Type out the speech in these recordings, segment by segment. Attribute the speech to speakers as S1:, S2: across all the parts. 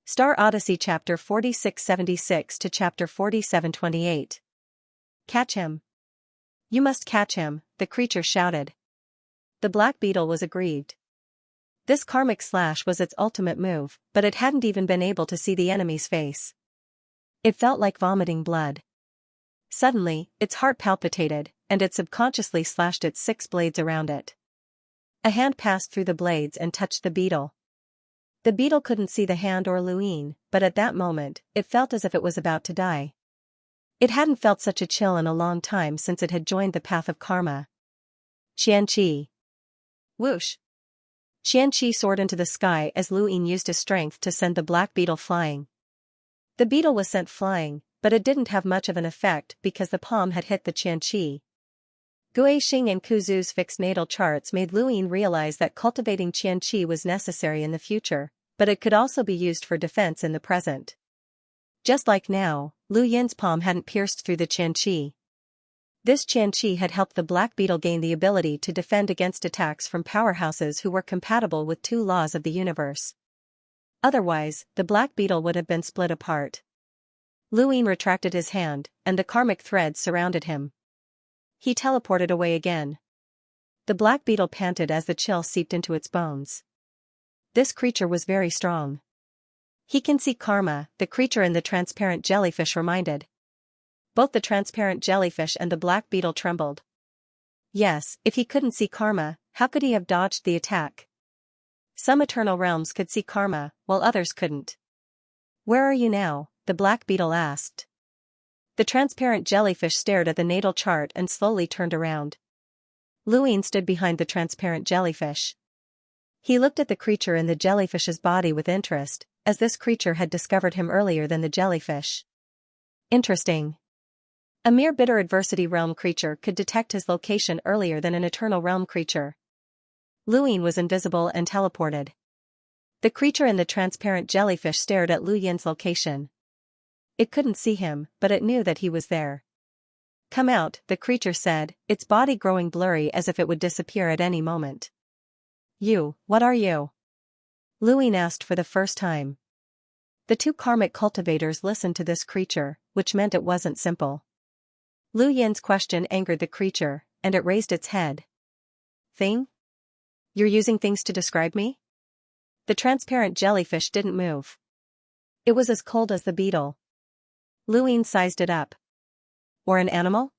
S1: Star Odyssey chapter 4676 to chapter 4728. Catch him. You must catch him, the creature shouted. The black beetle was aggrieved. This karmic slash was its ultimate move, but it hadn't even been able to see the enemy's face. It felt like vomiting blood. Suddenly, its heart palpitated, and it subconsciously slashed its 6 blades around it. A hand passed through the blades and touched the beetle. The beetle couldn't see the hand or Luin, but at that moment, it felt as if it was about to die. It hadn't felt such a chill in a long time since it had joined the path of karma. Xianxia. Whoosh! Xianxia soared into the sky as Luin used his strength to send the black beetle flying. The beetle was sent flying, but it didn't have much of an effect because the palm had hit the Xianxia. Guixing and Kuzu's fixed natal charts made Luin realize that cultivating Xianxia was necessary in the future, but it could also be used for defense in the present. Just like now, Lu Yin's palm hadn't pierced through the Xianxia. This Xianxia had helped the black beetle gain the ability to defend against attacks from powerhouses who were compatible with 2 laws of the universe. Otherwise, the black beetle would have been split apart. Luin retracted his hand, and the karmic threads surrounded him. He teleported away again. The black beetle panted as the chill seeped into its bones. This creature was very strong. He can see karma, the creature in the transparent jellyfish reminded. Both the transparent jellyfish and the black beetle trembled. Yes, if he couldn't see karma, how could he have dodged the attack? Some eternal realms could see karma, while others couldn't. Where are you now? The black beetle asked. The transparent jellyfish stared at the natal chart and slowly turned around. Luin stood behind the transparent jellyfish. He looked at the creature in the jellyfish's body with interest, as this creature had discovered him earlier than the jellyfish. Interesting. A mere bitter adversity realm creature could detect his location earlier than an eternal realm creature. Luin was invisible and teleported. The creature in the transparent jellyfish stared at Lu Yin's location. It couldn't see him, but it knew that he was there. Come out, the creature said, its body growing blurry as if it would disappear at any moment. You, what are you? Luin asked for the first time. The 2 karmic cultivators listened to this creature, which meant it wasn't simple. Lu Yin's question angered the creature, and it raised its head. Thing? You're using things to describe me? The transparent jellyfish didn't move. It was as cold as the beetle. Luin sized it up. Or an animal?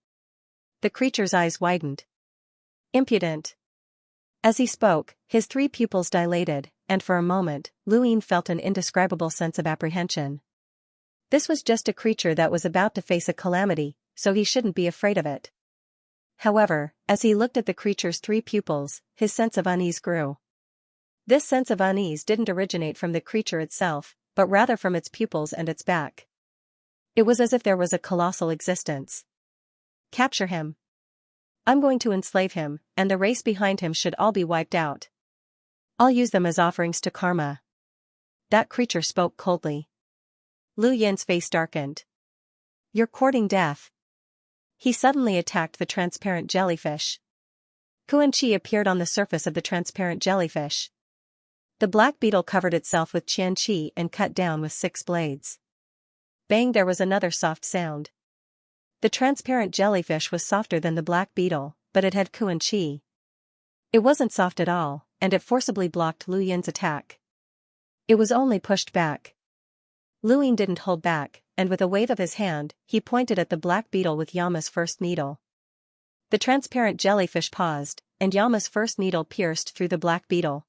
S1: The creature's eyes widened. Impudent. As he spoke, his 3 pupils dilated, and for a moment, Luin felt an indescribable sense of apprehension. This was just a creature that was about to face a calamity, so he shouldn't be afraid of it. However, as he looked at the creature's 3 pupils, his sense of unease grew. This sense of unease didn't originate from the creature itself, but rather from its pupils and its back. It was as if there was a colossal existence. Capture him. I'm going to enslave him, and the race behind him should all be wiped out. I'll use them as offerings to karma. That creature spoke coldly. Lu Yin's face darkened. You're courting death. He suddenly attacked the transparent jellyfish. Xianxia appeared on the surface of the transparent jellyfish. The black beetle covered itself with Xianxia and cut down with 6 blades. Bang! There was another soft sound. The transparent jellyfish was softer than the black beetle, but it had Xianxia. It wasn't soft at all, and it forcibly blocked Lu Yin's attack. It was only pushed back. Luin didn't hold back, and with a wave of his hand, he pointed at the black beetle with Yama's first needle. The transparent jellyfish paused, and Yama's first needle pierced through the black beetle.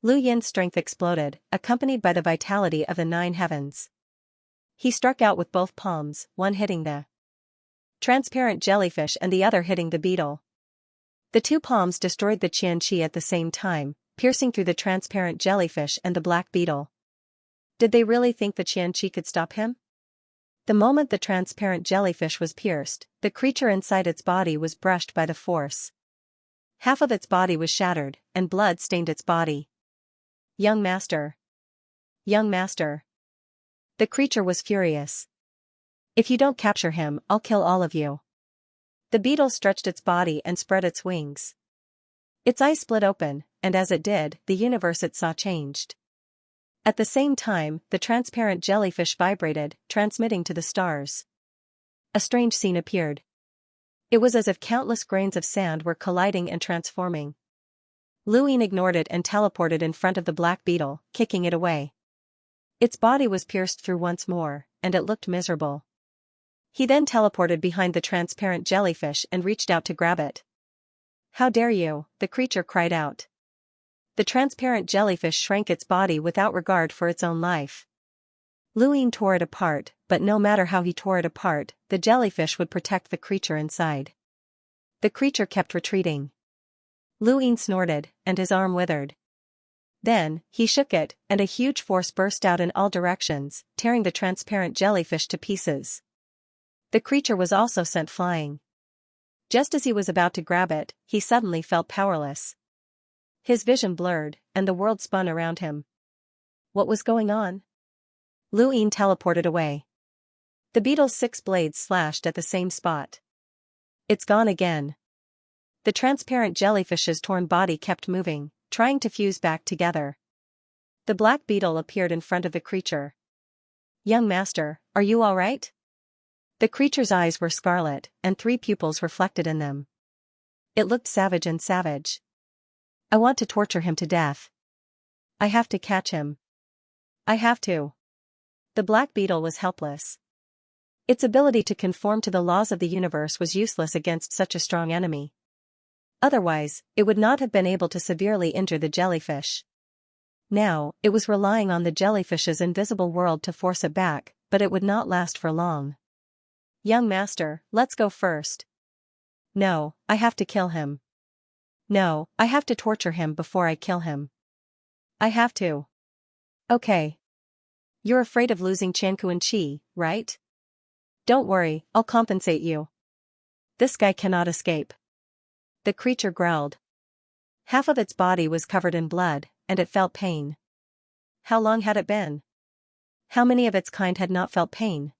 S1: Lu Yin's strength exploded, accompanied by the vitality of the 9 heavens. He struck out with both palms, one hitting the transparent jellyfish and the other hitting the beetle. The 2 palms destroyed the Xianxia at the same time, piercing through the transparent jellyfish and the black beetle. Did they really think the Xianxia could stop him? The moment the transparent jellyfish was pierced, the creature inside its body was brushed by the force. Half of its body was shattered, and blood stained its body. Young master. Young master. The creature was furious. If you don't capture him, I'll kill all of you. The beetle stretched its body and spread its wings. Its eyes split open, and as it did, the universe it saw changed. At the same time, the transparent jellyfish vibrated, transmitting to the stars. A strange scene appeared. It was as if countless grains of sand were colliding and transforming. Luin ignored it and teleported in front of the black beetle, kicking it away. Its body was pierced through once more, and it looked miserable. He then teleported behind the transparent jellyfish and reached out to grab it. "How dare you!" the creature cried out. The transparent jellyfish shrank its body without regard for its own life. Luin tore it apart, but no matter how he tore it apart, the jellyfish would protect the creature inside. The creature kept retreating. Luin snorted, and his arm withered. Then, he shook it, and a huge force burst out in all directions, tearing the transparent jellyfish to pieces. The creature was also sent flying. Just as he was about to grab it, he suddenly felt powerless. His vision blurred, and the world spun around him. What was going on? Luin teleported away. The beetle's 6 blades slashed at the same spot. "It's gone again." The transparent jellyfish's torn body kept moving, trying to fuse back together. The black beetle appeared in front of the creature. "Young master, are you all right?" The creature's eyes were scarlet, and 3 pupils reflected in them. It looked savage and savage. "I want to torture him to death. I have to catch him. I have to." The black beetle was helpless. Its ability to conform to the laws of the universe was useless against such a strong enemy. Otherwise, it would not have been able to severely injure the jellyfish. Now, it was relying on the jellyfish's invisible world to force it back, but it would not last for long. "Young master, let's go first." "No, I have to kill him." "No, I have to torture him before I kill him." "I have to." "Okay. You're afraid of losing Xianxia, right? Don't worry, I'll compensate you. This guy cannot escape." The creature growled. Half of its body was covered in blood, and it felt pain. How long had it been? How many of its kind had not felt pain?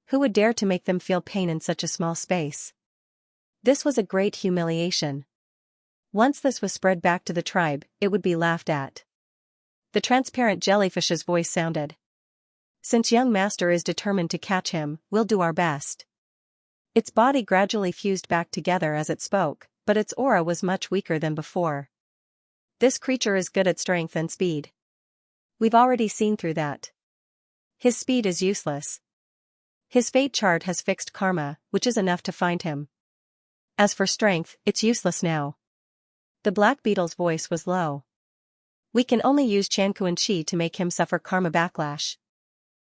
S1: Who would dare to make them feel pain in such a small space? This was a great humiliation. Once this was spread back to the tribe, it would be laughed at. The transparent jellyfish's voice sounded. "Since young master is determined to catch him, we'll do our best." Its body gradually fused back together as it spoke, but its aura was much weaker than before. "This creature is good at strength and speed. We've already seen through that. His speed is useless. His fate chart has fixed karma, which is enough to find him. As for strength, it's useless now." The black beetle's voice was low. "We can only use Xianxia to make him suffer karma backlash.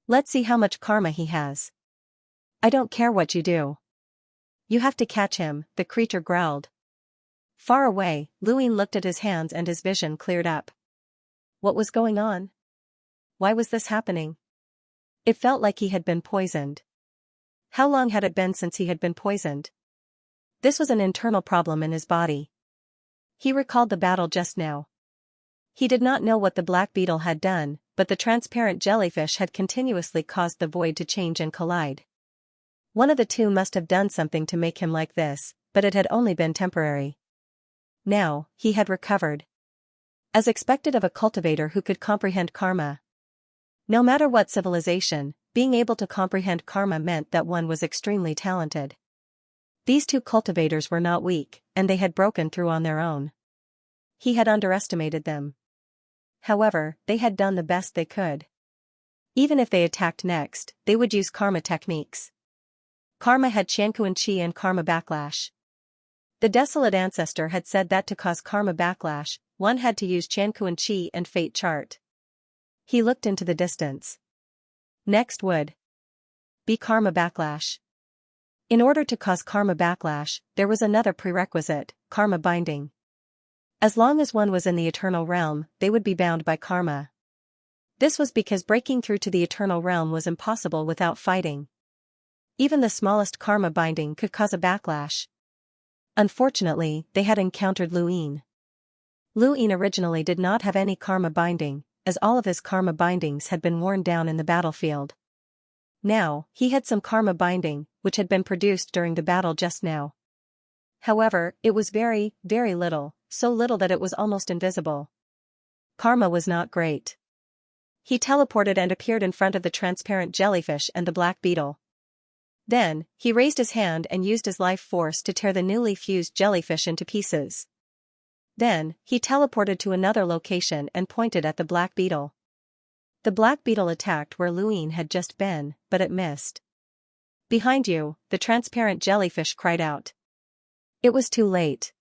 S1: Let's see how much karma he has." "I don't care what you do. You have to catch him," the creature growled. Far away, Luin looked at his hands and his vision cleared up. What was going on? Why was this happening? It felt like he had been poisoned. How long had it been since he had been poisoned? This was an internal problem in his body. He recalled the battle just now. He did not know what the black beetle had done, but the transparent jellyfish had continuously caused the void to change and collide. One of the two must have done something to make him like this, but it had only been temporary. Now, he had recovered. As expected of a cultivator who could comprehend karma. No matter what civilization, being able to comprehend karma meant that one was extremely talented. These 2 cultivators were not weak, and they had broken through on their own. He had underestimated them. However, they had done the best they could. Even if they attacked next, they would use karma techniques. Karma had Xianxia and karma backlash. The desolate ancestor had said that to cause karma backlash, one had to use Xianxia and fate chart. He looked into the distance. Next would be karma backlash. In order to cause karma backlash, there was another prerequisite, karma binding. As long as one was in the eternal realm, they would be bound by karma. This was because breaking through to the eternal realm was impossible without fighting. Even the smallest karma binding could cause a backlash. Unfortunately, they had encountered Luin. Luin originally did not have any karma binding, as all of his karma bindings had been worn down in the battlefield. Now, he had some karma binding, which had been produced during the battle just now. However, it was very, very little, so little that it was almost invisible. Karma was not great. He teleported and appeared in front of the transparent jellyfish and the black beetle. Then, he raised his hand and used his life force to tear the newly fused jellyfish into pieces. Then, he teleported to another location and pointed at the black beetle. The black beetle attacked where Luin had just been, but it missed. "Behind you," the transparent jellyfish cried out. It was too late.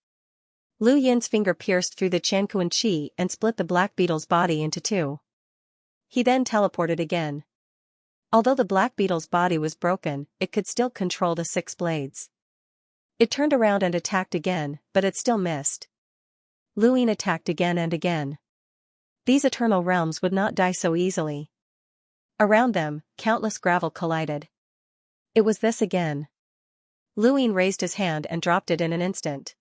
S1: Lu Yin's finger pierced through the Qianquan qi and split the black beetle's body into two. He then teleported again. Although the black beetle's body was broken, it could still control the 6 blades. It turned around and attacked again, but it still missed. Lu Yin attacked again and again. These eternal realms would not die so easily. Around them, countless gravel collided. It was this again. Lu Yin raised his hand and dropped it in an instant.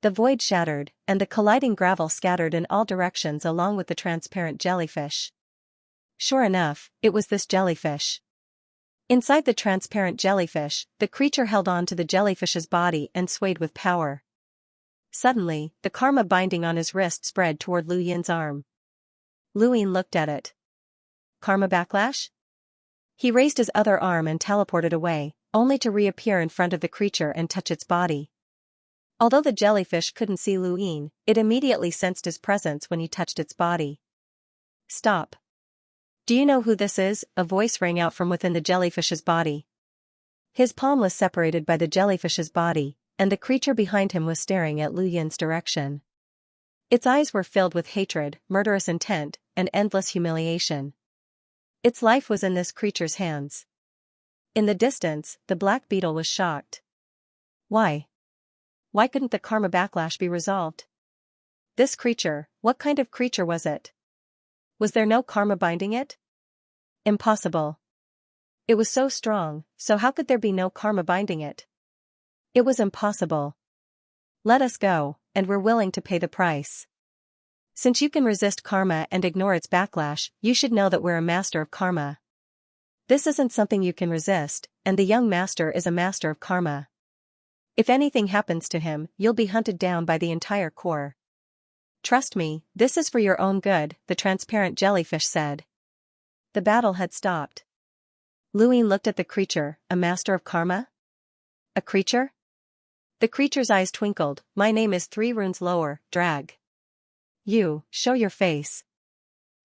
S1: The void shattered, and the colliding gravel scattered in all directions along with the transparent jellyfish. Sure enough, it was this jellyfish. Inside the transparent jellyfish, the creature held on to the jellyfish's body and swayed with power. Suddenly, the karma binding on his wrist spread toward Lu Yin's arm. Lu Yin looked at it. Karma backlash? He raised his other arm and teleported away, only to reappear in front of the creature and touch its body. Although the jellyfish couldn't see Lu Yin, it immediately sensed his presence when he touched its body. "Stop. Do you know who this is?" a voice rang out from within the jellyfish's body. His palm was separated by the jellyfish's body, and the creature behind him was staring at Lu Yin's direction. Its eyes were filled with hatred, murderous intent, and endless humiliation. Its life was in this creature's hands. In the distance, the black beetle was shocked. Why? Why couldn't the karma backlash be resolved? This creature, what kind of creature was it? Was there no karma binding it? Impossible. It was so strong, so how could there be no karma binding it? It was impossible. Let us go, and we're willing to pay the price. Since you can resist karma and ignore its backlash, you should know that we're a master of karma. This isn't something you can resist, and the young master is a master of karma. If anything happens to him, you'll be hunted down by the entire core. Trust me, this is for your own good, the transparent jellyfish said. The battle had stopped. Lu Yin looked at the creature, a master of karma? A creature? The creature's eyes twinkled. "My name is 3 runes lower, Drag. You, show your face."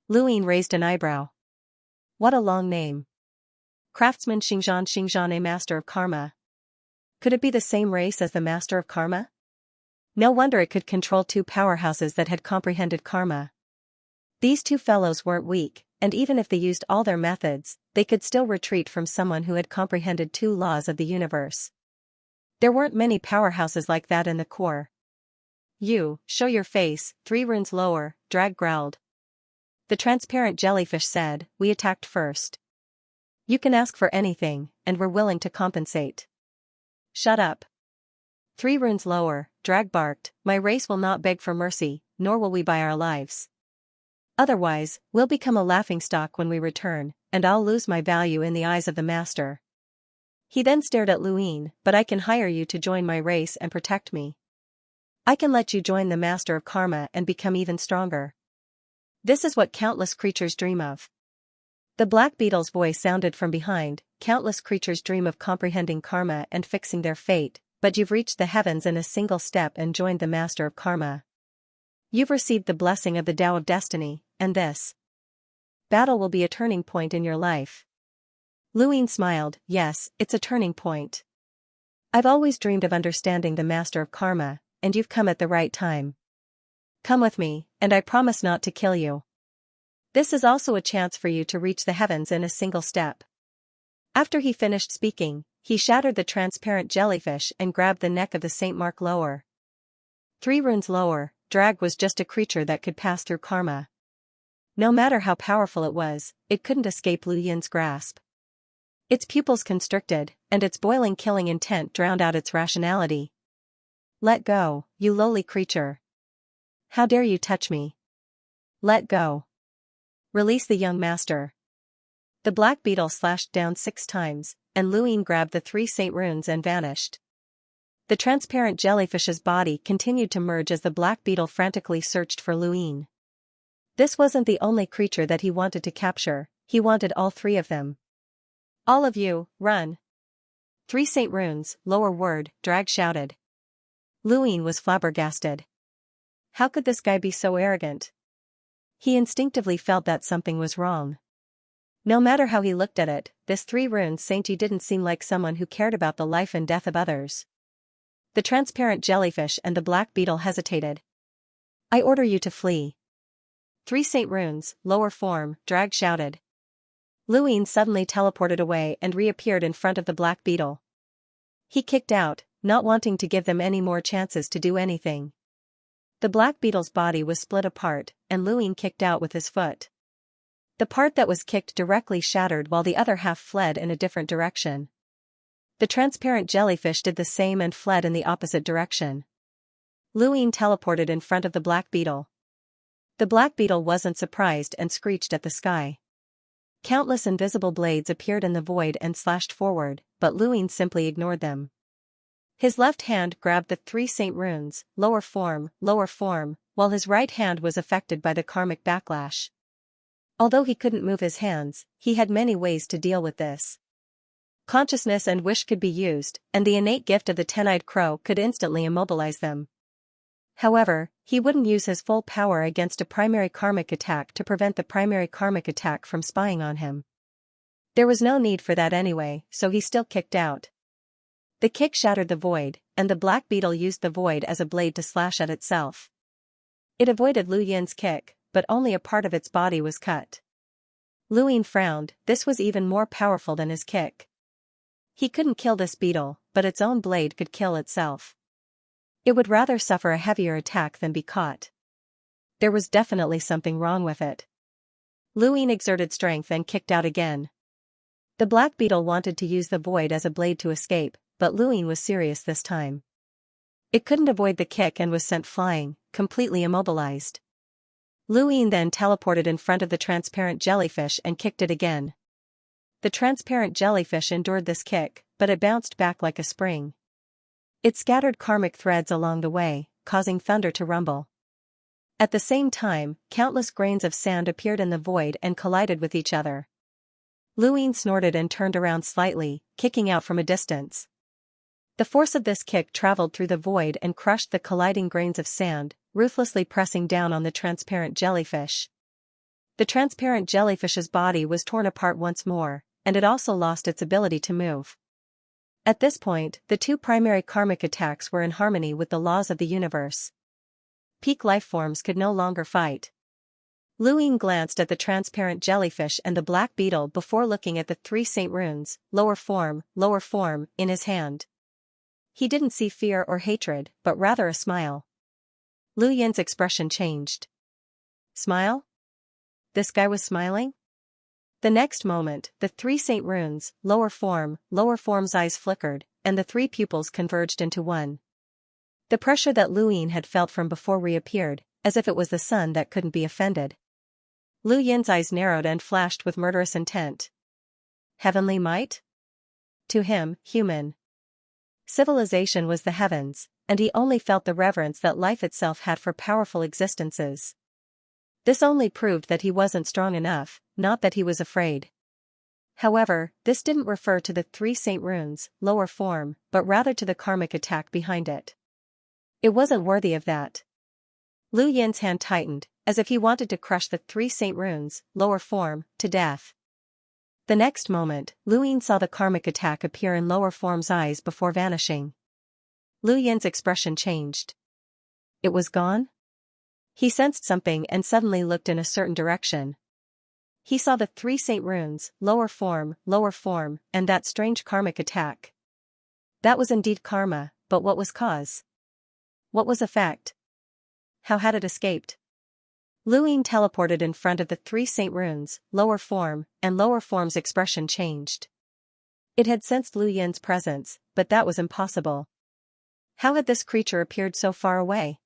S1: Lu Yin raised an eyebrow. What a long name. Craftsman Xianxia, a master of karma. Could it be the same race as the master of karma? No wonder it could control 2 powerhouses that had comprehended karma. These 2 fellows weren't weak, and even if they used all their methods, they could still retreat from someone who had comprehended 2 laws of the universe. There weren't many powerhouses like that in the core. You, show your face, 3 runes lower, Drag growled. The transparent jellyfish said, "We attacked first. You can ask for anything, and we're willing to compensate." Shut up. 3 runes lower, Drag barked, "My race will not beg for mercy, nor will we buy our lives. Otherwise, we'll become a laughingstock when we return, and I'll lose my value in the eyes of the master." He then stared at Lu Yin. "But I can hire you to join my race and protect me. I can let you join the master of karma and become even stronger. This is what countless creatures dream of." The black beetle's voice sounded from behind. "Countless creatures dream of comprehending karma and fixing their fate, but you've reached the heavens in a single step and joined the master of karma. You've received the blessing of the Tao of Destiny, and this battle will be a turning point in your life." Lu Yin smiled. "Yes, it's a turning point. I've always dreamed of understanding the master of karma, and you've come at the right time. Come with me, and I promise not to kill you. This is also a chance for you to reach the heavens in a single step." After he finished speaking, he shattered the transparent jellyfish and grabbed the neck of the Saint Mark lower. 3 runes lower, Drag was just a creature that could pass through karma. No matter how powerful it was, it couldn't escape Lu Yin's grasp. Its pupils constricted, and its boiling killing intent drowned out its rationality. "Let go, you lowly creature. How dare you touch me? Let go. Release the young master." The black beetle slashed down 6 times, and Lu Yin grabbed the 3 saint runes and vanished. The transparent jellyfish's body continued to merge as the black beetle frantically searched for Lu Yin. This wasn't the only creature that he wanted to capture, he wanted all three of them. All of you, run. 3 Saint Runes, lower word, Drag shouted. Luin was flabbergasted. How could this guy be so arrogant? He instinctively felt that something was wrong. No matter how he looked at it, this 3 Runes Sainty didn't seem like someone who cared about the life and death of others. The transparent jellyfish and the black beetle hesitated. I order you to flee. 3 Saint Runes, lower form, Drag shouted. Luin suddenly teleported away and reappeared in front of the black beetle. He kicked out, not wanting to give them any more chances to do anything. The black beetle's body was split apart, and Luin kicked out with his foot. The part that was kicked directly shattered while the other half fled in a different direction. The transparent jellyfish did the same and fled in the opposite direction. Luin teleported in front of the black beetle. The black beetle wasn't surprised and screeched at the sky. Countless invisible blades appeared in the void and slashed forward, but Luin simply ignored them. His left hand grabbed the 3 Saint Runes, lower form, while his right hand was affected by the karmic backlash. Although he couldn't move his hands, he had many ways to deal with this. Consciousness and wish could be used, and the innate gift of the 10-eyed crow could instantly immobilize them. However, he wouldn't use his full power against a primary karmic attack to prevent the primary karmic attack from spying on him. There was no need for that anyway, so he still kicked out. The kick shattered the void, and the black beetle used the void as a blade to slash at itself. It avoided Lu Yin's kick, but only a part of its body was cut. Luin frowned, this was even more powerful than his kick. He couldn't kill this beetle, but its own blade could kill itself. It would rather suffer a heavier attack than be caught. There was definitely something wrong with it. Luin exerted strength and kicked out again. The black beetle wanted to use the void as a blade to escape, but Luin was serious this time. It couldn't avoid the kick and was sent flying, completely immobilized. Luin then teleported in front of the transparent jellyfish and kicked it again. The transparent jellyfish endured this kick, but it bounced back like a spring. It scattered karmic threads along the way, causing thunder to rumble. At the same time, countless grains of sand appeared in the void and collided with each other. Luin snorted and turned around slightly, kicking out from a distance. The force of this kick traveled through the void and crushed the colliding grains of sand, ruthlessly pressing down on the transparent jellyfish. The transparent jellyfish's body was torn apart once more, and it also lost its ability to move. At this point, the 2 primary karmic attacks were in harmony with the laws of the universe. Peak life forms could no longer fight. Luin glanced at the transparent jellyfish and the black beetle before looking at the 3 Saint Runes, lower form, in his hand. He didn't see fear or hatred, but rather a smile. Lu Yin's expression changed. Smile? This guy was smiling? The next moment, the 3 Saint Runes, lower form's eyes flickered, and the 3 pupils converged into one. The pressure that Luin had felt from before reappeared, as if it was the sun that couldn't be offended. Lu Yin's eyes narrowed and flashed with murderous intent. Heavenly might? To him, human civilization was the heavens, and he only felt the reverence that life itself had for powerful existences. This only proved that he wasn't strong enough, not that he was afraid. However, this didn't refer to the 3 Saint Runes, lower form, but rather to the karmic attack behind it. It wasn't worthy of that. Lu Yin's hand tightened, as if he wanted to crush the 3 Saint Runes, lower form, to death. The next moment, Luin saw the karmic attack appear in lower form's eyes before vanishing. Lu Yin's expression changed. It was gone? He sensed something and suddenly looked in a certain direction. He saw the 3 Saint Runes, lower form, and that strange karmic attack. That was indeed karma, but what was cause? What was effect? How had it escaped? Luin teleported in front of the 3 Saint Runes, lower form, and lower form's expression changed. It had sensed Lu Yin's presence, but that was impossible. How had this creature appeared so far away?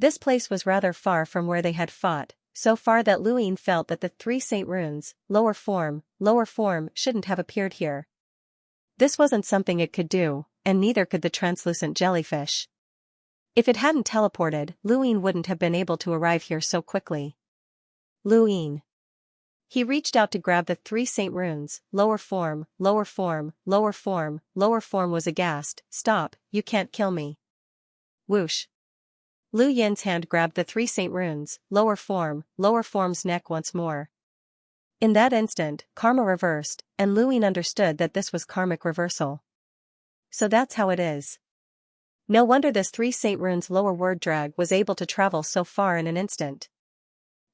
S1: This place was rather far from where they had fought, so far that Luin felt that the 3 Saint Runes, lower form, shouldn't have appeared here. This wasn't something it could do, and neither could the translucent jellyfish. If it hadn't teleported, Luin wouldn't have been able to arrive here so quickly. Lu Yin. He reached out to grab the 3 saint runes. Lower form, lower form, lower form. Lower form was aghast. Stop, you can't kill me. Whoosh. Lu Yin's hand grabbed the 3 saint runes. Lower form's neck once more. In that instant, karma reversed, and Lu Yin understood that this was karmic reversal. So that's how it is. No wonder this 3 saint runes lower word drag was able to travel so far in an instant.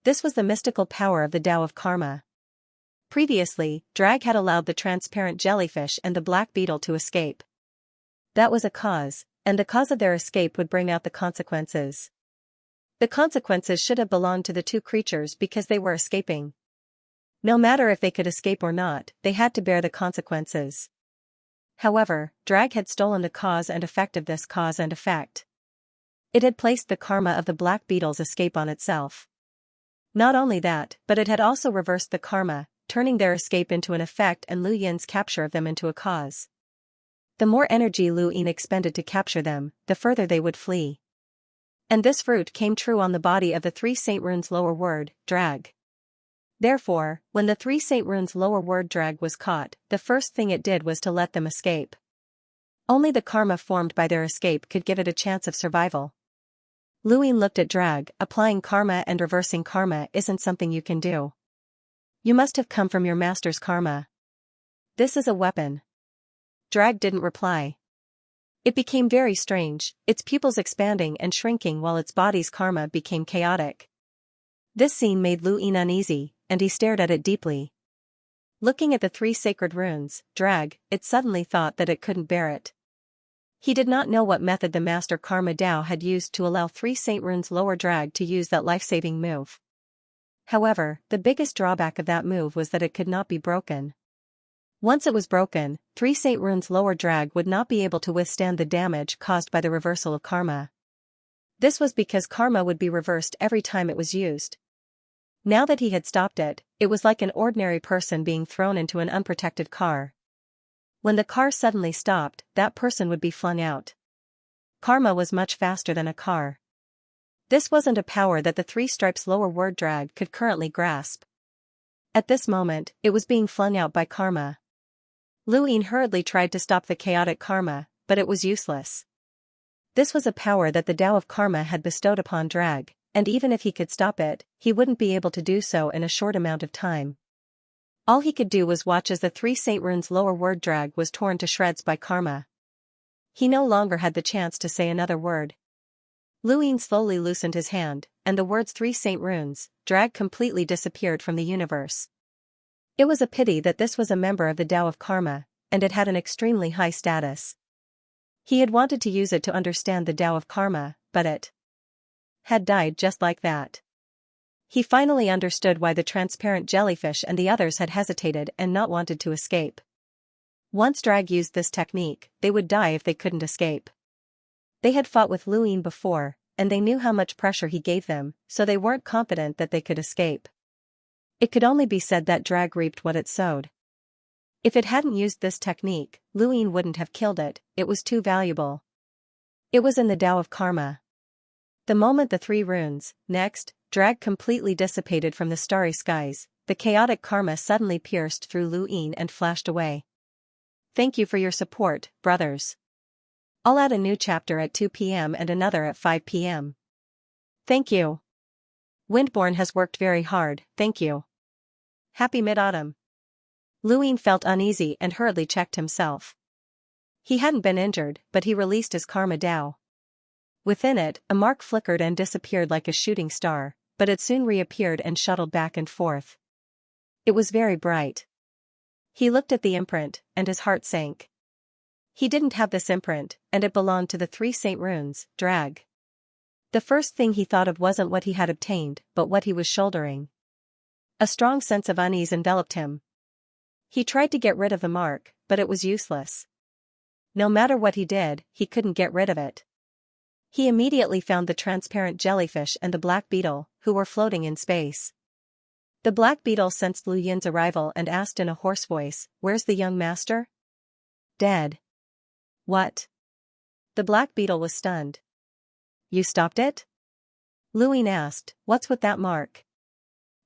S1: This was the mystical power of the Tao of Karma. Previously, drag had allowed the transparent jellyfish and the black beetle to escape. That was a cause, and the cause of their escape would bring out the consequences. The consequences should have belonged to the 2 creatures because they were escaping. No matter if they could escape or not, they had to bear the consequences. However, drag had stolen the cause and effect of this cause and effect. It had placed the karma of the black beetle's escape on itself. Not only that, but it had also reversed the karma, turning their escape into an effect and Lu Yin's capture of them into a cause. The more energy Lu Yin expended to capture them, the further they would flee. And this fruit came true on the body of the 3 saint runes lower word, drag. Therefore, when the 3 saint runes lower word drag was caught, the first thing it did was to let them escape. Only the karma formed by their escape could give it a chance of survival. Lu Yin looked at drag. Applying karma and reversing karma isn't something you can do. You must have come from your master's karma. This is a weapon. Drag didn't reply. It became very strange, its pupils expanding and shrinking while its body's karma became chaotic. This scene made Lu Yin uneasy, and he stared at it deeply. Looking at the 3 sacred runes, drag, it suddenly thought that it couldn't bear it. He did not know what method the master Karma Dao had used to allow 3 saint runes lower drag to use that life-saving move. However, the biggest drawback of that move was that it could not be broken. Once it was broken, 3 saint runes lower drag would not be able to withstand the damage caused by the reversal of karma. This was because karma would be reversed every time it was used. Now that he had stopped it, it was like an ordinary person being thrown into an unprotected car. When the car suddenly stopped, that person would be flung out. Karma was much faster than a car. This wasn't a power that the 3 stripes lower word drag could currently grasp. At this moment, it was being flung out by karma. Lu Yin hurriedly tried to stop the chaotic karma, but it was useless. This was a power that the Tao of Karma had bestowed upon drag, and even if he could stop it, he wouldn't be able to do so in a short amount of time. All he could do was watch as the 3 saint runes lower word drag was torn to shreds by karma. He no longer had the chance to say another word. Lu Yin slowly loosened his hand, and the words 3 saint runes, drag completely disappeared from the universe. It was a pity that this was a member of the Tao of Karma, and it had an extremely high status. He had wanted to use it to understand the Tao of Karma, but it had died just like that. He finally understood why the transparent jellyfish and the others had hesitated and not wanted to escape. Once drag used this technique, they would die if they couldn't escape. They had fought with Lu Yin before, and they knew how much pressure he gave them, so they weren't confident that they could escape. It could only be said that drag reaped what it sowed. If it hadn't used this technique, Lu Yin wouldn't have killed it, it was too valuable. It was in the Tao of Karma. The moment the 3 runes, next, drag completely dissipated from the starry skies, the chaotic karma suddenly pierced through Lu Yin and flashed away. Thank you for your support, brothers. I'll add a new chapter at 2 p.m. and another at 5 p.m. Thank you. Windborne has worked very hard, thank you. Happy mid-autumn. Lu Yin felt uneasy and hurriedly checked himself. He hadn't been injured, but he released his karma Dao. Within it, a mark flickered and disappeared like a shooting star, but it soon reappeared and shuttled back and forth. It was very bright. He looked at the imprint, and his heart sank. He didn't have this imprint, and it belonged to the 3 saint runes, drag. The first thing he thought of wasn't what he had obtained, but what he was shouldering. A strong sense of unease enveloped him. He tried to get rid of the mark, but it was useless. No matter what he did, he couldn't get rid of it. He immediately found the transparent jellyfish and the black beetle, who were floating in space. The black beetle sensed Lu Yin's arrival and asked in a hoarse voice, "Where's the young master?" "Dead." "What?" The black beetle was stunned. "You stopped it?" Lu Yin asked, "What's with that mark?"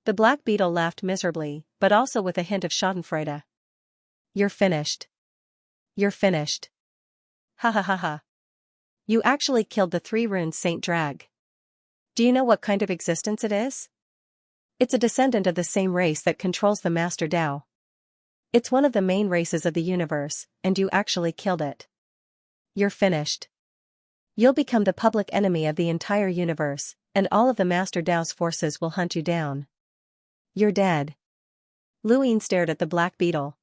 S1: The black beetle laughed miserably, but also with a hint of schadenfreude. You're finished. You're finished. Ha ha ha ha. You actually killed the 3-runed Saint Drag. Do you know what kind of existence it is? It's a descendant of the same race that controls the Master Dao. It's one of the main races of the universe, and you actually killed it. You're finished. You'll become the public enemy of the entire universe, and all of the Master Dao's forces will hunt you down. You're dead. Luin stared at the black beetle.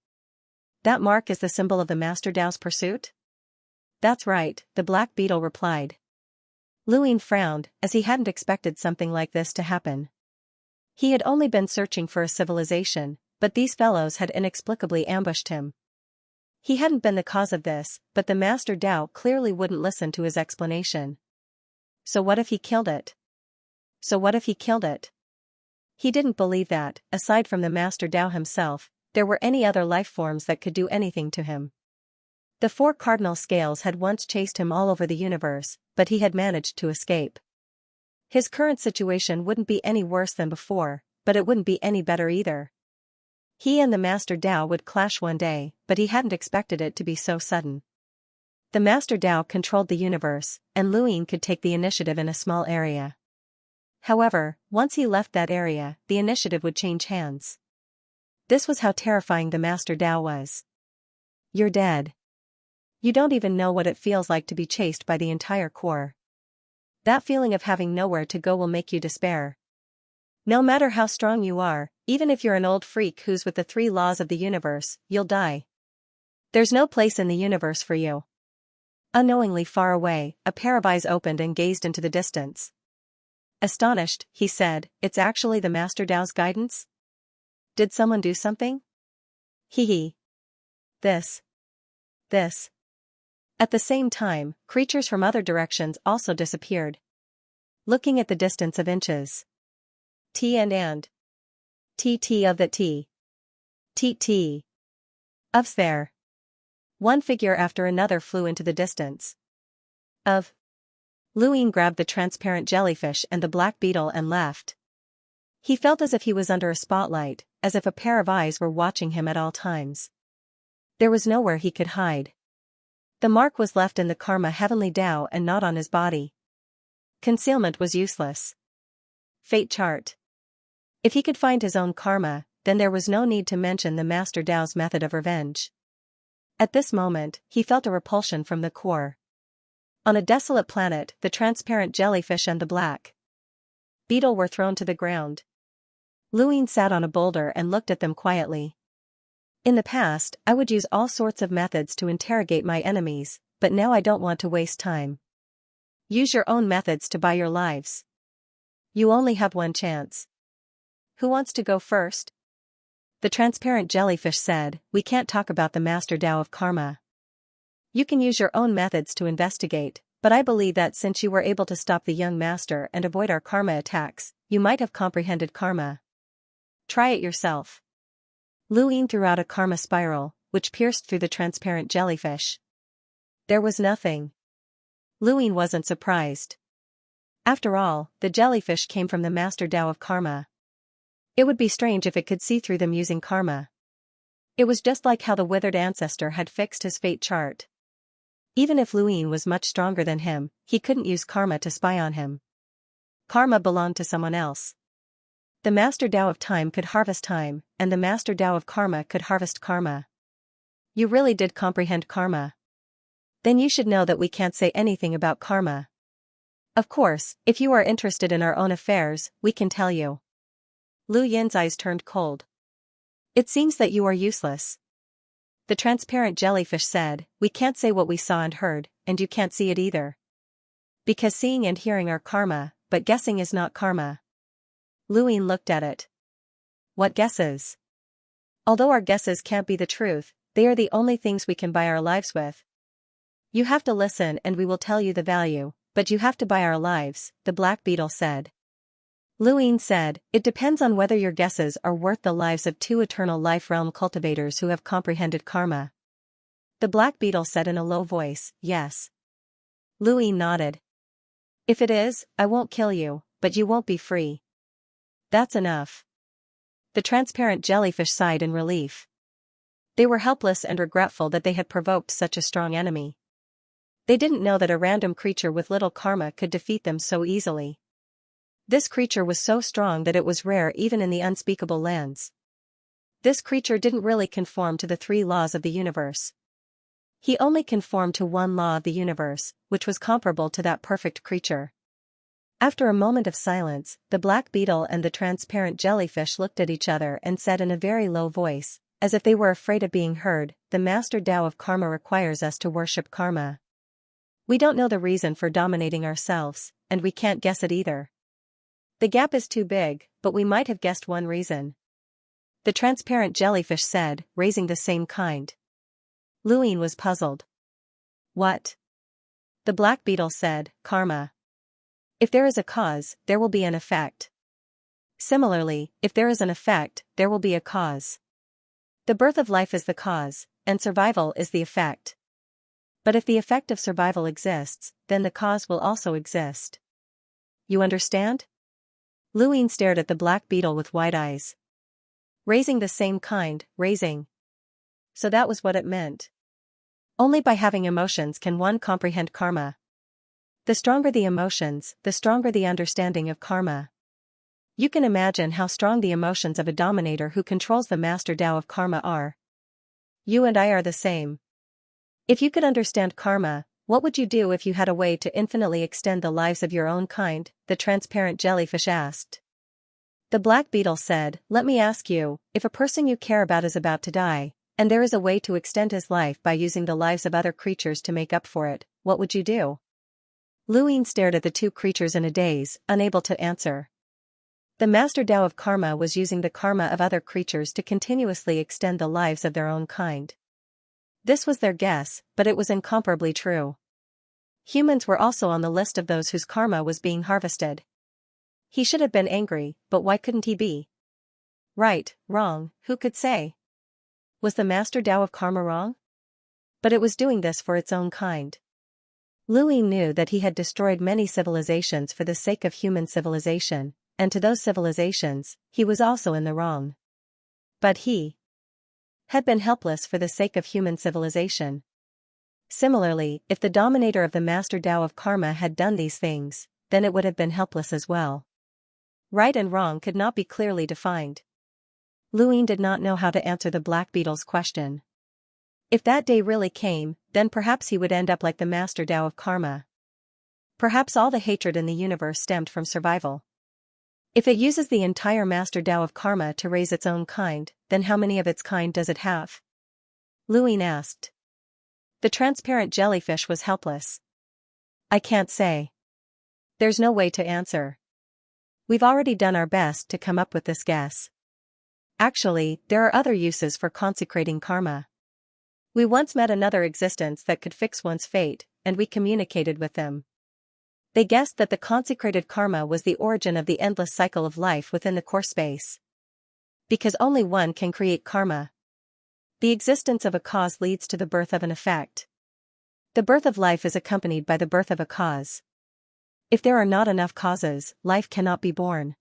S1: That mark is the symbol of the Master Dao's pursuit? That's right, the black beetle replied. Luin frowned, as he hadn't expected something like this to happen. He had only been searching for a civilization, but these fellows had inexplicably ambushed him. He hadn't been the cause of this, but the Master Dao clearly wouldn't listen to his explanation. So what if he killed it? So what if he killed it? He didn't believe that, aside from the Master Dao himself, there were any other life forms that could do anything to him. The 4 cardinal scales had once chased him all over the universe, but he had managed to escape. His current situation wouldn't be any worse than before, but it wouldn't be any better either. He and the Master Dao would clash one day, but he hadn't expected it to be so sudden. The Master Dao controlled the universe, and Luin could take the initiative in a small area. However, once he left that area, the initiative would change hands. This was how terrifying the Master Dao was. You're dead. You don't even know what it feels like to be chased by the entire Corps. That feeling of having nowhere to go will make you despair. No matter how strong you are, even if you're an old freak who's with the 3 laws of the universe, you'll die. There's no place in the universe for you. Unknowingly far away, a pair of eyes opened and gazed into the distance. Astonished, he said, "It's actually the Master Dao's guidance? Did someone do something?" Hee hee. This. At the same time, creatures from other directions also disappeared. Looking at the distance of inches. T and. TT of the T. TT. Of's there. One figure after another flew into the distance. Of. Luin grabbed the transparent jellyfish and the black beetle and left. He felt as if he was under a spotlight, as if a pair of eyes were watching him at all times. There was nowhere he could hide. The mark was left in the Karma Heavenly Dao and not on his body. Concealment was useless. Fate chart. If he could find his own karma, then there was no need to mention the Master Dao's method of revenge. At this moment, he felt a repulsion from the Corps. On a desolate planet, the transparent jellyfish and the black beetle were thrown to the ground. Luin sat on a boulder and looked at them quietly. In the past, I would use all sorts of methods to interrogate my enemies, but now I don't want to waste time. Use your own methods to buy your lives. You only have one chance. Who wants to go first? The transparent jellyfish said, "We can't talk about the Master Dao of Karma. You can use your own methods to investigate, but I believe that since you were able to stop the young master and avoid our karma attacks, you might have comprehended karma. Try it yourself." Luin threw out a karma spiral, which pierced through the transparent jellyfish. There was nothing. Luin wasn't surprised. After all, the jellyfish came from the Master Dao of Karma. It would be strange if it could see through them using karma. It was just like how the withered ancestor had fixed his fate chart. Even if Luin was much stronger than him, he couldn't use karma to spy on him. Karma belonged to someone else. The Master Dao of Time could harvest time, and the Master Dao of Karma could harvest karma. You really did comprehend karma. Then you should know that we can't say anything about karma. Of course, if you are interested in our own affairs, we can tell you. Lu Yin's eyes turned cold. It seems that you are useless. The transparent jellyfish said, "We can't say what we saw and heard, and you can't see it either. Because seeing and hearing are karma, but guessing is not karma." Luin looked at it. What guesses? Although our guesses can't be the truth, they are the only things we can buy our lives with. You have to listen and we will tell you the value, but you have to buy our lives, the black beetle said. Luin said, "It depends on whether your guesses are worth the lives of 2 eternal life realm cultivators who have comprehended karma." The black beetle said in a low voice, "Yes." Luin nodded. "If it is, I won't kill you, but you won't be free. That's enough." The transparent jellyfish sighed in relief. They were helpless and regretful that they had provoked such a strong enemy. They didn't know that a random creature with little karma could defeat them so easily. This creature was so strong that it was rare even in the unspeakable lands. This creature didn't really conform to the 3 laws of the universe. He only conformed to one law of the universe, which was comparable to that perfect creature. After a moment of silence, the black beetle and the transparent jellyfish looked at each other and said in a very low voice, as if they were afraid of being heard, "The Master Tao of Karma requires us to worship karma. We don't know the reason for dominating ourselves, and we can't guess it either. The gap is too big, but we might have guessed one reason." The transparent jellyfish said, raising the same kind. Luin was puzzled. What? The black beetle said, karma. If there is a cause, there will be an effect. Similarly, if there is an effect, there will be a cause. The birth of life is the cause, and survival is the effect. But if the effect of survival exists, then the cause will also exist. You understand? Luin stared at the black beetle with wide eyes. Raising the same kind, raising. So that was what it meant. Only by having emotions can one comprehend karma. The stronger the emotions, the stronger the understanding of karma. You can imagine how strong the emotions of a dominator who controls the Master Tao of Karma are. You and I are the same. If you could understand karma, what would you do if you had a way to infinitely extend the lives of your own kind? The transparent jellyfish asked. The black beetle said, let me ask you, if a person you care about is about to die, and there is a way to extend his life by using the lives of other creatures to make up for it, what would you do? Luin stared at the 2 creatures in a daze, unable to answer. The Master Tao of Karma was using the karma of other creatures to continuously extend the lives of their own kind. This was their guess, but it was incomparably true. Humans were also on the list of those whose karma was being harvested. He should have been angry, but why couldn't he be? Right, wrong, who could say? Was the Master Tao of Karma wrong? But it was doing this for its own kind. Luin knew that he had destroyed many civilizations for the sake of human civilization, and to those civilizations, he was also in the wrong. But he had been helpless for the sake of human civilization. Similarly, if the dominator of the Master Tao of Karma had done these things, then it would have been helpless as well. Right and wrong could not be clearly defined. Luin did not know how to answer the black beetle's question. If that day really came, then perhaps he would end up like the Master Tao of Karma. Perhaps all the hatred in the universe stemmed from survival. If it uses the entire Master Tao of Karma to raise its own kind, then how many of its kind does it have? Luin asked. The transparent jellyfish was helpless. I can't say. There's no way to answer. We've already done our best to come up with this guess. Actually, there are other uses for consecrating karma. We once met another existence that could fix one's fate, and we communicated with them. They guessed that the consecrated karma was the origin of the endless cycle of life within the core space. Because only one can create karma. The existence of a cause leads to the birth of an effect. The birth of life is accompanied by the birth of a cause. If there are not enough causes, life cannot be born.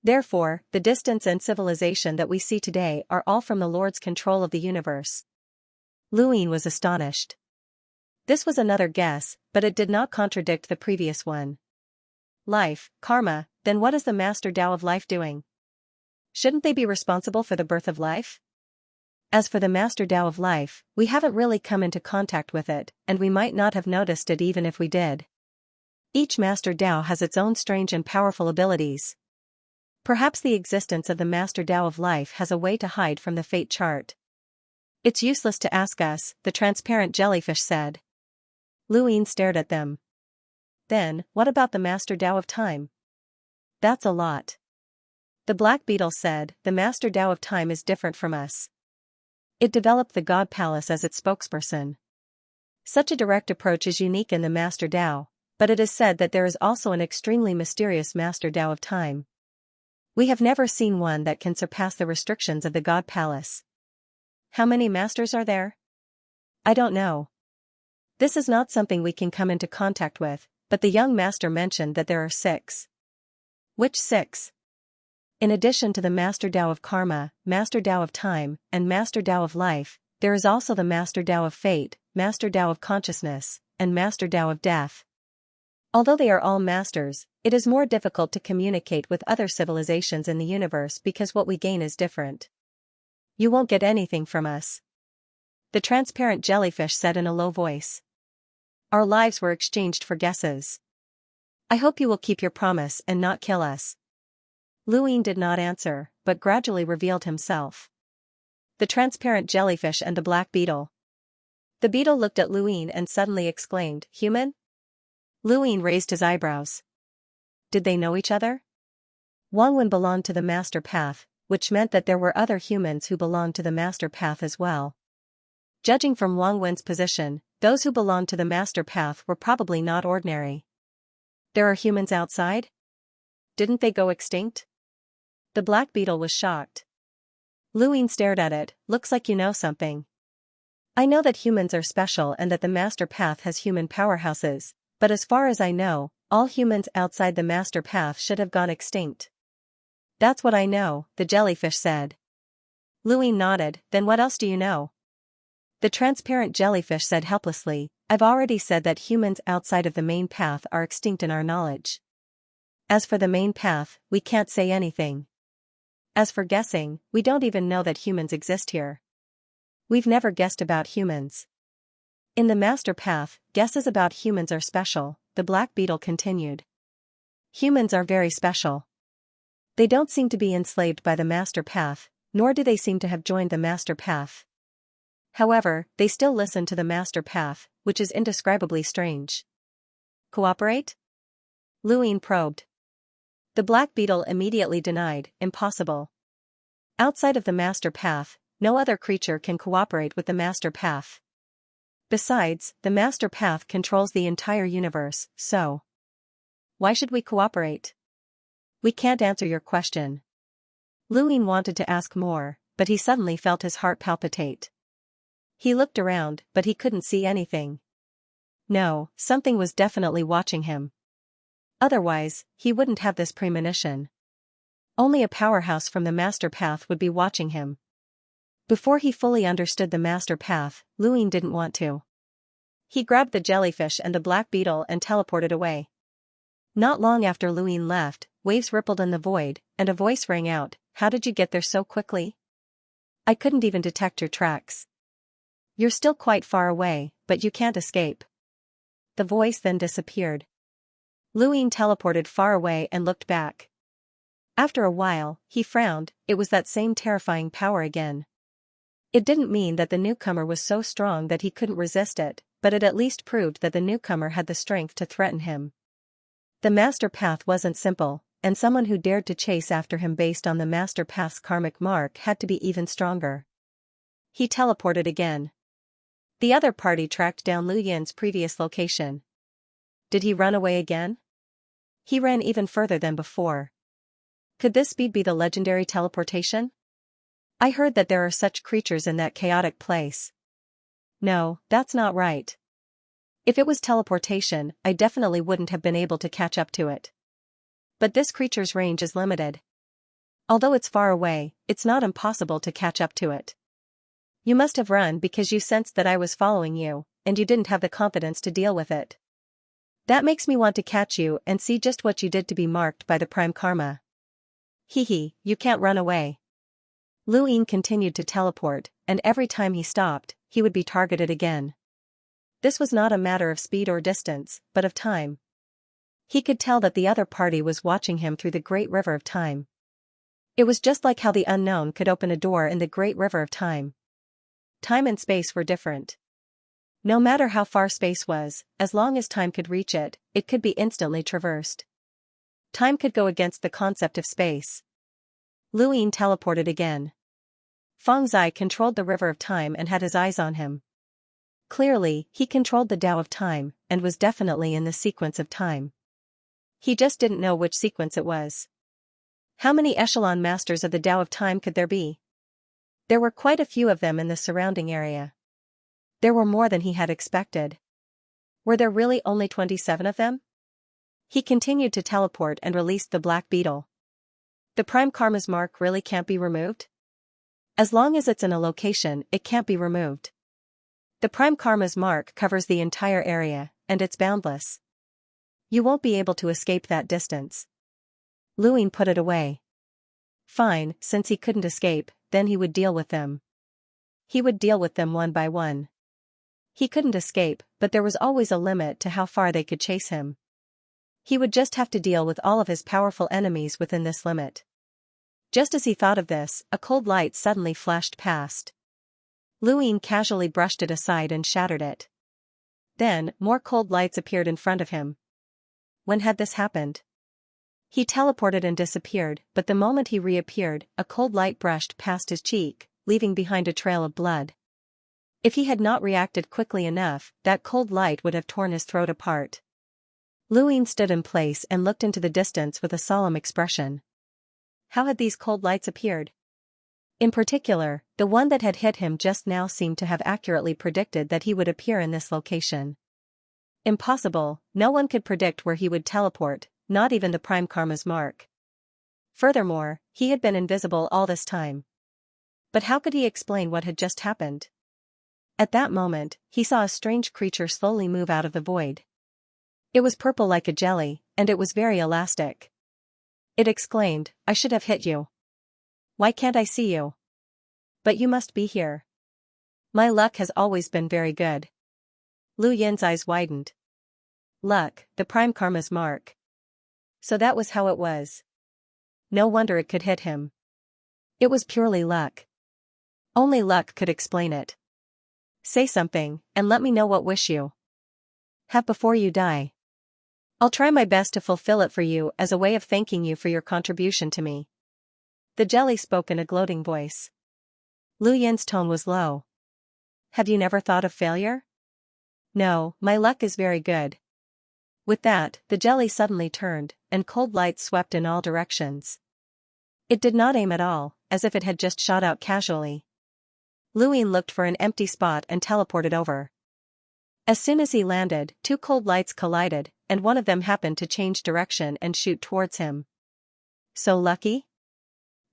S1: Therefore, the distance and civilization that we see today are all from the Lord's control of the universe. Luin was astonished. This was another guess, but it did not contradict the previous one. Life, karma, then what is the Master Tao of life doing? Shouldn't they be responsible for the birth of life? As for the Master Tao of life, we haven't really come into contact with it, and we might not have noticed it even if we did. Each Master Tao has its own strange and powerful abilities. Perhaps the existence of the Master Tao of life has a way to hide from the fate chart. It's useless to ask us, the transparent jellyfish said. Luin stared at them. Then, what about the Master Tao of time? That's a lot. The black beetle said, the Master Tao of time is different from us. It developed the God Palace as its spokesperson. Such a direct approach is unique in the Master Tao, but it is said that there is also an extremely mysterious Master Tao of time. We have never seen one that can surpass the restrictions of the God Palace. How many masters are there? I don't know. This is not something we can come into contact with, but the young master mentioned that there are 6. Which 6? In addition to the Master Tao of Karma, Master Tao of Time, and Master Tao of Life, there is also the Master Tao of Fate, Master Tao of Consciousness, and Master Tao of Death. Although they are all masters, it is more difficult to communicate with other civilizations in the universe because what we gain is different. You won't get anything from us, the transparent jellyfish said in a low voice. Our lives were exchanged for guesses. I hope you will keep your promise and not kill us. Luin did not answer, but gradually revealed himself. The transparent jellyfish and the black beetle. The beetle looked at Luin and suddenly exclaimed, "Human?" Luin raised his eyebrows. Did they know each other? Wang Wen belonged to the Master Path, which meant that there were other humans who belonged to the Master Path as well. Judging from Wang Wen's position, those who belonged to the Master Path were probably not ordinary. There are humans outside? Didn't they go extinct? The black beetle was shocked. Luin stared at it. Looks like you know something. I know that humans are special and that the Master Path has human powerhouses, but as far as I know, all humans outside the Master Path should have gone extinct. That's what I know, the jellyfish said. Luin nodded. Then what else do you know? The transparent jellyfish said helplessly, I've already said that humans outside of the main path are extinct in our knowledge. As for the main path, we can't say anything. As for guessing, we don't even know that humans exist here. We've never guessed about humans. In the Master Path, guesses about humans are special, the black beetle continued. Humans are very special. They don't seem to be enslaved by the Master Path, nor do they seem to have joined the Master Path. However, they still listen to the Master Path, which is indescribably strange. Cooperate? Luin probed. The black beetle immediately denied, impossible. Outside of the Master Path, no other creature can cooperate with the Master Path. Besides, the Master Path controls the entire universe, so why should we cooperate? We can't answer your question. Luin wanted to ask more, but he suddenly felt his heart palpitate. He looked around, but he couldn't see anything. No, something was definitely watching him. Otherwise, he wouldn't have this premonition. Only a powerhouse from the Master Path would be watching him. Before he fully understood the Master Path, Luin didn't want to. He grabbed the jellyfish and the black beetle and teleported away. Not long after Luin left, waves rippled in the void, and a voice rang out, How did you get there so quickly? I couldn't even detect your tracks. You're still quite far away, but you can't escape. The voice then disappeared. Luin teleported far away and looked back. After a while, he frowned. It was that same terrifying power again. It didn't mean that the newcomer was so strong that he couldn't resist it, but it at least proved that the newcomer had the strength to threaten him. The Master Path wasn't simple, and someone who dared to chase after him based on the Master Path's karmic mark had to be even stronger. He teleported again. The other party tracked down Lu Yin's previous location. Did he run away again? He ran even further than before. Could this speed be the legendary teleportation? I heard that there are such creatures in that chaotic place. No, that's not right. If it was teleportation, I definitely wouldn't have been able to catch up to it. But this creature's range is limited. Although it's far away, it's not impossible to catch up to it. You must have run because you sensed that I was following you, and you didn't have the confidence to deal with it. That makes me want to catch you and see just what you did to be marked by the prime karma. Hee, you can't run away. Luin continued to teleport, and every time he stopped, he would be targeted again. This was not a matter of speed or distance, but of time. He could tell that the other party was watching him through the great river of time. It was just like how the unknown could open a door in the great river of time. Time and space were different. No matter how far space was, as long as time could reach it, it could be instantly traversed. Time could go against the concept of space. Luin teleported again. Feng Zai controlled the river of time and had his eyes on him. Clearly, he controlled the Tao of time, and was definitely in the sequence of time. He just didn't know which sequence it was. How many echelon masters of the Tao of time could there be? There were quite a few of them in the surrounding area. There were more than he had expected. Were there really only 27 of them? He continued to teleport and released the black beetle. The prime karma's mark really can't be removed? As long as it's in a location, it can't be removed. The prime karma's mark covers the entire area, and it's boundless. You won't be able to escape that distance. Luin put it away. Fine, since he couldn't escape, then he would deal with them. He would deal with them one by one. He couldn't escape, but there was always a limit to how far they could chase him. He would just have to deal with all of his powerful enemies within this limit. Just as he thought of this, a cold light suddenly flashed past. Luin casually brushed it aside and shattered it. Then, more cold lights appeared in front of him. When had this happened? He teleported and disappeared, but the moment he reappeared, a cold light brushed past his cheek, leaving behind a trail of blood. If he had not reacted quickly enough, that cold light would have torn his throat apart. Luin stood in place and looked into the distance with a solemn expression. How had these cold lights appeared? In particular, the one that had hit him just now seemed to have accurately predicted that he would appear in this location. Impossible, no one could predict where he would teleport, not even the prime karma's mark. Furthermore, he had been invisible all this time. But how could he explain what had just happened? At that moment, he saw a strange creature slowly move out of the void. It was purple like a jelly, and it was very elastic. It exclaimed, "I should have hit you. Why can't I see you? But you must be here. My luck has always been very good." Lu Yin's eyes widened. Luck, the prime karma's mark. So that was how it was. No wonder it could hit him. It was purely luck. Only luck could explain it. Say something, and let me know what wish you have before you die. I'll try my best to fulfill it for you as a way of thanking you for your contribution to me. The jelly spoke in a gloating voice. Lu Yin's tone was low. Have you never thought of failure? No, my luck is very good. With that, the jelly suddenly turned, and cold lights swept in all directions. It did not aim at all, as if it had just shot out casually. Luin looked for an empty spot and teleported over. As soon as he landed, two cold lights collided, and one of them happened to change direction and shoot towards him. So lucky?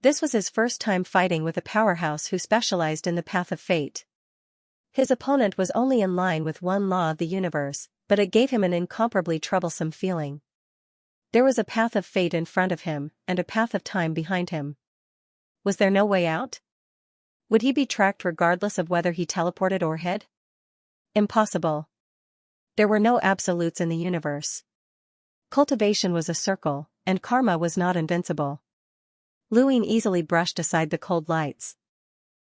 S1: This was his first time fighting with a powerhouse who specialized in the path of fate. His opponent was only in line with one law of the universe, but it gave him an incomparably troublesome feeling. There was a path of fate in front of him, and a path of time behind him. Was there no way out? Would he be tracked regardless of whether he teleported or hid? Impossible. There were no absolutes in the universe. Cultivation was a circle, and karma was not invincible. Luin easily brushed aside the cold lights.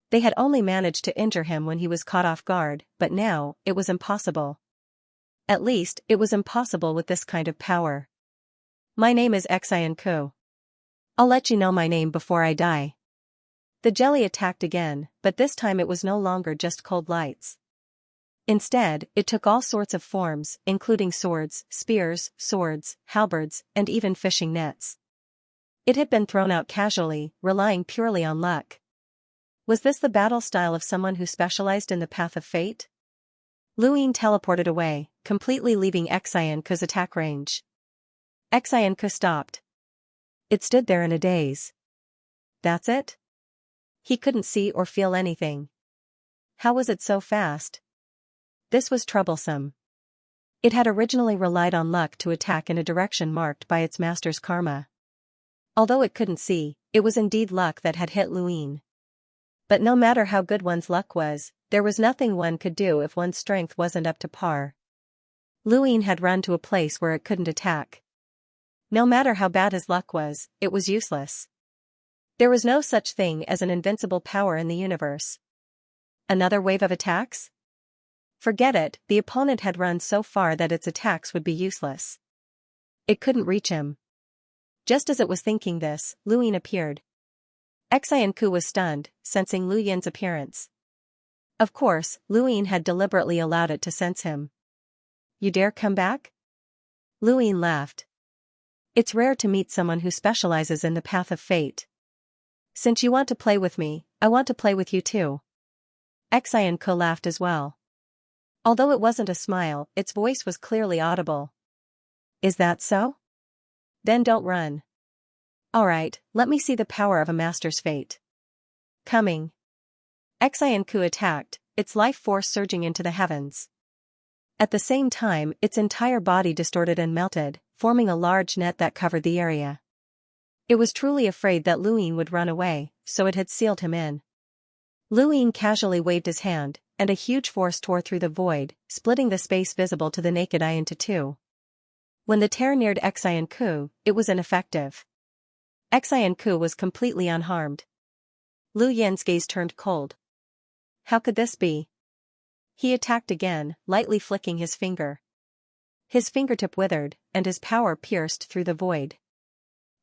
S1: They had only managed to injure him when he was caught off guard, but now, it was impossible. At least, it was impossible with this kind of power. My name is Xianxia. I'll let you know my name before I die. The jelly attacked again, but this time it was no longer just cold lights. Instead, it took all sorts of forms, including swords, spears, swords, halberds, and even fishing nets. It had been thrown out casually, relying purely on luck. Was this the battle style of someone who specialized in the path of fate? Luin teleported away, completely leaving Xianxia's attack range. Xianxia stopped. It stood there in a daze. That's it? He couldn't see or feel anything. How was it so fast? This was troublesome. It had originally relied on luck to attack in a direction marked by its master's karma. Although it couldn't see, it was indeed luck that had hit Luin. But no matter how good one's luck was, there was nothing one could do if one's strength wasn't up to par. Luin had run to a place where it couldn't attack. No matter how bad his luck was, it was useless. There was no such thing as an invincible power in the universe. Another wave of attacks? Forget it, the opponent had run so far that its attacks would be useless. It couldn't reach him. Just as it was thinking this, Luin appeared. Xianxia was stunned, sensing Lu Yin's appearance. Of course, Luin had deliberately allowed it to sense him. You dare come back? Luin laughed. It's rare to meet someone who specializes in the path of fate. Since you want to play with me, I want to play with you too. Xianxia laughed as well. Although it wasn't a smile, its voice was clearly audible. Is that so? Then don't run. Alright, let me see the power of a master's fate. Coming. Xianxia attacked, its life force surging into the heavens. At the same time, its entire body distorted and melted, forming a large net that covered the area. It was truly afraid that Luyin would run away, so it had sealed him in. Luyin casually waved his hand, and a huge force tore through the void, splitting the space visible to the naked eye into two. When the tear neared Xianxia, it was ineffective. Xianxia was completely unharmed. Lu Yin's gaze turned cold. How could this be? He attacked again, lightly flicking his finger. His fingertip withered, and his power pierced through the void.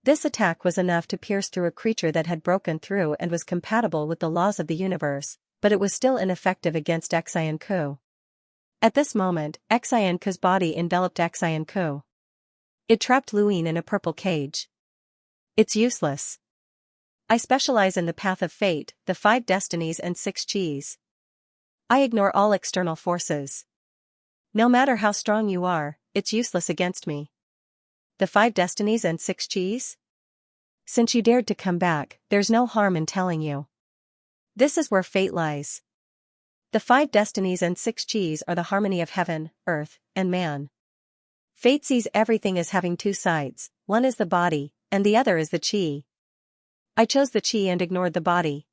S1: This attack was enough to pierce through a creature that had broken through and was compatible with the laws of the universe, but it was still ineffective against Xianxia. At this moment, Xianxia's body enveloped Xianxia. It trapped Luyin in a purple cage. It's useless. I specialize in the path of fate, the 5 destinies and 6 qis. I ignore all external forces. No matter how strong you are, it's useless against me. The 5 destinies and 6 qis? Since you dared to come back, there's no harm in telling you. This is where fate lies. The 5 destinies and 6 qis are the harmony of heaven, earth, and man. Fate sees everything as having 2 sides, one is the body, and the other is the qi. I chose the qi and ignored the body.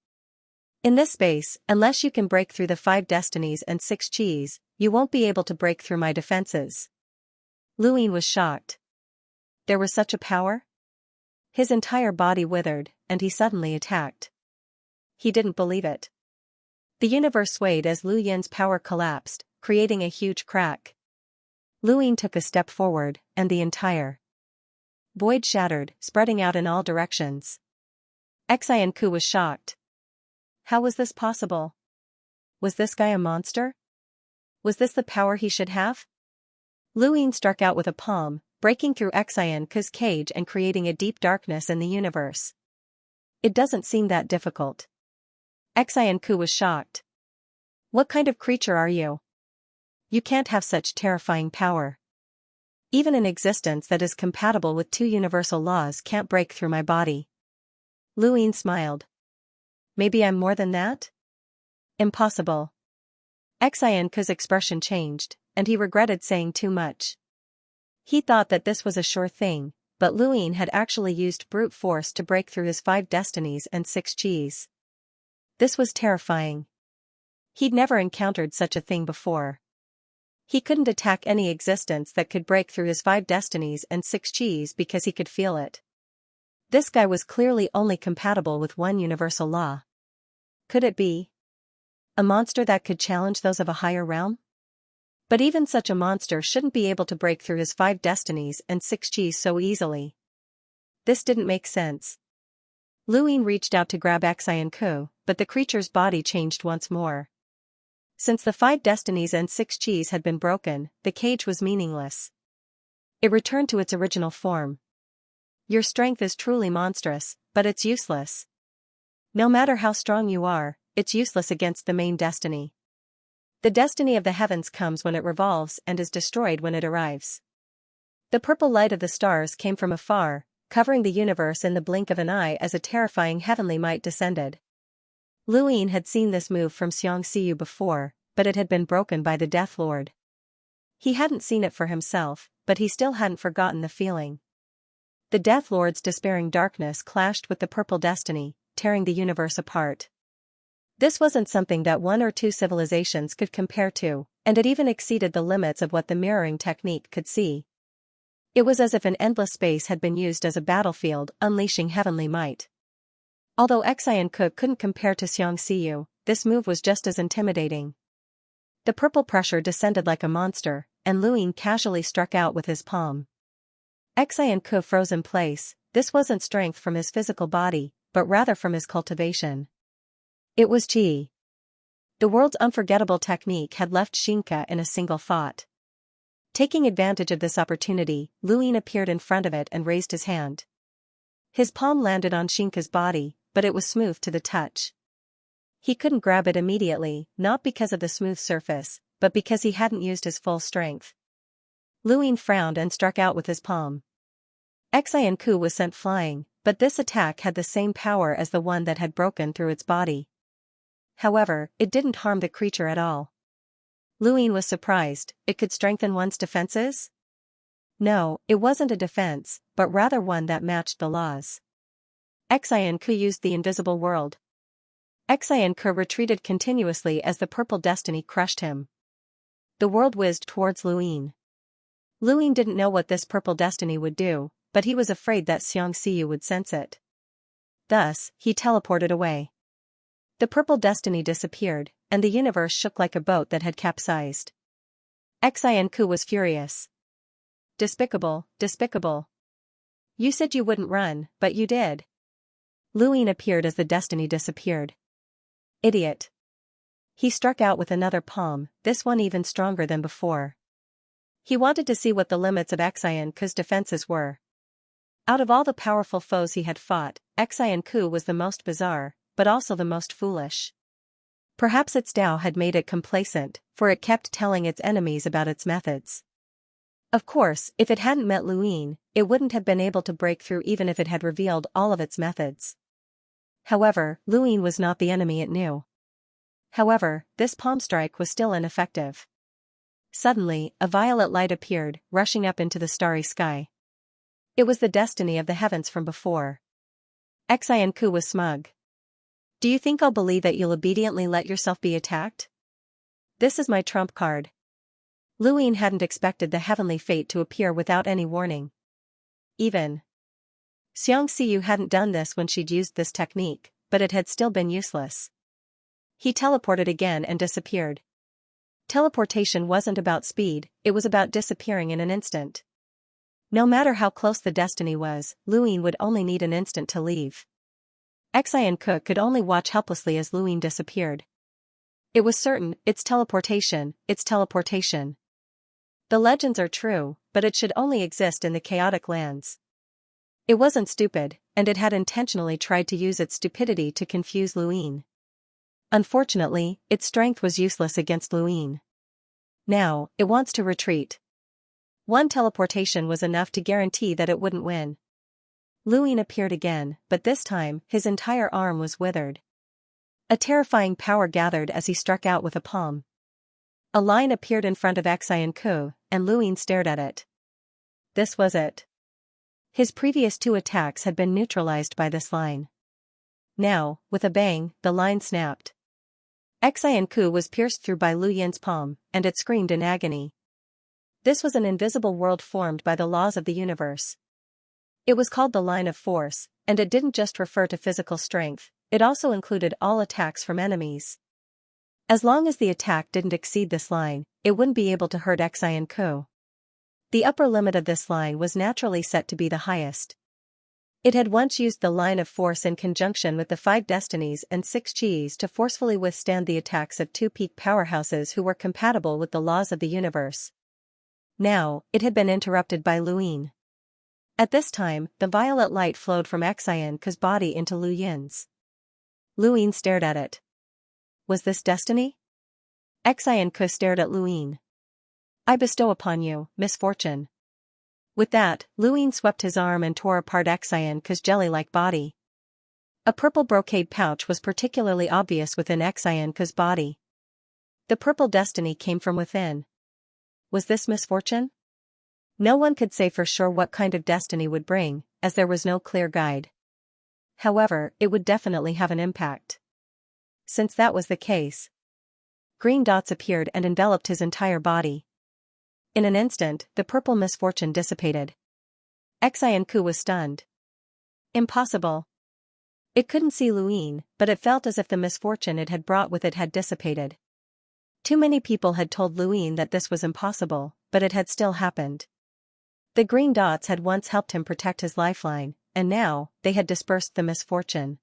S1: In this space, unless you can break through the 5 destinies and 6 qis, you won't be able to break through my defenses. Luyin was shocked. There was such a power? His entire body withered, and he suddenly attacked. He didn't believe it. The universe swayed as Lu Yin's power collapsed, creating a huge crack. Luyin took a step forward, and the entire void shattered, spreading out in all directions. Xianxia was shocked. How was this possible? Was this guy a monster? Was this the power he should have? Luyin struck out with a palm, breaking through Xianxia's cage and creating a deep darkness in the universe. It doesn't seem that difficult. Xianxia was shocked. What kind of creature are you? You can't have such terrifying power. Even an existence that is compatible with 2 universal laws can't break through my body. Luyin smiled. Maybe I'm more than that? Impossible. Xianxia's expression changed, and he regretted saying too much. He thought that this was a sure thing, but Luyin had actually used brute force to break through his 5 destinies and 6 qis. This was terrifying. He'd never encountered such a thing before. He couldn't attack any existence that could break through his 5 destinies and 6 qis because he could feel it. This guy was clearly only compatible with 1 universal law. Could it be a monster that could challenge those of a higher realm? But even such a monster shouldn't be able to break through his 5 destinies and 6 qis so easily. This didn't make sense. Luyin reached out to grab Xianxia, but the creature's body changed once more. Since the 5 destinies and 6 qis had been broken, the cage was meaningless. It returned to its original form. Your strength is truly monstrous, but it's useless. No matter how strong you are, it's useless against the main destiny. The destiny of the heavens comes when it revolves and is destroyed when it arrives. The purple light of the stars came from afar, covering the universe in the blink of an eye as a terrifying heavenly might descended. Luyin had seen this move from Xianxia before, but it had been broken by the Death Lord. He hadn't seen it for himself, but he still hadn't forgotten the feeling. The Death Lord's despairing darkness clashed with the purple destiny, tearing the universe apart. This wasn't something that 1 or 2 civilizations could compare to, and it even exceeded the limits of what the mirroring technique could see. It was as if an endless space had been used as a battlefield, unleashing heavenly might. Although Xianxia couldn't compare to Xianxia, this move was just as intimidating. The purple pressure descended like a monster, and Luyin casually struck out with his palm. Xianxia froze in place. This wasn't strength from his physical body, but rather from his cultivation. It was qi. The world's unforgettable technique had left Xianxia in a single thought. Taking advantage of this opportunity, Luyin appeared in front of it and raised his hand. His palm landed on Xianxia's body, but it was smooth to the touch. He couldn't grab it immediately, not because of the smooth surface, but because he hadn't used his full strength. Luyin frowned and struck out with his palm. Xianxia was sent flying, But this attack had the same power as the one that had broken through its body. However, it didn't harm the creature at all. Luin was surprised. It could strengthen one's defenses? No, it wasn't a defense, but rather one that matched the laws. Xianxia used the invisible world. Xianxia retreated continuously as the purple destiny crushed him. The world whizzed towards Luin. Luin didn't know what this purple destiny would do, but he was afraid that Xianxia would sense it. Thus, he teleported away. The purple destiny disappeared, and the universe shook like a boat that had capsized. Xianxia was furious. Despicable, despicable. You said you wouldn't run, but you did. Luin appeared as the destiny disappeared. Idiot. He struck out with another palm, this one even stronger than before. He wanted to see what the limits of Xianxia's defenses were. Out of all the powerful foes he had fought, Xianxia was the most bizarre, but also the most foolish. Perhaps its Tao had made it complacent, for it kept telling its enemies about its methods. Of course, if it hadn't met Luin, it wouldn't have been able to break through even if it had revealed all of its methods. However, Luin was not the enemy it knew. However, this palm strike was still ineffective. Suddenly, a violet light appeared, rushing up into the starry sky. It was the destiny of the heavens from before. Xianxia was smug. Do you think I'll believe that you'll obediently let yourself be attacked? This is my trump card. Luin hadn't expected the heavenly fate to appear without any warning. Even Xianxia hadn't done this when she'd used this technique, but it had still been useless. He teleported again and disappeared. Teleportation wasn't about speed, it was about disappearing in an instant. No matter how close the destiny was, Luin would only need an instant to leave. Xianxia could only watch helplessly as Luin disappeared. It was certain, it's teleportation, it's teleportation. The legends are true, but it should only exist in the chaotic lands. It wasn't stupid, and it had intentionally tried to use its stupidity to confuse Luin. Unfortunately, its strength was useless against Luin. Now, it wants to retreat. One teleportation was enough to guarantee that it wouldn't win. Luin appeared again, but this time, his entire arm was withered. A terrifying power gathered as he struck out with a palm. A line appeared in front of Xianxia, and Luin stared at it. This was it. His previous two attacks had been neutralized by this line. Now, with a bang, the line snapped. Xianxia was pierced through by Lu Yin's palm, and it screamed in agony. This was an invisible world formed by the laws of the universe. It was called the Line of Force, and it didn't just refer to physical strength, it also included all attacks from enemies. As long as the attack didn't exceed this line, it wouldn't be able to hurt Xianxia. The upper limit of this line was naturally set to be the highest. It had once used the Line of Force in conjunction with the 5 destinies and 6 chis to forcefully withstand the attacks of 2 peak powerhouses who were compatible with the laws of the universe. Now, it had been interrupted by Luin. At this time, the violet light flowed from Xianxia's body into Lu Yin's. Luin stared at it. Was this destiny? Xianxia stared at Luin. I bestow upon you, misfortune. With that, Luin swept his arm and tore apart Xianxia's jelly-like body. A purple brocade pouch was particularly obvious within Xianxia's body. The purple destiny came from within. Was this misfortune? No one could say for sure what kind of destiny would bring, as there was no clear guide. However, it would definitely have an impact. Since that was the case, green dots appeared and enveloped his entire body. In an instant, the purple misfortune dissipated. Xianxia was stunned. Impossible. It couldn't see Luin, but it felt as if the misfortune it had brought with it had dissipated. Too many people had told Luin that this was impossible, but it had still happened. The green dots had once helped him protect his lifeline, and now, they had dispersed the misfortune.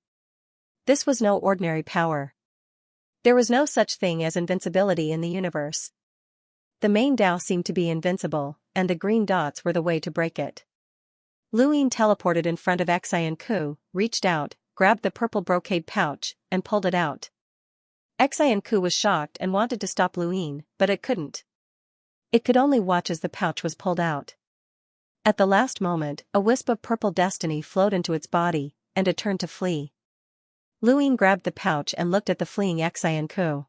S1: This was no ordinary power. There was no such thing as invincibility in the universe. The main Tao seemed to be invincible, and the green dots were the way to break it. Luin teleported in front of Xianxia, reached out, grabbed the purple brocade pouch, and pulled it out. Xianxia was shocked and wanted to stop Luin, but it couldn't. It could only watch as the pouch was pulled out. At the last moment, a wisp of purple destiny flowed into its body, and it turned to flee. Luin grabbed the pouch and looked at the fleeing Xianxia.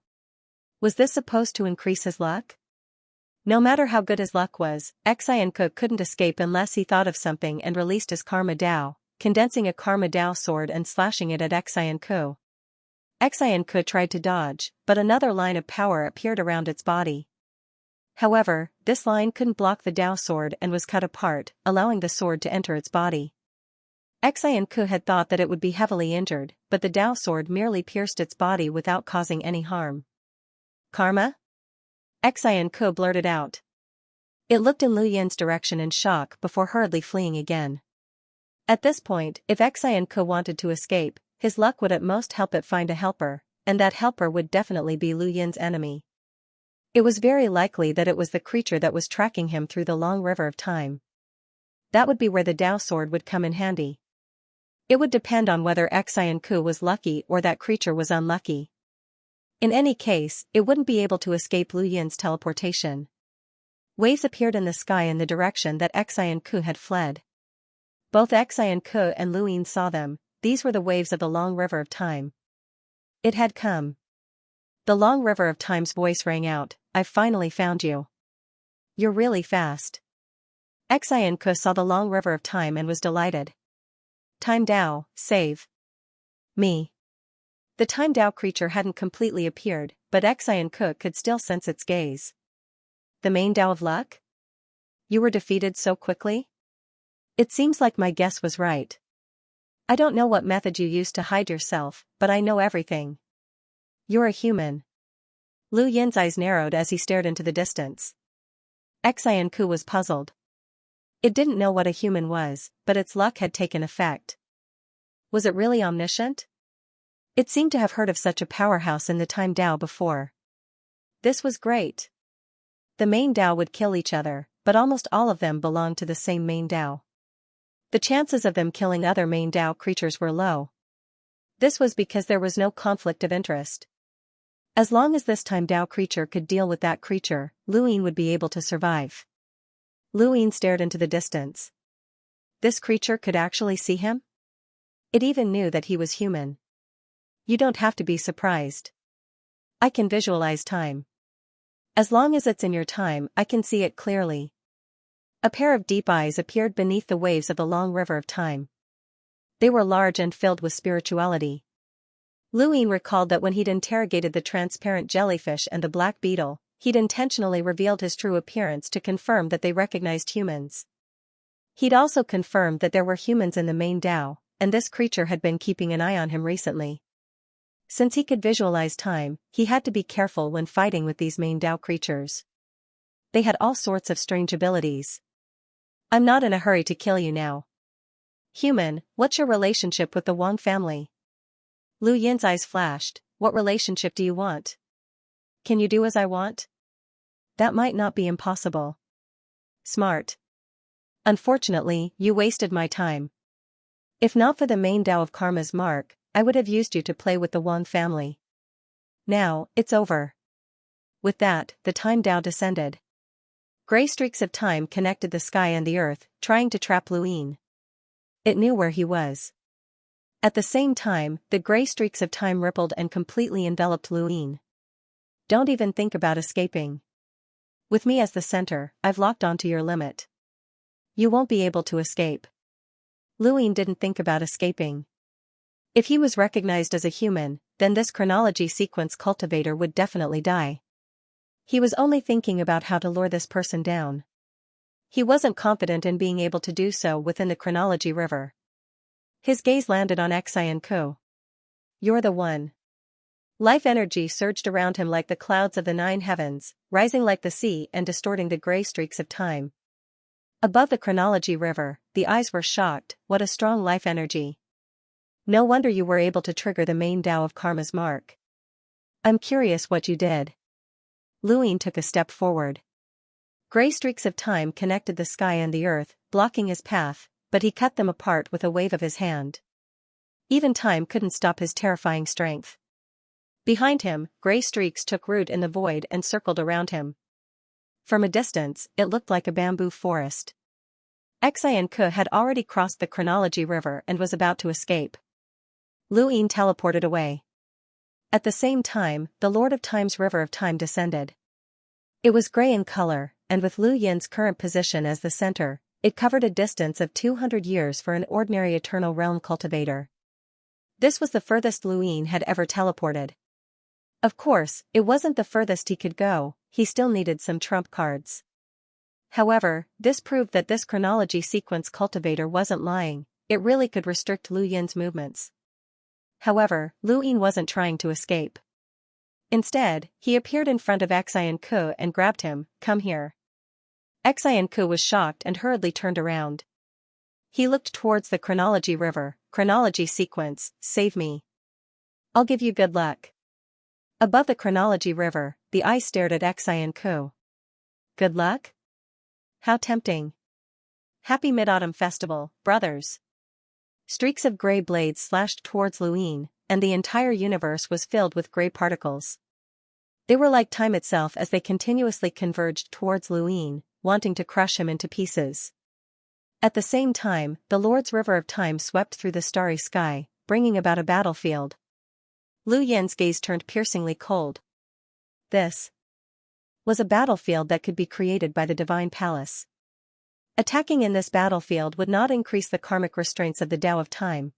S1: Was this supposed to increase his luck? No matter how good his luck was, Xianxia couldn't escape unless he thought of something and released his Karma Dao, condensing a Karma Dao sword and slashing it at Xianxia. Xianxia tried to dodge, but another line of power appeared around its body. However, this line couldn't block the Dao sword and was cut apart, allowing the sword to enter its body. Xianxia had thought that it would be heavily injured, but the Dao sword merely pierced its body without causing any harm. Karma? Xianxia blurted out. It looked in Lu Yin's direction in shock before hurriedly fleeing again. At this point, if Xianxia wanted to escape, his luck would at most help it find a helper, and that helper would definitely be Lu Yin's enemy. It was very likely that it was the creature that was tracking him through the long river of time. That would be where the Dao sword would come in handy. It would depend on whether Xianxia was lucky or that creature was unlucky. In any case, it wouldn't be able to escape Lu Yin's teleportation. Waves appeared in the sky in the direction that Xianxia had fled. Both Xianxia and Lu Yin saw them. These were the waves of the long river of time. It had come. The long river of time's voice rang out, "I've finally found you. You're really fast." Xianxia saw the long river of time and was delighted. Time Dao, save me. The Time Dao creature hadn't completely appeared, but Xianxia could still sense its gaze. The main Dao of luck? You were defeated so quickly? It seems like my guess was right. I don't know what method you used to hide yourself, but I know everything. You're a human. Lu Yin's eyes narrowed as he stared into the distance. Xianxia was puzzled. It didn't know what a human was, but its luck had taken effect. Was it really omniscient? It seemed to have heard of such a powerhouse in the Time Dao before. This was great. The main Dao would kill each other, but almost all of them belonged to the same main Dao. The chances of them killing other main Dao creatures were low. This was because there was no conflict of interest. As long as this Time Dao creature could deal with that creature, Lu Yin would be able to survive. Lu Yin stared into the distance. This creature could actually see him? It even knew that he was human. You don't have to be surprised. I can visualize time. As long as it's in your time, I can see it clearly. A pair of deep eyes appeared beneath the waves of the long river of time. They were large and filled with spirituality. Lu Yin recalled that when he'd interrogated the transparent jellyfish and the black beetle, he'd intentionally revealed his true appearance to confirm that they recognized humans. He'd also confirmed that there were humans in the main Dao, and this creature had been keeping an eye on him recently. Since he could visualize time, he had to be careful when fighting with these main Dao creatures. They had all sorts of strange abilities. I'm not in a hurry to kill you now. Human, what's your relationship with the Wang family? Lu Yin's eyes flashed. What relationship do you want? Can you do as I want? That might not be impossible. Smart. Unfortunately, you wasted my time. If not for the main Dao of Karma's mark, I would have used you to play with the Wang family. Now, it's over. With that, the Time Dao descended. Gray streaks of time connected the sky and the earth, trying to trap Lu Yin. It knew where he was. At the same time, the gray streaks of time rippled and completely enveloped Lu Yin. Don't even think about escaping. With me as the center, I've locked onto your limit. You won't be able to escape. Lu Yin didn't think about escaping. If he was recognized as a human, then this chronology sequence cultivator would definitely die. He was only thinking about how to lure this person down. He wasn't confident in being able to do so within the chronology river. His gaze landed on Xianxia. You're the one. Life energy surged around him like the clouds of the 9 heavens, rising like the sea and distorting the gray streaks of time. Above the chronology river, the eyes were shocked. What a strong life energy. No wonder you were able to trigger the main Dao of Karma's mark. I'm curious what you did. Lu Yin took a step forward. Gray streaks of time connected the sky and the earth, blocking his path, but he cut them apart with a wave of his hand. Even time couldn't stop his terrifying strength. Behind him, gray streaks took root in the void and circled around him. From a distance, it looked like a bamboo forest. Xianxia had already crossed the chronology river and was about to escape. Lu Yin teleported away. At the same time, the Lord of Time's river of time descended. It was gray in color, and with Lu Yin's current position as the center, it covered a distance of 200 years for an ordinary eternal realm cultivator. This was the furthest Lu Yin had ever teleported. Of course, it wasn't the furthest he could go, he still needed some trump cards. However, this proved that this chronology sequence cultivator wasn't lying, it really could restrict Lu Yin's movements. However, Lu Yin wasn't trying to escape. Instead, he appeared in front of Xianxia and grabbed him. "Come here." Xianxia was shocked and hurriedly turned around. He looked towards the chronology river. "Chronology sequence, save me. I'll give you good luck." Above the chronology river, the eye stared at Xianxia. Good luck? How tempting. Happy Mid-Autumn Festival, brothers. Streaks of gray blades slashed towards Lu Yin, and the entire universe was filled with gray particles. They were like time itself as they continuously converged towards Lu Yin, wanting to crush him into pieces. At the same time, the Lord's river of time swept through the starry sky, bringing about a battlefield. Lu Yin's gaze turned piercingly cold. This was a battlefield that could be created by the divine palace. Attacking in this battlefield would not increase the karmic restraints of the Tao of time.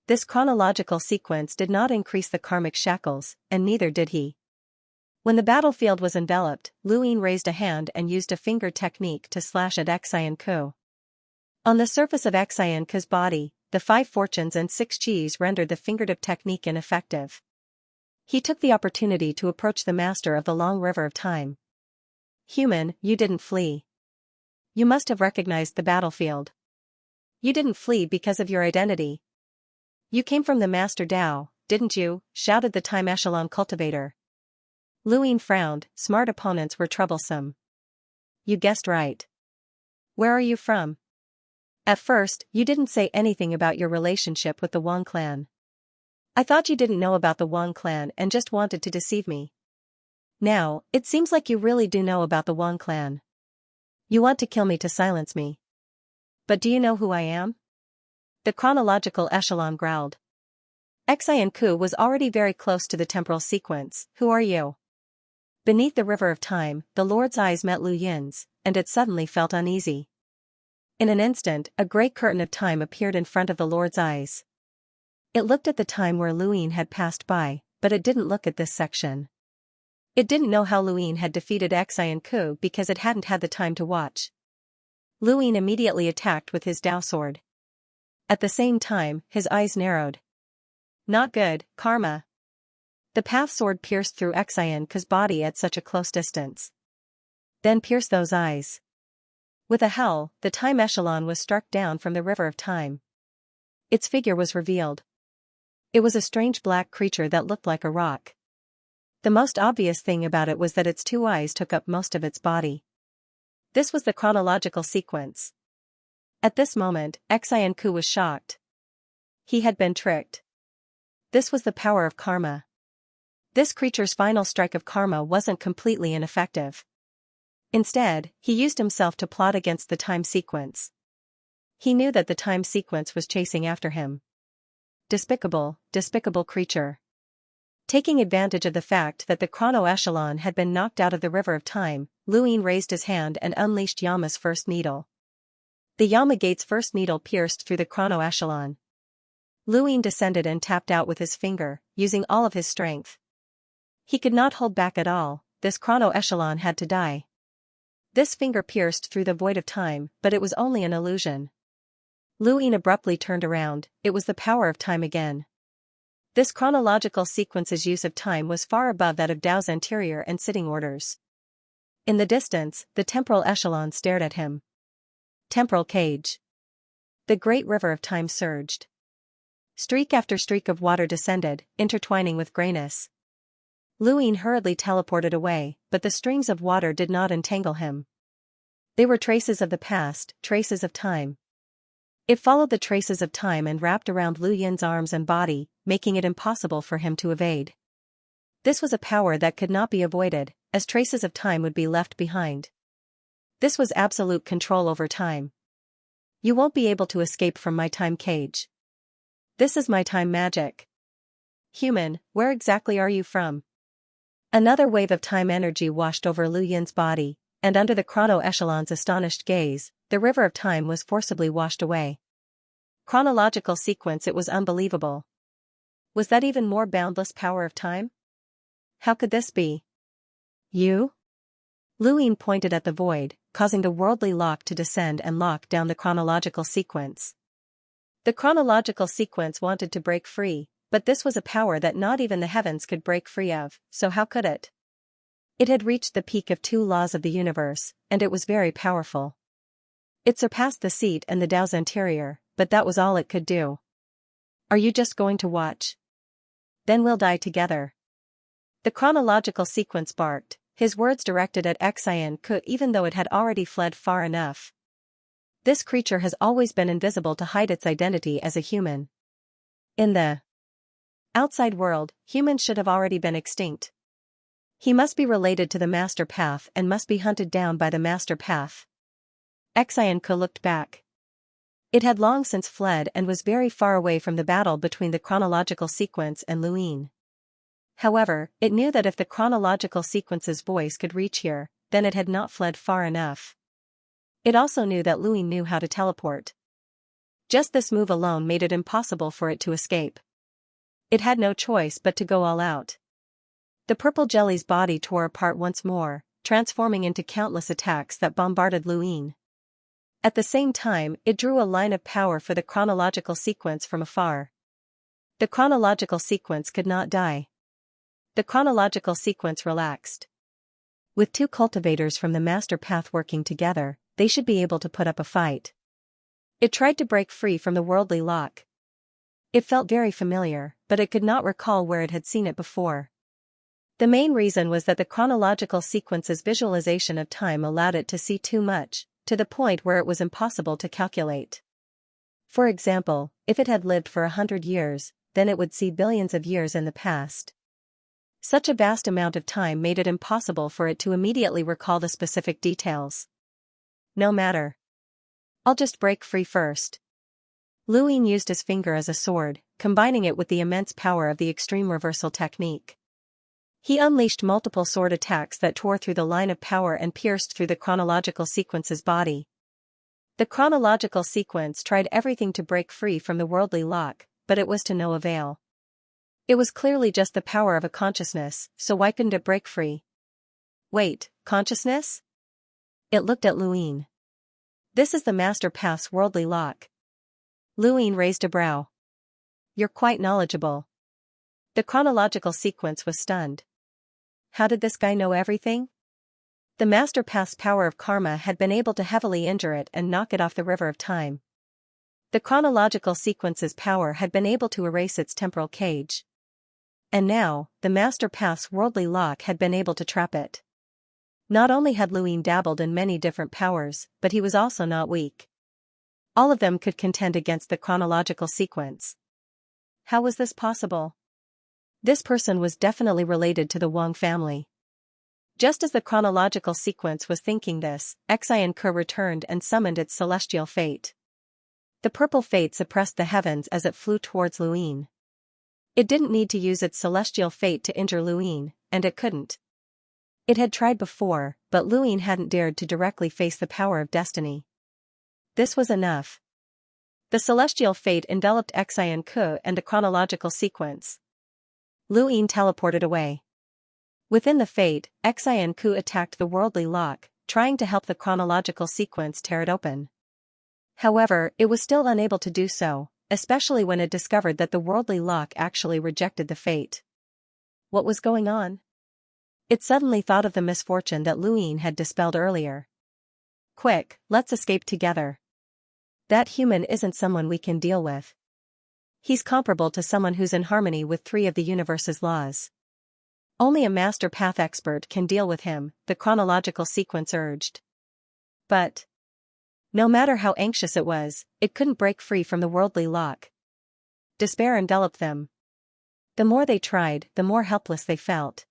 S1: This chronological sequence did not increase the karmic shackles, and neither did he. When the battlefield was enveloped, Lu Yin raised a hand and used a finger technique to slash at Xianxia. On the surface of Xianxia's body, the 5 fortunes and 6 qis rendered the fingertip technique ineffective. He took the opportunity to approach the master of the long river of time. "Human, you didn't flee. You must have recognized the battlefield. You didn't flee because of your identity. You came from the Master Tao, didn't you?" shouted the Time Echelon cultivator. Lu Yin frowned. Smart opponents were troublesome. "You guessed right. Where are you from? At first, you didn't say anything about your relationship with the Wang clan. I thought you didn't know about the Wang clan and just wanted to deceive me. Now, it seems like you really do know about the Wang clan. You want to kill me to silence me. But do you know who I am?" The chronological echelon growled. Xianxia was already very close to the temporal sequence. "Who are you?" Beneath the river of time, the Lord's eyes met Lu Yin's, and it suddenly felt uneasy. In an instant, a grey curtain of time appeared in front of the Lord's eyes. It looked at the time where Lu Yin had passed by, but it didn't look at this section. It didn't know how Lu Yin had defeated Xianxia because it hadn't had the time to watch. Lu Yin immediately attacked with his Tao sword. At the same time, his eyes narrowed. Not good, karma. The path sword pierced through Xianxia's body at such a close distance. Then pierced those eyes. With a howl, the time echelon was struck down from the river of time. Its figure was revealed. It was a strange black creature that looked like a rock. The most obvious thing about it was that its 2 eyes took up most of its body. This was the chronological sequence. At this moment, Xianxia was shocked. He had been tricked. This was the power of karma. This creature's final strike of karma wasn't completely ineffective. Instead, he used himself to plot against the time sequence. He knew that the time sequence was chasing after him. Despicable, despicable creature. Taking advantage of the fact that the chrono echelon had been knocked out of the river of time, Lu Yin raised his hand and unleashed Yama's first needle. The Yama gate's first needle pierced through the chrono echelon. Lu Yin descended and tapped out with his finger, using all of his strength. He could not hold back at all, this chrono echelon had to die. This finger pierced through the void of time, but it was only an illusion. Lu Yin abruptly turned around. It was the power of time again. This chronological sequence's use of time was far above that of Tao's anterior and sitting orders. In the distance, the temporal echelon stared at him. Temporal cage. The great river of time surged. Streak after streak of water descended, intertwining with grayness. Lu Yin hurriedly teleported away, but the strings of water did not entangle him. They were traces of the past, traces of time. It followed the traces of time and wrapped around Lu Yin's arms and body, making it impossible for him to evade. This was a power that could not be avoided, as traces of time would be left behind. This was absolute control over time. You won't be able to escape from my time cage. This is my time magic. Human, where exactly are you from? Another wave of time energy washed over Lu Yin's body, and under the chrono-echelon's astonished gaze, the river of time was forcibly washed away. Chronological sequence. It was unbelievable. Was that even more boundless power of time? How could this be? You? Lu Yin pointed at the void, causing the worldly lock to descend and lock down the chronological sequence. The chronological sequence wanted to break free, but this was a power that not even the heavens could break free of, so how could it? It had reached the peak of two laws of the universe, and it was very powerful. It surpassed the seat and the Tao's interior, but that was all it could do. Are you just going to watch? Then we'll die together. The chronological sequence barked, his words directed at Xianxia even though it had already fled far enough. This creature has always been invisible to hide its identity as a human. In the outside world, humans should have already been extinct. He must be related to the Master Path and must be hunted down by the Master Path. Xianxia looked back. It had long since fled and was very far away from the battle between the chronological sequence and Lu Yin. However, it knew that if the chronological sequence's voice could reach here, then it had not fled far enough. It also knew that Lu Yin knew how to teleport. Just this move alone made it impossible for it to escape. It had no choice but to go all out. The purple jelly's body tore apart once more, transforming into countless attacks that bombarded Lu Yin. At the same time, it drew a line of power for the chronological sequence from afar. The chronological sequence could not die. The chronological sequence relaxed. With two cultivators from the Master Path working together, they should be able to put up a fight. It tried to break free from the worldly lock. It felt very familiar, but it could not recall where it had seen it before. The main reason was that the chronological sequence's visualization of time allowed it to see too much, to the point where it was impossible to calculate. For example, if it had lived for 100 years, then it would see billions of years in the past. Such a vast amount of time made it impossible for it to immediately recall the specific details. No matter. I'll just break free first. Lu Yin used his finger as a sword, combining it with the immense power of the extreme reversal technique. He unleashed multiple sword attacks that tore through the line of power and pierced through the chronological sequence's body. The chronological sequence tried everything to break free from the worldly lock, but it was to no avail. It was clearly just the power of a consciousness, so why couldn't it break free? Wait, consciousness? It looked at Lu Yin. This is the Master Path's worldly lock. Lu Yin raised a brow. You're quite knowledgeable. The chronological sequence was stunned. How did this guy know everything? The Master Path's power of karma had been able to heavily injure it and knock it off the river of time. The chronological sequence's power had been able to erase its temporal cage. And now, the Master Path's worldly lock had been able to trap it. Not only had Lu Yin dabbled in many different powers, but he was also not weak. All of them could contend against the chronological sequence. How was this possible? This person was definitely related to the Wang family. Just as the chronological sequence was thinking this, Xianxia returned and summoned its celestial fate. The purple fate suppressed the heavens as it flew towards Lu Yin. It didn't need to use its celestial fate to injure Lu Yin, and it couldn't. It had tried before, but Lu Yin hadn't dared to directly face the power of destiny. This was enough. The celestial fate enveloped Xianxia and the chronological sequence. Lu Yin teleported away. Within the fate, Xianxia attacked the worldly lock, trying to help the chronological sequence tear it open. However, it was still unable to do so, especially when it discovered that the worldly lock actually rejected the fate. What was going on? It suddenly thought of the misfortune that Lu Yin had dispelled earlier. Quick, let's escape together. That human isn't someone we can deal with. He's comparable to someone who's in harmony with 3 of the universe's laws. Only a Master Path expert can deal with him, the chronological sequence urged. But no matter how anxious it was, it couldn't break free from the worldly lock. Despair enveloped them. The more they tried, the more helpless they felt.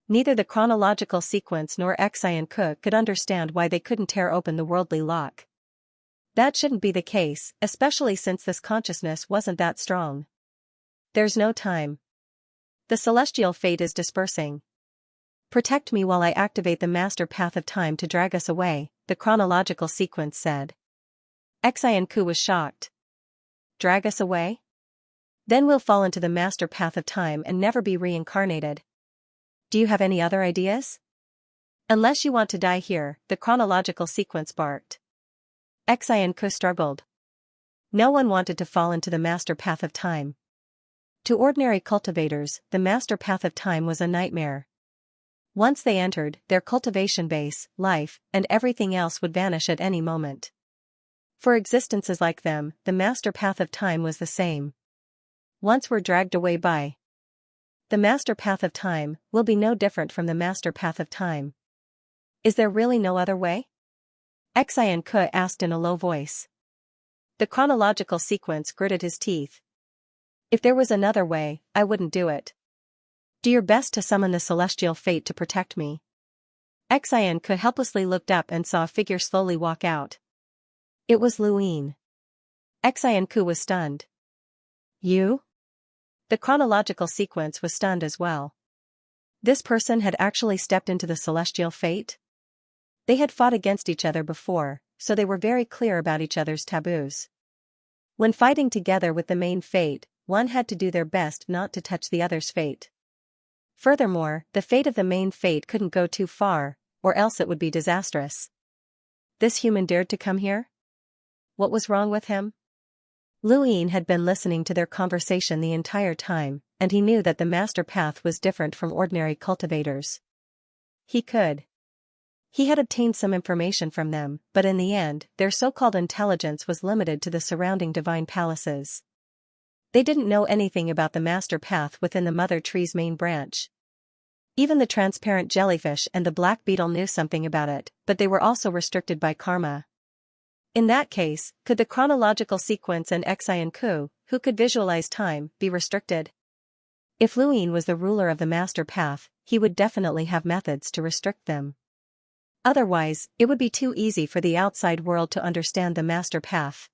S1: Neither the chronological sequence nor Xianxia could understand why they couldn't tear open the worldly lock. That shouldn't be the case, especially since this consciousness wasn't that strong. There's no time. The celestial fate is dispersing. Protect me while I activate the master path of time to drag us away, the chronological sequence said. Xianxia was shocked. Drag us away? Then we'll fall into the master path of time and never be reincarnated. Do you have any other ideas? Unless you want to die here, the chronological sequence barked. Xianxia struggled. No one wanted to fall into the master path of time. To ordinary cultivators, the master path of time was a nightmare. Once they entered, their cultivation base, life, and everything else would vanish at any moment. For existences like them, the master path of time was the same. Once we're dragged away by the master path of time, will be no different from the master path of time. Is there really no other way? Xianxia asked in a low voice. The chronological sequence gritted his teeth. If there was another way, I wouldn't do it. Do your best to summon the celestial fate to protect me. Xianxia helplessly looked up and saw a figure slowly walk out. It was Luin. Xianxia was stunned. You? The chronological sequence was stunned as well. This person had actually stepped into the celestial fate? They had fought against each other before, so they were very clear about each other's taboos. When fighting together with the main fate, one had to do their best not to touch the other's fate. Furthermore, the fate of the main fate couldn't go too far, or else it would be disastrous. This human dared to come here? What was wrong with him? Luin had been listening to their conversation the entire time, and he knew that the master path was different from ordinary cultivators. He had obtained some information from them, but in the end, their so-called intelligence was limited to the surrounding divine palaces. They didn't know anything about the master path within the mother tree's main branch. Even the transparent jellyfish and the black beetle knew something about it, but they were also restricted by karma. In that case, could the chronological sequence and Xianxia, who could visualize time, be restricted? If Luin was the ruler of the master path, he would definitely have methods to restrict them. Otherwise, it would be too easy for the outside world to understand the master path.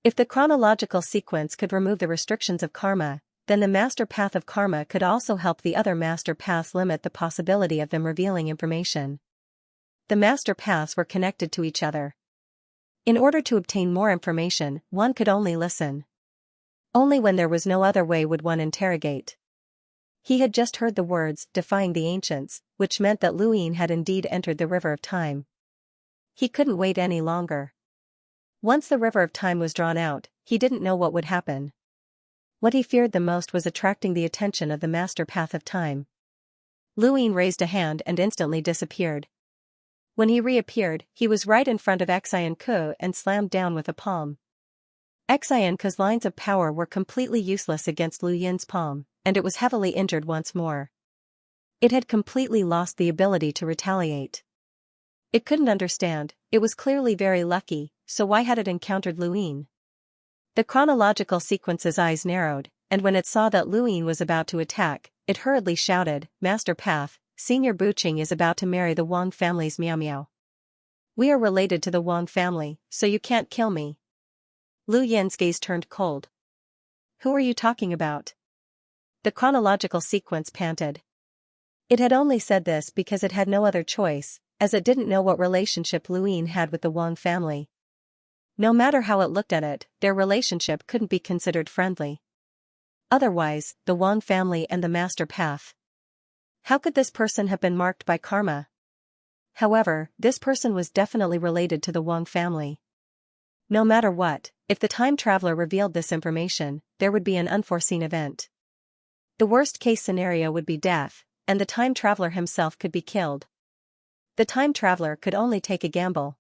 S1: If the chronological sequence could remove the restrictions of karma, then the master path of karma could also help the other master paths limit the possibility of them revealing information. The master paths were connected to each other. In order to obtain more information, one could only listen. Only when there was no other way would one interrogate. He had just heard the words, defying the ancients, which meant that Luin had indeed entered the river of time. He couldn't wait any longer. Once the river of time was drawn out, he didn't know what would happen. What he feared the most was attracting the attention of the master path of time. Luin raised a hand and instantly disappeared. When he reappeared, he was right in front of Xianxia and slammed down with a palm. Xianxia's lines of power were completely useless against Lu Yin's palm, and it was heavily injured once more. It had completely lost the ability to retaliate. It couldn't understand, it was clearly very lucky, so why had it encountered Luin? The chronological sequence's eyes narrowed, and when it saw that Luin was about to attack, it hurriedly shouted, Master Path, Senior Buqing is about to marry the Wang family's Miao Miao. We are related to the Wang family, so you can't kill me. Lu Yin's gaze turned cold. Who are you talking about? The chronological sequence panted. It had only said this because it had no other choice, as it didn't know what relationship Luin had with the Wang family. No matter how it looked at it, their relationship couldn't be considered friendly. Otherwise, the Wang family and the master path. How could this person have been marked by karma? However, this person was definitely related to the Wang family. No matter what, if the time traveler revealed this information, there would be an unforeseen event. The worst-case scenario would be death, and the time traveler himself could be killed. The time traveler could only take a gamble.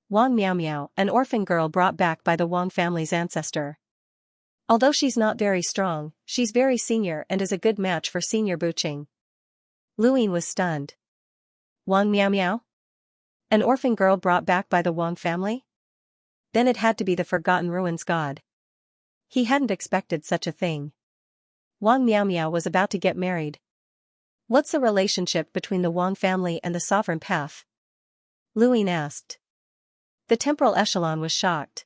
S1: Wang Miao Miao, an orphan girl brought back by the Wang family's ancestor. Although she's not very strong, she's very senior and is a good match for Senior Buqing. Luin was stunned. Wang Miao Miao? An orphan girl brought back by the Wang family? Then it had to be the Forgotten Ruins god. He hadn't expected such a thing. Wang Miao Miao was about to get married. What's the relationship between the Wang family and the Sovereign Path? Luin asked. The temporal echelon was shocked.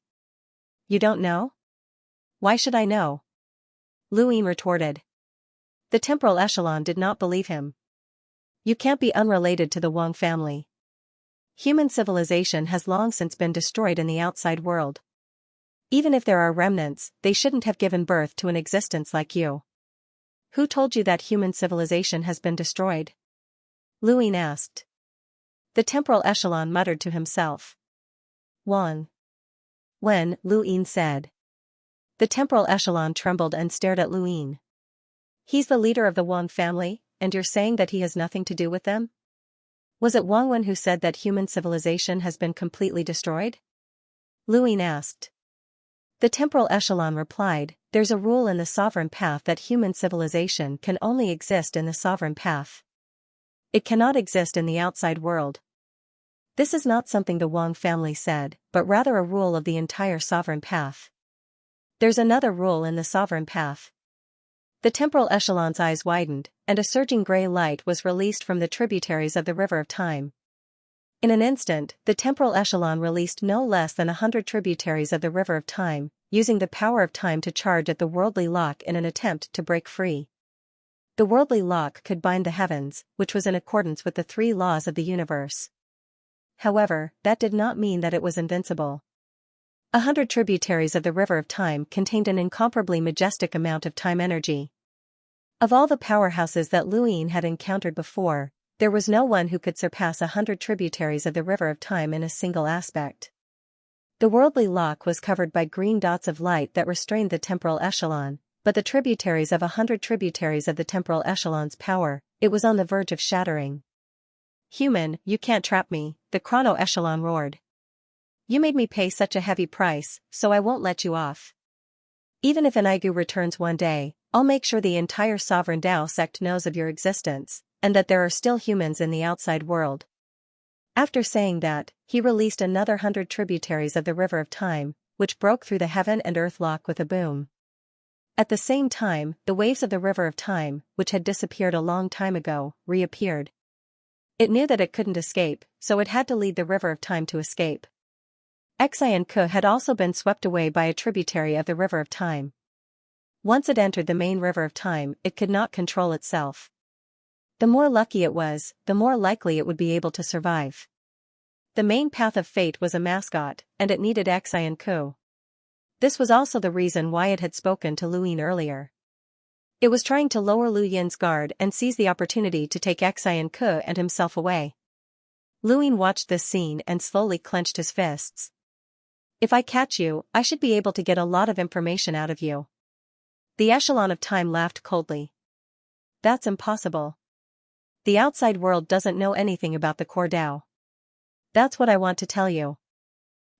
S1: You don't know? Why should I know? Luin retorted. The temporal echelon did not believe him. You can't be unrelated to the Wang family. Human civilization has long since been destroyed in the outside world. Even if there are remnants, they shouldn't have given birth to an existence like you. Who told you that human civilization has been destroyed? Luin asked. The temporal echelon muttered to himself. Wang. When, Luin said. The temporal echelon trembled and stared at Luin. He's the leader of the Wang family, and you're saying that he has nothing to do with them? Was it Wang Wen who said that human civilization has been completely destroyed? Luin asked. The temporal echelon replied, there's a rule in the sovereign path that human civilization can only exist in the sovereign path. It cannot exist in the outside world. This is not something the Wang family said, but rather a rule of the entire sovereign path. There's another rule in the sovereign path. The temporal echelon's eyes widened, and a surging gray light was released from the tributaries of the river of time. In an instant, the temporal echelon released no less than 100 tributaries of the river of time, using the power of time to charge at the worldly lock in an attempt to break free. The worldly lock could bind the heavens, which was in accordance with the 3 laws of the universe. However, that did not mean that it was invincible. 100 tributaries of the river of time contained an incomparably majestic amount of time energy. Of all the powerhouses that Luin had encountered before, there was no one who could surpass 100 tributaries of the river of time in a single aspect. The worldly lock was covered by green dots of light that restrained the temporal echelon, but the tributaries of 100 tributaries of the temporal echelon's power, it was on the verge of shattering. Human, you can't trap me, the chrono echelon roared. You made me pay such a heavy price, so I won't let you off. Even if Enigu returns one day, I'll make sure the entire sovereign Dao sect knows of your existence, and that there are still humans in the outside world. After saying that, he released another 100 tributaries of the river of time, which broke through the heaven and earth lock with a boom. At the same time, the waves of the river of time, which had disappeared a long time ago, reappeared. It knew that it couldn't escape, so it had to lead the river of time to escape. Xianxia had also been swept away by a tributary of the river of time. Once it entered the main river of time, it could not control itself. The more lucky it was, the more likely it would be able to survive. The main path of fate was a mascot, and it needed Xianxia. This was also the reason why it had spoken to Luin earlier. It was trying to lower Lu Yin's guard and seize the opportunity to take Xianxia and himself away. Luin watched this scene and slowly clenched his fists. If I catch you, I should be able to get a lot of information out of you. The echelon of time laughed coldly. That's impossible. The outside world doesn't know anything about the core Dao. That's what I want to tell you.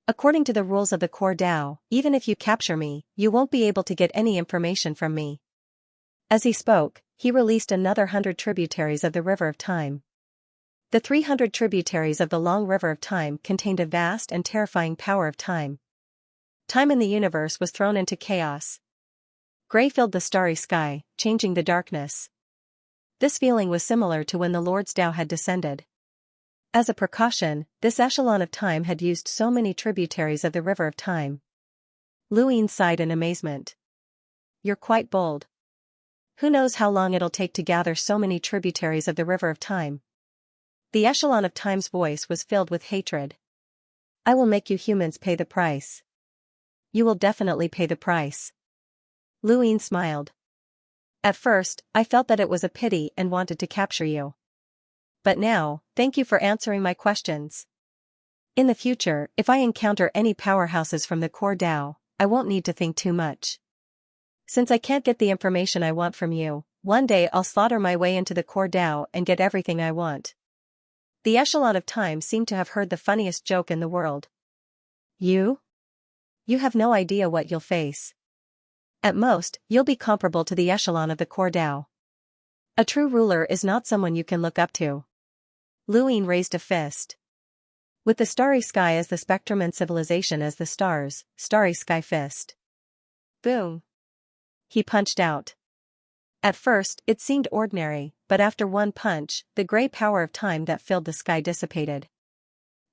S1: According to the rules of the core Dao, even if you capture me, you won't be able to get any information from me. As he spoke, he released another 100 tributaries of the river of time. The 300 tributaries of the long river of time contained a vast and terrifying power of time. Time in the universe was thrown into chaos. Gray filled the starry sky, changing the darkness. This feeling was similar to when the Lord's Dao had descended. As a precaution, this echelon of time had used so many tributaries of the river of time. Luin sighed in amazement. You're quite bold. Who knows how long it'll take to gather so many tributaries of the river of time? The echelon of time's voice was filled with hatred. I will make you humans pay the price. You will definitely pay the price. Luin smiled. At first, I felt that it was a pity and wanted to capture you. But now, thank you for answering my questions. In the future, if I encounter any powerhouses from the core Dao, I won't need to think too much. Since I can't get the information I want from you, one day I'll slaughter my way into the core Dao and get everything I want. The echelon of time seemed to have heard the funniest joke in the world. You? You have no idea what you'll face. At most, you'll be comparable to the echelon of the core Dao. A true ruler is not someone you can look up to. Luin raised a fist. With the starry sky as the spectrum and civilization as the stars, starry sky fist. Boom. He punched out. At first, it seemed ordinary, but after one punch, the gray power of time that filled the sky dissipated.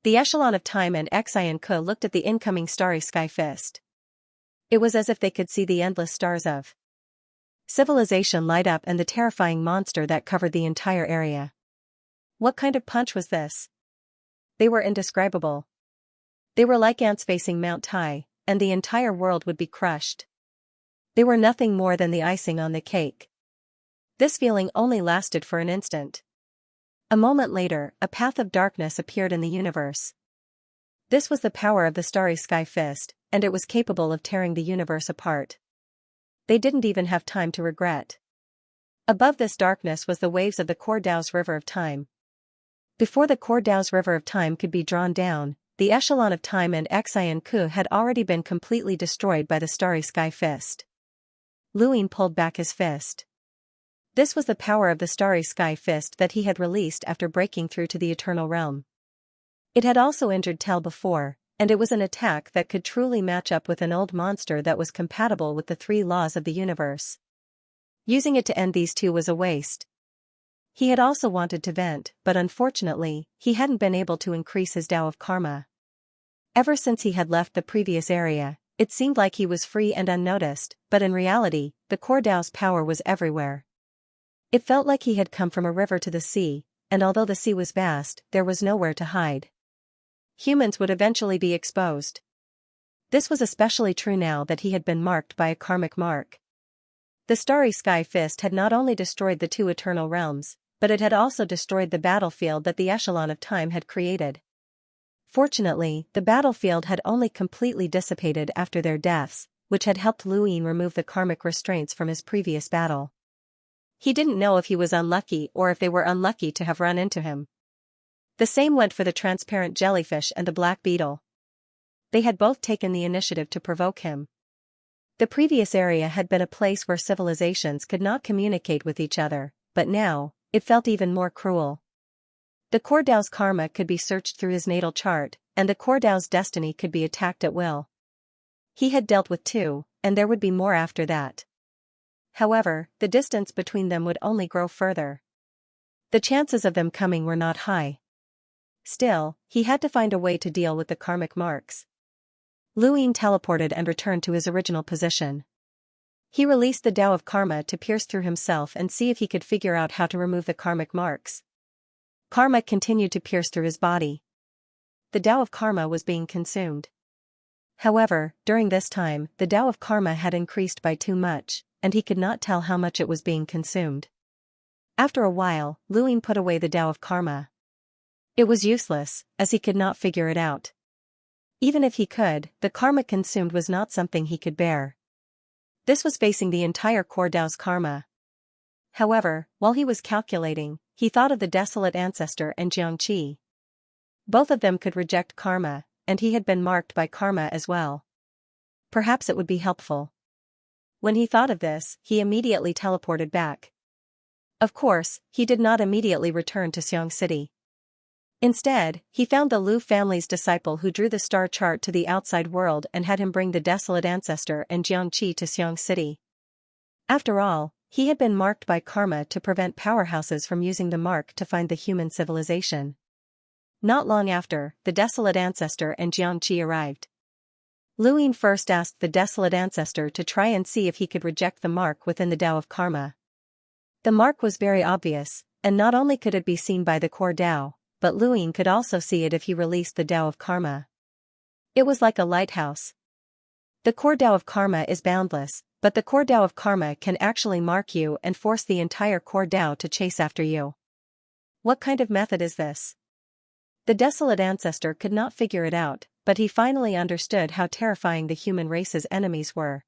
S1: The echelon of time and Xianxia looked at the incoming starry sky fist. It was as if they could see the endless stars of civilization light up and the terrifying monster that covered the entire area. What kind of punch was this? They were indescribable. They were like ants facing Mount Tai, and the entire world would be crushed. They were nothing more than the icing on the cake. This feeling only lasted for an instant. A moment later, a path of darkness appeared in the universe. This was the power of the starry sky fist, and it was capable of tearing the universe apart. They didn't even have time to regret. Above this darkness was the waves of the Cordao's River of Time. Before the Cordao's River of Time could be drawn down, the echelon of time and Xianxia had already been completely destroyed by the starry sky fist. Luin pulled back his fist. This was the power of the starry sky fist that he had released after breaking through to the eternal realm. It had also injured Tel before, and it was an attack that could truly match up with an old monster that was compatible with the three laws of the universe. Using it to end these two was a waste. He had also wanted to vent, but unfortunately, he hadn't been able to increase his Tao of Karma. Ever since he had left the previous area, it seemed like he was free and unnoticed, but in reality, the Cordao's power was everywhere. It felt like he had come from a river to the sea, and although the sea was vast, there was nowhere to hide. Humans would eventually be exposed. This was especially true now that he had been marked by a karmic mark. The starry sky fist had not only destroyed the two eternal realms, but it had also destroyed the battlefield that the echelon of time had created. Fortunately, the battlefield had only completely dissipated after their deaths, which had helped Luin remove the karmic restraints from his previous battle. He didn't know if he was unlucky or if they were unlucky to have run into him. The same went for the transparent jellyfish and the black beetle. They had both taken the initiative to provoke him. The previous area had been a place where civilizations could not communicate with each other, but now, it felt even more cruel. The Cordao's karma could be searched through his natal chart, and the Cordao's destiny could be attacked at will. He had dealt with two, and there would be more after that. However, the distance between them would only grow further. The chances of them coming were not high. Still, he had to find a way to deal with the karmic marks. Luin teleported and returned to his original position. He released the Tao of Karma to pierce through himself and see if he could figure out how to remove the karmic marks. Karma continued to pierce through his body. The Tao of Karma was being consumed. However, during this time, the Tao of Karma had increased by too much, and he could not tell how much it was being consumed. After a while, Luin put away the Tao of Karma. It was useless, as he could not figure it out. Even if he could, the karma consumed was not something he could bear. This was facing the entire Cordao's karma. However, while he was calculating, he thought of the desolate ancestor and Xianxia. Both of them could reject karma, and he had been marked by karma as well. Perhaps it would be helpful. When he thought of this, he immediately teleported back. Of course, he did not immediately return to Xiang City. Instead, he found the Lu family's disciple who drew the star chart to the outside world and had him bring the desolate ancestor and Xianxia to Xiang City. After all, he had been marked by karma to prevent powerhouses from using the mark to find the human civilization. Not long after, the desolate ancestor and Xianxia arrived. Luin first asked the desolate ancestor to try and see if he could reject the mark within the Tao of Karma. The mark was very obvious, and not only could it be seen by the core Tao, but Luin could also see it if he released the Tao of Karma. It was like a lighthouse. The core Tao of Karma is boundless, but the core Tao of Karma can actually mark you and force the entire core Tao to chase after you. What kind of method is this? The desolate ancestor could not figure it out, but he finally understood how terrifying the human race's enemies were.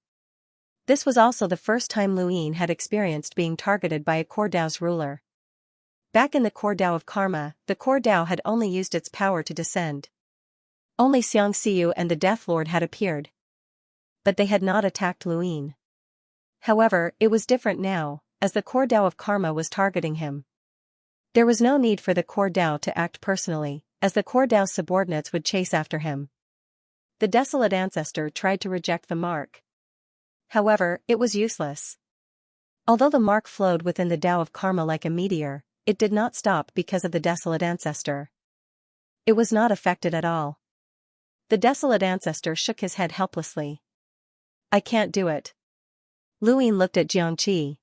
S1: This was also the first time Luin had experienced being targeted by a core Tao's ruler. Back in the core Tao of Karma, the core Tao had only used its power to descend. Only Xianxia and the Death Lord had appeared. But they had not attacked Luin. However, it was different now, as the core Tao of Karma was targeting him. There was no need for the core Tao to act personally, as the core Tao's subordinates would chase after him. The desolate ancestor tried to reject the mark. However, it was useless. Although the mark flowed within the Tao of Karma like a meteor, it did not stop because of the desolate ancestor. It was not affected at all. The desolate ancestor shook his head helplessly. I can't do it. Luin looked at Xianxia.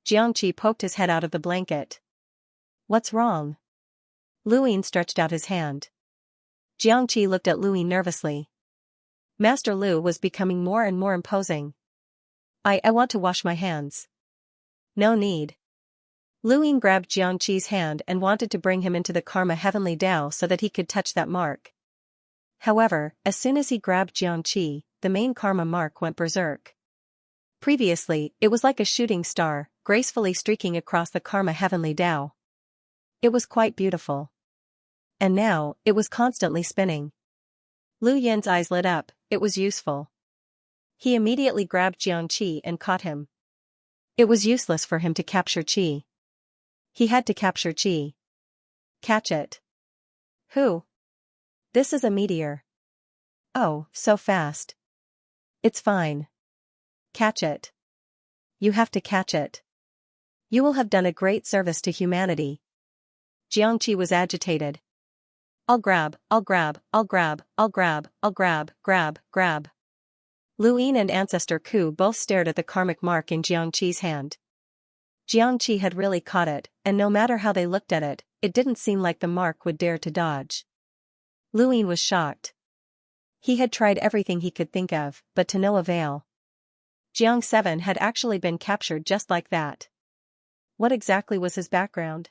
S1: Xianxia poked his head out of the blanket. What's wrong? Luin stretched out his hand. Xianxia looked at Luin nervously. Master Lu was becoming more and more imposing. I want to wash my hands. No need. Luin grabbed Xianxi's hand and wanted to bring him into the Karma Heavenly Tao so that he could touch that mark. However, as soon as he grabbed Xianxia, the main Karma mark went berserk. Previously, it was like a shooting star, gracefully streaking across the Karma Heavenly Tao. It was quite beautiful. And now, it was constantly spinning. Lu Yin's eyes lit up. It was useful. He immediately grabbed Xianxia and caught him. It was useless for him to capture Qi. He had to capture Qi. Catch it. Who? This is a meteor. Oh, so fast. It's fine. Catch it. You have to catch it. You will have done a great service to humanity. Xianxia was agitated. I'll grab. Luin and Ancestor Ku both stared at the karmic mark in Xianxi's hand. Xianxia had really caught it, and no matter how they looked at it, it didn't seem like the mark would dare to dodge. Luin was shocked. He had tried everything he could think of, but to no avail. Xiang7 had actually been captured just like that. What exactly was his background?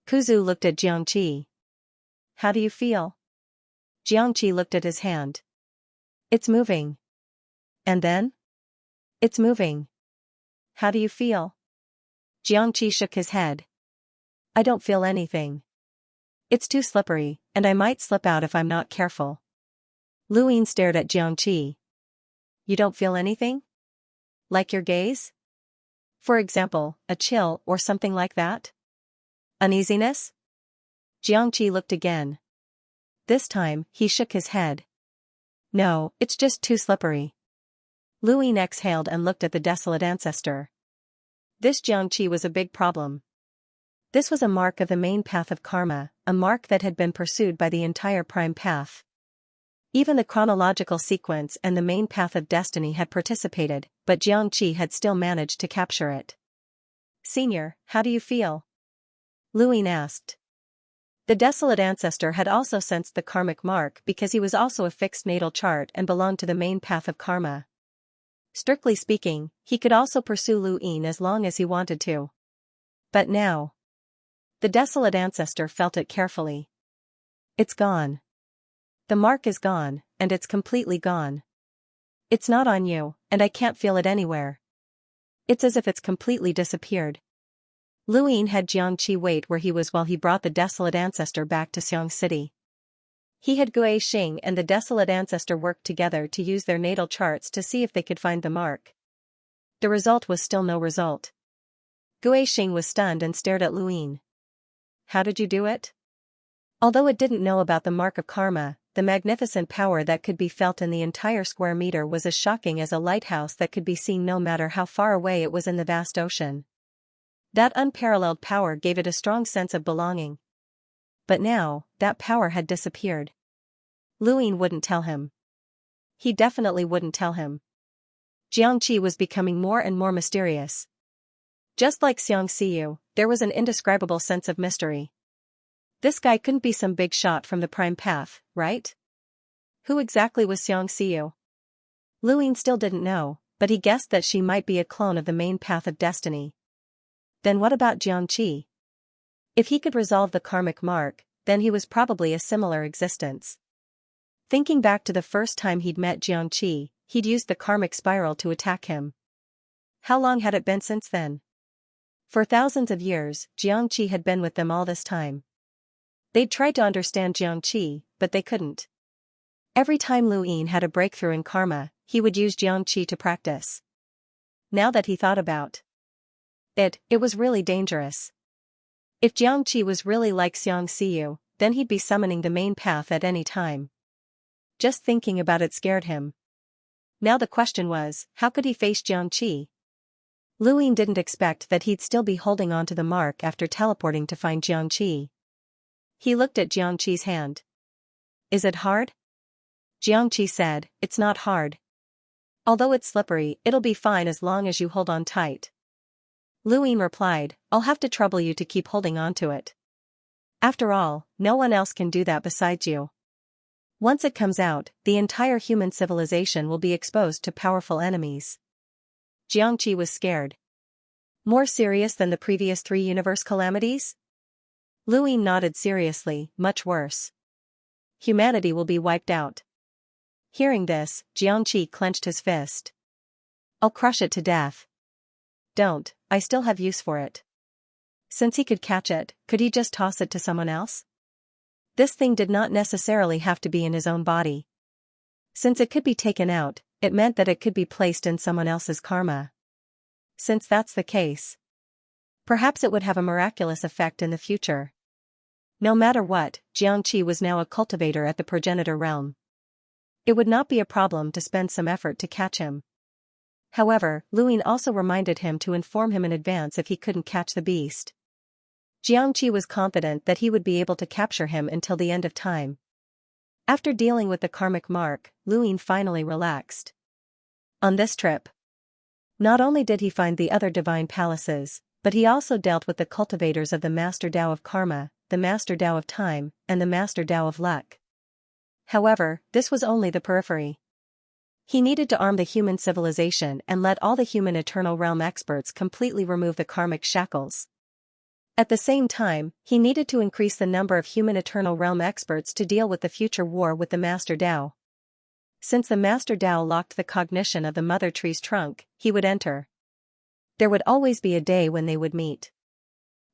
S1: Kuzu looked at Xianxia. How do you feel? Xianxia looked at his hand. It's moving. And then? It's moving. How do you feel? Xianxia shook his head. I don't feel anything. It's too slippery, and I might slip out if I'm not careful. Luin stared at Xianxia. You don't feel anything? Like your gaze? For example, a chill or something like that? Uneasiness? Xianxia looked again. This time, he shook his head. No, it's just too slippery. Luin exhaled and looked at the desolate ancestor. This Xianxia was a big problem. This was a mark of the main path of karma, a mark that had been pursued by the entire prime path. Even the chronological sequence and the main path of destiny had participated, but Xianxia had still managed to capture it. Senior, how do you feel? Luin asked. The desolate ancestor had also sensed the karmic mark because he was also a fixed natal chart and belonged to the main path of karma. Strictly speaking, he could also pursue Luin as long as he wanted to. But now, the desolate ancestor felt it carefully. It's gone. The mark is gone, and it's completely gone. It's not on you, and I can't feel it anywhere. It's as if it's completely disappeared. Luin had Xianxia wait where he was while he brought the desolate ancestor back to Xiang City. He had Guixing and the desolate ancestor worked together to use their natal charts to see if they could find the mark. The result was still no result. Guixing was stunned and stared at Luin. How did you do it? Although it didn't know about the mark of karma, the magnificent power that could be felt in the entire square meter was as shocking as a lighthouse that could be seen no matter how far away it was in the vast ocean. That unparalleled power gave it a strong sense of belonging. But now, that power had disappeared. Luin wouldn't tell him. He definitely wouldn't tell him. Xianxia was becoming more and more mysterious. Just like Xianxia, there was an indescribable sense of mystery. This guy couldn't be some big shot from the prime path, right? Who exactly was Xianxia? Luin still didn't know, but he guessed that she might be a clone of the main path of destiny. Then what about Xianxia? If he could resolve the karmic mark, then he was probably a similar existence. Thinking back to the first time he'd met Xianxia, he'd used the karmic spiral to attack him. How long had it been since then? For thousands of years, Xianxia had been with them all this time. They'd tried to understand Xianxia, but they couldn't. Every time Luin had a breakthrough in karma, he would use Xianxia to practice. Now that he thought about it was really dangerous. If Xianxia was really like Xianxia, then he'd be summoning the main path at any time. Just thinking about it scared him. Now the question was, how could he face Xianxia? Luin didn't expect that he'd still be holding on to the mark after teleporting to find Xianxia. He looked at Xianxi's hand. Is it hard? Xianxia said, it's not hard. Although it's slippery, it'll be fine as long as you hold on tight. Luin replied, I'll have to trouble you to keep holding on to it. After all, no one else can do that besides you. Once it comes out, the entire human civilization will be exposed to powerful enemies. Xianxia was scared. More serious than the previous 3 universe calamities? Luin nodded seriously, much worse. Humanity will be wiped out. Hearing this, Xianxia clenched his fist. I'll crush it to death. Don't, I still have use for it. Since he could catch it, could he just toss it to someone else? This thing did not necessarily have to be in his own body. Since it could be taken out, it meant that it could be placed in someone else's karma. Since that's the case, perhaps it would have a miraculous effect in the future. No matter what, Xianxia was now a cultivator at the progenitor realm. It would not be a problem to spend some effort to catch him. However, Luin also reminded him to inform him in advance if he couldn't catch the beast. Xianxia was confident that he would be able to capture him until the end of time. After dealing with the karmic mark, Luin finally relaxed. On this trip, not only did he find the other divine palaces, but he also dealt with the cultivators of the Master Tao of Karma, the Master Tao of Time, and the Master Tao of Luck. However, this was only the periphery. He needed to arm the human civilization and let all the human eternal realm experts completely remove the karmic shackles. At the same time, he needed to increase the number of human eternal realm experts to deal with the future war with the Master Tao. Since the Master Tao locked the cognition of the Mother Tree's trunk, he would enter. There would always be a day when they would meet.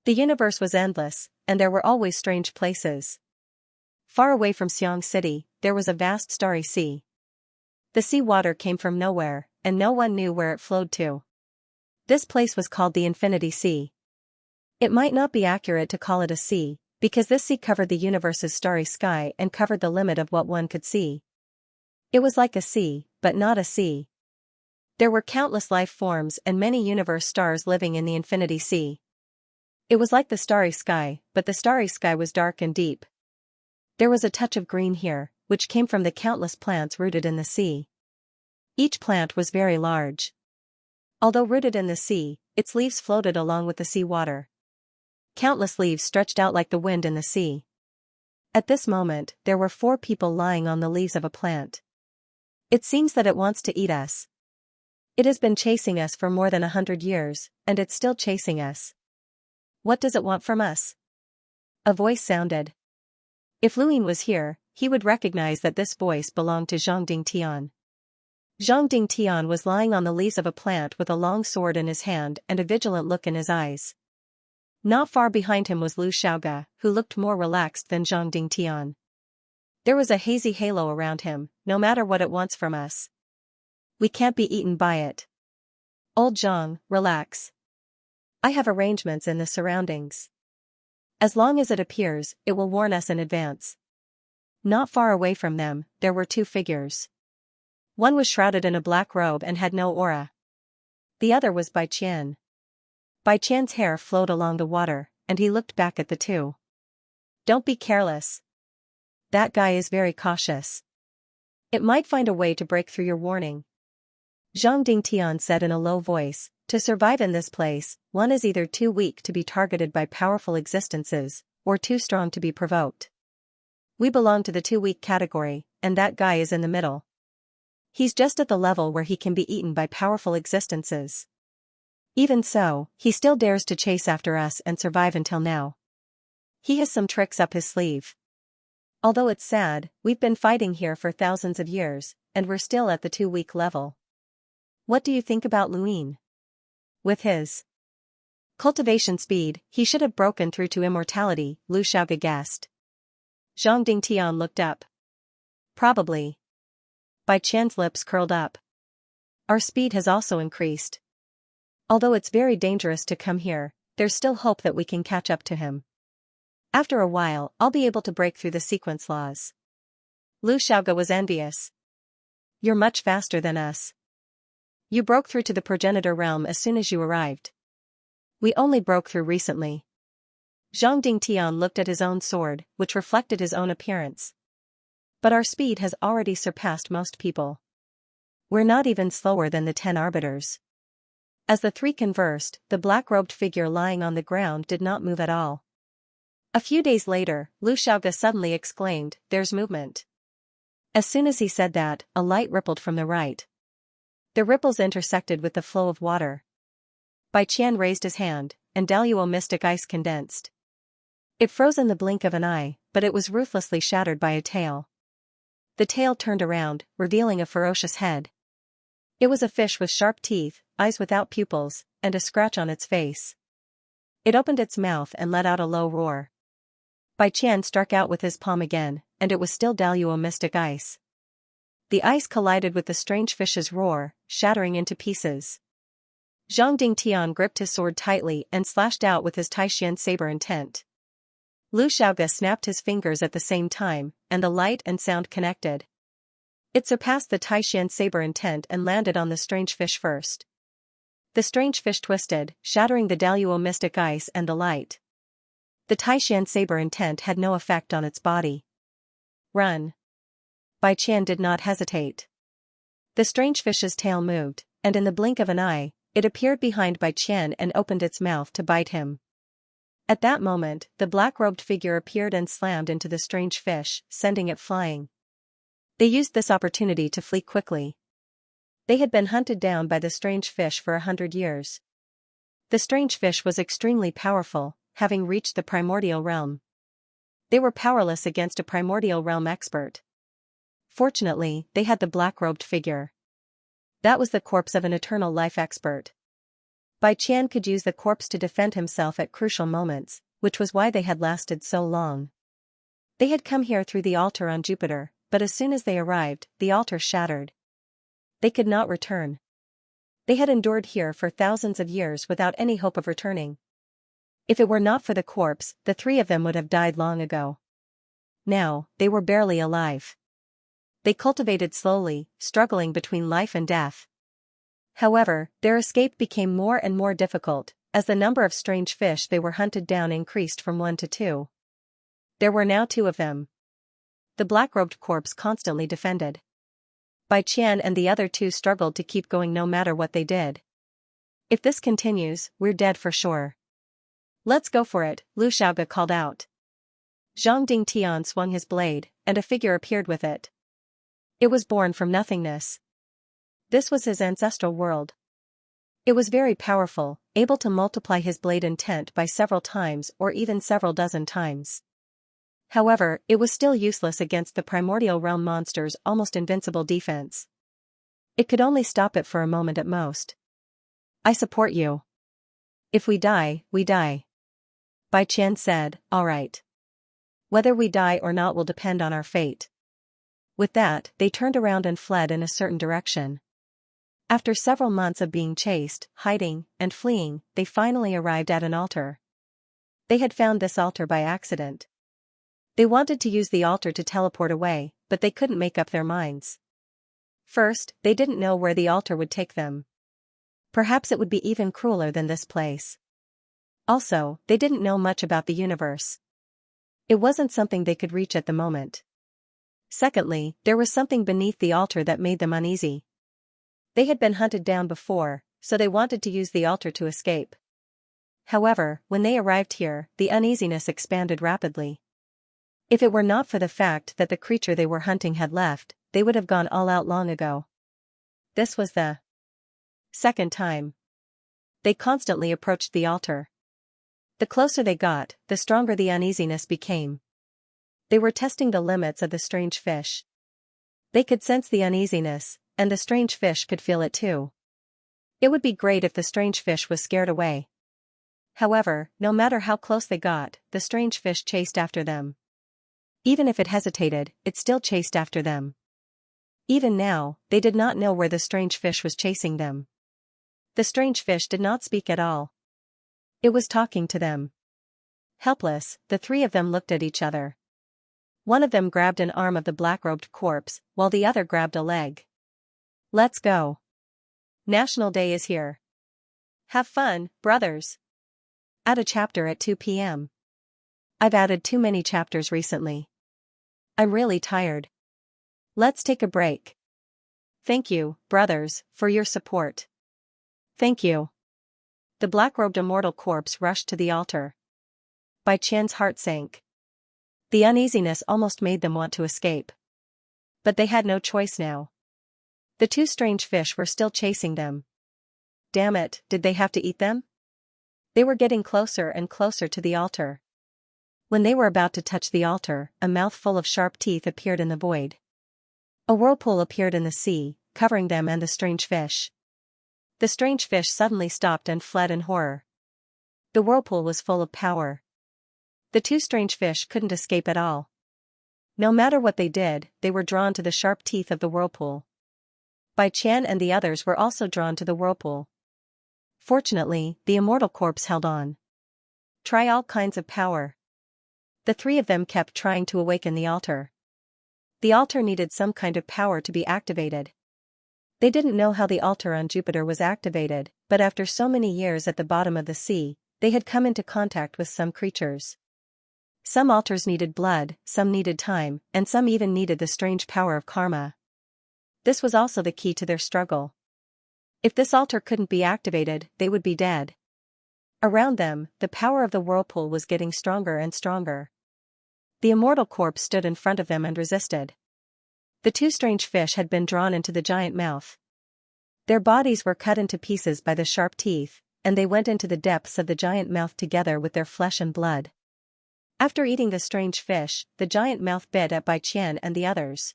S1: The universe was endless, and there were always strange places. Far away from Xiang City, there was a vast starry sea. The sea water came from nowhere, and no one knew where it flowed to. This place was called the Infinity Sea. It might not be accurate to call it a sea, because this sea covered the universe's starry sky and covered the limit of what one could see. It was like a sea, but not a sea. There were countless life forms and many universe stars living in the Infinity Sea. It was like the starry sky, but the starry sky was dark and deep. There was a touch of green here, which came from the countless plants rooted in the sea. Each plant was very large. Although rooted in the sea, its leaves floated along with the sea water. Countless leaves stretched out like the wind in the sea. At this moment, there were 4 people lying on the leaves of a plant. It seems that it wants to eat us. It has been chasing us for more than 100 years, and it's still chasing us. What does it want from us? A voice sounded. If Luin was here, he would recognize that this voice belonged to Zhang Dingtian. Zhang Dingtian was lying on the leaves of a plant with a long sword in his hand and a vigilant look in his eyes. Not far behind him was Lu Xiaoge, who looked more relaxed than Zhang Dingtian. There was a hazy halo around him, no matter what it wants from us. We can't be eaten by it. Old Zhang, relax. I have arrangements in the surroundings. As long as it appears, it will warn us in advance. Not far away from them, there were 2 figures. One was shrouded in a black robe and had no aura. The other was Bai Qian. Bai Qian's hair flowed along the water, and he looked back at the 2. Don't be careless. That guy is very cautious. It might find a way to break through your warning. Zhang Dingtian said in a low voice, to survive in this place, one is either too weak to be targeted by powerful existences, or too strong to be provoked. We belong to the too weak category, and that guy is in the middle. He's just at the level where he can be eaten by powerful existences. Even so, he still dares to chase after us and survive until now. He has some tricks up his sleeve. Although it's sad, we've been fighting here for thousands of years, and we're still at the too weak level. What do you think about Luin? With his cultivation speed, he should have broken through to immortality, Lu Xiaoge guessed. Zhang Dingtian looked up. Probably. Bai Qian's lips curled up. Our speed has also increased. Although it's very dangerous to come here, there's still hope that we can catch up to him. After a while, I'll be able to break through the sequence laws. Lu Xiaoge was envious. You're much faster than us. You broke through to the progenitor realm as soon as you arrived. We only broke through recently. Zhang Dingtian looked at his own sword, which reflected his own appearance. But our speed has already surpassed most people. We're not even slower than the 10 arbiters. As the three conversed, the black-robed figure lying on the ground did not move at all. A few days later, Lu Xiaoge suddenly exclaimed, "There's movement." As soon as he said that, a light rippled from the right. The ripples intersected with the flow of water. Bai Qian raised his hand, and Daluo mystic ice condensed. It froze in the blink of an eye, but it was ruthlessly shattered by a tail. The tail turned around, revealing a ferocious head. It was a fish with sharp teeth, eyes without pupils, and a scratch on its face. It opened its mouth and let out a low roar. Bai Qian struck out with his palm again, and it was still Daluo mystic ice. The ice collided with the strange fish's roar, shattering into pieces. Zhang Dingtian gripped his sword tightly and slashed out with his Taishan saber intent. Lu Xiaoge snapped his fingers at the same time, and the light and sound connected. It surpassed the Taishan saber intent and landed on the strange fish first. The strange fish twisted, shattering the Daluo mystic ice and the light. The Taishan saber intent had no effect on its body. Run. Bai Qian did not hesitate. The strange fish's tail moved, and in the blink of an eye, it appeared behind Bai Qian and opened its mouth to bite him. At that moment, the black-robed figure appeared and slammed into the strange fish, sending it flying. They used this opportunity to flee quickly. They had been hunted down by the strange fish for 100 years. The strange fish was extremely powerful, having reached the primordial realm. They were powerless against a primordial realm expert. Fortunately, they had the black-robed figure. That was the corpse of an eternal life expert. Bai Qian could use the corpse to defend himself at crucial moments, which was why they had lasted so long. They had come here through the altar on Jupiter, but as soon as they arrived, the altar shattered. They could not return. They had endured here for thousands of years without any hope of returning. If it were not for the corpse, the three of them would have died long ago. Now, they were barely alive. They cultivated slowly, struggling between life and death. However, their escape became more and more difficult, as the number of strange fish they were hunted down increased from 1 to 2. There were now 2 of them. The black-robed corpse constantly defended. Bai Qian and the other 2 struggled to keep going no matter what they did. If this continues, we're dead for sure. Let's go for it, Lu Xiaoge called out. Zhang Dingtian swung his blade, and a figure appeared with it. It was born from nothingness. This was his ancestral world. It was very powerful, able to multiply his blade intent by several times or even several dozen times. However, it was still useless against the primordial realm monster's almost invincible defense. It could only stop it for a moment at most. I support you. If we die, we die. Bai Qian said, all right. Whether we die or not will depend on our fate. With that, they turned around and fled in a certain direction. After several months of being chased, hiding, and fleeing, they finally arrived at an altar. They had found this altar by accident. They wanted to use the altar to teleport away, but they couldn't make up their minds. First, they didn't know where the altar would take them. Perhaps it would be even crueler than this place. Also, they didn't know much about the universe. It wasn't something they could reach at the moment. Secondly, there was something beneath the altar that made them uneasy. They had been hunted down before, so they wanted to use the altar to escape. However, when they arrived here, the uneasiness expanded rapidly. If it were not for the fact that the creature they were hunting had left, they would have gone all out long ago. This was the second time. They constantly approached the altar. The closer they got, the stronger the uneasiness became. They were testing the limits of the strange fish. They could sense the uneasiness, and the strange fish could feel it too. It would be great if the strange fish was scared away. However, no matter how close they got, the strange fish chased after them. Even if it hesitated, it still chased after them. Even now, they did not know where the strange fish was chasing them. The strange fish did not speak at all. It was talking to them. Helpless, the 3 of them looked at each other. One of them grabbed an arm of the black-robed corpse, while the other grabbed a leg. Let's go. National Day is here. Have fun, brothers. Add a chapter at 2 p.m. I've added too many chapters recently. I'm really tired. Let's take a break. Thank you, brothers, for your support. Thank you. The black-robed immortal corpse rushed to the altar. Bai Qian's heart sank. The uneasiness almost made them want to escape. But they had no choice now. The two strange fish were still chasing them. Damn it, did they have to eat them? They were getting closer and closer to the altar. When they were about to touch the altar, a mouth full of sharp teeth appeared in the void. A whirlpool appeared in the sea, covering them and the strange fish. The strange fish suddenly stopped and fled in horror. The whirlpool was full of power. The two strange fish couldn't escape at all. No matter what they did, they were drawn to the sharp teeth of the whirlpool. Bai Qian and the others were also drawn to the whirlpool. Fortunately, the immortal corpse held on. Try all kinds of power. The three of them kept trying to awaken the altar. The altar needed some kind of power to be activated. They didn't know how the altar on Jupiter was activated, but after so many years at the bottom of the sea, they had come into contact with some creatures. Some altars needed blood, some needed time, and some even needed the strange power of karma. This was also the key to their struggle. If this altar couldn't be activated, they would be dead. Around them, the power of the whirlpool was getting stronger and stronger. The immortal corpse stood in front of them and resisted. The two strange fish had been drawn into the giant mouth. Their bodies were cut into pieces by the sharp teeth, and they went into the depths of the giant mouth together with their flesh and blood. After eating the strange fish, the giant mouth bit at Bai Qian and the others.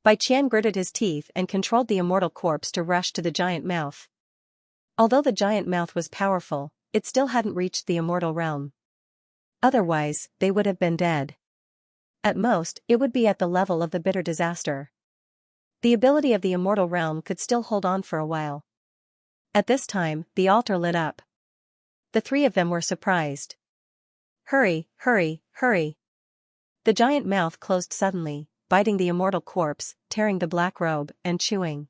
S1: Bai Qian gritted his teeth and controlled the immortal corpse to rush to the giant mouth. Although the giant mouth was powerful, it still hadn't reached the immortal realm. Otherwise, they would have been dead. At most, it would be at the level of the bitter disaster. The ability of the immortal realm could still hold on for a while. At this time, the altar lit up. The three of them were surprised. Hurry, hurry, hurry. The giant mouth closed suddenly, biting the immortal corpse, tearing the black robe, and chewing.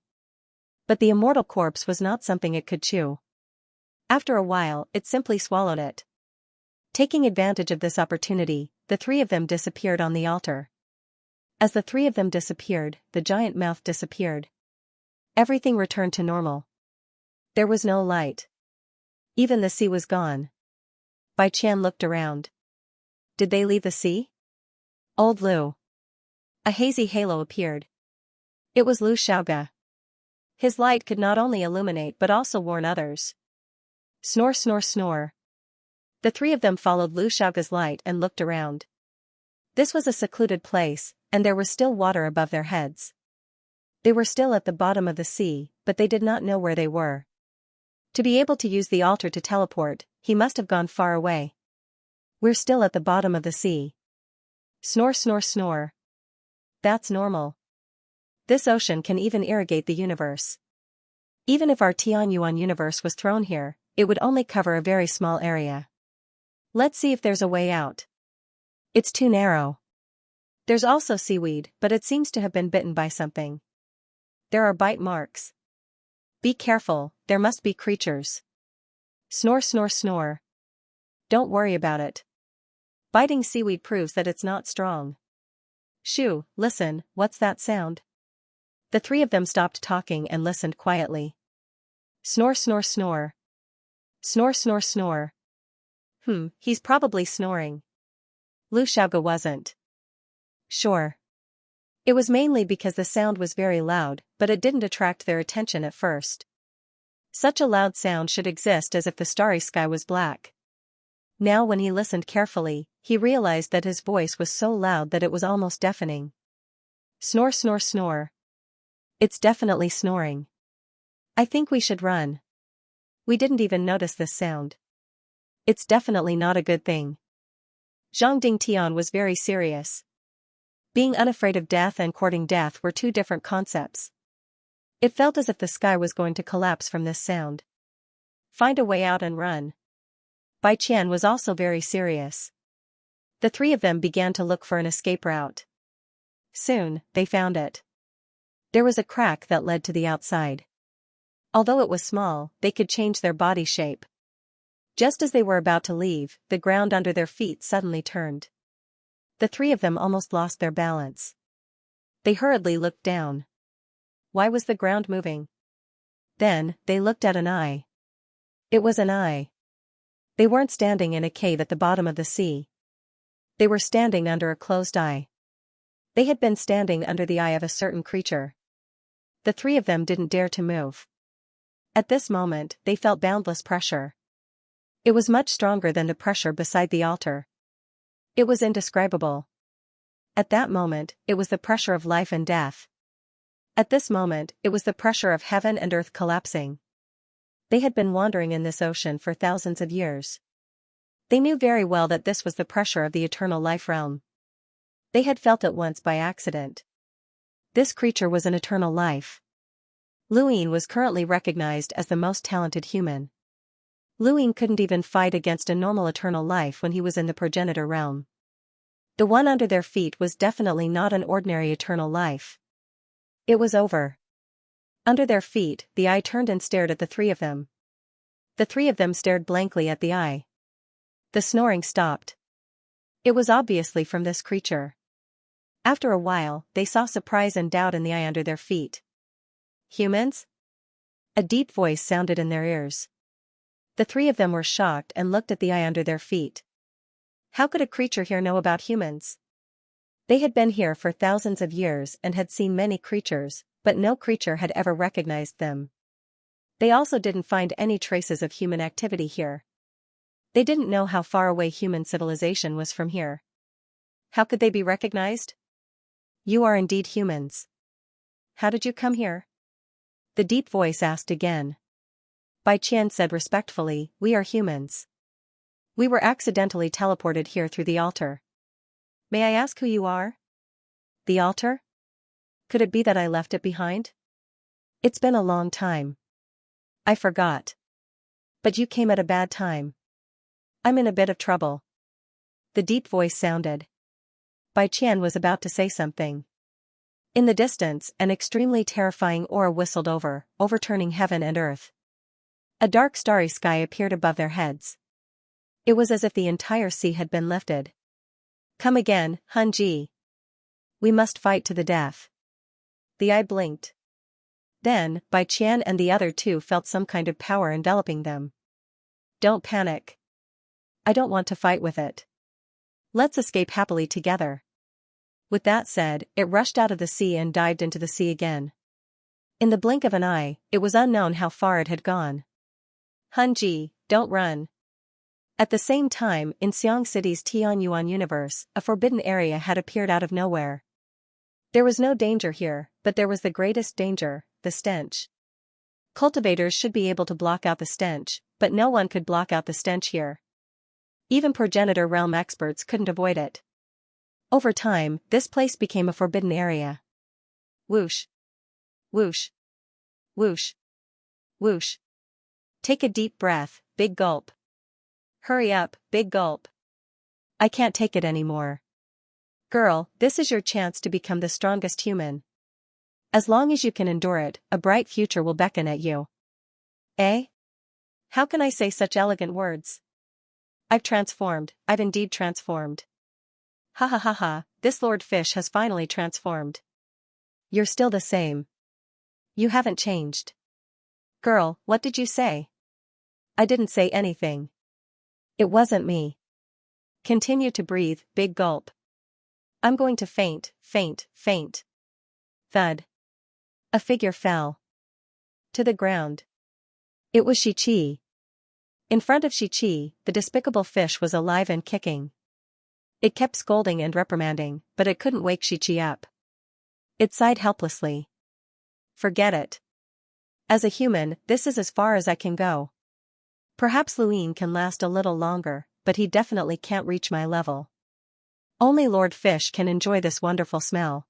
S1: But the immortal corpse was not something it could chew. After a while, it simply swallowed it. Taking advantage of this opportunity, the three of them disappeared on the altar. As the three of them disappeared, the giant mouth disappeared. Everything returned to normal. There was no light. Even the sea was gone. Bai Qian looked around. Did they leave the sea? Old Lu. A hazy halo appeared. It was Lu Xiaoge. His light could not only illuminate but also warn others. Snore, snore, snore. The three of them followed Lu Xiaoge's light and looked around. This was a secluded place, and there was still water above their heads. They were still at the bottom of the sea, but they did not know where they were. To be able to use the altar to teleport, he must have gone far away. We're still at the bottom of the sea. Snore, snore, snore. That's normal. This ocean can even irrigate the universe. Even if our Tianyuan universe was thrown here, it would only cover a very small area. Let's see if there's a way out. It's too narrow. There's also seaweed, but it seems to have been bitten by something. There are bite marks. Be careful, there must be creatures. Snore, snore, snore. Don't worry about it. Biting seaweed proves that it's not strong. Shoo, listen, what's that sound? The three of them stopped talking and listened quietly. Snore, snore, snore. Snore, snore, snore. He's probably snoring. Lu Xiaoge wasn't sure. It was mainly because the sound was very loud, but it didn't attract their attention at first. Such a loud sound should exist as if the starry sky was black. Now when he listened carefully, he realized that his voice was so loud that it was almost deafening. Snore, snore, snore. It's definitely snoring. I think we should run. We didn't even notice this sound. It's definitely not a good thing. Zhang Dingtian was very serious. Being unafraid of death and courting death were two different concepts. It felt as if the sky was going to collapse from this sound. Find a way out and run. Bai Qian was also very serious. The three of them began to look for an escape route. Soon, they found it. There was a crack that led to the outside. Although it was small, they could change their body shape. Just as they were about to leave, the ground under their feet suddenly turned. The three of them almost lost their balance. They hurriedly looked down. Why was the ground moving? Then, they looked at an eye. It was an eye. They weren't standing in a cave at the bottom of the sea. They were standing under a closed eye. They had been standing under the eye of a certain creature. The three of them didn't dare to move. At this moment, they felt boundless pressure. It was much stronger than the pressure beside the altar. It was indescribable. At that moment, it was the pressure of life and death. At this moment, it was the pressure of heaven and earth collapsing. They had been wandering in this ocean for thousands of years. They knew very well that this was the pressure of the eternal life realm. They had felt it once by accident. This creature was an eternal life. Luin was currently recognized as the most talented human. Luin couldn't even fight against a normal eternal life when he was in the progenitor realm. The one under their feet was definitely not an ordinary eternal life. It was over. Under their feet, the eye turned and stared at the three of them. The three of them stared blankly at the eye. The snoring stopped. It was obviously from this creature. After a while, they saw surprise and doubt in the eye under their feet. Humans? A deep voice sounded in their ears. The three of them were shocked and looked at the eye under their feet. How could a creature here know about humans? They had been here for thousands of years and had seen many creatures, but no creature had ever recognized them. They also didn't find any traces of human activity here. They didn't know how far away human civilization was from here. How could they be recognized? You are indeed humans. How did you come here? The deep voice asked again. Bai Qian said respectfully, we are humans. We were accidentally teleported here through the altar. May I ask who you are? The altar? Could it be that I left it behind? It's been a long time. I forgot. But you came at a bad time. I'm in a bit of trouble. The deep voice sounded. Bai Qian was about to say something. In the distance, an extremely terrifying aura whistled over, overturning heaven and earth. A dark starry sky appeared above their heads. It was as if the entire sea had been lifted. Come again, Hun Ji. We must fight to the death. The eye blinked. Then, Bai Qian and the other two felt some kind of power enveloping them. Don't panic. I don't want to fight with it. Let's escape happily together. With that said, it rushed out of the sea and dived into the sea again. In the blink of an eye, it was unknown how far it had gone. Hun Ji, don't run. At the same time, in Xiang City's Tianyuan universe, a forbidden area had appeared out of nowhere. There was no danger here, but there was the greatest danger, the stench. Cultivators should be able to block out the stench, but no one could block out the stench here. Even progenitor realm experts couldn't avoid it. Over time, this place became a forbidden area. Whoosh. Whoosh. Whoosh. Whoosh. Take a deep breath, big gulp. Hurry up, big gulp. I can't take it anymore. Girl, this is your chance to become the strongest human. As long as you can endure it, a bright future will beckon at you. Eh? How can I say such elegant words? I've transformed, I've indeed transformed. Ha ha ha ha, this Lord Fish has finally transformed. You're still the same. You haven't changed. Girl, what did you say? I didn't say anything. It wasn't me. Continue to breathe, big gulp. I'm going to faint, faint, faint. Thud. A figure fell. To the ground. It was Xianxia. In front of Xianxia, the despicable fish was alive and kicking. It kept scolding and reprimanding, but it couldn't wake Xianxia up. It sighed helplessly. Forget it. As a human, this is as far as I can go. Perhaps Luin can last a little longer, but he definitely can't reach my level. Only Lord Fish can enjoy this wonderful smell.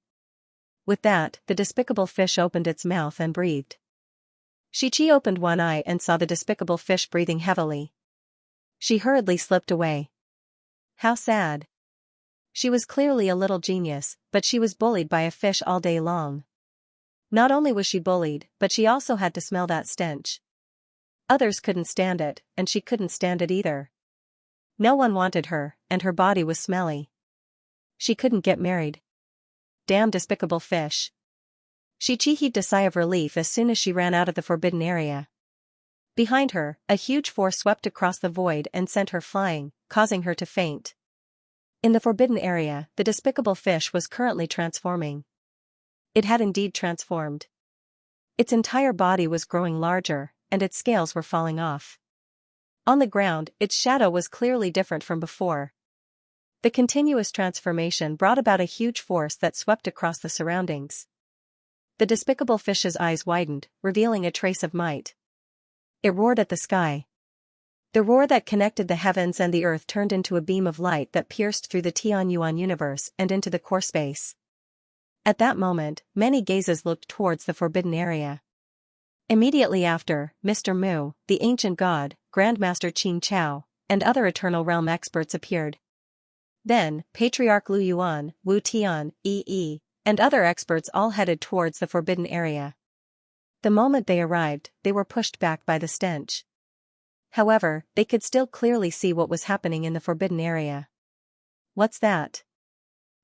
S1: With that, the despicable fish opened its mouth and breathed. Xianxia opened one eye and saw the despicable fish breathing heavily. She hurriedly slipped away. How sad. She was clearly a little genius, but she was bullied by a fish all day long. Not only was she bullied, but she also had to smell that stench. Others couldn't stand it, and she couldn't stand it either. No one wanted her, and her body was smelly. She couldn't get married. Damn despicable fish. Xianxia heaved a sigh of relief as soon as she ran out of the forbidden area. Behind her, a huge force swept across the void and sent her flying, causing her to faint. In the forbidden area, the despicable fish was currently transforming. It had indeed transformed. Its entire body was growing larger, and its scales were falling off. On the ground, its shadow was clearly different from before. The continuous transformation brought about a huge force that swept across the surroundings. The despicable fish's eyes widened, revealing a trace of might. It roared at the sky. The roar that connected the heavens and the earth turned into a beam of light that pierced through the Tianyuan universe and into the core space. At that moment, many gazes looked towards the forbidden area. Immediately after, Mr. Mu, the ancient god, Grandmaster Xianxia, and other Eternal Realm experts appeared. Then, Patriarch Lu Yuan, Wu Tian, Yi, and other experts all headed towards the forbidden area. The moment they arrived, they were pushed back by the stench. However, they could still clearly see what was happening in the forbidden area. What's that?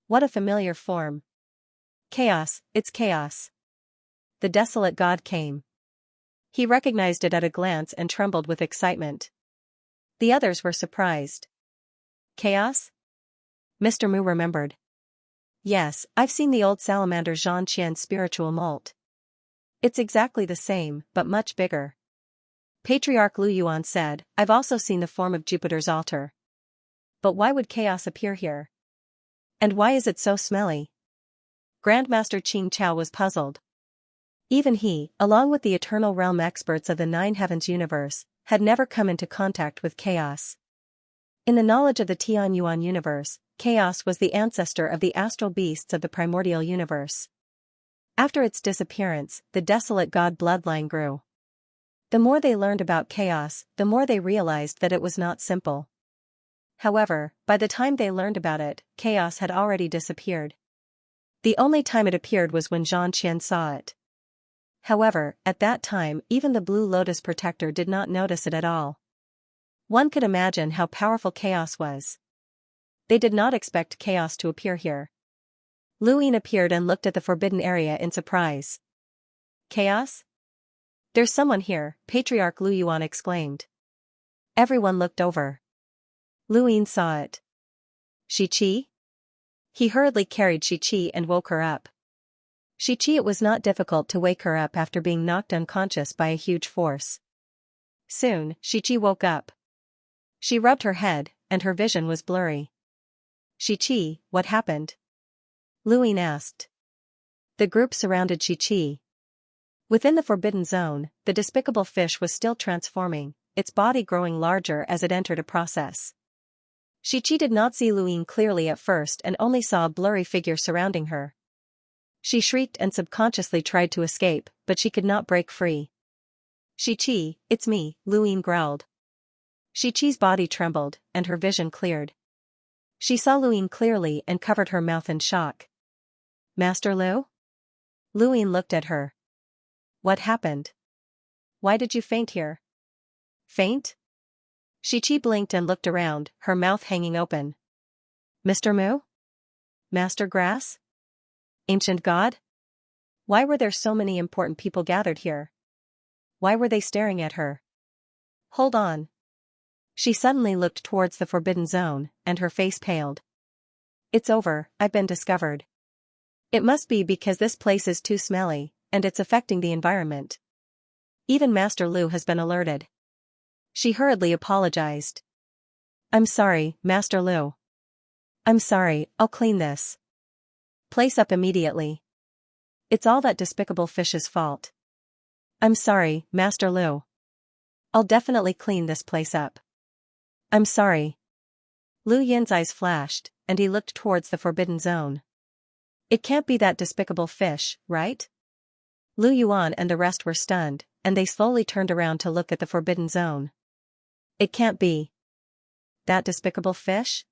S1: What a familiar form. Chaos, it's chaos. The desolate god came. He recognized it at a glance and trembled with excitement. The others were surprised. Chaos? Mr. Mu remembered. Yes, I've seen the old salamander Xianxia's spiritual molt. It's exactly the same, but much bigger. Patriarch Lu Yuan said, I've also seen the form of Jupiter's altar. But why would chaos appear here? And why is it so smelly? Grandmaster Xianxia was puzzled. Even he, along with the Eternal Realm experts of the Nine Heavens universe, had never come into contact with chaos. In the knowledge of the Tianyuan universe, chaos was the ancestor of the astral beasts of the primordial universe. After its disappearance, the desolate god bloodline grew. The more they learned about chaos, the more they realized that it was not simple. However, by the time they learned about it, chaos had already disappeared. The only time it appeared was when Xianxia saw it. However, at that time even the Blue Lotus Protector did not notice it at all. One could imagine how powerful chaos was. They did not expect chaos to appear here. Luin appeared and looked at the forbidden area in surprise. Chaos? There's someone here, Patriarch Lu Yuan exclaimed. Everyone looked over. Luin saw it. Xianxia? He hurriedly carried Xianxia and woke her up. Xianxia, it was not difficult to wake her up after being knocked unconscious by a huge force. Soon, Xianxia woke up. She rubbed her head, and her vision was blurry. Xianxia, what happened? Luin asked. The group surrounded Xianxia. Within the forbidden zone, the despicable fish was still transforming, its body growing larger as it entered a process. Xianxia did not see Luin clearly at first and only saw a blurry figure surrounding her. She shrieked and subconsciously tried to escape, but she could not break free. Xianxia, it's me, Luin growled. Xianxia's body trembled, and her vision cleared. She saw Luin clearly and covered her mouth in shock. Master Lu? Luin looked at her. What happened? Why did you faint here? Faint? Xianxia blinked and looked around, her mouth hanging open. Mr. Mu? Master Grass? Ancient God? Why were there so many important people gathered here? Why were they staring at her? Hold on. She suddenly looked towards the forbidden zone, and her face paled. It's over, I've been discovered. It must be because this place is too smelly, and it's affecting the environment. Even Master Lu has been alerted. She hurriedly apologized. I'm sorry, Master Lu. I'm sorry, I'll clean this place up immediately. It's all that despicable fish's fault. I'm sorry, Master Lu. I'll definitely clean this place up. I'm sorry. Lu Yin's eyes flashed, and he looked towards the forbidden zone. It can't be that despicable fish, right? Lu Yuan and the rest were stunned, and they slowly turned around to look at the forbidden zone. It can't be that despicable fish?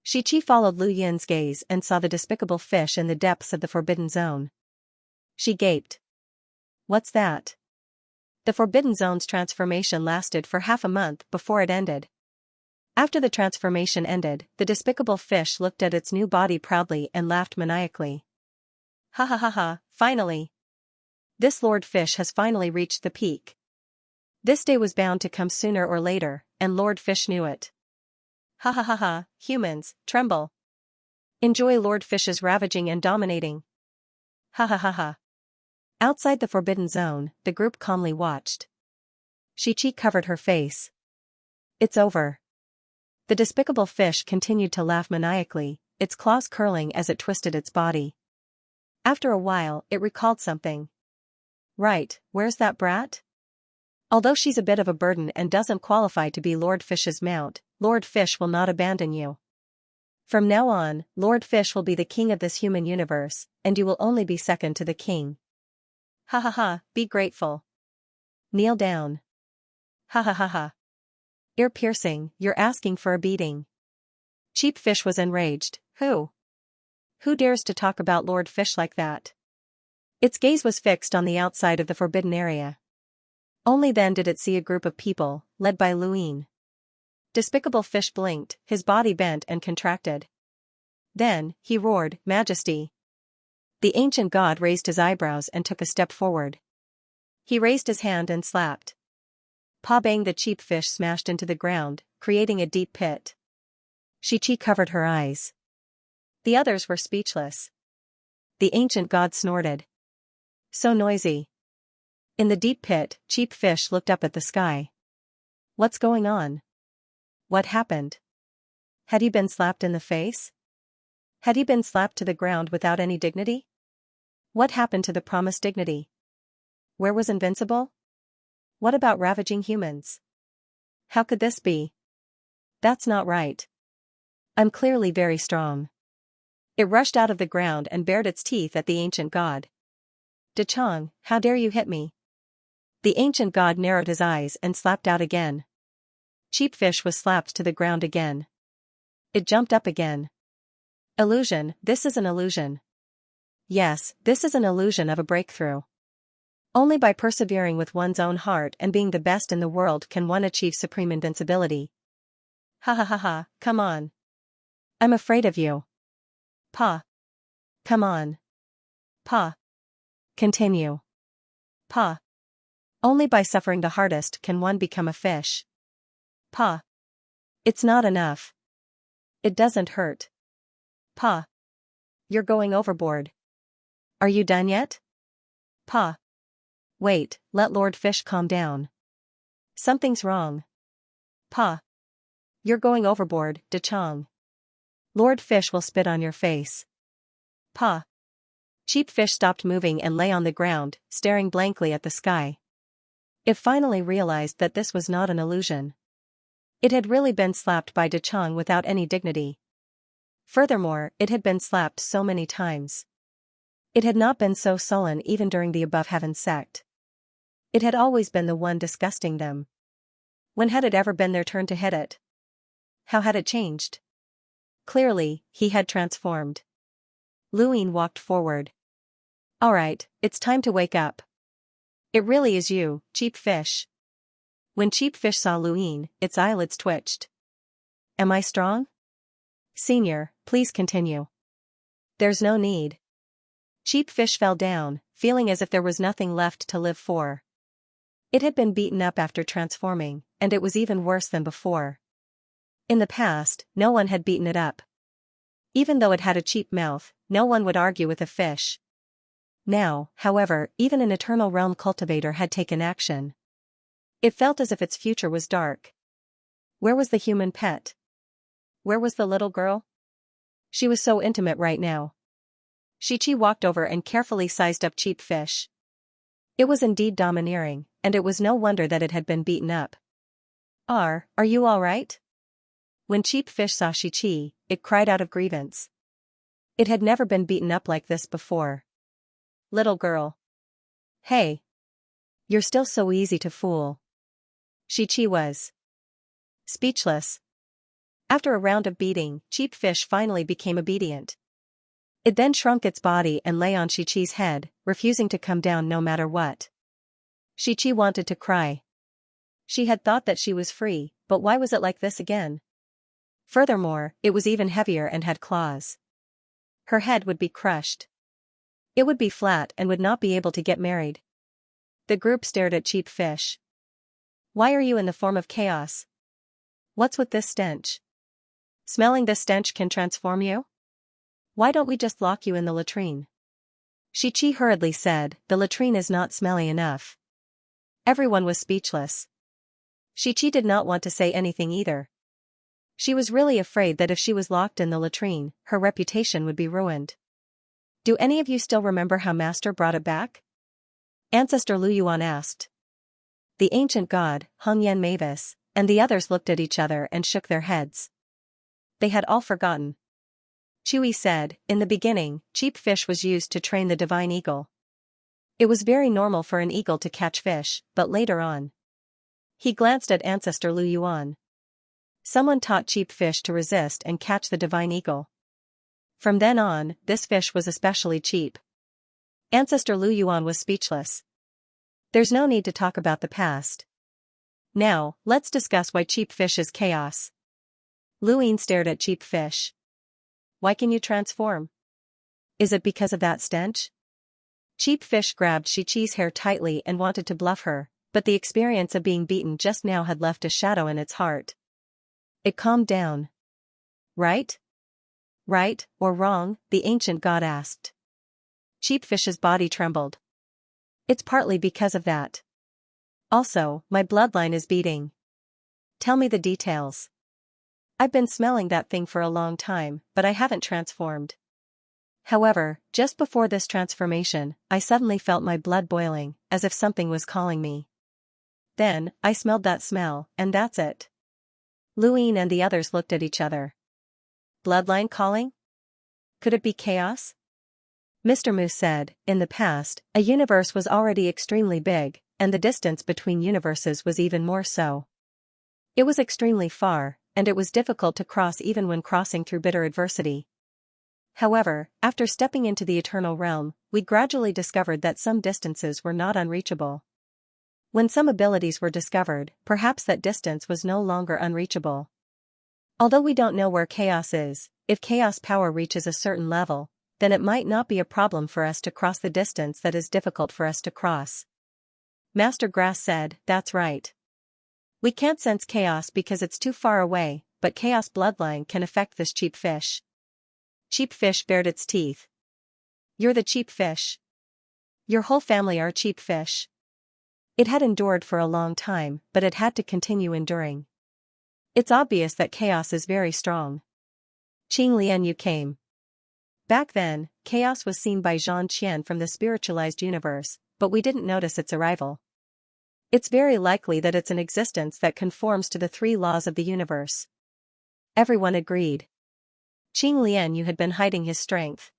S1: Xianxia followed Lu Yin's gaze and saw the despicable fish in the depths of the forbidden zone. She gaped. What's that? The Forbidden Zone's transformation lasted for half a month before it ended. After the transformation ended, the despicable fish looked at its new body proudly and laughed maniacally. Ha ha ha ha, finally! This Lord Fish has finally reached the peak. This day was bound to come sooner or later, and Lord Fish knew it. Ha ha ha ha, humans, tremble. Enjoy Lord Fish's ravaging and dominating. Ha ha ha ha. Outside the Forbidden Zone, the group calmly watched. Xianxia covered her face. It's over. The despicable fish continued to laugh maniacally, its claws curling as it twisted its body. After a while, it recalled something. Right, where's that brat? Although she's a bit of a burden and doesn't qualify to be Lord Fish's mount, Lord Fish will not abandon you. From now on, Lord Fish will be the king of this human universe, and you will only be second to the king. Ha ha ha, be grateful. Kneel down. Ha ha ha ha. Ear-piercing, you're asking for a beating. Cheap Fish was enraged. Who? Who dares to talk about Lord Fish like that? Its gaze was fixed on the outside of the forbidden area. Only then did it see a group of people, led by Luin. Despicable Fish blinked, his body bent and contracted. Then, he roared, Majesty. The ancient god raised his eyebrows and took a step forward. He raised his hand and slapped. Pa-bang, the cheap fish smashed into the ground, creating a deep pit. Xianxia covered her eyes. The others were speechless. The ancient god snorted. So noisy. In the deep pit, Cheap Fish looked up at the sky. What's going on? What happened? Had he been slapped in the face? Had he been slapped to the ground without any dignity? What happened to the promised dignity? Where was Invincible? What about ravaging humans? How could this be? That's not right. I'm clearly very strong. It rushed out of the ground and bared its teeth at the ancient god. Dechang, how dare you hit me? The ancient god narrowed his eyes and slapped out again. Cheap Fish was slapped to the ground again. It jumped up again. Illusion, this is an illusion. Yes, this is an illusion of a breakthrough. Only by persevering with one's own heart and being the best in the world can one achieve supreme invincibility. Ha ha ha ha, come on. I'm afraid of you. Pa. Come on. Pa. Continue. Pa. Only by suffering the hardest can one become a fish. Pa. It's not enough. It doesn't hurt. Pa. You're going overboard. Are you done yet? Pa. Wait, let Lord Fish calm down. Something's wrong. Pa. You're going overboard, Dechang. Lord Fish will spit on your face. Pa. Cheap Fish stopped moving and lay on the ground, staring blankly at the sky. It finally realized that this was not an illusion. It had really been slapped by Dechang without any dignity. Furthermore, it had been slapped so many times. It had not been so sullen even during the above heaven sect. It had always been the one disgusting them. When had it ever been their turn to hit it? How had it changed? Clearly, he had transformed. Luin walked forward. Alright, it's time to wake up. It really is you, Cheap Fish. When Cheap Fish saw Luin, its eyelids twitched. Am I strong? Senior, please continue. There's no need. Cheap Fish fell down, feeling as if there was nothing left to live for. It had been beaten up after transforming, and it was even worse than before. In the past, no one had beaten it up. Even though it had a cheap mouth, no one would argue with a fish. Now, however, even an Eternal Realm cultivator had taken action. It felt as if its future was dark. Where was the human pet? Where was the little girl? She was so intimate right now. Xianxia walked over and carefully sized up Cheap Fish. It was indeed domineering, and it was no wonder that it had been beaten up. Are you all right? When Cheap Fish saw Xianxia, it cried out of grievance. It had never been beaten up like this before. Little girl. Hey. You're still so easy to fool. Xianxia was speechless. After a round of beating, Cheap Fish finally became obedient. It then shrunk its body and lay on Xianxia's head, refusing to come down no matter what. Xianxia wanted to cry. She had thought that she was free, but why was it like this again? Furthermore, it was even heavier and had claws. Her head would be crushed. It would be flat and would not be able to get married. The group stared at Cheap Fish. Why are you in the form of chaos? What's with this stench? Smelling this stench can transform you? Why don't we just lock you in the latrine? Xianxia hurriedly said, the latrine is not smelly enough. Everyone was speechless. Xianxia did not want to say anything either. She was really afraid that if she was locked in the latrine, her reputation would be ruined. Do any of you still remember how Master brought it back? Ancestor Lu Yuan asked. The ancient god, Hong Yan Mavis, and the others looked at each other and shook their heads. They had all forgotten. Chewy said, in the beginning, Cheap Fish was used to train the divine eagle. It was very normal for an eagle to catch fish, but later on. He glanced at Ancestor Lu Yuan. Someone taught Cheap Fish to resist and catch the divine eagle. From then on, this fish was especially cheap. Ancestor Lu Yuan was speechless. There's no need to talk about the past. Now, let's discuss why Cheap Fish is chaos. Luine stared at Cheap Fish. Why can you transform? Is it because of that stench? Cheap Fish grabbed Xianxia's hair tightly and wanted to bluff her, but the experience of being beaten just now had left a shadow in its heart. It calmed down. Right? Right, or wrong? The ancient god asked. Cheap Fish's body trembled. It's partly because of that. Also, my bloodline is beating. Tell me the details. I've been smelling that thing for a long time, but I haven't transformed. However, just before this transformation, I suddenly felt my blood boiling, as if something was calling me. Then, I smelled that smell, and that's it. Luine and the others looked at each other. Bloodline calling? Could it be chaos? Mr. Moose said, in the past, a universe was already extremely big, and the distance between universes was even more so. It was extremely far, and it was difficult to cross even when crossing through bitter adversity. However, after stepping into the eternal realm, we gradually discovered that some distances were not unreachable. When some abilities were discovered, perhaps that distance was no longer unreachable. Although we don't know where chaos is, if chaos power reaches a certain level, then it might not be a problem for us to cross the distance that is difficult for us to cross. Master Grass said, that's right. We can't sense chaos because it's too far away, but chaos bloodline can affect this Cheap Fish. Cheap Fish bared its teeth. You're the Cheap Fish. Your whole family are Cheap Fish. It had endured for a long time, but it had to continue enduring. It's obvious that chaos is very strong. Qing Lianyu came. Back then, chaos was seen by Zhan Qian from the spiritualized universe, but we didn't notice its arrival. It's very likely that it's an existence that conforms to the three laws of the universe. Everyone agreed. Qing Lianyu had been hiding his strength.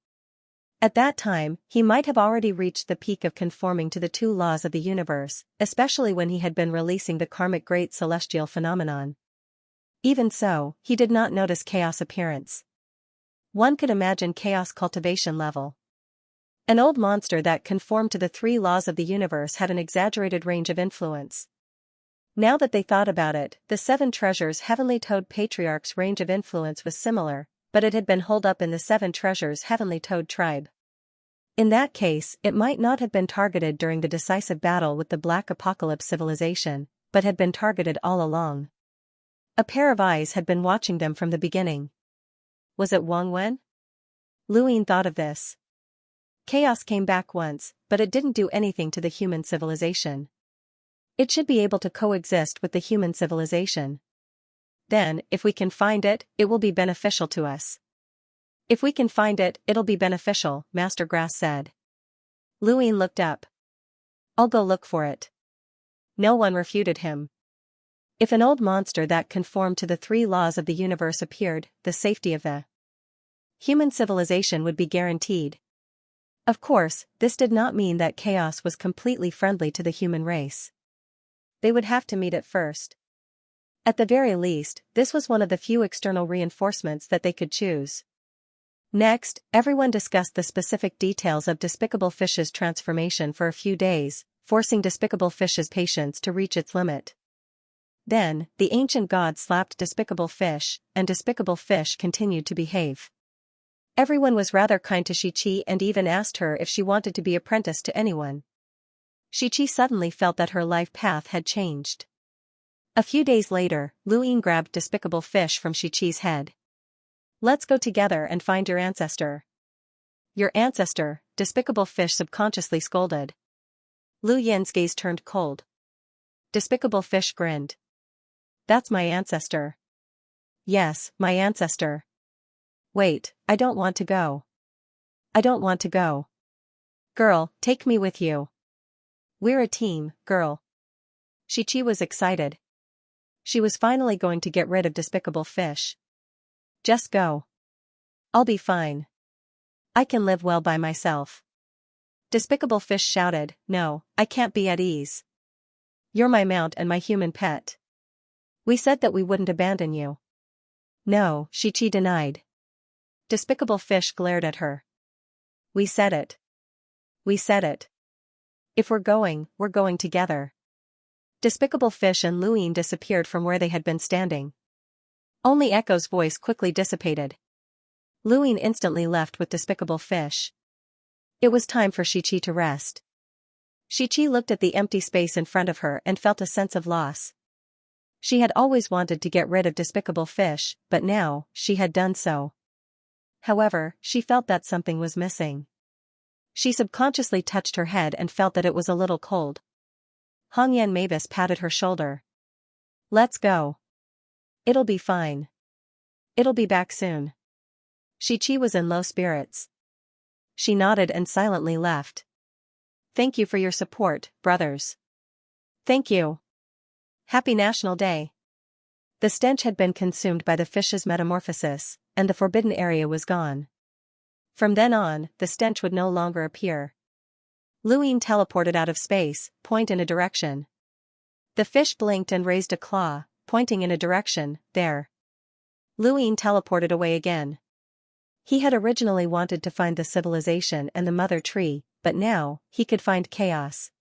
S1: At that time, he might have already reached the peak of conforming to the two laws of the universe, especially when he had been releasing the karmic great celestial phenomenon. Even so, he did not notice chaos appearance. One could imagine chaos cultivation level. An old monster that conformed to the three laws of the universe had an exaggerated range of influence. Now that they thought about it, the Seven Treasures Heavenly Toad Patriarch's range of influence was similar, but it had been holed up in the Seven Treasures Heavenly Toad tribe. In that case, it might not have been targeted during the decisive battle with the Black Apocalypse civilization, but had been targeted all along. A pair of eyes had been watching them from the beginning. Was it Wang Wen? Luine thought of this. Chaos came back once, but it didn't do anything to the human civilization. It should be able to coexist with the human civilization. Then, if we can find it, it will be beneficial to us. If we can find it, it'll be beneficial, Master Grass said. Luine looked up. I'll go look for it. No one refuted him. If an old monster that conformed to the three laws of the universe appeared, the safety of the human civilization would be guaranteed. Of course, this did not mean that chaos was completely friendly to the human race. They would have to meet it first. At the very least, this was one of the few external reinforcements that they could choose. Next, everyone discussed the specific details of Despicable Fish's transformation for a few days, forcing Despicable Fish's patience to reach its limit. Then, the ancient god slapped Despicable Fish, and Despicable Fish continued to behave. Everyone was rather kind to Xianxia and even asked her if she wanted to be apprenticed to anyone. Xianxia suddenly felt that her life path had changed. A few days later, Luyin grabbed Despicable Fish from Xianxia's head. "Let's go together and find your ancestor." "Your ancestor," Despicable Fish subconsciously scolded. Luyin's gaze turned cold. Despicable Fish grinned. "That's my ancestor." "Yes, my ancestor." "Wait, I don't want to go." "I don't want to go." "Girl, take me with you." "We're a team, girl." Xianxia was excited. She was finally going to get rid of Despicable Fish. "Just go. I'll be fine. I can live well by myself." Despicable Fish shouted, "No, I can't be at ease. You're my mount and my human pet. We said that we wouldn't abandon you." "No," Xianxia denied. Despicable Fish glared at her. "We said it. We said it. If we're going together." Despicable Fish and Luyin disappeared from where they had been standing. Only Echo's voice quickly dissipated. Luyin instantly left with Despicable Fish. It was time for Xianxia to rest. Xianxia looked at the empty space in front of her and felt a sense of loss. She had always wanted to get rid of Despicable Fish, but now, she had done so. However, she felt that something was missing. She subconsciously touched her head and felt that it was a little cold. Hongyan Mavis patted her shoulder. "Let's go. It'll be fine. It'll be back soon." Xianxia was in low spirits. She nodded and silently left. "Thank you for your support, brothers." "Thank you. Happy National Day." The stench had been consumed by the fish's metamorphosis, and the forbidden area was gone. From then on, the stench would no longer appear. Luyin teleported out of space, point in a direction. The fish blinked and raised a claw, pointing in a direction, there. Luyin teleported away again. He had originally wanted to find the civilization and the mother tree, but now, he could find chaos.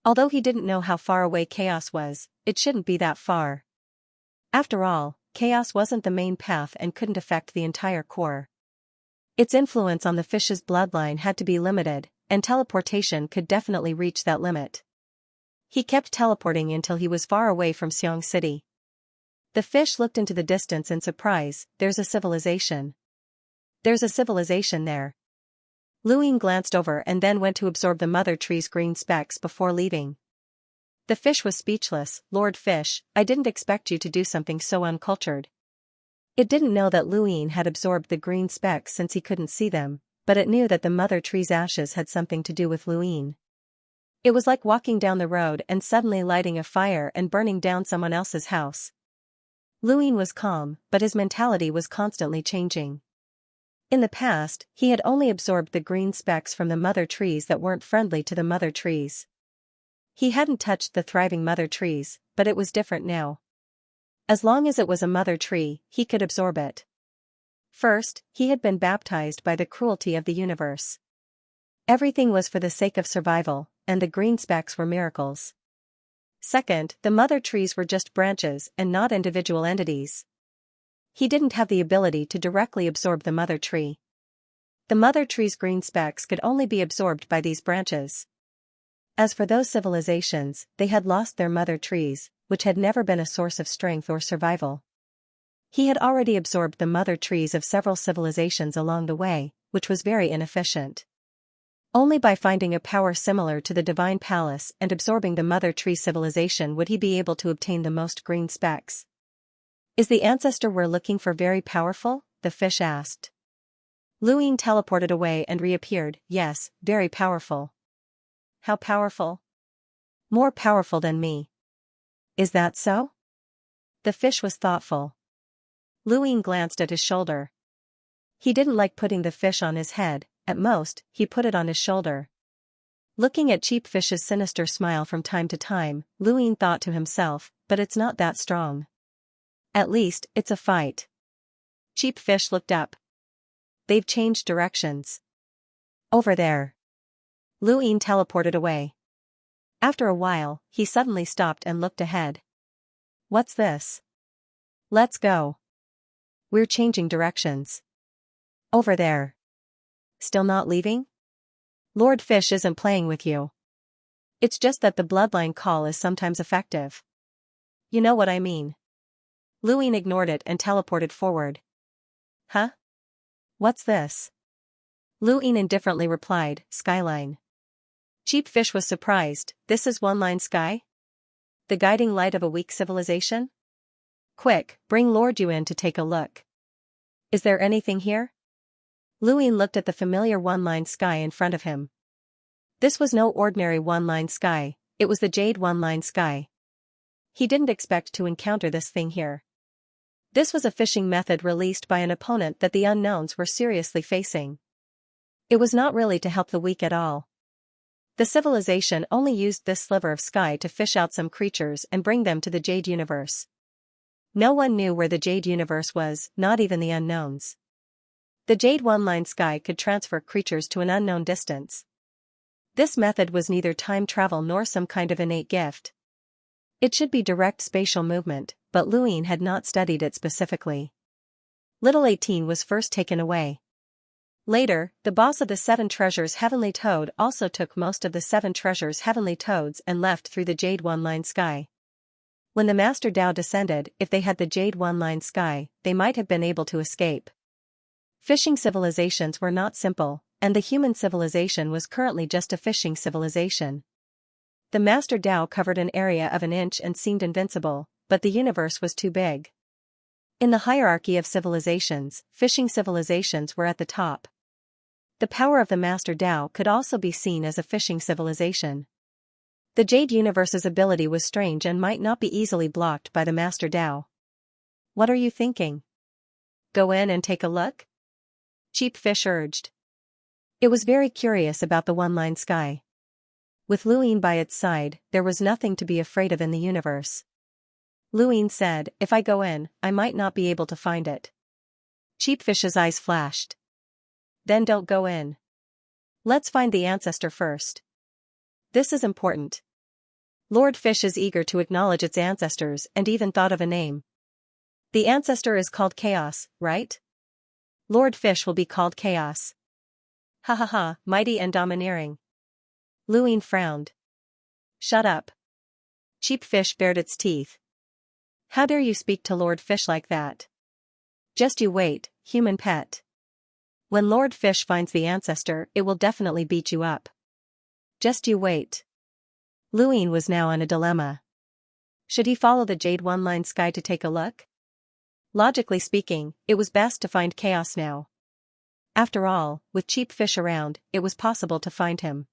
S1: Although he didn't know how far away chaos was, it shouldn't be that far. After all, chaos wasn't the main path and couldn't affect the entire core. Its influence on the fish's bloodline had to be limited, and teleportation could definitely reach that limit. He kept teleporting until he was far away from Xiang City. The fish looked into the distance in surprise. "There's a civilization. There's a civilization there." Luyin glanced over and then went to absorb the mother tree's green specks before leaving. The fish was speechless. "Lord Fish, I didn't expect you to do something so uncultured." It didn't know that Luyin had absorbed the green specks since he couldn't see them, but it knew that the mother tree's ashes had something to do with Luyin. It was like walking down the road and suddenly lighting a fire and burning down someone else's house. Luyin was calm, but his mentality was constantly changing. In the past, he had only absorbed the green specks from the mother trees that weren't friendly to the mother trees. He hadn't touched the thriving mother trees, but it was different now. As long as it was a mother tree, he could absorb it. First, he had been baptized by the cruelty of the universe. Everything was for the sake of survival, and the green specks were miracles. Second, the mother trees were just branches and not individual entities. He didn't have the ability to directly absorb the mother tree. The mother tree's green specks could only be absorbed by these branches. As for those civilizations, they had lost their mother trees, which had never been a source of strength or survival. He had already absorbed the mother trees of several civilizations along the way, which was very inefficient. Only by finding a power similar to the Divine Palace and absorbing the mother tree civilization would he be able to obtain the most green specks. "Is the ancestor we're looking for very powerful?" the fish asked. Luyin teleported away and reappeared. "Yes, very powerful." "How powerful?" "More powerful than me." "Is that so?" The fish was thoughtful. Luyin glanced at his shoulder. He didn't like putting the fish on his head. At most, he put it on his shoulder. Looking at Cheap Fish's sinister smile from time to time, Luyin thought to himself, but it's not that strong. At least, it's a fight. Cheap Fish looked up. "They've changed directions. Over there." Luyin teleported away. After a while, he suddenly stopped and looked ahead. What's this? Let's go. We're changing directions. Over there. Still not leaving? Lord Fish isn't playing with you. It's just that the bloodline call is sometimes effective. You know what I mean. Luin ignored it and teleported forward. Huh? What's this? Luin indifferently replied, Skyline. Cheap Fish was surprised. This is one-line sky? The guiding light of a weak civilization? Quick, bring Lord Yu in to take a look. Is there anything here? Luin looked at the familiar one-line sky in front of him. This was no ordinary one-line sky, it was the Jade one-line sky. He didn't expect to encounter this thing here. This was a fishing method released by an opponent that the unknowns were seriously facing. It was not really to help the weak at all. The civilization only used this sliver of sky to fish out some creatures and bring them to the Jade universe. No one knew where the Jade universe was, not even the unknowns. The Jade one-line sky could transfer creatures to an unknown distance. This method was neither time travel nor some kind of innate gift. It should be direct spatial movement, but Luin had not studied it specifically. Little 18 was first taken away. Later, the boss of the 7 treasures Heavenly Toad also took most of the 7 treasures Heavenly Toads and left through the Jade one-line sky. When the Master Dao descended, if they had the Jade one-line sky, they might have been able to escape. Fishing civilizations were not simple, and the human civilization was currently just a fishing civilization. The Master Dao covered an area of an inch and seemed invincible, but the universe was too big. In the hierarchy of civilizations, fishing civilizations were at the top. The power of the Master Dao could also be seen as a fishing civilization. The Jade universe's ability was strange and might not be easily blocked by the Master Dao. What are you thinking? Go in and take a look? Cheap Fish urged. It was very curious about the one-line sky. With Luin by its side, there was nothing to be afraid of in the universe. Luin said, if I go in, I might not be able to find it. Cheap Fish's eyes flashed. Then don't go in. Let's find the ancestor first. This is important. Lord Fish is eager to acknowledge its ancestors and even thought of a name. The ancestor is called Chaos, right? Lord Fish will be called Chaos. Ha ha ha, mighty and domineering. Luin frowned. Shut up. Cheap Fish bared its teeth. How dare you speak to Lord Fish like that? Just you wait, human pet. When Lord Fish finds the ancestor, it will definitely beat you up. Just you wait. Luin was now in a dilemma. Should he follow the Jade one-line sky to take a look? Logically speaking, it was best to find Chaos now. After all, with Cheap Fish around, it was possible to find him.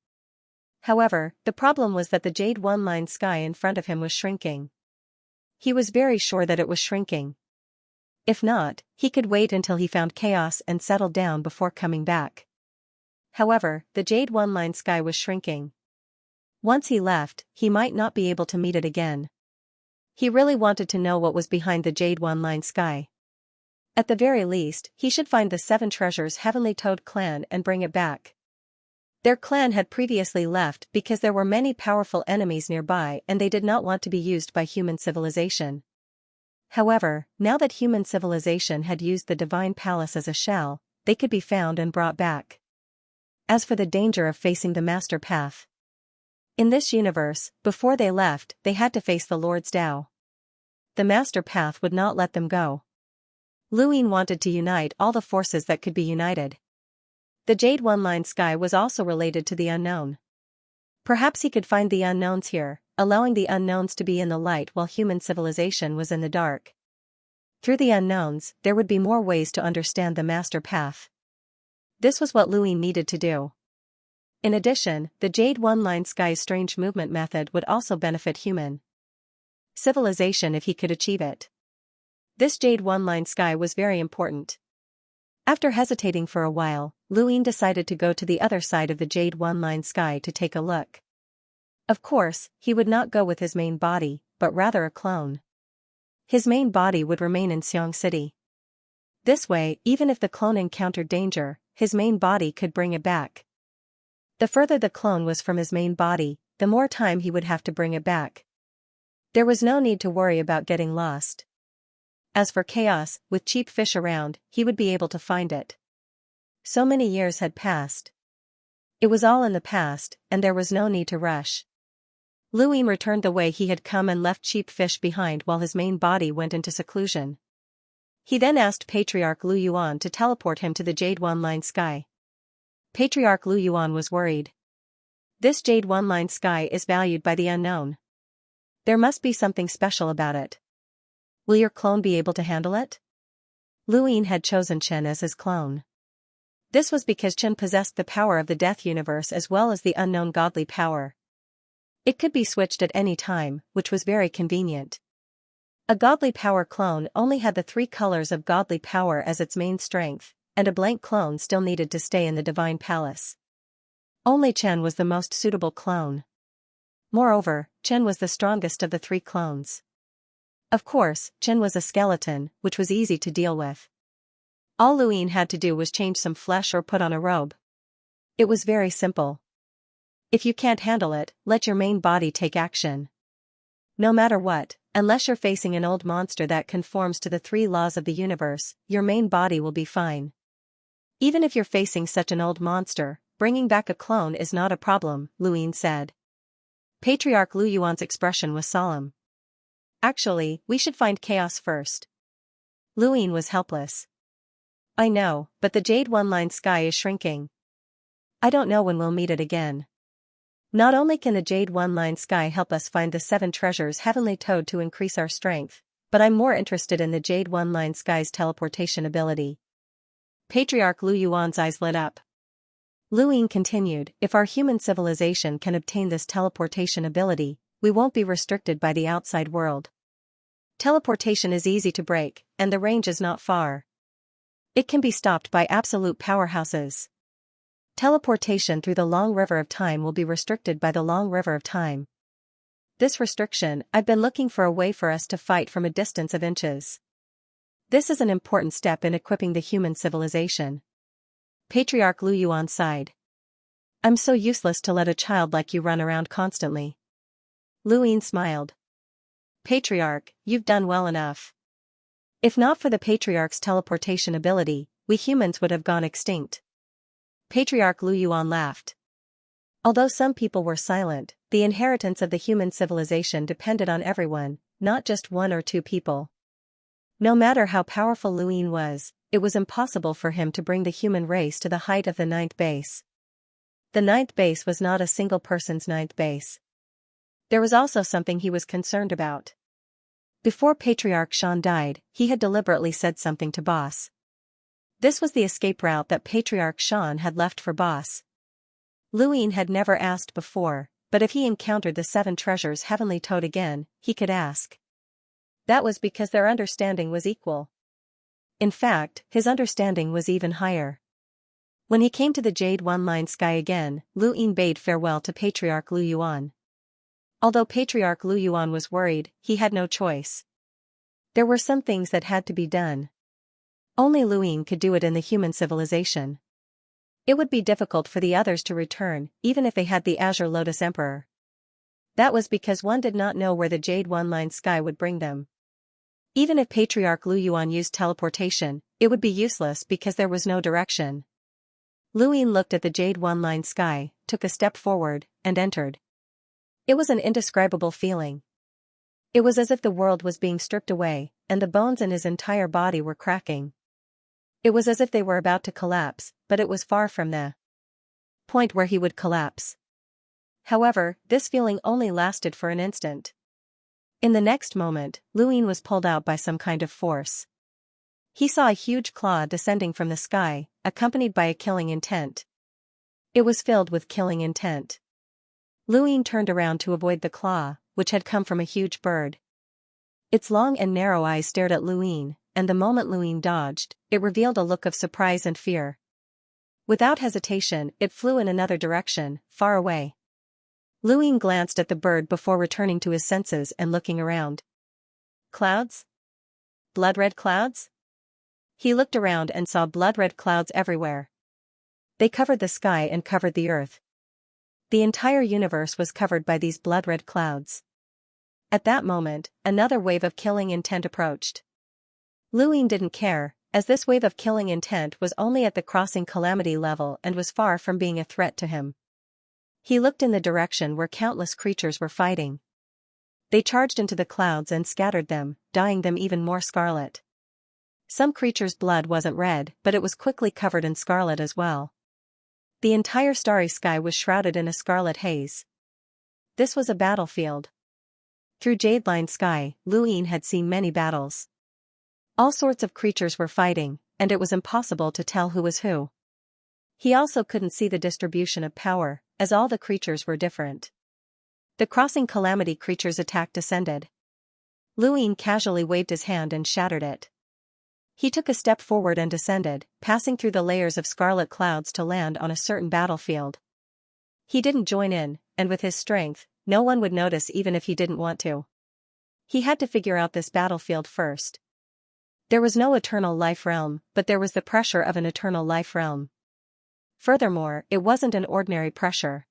S1: However, the problem was that the Jade one-line sky in front of him was shrinking. He was very sure that it was shrinking. If not, he could wait until he found Chaos and settled down before coming back. However, the Jade one-line sky was shrinking. Once he left, he might not be able to meet it again. He really wanted to know what was behind the Jade one-line sky. At the very least, he should find the 7 treasures Heavenly Toad clan and bring it back. Their clan had previously left because there were many powerful enemies nearby and they did not want to be used by human civilization. However, now that human civilization had used the Divine Palace as a shell, they could be found and brought back. As for the danger of facing the Master Path. In this universe, before they left, they had to face the Lord's Dao. The Master Path would not let them go. Luin wanted to unite all the forces that could be united. The Jade one-line sky was also related to the unknown. Perhaps he could find the unknowns here, allowing the unknowns to be in the light while human civilization was in the dark. Through the unknowns, there would be more ways to understand the Master Path. This was what Luin needed to do. In addition, the Jade one-line sky's strange movement method would also benefit human civilization if he could achieve it. This Jade one-line sky was very important. After hesitating for a while, Luin decided to go to the other side of the Jade one-line sky to take a look. Of course, he would not go with his main body, but rather a clone. His main body would remain in Xianxia City. This way, even if the clone encountered danger, his main body could bring it back. The further the clone was from his main body, the more time he would have to bring it back. There was no need to worry about getting lost. As for chaos, with cheap fish around, he would be able to find it. So many years had passed. It was all in the past, and there was no need to rush. Luin returned the way he had come and left cheap fish behind while his main body went into seclusion. He then asked Patriarch Lu Yuan to teleport him to the Jade One-Line Sky. Patriarch Lu Yuan was worried. This Jade One-Line Sky is valued by the unknown. There must be something special about it. Will your clone be able to handle it? Luin had chosen Chen as his clone. This was because Chen possessed the power of the Death Universe as well as the unknown godly power. It could be switched at any time, which was very convenient. A godly power clone only had the 3 colors of godly power as its main strength, and a blank clone still needed to stay in the Divine Palace. Only Chen was the most suitable clone. Moreover, Chen was the strongest of the 3 clones. Of course, Chen was a skeleton, which was easy to deal with. All Luin had to do was change some flesh or put on a robe. It was very simple. If you can't handle it, let your main body take action. No matter what, unless you're facing an old monster that conforms to the 3 laws of the universe, your main body will be fine. Even if you're facing such an old monster, bringing back a clone is not a problem, Luin said. Patriarch Lu Yuan's expression was solemn. Actually, we should find chaos first. Luin was helpless. I know, but the Jade One-Line Sky is shrinking. I don't know when we'll meet it again. Not only can the Jade One-Line Sky help us find the 7 treasures Heavenly Toad to increase our strength, but I'm more interested in the Jade One-Line Sky's teleportation ability. Patriarch Lu Yuan's eyes lit up. Luin continued, if our human civilization can obtain this teleportation ability, we won't be restricted by the outside world. Teleportation is easy to break, and the range is not far. It can be stopped by absolute powerhouses. Teleportation through the Long River of Time will be restricted by the Long River of Time. This restriction, I've been looking for a way for us to fight from a distance of inches. This is an important step in equipping the human civilization. Patriarch Lu Yuan sighed. I'm so useless to let a child like you run around constantly. Luin smiled. Patriarch, you've done well enough. If not for the Patriarch's teleportation ability, we humans would have gone extinct. Patriarch Lu Yuan laughed. Although some people were silent, the inheritance of the human civilization depended on everyone, not just 1 or 2 people. No matter how powerful Luin was, it was impossible for him to bring the human race to the height of the 9th base. The 9th base was not a single person's 9th base. There was also something he was concerned about. Before Patriarch Shan died, he had deliberately said something to Boss. This was the escape route that Patriarch Shan had left for Boss. Luin had never asked before, but if he encountered the 7 treasures Heavenly Toad again, he could ask. That was because their understanding was equal. In fact, his understanding was even higher. When he came to the Jade One-Line Sky again, Luin bade farewell to Patriarch Lu Yuan. Although Patriarch Lu Yuan was worried, he had no choice. There were some things that had to be done. Only Luin could do it in the human civilization. It would be difficult for the others to return, even if they had the Azure Lotus Emperor. That was because one did not know where the Jade One-Line Sky would bring them. Even if Patriarch Lu Yuan used teleportation, it would be useless because there was no direction. Luin looked at the Jade One-Line Sky, took a step forward, and entered. It was an indescribable feeling. It was as if the world was being stripped away, and the bones in his entire body were cracking. It was as if they were about to collapse, but it was far from the point where he would collapse. However, this feeling only lasted for an instant. In the next moment, Luin was pulled out by some kind of force. He saw a huge claw descending from the sky, accompanied by a killing intent. It was filled with killing intent. Luin turned around to avoid the claw, which had come from a huge bird. Its long and narrow eyes stared at Luin, and the moment Luin dodged, it revealed a look of surprise and fear. Without hesitation, it flew in another direction, far away. Luin glanced at the bird before returning to his senses and looking around. Clouds? Blood-red clouds? He looked around and saw blood-red clouds everywhere. They covered the sky and covered the earth. The entire universe was covered by these blood-red clouds. At that moment, another wave of killing intent approached. Luin didn't care, as this wave of killing intent was only at the crossing calamity level and was far from being a threat to him. He looked in the direction where countless creatures were fighting. They charged into the clouds and scattered them, dyeing them even more scarlet. Some creatures' blood wasn't red, but it was quickly covered in scarlet as well. The entire starry sky was shrouded in a scarlet haze. This was a battlefield. Through jade-lined sky, Luin had seen many battles. All sorts of creatures were fighting, and it was impossible to tell who was who. He also couldn't see the distribution of power, as all the creatures were different. The crossing calamity creature's attack descended. Luin casually waved his hand and shattered it. He took a step forward and descended, passing through the layers of scarlet clouds to land on a certain battlefield. He didn't join in, and with his strength, no one would notice even if he didn't want to. He had to figure out this battlefield first. There was no eternal life realm, but there was the pressure of an eternal life realm. Furthermore, it wasn't an ordinary pressure.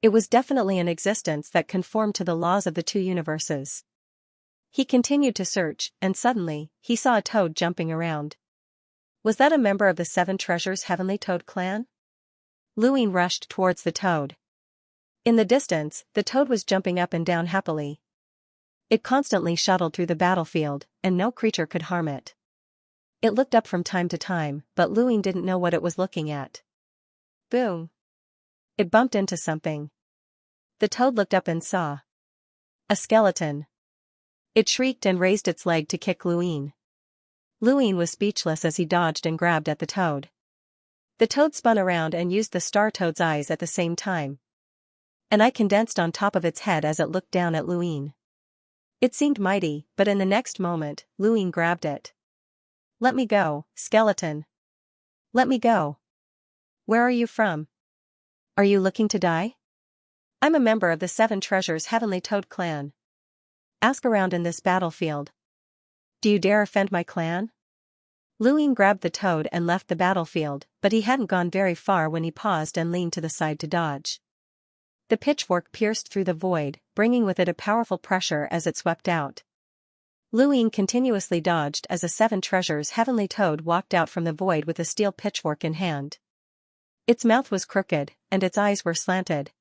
S1: It was definitely an existence that conformed to the laws of the two universes. He continued to search, and suddenly, he saw a toad jumping around. Was that a member of the Seven Treasures Heavenly Toad clan? Luin rushed towards the toad. In the distance, the toad was jumping up and down happily. It constantly shuttled through the battlefield, and no creature could harm it. It looked up from time to time, but Luin didn't know what it was looking at. Boom! It bumped into something. The toad looked up and saw a skeleton. It shrieked and raised its leg to kick Luin. Luin was speechless as he dodged and grabbed at the toad. The toad spun around and used the star toad's eyes at the same time. An eye condensed on top of its head as it looked down at Luin. It seemed mighty, but in the next moment, Luin grabbed it. "Let me go, skeleton. Let me go. Where are you from? Are you looking to die? I'm a member of the Seven Treasures Heavenly Toad clan. Ask around in this battlefield. Do you dare offend my clan?" Luin grabbed the toad and left the battlefield, but he hadn't gone very far when he paused and leaned to the side to dodge. The pitchfork pierced through the void, bringing with it a powerful pressure as it swept out. Luin continuously dodged as a Seven Treasures Heavenly Toad walked out from the void with a steel pitchfork in hand. Its mouth was crooked, and its eyes were slanted.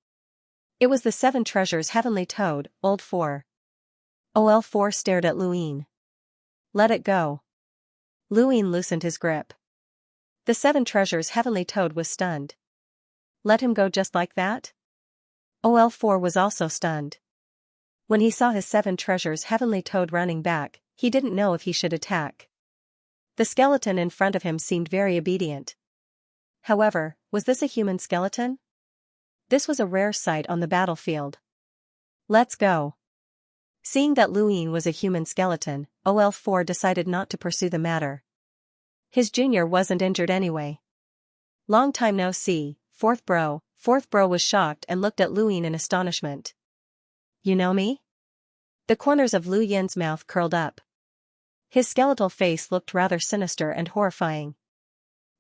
S1: It was the Seven Treasures Heavenly Toad, Old 4. OL4 stared at Luin. "Let it go." Luin loosened his grip. The Seven Treasures Heavenly Toad was stunned. Let him go just like that? OL4 was also stunned. When he saw his Seven Treasures Heavenly Toad running back, he didn't know if he should attack. The skeleton in front of him seemed very obedient. However, was this a human skeleton? This was a rare sight on the battlefield. "Let's go." Seeing that Luin was a human skeleton, OL4 decided not to pursue the matter. His junior wasn't injured anyway. "Long time no see, Fourth Bro." Fourth Bro was shocked and looked at Luin in astonishment. "You know me?" The corners of Lu Yin's mouth curled up. His skeletal face looked rather sinister and horrifying.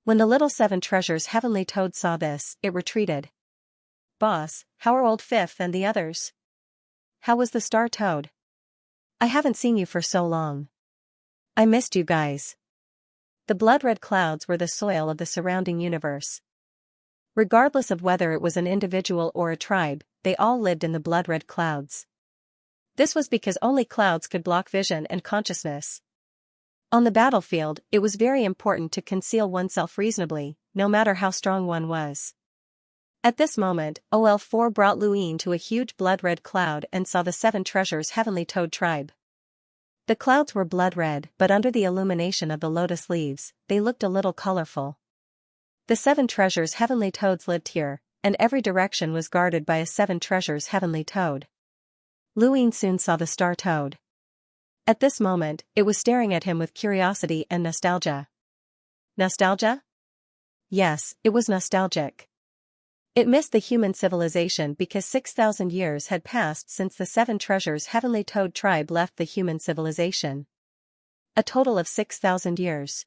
S1: When the little Seven Treasures Heavenly Toad saw this, it retreated. "Boss, how are Old Fifth and the others? How was the Star Toad? I haven't seen you for so long. I missed you guys." The blood-red clouds were the soil of the surrounding universe. Regardless of whether it was an individual or a tribe, they all lived in the blood-red clouds. This was because only clouds could block vision and consciousness. On the battlefield, it was very important to conceal oneself reasonably, no matter how strong one was. At this moment, OL4 brought Luin to a huge blood-red cloud and saw the Seven Treasures Heavenly Toad tribe. The clouds were blood-red, but under the illumination of the lotus leaves, they looked a little colorful. The Seven Treasures Heavenly Toads lived here, and every direction was guarded by a Seven Treasures Heavenly Toad. Luin soon saw the Star Toad. At this moment, it was staring at him with curiosity and nostalgia. Nostalgia? Yes, it was nostalgic. It missed the human civilization because 6,000 years had passed since the Seven Treasures Heavenly Toad tribe left the human civilization. A total of 6,000 years.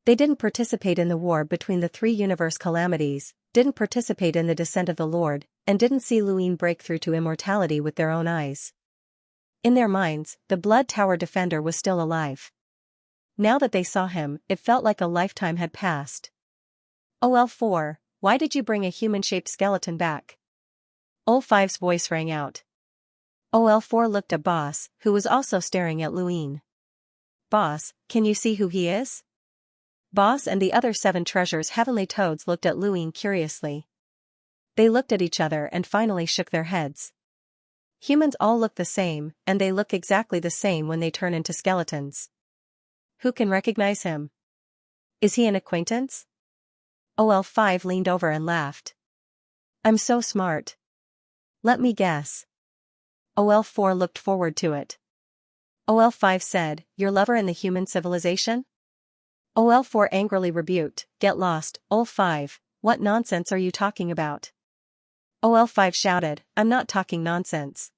S1: They didn't participate in the war between the three universe calamities, didn't participate in the descent of the Lord, and didn't see Luin break through to immortality with their own eyes. In their minds, the Blood Tower Defender was still alive. Now that they saw him, it felt like a lifetime had passed. OL4, why did you bring a human-shaped skeleton back? OL5's voice rang out. OL4 looked at Boss, who was also staring at Luin. Boss, can you see who he is? Boss and the other 7 treasures heavenly toads looked at Luin curiously. They looked at each other and finally shook their heads. Humans all look the same, and they look exactly the same when they turn into skeletons. Who can recognize him? Is he an acquaintance? OL5 leaned over and laughed. I'm so smart. Let me guess. OL4 looked forward to it. OL5 said, your lover in the human civilization? OL4 angrily rebuked, get lost, OL5, what nonsense are you talking about? OL5 shouted, I'm not talking nonsense.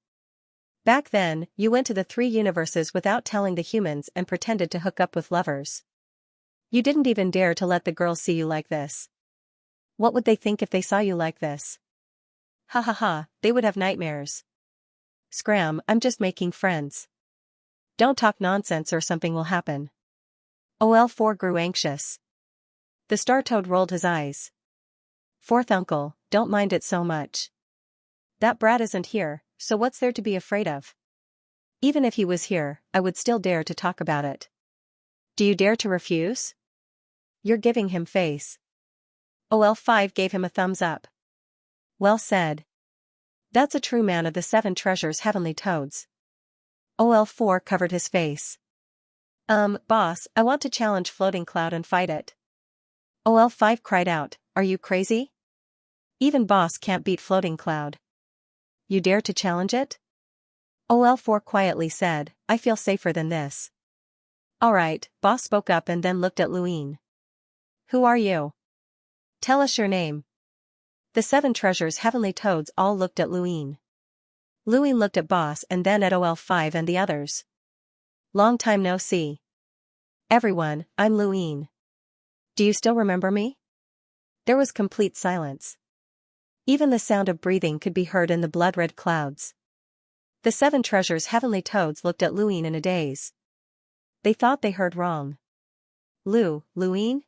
S1: Back then, you went to the 3 universes without telling the humans and pretended to hook up with lovers. You didn't even dare to let the girls see you like this. What would they think if they saw you like this? Ha ha ha, they would have nightmares. Scram, I'm just making friends. Don't talk nonsense or something will happen. OL4 grew anxious. The Star Toad rolled his eyes. Fourth uncle, don't mind it so much. That brat isn't here, so what's there to be afraid of? Even if he was here, I would still dare to talk about it. Do you dare to refuse? You're giving him face. OL5 gave him a thumbs up. Well said. That's a true man of the 7 treasures heavenly toads. OL4 covered his face. Boss, I want to challenge Floating Cloud and fight it. OL5 cried out, are you crazy? Even Boss can't beat Floating Cloud. You dare to challenge it? OL4 quietly said, I feel safer than this. Alright, Boss spoke up and then looked at Luin. Who are you? Tell us your name. The 7 treasures heavenly toads all looked at Luin. Luin looked at Boss and then at OL5 and the others. Long time no see. Everyone, I'm Luin. Do you still remember me? There was complete silence. Even the sound of breathing could be heard in the blood-red clouds. The 7 treasures heavenly toads looked at Luin in a daze. They thought they heard wrong. Luin?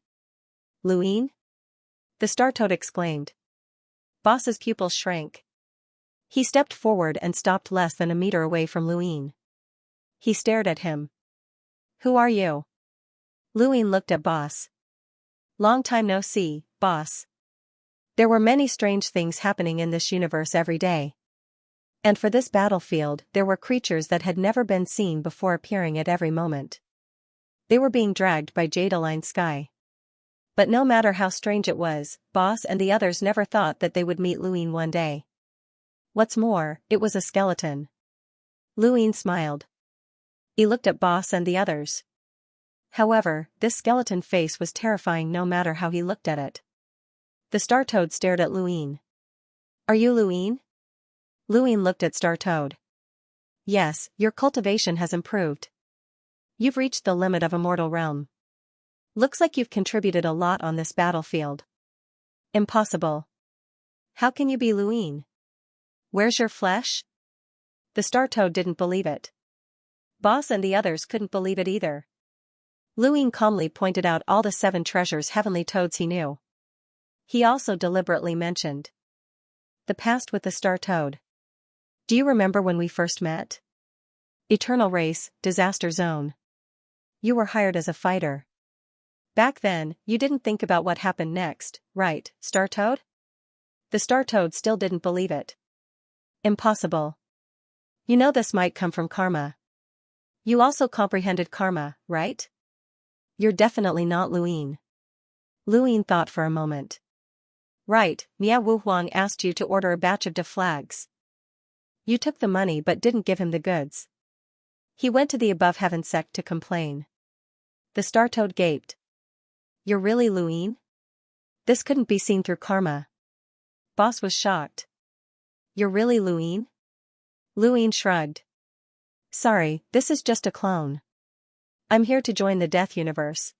S1: Luin? The Star Toad exclaimed. Boss's pupils shrank. He stepped forward and stopped less than a meter away from Luin. He stared at him. Who are you? Luin looked at Boss. Long time no see, Boss. There were many strange things happening in this universe every day. And for this battlefield, there were creatures that had never been seen before appearing at every moment. They were being dragged by jade-aligned sky. But no matter how strange it was, Boss and the others never thought that they would meet Luin one day. What's more, it was a skeleton. Luin smiled. He looked at Boss and the others. However, this skeleton face was terrifying no matter how he looked at it. The Star Toad stared at Luin. Are you Luin? Luin looked at Star Toad. Yes, your cultivation has improved. You've reached the limit of Immortal Realm. Looks like you've contributed a lot on this battlefield. Impossible. How can you be Luin? Where's your flesh? The Star Toad didn't believe it. Boss and the others couldn't believe it either. Luin calmly pointed out all the 7 treasures heavenly toads he knew. He also deliberately mentioned the past with the Star Toad. Do you remember when we first met? Eternal Race, Disaster Zone. You were hired as a fighter. Back then, you didn't think about what happened next, right, Star Toad? The Star Toad still didn't believe it. Impossible. You know this might come from karma. You also comprehended karma, right? You're definitely not Luin. Luin thought for a moment. Right, Miao Wu Huang asked you to order a batch of flags. You took the money but didn't give him the goods. He went to the above heaven sect to complain. The Star Toad gaped. You're really Luin? This couldn't be seen through karma. Boss was shocked. You're really Luin? Luin shrugged. Sorry, this is just a clone. I'm here to join the Death Universe.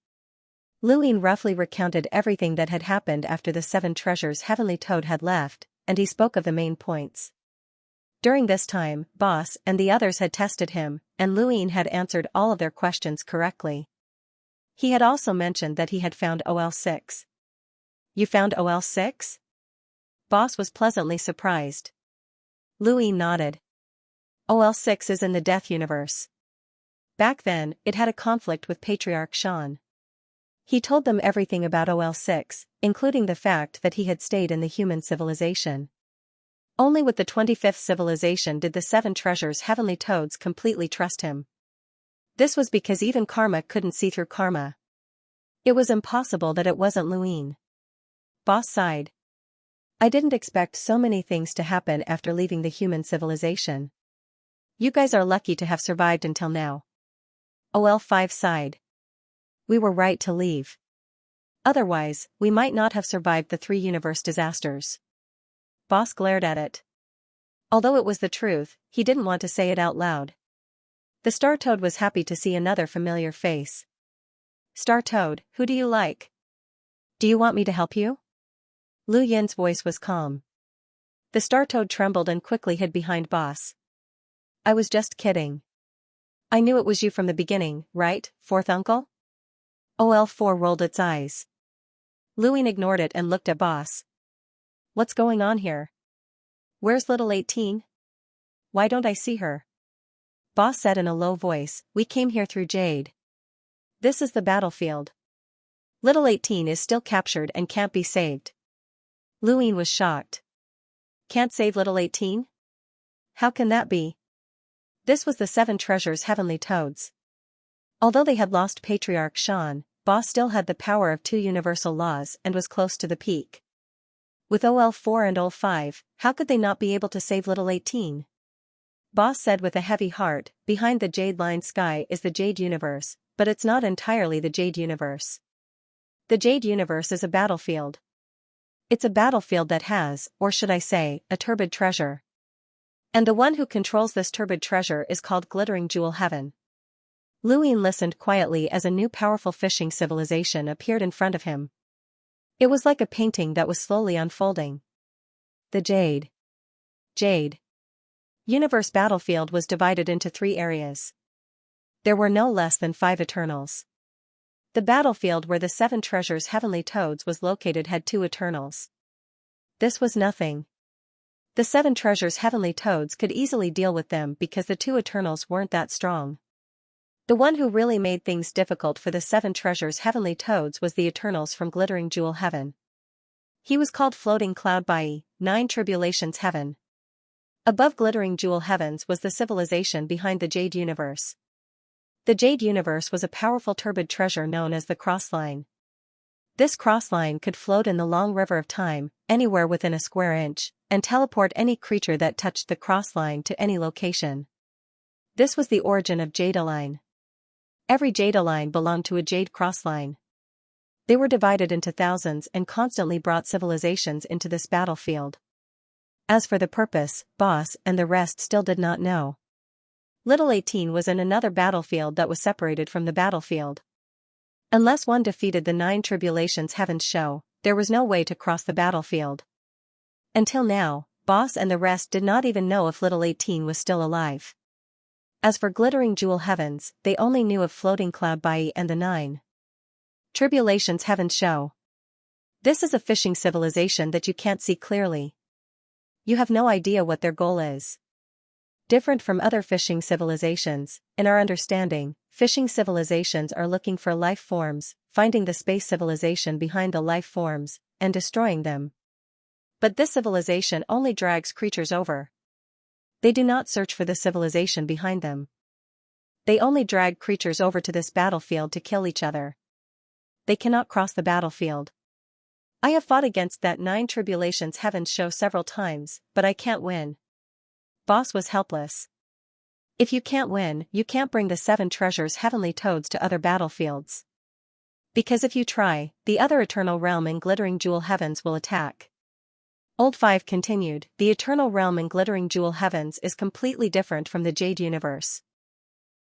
S1: Luin roughly recounted everything that had happened after the seven treasures Heavenly Toad had left, and he spoke of the main points. During this time, Boss and the others had tested him, and Luin had answered all of their questions correctly. He had also mentioned that he had found OL6. You found OL6? Boss was pleasantly surprised. Luin nodded. OL6 is in the Death Universe. Back then, it had a conflict with Patriarch Xian. He told them everything about OL6, including the fact that he had stayed in the human civilization. Only with the 25th civilization did the seven treasures Heavenly Toads completely trust him. This was because even karma couldn't see through karma. It was impossible that it wasn't Luin. Boss sighed. I didn't expect so many things to happen after leaving the human civilization. You guys are lucky to have survived until now. OL5 sighed. We were right to leave. Otherwise, we might not have survived the 3 universe disasters. Boss glared at it. Although it was the truth, he didn't want to say it out loud. The Star Toad was happy to see another familiar face. Star Toad, who do you like? Do you want me to help you? Lu Yin's voice was calm. The Star Toad trembled and quickly hid behind Boss. I was just kidding. I knew it was you from the beginning, right, fourth uncle? OL4 rolled its eyes. Luin ignored it and looked at Boss. What's going on here? Where's little 18? Why don't I see her? Boss said in a low voice, we came here through Jade. This is the battlefield. Little 18 is still captured and can't be saved. Luin was shocked. Can't save little 18? How can that be? This was the seven treasures Heavenly Toads. Although they had lost Patriarch Xian, Boss still had the power of 2 universal laws and was close to the peak. With OL4 and OL5, how could they not be able to save little 18? Boss said with a heavy heart, behind the jade-lined sky is the Jade Universe, but it's not entirely the Jade Universe. The Jade Universe is a battlefield. It's a battlefield that has, or should I say, a turbid treasure. And the one who controls this turbid treasure is called Glittering Jewel Heaven. Luin listened quietly as a new powerful fishing civilization appeared in front of him. It was like a painting that was slowly unfolding. The Jade Universe battlefield was divided into 3 areas. There were no less than 5 Eternals. The battlefield where the 7 treasures Heavenly Toads was located had 2 Eternals. This was nothing. The 7 treasures Heavenly Toads could easily deal with them because the 2 Eternals weren't that strong. The one who really made things difficult for the 7 treasures Heavenly Toads was the Eternals from Glittering Jewel Heaven. He was called Floating Cloud Bai, 9 Tribulations Heaven. Above Glittering Jewel Heavens was the civilization behind the Jade Universe. The Jade Universe was a powerful turbid treasure known as the Crossline. This crossline could float in the long river of time, anywhere within a square inch, and teleport any creature that touched the crossline to any location. This was the origin of Jade Line. Every Jade Line belonged to a Jade Crossline. They were divided into thousands and constantly brought civilizations into this battlefield. As for the purpose, Boss and the rest still did not know. Little 18 was in another battlefield that was separated from the battlefield. Unless one defeated the 9 Tribulations Heaven's show, there was no way to cross the battlefield. Until now, Boss and the rest did not even know if little 18 was still alive. As for Glittering Jewel Heavens, they only knew of Floating Cloud Bai and the 9 Tribulations Heaven's show. This is a fishing civilization that you can't see clearly. You have no idea what their goal is. Different from other fishing civilizations, in our understanding, fishing civilizations are looking for life forms, finding the space civilization behind the life forms, and destroying them. But this civilization only drags creatures over. They do not search for the civilization behind them. They only drag creatures over to this battlefield to kill each other. They cannot cross the battlefield. I have fought against that 9 Tribulations Heaven's show several times, but I can't win. Boss was helpless. If you can't win, you can't bring the 7 treasures Heavenly Toads to other battlefields. Because if you try, the other Eternal Realm in Glittering Jewel Heavens will attack. Old 5 continued, the Eternal Realm in Glittering Jewel Heavens is completely different from the Jade Universe.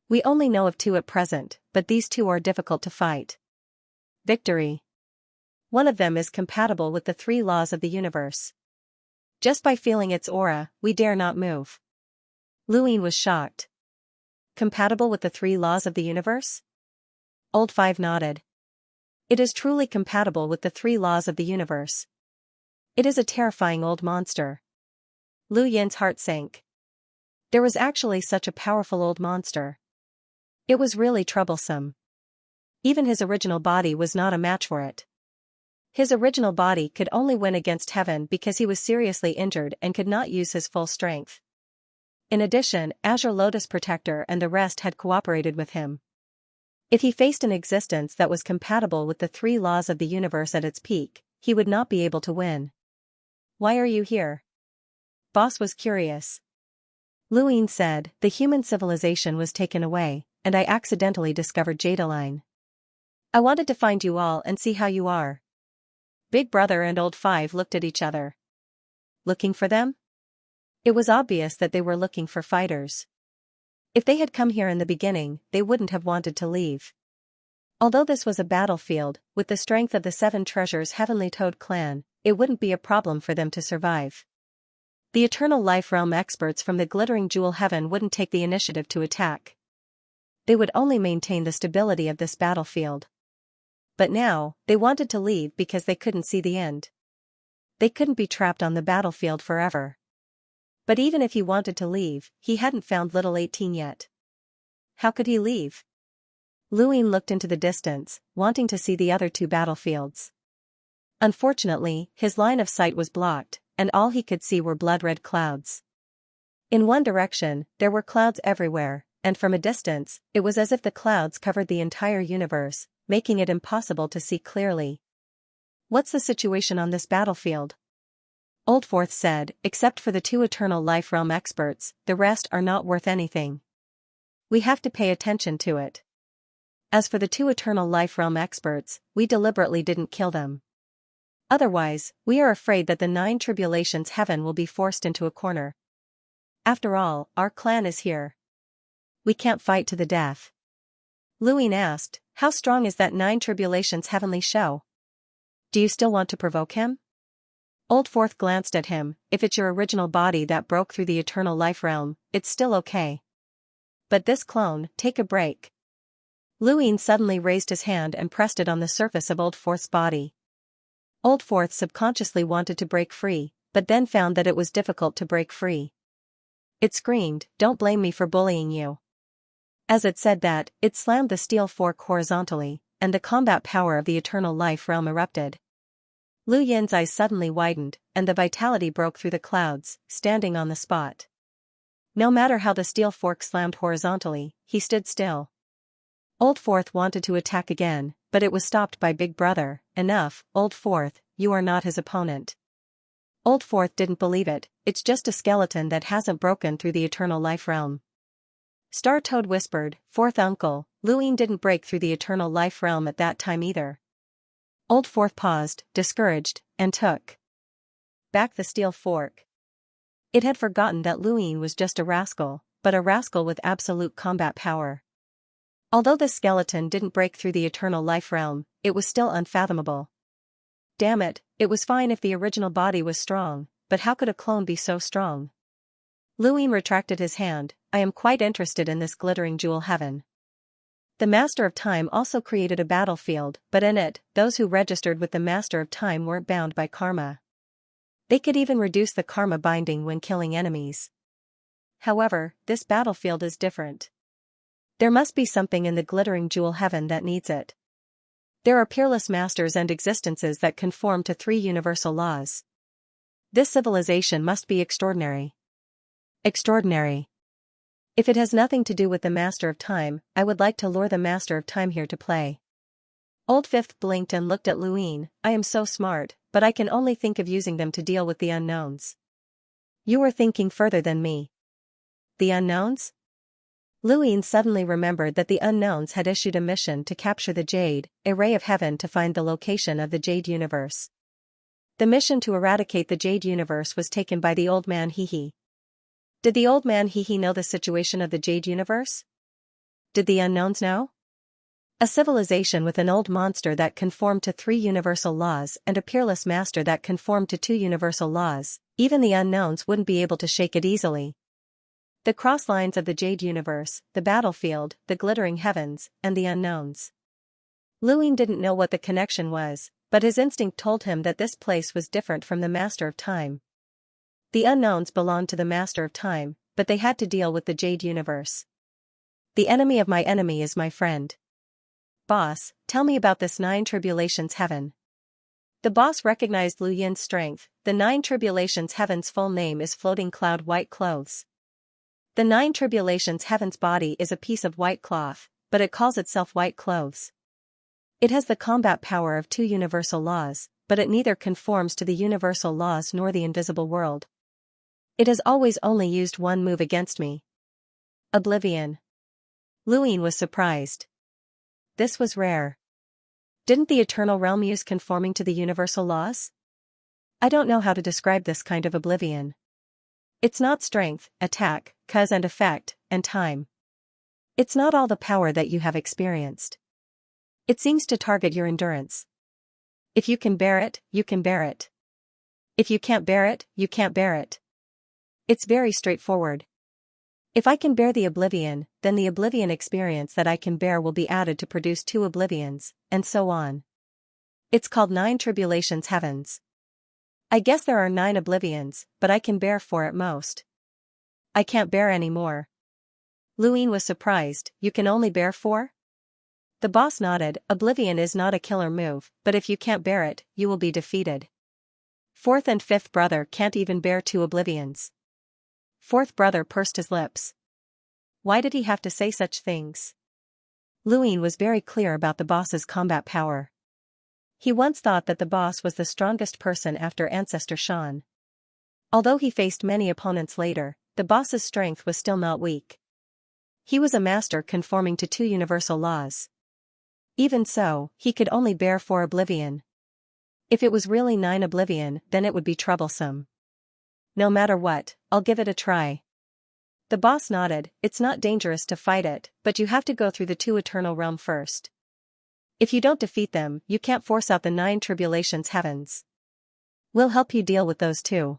S1: We only know of 2 at present, but these 2 are difficult to fight. Victory. One of them is compatible with the three laws of the universe. Just by feeling its aura, we dare not move. Luin was shocked. Compatible with the three laws of the universe? Old Five nodded. It is truly compatible with the three laws of the universe. It is a terrifying old monster. Lu Yin's heart sank. There was actually such a powerful old monster. It was really troublesome. Even his original body was not a match for it. His original body could only win against heaven because he was seriously injured and could not use his full strength. In addition, Azure Lotus Protector and the rest had cooperated with him. If he faced an existence that was compatible with the three laws of the universe at its peak, he would not be able to win. Why are you here? Boss was curious. Luin said, the human civilization was taken away, and I accidentally discovered Jadeline. I wanted to find you all and see how you are. Big Brother and Old Five looked at each other. Looking for them? It was obvious that they were looking for fighters. If they had come here in the beginning, they wouldn't have wanted to leave. Although this was a battlefield, with the strength of the Seven Treasures Heavenly Toad clan, it wouldn't be a problem for them to survive. The Eternal Life Realm experts from the Glittering Jewel Heaven wouldn't take the initiative to attack. They would only maintain the stability of this battlefield. But now, they wanted to leave because they couldn't see the end. They couldn't be trapped on the battlefield forever. But even if he wanted to leave, he hadn't found Little 18 yet. How could he leave? Luin looked into the distance, wanting to see the other two battlefields. Unfortunately, his line of sight was blocked, and all he could see were blood-red clouds. In one direction, there were clouds everywhere, and from a distance, it was as if the clouds covered the entire universe, making it impossible to see clearly. What's the situation on this battlefield? Oldforth said, except for the two Eternal Life Realm experts, the rest are not worth anything. We have to pay attention to it. As for the two Eternal Life Realm experts, we deliberately didn't kill them. Otherwise, we are afraid that the Nine Tribulations Heaven will be forced into a corner. After all, our clan is here. We can't fight to the death. Luin asked, how strong is that Nine Tribulations Heavenly show? Do you still want to provoke him? Oldforth glanced at him, if it's your original body that broke through the Eternal Life Realm, it's still okay. But this clone, take a break. Luin suddenly raised his hand and pressed it on the surface of Oldforth's body. Oldforth subconsciously wanted to break free, but then found that it was difficult to break free. It screamed, don't blame me for bullying you. As it said that, it slammed the steel fork horizontally, and the combat power of the Eternal Life Realm erupted. Lu Yin's eyes suddenly widened, and the vitality broke through the clouds, standing on the spot. No matter how the steel fork slammed horizontally, he stood still. Oldforth wanted to attack again, but it was stopped by Big Brother. Enough, Oldforth, you are not his opponent. Oldforth didn't believe it, it's just a skeleton that hasn't broken through the Eternal Life Realm. Star Toad whispered, fourth uncle, Luin didn't break through the Eternal Life Realm at that time either. Oldforth paused, discouraged, and took back the steel fork. It had forgotten that Luin was just a rascal, but a rascal with absolute combat power. Although the skeleton didn't break through the Eternal Life Realm, it was still unfathomable. Damn it, it was fine if the original body was strong, but how could a clone be so strong? Luin retracted his hand, I am quite interested in this glittering jewel heaven. The Master of Time also created a battlefield, but in it, those who registered with the Master of Time weren't bound by karma. They could even reduce the karma binding when killing enemies. However, this battlefield is different. There must be something in the glittering jewel heaven that needs it. There are peerless masters and existences that conform to three universal laws. This civilization must be extraordinary. Extraordinary. If it has nothing to do with the Master of Time, I would like to lure the Master of Time here to play. Old Fifth blinked and looked at Luin, I am so smart, but I can only think of using them to deal with the unknowns. You are thinking further than me. The unknowns? Luin suddenly remembered that the unknowns had issued a mission to capture the Jade, a ray of heaven to find the location of the Jade universe. The mission to eradicate the Jade universe was taken by the old man Hehe. Did the old man Hehe know the situation of the Jade universe? Did the unknowns know? A civilization with an old monster that conformed to 3 universal laws and a peerless master that conformed to 2 universal laws. Even the unknowns wouldn't be able to shake it easily. The cross lines of the Jade Universe, the battlefield, the glittering heavens, and the unknowns. Luin didn't know what the connection was, but his instinct told him that this place was different from the Master of Time. The unknowns belonged to the Master of Time, but they had to deal with the Jade Universe. The enemy of my enemy is my friend. Boss, tell me about this 9 Tribulations Heaven. The boss recognized Lu Yin's strength. The 9 Tribulations Heaven's full name is Floating Cloud White Clothes. The 9 Tribulations Heaven's body is a piece of white cloth, but it calls itself White Clothes. It has the combat power of 2 universal laws, but it neither conforms to the universal laws nor the invisible world. It has always only used one move against me. Oblivion. Luin was surprised. This was rare. Didn't the Eternal Realm use conforming to the universal laws? I don't know how to describe this kind of oblivion. It's not strength, attack, cause and effect, and time. It's not all the power that you have experienced. It seems to target your endurance. If you can bear it, you can bear it. If you can't bear it, you can't bear it. It's very straightforward. If I can bear the oblivion, then the oblivion experience that I can bear will be added to produce 2 oblivions, and so on. It's called 9 Tribulations Heavens. I guess there are 9 oblivions, but I can bear 4 at most. I can't bear any more. Luin was surprised. You can only bear 4? The boss nodded. Oblivion is not a killer move, but if you can't bear it, you will be defeated. 4th and 5th brother can't even bear 2 oblivions. 4th brother pursed his lips. Why did he have to say such things? Luin was very clear about the boss's combat power. He once thought that the boss was the strongest person after Ancestor Shan. Although he faced many opponents later, the boss's strength was still not weak. He was a master conforming to 2 universal laws. Even so, he could only bear 4 oblivion. If it was really 9 oblivion, then it would be troublesome. No matter what, I'll give it a try. The boss nodded. It's not dangerous to fight it, but you have to go through the 2 Eternal Realm first. If you don't defeat them, you can't force out the 9 Tribulations Heavens. We'll help you deal with those too.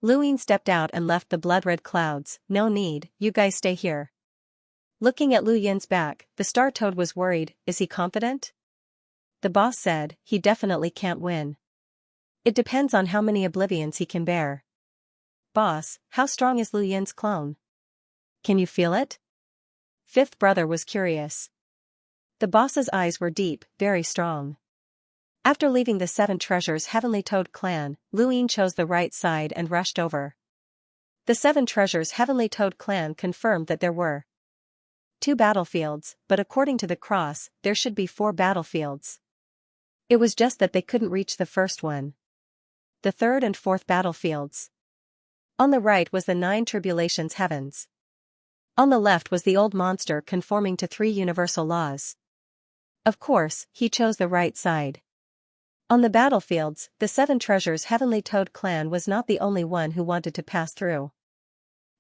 S1: Luin stepped out and left the blood-red clouds. No need, you guys stay here. Looking at Lu Yin's back, the Star Toad was worried. Is he confident? The boss said, he definitely can't win. It depends on how many oblivions he can bear. Boss, how strong is Lu Yin's clone? Can you feel it? 5th brother was curious. The boss's eyes were deep, very strong. After leaving the 7 Treasures Heavenly Toad clan, Luin chose the right side and rushed over. The 7 Treasures Heavenly Toad clan confirmed that there were 2 battlefields, but according to the cross, there should be 4 battlefields. It was just that they couldn't reach the first one. The 3rd and 4th battlefields. On the right was the 9 Tribulations Heavens. On the left was the old monster conforming to 3 universal laws. Of course, he chose the right side. On the battlefields, the 7 Treasures Heavenly Toad clan was not the only one who wanted to pass through.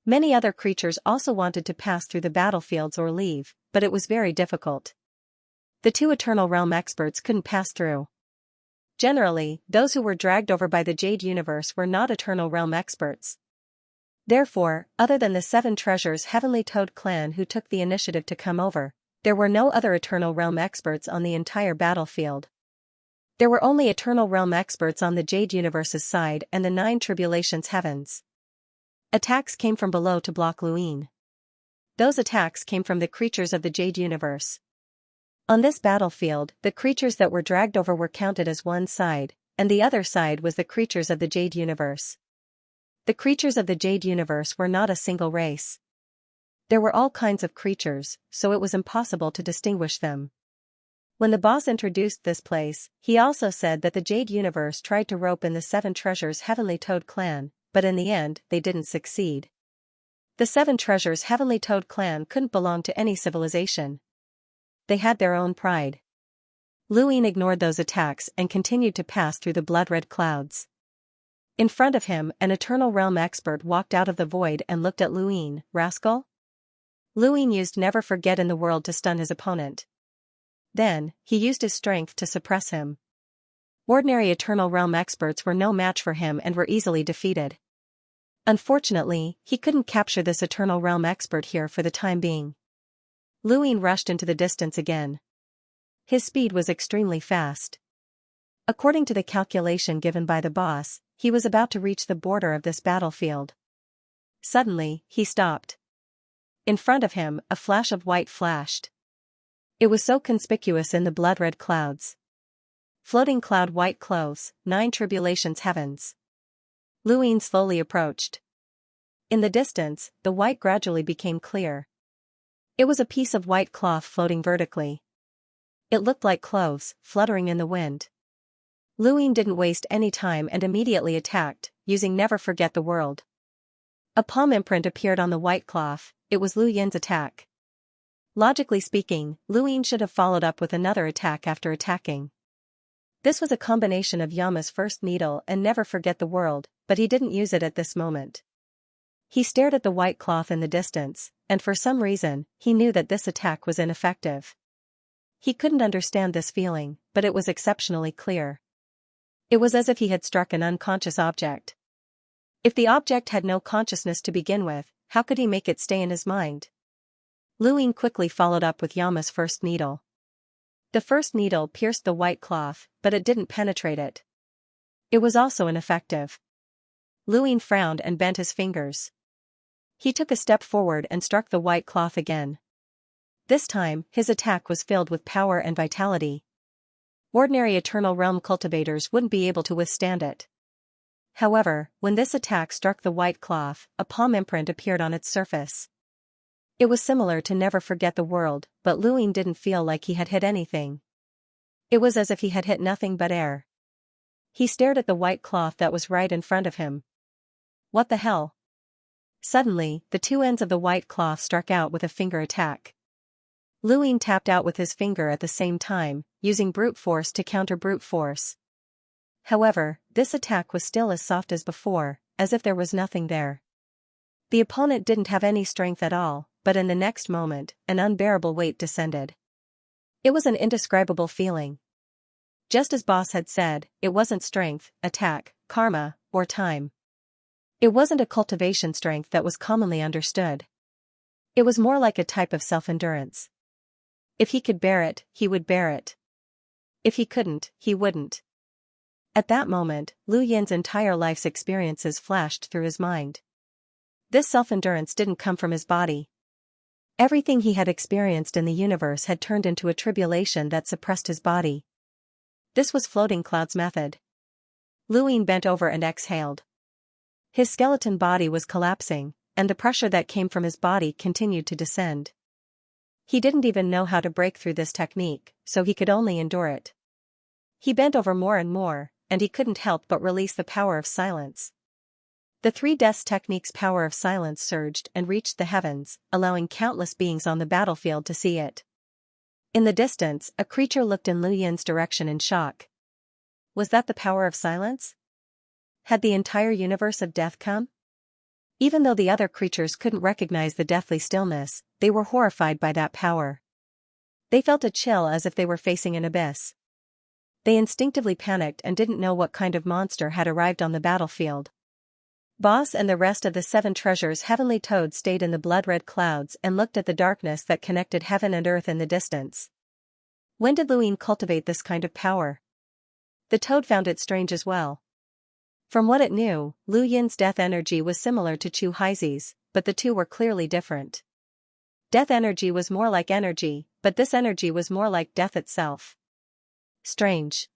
S1: Many other creatures also wanted to pass through the battlefields or leave, but it was very difficult. The 2 Eternal Realm experts couldn't pass through. Generally, those who were dragged over by the Jade Universe were not Eternal Realm experts. Therefore, other than the 7 Treasures Heavenly Toad clan who took the initiative to come over, there were no other Eternal Realm experts on the entire battlefield. There were only Eternal Realm experts on the Jade Universe's side and the 9 Tribulations Heavens. Attacks came from below to block Luin. Those attacks came from the creatures of the Jade Universe. On this battlefield, the creatures that were dragged over were counted as one side, and the other side was the creatures of the Jade Universe. The creatures of the Jade Universe were not a single race. There were all kinds of creatures, so it was impossible to distinguish them. When the boss introduced this place, he also said that the Jade Universe tried to rope in the 7 Treasures Heavenly Toad clan, but in the end, they didn't succeed. The 7 Treasures Heavenly Toad clan couldn't belong to any civilization. They had their own pride. Luin ignored those attacks and continued to pass through the blood-red clouds. In front of him, an Eternal Realm expert walked out of the void and looked at Luin. Rascal? Luin used Never Forget in the world to stun his opponent. Then, he used his strength to suppress him. Ordinary Eternal Realm experts were no match for him and were easily defeated. Unfortunately, he couldn't capture this Eternal Realm expert here for the time being. Lu Ying rushed into the distance again. His speed was extremely fast. According to the calculation given by the boss, he was about to reach the border of this battlefield. Suddenly, he stopped. In front of him, a flash of white flashed. It was so conspicuous in the blood-red clouds. Floating cloud white clothes, 9 tribulations heavens. Lu Ying slowly approached. In the distance, the white gradually became clear. It was a piece of white cloth floating vertically. It looked like clothes, fluttering in the wind. Lu Ying didn't waste any time and immediately attacked, using Never Forget the World. A palm imprint appeared on the white cloth. It was Lu Yin's attack. Logically speaking, Lu Ying should have followed up with another attack after attacking. This was a combination of Yama's first needle and Never Forget the World, but he didn't use it at this moment. He stared at the white cloth in the distance, and for some reason, he knew that this attack was ineffective. He couldn't understand this feeling, but it was exceptionally clear. It was as if he had struck an unconscious object. If the object had no consciousness to begin with, how could he make it stay in his mind? Lu Ying quickly followed up with Yama's first needle. The first needle pierced the white cloth, but it didn't penetrate it. It was also ineffective. Lu Ying frowned and bent his fingers. He took a step forward and struck the white cloth again. This time, his attack was filled with power and vitality. Ordinary Eternal Realm cultivators wouldn't be able to withstand it. However, when this attack struck the white cloth, a palm imprint appeared on its surface. It was similar to Never Forget the World, but Lu Ying didn't feel like he had hit anything. It was as if he had hit nothing but air. He stared at the white cloth that was right in front of him. What the hell? Suddenly, the two ends of the white cloth struck out with a finger attack. Lu Ying tapped out with his finger at the same time, using brute force to counter brute force. However, this attack was still as soft as before, as if there was nothing there. The opponent didn't have any strength at all, but in the next moment, an unbearable weight descended. It was an indescribable feeling. Just as Boss had said, it wasn't strength, attack, karma, or time. It wasn't a cultivation strength that was commonly understood. It was more like a type of self-endurance. If he could bear it, he would bear it. If he couldn't, he wouldn't. At that moment, Lu Yin's entire life's experiences flashed through his mind. This self-endurance didn't come from his body. Everything he had experienced in the universe had turned into a tribulation that suppressed his body. This was Floating Cloud's method. Lu Ying bent over and exhaled. His skeleton body was collapsing, and the pressure that came from his body continued to descend. He didn't even know how to break through this technique, so he could only endure it. He bent over more and more, and he couldn't help but release the power of silence. The Three Deaths technique's power of silence surged and reached the heavens, allowing countless beings on the battlefield to see it. In the distance, a creature looked in Lu Yin's direction in shock. Was that the power of silence? Had the entire universe of death come? Even though the other creatures couldn't recognize the deathly stillness, they were horrified by that power. They felt a chill as if they were facing an abyss. They instinctively panicked and didn't know what kind of monster had arrived on the battlefield. Boss and the rest of the 7 treasures heavenly toads stayed in the blood-red clouds and looked at the darkness that connected heaven and earth in the distance. When did Lu Ying cultivate this kind of power? The toad found it strange as well. From what it knew, Lu Yin's death energy was similar to Chu Haizi's, but the two were clearly different. Death energy was more like energy, but this energy was more like death itself. Strange.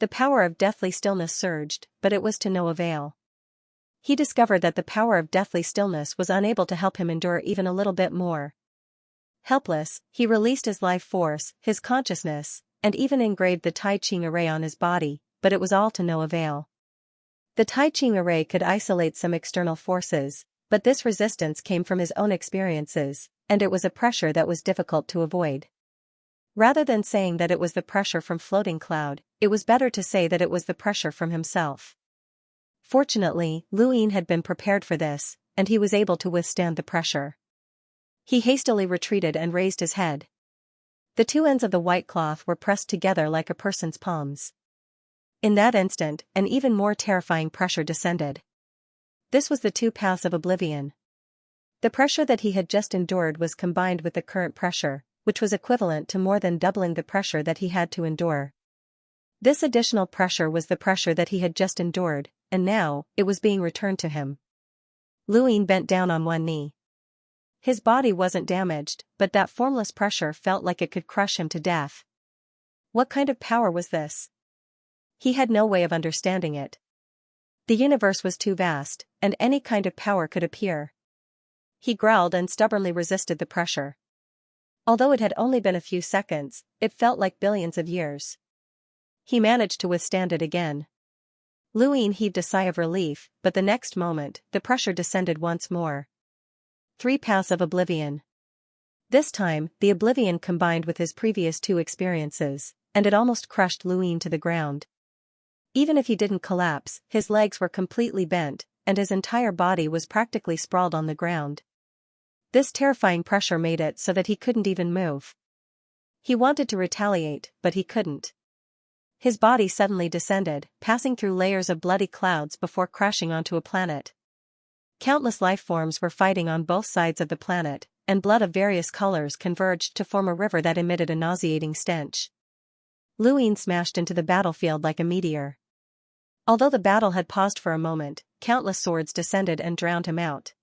S1: The power of deathly stillness surged, but it was to no avail. He discovered that the power of deathly stillness was unable to help him endure even a little bit more. Helpless, he released his life force, his consciousness, and even engraved the Tai Ching array on his body, but it was all to no avail. The Tai Ching array could isolate some external forces, but this resistance came from his own experiences, and it was a pressure that was difficult to avoid. Rather than saying that it was the pressure from Floating Cloud, it was better to say that it was the pressure from himself. Fortunately, Lu Ying had been prepared for this, and he was able to withstand the pressure. He hastily retreated and raised his head. The two ends of the white cloth were pressed together like a person's palms. In that instant, an even more terrifying pressure descended. This was the two paths of oblivion. The pressure that he had just endured was combined with the current pressure, which was equivalent to more than doubling the pressure that he had to endure. This additional pressure was the pressure that he had just endured, and now, it was being returned to him. Luin bent down on one knee. His body wasn't damaged, but that formless pressure felt like it could crush him to death. What kind of power was this? He had no way of understanding it. The universe was too vast, and any kind of power could appear. He growled and stubbornly resisted the pressure. Although it had only been a few seconds, it felt like billions of years. He managed to withstand it again. Luin heaved a sigh of relief, but the next moment, the pressure descended once more. 3 paths of oblivion. This time, the oblivion combined with his previous 2 experiences, and it almost crushed Luin to the ground. Even if he didn't collapse, his legs were completely bent, and his entire body was practically sprawled on the ground. This terrifying pressure made it so that he couldn't even move. He wanted to retaliate, but he couldn't. His body suddenly descended, passing through layers of bloody clouds before crashing onto a planet. Countless life forms were fighting on both sides of the planet, and blood of various colors converged to form a river that emitted a nauseating stench. Luin smashed into the battlefield like a meteor. Although the battle had paused for a moment, countless swords descended and drowned him out.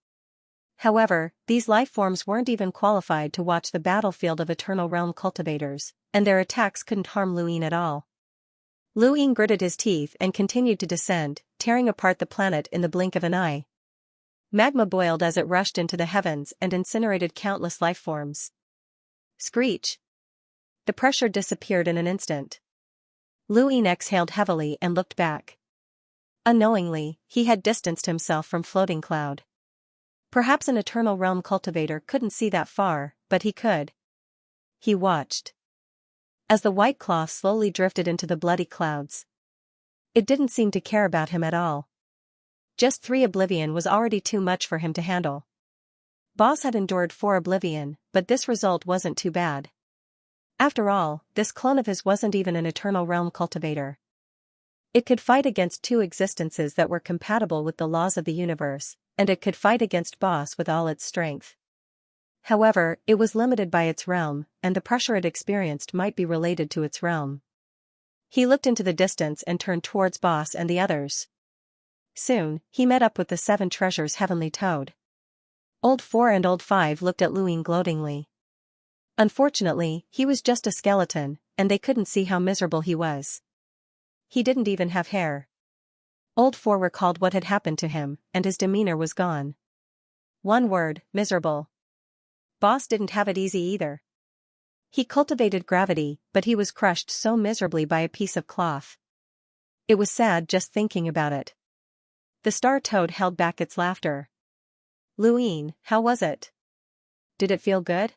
S1: However, these life forms weren't even qualified to watch the battlefield of Eternal Realm cultivators, and their attacks couldn't harm Luin at all. Luin gritted his teeth and continued to descend, tearing apart the planet in the blink of an eye. Magma boiled as it rushed into the heavens and incinerated countless life forms. Screech! The pressure disappeared in an instant. Luin exhaled heavily and looked back. Unknowingly, he had distanced himself from Floating Cloud. Perhaps an Eternal Realm cultivator couldn't see that far, but he could. He watched as the white cloth slowly drifted into the bloody clouds. It didn't seem to care about him at all. Just 3 oblivion was already too much for him to handle. Boss had endured 4 oblivion, but this result wasn't too bad. After all, this clone of his wasn't even an Eternal Realm cultivator. It could fight against 2 existences that were compatible with the laws of the universe, and it could fight against Boss with all its strength. However, it was limited by its realm, and the pressure it experienced might be related to its realm. He looked into the distance and turned towards Boss and the others. Soon, he met up with the 7 treasures Heavenly Toad. Old 4 and Old 5 looked at Luin gloatingly. Unfortunately, he was just a skeleton, and they couldn't see how miserable he was. He didn't even have hair. Old 4 recalled what had happened to him, and his demeanor was gone. One word, miserable. Boss didn't have it easy either. He cultivated gravity, but he was crushed so miserably by a piece of cloth. It was sad just thinking about it. The star toad held back its laughter. Luin, how was it? Did it feel good?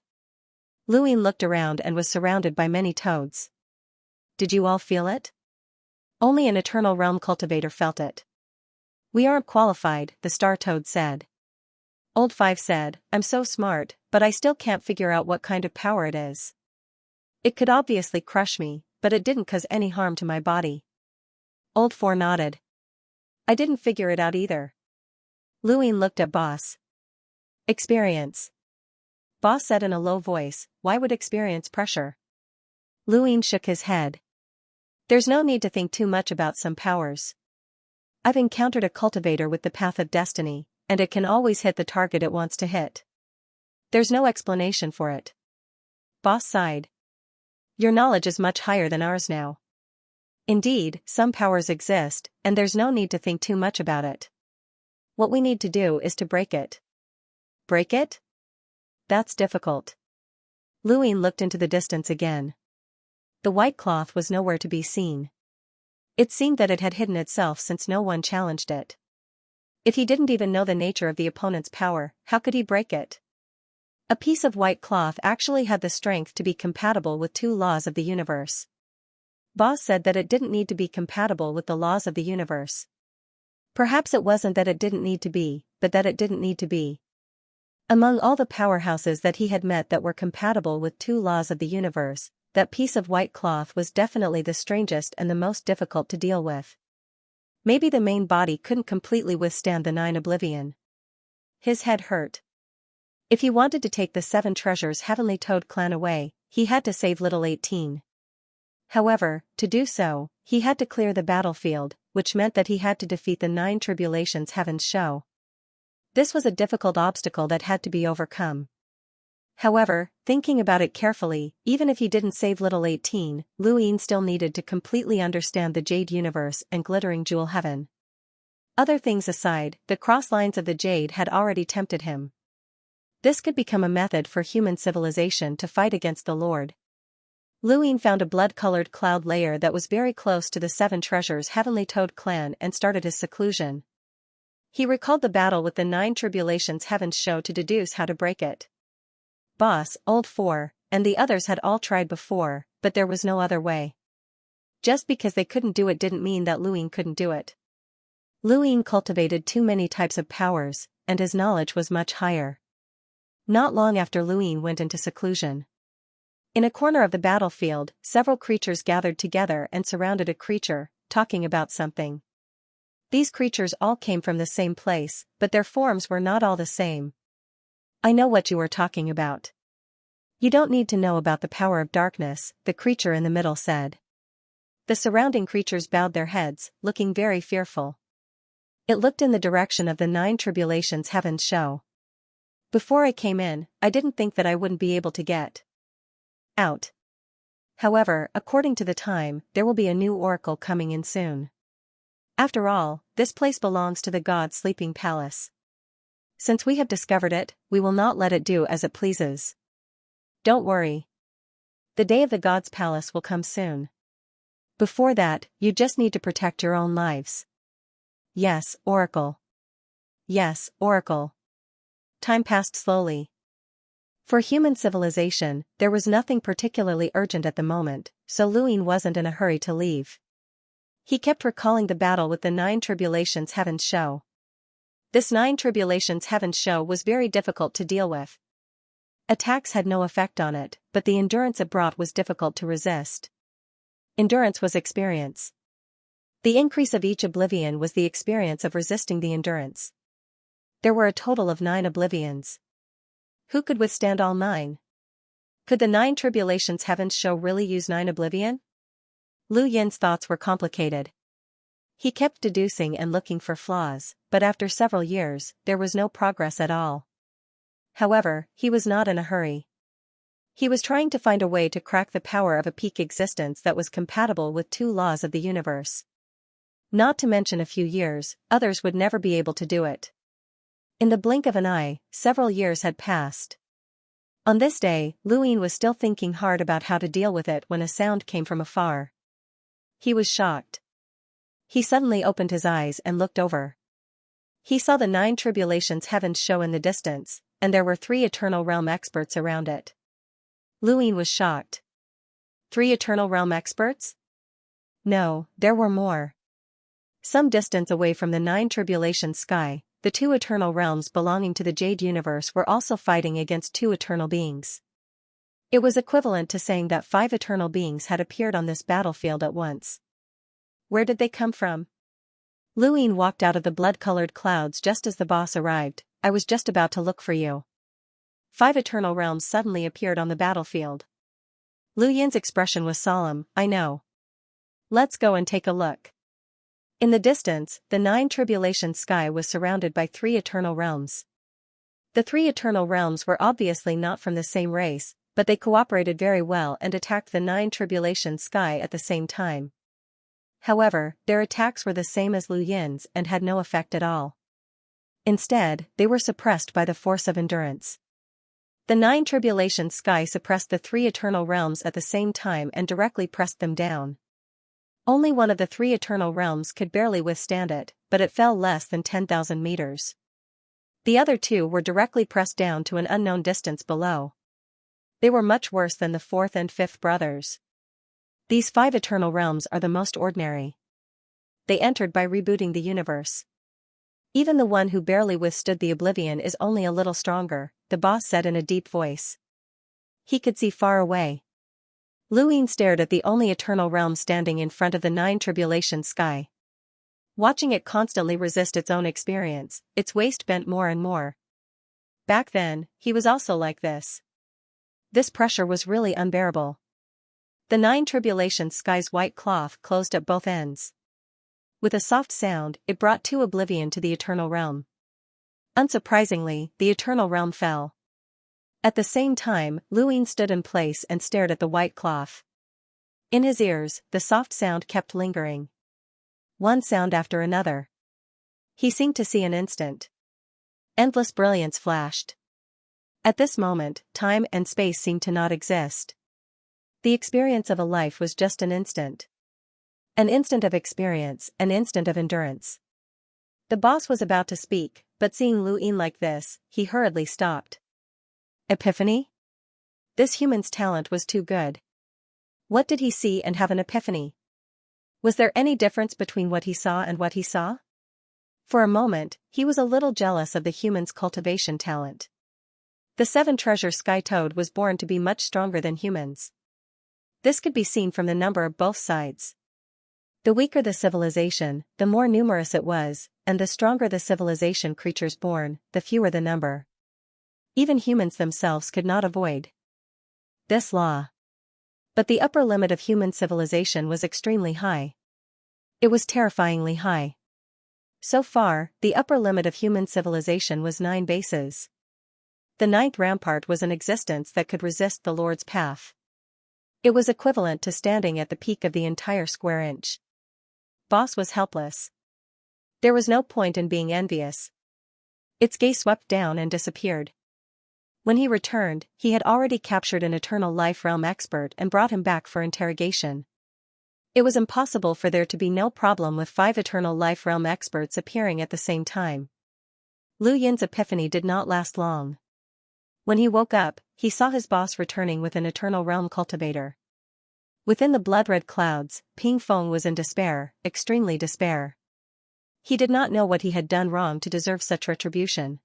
S1: Luin looked around and was surrounded by many toads. Did you all feel it? Only an Eternal Realm cultivator felt it. We aren't qualified, the star toad said. Old 5 said, I'm so smart, but I still can't figure out what kind of power it is. It could obviously crush me, but it didn't cause any harm to my body. Old 4 nodded. I didn't figure it out either. Luin looked at Boss. Experience. Boss said in a low voice, why would experience pressure? Luin shook his head. There's no need to think too much about some powers. I've encountered a cultivator with the path of destiny, and it can always hit the target it wants to hit. There's no explanation for it. Boss sighed. Your knowledge is much higher than ours now. Indeed, some powers exist, and there's no need to think too much about it. What we need to do is to break it. Break it? That's difficult. Luin looked into the distance again. The white cloth was nowhere to be seen. It seemed that it had hidden itself since no one challenged it. If he didn't even know the nature of the opponent's power, how could he break it? A piece of white cloth actually had the strength to be compatible with 2 laws of the universe. Boss said that it didn't need to be compatible with the laws of the universe. Perhaps it wasn't that it didn't need to be, but that it didn't need to be. Among all the powerhouses that he had met that were compatible with two laws of the universe, that piece of white cloth was definitely the strangest and the most difficult to deal with. Maybe the main body couldn't completely withstand the 9 oblivion. His head hurt. If he wanted to take the 7 treasures Heavenly Toad clan away, he had to save little 18. However, to do so, he had to clear the battlefield, which meant that he had to defeat the 9 tribulations Heavens show. This was a difficult obstacle that had to be overcome. However, thinking about it carefully, even if he didn't save little 18, Luin still needed to completely understand the Jade Universe and Glittering Jewel Heaven. Other things aside, the cross lines of the Jade had already tempted him. This could become a method for human civilization to fight against the Lord. Luin found a blood-colored cloud layer that was very close to the 7 treasures Heavenly Toad clan and started his seclusion. He recalled the battle with the 9 tribulations Heavens show to deduce how to break it. Boss, Old 4, and the others had all tried before, but there was no other way. Just because they couldn't do it didn't mean that Luin couldn't do it. Luin cultivated too many types of powers, and his knowledge was much higher. Not long after Luin went into seclusion. In a corner of the battlefield, several creatures gathered together and surrounded a creature, talking about something. These creatures all came from the same place, but their forms were not all the same. I know what you are talking about. You don't need to know about the power of darkness, the creature in the middle said. The surrounding creatures bowed their heads, looking very fearful. It looked in the direction of the 9 tribulations Heavens show. Before I came in, I didn't think that I wouldn't be able to get out. However, according to the time, there will be a new oracle coming in soon. After all, this place belongs to the god's sleeping palace. Since we have discovered it, we will not let it do as it pleases. Don't worry. The day of the god's palace will come soon. Before that, you just need to protect your own lives. Yes, Oracle. Yes, Oracle. Time passed slowly. For human civilization, there was nothing particularly urgent at the moment, so Luin wasn't in a hurry to leave. He kept recalling the battle with the 9 tribulations Heavens show. This 9 tribulations Heavens show was very difficult to deal with. Attacks had no effect on it, but the endurance it brought was difficult to resist. Endurance was experience. The increase of each oblivion was the experience of resisting the endurance. There were a total of 9 oblivions. Who could withstand all 9? Could the 9 tribulations Heavens show really use 9 oblivion? Lu Yin's thoughts were complicated. He kept deducing and looking for flaws, but after several years, there was no progress at all. However, he was not in a hurry. He was trying to find a way to crack the power of a peak existence that was compatible with 2 laws of the universe. Not to mention a few years, others would never be able to do it. In the blink of an eye, several years had passed. On this day, Luin was still thinking hard about how to deal with it when a sound came from afar. He was shocked. He suddenly opened his eyes and looked over. He saw the 9 tribulations Heavens show in the distance, and there were 3 Eternal Realm experts around it. Luin was shocked. 3 Eternal Realm experts? No, there were more. Some distance away from the 9 tribulations sky, the 2 Eternal Realms belonging to the Jade Universe were also fighting against 2 Eternal Beings. It was equivalent to saying that 5 Eternal Beings had appeared on this battlefield at once. Where did they come from? Luin walked out of the blood-colored clouds just as the boss arrived. I was just about to look for you. 5 Eternal Realms suddenly appeared on the battlefield. Lu Yin's expression was solemn. I know. Let's go and take a look. In the distance, the 9 tribulation sky was surrounded by 3 Eternal Realms. The 3 Eternal Realms were obviously not from the same race, but they cooperated very well and attacked the 9 tribulation sky at the same time. However, their attacks were the same as Lu Yin's and had no effect at all. Instead, they were suppressed by the force of endurance. The 9 tribulation sky suppressed the 3 Eternal Realms at the same time and directly pressed them down. Only one of the 3 Eternal Realms could barely withstand it, but it fell less than 10,000 meters. The other 2 were directly pressed down to an unknown distance below. They were much worse than the 4th and 5th brothers. These 5 Eternal Realms are the most ordinary. They entered by rebooting the universe. Even the one who barely withstood the oblivion is only a little stronger, the boss said in a deep voice. He could see far away. Lu Yin stared at the only eternal realm standing in front of the nine tribulation sky. Watching it constantly resist its own experience, its waist bent more and more. Back then, he was also like this. This pressure was really unbearable. The nine tribulation sky's white cloth closed at both ends. With a soft sound, it brought to oblivion to the eternal realm. Unsurprisingly, the eternal realm fell. At the same time, Lu Yin stood in place and stared at the white cloth. In his ears, the soft sound kept lingering. One sound after another. He seemed to see an instant. Endless brilliance flashed. At this moment, time and space seemed to not exist. The experience of a life was just an instant. An instant of experience, an instant of endurance. The boss was about to speak, but seeing Lu Yin like this, he hurriedly stopped. Epiphany? This human's talent was too good. What did he see and have an epiphany? Was there any difference between what he saw and what he saw? For a moment, he was a little jealous of the human's cultivation talent. The seven-treasure sky toad was born to be much stronger than humans. This could be seen from the number of both sides. The weaker the civilization, the more numerous it was, and the stronger the civilization creatures born, the fewer the number. Even humans themselves could not avoid this law. But the upper limit of human civilization was extremely high. It was terrifyingly high. So far, the upper limit of human civilization was 9 bases. The 9th rampart was an existence that could resist the Lord's path. It was equivalent to standing at the peak of the entire square inch. Boss was helpless. There was no point in being envious. Its gaze swept down and disappeared. When he returned, he had already captured an eternal life realm expert and brought him back for interrogation. It was impossible for there to be no problem with 5 eternal life realm experts appearing at the same time. Lu Yin's epiphany did not last long. When he woke up, he saw his boss returning with an eternal realm cultivator. Within the blood-red clouds, Ping Feng was in despair, extremely despair. He did not know what he had done wrong to deserve such retribution.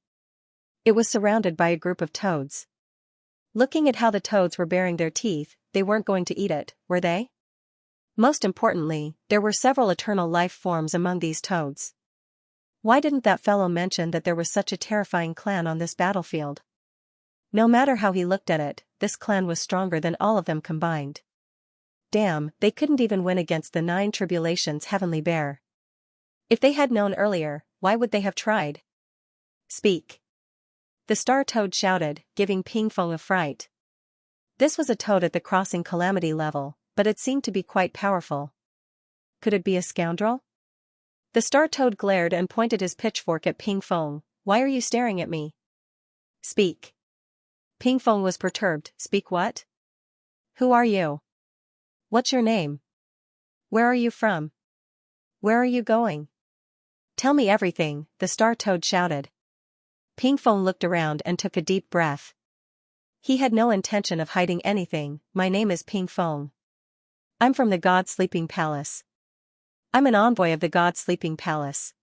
S1: It was surrounded by a group of toads. Looking at how the toads were baring their teeth, they weren't going to eat it, were they? Most importantly, there were several eternal life forms among these toads. Why didn't that fellow mention that there was such a terrifying clan on this battlefield? No matter how he looked at it, this clan was stronger than all of them combined. Damn, they couldn't even win against the 9 tribulations heavenly bear. If they had known earlier, why would they have tried? Speak. The star toad shouted, giving Ping Feng a fright. This was a toad at the crossing calamity level, but it seemed to be quite powerful. Could it be a scoundrel? The star toad glared and pointed his pitchfork at Ping Feng. Why are you staring at me? Speak. Ping Feng was perturbed. Speak what? Who are you? What's your name? Where are you from? Where are you going? Tell me everything, the star toad shouted. Ping Feng looked around and took a deep breath. He had no intention of hiding anything. My name is Ping Feng. I'm from the God Sleeping Palace. I'm an envoy of the God Sleeping Palace.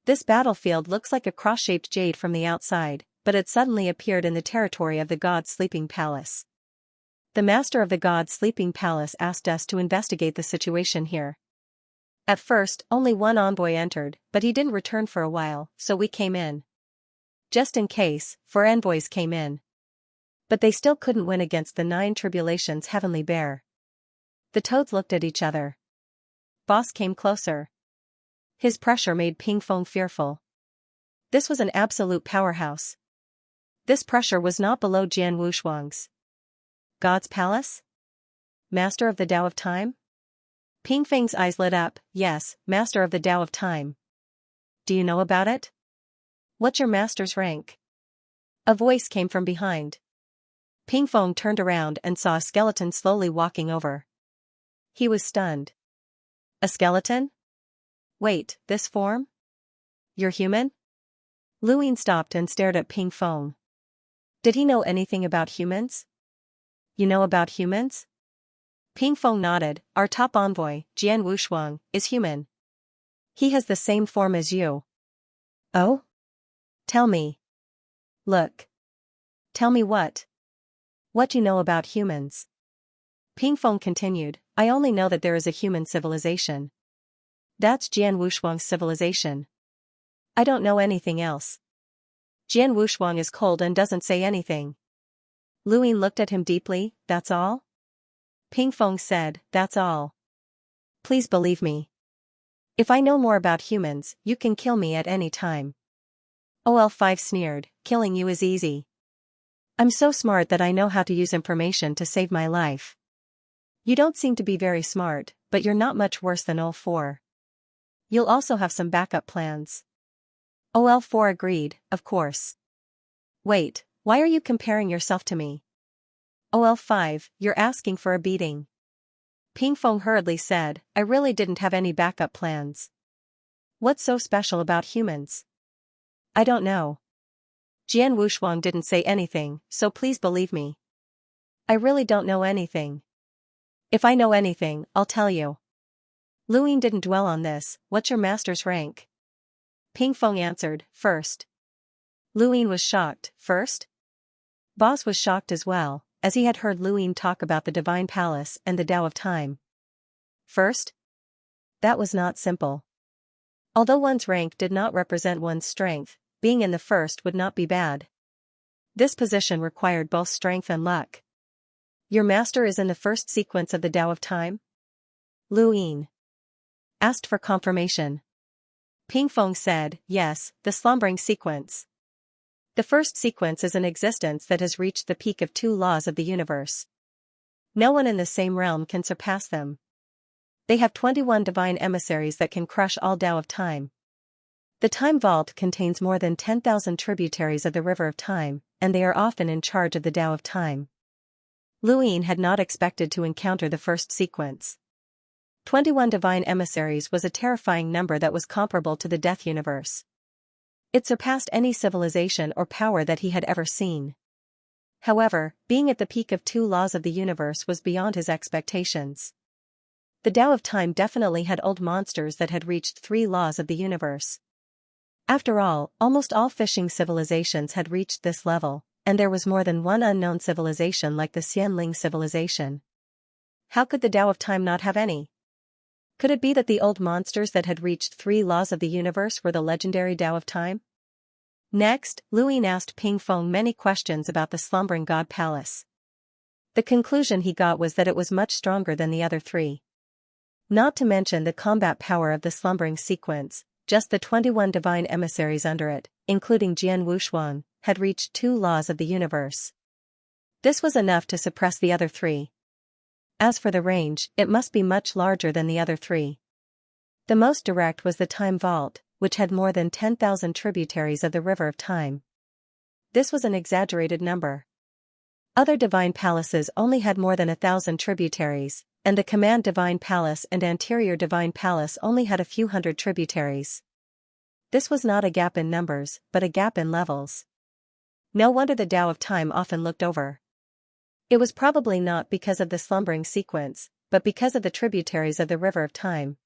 S1: This battlefield looks like a cross-shaped jade from the outside, but it suddenly appeared in the territory of the God Sleeping Palace. The master of the God Sleeping Palace asked us to investigate the situation here. At first, only one envoy entered, but he didn't return for a while, so we came in. Just in case, 4 envoys came in. But they still couldn't win against the 9 tribulations heavenly bear. The toads looked at each other. Boss came closer. His pressure made Ping Feng fearful. This was an absolute powerhouse. This pressure was not below Jian Wushuang's. God's palace? Master of the Tao of Time? Ping Feng's eyes lit up. Yes, Master of the Tao of Time. Do you know about it? What's your master's rank? A voice came from behind. Ping Feng turned around and saw a skeleton slowly walking over. He was stunned. A skeleton? Wait, this form? You're human? Lu Yin stopped and stared at Ping Feng. Did he know anything about humans? You know about humans? Ping Feng nodded. Our top envoy, Jian Wushuang, is human. He has the same form as you. Oh? Tell me. Look. Tell me what? What you know about humans. Ping Feng continued, I only know that there is a human civilization. That's Jian Wushuang's civilization. I don't know anything else. Jian Wushuang is cold and doesn't say anything. Luyin looked at him deeply, that's all? Ping Feng said, that's all. Please believe me. If I know more about humans, you can kill me at any time. OL5 sneered, killing you is easy. I'm so smart that I know how to use information to save my life. You don't seem to be very smart, but you're not much worse than OL4. You'll also have some backup plans. OL4 agreed, of course. Wait, why are you comparing yourself to me? OL5, you're asking for a beating. Ping Feng hurriedly said, I really didn't have any backup plans. What's so special about humans? I don't know. Jian Wushuang didn't say anything, so please believe me. I really don't know anything. If I know anything, I'll tell you. Luyin didn't dwell on this, what's your master's rank? Ping Feng answered, first. Luyin was shocked, first? Boss was shocked as well, as he had heard Luyin talk about the Divine Palace and the Tao of Time. First? That was not simple. Although one's rank did not represent one's strength, being in the first would not be bad. This position required both strength and luck. Your master is in the first sequence of the Tao of Time? Luyin asked for confirmation. Ping Feng said, yes, the slumbering sequence. The first sequence is an existence that has reached the peak of 2 laws of the universe. No one in the same realm can surpass them. They have 21 divine emissaries that can crush all Tao of Time. The Time Vault contains more than 10,000 tributaries of the River of Time, and they are often in charge of the Tao of Time. Luyin had not expected to encounter the first sequence. 21 divine emissaries was a terrifying number that was comparable to the Death Universe. It surpassed any civilization or power that he had ever seen. However, being at the peak of 2 laws of the universe was beyond his expectations. The Tao of Time definitely had old monsters that had reached 3 laws of the universe. After all, almost all fishing civilizations had reached this level, and there was more than one unknown civilization like the Xianling civilization. How could the Tao of Time not have any? Could it be that the old monsters that had reached 3 laws of the universe were the legendary Tao of Time? Next, Luyin asked Ping Feng many questions about the slumbering god palace. The conclusion he got was that it was much stronger than the other 3. Not to mention the combat power of the slumbering sequence, just the 21 divine emissaries under it, including Jian Wushuang, had reached 2 laws of the universe. This was enough to suppress the other 3. As for the range, it must be much larger than the other 3. The most direct was the Time Vault, which had more than 10,000 tributaries of the River of Time. This was an exaggerated number. Other divine palaces only had more than 1,000 tributaries, and the Command Divine Palace and Anterior Divine Palace only had a few hundred tributaries. This was not a gap in numbers, but a gap in levels. No wonder the Tao of Time often looked over. It was probably not because of the slumbering sequence, but because of the tributaries of the River of Time.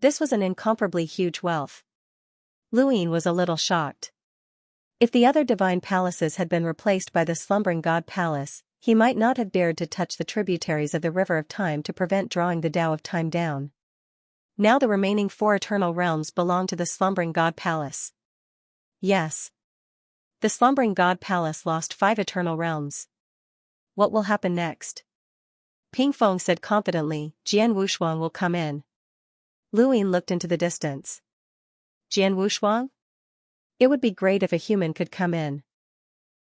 S1: This was an incomparably huge wealth. Luyin was a little shocked. If the other divine palaces had been replaced by the slumbering god palace, he might not have dared to touch the tributaries of the River of Time to prevent drawing the Tao of Time down. Now the remaining 4 eternal realms belong to the slumbering god palace. Yes. The slumbering god palace lost 5 eternal realms. What will happen next? Ping Feng said confidently, Jian Wushuang will come in. Luyin looked into the distance. Jian Wushuang? It would be great if a human could come in.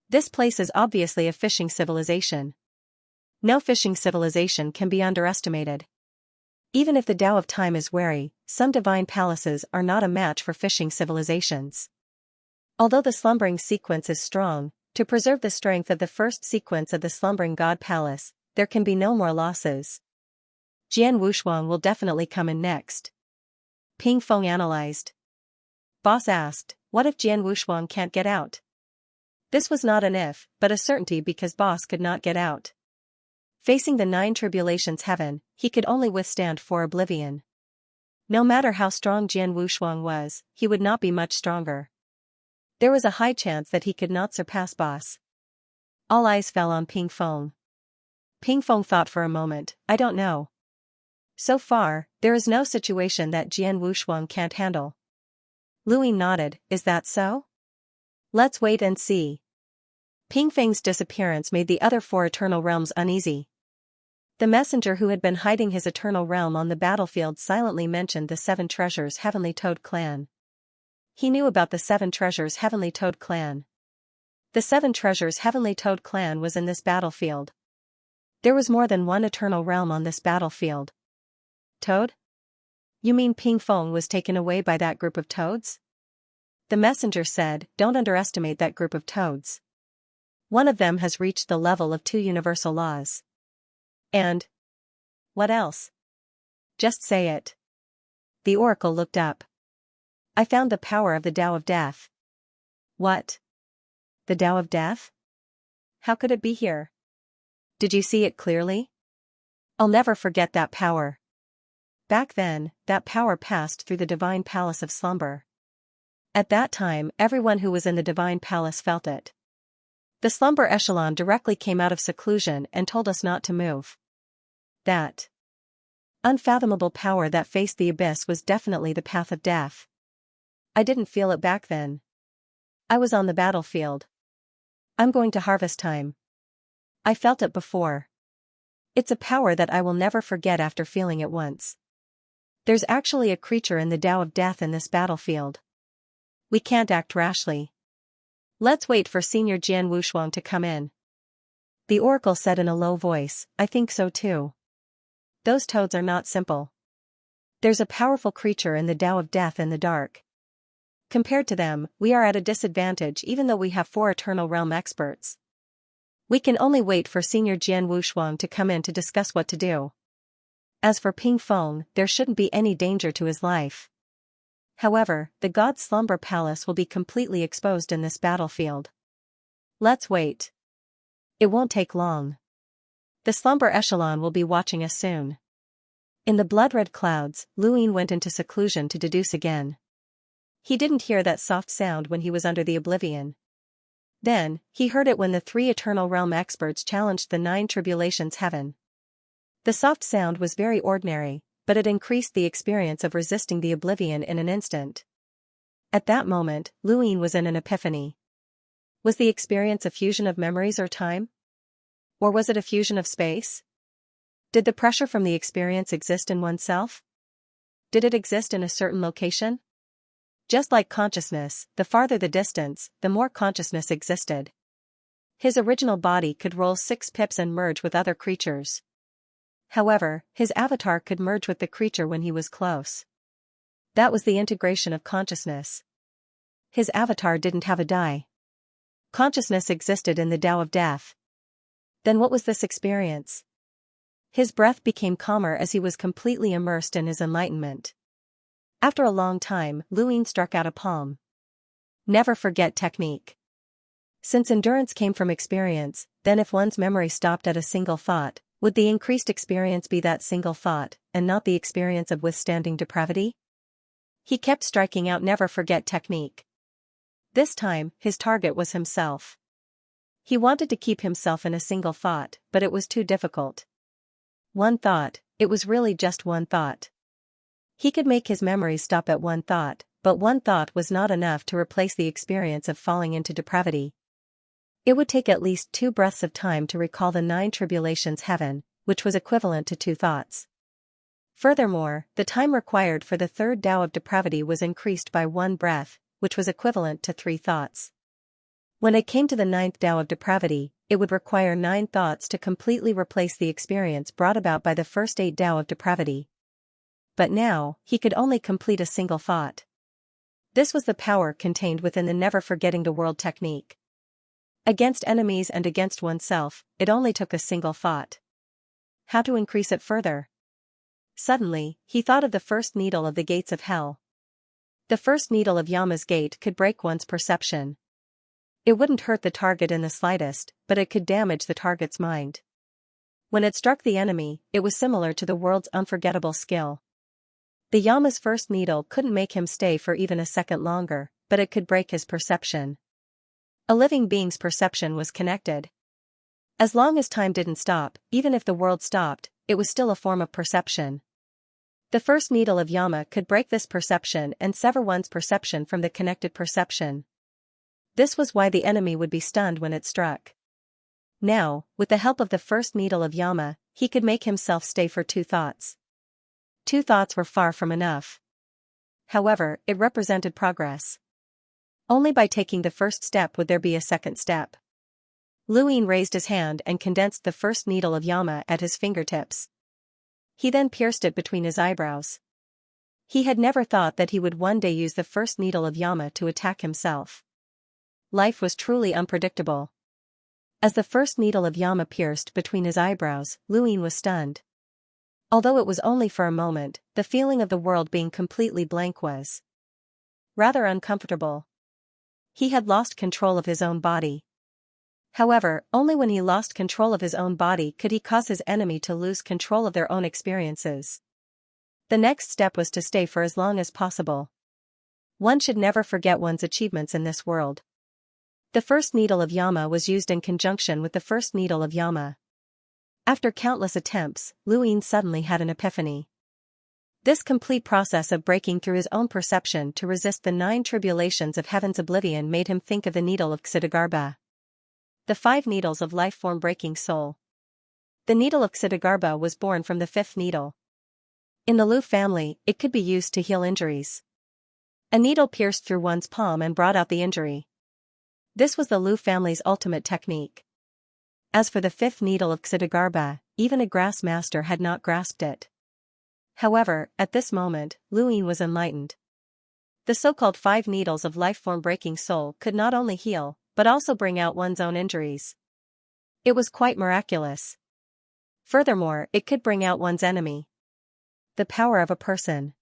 S1: This place is obviously a fishing civilization. No fishing civilization can be underestimated. Even if the Tao of Time is wary, some divine palaces are not a match for fishing civilizations. Although the slumbering sequence is strong, to preserve the strength of the first sequence of the slumbering god palace, there can be no more losses. Jian Wushuang will definitely come in next. Ping Feng analyzed. Boss asked, what if Jian Wushuang can't get out? This was not an if, but a certainty because Boss could not get out. Facing the 9 tribulations heaven, he could only withstand 4 oblivion. No matter how strong Jian Wushuang was, he would not be much stronger. There was a high chance that he could not surpass boss. All eyes fell on Ping Feng. Ping Feng thought for a moment, I don't know. So far, there is no situation that Jian Wushuang can't handle. Lu Ying nodded, is that so? Let's wait and see. Ping Feng's disappearance made the other 4 eternal realms uneasy. The messenger who had been hiding his eternal realm on the battlefield silently mentioned the 7 treasures Heavenly Toad clan. He knew about the 7 treasures Heavenly Toad clan. The 7 treasures Heavenly Toad clan was in this battlefield. There was more than one eternal realm on this battlefield. Toad? You mean Ping Feng was taken away by that group of toads? The messenger said, don't underestimate that group of toads. One of them has reached the level of 2 universal laws. And? What else? Just say it. The oracle looked up. I found the power of the Tao of Death. What? The Tao of Death? How could it be here? Did you see it clearly? I'll never forget that power. Back then, that power passed through the divine palace of slumber. At that time, everyone who was in the divine palace felt it. The slumber echelon directly came out of seclusion and told us not to move. That unfathomable power that faced the abyss was definitely the path of death. I didn't feel it back then. I was on the battlefield. I'm going to harvest time. I felt it before. It's a power that I will never forget after feeling it once. There's actually a creature in the Tao of Death in this battlefield. We can't act rashly. Let's wait for Senior Jian Wushuang to come in. The oracle said in a low voice, I think so too. Those toads are not simple. There's a powerful creature in the Tao of Death in the dark. Compared to them, we are at a disadvantage even though we have 4 Eternal Realm experts. We can only wait for Senior Jian Wushuang to come in to discuss what to do. As for Ping Feng, there shouldn't be any danger to his life. However, the God's Slumber Palace will be completely exposed in this battlefield. Let's wait. It won't take long. The Slumber Echelon will be watching us soon. In the blood-red clouds, Lu Ying went into seclusion to deduce again. He didn't hear that soft sound when he was under the oblivion. Then, he heard it when the 3 Eternal Realm experts challenged the 9 Tribulations Heaven. The soft sound was very ordinary, but it increased the experience of resisting the oblivion in an instant. At that moment, Lu Ying was in an epiphany. Was the experience a fusion of memories or time? Or was it a fusion of space? Did the pressure from the experience exist in oneself? Did it exist in a certain location? Just like consciousness, the farther the distance, the more consciousness existed. His original body could roll 6 pips and merge with other creatures. However, his avatar could merge with the creature when he was close. That was the integration of consciousness. His avatar didn't have a die. Consciousness existed in the Tao of Death. Then what was this experience? His breath became calmer as he was completely immersed in his enlightenment. After a long time, Lu Ying struck out a palm. Never forget technique. Since endurance came from experience, then if one's memory stopped at a single thought, would the increased experience be that single thought, and not the experience of withstanding depravity? He kept striking out never forget technique. This time, his target was himself. He wanted to keep himself in a single thought, but it was too difficult. One thought, it was really just one thought. He could make his memory stop at one thought, but one thought was not enough to replace the experience of falling into depravity. It would take at least 2 breaths of time to recall the 9 Tribulations Heaven, which was equivalent to 2 thoughts. Furthermore, the time required for the 3rd Tao of Depravity was increased by 1 breath, which was equivalent to 3 thoughts. When it came to the 9th Tao of Depravity, it would require 9 thoughts to completely replace the experience brought about by the first 8 Tao of Depravity. But now, he could only complete a single thought. This was the power contained within the never forgetting the world technique. Against enemies and against oneself, it only took a single thought. How to increase it further? Suddenly, he thought of the first needle of the gates of hell. The first needle of Yama's gate could break one's perception. It wouldn't hurt the target in the slightest, but it could damage the target's mind. When it struck the enemy, it was similar to the world's unforgettable skill. The Yama's first needle couldn't make him stay for even a second longer, but it could break his perception. A living being's perception was connected. As long as time didn't stop, even if the world stopped, it was still a form of perception. The first needle of Yama could break this perception and sever one's perception from the connected perception. This was why the enemy would be stunned when it struck. Now, with the help of the first needle of Yama, he could make himself stay for 2 thoughts. 2 thoughts were far from enough. However, it represented progress. Only by taking the first step would there be a second step. Luin raised his hand and condensed the first needle of Yama at his fingertips. He then pierced it between his eyebrows. He had never thought that he would one day use the first needle of Yama to attack himself. Life was truly unpredictable. As the first needle of Yama pierced between his eyebrows, Luin was stunned. Although it was only for a moment, the feeling of the world being completely blank was rather uncomfortable. He had lost control of his own body. However, only when he lost control of his own body could he cause his enemy to lose control of their own experiences. The next step was to stay for as long as possible. One should never forget one's achievements in this world. The first needle of Yama was used in conjunction with the first needle of Yama. After countless attempts, Luin suddenly had an epiphany. This complete process of breaking through his own perception to resist the 9 tribulations of heaven's oblivion made him think of the needle of Xianxia. The 5 needles of life-form breaking soul. The needle of Xianxia was born from the 5th needle. In the Lu family, it could be used to heal injuries. A needle pierced through one's palm and brought out the injury. This was the Lu family's ultimate technique. As for the 5th needle of Xianxia, even a grass master had not grasped it. However, at this moment, Luin was enlightened. The so-called 5 needles of life-form breaking soul could not only heal, but also bring out one's own injuries. It was quite miraculous. Furthermore, it could bring out one's enemy. The power of a person.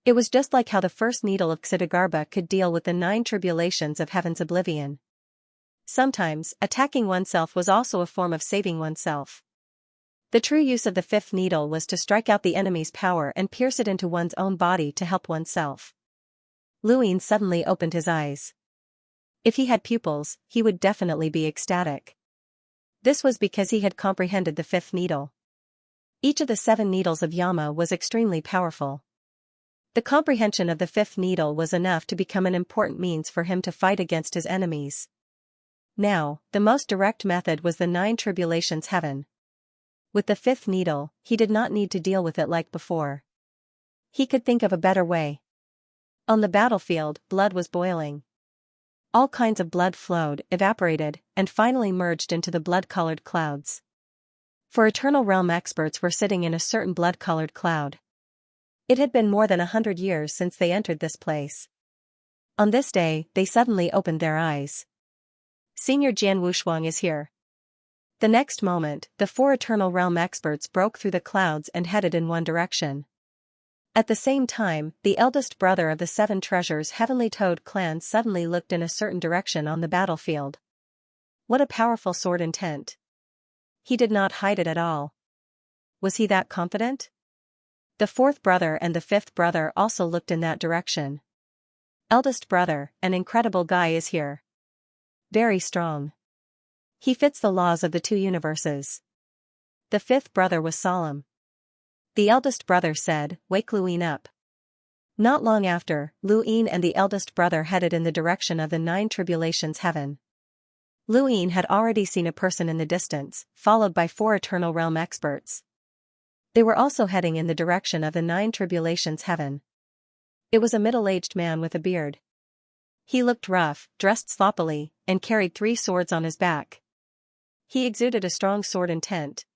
S1: It was just like how the first needle of Xianxia could deal with the 9 tribulations of heaven's oblivion. Sometimes, attacking oneself was also a form of saving oneself. The true use of the 5th needle was to strike out the enemy's power and pierce it into one's own body to help oneself. Luin suddenly opened his eyes. If he had pupils, he would definitely be ecstatic. This was because he had comprehended the 5th needle. Each of the 7 needles of Yama was extremely powerful. The comprehension of the 5th needle was enough to become an important means for him to fight against his enemies. Now, the most direct method was the 9 tribulations heaven. With the 5th needle, he did not need to deal with it like before. He could think of a better way. On the battlefield, blood was boiling. All kinds of blood flowed, evaporated, and finally merged into the blood-colored clouds. For Eternal Realm experts were sitting in a certain blood-colored cloud. It had been more than 100 years since they entered this place. On this day, they suddenly opened their eyes. Senior Jian Wushuang is here. The next moment, the 4 Eternal Realm experts broke through the clouds and headed in one direction. At the same time, the eldest brother of the 7 treasures Heavenly Toad clan suddenly looked in a certain direction on the battlefield. What a powerful sword intent. He did not hide it at all. Was he that confident? The 4th brother and the 5th brother also looked in that direction. Eldest brother, an incredible guy is here. Very strong. He fits the laws of the 2 universes. The 5th brother was solemn. The eldest brother said, "Wake Luin up." Not long after, Luin and the eldest brother headed in the direction of the 9 tribulations heaven. Luin had already seen a person in the distance, followed by 4 Eternal Realm experts. They were also heading in the direction of the 9 tribulations heaven. It was a middle-aged man with a beard. He looked rough, dressed sloppily, and carried 3 swords on his back. He exuded a strong sword intent.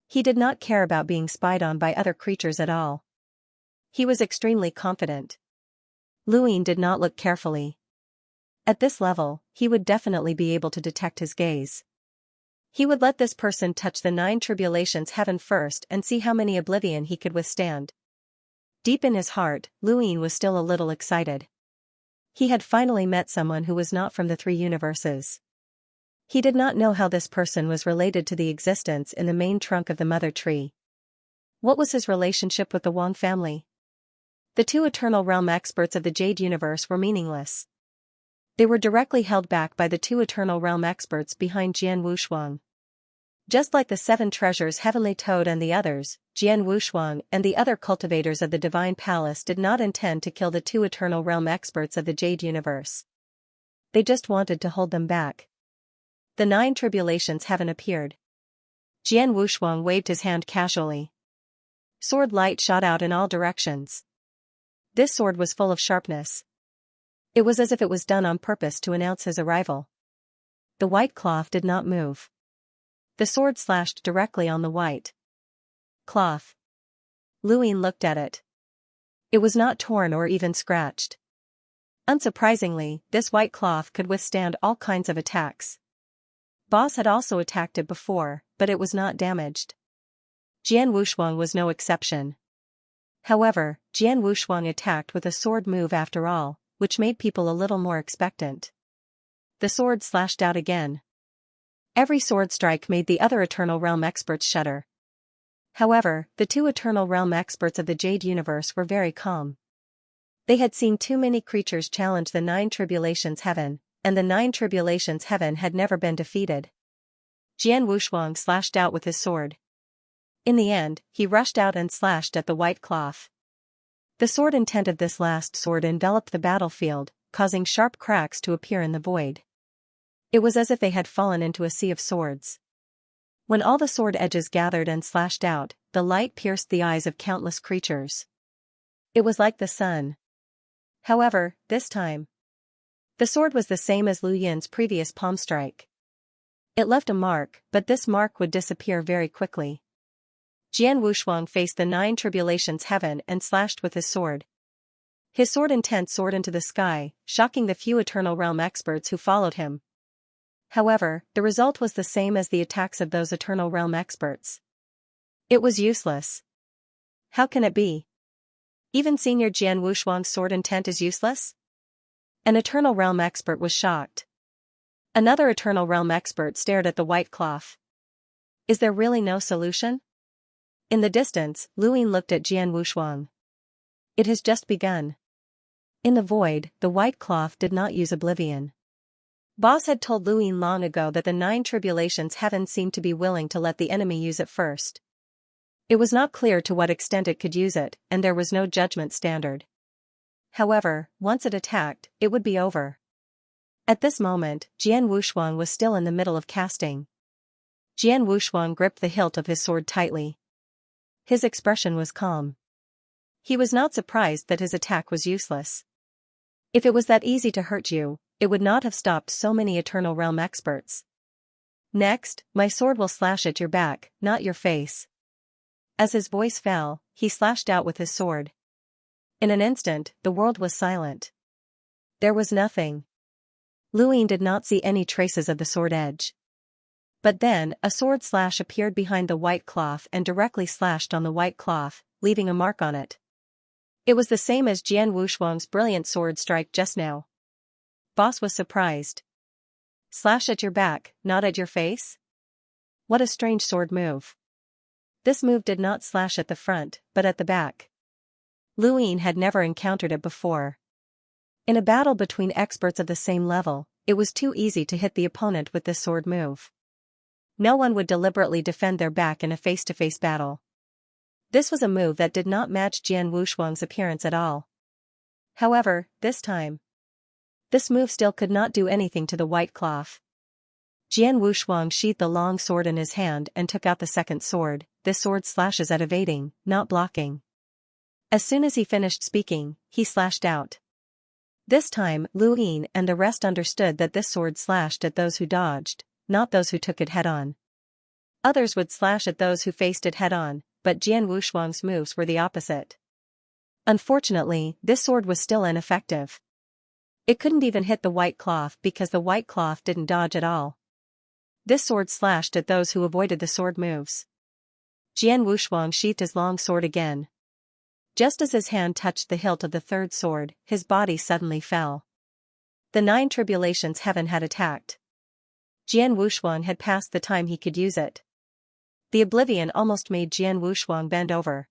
S1: He did not care about being spied on by other creatures at all. He was extremely confident. Luin did not look carefully. At this level, he would definitely be able to detect his gaze. He would let this person touch the 9 tribulations heaven first and see how many oblivion he could withstand. Deep in his heart, Luin was still a little excited. He had finally met someone who was not from the 3 universes. He did not know how this person was related to the existence in the main trunk of the mother tree. What was his relationship with the Wang family? The two Eternal Realm experts of the Jade Universe were meaningless. They were directly held back by the two Eternal Realm experts behind Jian Wushuang. Just like the seven treasures Heavenly Toad and the others, Jian Wushuang and the other cultivators of the Divine Palace did not intend to kill the two Eternal Realm experts of the Jade Universe. They just wanted to hold them back. The 9 tribulations Heaven appeared. Jian Wushuang waved his hand casually. Sword light shot out in all directions. This sword was full of sharpness. It was as if it was done on purpose to announce his arrival. The white cloth did not move. The sword slashed directly on the white cloth. Luin looked at it. It was not torn or even scratched. Unsurprisingly, this white cloth could withstand all kinds of attacks. Boss had also attacked it before, but it was not damaged. Jian Wushuang was no exception. However, Jian Wushuang attacked with a sword move after all, which made people a little more expectant. The sword slashed out again. Every sword strike made the other Eternal Realm experts shudder. However, the two Eternal Realm experts of the Jade Universe were very calm. They had seen too many creatures challenge the 9 tribulations Heaven, and the 9 tribulations Heaven had never been defeated. Jian Wushuang slashed out with his sword. In the end, he rushed out and slashed at the white cloth. The sword intent of this last sword enveloped the battlefield, causing sharp cracks to appear in the void. It was as if they had fallen into a sea of swords. When all the sword edges gathered and slashed out, the light pierced the eyes of countless creatures. It was like the sun. However, this time, the sword was the same as Lu Yin's previous palm strike. It left a mark, but this mark would disappear very quickly. Jian Wushuang faced the 9 tribulations Heaven and slashed with his sword. His sword intent soared into the sky, shocking the few Eternal Realm experts who followed him. However, the result was the same as the attacks of those Eternal Realm experts. It was useless. How can it be? Even Senior Jian Wushuang's sword intent is useless? An Eternal Realm expert was shocked. Another Eternal Realm expert stared at the white cloth. Is there really no solution? In the distance, Luin looked at Jian Wushuang. It has just begun. In the void, the white cloth did not use oblivion. Boss had told Luin long ago that the 9 tribulations Heaven seemed to be willing to let the enemy use it first. It was not clear to what extent it could use it, and there was no judgment standard. However, once it attacked, it would be over. At this moment, Jian Wushuang was still in the middle of casting. Jian Wushuang gripped the hilt of his sword tightly. His expression was calm. He was not surprised that his attack was useless. If it was that easy to hurt you, it would not have stopped so many Eternal Realm experts. Next, my sword will slash at your back, not your face. As his voice fell, he slashed out with his sword. In an instant, the world was silent. There was nothing. Luin did not see any traces of the sword edge. But then, a sword slash appeared behind the white cloth and directly slashed on the white cloth, leaving a mark on it. It was the same as Jian Wushuang's brilliant sword strike just now. Boss was surprised. Slash at your back, not at your face? What a strange sword move. This move did not slash at the front, but at the back. Luin had never encountered it before. In a battle between experts of the same level, it was too easy to hit the opponent with this sword move. No one would deliberately defend their back in a face-to-face battle. This was a move that did not match Jian Wushuang's appearance at all. However, this time, this move still could not do anything to the white cloth. Jian Wushuang sheathed the long sword in his hand and took out the second sword. This sword slashes at evading, not blocking. As soon as he finished speaking, he slashed out. This time, Luin and the rest understood that this sword slashed at those who dodged, not those who took it head-on. Others would slash at those who faced it head-on, but Jian Wushuang's moves were the opposite. Unfortunately, this sword was still ineffective. It couldn't even hit the white cloth because the white cloth didn't dodge at all. This sword slashed at those who avoided the sword moves. Jian Wushuang sheathed his long sword again. Just as his hand touched the hilt of the third sword, his body suddenly fell. The 9 tribulations Heaven had attacked. Jian Wushuang had passed the time he could use it. The oblivion almost made Jian Wushuang bend over.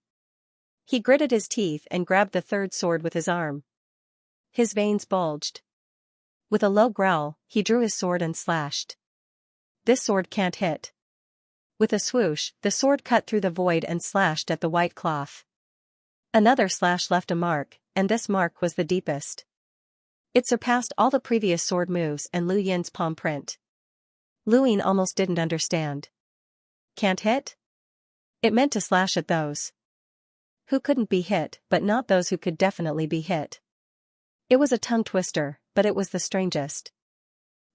S1: He gritted his teeth and grabbed the third sword with his arm. His veins bulged. With a low growl, he drew his sword and slashed. This sword can't hit. With a swoosh, the sword cut through the void and slashed at the white cloth. Another slash left a mark, and this mark was the deepest. It surpassed all the previous sword moves and Lu Yin's palm print. Lu Yin almost didn't understand. Can't hit? It meant to slash at those who couldn't be hit, but not those who could definitely be hit. It was a tongue twister, but it was the strangest.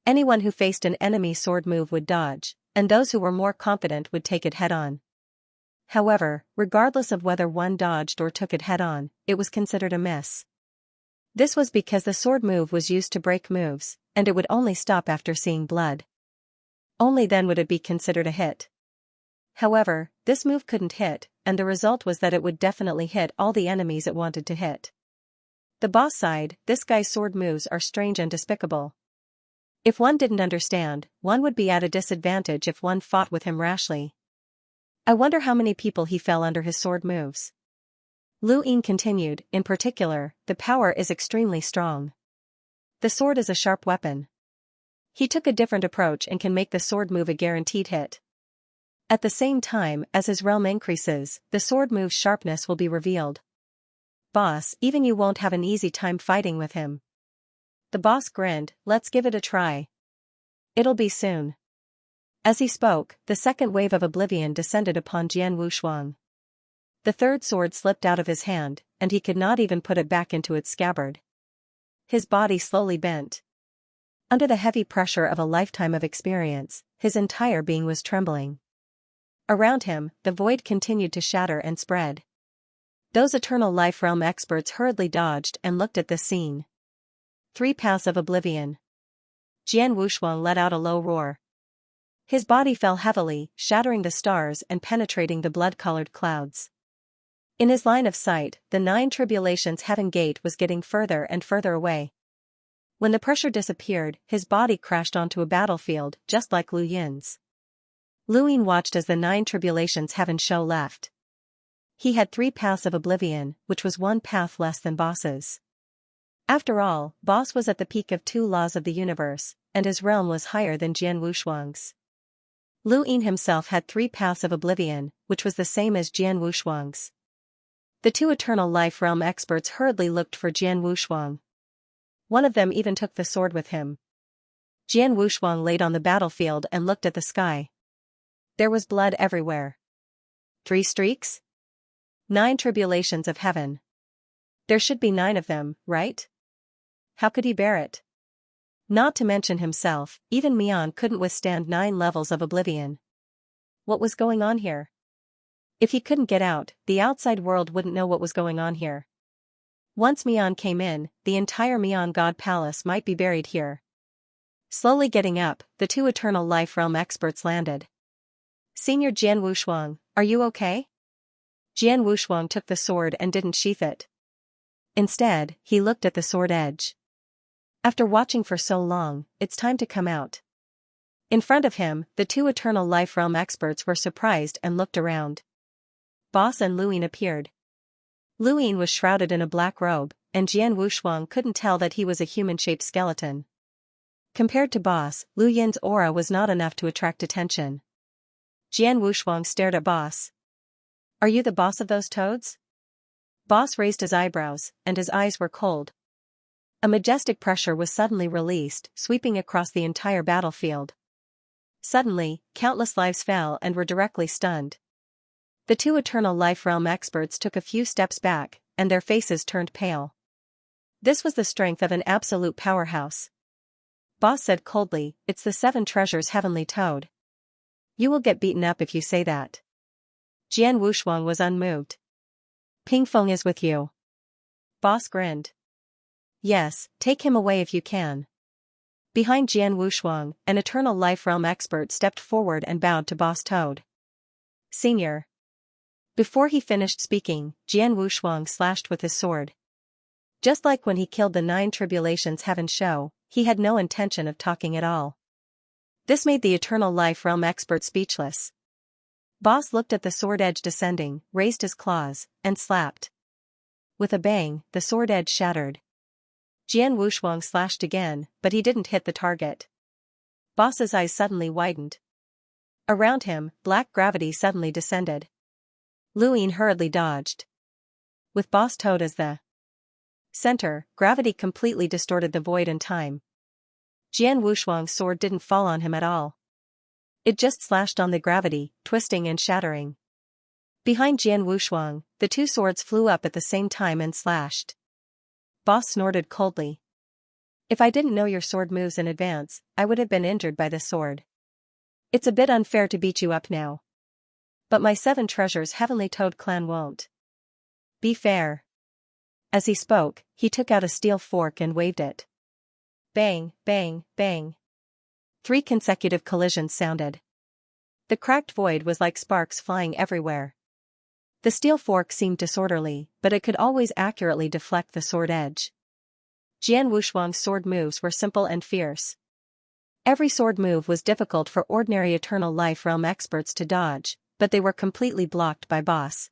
S1: Anyone who faced an enemy sword move would dodge, and those who were more confident would take it head-on. However, regardless of whether one dodged or took it head-on, it was considered a miss. This was because the sword move was used to break moves, and it would only stop after seeing blood. Only then would it be considered a hit. However, this move couldn't hit, and the result was that it would definitely hit all the enemies it wanted to hit. The boss sighed, this guy's sword moves are strange and despicable. If one didn't understand, one would be at a disadvantage if one fought with him rashly. I wonder how many people he fell under his sword moves. Lu Yin continued, in particular, the power is extremely strong. The sword is a sharp weapon. He took a different approach and can make the sword move a guaranteed hit. At the same time, as his realm increases, the sword move's sharpness will be revealed. Boss, even you won't have an easy time fighting with him. The boss grinned, let's give it a try. It'll be soon. As he spoke, the second wave of oblivion descended upon Jian Wushuang. The third sword slipped out of his hand, and he could not even put it back into its scabbard. His body slowly bent. Under the heavy pressure of a lifetime of experience, his entire being was trembling. Around him, the void continued to shatter and spread. Those eternal life realm experts hurriedly dodged and looked at this scene. 3 paths of oblivion. Jian Wushuang let out a low roar. His body fell heavily, shattering the stars and penetrating the blood-colored clouds. In his line of sight, the 9 tribulations heaven gate was getting further and further away. When the pressure disappeared, his body crashed onto a battlefield, just like Lu Yin's. Lu Yin watched as the 9 tribulations heaven show left. He had 3 paths of oblivion, which was 1 path less than Boss's. After all, Boss was at the peak of 2 laws of the universe, and his realm was higher than Jian Wushuang's. Lu Yin himself had 3 paths of oblivion, which was the same as Jian Wushuang's. The 2 eternal life realm experts hurriedly looked for Jian Wushuang. One of them even took the sword with him. Jian Wushuang laid on the battlefield and looked at the sky. There was blood everywhere. 3 streaks? 9 tribulations of heaven. There should be 9 of them, right? How could he bear it? Not to mention himself, even Mian couldn't withstand 9 levels of oblivion. What was going on here? If he couldn't get out, the outside world wouldn't know what was going on here. Once Mian came in, the entire Mian God Palace might be buried here. Slowly getting up, the 2 eternal life realm experts landed. Senior Jian Wushuang, are you okay? Jian Wushuang took the sword and didn't sheath it. Instead, he looked at the sword edge. After watching for so long, it's time to come out. In front of him, the 2 eternal life realm experts were surprised and looked around. Boss and Lu Yin appeared. Lu Yin was shrouded in a black robe, and Jian Wushuang couldn't tell that he was a human-shaped skeleton. Compared to Boss, Lu Yin's aura was not enough to attract attention. Jian Wushuang stared at Boss. Are you the boss of those toads? Boss raised his eyebrows, and his eyes were cold. A majestic pressure was suddenly released, sweeping across the entire battlefield. Suddenly, countless lives fell and were directly stunned. The 2 eternal life realm experts took a few steps back, and their faces turned pale. This was the strength of an absolute powerhouse. Boss said coldly, it's the 7 treasures heavenly toad. You will get beaten up if you say that. Jian Wushuang was unmoved. Ping Feng is with you. Boss grinned. Yes, take him away if you can. Behind Jian Wushuang, an eternal life realm expert stepped forward and bowed to Boss Toad. Senior. Before he finished speaking, Jian Wushuang slashed with his sword. Just like when he killed the 9 tribulations heaven show, he had no intention of talking at all. This made the eternal life realm expert speechless. Boss looked at the sword edge descending, raised his claws, and slapped. With a bang, the sword edge shattered. Jian Wushuang slashed again, but he didn't hit the target. Boss's eyes suddenly widened. Around him, black gravity suddenly descended. Luyin hurriedly dodged. With Boss Toad as the center, gravity completely distorted the void and time. Jian Wushuang's sword didn't fall on him at all. It just slashed on the gravity, twisting and shattering. Behind Jian Wushuang, the two swords flew up at the same time and slashed. Boss snorted coldly. If I didn't know your sword moves in advance, I would have been injured by this sword. It's a bit unfair to beat you up now. But my 7 treasures Heavenly Toad clan won't be fair. As he spoke, he took out a steel fork and waved it. Bang, bang, bang. 3 consecutive collisions sounded. The cracked void was like sparks flying everywhere. The steel fork seemed disorderly, but it could always accurately deflect the sword edge. Jian Wushuang's sword moves were simple and fierce. Every sword move was difficult for ordinary Eternal Life Realm experts to dodge, but they were completely blocked by Boss.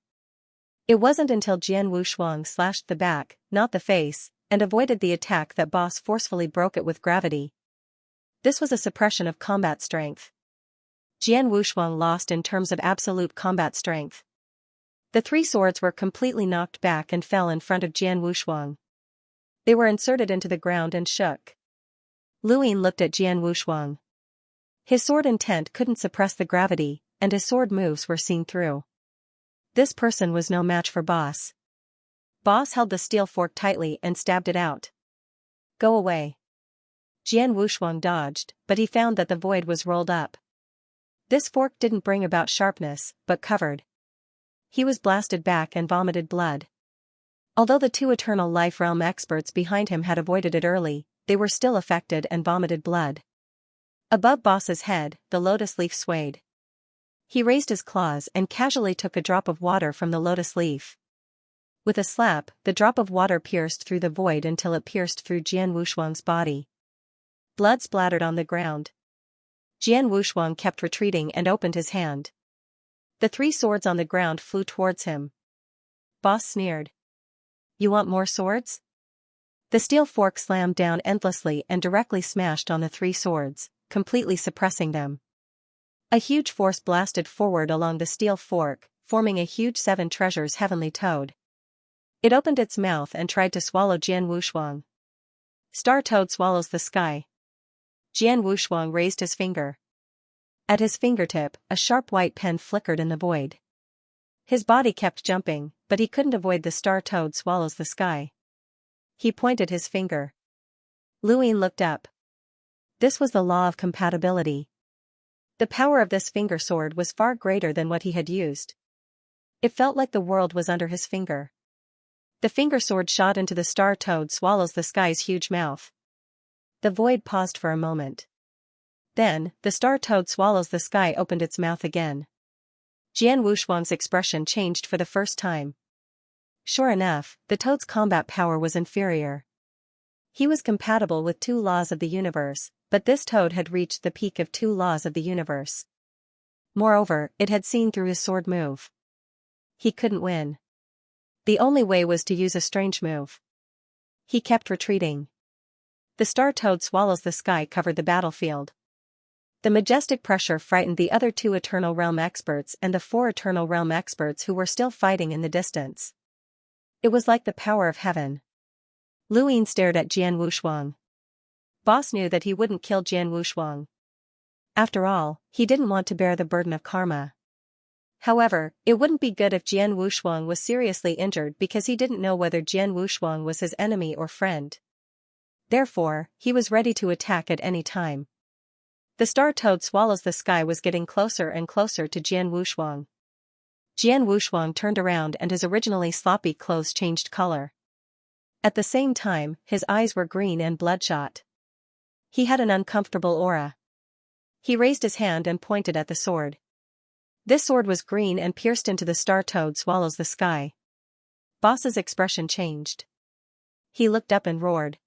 S1: It wasn't until Jian Wushuang slashed the back, not the face, and avoided the attack that Boss forcefully broke it with gravity. This was a suppression of combat strength. Jian Wushuang lost in terms of absolute combat strength. The 3 swords were completely knocked back and fell in front of Jian Wushuang. They were inserted into the ground and shook. Luyin looked at Jian Wushuang. His sword intent couldn't suppress the gravity, and his sword moves were seen through. This person was no match for Boss. Boss held the steel fork tightly and stabbed it out. Go away. Jian Wushuang dodged, but he found that the void was rolled up. This fork didn't bring about sharpness, but covered. He was blasted back and vomited blood. Although the 2 Eternal Life Realm experts behind him had avoided it early, they were still affected and vomited blood. Above Boss's head, the lotus leaf swayed. He raised his claws and casually took a drop of water from the lotus leaf. With a slap, the drop of water pierced through the void until it pierced through Jian Wushuang's body. Blood splattered on the ground. Jian Wushuang kept retreating and opened his hand. The 3 swords on the ground flew towards him. Boss sneered. You want more swords? The steel fork slammed down endlessly and directly smashed on the 3 swords, completely suppressing them. A huge force blasted forward along the steel fork, forming a huge 7 treasures Heavenly Toad. It opened its mouth and tried to swallow Jian Wushuang. Star Toad swallows the sky. Jian Wushuang raised his finger. At his fingertip, a sharp white pen flickered in the void. His body kept jumping, but he couldn't avoid the Star Toad swallows the sky. He pointed his finger. Luyin looked up. This was the law of compatibility. The power of this finger sword was far greater than what he had used. It felt like the world was under his finger. The finger sword shot into the Star Toad swallows the sky's huge mouth. The void paused for a moment. Then, the Star Toad swallows the sky opened its mouth again. Jian Wushuang's expression changed for the first time. Sure enough, the toad's combat power was inferior. He was compatible with 2 laws of the universe, but this toad had reached the peak of 2 laws of the universe. Moreover, it had seen through his sword move. He couldn't win. The only way was to use a strange move. He kept retreating. The Star Toad swallows the sky covered the battlefield. The majestic pressure frightened the other 2 Eternal Realm experts and the 4 Eternal Realm experts who were still fighting in the distance. It was like the power of heaven. Luyin stared at Jian Wushuang. Boss knew that he wouldn't kill Jian Wushuang. After all, he didn't want to bear the burden of karma. However, it wouldn't be good if Jian Wushuang was seriously injured because he didn't know whether Jian Wushuang was his enemy or friend. Therefore, he was ready to attack at any time. The Star Toad swallows the sky was getting closer and closer to Jian Wushuang. Jian Wushuang turned around and his originally sloppy clothes changed color. At the same time, his eyes were green and bloodshot. He had an uncomfortable aura. He raised his hand and pointed at the sword. This sword was green and pierced into the Star Toad swallows the sky. Boss's expression changed. He looked up and roared.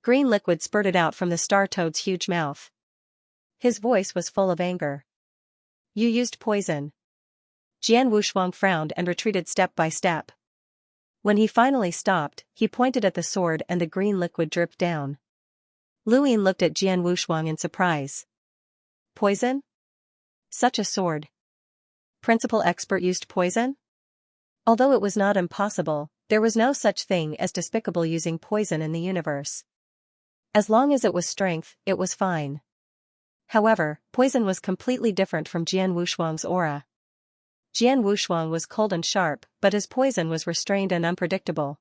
S1: Green liquid spurted out from the Star Toad's huge mouth. His voice was full of anger. You used poison. Jian Wushuang frowned and retreated step by step. When he finally stopped, he pointed at the sword and the green liquid dripped down. Lu Yin looked at Jian Wushuang in surprise. Poison? Such a sword. Principal expert used poison? Although it was not impossible, there was no such thing as despicable using poison in the universe. As long as it was strength, it was fine. However, poison was completely different from Jian Wushuang's aura. Jian Wushuang was cold and sharp, but his poison was restrained and unpredictable.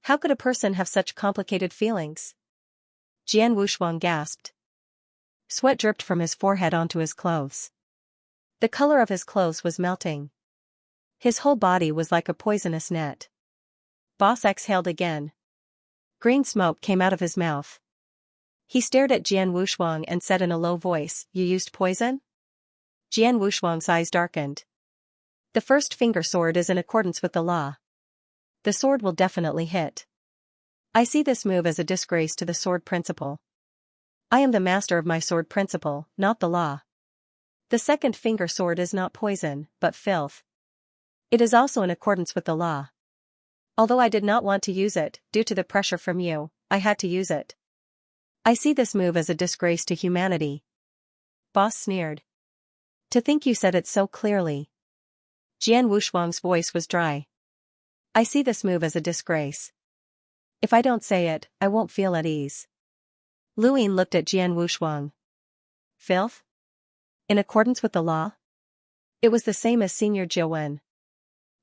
S1: How could a person have such complicated feelings? Jian Wushuang gasped. Sweat dripped from his forehead onto his clothes. The color of his clothes was melting. His whole body was like a poisonous net. Boss exhaled again. Green smoke came out of his mouth. He stared at Jian Wushuang and said in a low voice, "You used poison?" Jian Wushuang's eyes darkened. The first finger sword is in accordance with the law. The sword will definitely hit. I see this move as a disgrace to the sword principle. I am the master of my sword principle, not the law. The second finger sword is not poison, but filth. It is also in accordance with the law. Although I did not want to use it, due to the pressure from you, I had to use it. I see this move as a disgrace to humanity. Boss sneered. To think you said it so clearly. Jian Wushuang's voice was dry. I see this move as a disgrace. If I don't say it, I won't feel at ease. Lu Yin looked at Jian Wushuang. Filth? In accordance with the law? It was the same as Senior Jiuwen.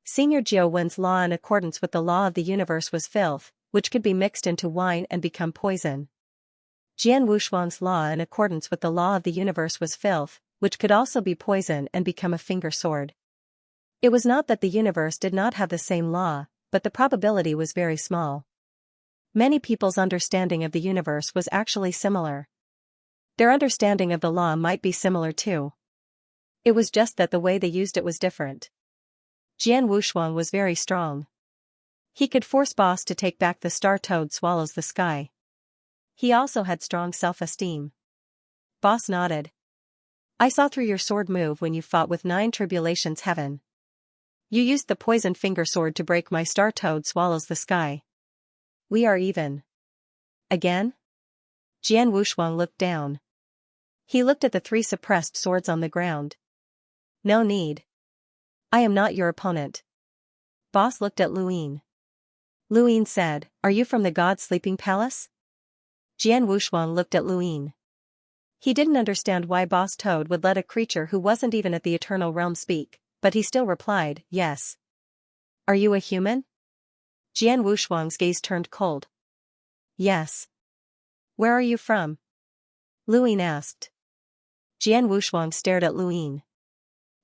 S1: Senior Jiuwen's law in accordance with the law of the universe was filth, which could be mixed into wine and become poison. Jian Wushuang's law in accordance with the law of the universe was filth, which could also be poison and become a finger sword. It was not that the universe did not have the same law, but the probability was very small. Many people's understanding of the universe was actually similar. Their understanding of the law might be similar too. It was just that the way they used it was different. Jian Wushuang was very strong. He could force Boss to take back the star toad swallows the sky. He also had strong self-esteem. Boss nodded. I saw through your sword move when you fought with 9 Tribulations Heaven. You used the poison finger sword to break my star toad swallows the sky. We are even. Again? Jian Wushuang looked down. He looked at the 3 suppressed swords on the ground. No need. I am not your opponent. Boss looked at Lu Yin. Lu Yin said, Are you from the God's sleeping palace? Jian Wushuang looked at Lu Yin. He didn't understand why Boss Toad would let a creature who wasn't even at the Eternal Realm speak, but he still replied, Yes. Are you a human? Jian Wushuang's gaze turned cold. Yes. Where are you from? Lu Yin asked. Jian Wushuang stared at Lu Yin.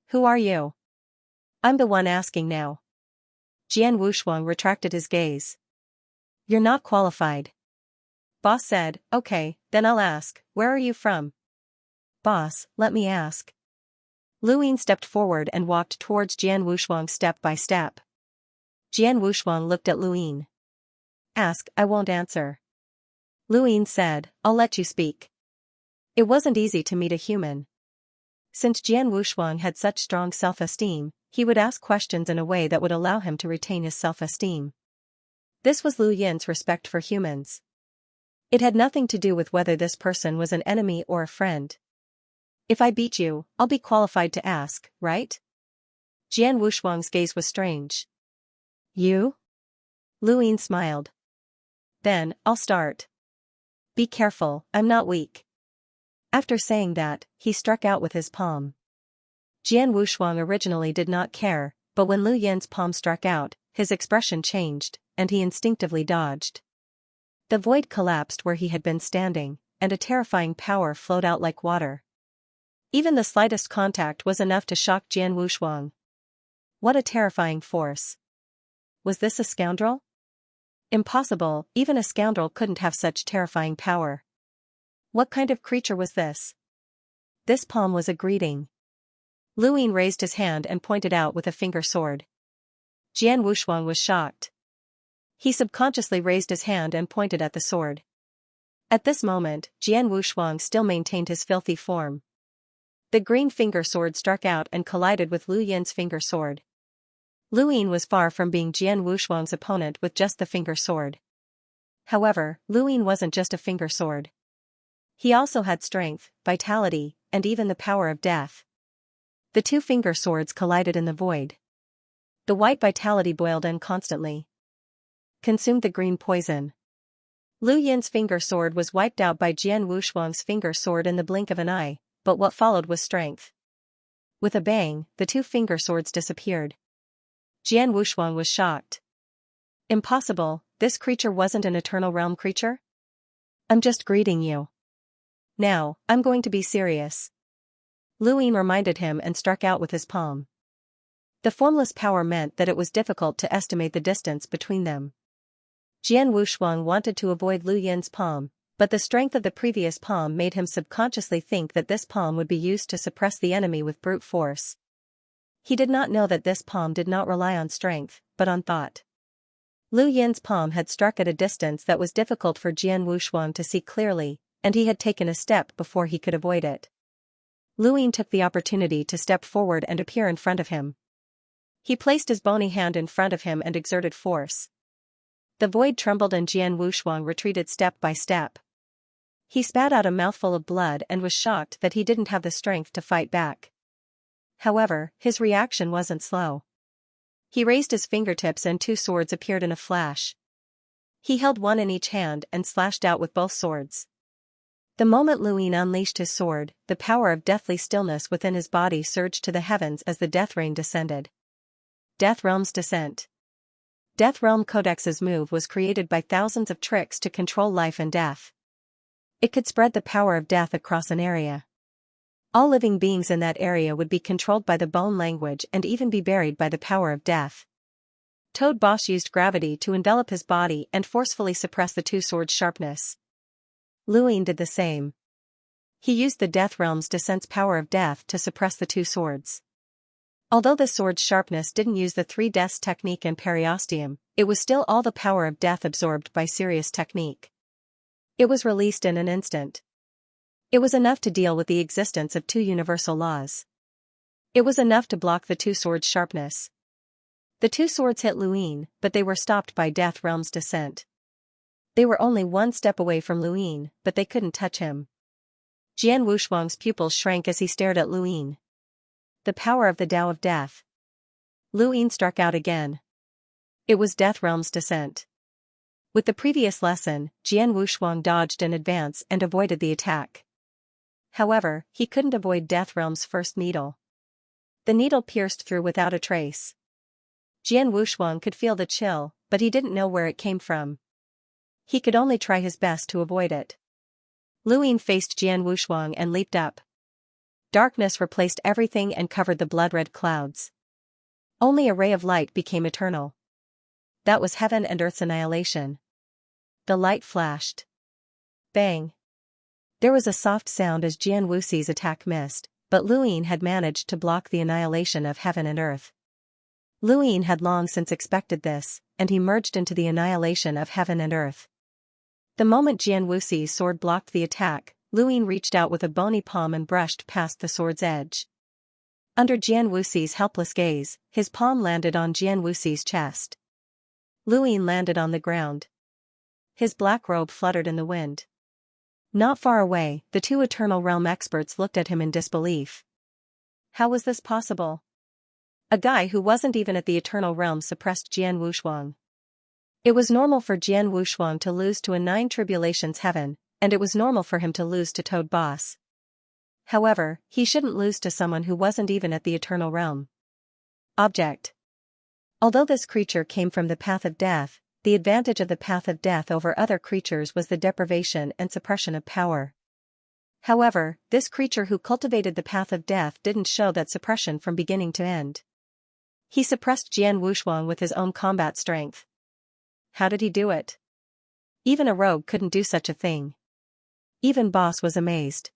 S1: Who are you? I'm the one asking now. Jian Wushuang retracted his gaze. You're not qualified. Boss said, Okay, then I'll ask, where are you from? Boss, let me ask. Lu Yin stepped forward and walked towards Jian Wushuang step by step. Jian Wushuang looked at Lu Yin. Ask, I won't answer. Lu Yin said, I'll let you speak. It wasn't easy to meet a human. Since Jian Wushuang had such strong self-esteem, he would ask questions in a way that would allow him to retain his self-esteem. This was Lu Yin's respect for humans. It had nothing to do with whether this person was an enemy or a friend. If I beat you, I'll be qualified to ask, right? Jian Wushuang's gaze was strange. You? Lu Yin smiled. Then, I'll start. Be careful, I'm not weak. After saying that, he struck out with his palm. Jian Wushuang originally did not care, but when Lu Yin's palm struck out, his expression changed, and he instinctively dodged. The void collapsed where he had been standing, and a terrifying power flowed out like water. Even the slightest contact was enough to shock Jian Wushuang. What a terrifying force. Was this a scoundrel? Impossible, even a scoundrel couldn't have such terrifying power. What kind of creature was this? This palm was a greeting. Lu Yin raised his hand and pointed out with a finger sword. Jian Wushuang was shocked. He subconsciously raised his hand and pointed at the sword. At this moment, Jian Wushuang still maintained his filthy form. The green finger sword struck out and collided with Lu Yin's finger sword. Lu Yin was far from being Jian Wushuang's opponent with just the finger sword. However, Lu Yin wasn't just a finger sword. He also had strength, vitality, and even the power of death. The two finger swords collided in the void. The white vitality boiled in constantly. Consumed the green poison. Lu Yin's finger sword was wiped out by Jian Wushuang's finger sword in the blink of an eye, but what followed was strength. With a bang, the two finger swords disappeared. Jian Wushuang was shocked. Impossible, this creature wasn't an Eternal Realm creature? I'm just greeting you. Now, I'm going to be serious. Lu Yin reminded him and struck out with his palm. The formless power meant that it was difficult to estimate the distance between them. Jian Wushuang wanted to avoid Lu Yin's palm, but the strength of the previous palm made him subconsciously think that this palm would be used to suppress the enemy with brute force. He did not know that this palm did not rely on strength, but on thought. Lu Yin's palm had struck at a distance that was difficult for Jian Wushuang to see clearly, and he had taken a step before he could avoid it. Lu Yin took the opportunity to step forward and appear in front of him. He placed his bony hand in front of him and exerted force. The void trembled and Jian Wushuang retreated step by step. He spat out a mouthful of blood and was shocked that he didn't have the strength to fight back. However, his reaction wasn't slow. He raised his fingertips and two swords appeared in a flash. He held one in each hand and slashed out with both swords. The moment Lu Yin unleashed his sword, the power of deathly stillness within his body surged to the heavens as the death rain descended. Death Realm's descent. Death Realm Codex's move was created by thousands of tricks to control life and death. It could spread the power of death across an area. All living beings in that area would be controlled by the bone language and even be buried by the power of death. Toad Boss used gravity to envelop his body and forcefully suppress the two swords' sharpness. Lu Yin did the same. He used the Death Realm's descent's power of death to suppress the two swords. Although the sword's sharpness didn't use the three deaths technique and periosteum, it was still all the power of death absorbed by Sirius technique. It was released in an instant. It was enough to deal with the existence of two universal laws. It was enough to block the two swords' sharpness. The two swords hit Lu Yin, but they were stopped by Death Realm's descent. They were only one step away from Lu Yin, but they couldn't touch him. Jian Wushuang's pupils shrank as he stared at Lu Yin. The power of the Tao of Death. Lu Yin struck out again. It was Death Realm's descent. With the previous lesson, Jian Wushuang dodged in advance and avoided the attack. However, he couldn't avoid Death Realm's first needle. The needle pierced through without a trace. Jian Wushuang could feel the chill, but he didn't know where it came from. He could only try his best to avoid it. Lu Yin faced Jian Wushuang and leaped up. Darkness replaced everything and covered the blood-red clouds. Only a ray of light became eternal. That was heaven and earth's annihilation. The light flashed. Bang. There was a soft sound as Jian Wuxi's attack missed, but Lu Yin had managed to block the annihilation of heaven and earth. Lu Yin had long since expected this, and he merged into the annihilation of heaven and earth. The moment Jian Wuxi's sword blocked the attack, Lu Yin reached out with a bony palm and brushed past the sword's edge. Under Jian Wuxi's helpless gaze, his palm landed on Jian Wuxi's chest. Lu Yin landed on the ground. His black robe fluttered in the wind. Not far away, the two Eternal Realm experts looked at him in disbelief. How was this possible? A guy who wasn't even at the Eternal Realm suppressed Jian Wushuang. It was normal for Jian Wushuang to lose to a Nine Tribulations heaven, and it was normal for him to lose to Toad Boss. However, he shouldn't lose to someone who wasn't even at the Eternal Realm. Object. Although this creature came from the path of death, the advantage of the path of death over other creatures was the deprivation and suppression of power. However, this creature who cultivated the path of death didn't show that suppression from beginning to end. He suppressed Jian Wushuang with his own combat strength. How did he do it? Even a rogue couldn't do such a thing. Even Boss was amazed.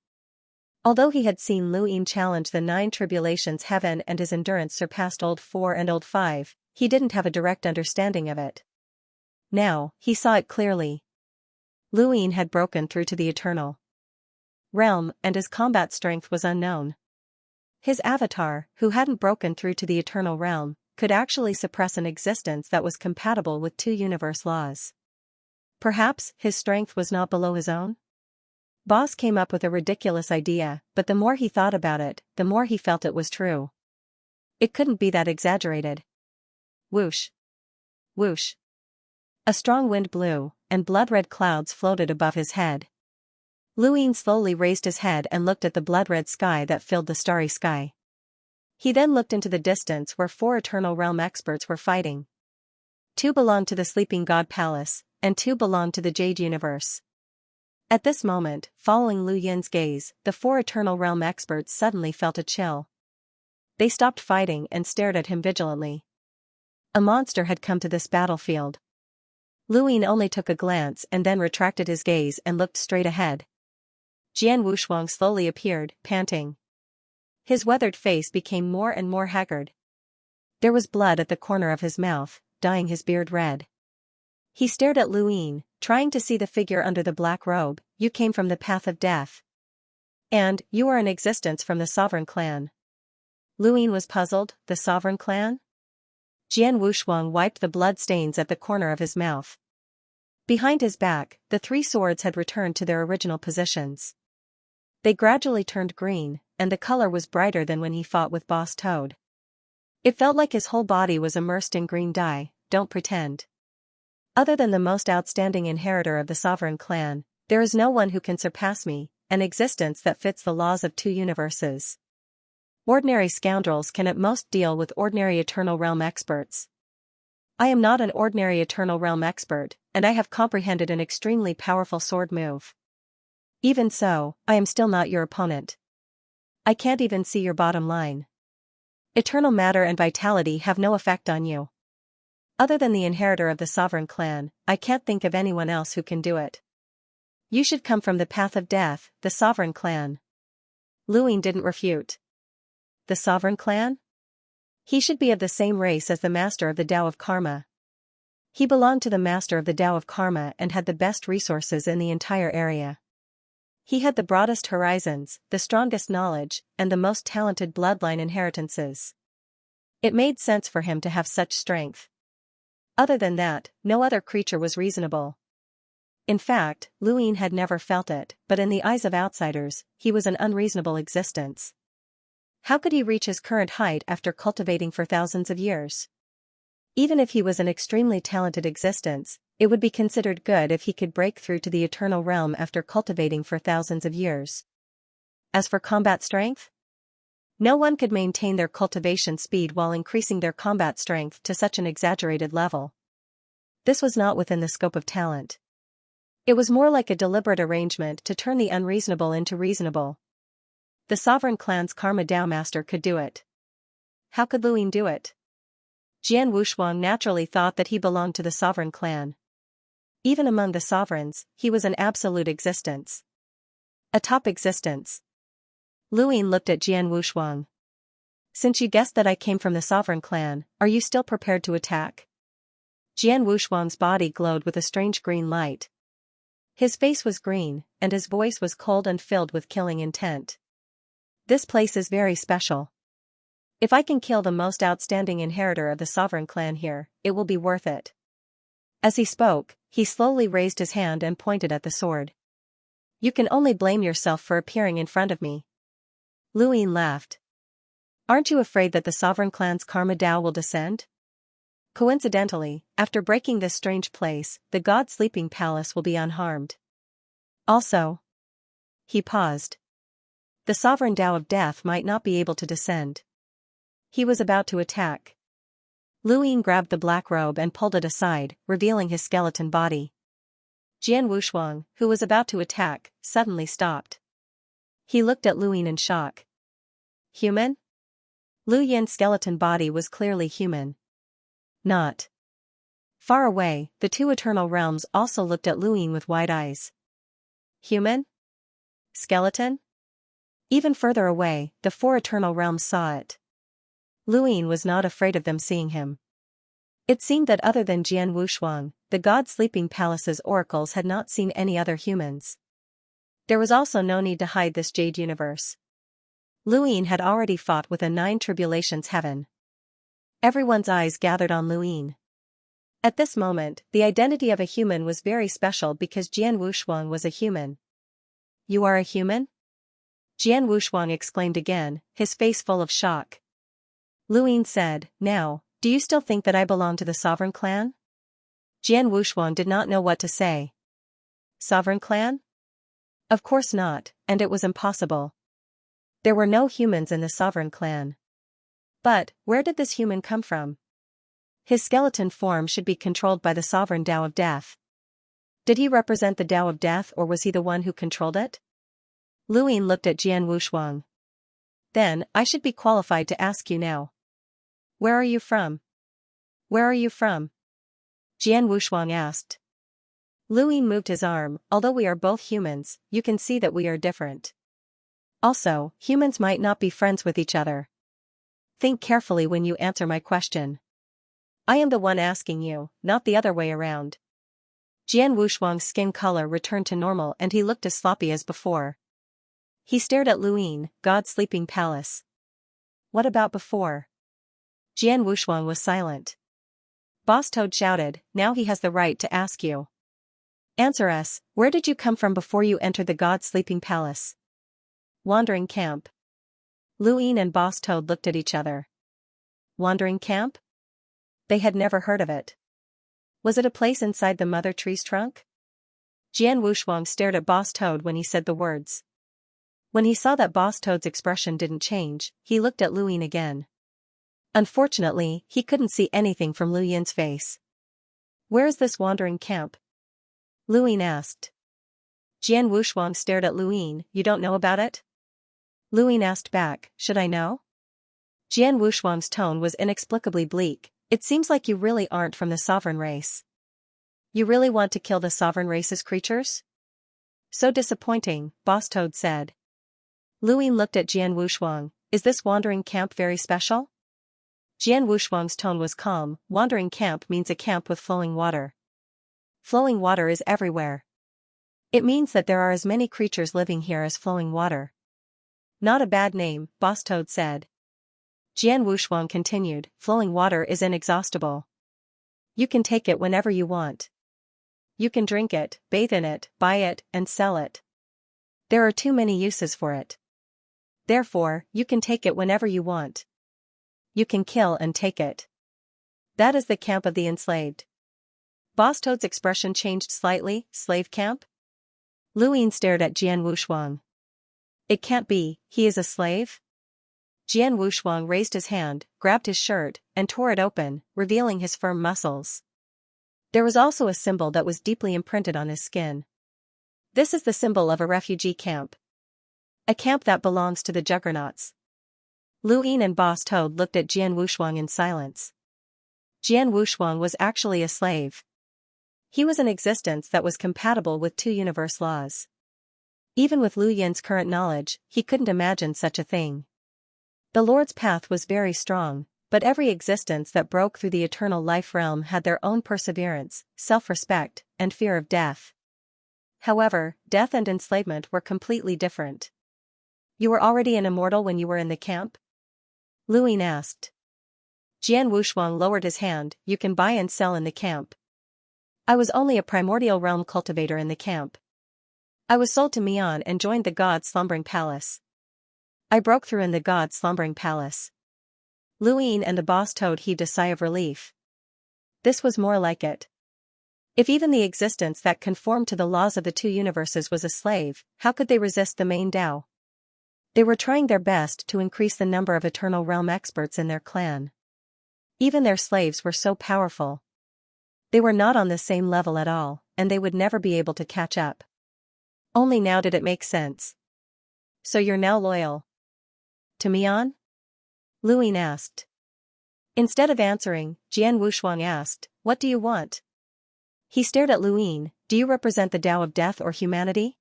S1: Although he had seen Lu Yin challenge the Nine Tribulations heaven and his endurance surpassed Old 4 and Old 5, he didn't have a direct understanding of it. Now, he saw it clearly. Lu Yin had broken through to the Eternal Realm, and his combat strength was unknown. His avatar, who hadn't broken through to the eternal realm, could actually suppress an existence that was compatible with two universe laws. Perhaps his strength was not below his own? Boss came up with a ridiculous idea, but the more he thought about it, the more he felt it was true. It couldn't be that exaggerated. Whoosh. Whoosh. A strong wind blew, and blood-red clouds floated above his head. Luin slowly raised his head and looked at the blood-red sky that filled the starry sky. He then looked into the distance where 4 Eternal Realm experts were fighting. 2 belonged to the Sleeping God Palace, and 2 belonged to the Jade Universe. At this moment, following Lu Yin's gaze, the 4 Eternal Realm experts suddenly felt a chill. They stopped fighting and stared at him vigilantly. A monster had come to this battlefield. Luin only took a glance and then retracted his gaze and looked straight ahead. Jian Wushuang slowly appeared, panting. His weathered face became more and more haggard. There was blood at the corner of his mouth, dyeing his beard red. He stared at Luin, trying to see the figure under the black robe. You came from the path of death. And, you are an existence from the Sovereign Clan. Luin was puzzled. The Sovereign Clan? Jian Wushuang wiped the blood stains at the corner of his mouth. Behind his back, the 3 swords had returned to their original positions. They gradually turned green, and the color was brighter than when he fought with Boss Toad. It felt like his whole body was immersed in green dye. Don't pretend. Other than the most outstanding inheritor of the Sovereign Clan, there is no one who can surpass me, an existence that fits the laws of 2 universes. Ordinary scoundrels can at most deal with ordinary Eternal Realm experts. I am not an ordinary Eternal Realm expert, and I have comprehended an extremely powerful sword move. Even so, I am still not your opponent. I can't even see your bottom line. Eternal matter and vitality have no effect on you. Other than the inheritor of the Sovereign Clan, I can't think of anyone else who can do it. You should come from the path of death, the Sovereign Clan. Luin didn't refute. The Sovereign Clan? He should be of the same race as the Master of the Tao of Karma. He belonged to the Master of the Tao of Karma and had the best resources in the entire area. He had the broadest horizons, the strongest knowledge, and the most talented bloodline inheritances. It made sense for him to have such strength. Other than that, no other creature was reasonable. In fact, Luin had never felt it, but in the eyes of outsiders, he was an unreasonable existence. How could he reach his current height after cultivating for thousands of years? Even if he was an extremely talented existence, it would be considered good if he could break through to the Eternal Realm after cultivating for thousands of years. As for combat strength? No one could maintain their cultivation speed while increasing their combat strength to such an exaggerated level. This was not within the scope of talent. It was more like a deliberate arrangement to turn the unreasonable into reasonable. The Sovereign Clan's Karma Dao Master could do it. How could Luin do it? Jian Wushuang naturally thought that he belonged to the Sovereign Clan. Even among the sovereigns, he was an absolute existence. A top existence. Luin looked at Jian Wushuang. Since you guessed that I came from the Sovereign Clan, are you still prepared to attack? Jian Wushuang's body glowed with a strange green light. His face was green, and his voice was cold and filled with killing intent. This place is very special. If I can kill the most outstanding inheritor of the Sovereign Clan here, it will be worth it. As he spoke, he slowly raised his hand and pointed at the sword. You can only blame yourself for appearing in front of me. Luin laughed. Aren't you afraid that the Sovereign Clan's Karma Dao will descend? Coincidentally, after breaking this strange place, the God Sleeping Palace will be unharmed. Also. He paused. The Sovereign Tao of Death might not be able to descend. He was about to attack. Luin grabbed the black robe and pulled it aside, revealing his skeleton body. Jian Wushuang, who was about to attack, suddenly stopped. He looked at Luin in shock. Human? Lu Yin's skeleton body was clearly human. Not. Far away, the 2 Eternal Realms also looked at Luin with wide eyes. Human? Skeleton? Even further away, the 4 Eternal Realms saw it. Luin was not afraid of them seeing him. It seemed that other than Jian Wushuang, the God Sleeping Palace's oracles had not seen any other humans. There was also no need to hide this Jade Universe. Luyin had already fought with a 9 tribulations heaven. Everyone's eyes gathered on Luyin. At this moment, the identity of a human was very special because Jian Wushuang was a human. You are a human? Jian Wushuang exclaimed again, his face full of shock. Luyin said, now, do you still think that I belong to the sovereign clan? Jian Wushuang did not know what to say. Sovereign clan? Of course not, and it was impossible. There were no humans in the sovereign clan. But, where did this human come from? His skeleton form should be controlled by the sovereign Tao of Death. Did he represent the Tao of Death or was he the one who controlled it? Luyin looked at Jian Wushuang. Then, I should be qualified to ask you now. Where are you from? Where are you from? Jian Wushuang asked. Luyin moved his arm, although we are both humans, you can see that we are different. Also, humans might not be friends with each other. Think carefully when you answer my question. I am the one asking you, not the other way around. Jian Wushuang's skin color returned to normal and he looked as sloppy as before. He stared at Luyin, God's sleeping palace. What about before? Jian Wushuang was silent. Boss Toad shouted, now he has the right to ask you. Answer us, where did you come from before you entered the God's sleeping palace? Wandering camp. Luyin and Boss Toad looked at each other. Wandering camp? They had never heard of it. Was it a place inside the mother tree's trunk? Jian Wushuang stared at Boss Toad when he said the words. When he saw that Boss Toad's expression didn't change, he looked at Luyin again. Unfortunately, he couldn't see anything from Luyin's face. Where is this wandering camp? Luyin asked. Jian Wushuang stared at Luyin, you don't know about it? Luyin asked back, should I know? Jian Wushuang's tone was inexplicably bleak, it seems like you really aren't from the sovereign race. You really want to kill the sovereign race's creatures? So disappointing, Boss Toad said. Luyin looked at Jian Wushuang, is this wandering camp very special? Jian Wushuang's tone was calm, wandering camp means a camp with flowing water. Flowing water is everywhere. It means that there are as many creatures living here as flowing water. Not a bad name, Boss Toad said. Jian Wushuang continued, flowing water is inexhaustible. You can take it whenever you want. You can drink it, bathe in it, buy it, and sell it. There are too many uses for it. Therefore, you can take it whenever you want. You can kill and take it. That is the camp of the enslaved. Boss Toad's expression changed slightly, slave camp? Luyin stared at Jian Wushuang. It can't be, he is a slave? Jian Wushuang raised his hand, grabbed his shirt, and tore it open, revealing his firm muscles. There was also a symbol that was deeply imprinted on his skin. This is the symbol of a refugee camp. A camp that belongs to the juggernauts. Luyin and Boss Toad looked at Jian Wushuang in silence. Jian Wushuang was actually a slave. He was an existence that was compatible with two universe laws. Even with Lu Yin's current knowledge, he couldn't imagine such a thing. The Lord's path was very strong, but every existence that broke through the eternal life realm had their own perseverance, self-respect, and fear of death. However, death and enslavement were completely different. You were already an immortal when you were in the camp? Luyin asked. Jian Wushuang lowered his hand, you can buy and sell in the camp. I was only a primordial realm cultivator in the camp. I was sold to Mian and joined the god slumbering palace. I broke through in the god slumbering palace. Luyin and the Boss Toad heaved a sigh of relief. This was more like it. If even the existence that conformed to the laws of the two universes was a slave, how could they resist the main Tao? They were trying their best to increase the number of Eternal Realm experts in their clan. Even their slaves were so powerful. They were not on the same level at all, and they would never be able to catch up. Only now did it make sense. So you're now loyal to Mian? Luyin asked. Instead of answering, Jian Wushuang asked, what do you want? He stared at Luyin, do you represent the Tao of death or humanity?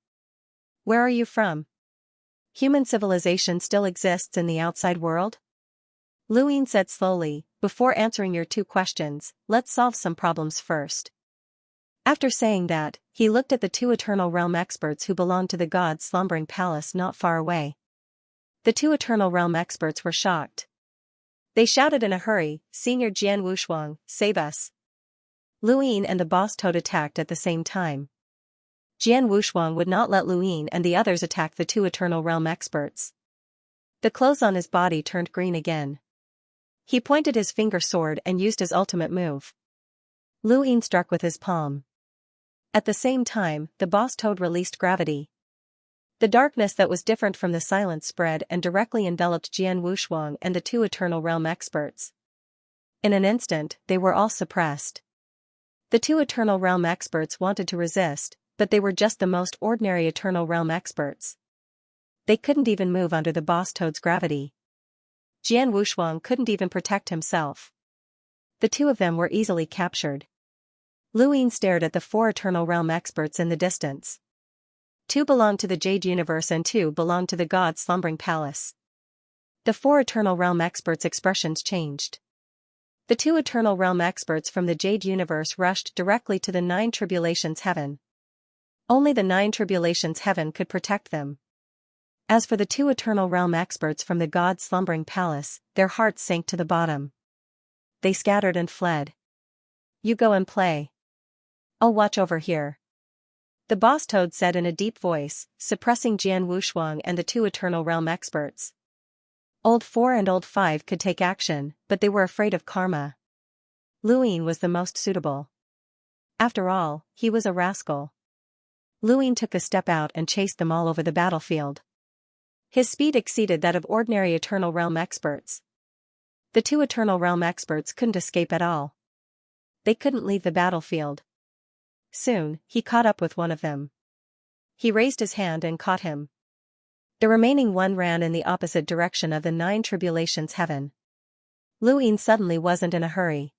S1: Where are you from? Human civilization still exists in the outside world? Luyin said slowly, before answering your two questions, let's solve some problems first. After saying that, he looked at the two Eternal Realm experts who belonged to the god slumbering palace not far away. The two Eternal Realm experts were shocked. They shouted in a hurry, "Senior Jian Wushuang, save us!" Luyin and the boss toad attacked at the same time. Jian Wushuang would not let Luyin and the others attack the two Eternal Realm experts. The clothes on his body turned green again. He pointed his finger sword and used his ultimate move. Luyin struck with his palm. At the same time, the boss toad released gravity. The darkness that was different from the silence spread and directly enveloped Jian Wushuang and the two Eternal Realm experts. In an instant, they were all suppressed. The two Eternal Realm experts wanted to resist, but they were just the most ordinary Eternal Realm experts. They couldn't even move under the boss toad's gravity. Jian Wushuang couldn't even protect himself. The two of them were easily captured. Luyin stared at the four Eternal Realm experts in the distance. Two belonged to the Jade Universe and two belonged to the God Slumbering Palace. The four Eternal Realm experts' expressions changed. The two Eternal Realm experts from the Jade Universe rushed directly to the Nine Tribulations Heaven. Only the Nine Tribulations Heaven could protect them. As for the two Eternal Realm experts from the God Slumbering Palace, their hearts sank to the bottom. They scattered and fled. "You go and play. I'll watch over here," the boss toad said in a deep voice, suppressing Jian Wushuang and the two Eternal Realm experts. Old 4 and Old 5 could take action, but they were afraid of karma. Luyin was the most suitable. After all, he was a rascal. Luyin took a step out and chased them all over the battlefield. His speed exceeded that of ordinary Eternal Realm experts. The two Eternal Realm experts couldn't escape at all. They couldn't leave the battlefield. Soon, he caught up with one of them. He raised his hand and caught him. The remaining one ran in the opposite direction of the Nine Tribulations Heaven. Luyin suddenly wasn't in a hurry.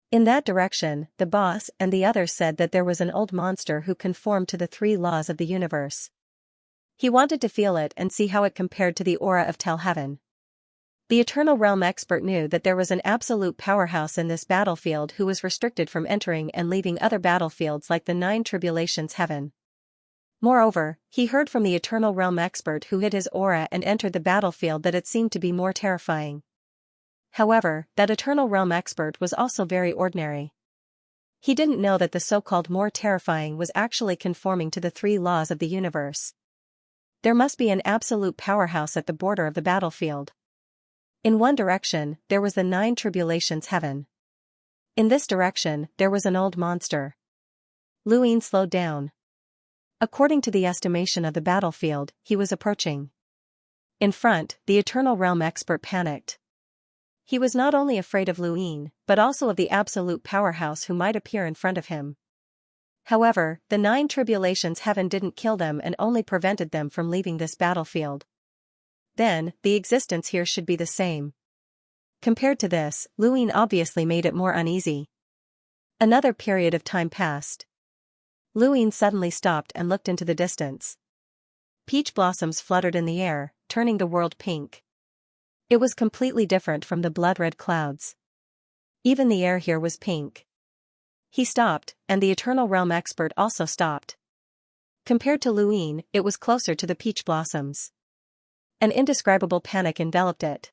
S1: In that direction, the boss and the others said that there was an old monster who conformed to the three laws of the universe. He wanted to feel it and see how it compared to the aura of Tell Heaven. The Eternal Realm expert knew that there was an absolute powerhouse in this battlefield who was restricted from entering and leaving other battlefields like the Nine Tribulations Heaven. Moreover, he heard from the Eternal Realm expert who hid his aura and entered the battlefield that it seemed to be more terrifying. However, that Eternal Realm expert was also very ordinary. He didn't know that the so-called more terrifying was actually conforming to the three laws of the universe. There must be an absolute powerhouse at the border of the battlefield. In one direction, there was the Nine Tribulations Heaven. In this direction, there was an old monster. Luyin slowed down. According to the estimation of the battlefield, he was approaching. In front, the Eternal Realm expert panicked. He was not only afraid of Luyin, but also of the absolute powerhouse who might appear in front of him. However, the Nine Tribulations Heaven didn't kill them and only prevented them from leaving this battlefield. Then, the existence here should be the same. Compared to this, Luyin obviously made it more uneasy. Another period of time passed. Luyin suddenly stopped and looked into the distance. Peach blossoms fluttered in the air, turning the world pink. It was completely different from the blood-red clouds. Even the air here was pink. He stopped, and the Eternal Realm expert also stopped. Compared to Luyin, it was closer to the peach blossoms. An indescribable panic enveloped it.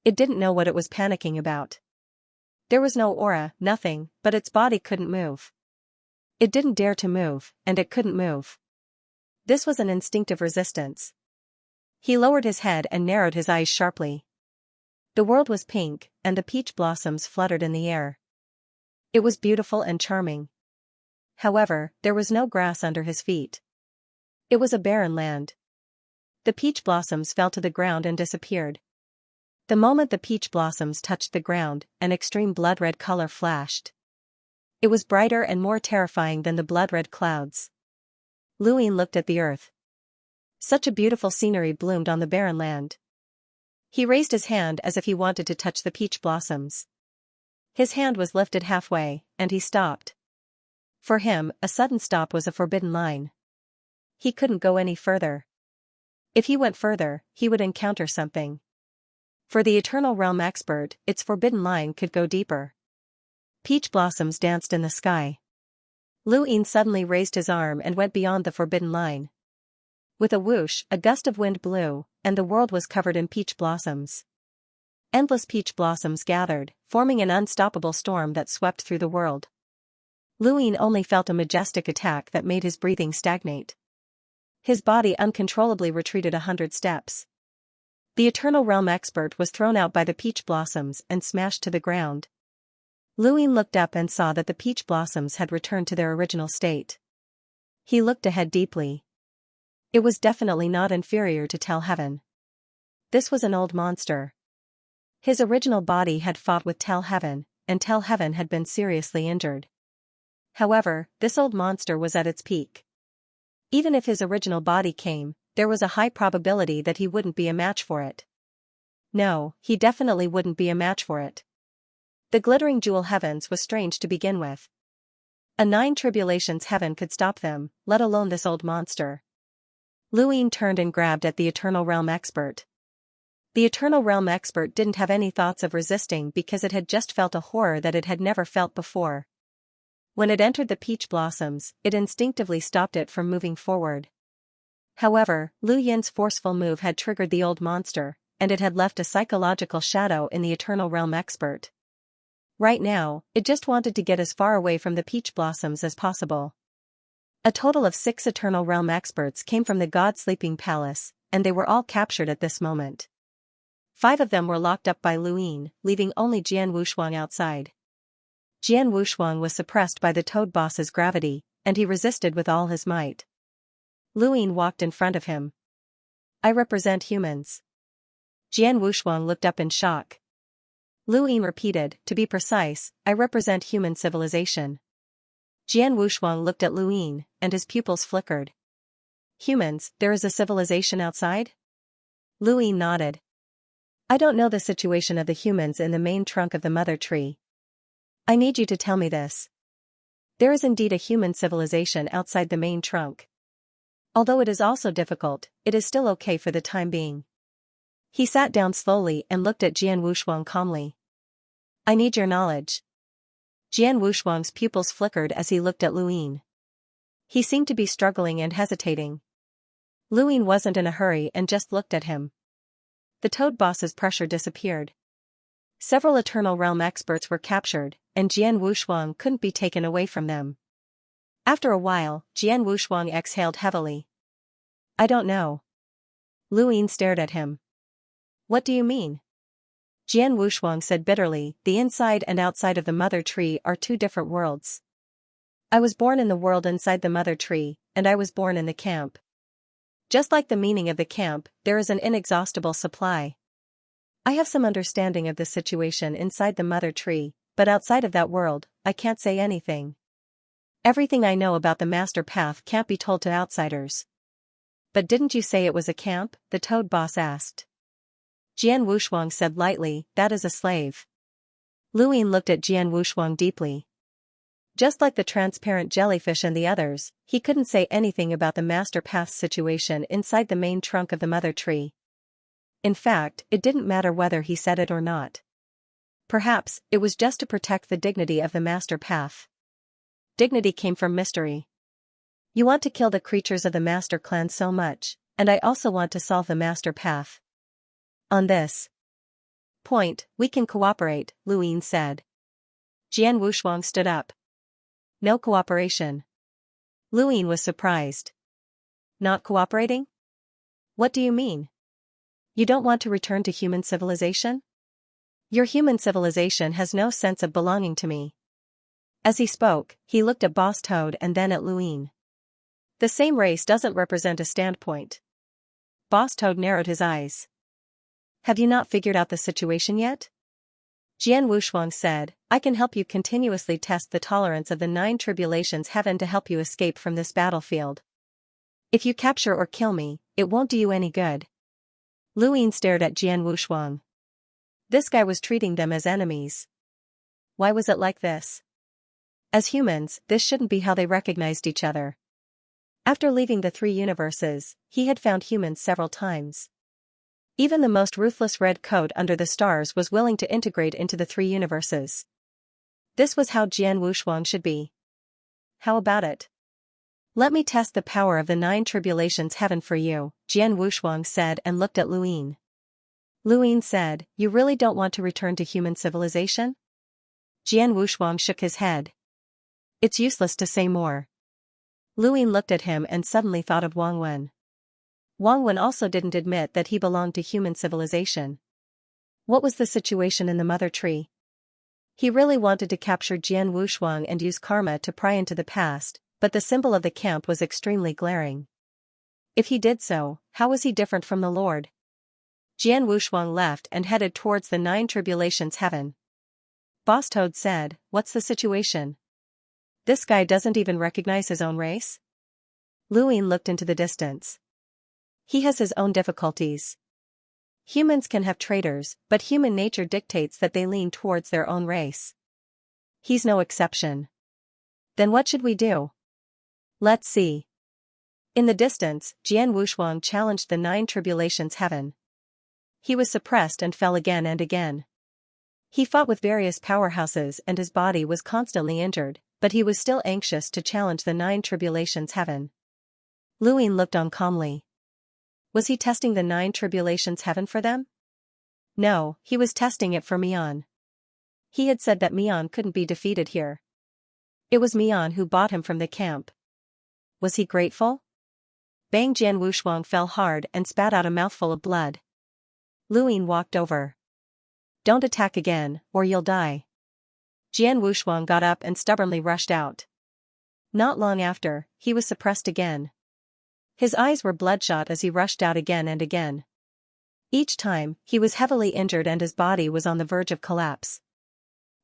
S1: It didn't know what it was panicking about. There was no aura, nothing, but its body couldn't move. It didn't dare to move, and it couldn't move. This was an instinctive resistance. He lowered his head and narrowed his eyes sharply. The world was pink, and the peach blossoms fluttered in the air. It was beautiful and charming. However, there was no grass under his feet. It was a barren land. The peach blossoms fell to the ground and disappeared. The moment the peach blossoms touched the ground, an extreme blood-red color flashed. It was brighter and more terrifying than the blood-red clouds. Luyin looked at the earth. Such a beautiful scenery bloomed on the barren land. He raised his hand as if he wanted to touch the peach blossoms. His hand was lifted halfway, and he stopped. For him, a sudden stop was a forbidden line. He couldn't go any further. If he went further, he would encounter something. For the Eternal Realm expert, its forbidden line could go deeper. Peach blossoms danced in the sky. Luyin suddenly raised his arm and went beyond the forbidden line. With a whoosh, a gust of wind blew, and the world was covered in peach blossoms. Endless peach blossoms gathered, forming an unstoppable storm that swept through the world. Luin only felt a majestic attack that made his breathing stagnate. His body uncontrollably retreated 100 steps. The Eternal Realm expert was thrown out by the peach blossoms and smashed to the ground. Luin looked up and saw that the peach blossoms had returned to their original state. He looked ahead deeply. It was definitely not inferior to Tell Heaven. This was an old monster. His original body had fought with Tell Heaven, and Tell Heaven had been seriously injured. However, this old monster was at its peak. Even if his original body came, there was a high probability that he wouldn't be a match for it. No, he definitely wouldn't be a match for it. The glittering jewel heavens was strange to begin with. A 9 tribulations heaven could stop them, let alone this old monster. Luin turned and grabbed at the Eternal Realm expert. The Eternal Realm expert didn't have any thoughts of resisting because it had just felt a horror that it had never felt before. When it entered the peach blossoms, it instinctively stopped it from moving forward. However, Lu Yin's forceful move had triggered the old monster, and it had left a psychological shadow in the Eternal Realm expert. Right now, it just wanted to get as far away from the peach blossoms as possible. A total of 6 Eternal Realm experts came from the God Sleeping Palace, and they were all captured at this moment. 5 of them were locked up by Luin, leaving only Jian Wushuang outside. Jian Wushuang was suppressed by the Toad Boss's gravity, and he resisted with all his might. Luin walked in front of him. I represent humans. Jian Wushuang looked up in shock. Luin repeated, to be precise, I represent human civilization. Jian Wushuang looked at Luin, and his pupils flickered. Humans, there is a civilization outside? Luin nodded. I don't know the situation of the humans in the main trunk of the mother tree. I need you to tell me this. There is indeed a human civilization outside the main trunk. Although it is also difficult, it is still okay for the time being. He sat down slowly and looked at Jian Wushuang calmly. I need your knowledge. Jian Wushuang's pupils flickered as he looked at Luin. He seemed to be struggling and hesitating. Luin wasn't in a hurry and just looked at him. The Toad Boss's pressure disappeared. Several Eternal Realm experts were captured, and Jian Wushuang couldn't be taken away from them. After a while, Jian Wushuang exhaled heavily. I don't know. Luin stared at him. What do you mean? Jian Wushuang said bitterly, the inside and outside of the mother tree are 2 different worlds. I was born in the world inside the mother tree, and I was born in the camp. Just like the meaning of the camp, there is an inexhaustible supply. I have some understanding of the situation inside the mother tree, but outside of that world, I can't say anything. Everything I know about the master path can't be told to outsiders. But didn't you say it was a camp? The Toad Boss asked. Jian Wushuang said lightly, that is a slave. Luin looked at Jian Wushuang deeply. Just like the transparent jellyfish and the others, he couldn't say anything about the master path's situation inside the main trunk of the mother tree. In fact, it didn't matter whether he said it or not. Perhaps, it was just to protect the dignity of the master path. Dignity came from mystery. You want to kill the creatures of the master clan so much, and I also want to solve the master path. On this point, we can cooperate, Luin said. Jian Wushuang stood up. No cooperation. Luin was surprised. Not cooperating? What do you mean? You don't want to return to human civilization? Your human civilization has no sense of belonging to me. As he spoke, he looked at Boss Toad and then at Luin. The same race doesn't represent a standpoint. Boss Toad narrowed his eyes. Have you not figured out the situation yet? Jian Wushuang said, I can help you continuously test the tolerance of the 9 tribulations heaven to help you escape from this battlefield. If you capture or kill me, it won't do you any good. Luin stared at Jian Wushuang. This guy was treating them as enemies. Why was it like this? As humans, this shouldn't be how they recognized each other. After leaving the 3 universes, he had found humans several times. Even the most ruthless red coat under the stars was willing to integrate into the 3 universes. This was how Jian Wushuang should be. How about it? Let me test the power of the 9 tribulations heaven for you, Jian Wushuang said and looked at Luyin. Luyin said, you really don't want to return to human civilization? Jian Wushuang shook his head. It's useless to say more. Luyin looked at him and suddenly thought of Wang Wen. Wang Wen also didn't admit that he belonged to human civilization. What was the situation in the mother tree? He really wanted to capture Jian Wushuang and use karma to pry into the past, but the symbol of the camp was extremely glaring. If he did so, how was he different from the Lord? Jian Wushuang left and headed towards the 9 tribulations heaven. Boss Toad said, what's the situation? This guy doesn't even recognize his own race? Luyin looked into the distance. He has his own difficulties. Humans can have traitors, but human nature dictates that they lean towards their own race. He's no exception. Then what should we do? Let's see. In the distance, Jian Wushuang challenged the 9 tribulations heaven. He was suppressed and fell again and again. He fought with various powerhouses and his body was constantly injured, but he was still anxious to challenge the 9 tribulations heaven. Luyin looked on calmly. Was he testing the 9 tribulations heaven for them? No, he was testing it for Mian. He had said that Mian couldn't be defeated here. It was Mian who bought him from the camp. Was he grateful? Bang! Jian Wushuang fell hard and spat out a mouthful of blood. Luyin walked over. Don't attack again, or you'll die. Jian Wushuang got up and stubbornly rushed out. Not long after, he was suppressed again. His eyes were bloodshot as he rushed out again and again. Each time, he was heavily injured and his body was on the verge of collapse.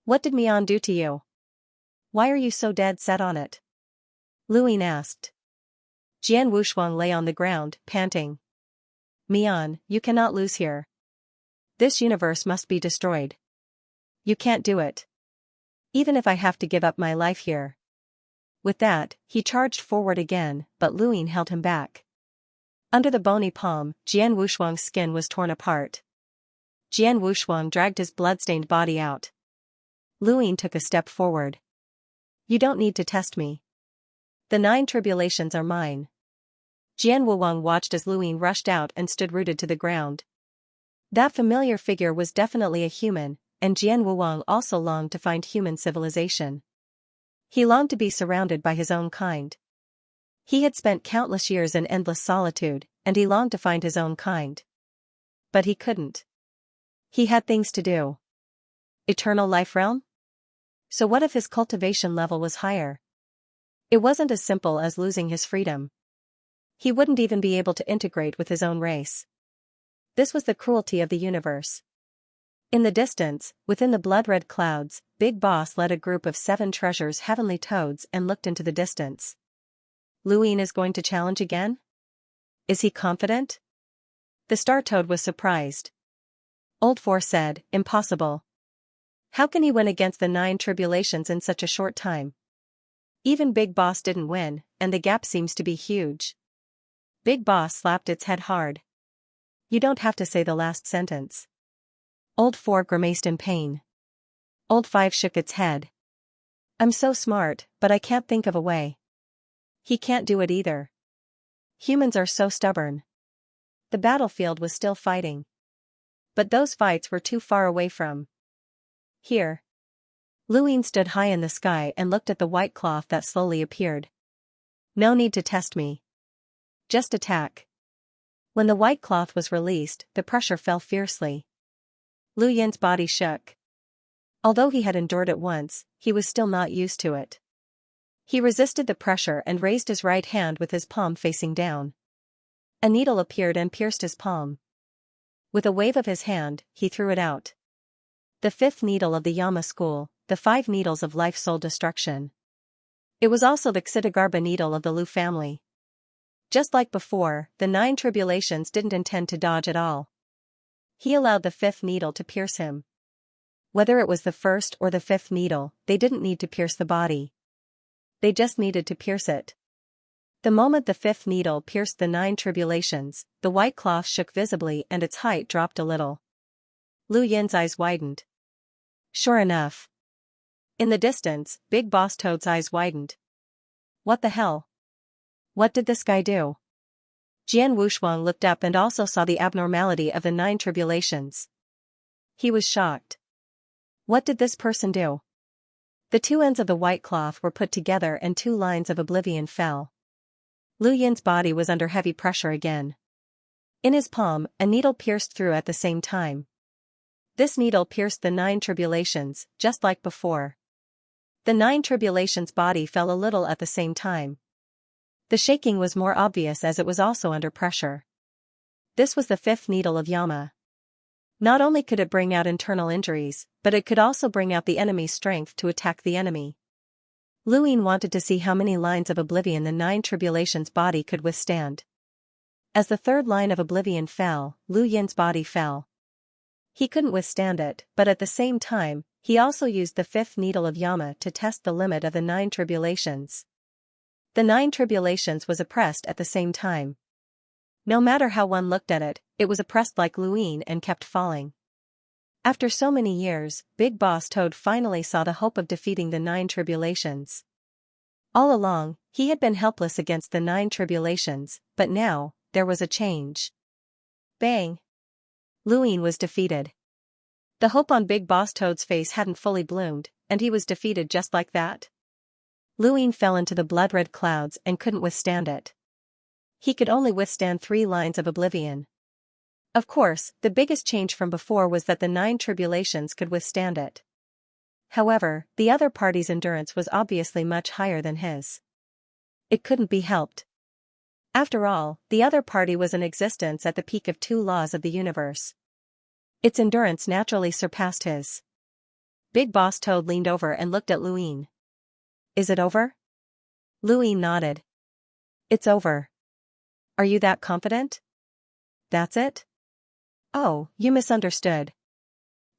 S1: What did Mian do to you? Why are you so dead set on it? Luyin asked. Jian Wushuang lay on the ground, panting. Mian, you cannot lose here. This universe must be destroyed. You can't do it. Even if I have to give up my life here. With that, he charged forward again, but Luyin held him back. Under the bony palm, Jian Wushuang's skin was torn apart. Jian Wushuang dragged his blood-stained body out. Luyin took a step forward. You don't need to test me. The 9 tribulations are mine. Jian Wushuang watched as Luyin rushed out and stood rooted to the ground. That familiar figure was definitely a human, and Jian Wushuang also longed to find human civilization. He longed to be surrounded by his own kind. He had spent countless years in endless solitude, and he longed to find his own kind. But he couldn't. He had things to do. Eternal life realm? So what if his cultivation level was higher? It wasn't as simple as losing his freedom. He wouldn't even be able to integrate with his own race. This was the cruelty of the universe. In the distance, within the blood-red clouds, Big Boss led a group of 7 treasures heavenly toads and looked into the distance. Luyin is going to challenge again? Is he confident? The star toad was surprised. Old Four said, impossible. How can he win against the 9 tribulations in such a short time? Even Big Boss didn't win, and the gap seems to be huge. Big Boss slapped its head hard. You don't have to say the last sentence. Old Four grimaced in pain. Old Five shook its head. I'm so smart, but I can't think of a way. He can't do it either. Humans are so stubborn. The battlefield was still fighting. But those fights were too far away from here. Luyin stood high in the sky and looked at the white cloth that slowly appeared. No need to test me. Just attack. When the white cloth was released, the pressure fell fiercely. Luyin's body shook. Although he had endured it once, he was still not used to it. He resisted the pressure and raised his right hand with his palm facing down. A needle appeared and pierced his palm. With a wave of his hand, he threw it out. The 5th needle of the Yama school, the 5 needles of life-soul destruction. It was also the Xidagarba needle of the Lu family. Just like before, the 9 tribulations didn't intend to dodge at all. He allowed the 5th needle to pierce him. Whether it was the 1st or the 5th needle, they didn't need to pierce the body. They just needed to pierce it. The moment the 5th needle pierced the 9 tribulations, the white cloth shook visibly and its height dropped a little. Luyin's eyes widened. Sure enough. In the distance, Big Boss Toad's eyes widened. What the hell? What did this guy do? Jian Wushuang looked up and also saw the abnormality of the 9 tribulations. He was shocked. What did this person do? The two ends of the white cloth were put together and 2 lines of oblivion fell. Lu Yin's body was under heavy pressure again. In his palm, a needle pierced through at the same time. This needle pierced the 9 tribulations, just like before. The 9 tribulations' body fell a little at the same time. The shaking was more obvious as it was also under pressure. This was the 5th needle of Yama. Not only could it bring out internal injuries, but it could also bring out the enemy's strength to attack the enemy. Lu Yin wanted to see how many lines of oblivion the 9 tribulations' body could withstand. As the 3rd line of oblivion fell, Lu Yin's body fell. He couldn't withstand it, but at the same time, he also used the 5th needle of Yama to test the limit of the 9 tribulations. The 9 tribulations was oppressed at the same time. No matter how one looked at it, it was oppressed like Lu Yin and kept falling. After so many years, Big Boss Toad finally saw the hope of defeating the 9 tribulations. All along, he had been helpless against the 9 tribulations, but now, there was a change. Bang! Lu Yin was defeated. The hope on Big Boss Toad's face hadn't fully bloomed, and he was defeated just like that. Lu Yin fell into the blood-red clouds and couldn't withstand it. He could only withstand 3 lines of oblivion. Of course, the biggest change from before was that the 9 tribulations could withstand it. However, the other party's endurance was obviously much higher than his. It couldn't be helped. After all, the other party was in existence at the peak of 2 laws of the universe. Its endurance naturally surpassed his. Big Boss Toad leaned over and looked at Lu Yin. Is it over? Lu Yin nodded. It's over. Are you that confident? That's it? Oh, you misunderstood.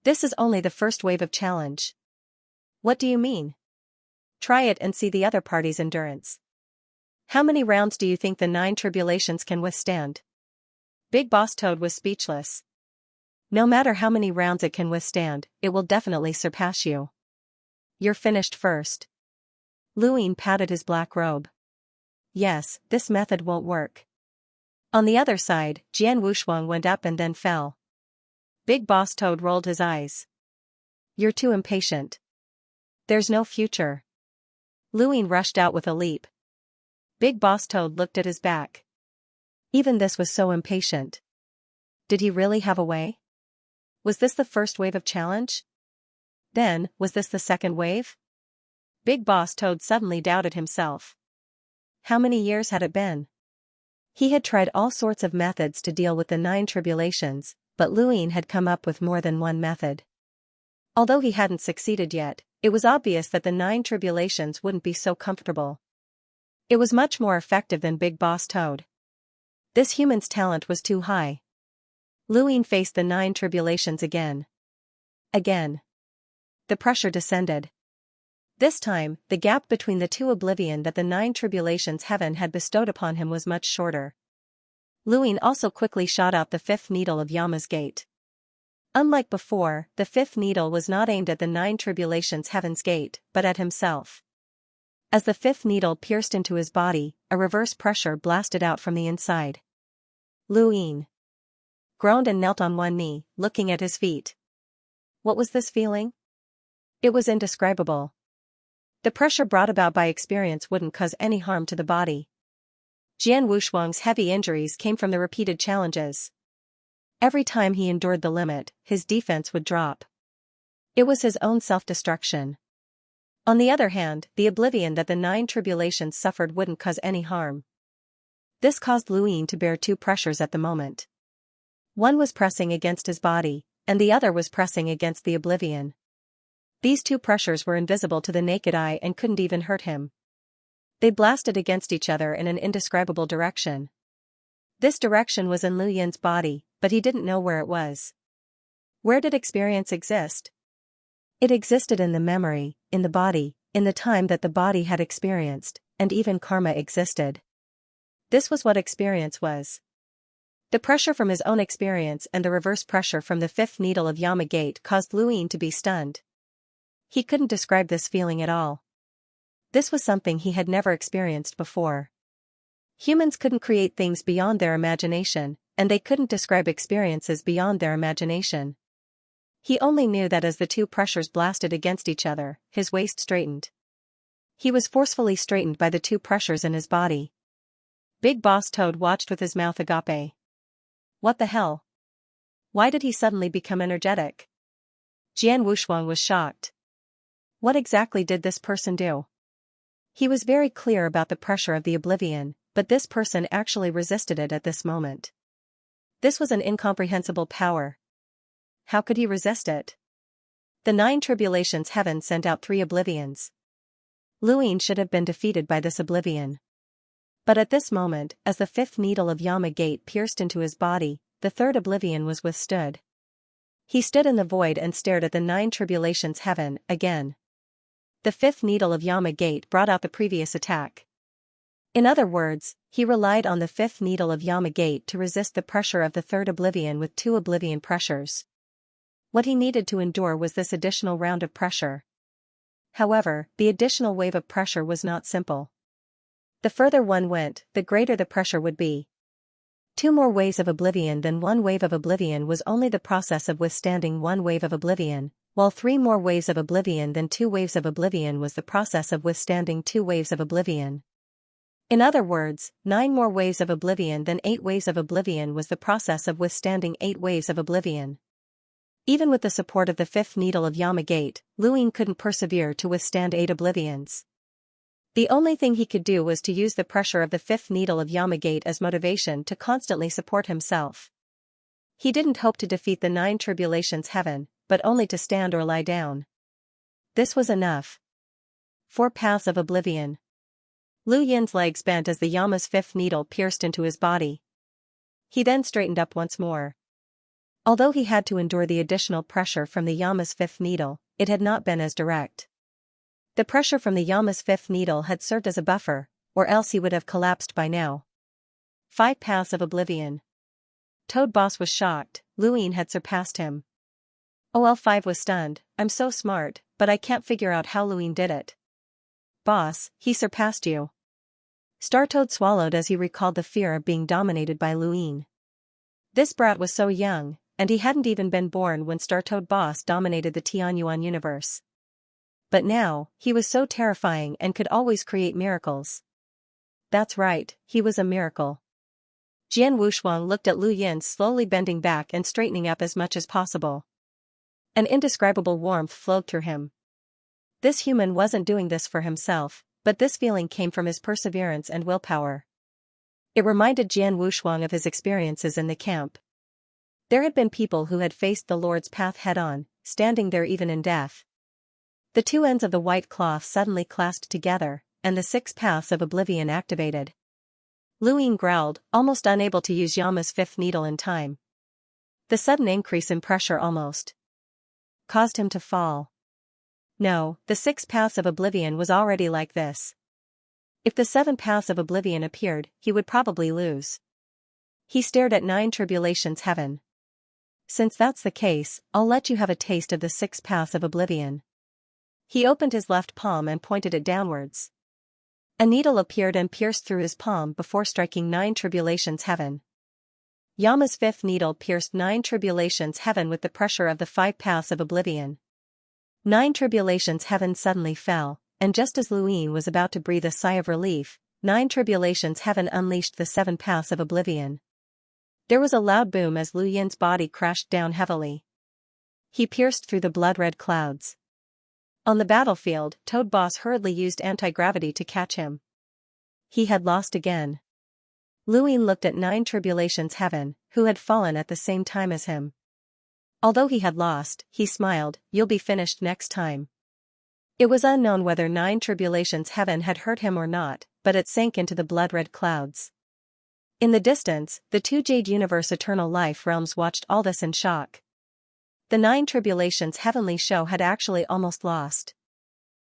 S1: This is only the first wave of challenge. What do you mean? Try it and see the other party's endurance. How many rounds do you think the 9 tribulations can withstand? Big Boss Toad was speechless. No matter how many rounds it can withstand, it will definitely surpass you. You're finished first. Lu Yin patted his black robe. Yes, this method won't work. On the other side, Jian Wushuang went up and then fell. Big Boss Toad rolled his eyes. You're too impatient. There's no future. Lu Yin rushed out with a leap. Big Boss Toad looked at his back. Even this was so impatient. Did he really have a way? Was this the first wave of challenge? Then, was this the second wave? Big Boss Toad suddenly doubted himself. How many years had it been? He had tried all sorts of methods to deal with the 9 tribulations, but Lu Yin had come up with more than one method. Although he hadn't succeeded yet, it was obvious that the 9 tribulations wouldn't be so comfortable. It was much more effective than Big Boss Toad. This human's talent was too high. Lu Yin faced the 9 tribulations again. Again. The pressure descended. This time, the gap between the 2 oblivion that the 9 tribulations heaven had bestowed upon him was much shorter. Lu Yin also quickly shot out the 5th needle of Yama's gate. Unlike before, the 5th needle was not aimed at the 9 tribulations heaven's gate, but at himself. As the 5th needle pierced into his body, a reverse pressure blasted out from the inside. Lu Yin groaned and knelt on one knee, looking at his feet. What was this feeling? It was indescribable. The pressure brought about by experience wouldn't cause any harm to the body. Jian Wushuang's heavy injuries came from the repeated challenges. Every time he endured the limit, his defense would drop. It was his own self-destruction. On the other hand, the oblivion that the 9 tribulations suffered wouldn't cause any harm. This caused Lu Yin to bear 2 pressures at the moment. One was pressing against his body, and the other was pressing against the oblivion. These 2 pressures were invisible to the naked eye and couldn't even hurt him. They blasted against each other in an indescribable direction. This direction was in Lu Yin's body, but he didn't know where it was. Where did experience exist? It existed in the memory, in the body, in the time that the body had experienced, and even karma existed. This was what experience was. The pressure from his own experience and the reverse pressure from the 5th needle of Yama gate caused Lu Yin to be stunned. He couldn't describe this feeling at all. This was something he had never experienced before. Humans couldn't create things beyond their imagination, and they couldn't describe experiences beyond their imagination. He only knew that as the two pressures blasted against each other, his waist straightened. He was forcefully straightened by the two pressures in his body. Big Boss Toad watched with his mouth agape. What the hell? Why did he suddenly become energetic? Jian Wushuang was shocked. What exactly did this person do? He was very clear about the pressure of the oblivion, but this person actually resisted it at this moment. This was an incomprehensible power. How could he resist it? The 9 tribulations heaven sent out 3 oblivions. Luin should have been defeated by this oblivion. But at this moment, as the 5th needle of Yama Gate pierced into his body, the 3rd oblivion was withstood. He stood in the void and stared at the 9 tribulations heaven again. The 5th needle of Yama Gate brought out the previous attack. In other words, he relied on the 5th needle of Yama Gate to resist the pressure of the 3rd oblivion with 2 oblivion pressures. What he needed to endure was this additional round of pressure. However, the additional wave of pressure was not simple. The further one went, the greater the pressure would be. 2 more waves of oblivion than 1 wave of oblivion was only the process of withstanding 1 wave of oblivion, while 3 more waves of oblivion than 2 waves of oblivion was the process of withstanding 2 waves of oblivion. In other words, 9 more waves of oblivion than 8 waves of oblivion was the process of withstanding 8 waves of oblivion. Even with the support of the 5th needle of Yama Gate, Luin couldn't persevere to withstand 8 oblivions. The only thing he could do was to use the pressure of the 5th needle of Yama Gate as motivation to constantly support himself. He didn't hope to defeat the 9 tribulations heaven, but only to stand or lie down. This was enough. 4 paths of oblivion. Lu Yin's legs bent as the Yama's 5th needle pierced into his body. He then straightened up once more. Although he had to endure the additional pressure from the Yama's 5th needle, it had not been as direct. The pressure from the Yama's 5th needle had served as a buffer, or else he would have collapsed by now. 5 paths of oblivion. Toad Boss was shocked. Luin had surpassed him. OL5 was stunned. I'm so smart, but I can't figure out how Luin did it. Boss, he surpassed you. Startoad swallowed as he recalled the fear of being dominated by Luin. This brat was so young, and he hadn't even been born when Startoad Boss dominated the Tianyuan universe. But now, he was so terrifying and could always create miracles. That's right, he was a miracle. Jian Wushuang looked at Lu Yin slowly bending back and straightening up as much as possible. An indescribable warmth flowed through him. This human wasn't doing this for himself, but this feeling came from his perseverance and willpower. It reminded Jian Wushuang of his experiences in the camp. There had been people who had faced the Lord's path head-on, standing there even in death. The 2 ends of the white cloth suddenly clasped together, and the 6 paths of oblivion activated. Luin growled, almost unable to use Yama's 5th needle in time. The sudden increase in pressure almost caused him to fall. No, the 6 paths of oblivion was already like this. If the 7 paths of oblivion appeared, he would probably lose. He stared at 9 tribulations heaven. Since that's the case, I'll let you have a taste of the 6 paths of oblivion. He opened his left palm and pointed it downwards. A needle appeared and pierced through his palm before striking 9 tribulations heaven. Yama's 5th needle pierced 9 tribulations heaven with the pressure of the 5 paths of oblivion. 9 tribulations heaven suddenly fell, and just as Luin was about to breathe a sigh of relief, 9 tribulations heaven unleashed the 7 paths of oblivion. There was a loud boom as Lu Yin's body crashed down heavily. He pierced through the blood-red clouds. On the battlefield, Toad Boss hurriedly used anti-gravity to catch him. He had lost again. Luin looked at 9 tribulations heaven, who had fallen at the same time as him. Although he had lost, he smiled, "You'll be finished next time." It was unknown whether 9 tribulations heaven had hurt him or not, but it sank into the blood-red clouds. In the distance, the 2 Jade Universe Eternal Life realms watched all this in shock. The 9 tribulations heavenly show had actually almost lost.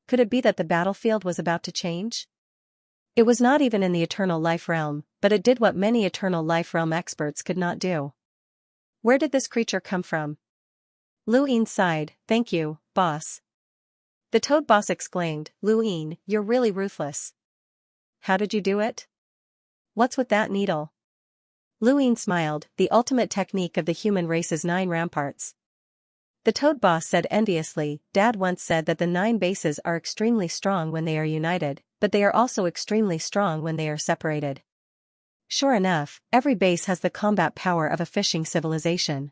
S1: Could it be that the battlefield was about to change? It was not even in the Eternal Life realm, but it did what many Eternal Life realm experts could not do. Where did this creature come from? Luin sighed, "Thank you, boss." The Toad Boss exclaimed, "Luin, you're really ruthless. How did you do it?" What's with that needle? Luin smiled, the ultimate technique of the human race's 9 ramparts. The toad boss said enviously, Dad once said that the 9 bases are extremely strong when they are united, but they are also extremely strong when they are separated. Sure enough, every base has the combat power of a fishing civilization.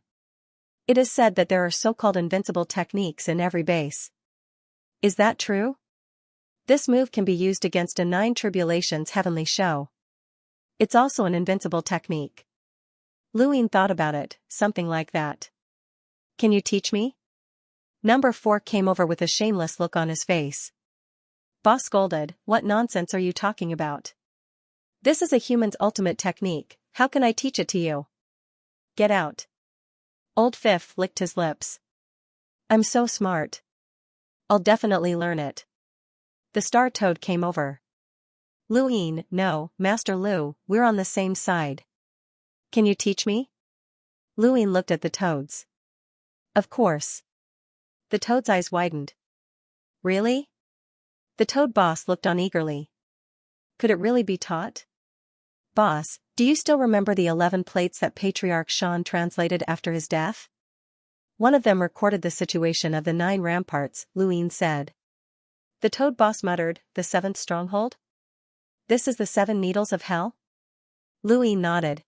S1: It is said that there are so-called invincible techniques in every base. Is that true? This move can be used against a 9 tribulations heavenly show. It's also an invincible technique. Luin thought about it, something like that. Can you teach me? Number 4 came over with a shameless look on his face. Boss scolded, what nonsense are you talking about? This is a human's ultimate technique, how can I teach it to you? Get out. Old Fifth licked his lips. I'm so smart. I'll definitely learn it. The star toad came over. Luin, no, Master Lu, we're on the same side. Can you teach me? Luin looked at the toads. Of course. The toad's eyes widened. Really? The toad boss looked on eagerly. Could it really be taught? Boss, do you still remember the 11 plates that Patriarch Xian translated after his death? One of them recorded the situation of the 9 ramparts, Luin said. The toad boss muttered, the 7th stronghold? This is the 7 needles of hell? Luin nodded.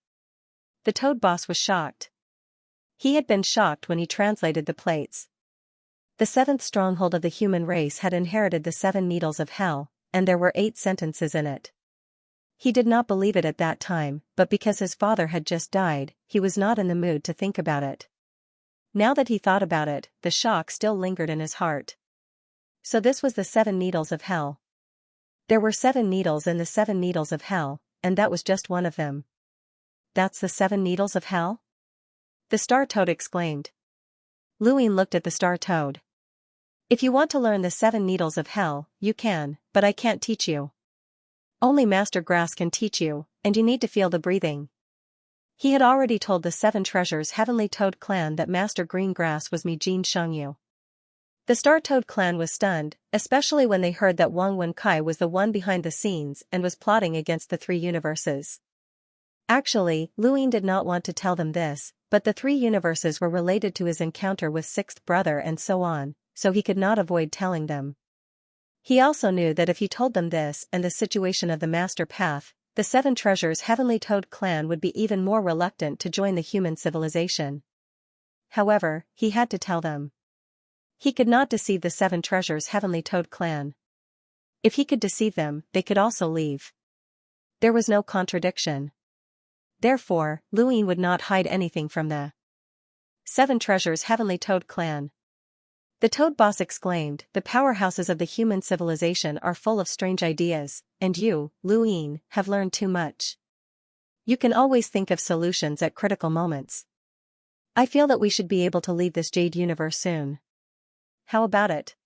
S1: The toad boss was shocked. He had been shocked when he translated the plates. The 7th stronghold of the human race had inherited the 7 needles of hell, and there were 8 sentences in it. He did not believe it at that time, but because his father had just died, he was not in the mood to think about it. Now that he thought about it, the shock still lingered in his heart. So this was the 7 needles of hell. There were 7 needles in the 7 needles of hell, and that was just one of them. That's the 7 needles of hell? The star toad exclaimed. Luin looked at the star toad. If you want to learn the 7 needles of hell, you can, but I can't teach you. Only Master Grass can teach you, and you need to feel the breathing. He had already told the 7 treasures Heavenly Toad clan that Master Green Grass was Xianxia. The Star Toad clan was stunned, especially when they heard that Wang Wenkai was the one behind the scenes and was plotting against the 3 universes. Actually, Luin did not want to tell them this, but the 3 universes were related to his encounter with 6th brother and so on, so he could not avoid telling them. He also knew that if he told them this and the situation of the Master Path, the 7 treasures Heavenly Toad clan would be even more reluctant to join the human civilization. However, he had to tell them. He could not deceive the 7 treasures Heavenly Toad clan. If he could deceive them, they could also leave. There was no contradiction. Therefore, Luin would not hide anything from the 7 treasures Heavenly Toad clan. The Toad Boss exclaimed, the powerhouses of the human civilization are full of strange ideas, and you, Luin, have learned too much. You can always think of solutions at critical moments. I feel that we should be able to leave this Jade universe soon. How about it?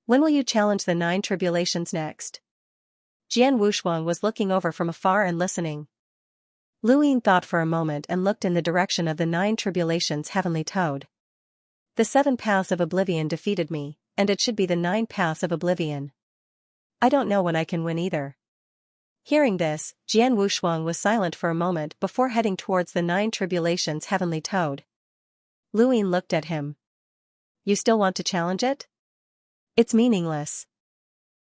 S1: When will you challenge the 9 tribulations next? Jian Wushuang was looking over from afar and listening. Luin thought for a moment and looked in the direction of the 9 tribulations Heavenly Toad. The 7 paths of oblivion defeated me, and it should be the 9 paths of oblivion. I don't know when I can win either. Hearing this, Jian Wushuang was silent for a moment before heading towards the 9 tribulations Heavenly Toad. Luin looked at him. You still want to challenge it? It's meaningless.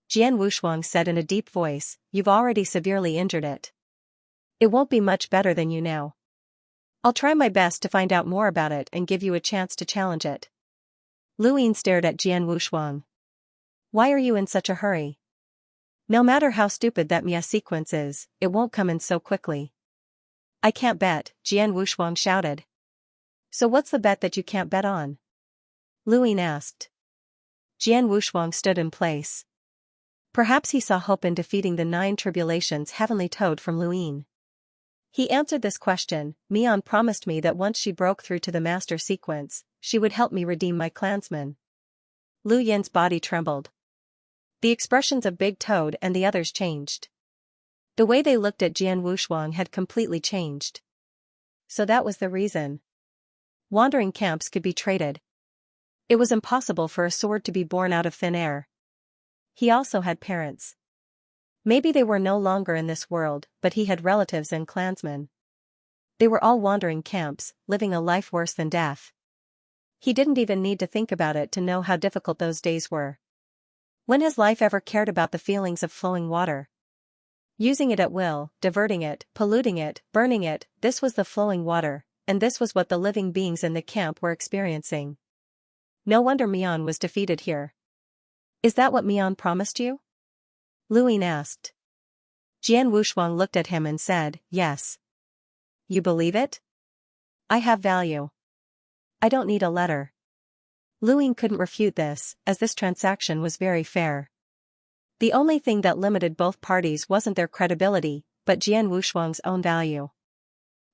S1: Jian Wushuang said in a deep voice, you've already severely injured it. It won't be much better than you now. I'll try my best to find out more about it and give you a chance to challenge it. Luin stared at Jian Wushuang. Why are you in such a hurry? No matter how stupid that Mia sequence is, it won't come in so quickly. I can't bet, Jian Wushuang shouted. So what's the bet that you can't bet on? Luin asked. Jian Wushuang stood in place. Perhaps he saw hope in defeating the 9 tribulations Heavenly Toad from Luin. He answered this question, Mian promised me that once she broke through to the master sequence, she would help me redeem my clansmen. Lu Yin's body trembled. The expressions of Big Toad and the others changed. The way they looked at Jian Wushuang had completely changed. So that was the reason. Wandering camps could be traded. It was impossible for a sword to be born out of thin air. He also had parents. Maybe they were no longer in this world, but he had relatives and clansmen. They were all wandering camps, living a life worse than death. He didn't even need to think about it to know how difficult those days were. When has life ever cared about the feelings of flowing water? Using it at will, diverting it, polluting it, burning it, this was the flowing water, and this was what the living beings in the camp were experiencing. No wonder Mian was defeated here. Is that what Mian promised you? Luin asked. Jian Wushuang looked at him and said, yes. You believe it? I have value. I don't need a letter. Luin couldn't refute this, as this transaction was very fair. The only thing that limited both parties wasn't their credibility, but Jian Wushuang's own value.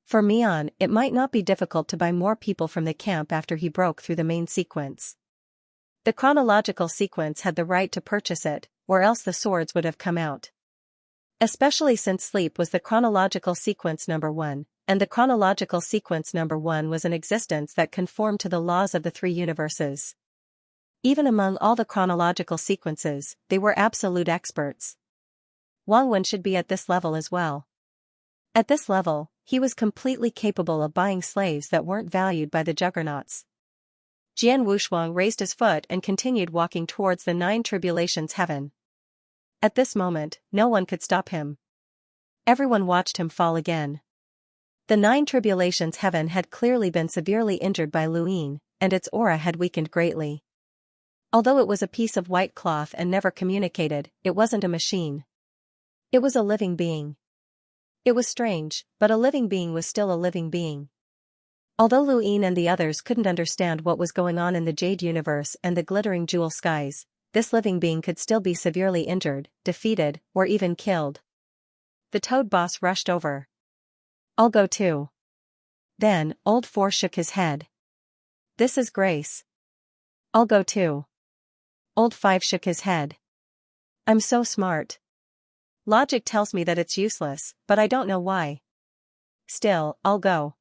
S1: For Mian, it might not be difficult to buy more people from the camp after he broke through the main sequence. The chronological sequence had the right to purchase it, or else the swords would have come out. Especially since sleep was the chronological sequence number 1, and the chronological sequence number 1 was an existence that conformed to the laws of the three universes. Even among all the chronological sequences, they were absolute experts. Wang Wen should be at this level as well. At this level, he was completely capable of buying slaves that weren't valued by the juggernauts. Jian Wushuang raised his foot and continued walking towards the 9 tribulations heaven. At this moment, no one could stop him. Everyone watched him fall again. The 9 tribulations heaven had clearly been severely injured by Luin, and its aura had weakened greatly. Although it was a piece of white cloth and never communicated, it wasn't a machine. It was a living being. It was strange, but a living being was still a living being. Although Luin and the others couldn't understand what was going on in the Jade Universe and the glittering jewel skies, this living being could still be severely injured, defeated, or even killed. The Toad boss rushed over. I'll go too. Then, Old Four shook his head. This is grace. I'll go too. Old Five shook his head. I'm so smart. Logic tells me that it's useless, but I don't know why. Still, I'll go.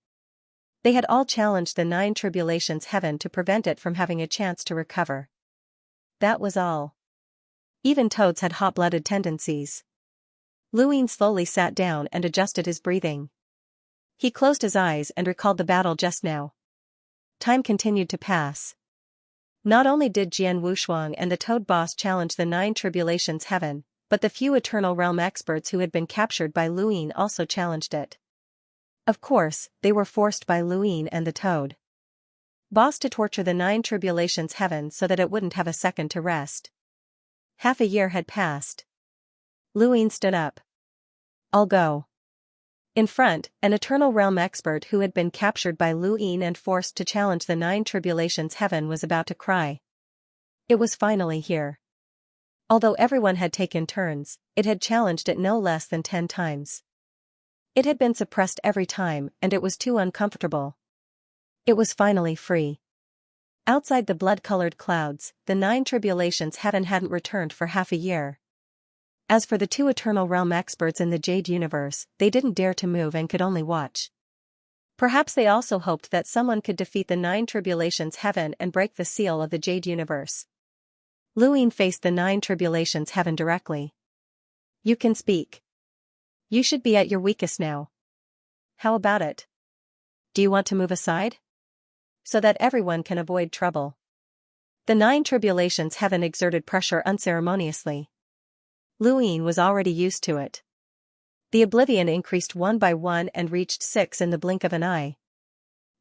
S1: They had all challenged the 9 tribulations heaven to prevent it from having a chance to recover. That was all. Even toads had hot-blooded tendencies. Luin slowly sat down and adjusted his breathing. He closed his eyes and recalled the battle just now. Time continued to pass. Not only did Jian Wushuang and the Toad boss challenge the 9 tribulations heaven, but the few Eternal Realm experts who had been captured by Luin also challenged it. Of course, they were forced by Luin and the Toad boss to torture the 9 tribulations heaven so that it wouldn't have a second to rest. Half a year had passed. Luin stood up. I'll go. In front, an Eternal Realm expert who had been captured by Luin and forced to challenge the 9 tribulations heaven was about to cry. It was finally here. Although everyone had taken turns, it had challenged it no less than 10 times. It had been suppressed every time, and it was too uncomfortable. It was finally free. Outside the blood-colored clouds, the 9 tribulations heaven hadn't returned for half a year. As for the 2 Eternal Realm experts in the Jade Universe, they didn't dare to move and could only watch. Perhaps they also hoped that someone could defeat the 9 tribulations heaven and break the seal of the Jade Universe. Luin faced the 9 tribulations heaven directly. You can speak. You should be at your weakest now. How about it? Do you want to move aside? So that everyone can avoid trouble. The 9 tribulations heaven exerted pressure unceremoniously. Luin was already used to it. The oblivion increased 1 by 1 and reached 6 in the blink of an eye.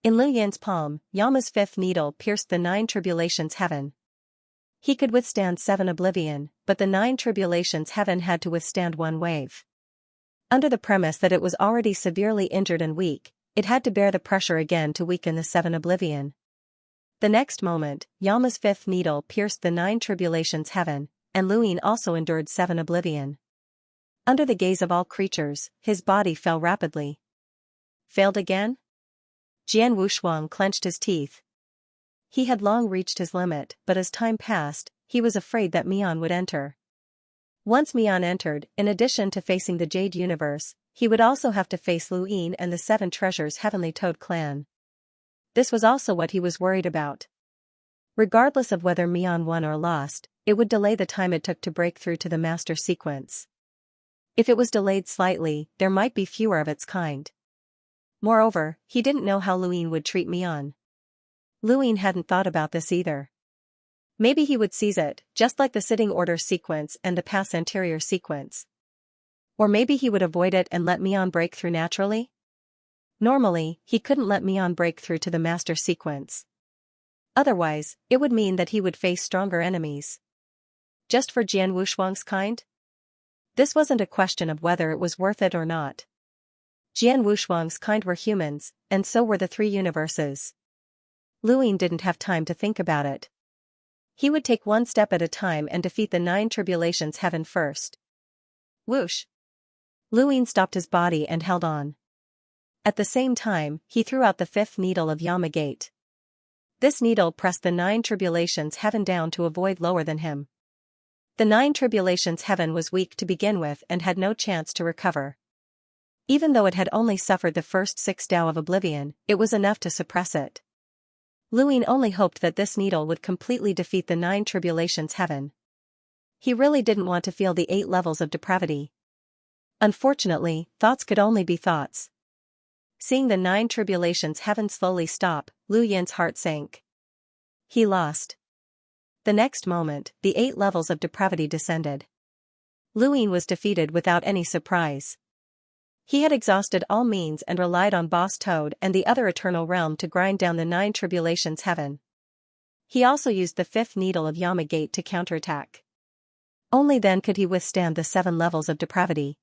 S1: In Lu Yin's palm, Yama's 5th needle pierced the 9 tribulations heaven. He could withstand 7 oblivion, but the 9 tribulations heaven had to withstand 1 wave. Under the premise that it was already severely injured and weak, it had to bear the pressure again to weaken the 7 oblivion. The next moment, Yama's 5th needle pierced the 9 tribulations heaven, and Luin also endured 7 oblivion. Under the gaze of all creatures, his body fell rapidly. Failed again? Jian Wushuang clenched his teeth. He had long reached his limit, but as time passed, he was afraid that Mian would enter. Once Mian entered, in addition to facing the Jade Universe, he would also have to face Luin and the 7 Treasures Heavenly Toad clan. This was also what he was worried about. Regardless of whether Mian won or lost, it would delay the time it took to break through to the master sequence. If it was delayed slightly, there might be fewer of its kind. Moreover, he didn't know how Luin would treat Mian. Luin hadn't thought about this either. Maybe he would seize it, just like the sitting order sequence and the pass anterior sequence. Or maybe he would avoid it and let Mian break through naturally? Normally, he couldn't let Mian break through to the master sequence. Otherwise, it would mean that he would face stronger enemies. Just for Jian Wushuang's kind? This wasn't a question of whether it was worth it or not. Jian Wushuang's kind were humans, and so were the three universes. Luin didn't have time to think about it. He would take one step at a time and defeat the 9 tribulations heaven first. Whoosh! Luin stopped his body and held on. At the same time, he threw out the 5th needle of Yama Gate. This needle pressed the 9 tribulations heaven down to a void lower than him. The 9 tribulations heaven was weak to begin with and had no chance to recover. Even though it had only suffered the first 6 Tao of oblivion, it was enough to suppress it. Luin only hoped that this needle would completely defeat the 9 tribulations heaven. He really didn't want to feel the 8 levels of depravity. Unfortunately, thoughts could only be thoughts. Seeing the 9 tribulations heaven slowly stop, Lu Yin's heart sank. He lost. The next moment, the 8 levels of depravity descended. Luin was defeated without any surprise. He had exhausted all means and relied on Boss Toad and the other eternal realm to grind down the 9 tribulations heaven. He also used the 5th needle of Yama Gate to counterattack. Only then could he withstand the 7 levels of depravity.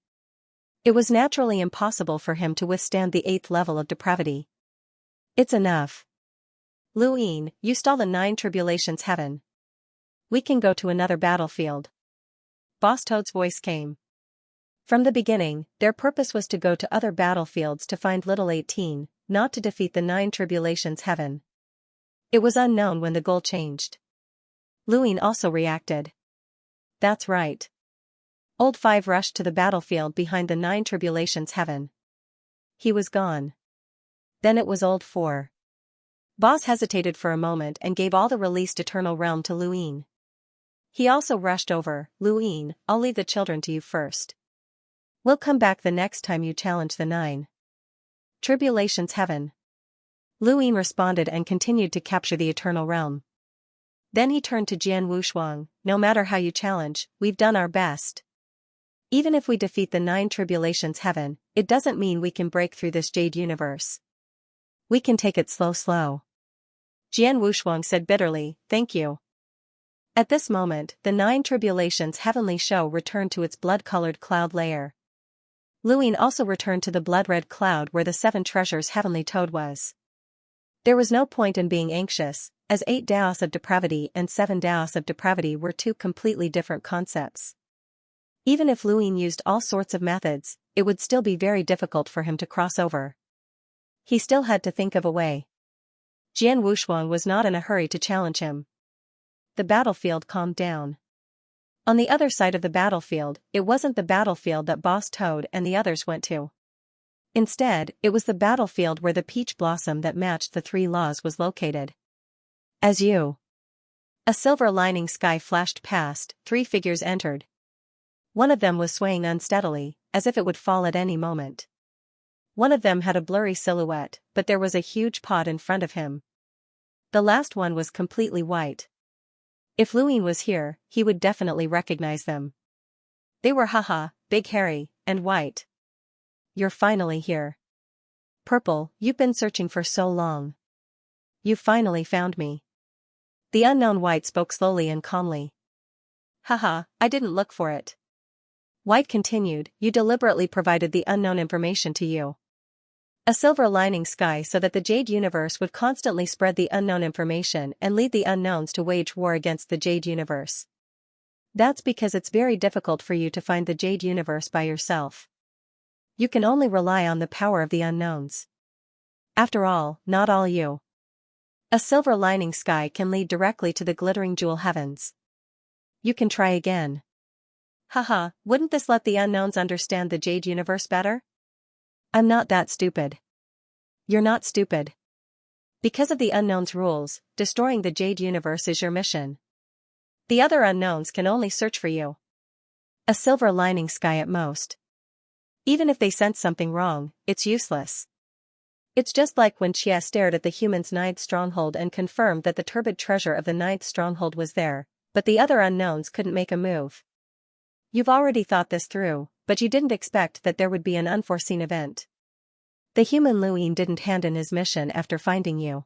S1: It was naturally impossible for him to withstand the 8th level of depravity. It's enough. Luin, you stall the 9 tribulations heaven. We can go to another battlefield. Boss Toad's voice came. From the beginning, their purpose was to go to other battlefields to find Little 18, not to defeat the 9 tribulations heaven. It was unknown when the goal changed. Luin also reacted. That's right. Old 5 rushed to the battlefield behind the 9 tribulations heaven. He was gone. Then it was Old 4. Boss hesitated for a moment and gave all the released eternal realm to Luin. He also rushed over. Luin, I'll leave the children to you first. We'll come back the next time you challenge the 9 tribulations heaven. Luin responded and continued to capture the eternal realm. Then he turned to Jian Wushuang, no matter how you challenge, we've done our best. Even if we defeat the 9 tribulations heaven, it doesn't mean we can break through this jade universe. We can take it slow. Jian Wushuang said bitterly, thank you. At this moment, the 9 tribulations heavenly show returned to its blood-colored cloud layer. Luin also returned to the blood-red cloud where the 7 treasures heavenly toad was. There was no point in being anxious, as 8 Daos of depravity and 7 Daos of depravity were 2 completely different concepts. Even if Luin used all sorts of methods, it would still be very difficult for him to cross over. He still had to think of a way. Jian Wushuang was not in a hurry to challenge him. The battlefield calmed down. On the other side of the battlefield, it wasn't the battlefield that Boss Toad and the others went to. Instead, it was the battlefield where the peach blossom that matched the 3 laws was located. As you. A silver lining sky flashed past, 3 figures entered. One of them was swaying unsteadily, as if it would fall at any moment. One of them had a blurry silhouette, but there was a huge pot in front of him. The last one was completely white. If Luin was here, he would definitely recognize them. They were big hairy, and white. You're finally here. Purple, you've been searching for so long. You finally found me. The unknown white spoke slowly and calmly. I didn't look for it. White continued, you deliberately provided the unknown information to you. A silver lining sky so that the Jade Universe would constantly spread the unknown information and lead the unknowns to wage war against the Jade Universe. That's because it's very difficult for you to find the Jade Universe by yourself. You can only rely on the power of the unknowns. After all, not all you. A silver lining sky can lead directly to the glittering jewel heavens. You can try again. Wouldn't this let the unknowns understand the Jade Universe better? I'm not that stupid. You're not stupid. Because of the unknown's rules, destroying the Jade Universe is your mission. The other unknowns can only search for you. A silver lining sky at most. Even if they sense something wrong, it's useless. It's just like when Xia stared at the human's ninth stronghold and confirmed that the turbid treasure of the ninth stronghold was there, but the other unknowns couldn't make a move. You've already thought this through, but you didn't expect that there would be an unforeseen event. The human Luin didn't hand in his mission after finding you.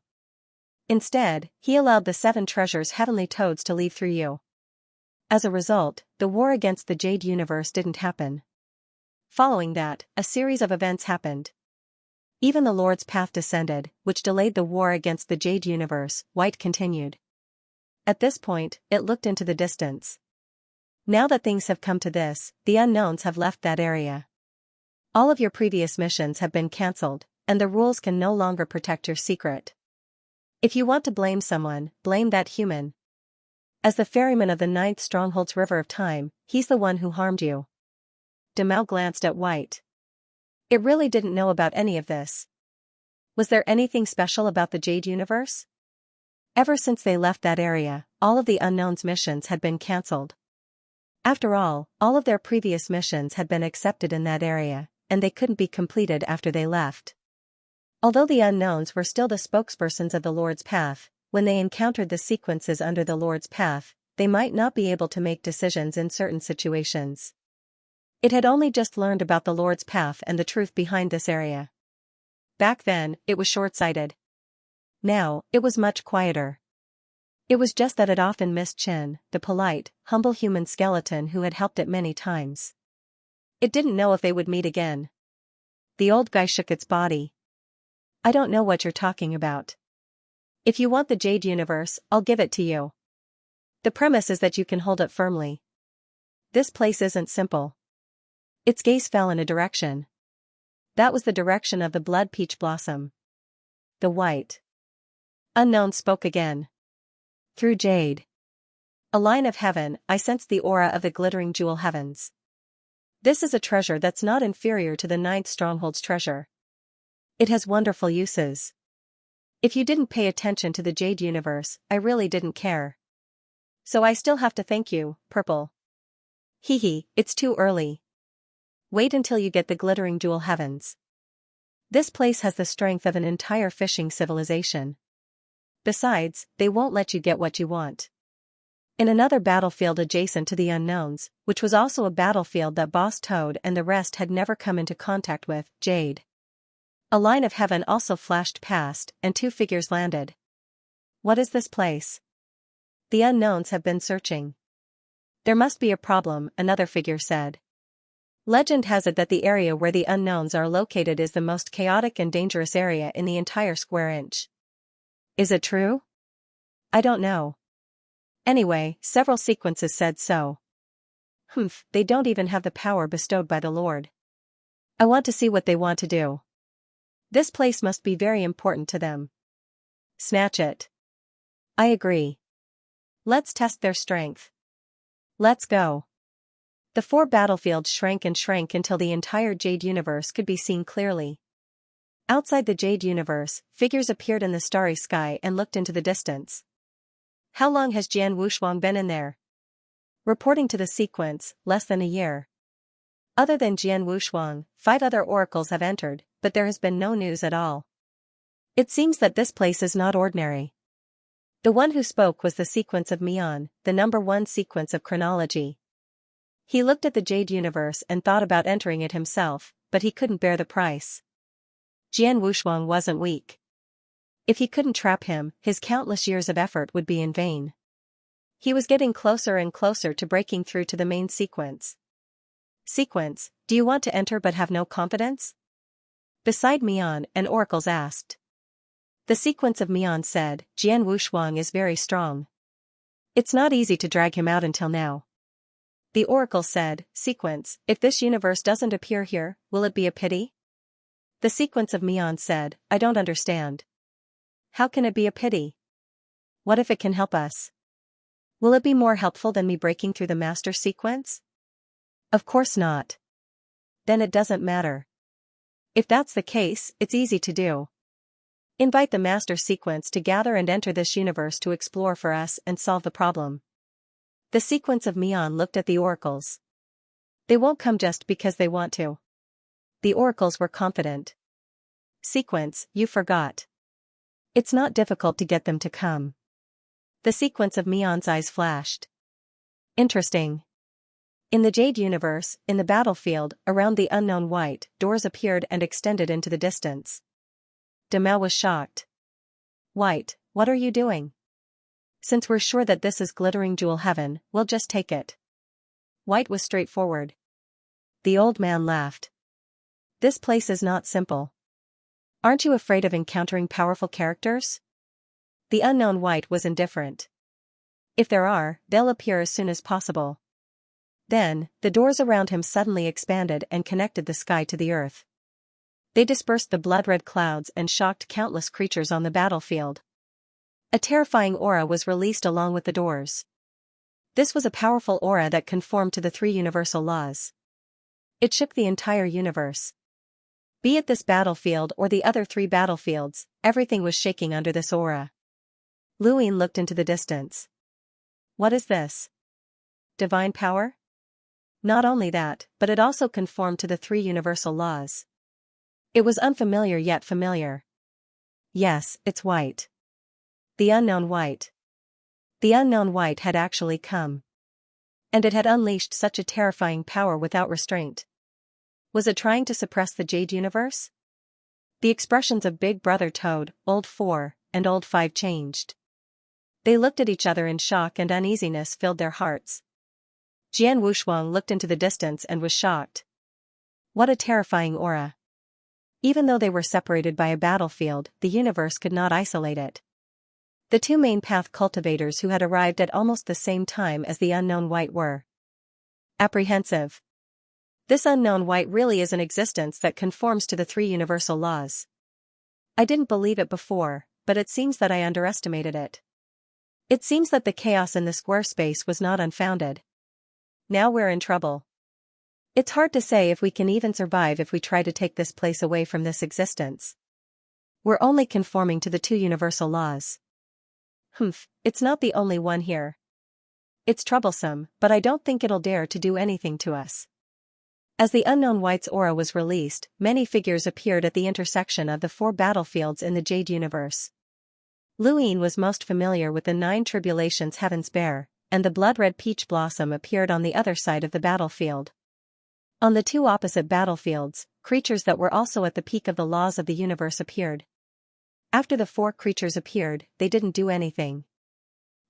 S1: Instead, he allowed the 7 treasures heavenly toads to leave through you. As a result, the war against the Jade Universe didn't happen. Following that, a series of events happened. Even the Lord's path descended, which delayed the war against the Jade Universe, White continued. At this point, it looked into the distance. Now that things have come to this, the unknowns have left that area. All of your previous missions have been cancelled, and the rules can no longer protect your secret. If you want to blame someone, blame that human. As the ferryman of the 9th Stronghold's River of Time, he's the one who harmed you. Demao glanced at White. It really didn't know about any of this. Was there anything special about the Jade Universe? Ever since they left that area, all of the unknown's missions had been cancelled. After all of their previous missions had been accepted in that area, and they couldn't be completed after they left. Although the unknowns were still the spokespersons of the Lord's path, when they encountered the sequences under the Lord's path, they might not be able to make decisions in certain situations. It had only just learned about the Lord's path and the truth behind this area. Back then, it was short-sighted. Now, it was much quieter. It was just that it often missed Chen, the polite, humble human skeleton who had helped it many times. It didn't know if they would meet again. The old guy shook its body. I don't know what you're talking about. If you want the Jade Universe, I'll give it to you. The premise is that you can hold it firmly. This place isn't simple. Its gaze fell in a direction. That was the direction of the blood peach blossom. The white unknown spoke again. Through jade. A line of heaven, I sensed the aura of the glittering jewel heavens. This is a treasure that's not inferior to the 9th Stronghold's treasure. It has wonderful uses. If you didn't pay attention to the Jade Universe, I really didn't care. So I still have to thank you, Purple. Hehe, it's too early. Wait until you get the glittering jewel heavens. This place has the strength of an entire fishing civilization. Besides, they won't let you get what you want. In another battlefield adjacent to the unknowns, which was also a battlefield that Boss Toad and the rest had never come into contact with, Jade. A line of heaven also flashed past, and 2 figures landed. What is this place? The unknowns have been searching. There must be a problem, another figure said. Legend has it that the area where the unknowns are located is the most chaotic and dangerous area in the entire square inch. Is it true? I don't know. Anyway, several sequences said so. They don't even have the power bestowed by the Lord. I want to see what they want to do. This place must be very important to them. Snatch it. I agree. Let's test their strength. Let's go. The 4 battlefields shrank and shrank until the entire Jade Universe could be seen clearly. Outside the Jade Universe, figures appeared in the starry sky and looked into the distance. How long has Jian Wushuang been in there? Reporting to the sequence, less than a year. Other than Jian Wushuang, 5 other oracles have entered, but there has been no news at all. It seems that this place is not ordinary. The one who spoke was the sequence of Mian, the number 1 sequence of chronology. He looked at the Jade Universe and thought about entering it himself, but he couldn't bear the price. Jian Wushuang wasn't weak. If he couldn't trap him, his countless years of effort would be in vain. He was getting closer and closer to breaking through to the main sequence. Sequence, do you want to enter but have no confidence? Beside Mian, an oracles asked. The sequence of Mian said, Jian Wushuang is very strong. It's not easy to drag him out until now. The oracle said, Sequence, if this universe doesn't appear here, will it be a pity? The sequence of Mian said, I don't understand. How can it be a pity? What if it can help us? Will it be more helpful than me breaking through the master sequence? Of course not. Then it doesn't matter. If that's the case, it's easy to do. Invite the master sequence to gather and enter this universe to explore for us and solve the problem. The sequence of Mian looked at the oracles. They won't come just because they want to. The oracles were confident. Sequence, you forgot. It's not difficult to get them to come. The sequence of Mion's eyes flashed. Interesting. In the Jade universe, in the battlefield, around the unknown white, doors appeared and extended into the distance. Demao was shocked. White, what are you doing? Since we're sure that this is glittering jewel heaven, we'll just take it. White was straightforward. The old man laughed. This place is not simple. Aren't you afraid of encountering powerful characters? The unknown white was indifferent. If there are, they'll appear as soon as possible. Then, the doors around him suddenly expanded and connected the sky to the earth. They dispersed the blood-red clouds and shocked countless creatures on the battlefield. A terrifying aura was released along with the doors. This was a powerful aura that conformed to the three universal laws. It shook the entire universe. Be it this battlefield or the other three battlefields, everything was shaking under this aura. Luin looked into the distance. What is this? Divine power? Not only that, but it also conformed to the three universal laws. It was unfamiliar yet familiar. Yes, it's white. The unknown white. The unknown white had actually come. And it had unleashed such a terrifying power without restraint. Was it trying to suppress the Jade universe? The expressions of Big Brother Toad, Old 4, and Old 5 changed. They looked at each other in shock and uneasiness filled their hearts. Jian Wushuang looked into the distance and was shocked. What a terrifying aura. Even though they were separated by a battlefield, the universe could not isolate it. The two main path cultivators who had arrived at almost the same time as the unknown white were apprehensive. This unknown white really is an existence that conforms to the three universal laws. I didn't believe it before, but it seems that I underestimated it. It seems that the chaos in the square space was not unfounded. Now we're in trouble. It's hard to say if we can even survive if we try to take this place away from this existence. We're only conforming to the two universal laws. It's not the only one here. It's troublesome, but I don't think it'll dare to do anything to us. As the unknown white's aura was released, many figures appeared at the intersection of the four battlefields in the Jade universe. Luin was most familiar with the 9 tribulations heavens bear, and the blood-red peach blossom appeared on the other side of the battlefield. On the two opposite battlefields, creatures that were also at the peak of the laws of the universe appeared. After the 4 creatures appeared, they didn't do anything.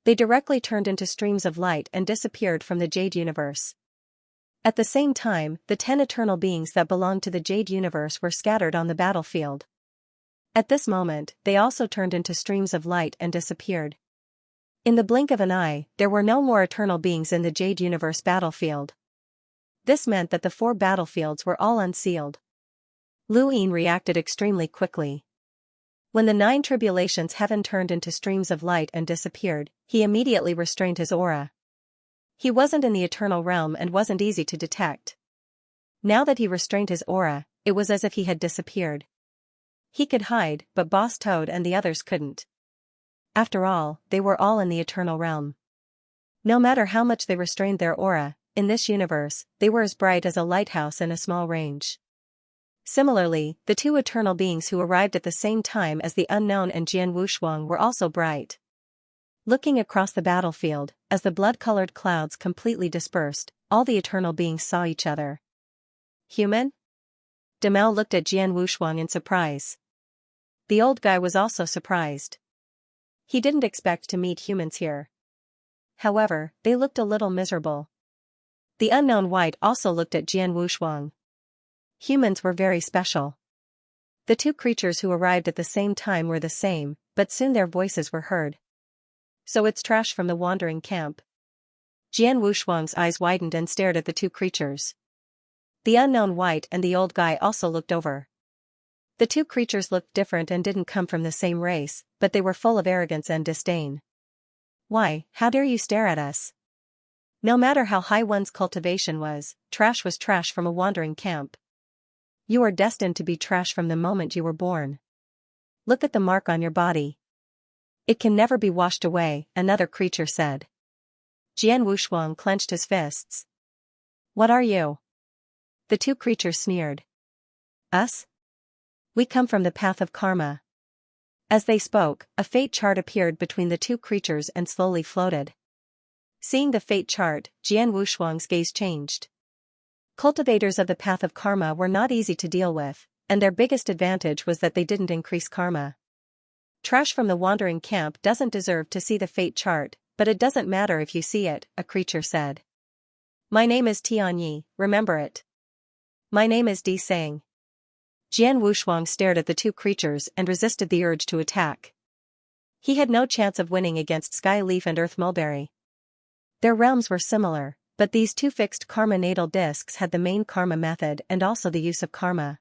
S1: They directly turned into streams of light and disappeared from the Jade universe. At the same time, the 10 eternal beings that belonged to the Jade universe were scattered on the battlefield. At this moment, they also turned into streams of light and disappeared. In the blink of an eye, there were no more eternal beings in the Jade universe battlefield. This meant that the 4 battlefields were all unsealed. Luin reacted extremely quickly. When the 9 tribulations heaven turned into streams of light and disappeared, he immediately restrained his aura. He wasn't in the eternal realm and wasn't easy to detect. Now that he restrained his aura, it was as if he had disappeared. He could hide, but Boss Toad and the others couldn't. After all, they were all in the eternal realm. No matter how much they restrained their aura, in this universe, they were as bright as a lighthouse in a small range. Similarly, the 2 eternal beings who arrived at the same time as the unknown and Jian Wushuang were also bright. Looking across the battlefield, as the blood-colored clouds completely dispersed, all the eternal beings saw each other. Human? Demao looked at Jian Wushuang in surprise. The old guy was also surprised. He didn't expect to meet humans here. However, they looked a little miserable. The unknown white also looked at Jian Wushuang. Humans were very special. The 2 creatures who arrived at the same time were the same, but soon their voices were heard. So it's trash from the wandering camp. Jian Wushuang's eyes widened and stared at the 2 creatures. The unknown white and the old guy also looked over. The 2 creatures looked different and didn't come from the same race, but they were full of arrogance and disdain. Why, how dare you stare at us? No matter how high one's cultivation was trash from a wandering camp. You are destined to be trash from the moment you were born. Look at the mark on your body. It can never be washed away, another creature said. Jian Wushuang clenched his fists. What are you? The 2 creatures sneered. Us? We come from the path of karma. As they spoke, a fate chart appeared between the two creatures and slowly floated. Seeing the fate chart, Jian Wushuang's gaze changed. Cultivators of the path of karma were not easy to deal with, and their biggest advantage was that they didn't increase karma. Trash from the wandering camp doesn't deserve to see the fate chart, but it doesn't matter if you see it, a creature said. My name is Tianyi, remember it. My name is Di Sang. Jian Wushuang stared at the two creatures and resisted the urge to attack. He had no chance of winning against Skyleaf and Earth Mulberry. Their realms were similar, but these two fixed karma natal discs had the main karma method and also the use of karma.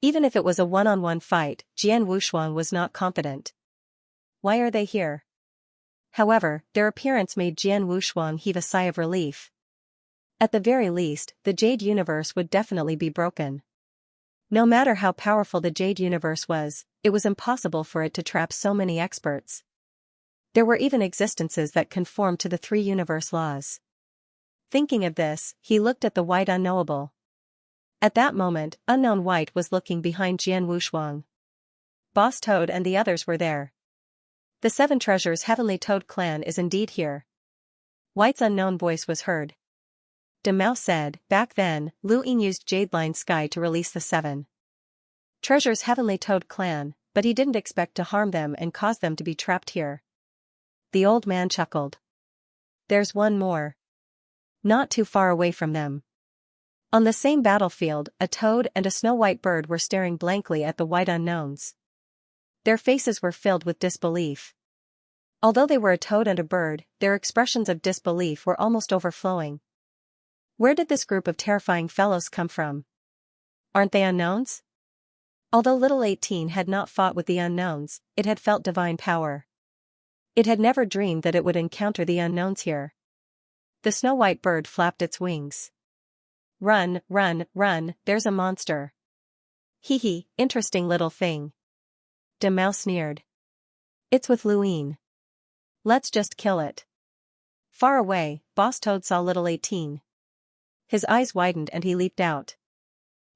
S1: Even if it was a one-on-one fight, Jian Wushuang was not confident. Why are they here? However, their appearance made Jian Wushuang heave a sigh of relief. At the very least, the Jade Universe would definitely be broken. No matter how powerful the Jade Universe was, it was impossible for it to trap so many experts. There were even existences that conformed to the three universe laws. Thinking of this, he looked at the White Unknowable. At that moment, Unknown White was looking behind Jian Wushuang. Boss Toad and the others were there. The Seven Treasures Heavenly Toad clan is indeed here. White's unknown voice was heard. De Mao said, back then, Lu Ying used Jade Line Sky to release the Seven Treasures Heavenly Toad clan, but he didn't expect to harm them and cause them to be trapped here. The old man chuckled. There's one more. Not too far away from them. On the same battlefield, a toad and a snow-white bird were staring blankly at the white unknowns. Their faces were filled with disbelief. Although they were a toad and a bird, their expressions of disbelief were almost overflowing. Where did this group of terrifying fellows come from? Aren't they unknowns? Although Little 18 had not fought with the unknowns, it had felt divine power. It had never dreamed that it would encounter the unknowns here. The snow-white bird flapped its wings. Run, run, run, there's a monster. Hee hee, interesting little thing. De Mao sneered. It's with Lu Ying. Let's just kill it. Far away, Boss Toad saw Little 18. His eyes widened and he leaped out.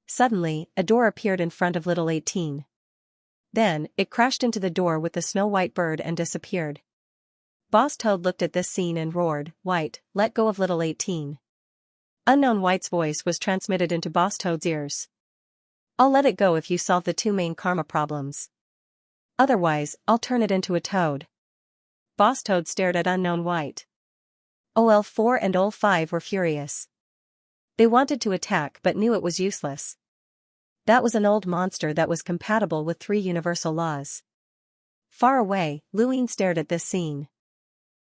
S1: Suddenly, a door appeared in front of Little 18. Then, it crashed into the door with the snow-white bird and disappeared. Boss Toad looked at this scene and roared, White, let go of Little 18. Unknown White's voice was transmitted into Boss Toad's ears. I'll let it go if you solve the two main karma problems. Otherwise, I'll turn it into a toad. Boss Toad stared at Unknown White. OL4 and OL5 were furious. They wanted to attack but knew it was useless. That was an old monster that was compatible with three universal laws. Far away, Lu Ying stared at this scene.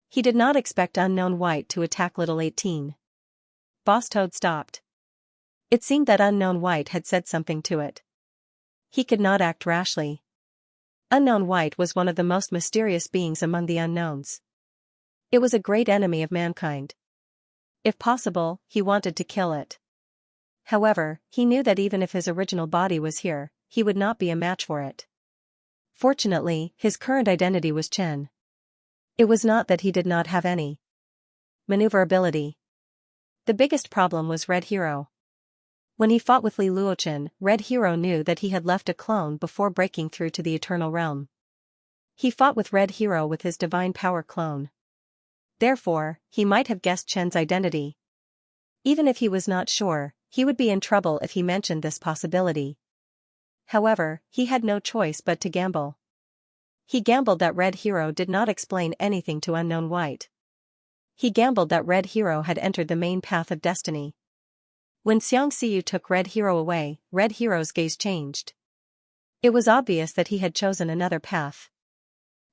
S1: He did not expect Unknown White to attack Little 18. Boss Toad stopped. It seemed that Unknown White had said something to it. He could not act rashly. Unknown White was one of the most mysterious beings among the unknowns. It was a great enemy of mankind. If possible, he wanted to kill it. However, he knew that even if his original body was here, he would not be a match for it. Fortunately, his current identity was Chen. It was not that he did not have any maneuverability. The biggest problem was Red Hero. When he fought with Li Luochen, Red Hero knew that he had left a clone before breaking through to the Eternal Realm. He fought with Red Hero with his divine power clone. Therefore, he might have guessed Chen's identity. Even if he was not sure, he would be in trouble if he mentioned this possibility. However, he had no choice but to gamble. He gambled that Red Hero did not explain anything to Unknown White. He gambled that Red Hero had entered the main path of destiny. When Xianxia took Red Hero away, Red Hero's gaze changed. It was obvious that he had chosen another path.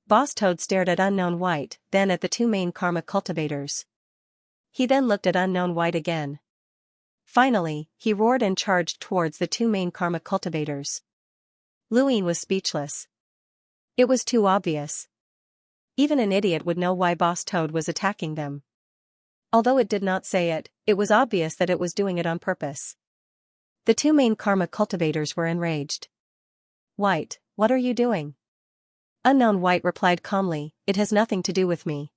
S1: Boss Toad stared at Unknown White, then at the two main karma cultivators. He then looked at Unknown White again. Finally, he roared and charged towards the two main karma cultivators. Lu Ying was speechless. It was too obvious. Even an idiot would know why Boss Toad was attacking them. Although it did not say it, it was obvious that it was doing it on purpose. The two main karma cultivators were enraged. White, what are you doing? Unknown White replied calmly, it has nothing to do with me.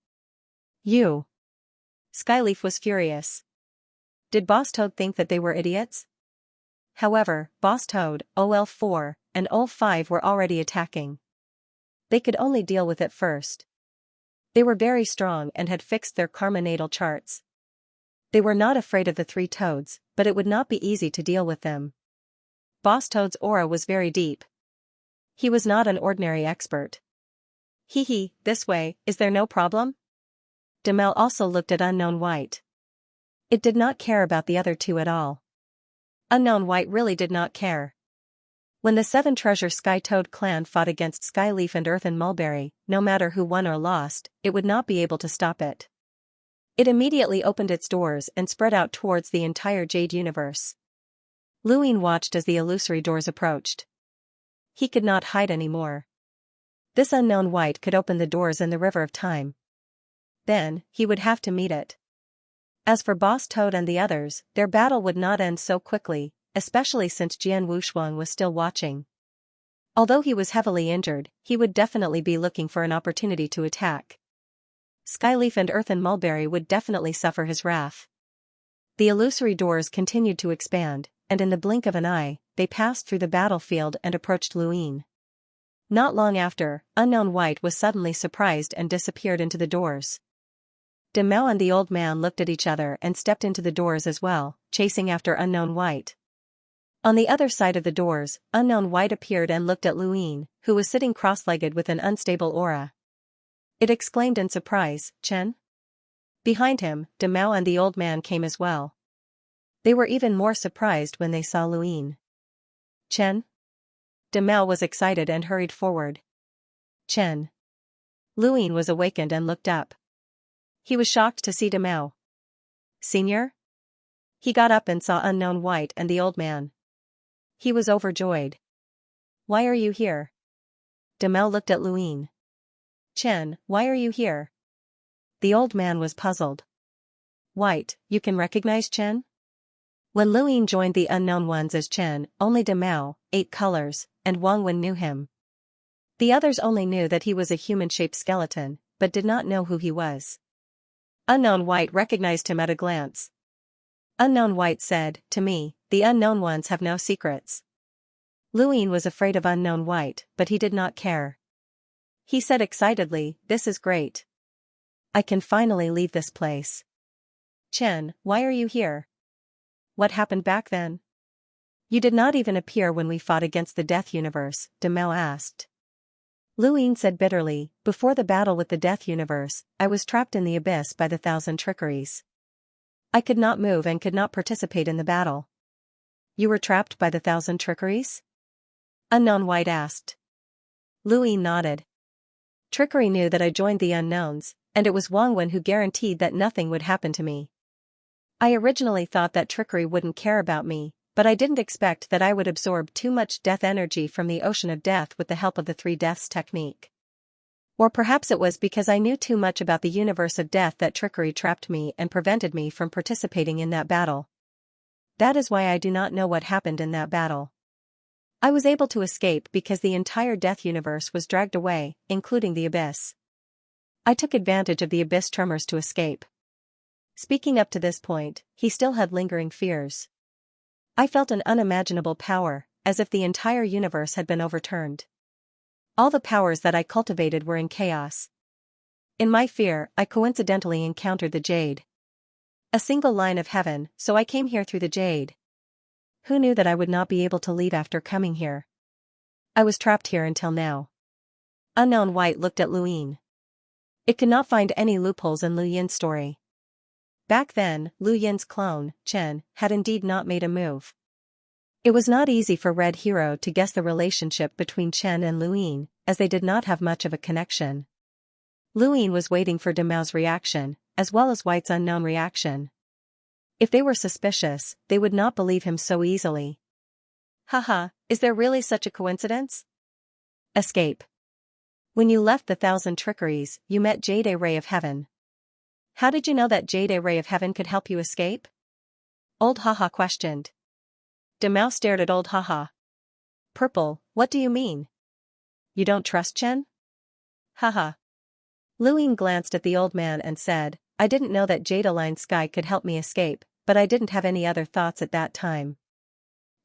S1: You. Skyleaf was furious. Did Boss Toad think that they were idiots? However, Boss Toad, OL4, and OL5 were already attacking. They could only deal with it first. They were very strong and had fixed their karma natal charts. They were not afraid of the three toads, but it would not be easy to deal with them. Boss Toad's aura was very deep. He was not an ordinary expert. Hee hee, this way, is there no problem? Demel also looked at Unknown White. It did not care about the other two at all. Unknown White really did not care. When the 7 Treasure Sky Toad clan fought against Skyleaf and Earthen Mulberry, no matter who won or lost, it would not be able to stop it. It immediately opened its doors and spread out towards the entire Jade universe. Luin watched as the illusory doors approached. He could not hide anymore. This Unknown White could open the doors in the River of Time. Then, he would have to meet it. As for Boss Toad and the others, their battle would not end so quickly, especially since Jian Wushuang was still watching. Although he was heavily injured, he would definitely be looking for an opportunity to attack. Skyleaf and Earthen Mulberry would definitely suffer his wrath. The illusory doors continued to expand, and in the blink of an eye, they passed through the battlefield and approached Luin. Not long after, Unknown White was suddenly surprised and disappeared into the doors. Demel and the old man looked at each other and stepped into the doors as well, chasing after Unknown White. On the other side of the doors, Unknown White appeared and looked at Luin, who was sitting cross-legged with an unstable aura. It exclaimed in surprise, "Chen?" Behind him, Demel and the old man came as well. They were even more surprised when they saw Luin. "Chen?" Demel was excited and hurried forward. "Chen." Luin was awakened and looked up. He was shocked to see Demel. "Senior?" He got up and saw Unknown White and the old man. He was overjoyed. "Why are you here?" Demel looked at Luin. "Chen, why are you here?" The old man was puzzled. "White, you can recognize Chen?" When Luin joined the Unknown Ones as Chen, only Demel, 8 Colors, and Wang Wen knew him. The others only knew that he was a human-shaped skeleton, but did not know who he was. Unknown White recognized him at a glance. Unknown White said, "To me, the Unknown Ones have no secrets." Luin was afraid of Unknown White, but he did not care. He said excitedly, "This is great. I can finally leave this place." "Chen, why are you here? What happened back then?" "You did not even appear when we fought against the Death Universe," Demel asked. Luin said bitterly, "Before the battle with the Death Universe, I was trapped in the abyss by the 1,000 trickeries. I could not move and could not participate in the battle." "You were trapped by the 1,000 trickeries?" Unknown White asked. Luin nodded. "Trickery knew that I joined the Unknowns, and it was Wang Wen who guaranteed that nothing would happen to me. I originally thought that Trickery wouldn't care about me, but I didn't expect that I would absorb too much death energy from the Ocean of Death with the help of the 3 Deaths technique. Or perhaps it was because I knew too much about the universe of death that Trickery trapped me and prevented me from participating in that battle. That is why I do not know what happened in that battle. I was able to escape because the entire Death Universe was dragged away, including the Abyss. I took advantage of the Abyss tremors to escape." Speaking up to this point, he still had lingering fears. "I felt an unimaginable power, as if the entire universe had been overturned. All the powers that I cultivated were in chaos. In my fear, I coincidentally encountered the Jade. A single line of heaven, so I came here through the Jade. Who knew that I would not be able to leave after coming here? I was trapped here until now." Unknown White looked at Luin. It could not find any loopholes in Lu Yin's story. Back then, Lu Yin's clone, Chen, had indeed not made a move. It was not easy for Red Hero to guess the relationship between Chen and Luin, as they did not have much of a connection. Luin was waiting for Demel's reaction, as well as White's unknown reaction. If they were suspicious, they would not believe him so easily. "Haha, is there really such a coincidence?" Escape. When you left the 1,000 trickeries, you met Jade A Ray of Heaven. How did you know that Jade A Ray of Heaven could help you escape? Old Haha questioned. Demel stared at Old Haha. "Purple, what do you mean? You don't trust Chen?" "Haha." Luin glanced at the old man and said, "I didn't know that Jade Aligned Sky could help me escape, but I didn't have any other thoughts at that time.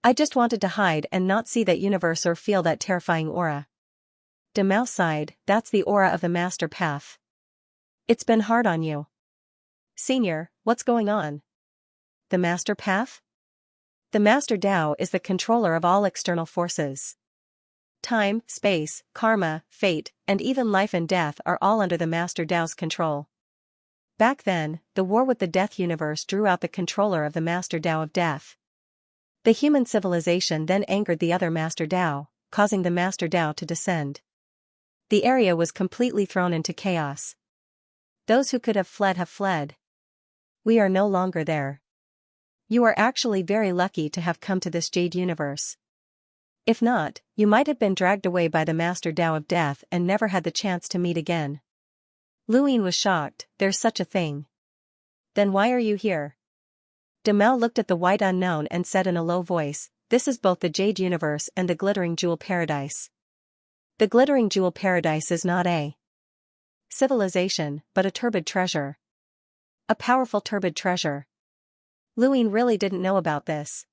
S1: I just wanted to hide and not see that universe or feel that terrifying aura. Demao sighed, that's the aura of the master path. It's been hard on you. Senior, what's going on? The master path? The master Tao is the controller of all external forces. Time, space, karma, fate, and even life and death are all under the master Tao's control. Back then, the war with the death universe drew out the controller of the master Tao of death. The human civilization then angered the other master Tao, causing the master Tao to descend. The area was completely thrown into chaos. Those who could have fled. We are no longer there. You are actually very lucky to have come to this Jade universe. If not, you might have been dragged away by the master Tao of death and never had the chance to meet again. Luin was shocked, there's such a thing. Then why are you here? Demel looked at the white unknown and said in a low voice, this is both the Jade universe and the glittering jewel paradise. The glittering jewel paradise is not a civilization, but a turbid treasure. A powerful turbid treasure. Luin really didn't know about this.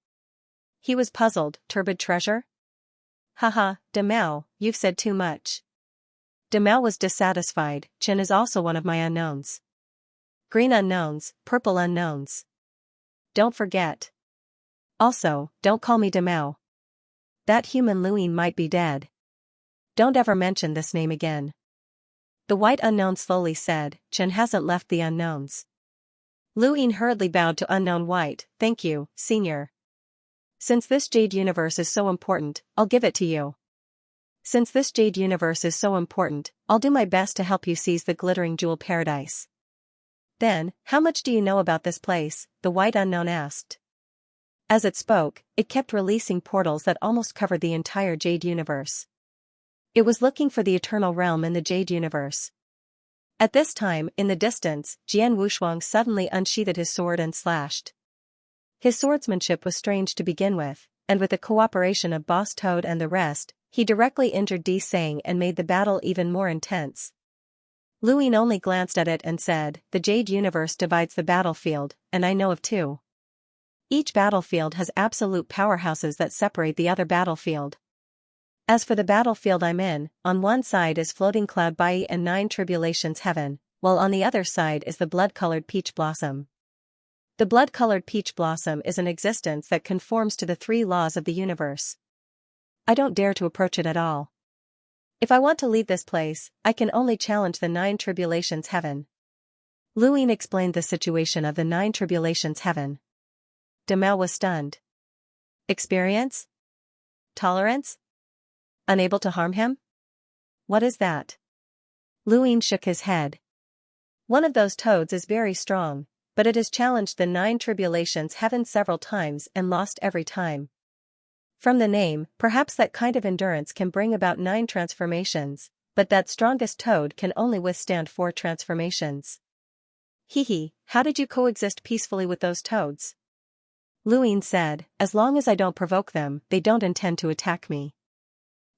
S1: He was puzzled, turbid treasure? Haha, Demel, you've said too much. Demel was dissatisfied, Chen is also one of my unknowns. Green unknowns, purple unknowns. Don't forget. Also, don't call me Demel. That human Luin might be dead. Don't ever mention this name again. The white unknown slowly said, Chen hasn't left the unknowns. Luin hurriedly bowed to unknown white, thank you, senior. Since this Jade universe is so important, I'll give it to you. Since this Jade universe is so important, I'll do my best to help you seize the glittering jewel paradise. Then, how much do you know about this place? The white unknown asked. As it spoke, it kept releasing portals that almost covered the entire Jade universe. It was looking for the eternal realm in the Jade universe. At this time, in the distance, Jian Wushuang suddenly unsheathed his sword and slashed. His swordsmanship was strange to begin with, and with the cooperation of Boss Toad and the rest, he directly injured Di Sang and made the battle even more intense. Luin only glanced at it and said, the Jade universe divides the battlefield, and I know of two. Each battlefield has absolute powerhouses that separate the other battlefield. As for the battlefield I'm in, on one side is Floating Cloud Bai and Nine Tribulations Heaven, while on the other side is the blood-colored peach blossom. The blood-colored peach blossom is an existence that conforms to the three laws of the universe. I don't dare to approach it at all. If I want to leave this place, I can only challenge the Nine Tribulations Heaven. Luin explained the situation of the Nine Tribulations Heaven. Demel was stunned. Experience? Tolerance? Unable to harm him? What is that? Luin shook his head. One of those toads is very strong, but it has challenged the Nine Tribulations Heaven several times and lost every time. From the name, perhaps that kind of endurance can bring about 9 transformations, but that strongest toad can only withstand 4 transformations. Hehe, how did you coexist peacefully with those toads? Luin said, as long as I don't provoke them, they don't intend to attack me.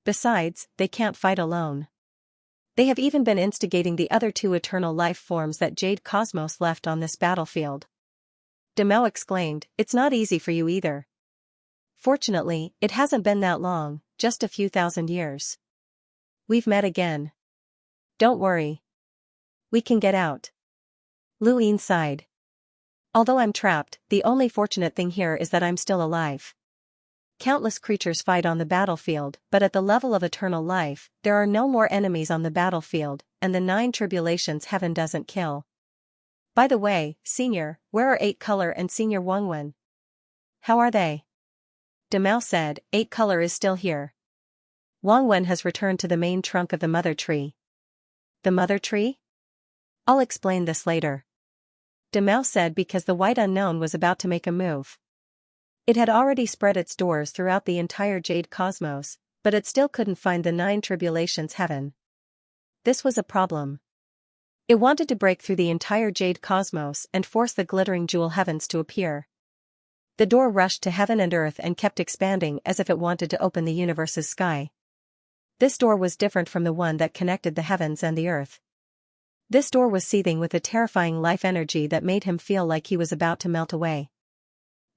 S1: Besides, they can't fight alone. They have even been instigating the other 2 eternal life forms that Jade Cosmos left on this battlefield. Demel exclaimed, it's not easy for you either. Fortunately, it hasn't been that long, just a few thousand years. We've met again. Don't worry. We can get out. Luin sighed. Although I'm trapped, the only fortunate thing here is that I'm still alive. Countless creatures fight on the battlefield, but at the level of eternal life, there are no more enemies on the battlefield, and the 9 Tribulations Heaven doesn't kill. By the way, Senior, where are 8 Color and Senior Wangwen? How are they? Demel said, 8 Color is still here. Wangwen has returned to the main trunk of the mother tree. The mother tree? I'll explain this later. Demel said because the white unknown was about to make a move. It had already spread its doors throughout the entire Jade Cosmos, but it still couldn't find the 9 Tribulations Heaven. This was a problem. It wanted to break through the entire Jade Cosmos and force the glittering jewel heavens to appear. The door rushed to heaven and earth and kept expanding as if it wanted to open the universe's sky. This door was different from the one that connected the heavens and the earth. This door was seething with a terrifying life energy that made him feel like he was about to melt away.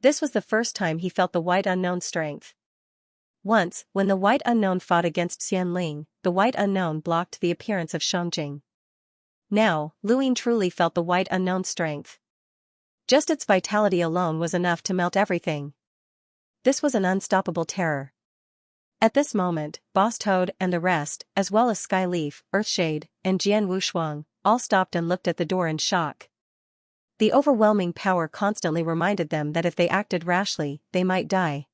S1: This was the first time he felt the white unknown's strength. Once, when the white unknown fought against Xianling, the white unknown blocked the appearance of Xianxia. Now, Luyin truly felt the white unknown's strength. Just its vitality alone was enough to melt everything. This was an unstoppable terror. At this moment, Boss Toad and the rest, as well as Skyleaf, Earthshade, and Jian Wushuang, all stopped and looked at the door in shock. The overwhelming power constantly reminded them that if they acted rashly, they might die.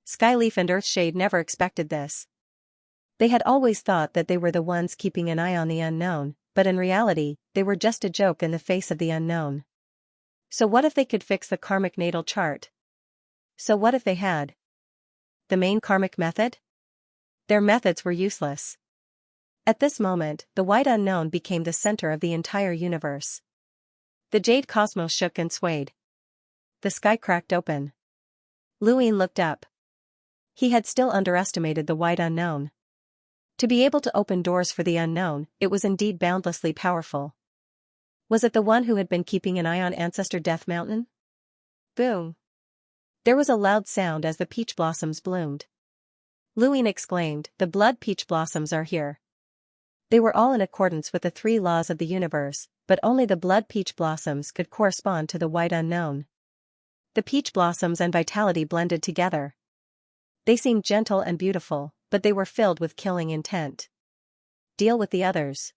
S1: Skyleaf and Earthshade never expected this. They had always thought that they were the ones keeping an eye on the unknown, but in reality, they were just a joke in the face of the unknown. So what if they could fix the karmic natal chart? So what if they had the main karmic method? Their methods were useless. At this moment, the white unknown became the center of the entire universe. The jade cosmos shook and swayed. The sky cracked open. Luyin looked up. He had still underestimated the white unknown. To be able to open doors for the unknown, it was indeed boundlessly powerful. Was it the one who had been keeping an eye on Ancestor Death Mountain? Boom! There was a loud sound as the peach blossoms bloomed. Luyin exclaimed, "The blood peach blossoms are here." They were all in accordance with the 3 laws of the universe, but only the blood peach blossoms could correspond to the white unknown. The peach blossoms and vitality blended together. They seemed gentle and beautiful, but they were filled with killing intent. Deal with the others.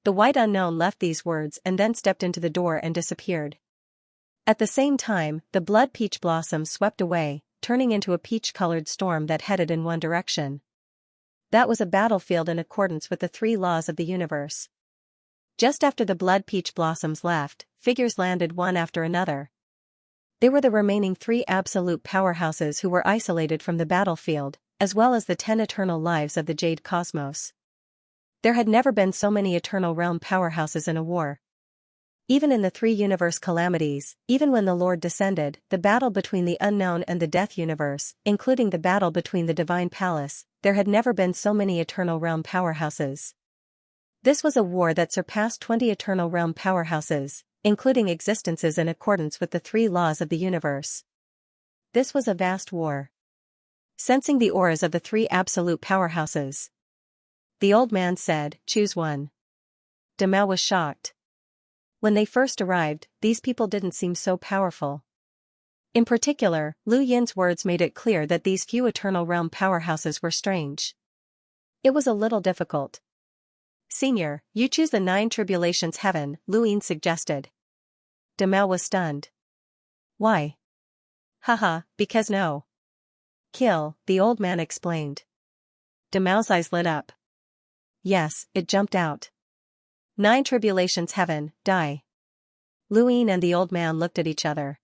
S1: The white unknown left these words and then stepped into the door and disappeared. At the same time, the blood peach blossoms swept away, turning into a peach-colored storm that headed in one direction. That was a battlefield in accordance with the 3 laws of the universe. Just after the blood peach blossoms left, figures landed one after another. They were the remaining 3 absolute powerhouses who were isolated from the battlefield, as well as the 10 eternal lives of the Jade Cosmos. There had never been so many Eternal Realm powerhouses in a war. Even in the 3 universe calamities, even when the Lord descended, the battle between the unknown and the Death Universe, including the battle between the Divine Palace, there had never been so many Eternal Realm powerhouses. This was a war that surpassed 20 Eternal Realm powerhouses, including existences in accordance with the 3 laws of the universe. This was a vast war. Sensing the auras of the 3 absolute powerhouses, the old man said, "Choose one." Demao was shocked. When they first arrived, these people didn't seem so powerful. In particular, Lu Yin's words made it clear that these few Eternal Realm powerhouses were strange. It was a little difficult. "Senior, you choose the 9 tribulations heaven," Lu Yin suggested. Demao was stunned. "Why?" "Haha, because no. Kill," the old man explained. Demao's eyes lit up. Yes, it jumped out. 9 tribulations heaven, die. Lu Yin and the old man looked at each other.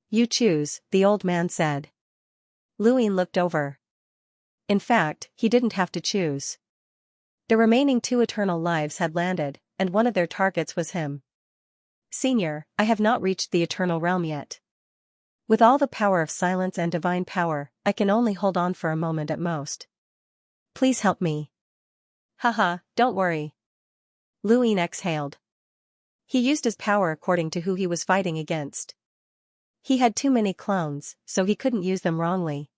S1: "You choose," the old man said. Lu Yin looked over. In fact, he didn't have to choose. The remaining 2 eternal lives had landed, and one of their targets was him. "Senior, I have not reached the eternal realm yet. With all the power of silence and divine power, I can only hold on for a moment at most. Please help me." "Haha, don't worry." Lu Yin exhaled. He used his power according to who he was fighting against. He had too many clones, so he couldn't use them wrongly.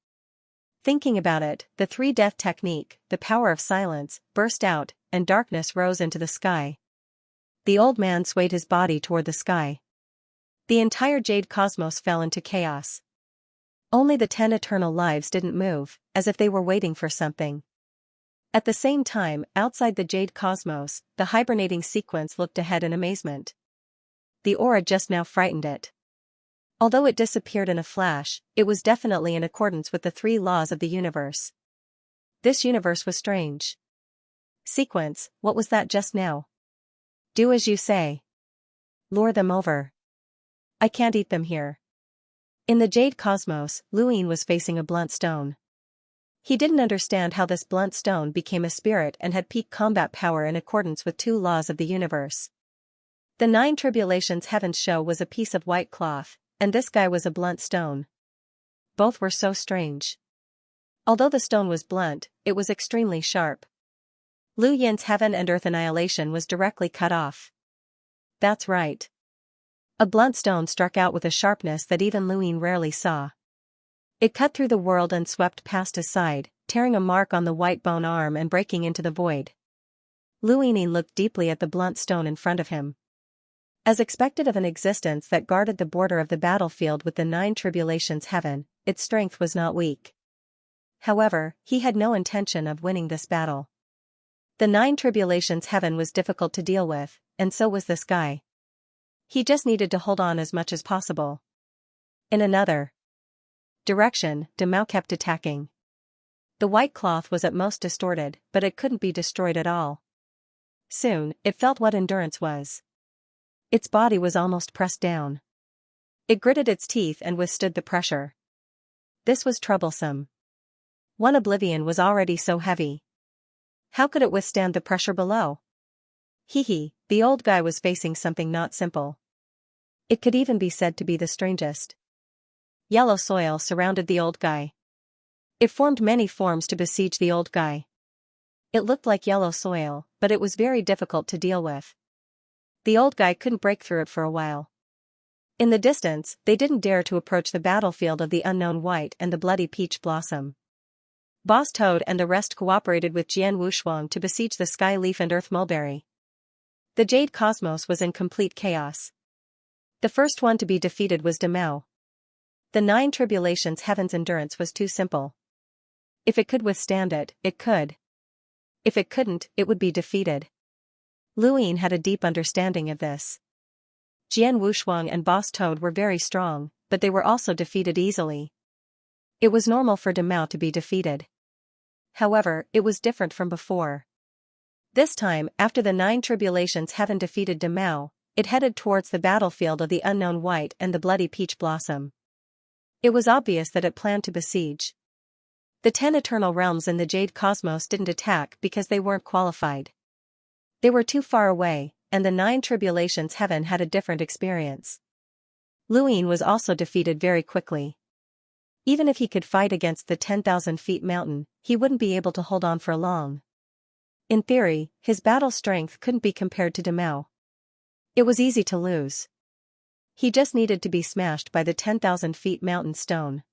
S1: Thinking about it, the 3-death technique, the power of silence, burst out, and darkness rose into the sky. The old man swayed his body toward the sky. The entire Jade Cosmos fell into chaos. Only the 10 eternal lives didn't move, as if they were waiting for something. At the same time, outside the Jade Cosmos, the hibernating sequence looked ahead in amazement. The aura just now frightened it. Although it disappeared in a flash, it was definitely in accordance with the 3 laws of the universe. This universe was strange. Sequence, what was that just now? Do as you say. Lure them over. I can't eat them here. In the Jade Cosmos, Lu Yin was facing a blunt stone. He didn't understand how this blunt stone became a spirit and had peak combat power in accordance with 2 laws of the universe. The 9 tribulations heaven's show was a piece of white cloth, and this guy was a blunt stone. Both were so strange. Although the stone was blunt, it was extremely sharp. Lu Yin's heaven and earth annihilation was directly cut off. That's right. A blunt stone struck out with a sharpness that even Luin rarely saw. It cut through the world and swept past his side, tearing a mark on the white bone arm and breaking into the void. Luin looked deeply at the blunt stone in front of him. As expected of an existence that guarded the border of the battlefield with the 9 tribulations heaven, its strength was not weak. However, he had no intention of winning this battle. The 9 tribulations heaven was difficult to deal with, and so was this guy. He just needed to hold on as much as possible. In another direction, Demao kept attacking. The white cloth was at most distorted, but it couldn't be destroyed at all. Soon, it felt what endurance was. Its body was almost pressed down. It gritted its teeth and withstood the pressure. This was troublesome. One oblivion was already so heavy. How could it withstand the pressure below? The old guy was facing something not simple. It could even be said to be the strangest. Yellow soil surrounded the old guy. It formed many forms to besiege the old guy. It looked like yellow soil, but it was very difficult to deal with. The old guy couldn't break through it for a while. In the distance, they didn't dare to approach the battlefield of the unknown white and the bloody peach blossom. Boss Toad and the rest cooperated with Jian Wushuang to besiege the sky leaf and earth mulberry. The jade cosmos was in complete chaos. The first one to be defeated was Demao. The 9 tribulations heaven's endurance was too simple. If it could withstand it, it could. If it couldn't, it would be defeated. Luin had a deep understanding of this. Jian Wushuang and Boss Toad were very strong, but they were also defeated easily. It was normal for Demao to be defeated. However, it was different from before. This time, after the 9 tribulations heaven defeated Demao, it headed towards the battlefield of the unknown white and the bloody peach blossom. It was obvious that it planned to besiege. The 10 eternal realms in the jade cosmos didn't attack because they weren't qualified. They were too far away, and the 9 tribulations heaven had a different experience. Luin was also defeated very quickly. Even if he could fight against the 10,000 feet mountain, he wouldn't be able to hold on for long. In theory, his battle strength couldn't be compared to Demao. It was easy to lose. He just needed to be smashed by the 10,000 feet mountain stone.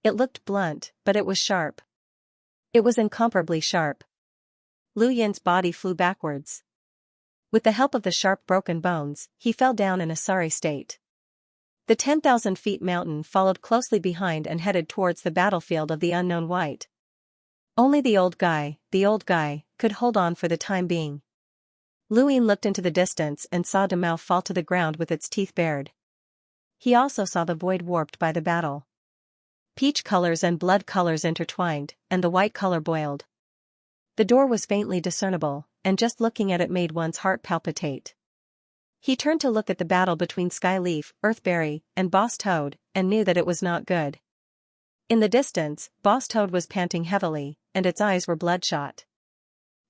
S1: It looked blunt, but it was sharp. It was incomparably sharp. Lu Yin's body flew backwards. With the help of the sharp broken bones, he fell down in a sorry state. The 10,000 feet mountain followed closely behind and headed towards the battlefield of the unknown white. Only the old guy, could hold on for the time being. Luin looked into the distance and saw Demao fall to the ground with its teeth bared. He also saw the void warped by the battle. Peach colors and blood colors intertwined, and the white color boiled. The door was faintly discernible, and just looking at it made one's heart palpitate. He turned to look at the battle between Skyleaf, Earthberry, and Boss Toad, and knew that it was not good. In the distance, Boss Toad was panting heavily, and its eyes were bloodshot.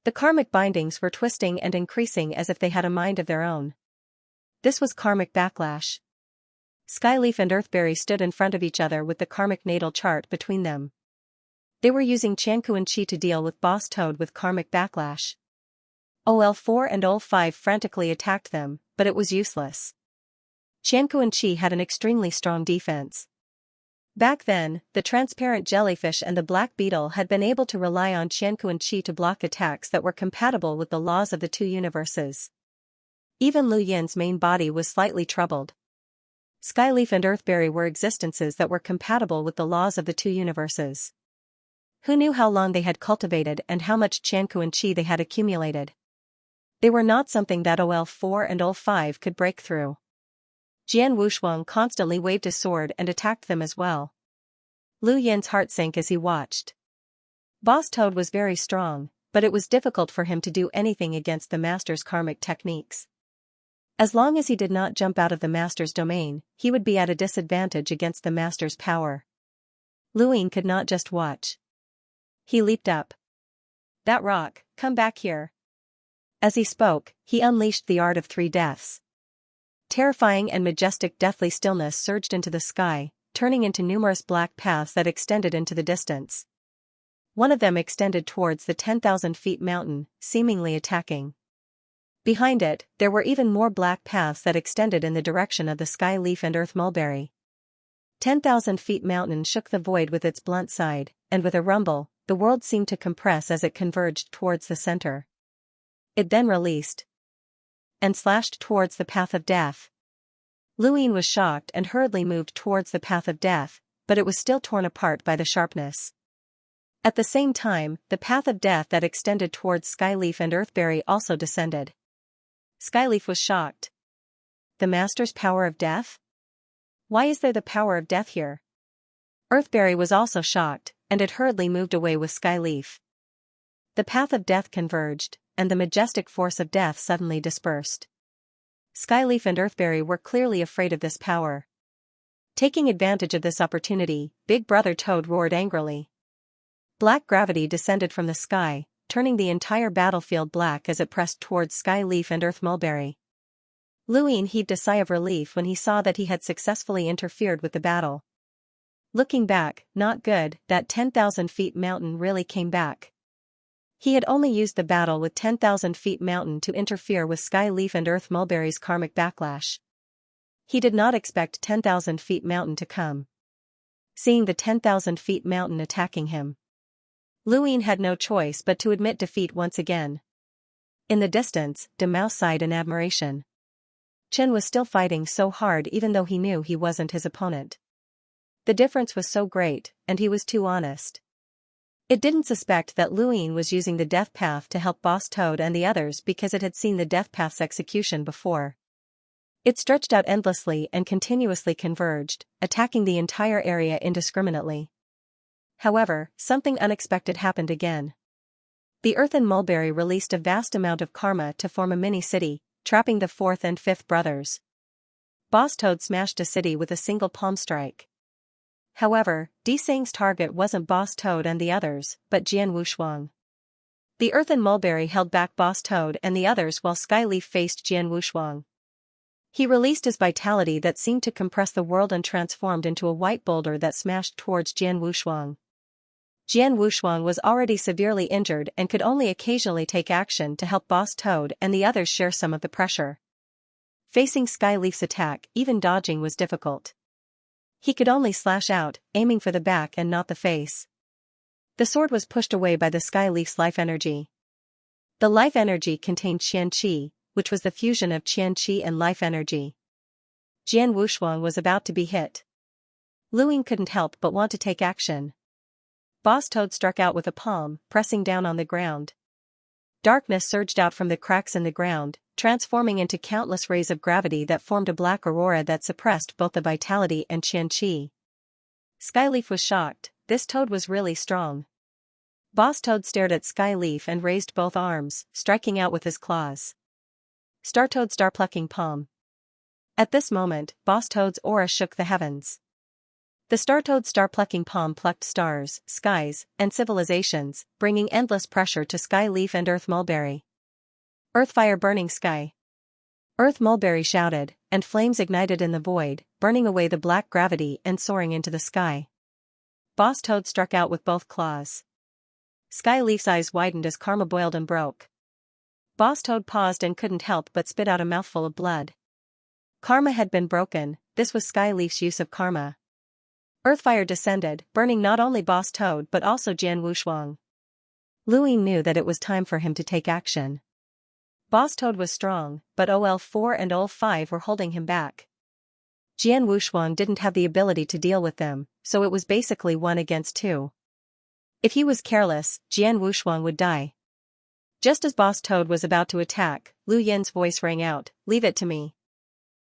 S1: The karmic bindings were twisting and increasing as if they had a mind of their own. This was karmic backlash. Skyleaf and Earthberry stood in front of each other with the karmic natal chart between them. They were using Xianxia and Qi to deal with Boss Toad with karmic backlash. OL4 and OL5 frantically attacked them, but it was useless. Xianxia and Qi had an extremely strong defense. Back then, the transparent jellyfish and the black beetle had been able to rely on Xianxia and Qi to block attacks that were compatible with the laws of the 2 universes. Even Lu Yin's main body was slightly troubled. Skyleaf and Earthberry were existences that were compatible with the laws of the 2 universes. Who knew how long they had cultivated and how much Xianxia and Qi they had accumulated? They were not something that OL4 and OL5 could break through. Jian Wushuang constantly waved his sword and attacked them as well. Lu Yin's heart sank as he watched. Boss Toad was very strong, but it was difficult for him to do anything against the master's karmic techniques. As long as he did not jump out of the master's domain, he would be at a disadvantage against the master's power. Luin could not just watch. He leaped up. "That rock, come back here." As he spoke, he unleashed the art of 3 deaths. Terrifying and majestic deathly stillness surged into the sky, turning into numerous black paths that extended into the distance. One of them extended towards the 10,000 feet mountain, seemingly attacking. Behind it, there were even more black paths that extended in the direction of the sky leaf and earth mulberry. 10,000 feet mountain shook the void with its blunt side, and with a rumble, the world seemed to compress as it converged towards the center. It then released and slashed towards the path of death. Luine was shocked and hurriedly moved towards the path of death, but it was still torn apart by the sharpness. At the same time, the path of death that extended towards Skyleaf and Earthberry also descended. Skyleaf was shocked. The Master's power of death? Why is there the power of death here? Earthberry was also shocked, and it hurriedly moved away with Skyleaf. The path of death converged, and the majestic force of death suddenly dispersed. Skyleaf and Earthberry were clearly afraid of this power. Taking advantage of this opportunity, Big Brother Toad roared angrily. Black gravity descended from the sky, turning the entire battlefield black as it pressed towards Skyleaf and Earth Mulberry. Luine heaved a sigh of relief when he saw that he had successfully interfered with the battle. Looking back, not good, that 10,000 feet mountain really came back. He had only used the battle with 10,000 feet mountain to interfere with Skyleaf and Earth Mulberry's karmic backlash. He did not expect 10,000 feet mountain to come. Seeing the 10,000 feet mountain attacking him, Luine had no choice but to admit defeat once again. In the distance, De Mouse sighed in admiration. Chin was still fighting so hard even though he knew he wasn't his opponent. The difference was so great, and he was too honest. It didn't suspect that Luine was using the Death Path to help Boss Toad and the others because it had seen the Death Path's execution before. It stretched out endlessly and continuously converged, attacking the entire area indiscriminately. However, something unexpected happened again. The Earth and Mulberry released a vast amount of karma to form a mini-city, trapping the fourth and fifth brothers. Boss Toad smashed a city with a single palm strike. However, Desang's target wasn't Boss Toad and the others, but Jian Wushuang. The Earth and Mulberry held back Boss Toad and the others while Skyleaf faced Jian Wushuang. He released his vitality that seemed to compress the world and transformed into a white boulder that smashed towards Jian Wushuang. Jian Wushuang was already severely injured and could only occasionally take action to help Boss Toad and the others share some of the pressure. Facing Skyleaf's attack, even dodging was difficult. He could only slash out, aiming for the back and not the face. The sword was pushed away by the Skyleaf's life energy. The life energy contained Xianxia, which was the fusion of Qianqi and life energy. Jian Wushuang was about to be hit. Luine couldn't help but want to take action. Boss Toad struck out with a palm, pressing down on the ground. Darkness surged out from the cracks in the ground, transforming into countless rays of gravity that formed a black aurora that suppressed both the vitality and Qianqi. Skyleaf was shocked. This toad was really strong. Boss Toad stared at Skyleaf and raised both arms, striking out with his claws. Star Toad Star Plucking Palm. At this moment, Boss Toad's aura shook the heavens. The Star Toad Star Plucking Palm plucked stars, skies, and civilizations, bringing endless pressure to Skyleaf and Earth Mulberry. Earthfire Burning Sky. Earth Mulberry shouted, and flames ignited in the void, burning away the black gravity and soaring into the sky. Boss Toad struck out with both claws. Skyleaf's eyes widened as karma boiled and broke. Boss Toad paused and couldn't help but spit out a mouthful of blood. Karma had been broken. This was Skyleaf's use of karma. Earthfire descended, burning not only Boss Toad but also Jian Wushuang. Luine knew that it was time for him to take action. Boss Toad was strong, but OL4 and OL5 were holding him back. Jian Wushuang didn't have the ability to deal with them, so it was basically 1 against 2. If he was careless, Jian Wushuang would die. Just as Boss Toad was about to attack, Lu Yin's voice rang out, "Leave it to me."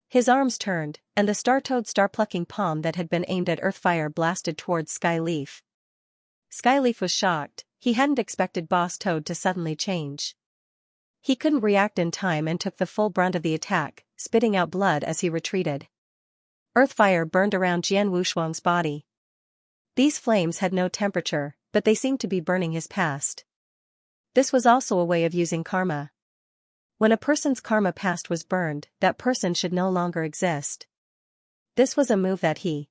S1: His arms turned, and the Star Toad Star Plucking Palm that had been aimed at Earthfire blasted towards Skyleaf. Skyleaf was shocked. He hadn't expected Boss Toad to suddenly change. He couldn't react in time and took the full brunt of the attack, spitting out blood as he retreated. Earthfire burned around Jian Wushuang's body. These flames had no temperature, but they seemed to be burning his past. This was also a way of using karma. When a person's karma past was burned, that person should no longer exist. This was a move that he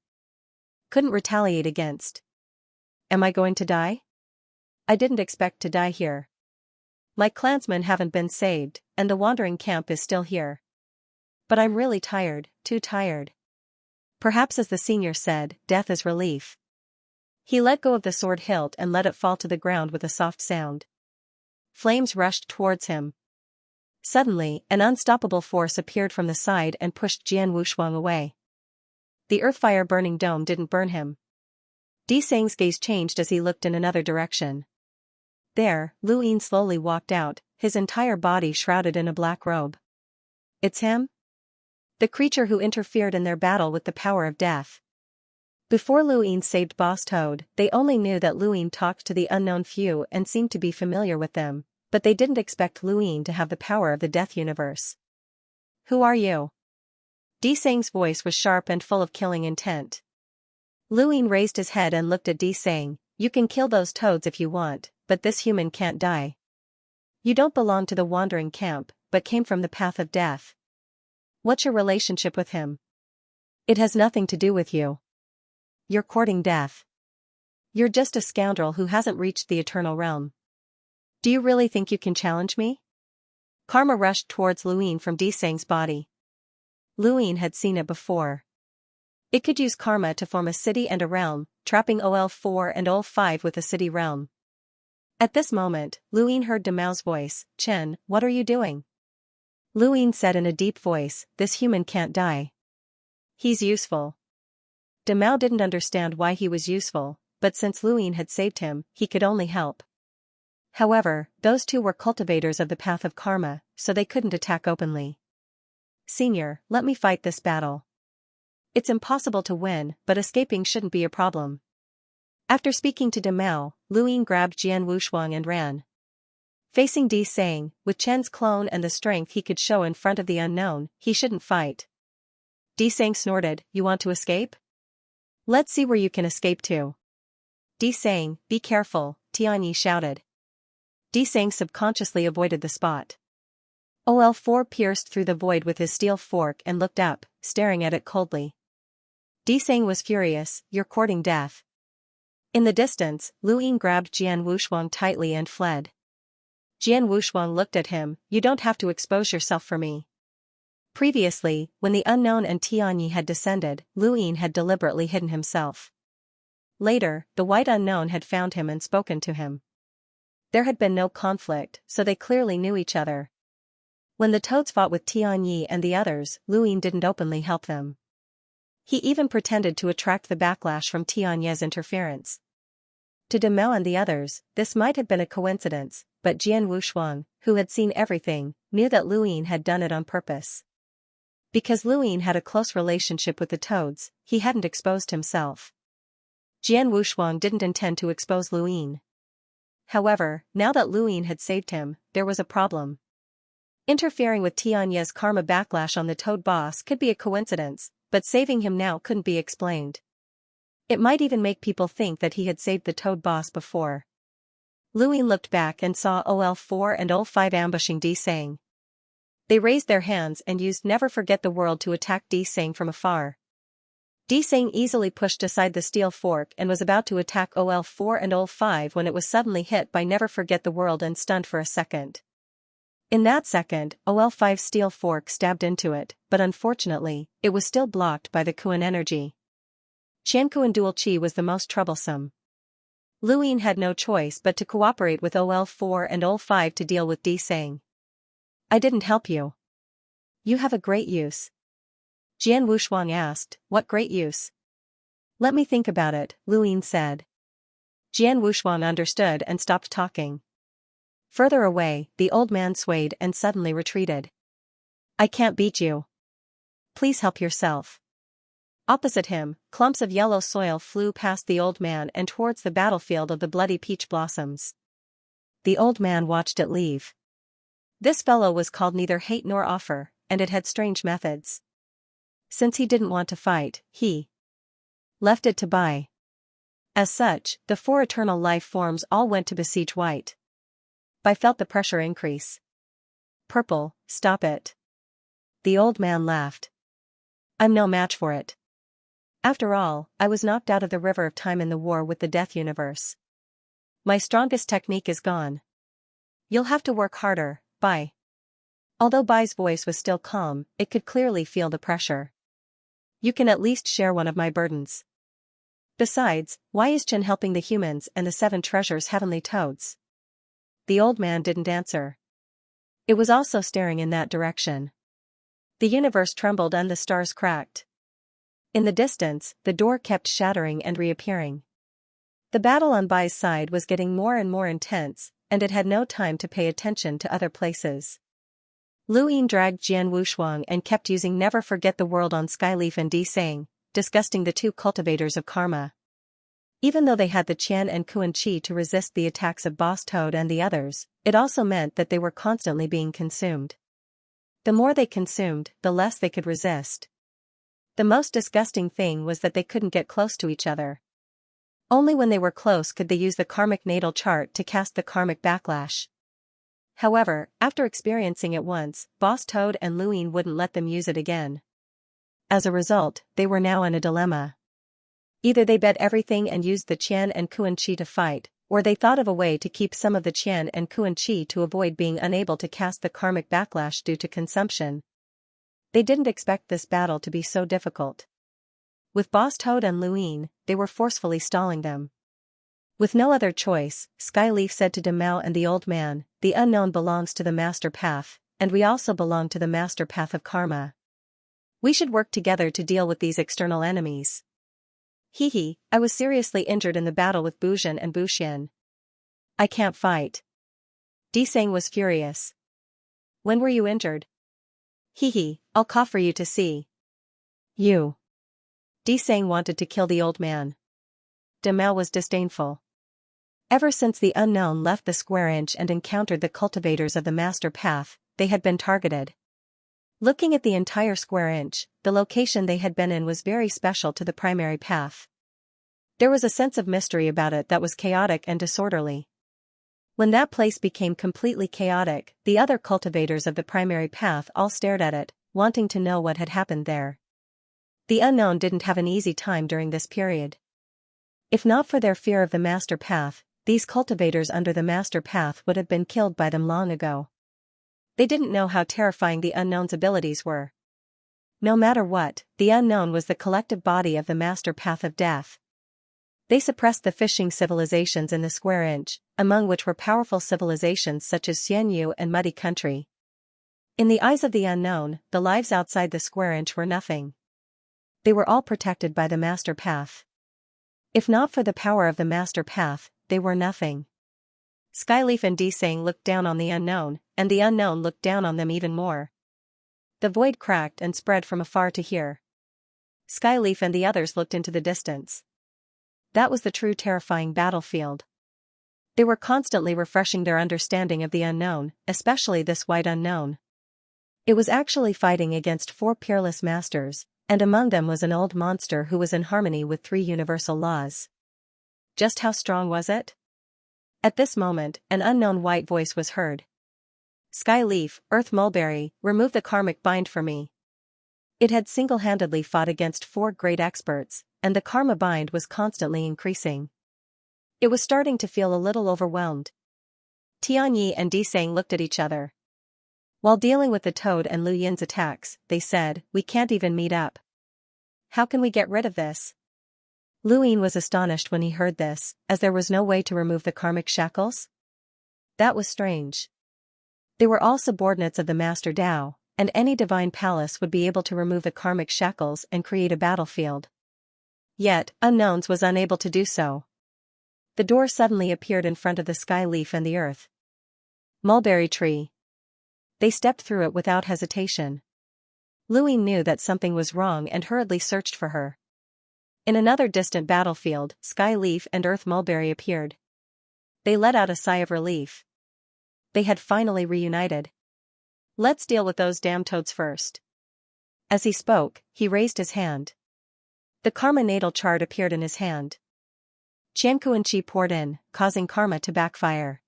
S1: couldn't retaliate against. Am I going to die? I didn't expect to die here. My clansmen haven't been saved, and the wandering camp is still here. But I'm really tired, too tired. Perhaps as the senior said, death is relief. He let go of the sword hilt and let it fall to the ground with a soft sound. Flames rushed towards him. Suddenly, an unstoppable force appeared from the side and pushed Jian Wushuang away. The earthfire-burning dome didn't burn him. Di Seng's gaze changed as he looked in another direction. There, Lu Yin slowly walked out, his entire body shrouded in a black robe. It's him? The creature who interfered in their battle with the power of death. Before Lu Yin saved Boss Toad, they only knew that Lu Yin talked to the unknown few and seemed to be familiar with them, but they didn't expect Lu Yin to have the power of the Death Universe. Who are you? Di Seng's voice was sharp and full of killing intent. Lu Yin raised his head and looked at Di Seng. You can kill those toads if you want, but this human can't die. You don't belong to the wandering camp, but came from the path of death. What's your relationship with him? It has nothing to do with you. You're courting death. You're just a scoundrel who hasn't reached the eternal realm. Do you really think you can challenge me? Karma rushed towards Lu Yin from Di Seng's body. Lu Yin had seen it before. It could use karma to form a city and a realm, trapping OL4 and OL5 with a city realm. At this moment, Lu Yin heard Damao's voice. Chen, what are you doing? Lu Yin said in a deep voice, this human can't die. He's useful. Damao didn't understand why he was useful, but since Lu Yin had saved him, he could only help. However, those two were cultivators of the path of karma, so they couldn't attack openly. Senior, let me fight this battle. It's impossible to win, but escaping shouldn't be a problem. After speaking to Damao, Lu Yin grabbed Jian Wushuang and ran. Facing Di Seng, with Chen's clone and the strength he could show in front of the unknown, he shouldn't fight. Di Seng snorted, you want to escape? Let's see where you can escape to. Di Seng, be careful, Tianyi shouted. Di Seng subconsciously avoided the spot. OL4 pierced through the void with his steel fork and looked up, staring at it coldly. Di Seng was furious, you're courting death. In the distance, Lu Yin grabbed Jian Wushuang tightly and fled. Jian Wushuang looked at him, you don't have to expose yourself for me. Previously, when the unknown and Tianyi had descended, Lu Yin had deliberately hidden himself. Later, the white unknown had found him and spoken to him. There had been no conflict, so they clearly knew each other. When the toads fought with Tianyi and the others, Lu Yin didn't openly help them. He even pretended to attract the backlash from Tianyi's interference. To Damao and the others, this might have been a coincidence, but Jian Wushuang, who had seen everything, knew that Lu Yin had done it on purpose. Because Lu Yin had a close relationship with the toads, he hadn't exposed himself. Jian Wushuang didn't intend to expose Lu Yin. However, now that Lu Yin had saved him, there was a problem. Interfering with Tianyi's karma backlash on the toad boss could be a coincidence, but saving him now couldn't be explained. It might even make people think that he had saved the toad boss before. Lu Yin looked back and saw OL4 and OL5 ambushing Di Seng. They raised their hands and used Never Forget the World to attack Di Seng from afar. Di Seng easily pushed aside the steel fork and was about to attack OL4 and OL5 when it was suddenly hit by Never Forget the World and stunned for a second. In that second, OL5's steel fork stabbed into it, but unfortunately, it was still blocked by the Kuan energy. Qiankuan dual qi was the most troublesome. Lu Yin had no choice but to cooperate with OL4 and OL5 to deal with Di Seng. I didn't help you. You have a great use. Jian Wushuang asked, what great use? Let me think about it, Lu Yin said. Jian Wushuang understood and stopped talking. Further away, the old man swayed and suddenly retreated. I can't beat you. Please help yourself. Opposite him, clumps of yellow soil flew past the old man and towards the battlefield of the bloody peach blossoms. The old man watched it leave. This fellow was called neither hate nor offer, and it had strange methods. Since he didn't want to fight, he left it to buy. As such, the four eternal life forms all went to besiege white. I felt the pressure increase. Purple, stop it. The old man laughed. I'm no match for it. After all, I was knocked out of the river of time in the war with the Death Universe. My strongest technique is gone. You'll have to work harder, Bai. Although Bai's voice was still calm, it could clearly feel the pressure. You can at least share one of my burdens. Besides, why is Chen helping the humans and the 7 treasures heavenly toads? The old man didn't answer. It was also staring in that direction. The universe trembled and the stars cracked. In the distance, the door kept shattering and reappearing. The battle on Bai's side was getting more and more intense, and it had no time to pay attention to other places. Lu Yin dragged Jian Wushuang and kept using Never Forget the World on Skyleaf and Di Sang, disgusting the 2 cultivators of karma. Even though they had the Qian and Kuan Qi to resist the attacks of Boss Toad and the others, it also meant that they were constantly being consumed. The more they consumed, the less they could resist. The most disgusting thing was that they couldn't get close to each other. Only when they were close could they use the karmic natal chart to cast the karmic backlash. However, after experiencing it once, Boss Toad and Lu Yin wouldn't let them use it again. As a result, they were now in a dilemma. Either they bet everything and used the Qian and Kuan Qi to fight, or they thought of a way to keep some of the Qian and Kuan Qi to avoid being unable to cast the karmic backlash due to consumption. They didn't expect this battle to be so difficult. With Boss Toad and Lu Yin, they were forcefully stalling them. With no other choice, Skyleaf said to Demao and the old man, "The unknown belongs to the master path, and we also belong to the master path of karma. We should work together to deal with these external enemies." Hehe, I was seriously injured in the battle with Buzhen and Buxian. I can't fight. Di Sang was furious. When were you injured? Hehe, I'll cough for you to see. You. Di Sang wanted to kill the old man. Demao was disdainful. Ever since the unknown left the square inch and encountered the cultivators of the master path, they had been targeted. Looking at the entire square inch, the location they had been in was very special to the primary path. There was a sense of mystery about it that was chaotic and disorderly. When that place became completely chaotic, the other cultivators of the primary path all stared at it, wanting to know what had happened there. The unknown didn't have an easy time during this period. If not for their fear of the master path, these cultivators under the master path would have been killed by them long ago. They didn't know how terrifying the unknown's abilities were. No matter what, the unknown was the collective body of the master path of death. They suppressed the fishing civilizations in the square inch, among which were powerful civilizations such as Xianxia and Muddy Country. In the eyes of the unknown, the lives outside the square inch were nothing. They were all protected by the master path. If not for the power of the master path, they were nothing. Skyleaf and Di Sang looked down on the unknown, and the unknown looked down on them even more. The void cracked and spread from afar to here. Skyleaf and the others looked into the distance. That was the true terrifying battlefield. They were constantly refreshing their understanding of the unknown, especially this white unknown. It was actually fighting against 4 peerless masters, and among them was an old monster who was in harmony with 3 universal laws. Just how strong was it? At this moment, an unknown white voice was heard. Skyleaf, Earth Mulberry, remove the karmic bind for me. It had single-handedly fought against 4 great experts, and the karma bind was constantly increasing. It was starting to feel a little overwhelmed. Tianyi and Di Sang looked at each other. While dealing with the Toad and Lu Yin's attacks, they said, "We can't even meet up. How can we get rid of this?" Lu Yin was astonished when he heard this, as there was no way to remove the karmic shackles. That was strange. They were all subordinates of the Master Dao, and any divine palace would be able to remove the karmic shackles and create a battlefield. Yet, Unknowns was unable to do so. The door suddenly appeared in front of the Skyleaf and the Earth Mulberry Tree. They stepped through it without hesitation. Lu Yin knew that something was wrong and hurriedly searched for her. In another distant battlefield, Skyleaf and Earth Mulberry appeared. They let out a sigh of relief. They had finally reunited. "Let's deal with those damn toads first." As he spoke, he raised his hand. The karma natal chart appeared in his hand. Qianku and Qi poured in, causing karma to backfire.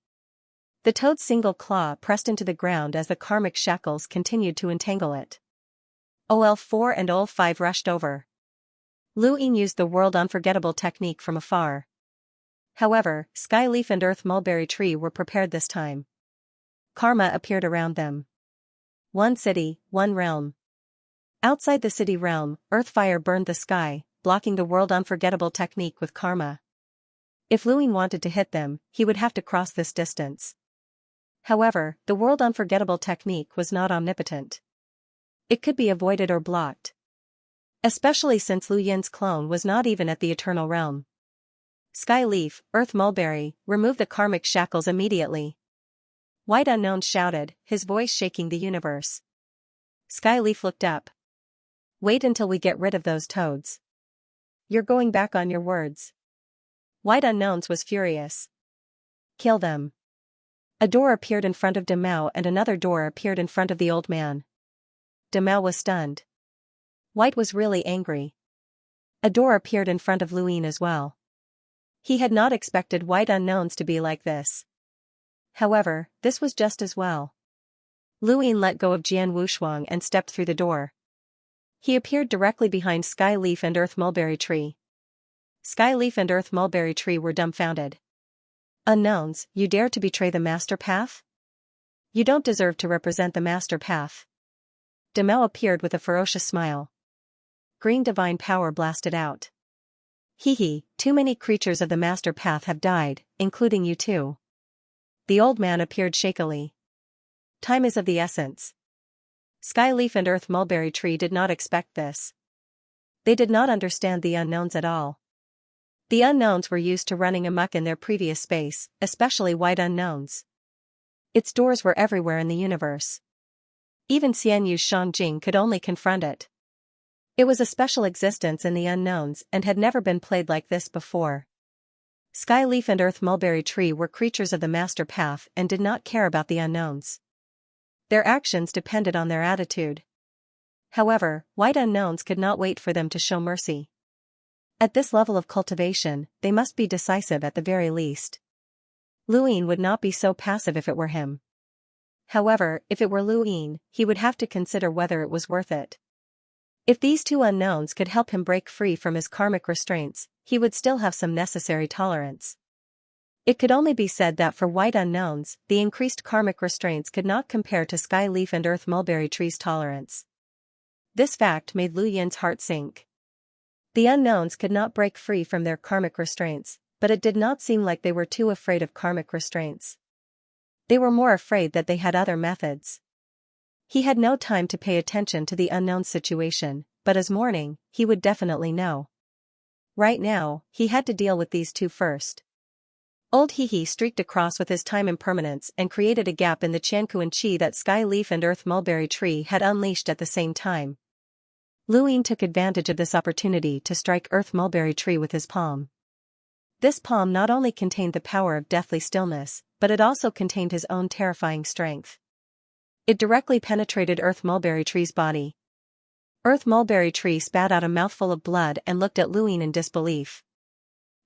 S1: The toad's single claw pressed into the ground as the karmic shackles continued to entangle it. OL4 and OL5 rushed over. Lu Yin used the world unforgettable technique from afar. However, Skyleaf and Earth Mulberry Tree were prepared this time. karma appeared around them. One city, one realm. Outside the city realm, earth fire burned the sky, blocking the world unforgettable technique with karma. If Luin wanted to hit them, he would have to cross this distance. However, the world unforgettable technique was not omnipotent. It could be avoided or blocked. Especially since Lu Yin's clone was not even at the eternal realm. Sky Leaf, Earth Mulberry, remove the karmic shackles immediately. White Unknown shouted, his voice shaking the universe. Sky Leaf looked up. Wait until we get rid of those toads. You're going back on your words. White Unknowns was furious. Kill them. A door appeared in front of Demao and another door appeared in front of the old man. Demao was stunned. White was really angry. A door appeared in front of Luin as well. He had not expected White Unknowns to be like this. However, this was just as well. Luin let go of Jian Wushuang and stepped through the door. He appeared directly behind Sky Leaf and Earth Mulberry Tree. Sky Leaf and Earth Mulberry Tree were dumbfounded. Unknowns, you dare to betray the Master Path? You don't deserve to represent the Master Path. Demao appeared with a ferocious smile. Green divine power blasted out. Hee, too many creatures of the Master Path have died, including you too. The old man appeared shakily. Time is of the essence. Sky Leaf and Earth Mulberry Tree did not expect this. They did not understand the unknowns at all. The unknowns were used to running amok in their previous space, especially White Unknowns. Its doors were everywhere in the universe. Even Xianyu's Shangjing could only confront it. It was a special existence in the unknowns and had never been played like this before. Sky Leaf and Earth Mulberry Tree were creatures of the Master Path and did not care about the unknowns. Their actions depended on their attitude. However, White Unknowns could not wait for them to show mercy. At this level of cultivation, they must be decisive at the very least. Luin would not be so passive if it were him. However, if it were Luin, he would have to consider whether it was worth it. If these two unknowns could help him break free from his karmic restraints, he would still have some necessary tolerance. It could only be said that for White Unknowns, the increased karmic restraints could not compare to Sky Leaf and Earth Mulberry Tree's tolerance. This fact made Lu Yin's heart sink. The unknowns could not break free from their karmic restraints, but it did not seem like they were too afraid of karmic restraints. They were more afraid that they had other methods. He had no time to pay attention to the unknown situation, but as morning, he would definitely know. Right now, he had to deal with these two first. Old Hehe streaked across with his time impermanence and created a gap in the Qiankuan Qi that Sky Leaf and Earth Mulberry Tree had unleashed at the same time. Luin took advantage of this opportunity to strike Earth Mulberry Tree with his palm. This palm not only contained the power of deathly stillness, but it also contained his own terrifying strength. It directly penetrated Earth Mulberry Tree's body. Earth Mulberry Tree spat out a mouthful of blood and looked at Luin in disbelief.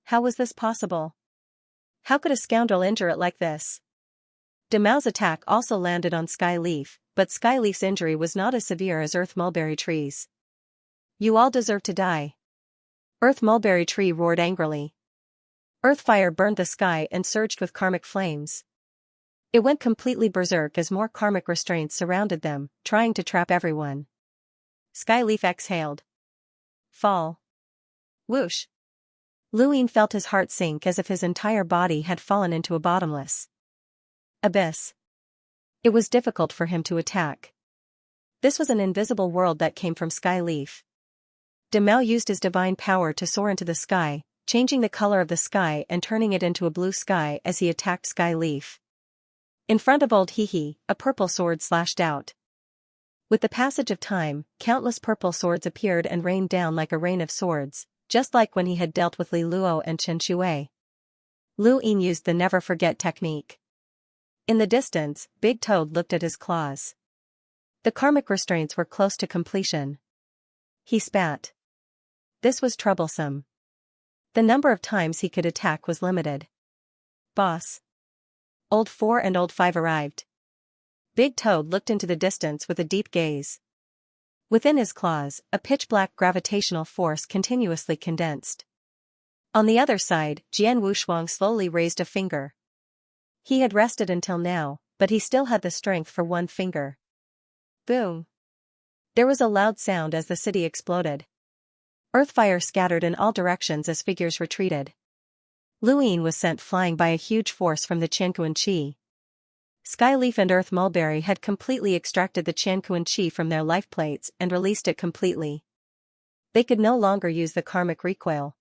S1: How was this possible? How could a scoundrel injure it like this? Demao's attack also landed on Sky Leaf, but Sky Leaf's injury was not as severe as Earth Mulberry Tree's. You all deserve to die. Earth Mulberry Tree roared angrily. Earth fire burned the sky and surged with karmic flames. It went completely berserk as more karmic restraints surrounded them, trying to trap everyone. Sky Leaf exhaled. Fall. Whoosh. Luin felt his heart sink as if his entire body had fallen into a bottomless abyss. It was difficult for him to attack. This was an invisible world that came from Sky Leaf. Demao used his divine power to soar into the sky, changing the color of the sky and turning it into a blue sky as he attacked Sky Leaf. In front of old Hehe, a purple sword slashed out. With the passage of time, countless purple swords appeared and rained down like a rain of swords, just like when he had dealt with Li Luo and Chen Shui. Lu Yin used the never forget technique. In the distance, Big Toad looked at his claws. The karmic restraints were close to completion. He spat. This was troublesome. The number of times he could attack was limited. Boss. Old 4 and Old 5 arrived. Big Toad looked into the distance with a deep gaze. Within his claws, a pitch-black gravitational force continuously condensed. On the other side, Jian Wushuang slowly raised a finger. He had rested until now, but he still had the strength for one finger. Boom! There was a loud sound as the city exploded. Earthfire scattered in all directions as figures retreated. Luine was sent flying by a huge force from the Qianquan Qi. Skyleaf and Earth Mulberry had completely extracted the Qianquan Qi from their life plates and released it completely. They could no longer use the karmic recoil.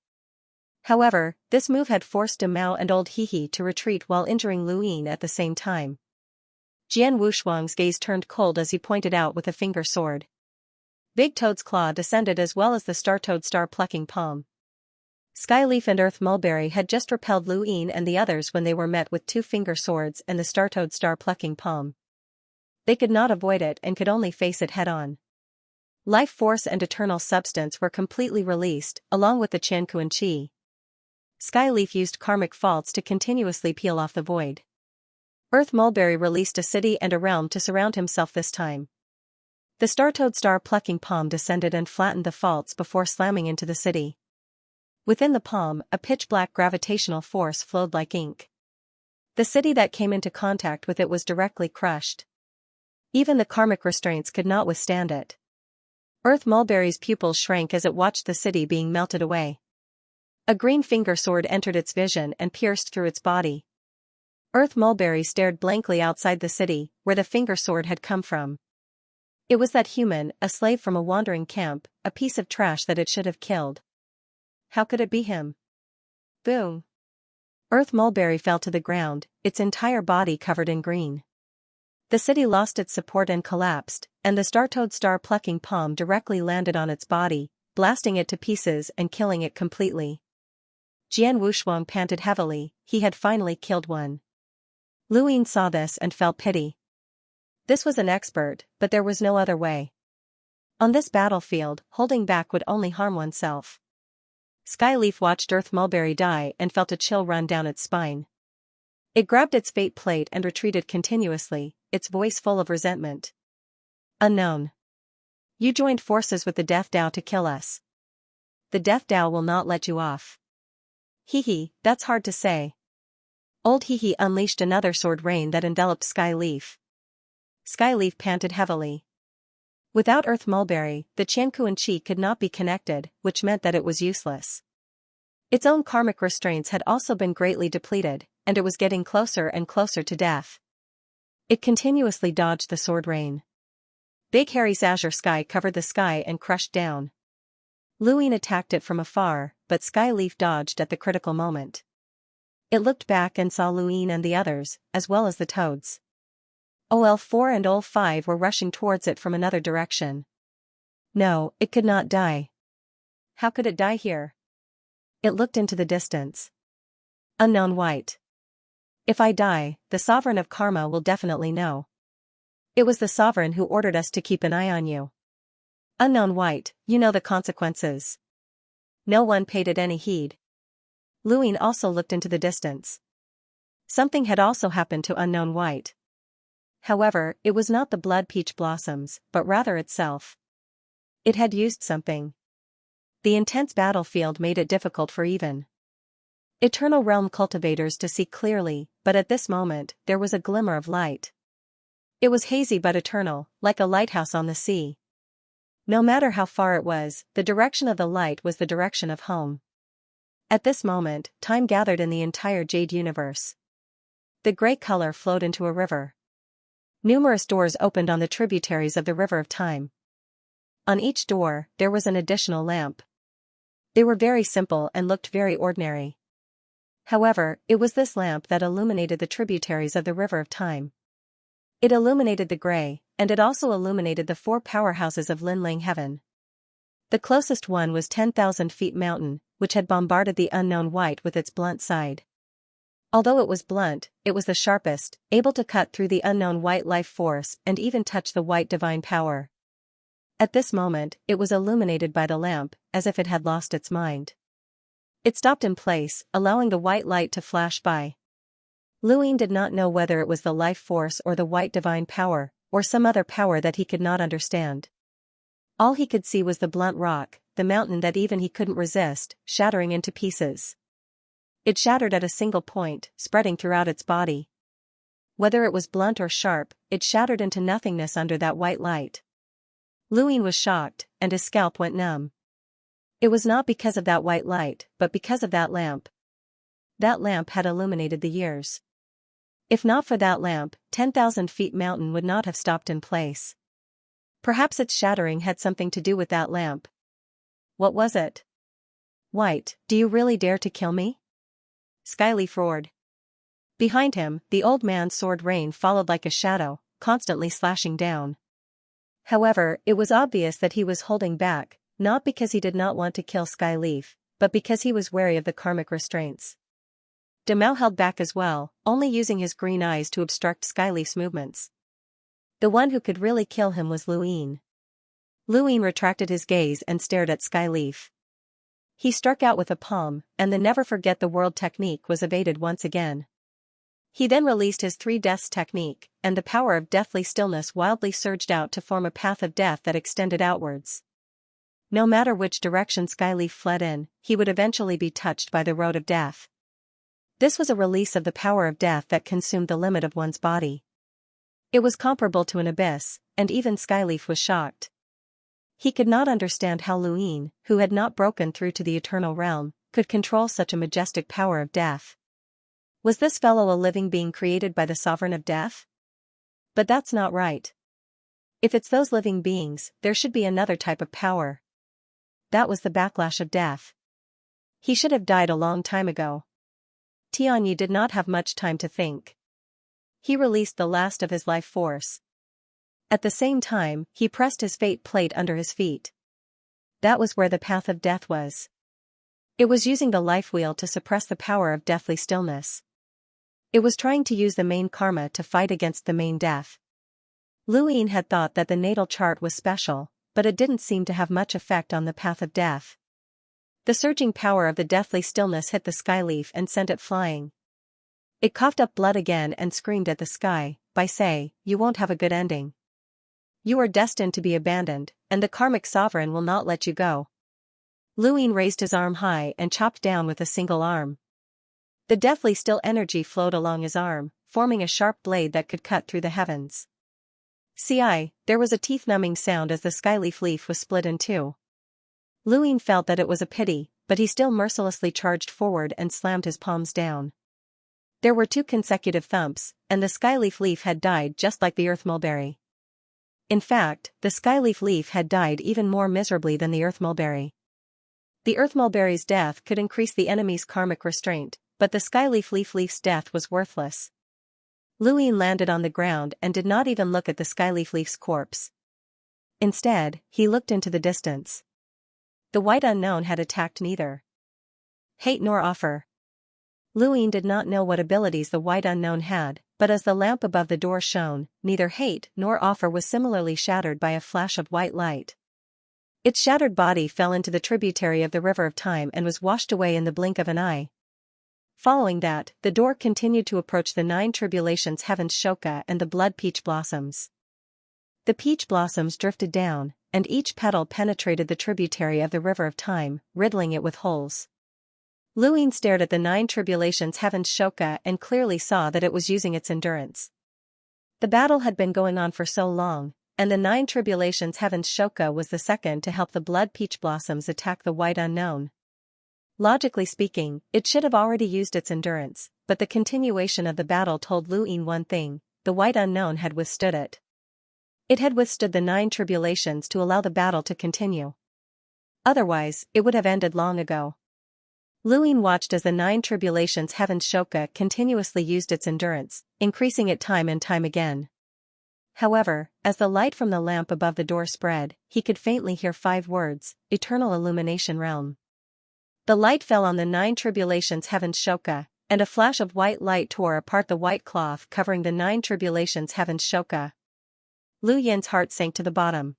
S1: However, this move had forced Mao and Old Hihi to retreat while injuring Luine at the same time. Jian Wushuang's gaze turned cold as he pointed out with a finger sword. Big Toad's claw descended as well as the Star Toad star-plucking palm. Skyleaf and Earth Mulberry had just repelled Luine and the others when they were met with two finger swords and the Star Toad star-plucking palm. They could not avoid it and could only face it head-on. Life force and eternal substance were completely released, along with the Qianquan Qi. Skyleaf used karmic faults to continuously peel off the void. Earth Mulberry released a city and a realm to surround himself this time. The Star Toad star-plucking palm descended and flattened the faults before slamming into the city. Within the palm, a pitch-black gravitational force flowed like ink. The city that came into contact with it was directly crushed. Even the karmic restraints could not withstand it. Earth Mulberry's pupils shrank as it watched the city being melted away. A green finger sword entered its vision and pierced through its body. Earth Mulberry stared blankly outside the city, where the finger sword had come from. It was that human, a slave from a wandering camp, a piece of trash that it should have killed. How could it be him? Boom! Earth Mulberry fell to the ground, its entire body covered in green. The city lost its support and collapsed, and the Star Toad star-plucking palm directly landed on its body, blasting it to pieces and killing it completely. Jian Wushuang panted heavily, he had finally killed one. Luine saw this and felt pity. This was an expert, but there was no other way. On this battlefield, holding back would only harm oneself. Skyleaf watched Earth Mulberry die and felt a chill run down its spine. It grabbed its fate plate and retreated continuously, its voice full of resentment. Unknown. You joined forces with the Death Dao to kill us. The Death Dao will not let you off. Hihi, that's hard to say. Old Hihi unleashed another sword rain that enveloped Skyleaf. Skyleaf panted heavily. Without Earth Mulberry, the Qianquan Qi could not be connected, which meant that it was useless. Its own karmic restraints had also been greatly depleted, and it was getting closer and closer to death. It continuously dodged the sword rain. Big Harry's azure sky covered the sky and crushed down. Luine attacked it from afar, but Skyleaf dodged at the critical moment. It looked back and saw Luine and the others, as well as the toads. OL4 and OL5 were rushing towards it from another direction. No, it could not die. How could it die here? It looked into the distance. Unknown White. If I die, the Sovereign of Karma will definitely know. It was the Sovereign who ordered us to keep an eye on you. Unknown White, you know the consequences. No one paid it any heed. Luine also looked into the distance. Something had also happened to Unknown White. However, it was not the blood peach blossoms, but rather itself. It had used something. The intense battlefield made it difficult for even Eternal Realm cultivators to see clearly, but at this moment, there was a glimmer of light. It was hazy but eternal, like a lighthouse on the sea. No matter how far it was, the direction of the light was the direction of home. At this moment, time gathered in the entire Jade universe. The gray color flowed into a river. Numerous doors opened on the tributaries of the River of Time. On each door, there was an additional lamp. They were very simple and looked very ordinary. However, it was this lamp that illuminated the tributaries of the River of Time. It illuminated the gray, and it also illuminated the 4 powerhouses of Linling Heaven. The closest one was 10,000 feet mountain, which had bombarded the Unknown White with its blunt side. Although it was blunt, it was the sharpest, able to cut through the Unknown White life force and even touch the white divine power. At this moment, it was illuminated by the lamp, as if it had lost its mind. It stopped in place, allowing the white light to flash by. Luine did not know whether it was the life force or the white divine power, or some other power that he could not understand. All he could see was the blunt rock, the mountain that even he couldn't resist, shattering into pieces. It shattered at a single point, spreading throughout its body. Whether it was blunt or sharp, it shattered into nothingness under that white light. Luin was shocked, and his scalp went numb. It was not because of that white light, but because of that lamp. That lamp had illuminated the years. If not for that lamp, 10,000 feet mountain would not have stopped in place. Perhaps its shattering had something to do with that lamp. What was it? White, do you really dare to kill me? Skyleaf roared. Behind him, the old man's sword rain followed like a shadow, constantly slashing down. However, it was obvious that he was holding back, not because he did not want to kill Skyleaf, but because he was wary of the karmic restraints. Demao held back as well, only using his green eyes to obstruct Skyleaf's movements. The one who could really kill him was Luin. Luin retracted his gaze and stared at Skyleaf. He struck out with a palm, and the never forget the world technique was evaded once again. He then released his 3 deaths technique, and the power of deathly stillness wildly surged out to form a path of death that extended outwards. No matter which direction Skyleaf fled in, he would eventually be touched by the road of death. This was a release of the power of death that consumed the limit of one's body. It was comparable to an abyss, and even Skyleaf was shocked. He could not understand how Luin, who had not broken through to the eternal realm, could control such a majestic power of death. Was this fellow a living being created by the sovereign of death? But that's not right. If it's those living beings, there should be another type of power. That was the backlash of death. He should have died a long time ago. Tianyi did not have much time to think. He released the last of his life force. At the same time, he pressed his fate plate under his feet. That was where the path of death was. It was using the life wheel to suppress the power of deathly stillness. It was trying to use the main karma to fight against the main death. Luin had thought that the natal chart was special, but it didn't seem to have much effect on the path of death. The surging power of the deathly stillness hit the Skyleaf and sent it flying. It coughed up blood again and screamed at the sky, say, you won't have a good ending. You are destined to be abandoned, and the karmic sovereign will not let you go. Luin raised his arm high and chopped down with a single arm. The deathly still energy flowed along his arm, forming a sharp blade that could cut through the heavens. There was a teeth-numbing sound as the Skyleaf leaf was split in two. Luin felt that it was a pity, but he still mercilessly charged forward and slammed his palms down. There were 2 consecutive thumps, and the Skyleaf leaf had died just like the earth mulberry. In fact, the Skyleaf leaf had died even more miserably than the earth mulberry. The earth mulberry's death could increase the enemy's karmic restraint, but the Skyleaf leaf's death was worthless. Luin landed on the ground and did not even look at the Skyleaf leaf's corpse. Instead, he looked into the distance. The white unknown had attacked neither hate nor offer. Luin did not know what abilities the white unknown had, but as the lamp above the door shone, neither hate nor offer was similarly shattered by a flash of white light. Its shattered body fell into the tributary of the river of time and was washed away in the blink of an eye. Following that, the door continued to approach the 9 tribulations heaven's Shoka and the blood peach blossoms. The peach blossoms drifted down, and each petal penetrated the tributary of the river of time, riddling it with holes. Luin stared at the 9 tribulations heaven's Shoka and clearly saw that it was using its endurance. The battle had been going on for so long, and the 9 tribulations heaven's Shoka was the second to help the blood peach blossoms attack the white unknown. Logically speaking, it should have already used its endurance, but the continuation of the battle told Luin one thing: the white unknown had withstood it. It had withstood the 9 tribulations to allow the battle to continue. Otherwise, it would have ended long ago. Luin watched as the 9 tribulations heaven's Shoka continuously used its endurance, increasing it time and time again. However, as the light from the lamp above the door spread, he could faintly hear 5 words: Eternal Illumination Realm. The light fell on the 9 tribulations heaven's Shoka, and a flash of white light tore apart the white cloth covering the 9 tribulations heaven's Shoka. Lu Yin's heart sank to the bottom.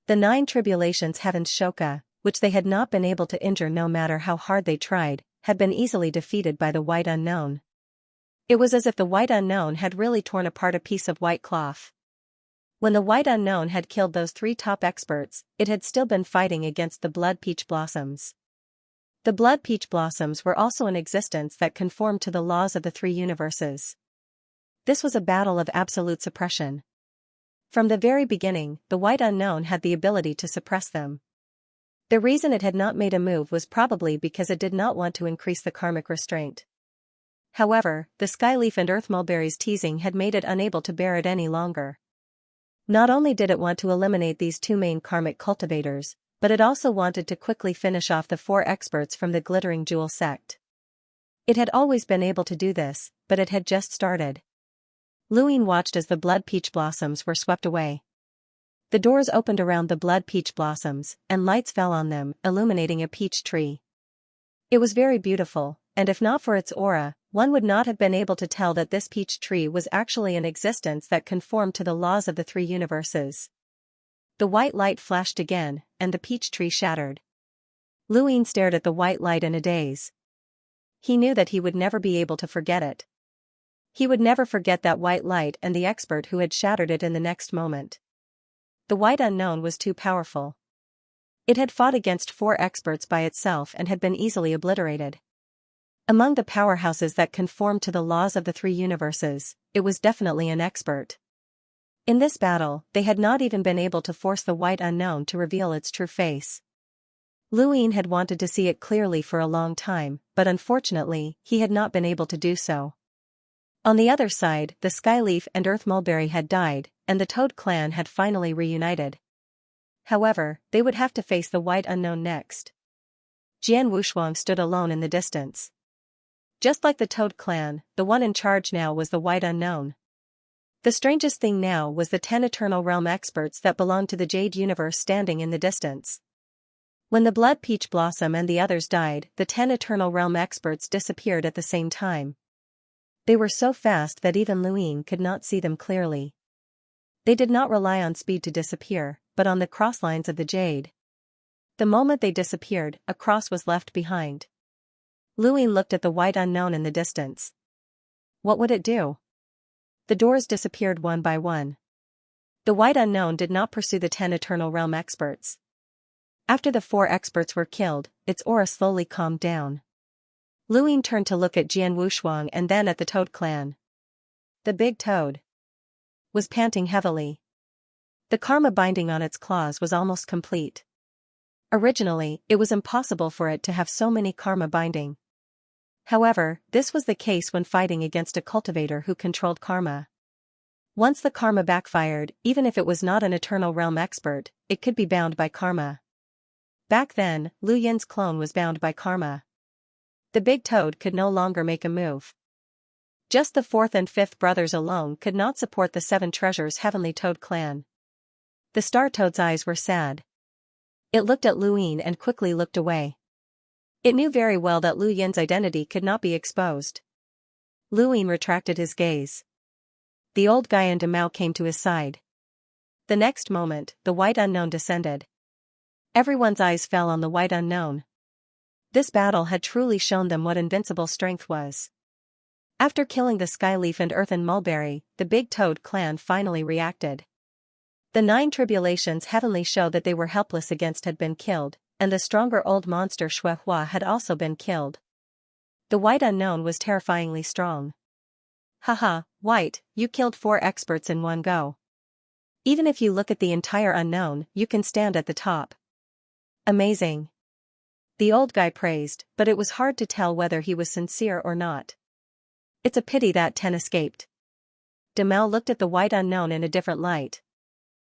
S1: The 9 tribulations heaven's Shoka, which they had not been able to injure no matter how hard they tried, had been easily defeated by the white unknown. It was as if the white unknown had really torn apart a piece of white cloth. When the white unknown had killed those 3 top experts, it had still been fighting against the blood peach blossoms. The blood peach blossoms were also an existence that conformed to the laws of the 3 universes. This was a battle of absolute suppression. From the very beginning, the White Unknown had the ability to suppress them. The reason it had not made a move was probably because it did not want to increase the karmic restraint. However, the Skyleaf and Earth Mulberry's teasing had made it unable to bear it any longer. Not only did it want to eliminate these two main karmic cultivators, but it also wanted to quickly finish off the 4 experts from the Glittering Jewel sect. It had always been able to do this, but it had just started. Luine watched as the blood peach blossoms were swept away. The doors opened around the blood peach blossoms, and lights fell on them, illuminating a peach tree. It was very beautiful, and if not for its aura, one would not have been able to tell that this peach tree was actually an existence that conformed to the laws of the 3 universes. The white light flashed again, and the peach tree shattered. Luine stared at the white light in a daze. He knew that he would never be able to forget it. He would never forget that white light and the expert who had shattered it in the next moment. The White Unknown was too powerful. It had fought against 4 experts by itself and had been easily obliterated. Among the powerhouses that conformed to the laws of the 3 universes, it was definitely an expert. In this battle, they had not even been able to force the White Unknown to reveal its true face. Luine had wanted to see it clearly for a long time, but unfortunately, he had not been able to do so. On the other side, the Skyleaf and Earth Mulberry had died, and the Toad clan had finally reunited. However, they would have to face the White Unknown next. Jian Wushuang stood alone in the distance. Just like the Toad clan, the one in charge now was the White Unknown. The strangest thing now was the 10 Eternal Realm experts that belonged to the Jade Universe standing in the distance. When the Blood Peach Blossom and the others died, the 10 Eternal Realm experts disappeared at the same time. They were so fast that even Luine could not see them clearly. They did not rely on speed to disappear, but on the crosslines of the jade. The moment they disappeared, a cross was left behind. Luine looked at the White Unknown in the distance. What would it do? The doors disappeared one by one. The White Unknown did not pursue the 10 Eternal Realm experts. After the 4 experts were killed, its aura slowly calmed down. Luine turned to look at Jian Wushuang and then at the Toad clan. The big toad was panting heavily. The karma binding on its claws was almost complete. Originally, it was impossible for it to have so many karma binding. However, this was the case when fighting against a cultivator who controlled karma. Once the karma backfired, even if it was not an Eternal Realm expert, it could be bound by karma. Back then, Lu Yin's clone was bound by karma. The big toad could no longer make a move. Just the 4th and 5th brothers alone could not support the 7 treasures Heavenly Toad clan. The Star Toad's eyes were sad. It looked at Luine and quickly looked away. It knew very well that Lu Yin's identity could not be exposed. Luine retracted his gaze. The old guy and Demao came to his side. The next moment, the White Unknown descended. Everyone's eyes fell on the White Unknown. This battle had truly shown them what invincible strength was. After killing the Skyleaf and Earth and Mulberry, the Big Toad clan finally reacted. The 9 tribulations heavenly show that they were helpless against had been killed, and the stronger old monster Shuehua had also been killed. The White Unknown was terrifyingly strong. Haha, White, you killed 4 experts in one go. Even if you look at the entire Unknown, you can stand at the top. Amazing. The old guy praised, but it was hard to tell whether he was sincere or not. It's a pity that 10 escaped. Demao looked at the White Unknown in a different light.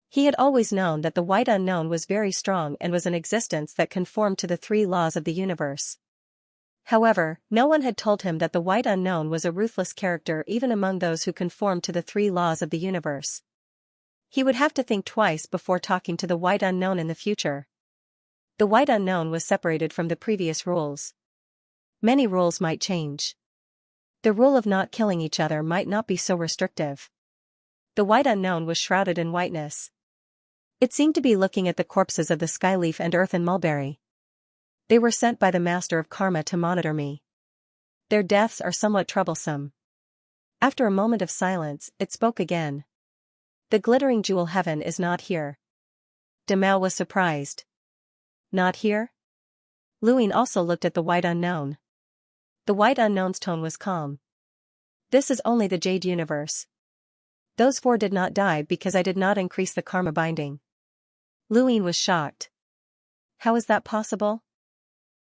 S1: He had always known that the White Unknown was very strong and was an existence that conformed to the 3 laws of the universe. However, no one had told him that the White Unknown was a ruthless character even among those who conformed to the 3 laws of the universe. He would have to think twice before talking to the White Unknown in the future. The White Unknown was separated from the previous rules. Many rules might change. The rule of not killing each other might not be so restrictive. The White Unknown was shrouded in whiteness. It seemed to be looking at the corpses of the Skyleaf and Earth and Mulberry. They were sent by the Master of Karma to monitor me. Their deaths are somewhat troublesome. After a moment of silence, it spoke again. The glittering jewel heaven is not here. Demao was surprised. Not here? Luine also looked at the White Unknown. The White Unknown's tone was calm. This is only the Jade Universe. Those 4 did not die because I did not increase the karma binding. Luin was shocked. How is that possible?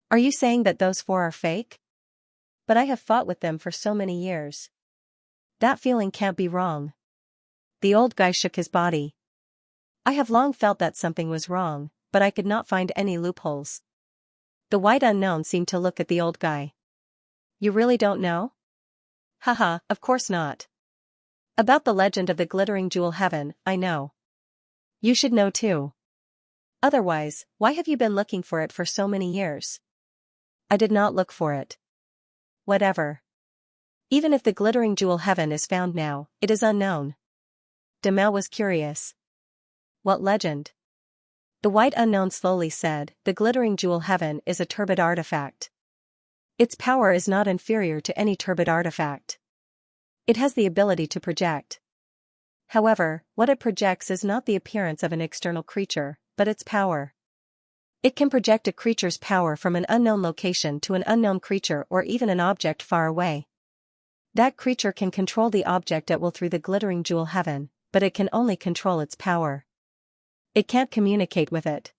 S1: Are you saying that those 4 are fake? But I have fought with them for so many years. That feeling can't be wrong. The old guy shook his body. I have long felt that something was wrong, but I could not find any loopholes. The white unknown seemed to look at the old guy. You really don't know? Haha, of course not. About the legend of the glittering jewel heaven, I know. You should know too. Otherwise, why have you been looking for it for so many years? I did not look for it. Whatever. Even if the glittering jewel heaven is found now, it is unknown. Demel was curious. What legend? The white unknown slowly said, the glittering jewel heaven is a turbid artifact. Its power is not inferior to any turbid artifact. It has the ability to project. However, what it projects is not the appearance of an external creature, but its power. It can project a creature's power from an unknown location to an unknown creature or even an object far away. That creature can control the object at will through the glittering jewel heaven, but it can only control its power. It can't communicate with it.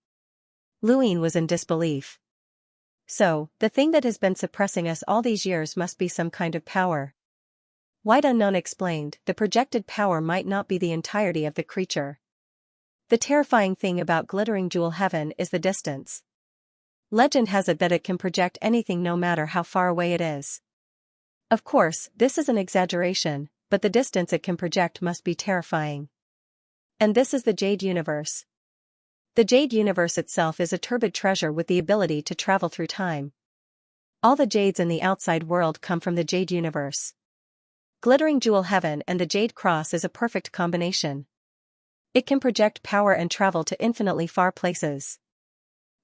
S1: Luin was in disbelief. So, the thing that has been suppressing us all these years must be some kind of power. White Unknown explained, the projected power might not be the entirety of the creature. The terrifying thing about glittering jewel heaven is the distance. Legend has it that it can project anything no matter how far away it is. Of course, this is an exaggeration, but the distance it can project must be terrifying. And this is the Jade Universe. The Jade Universe itself is a turbid treasure with the ability to travel through time. All the jades in the outside world come from the Jade Universe. Glittering Jewel Heaven and the Jade Cross is a perfect combination. It can project power and travel to infinitely far places.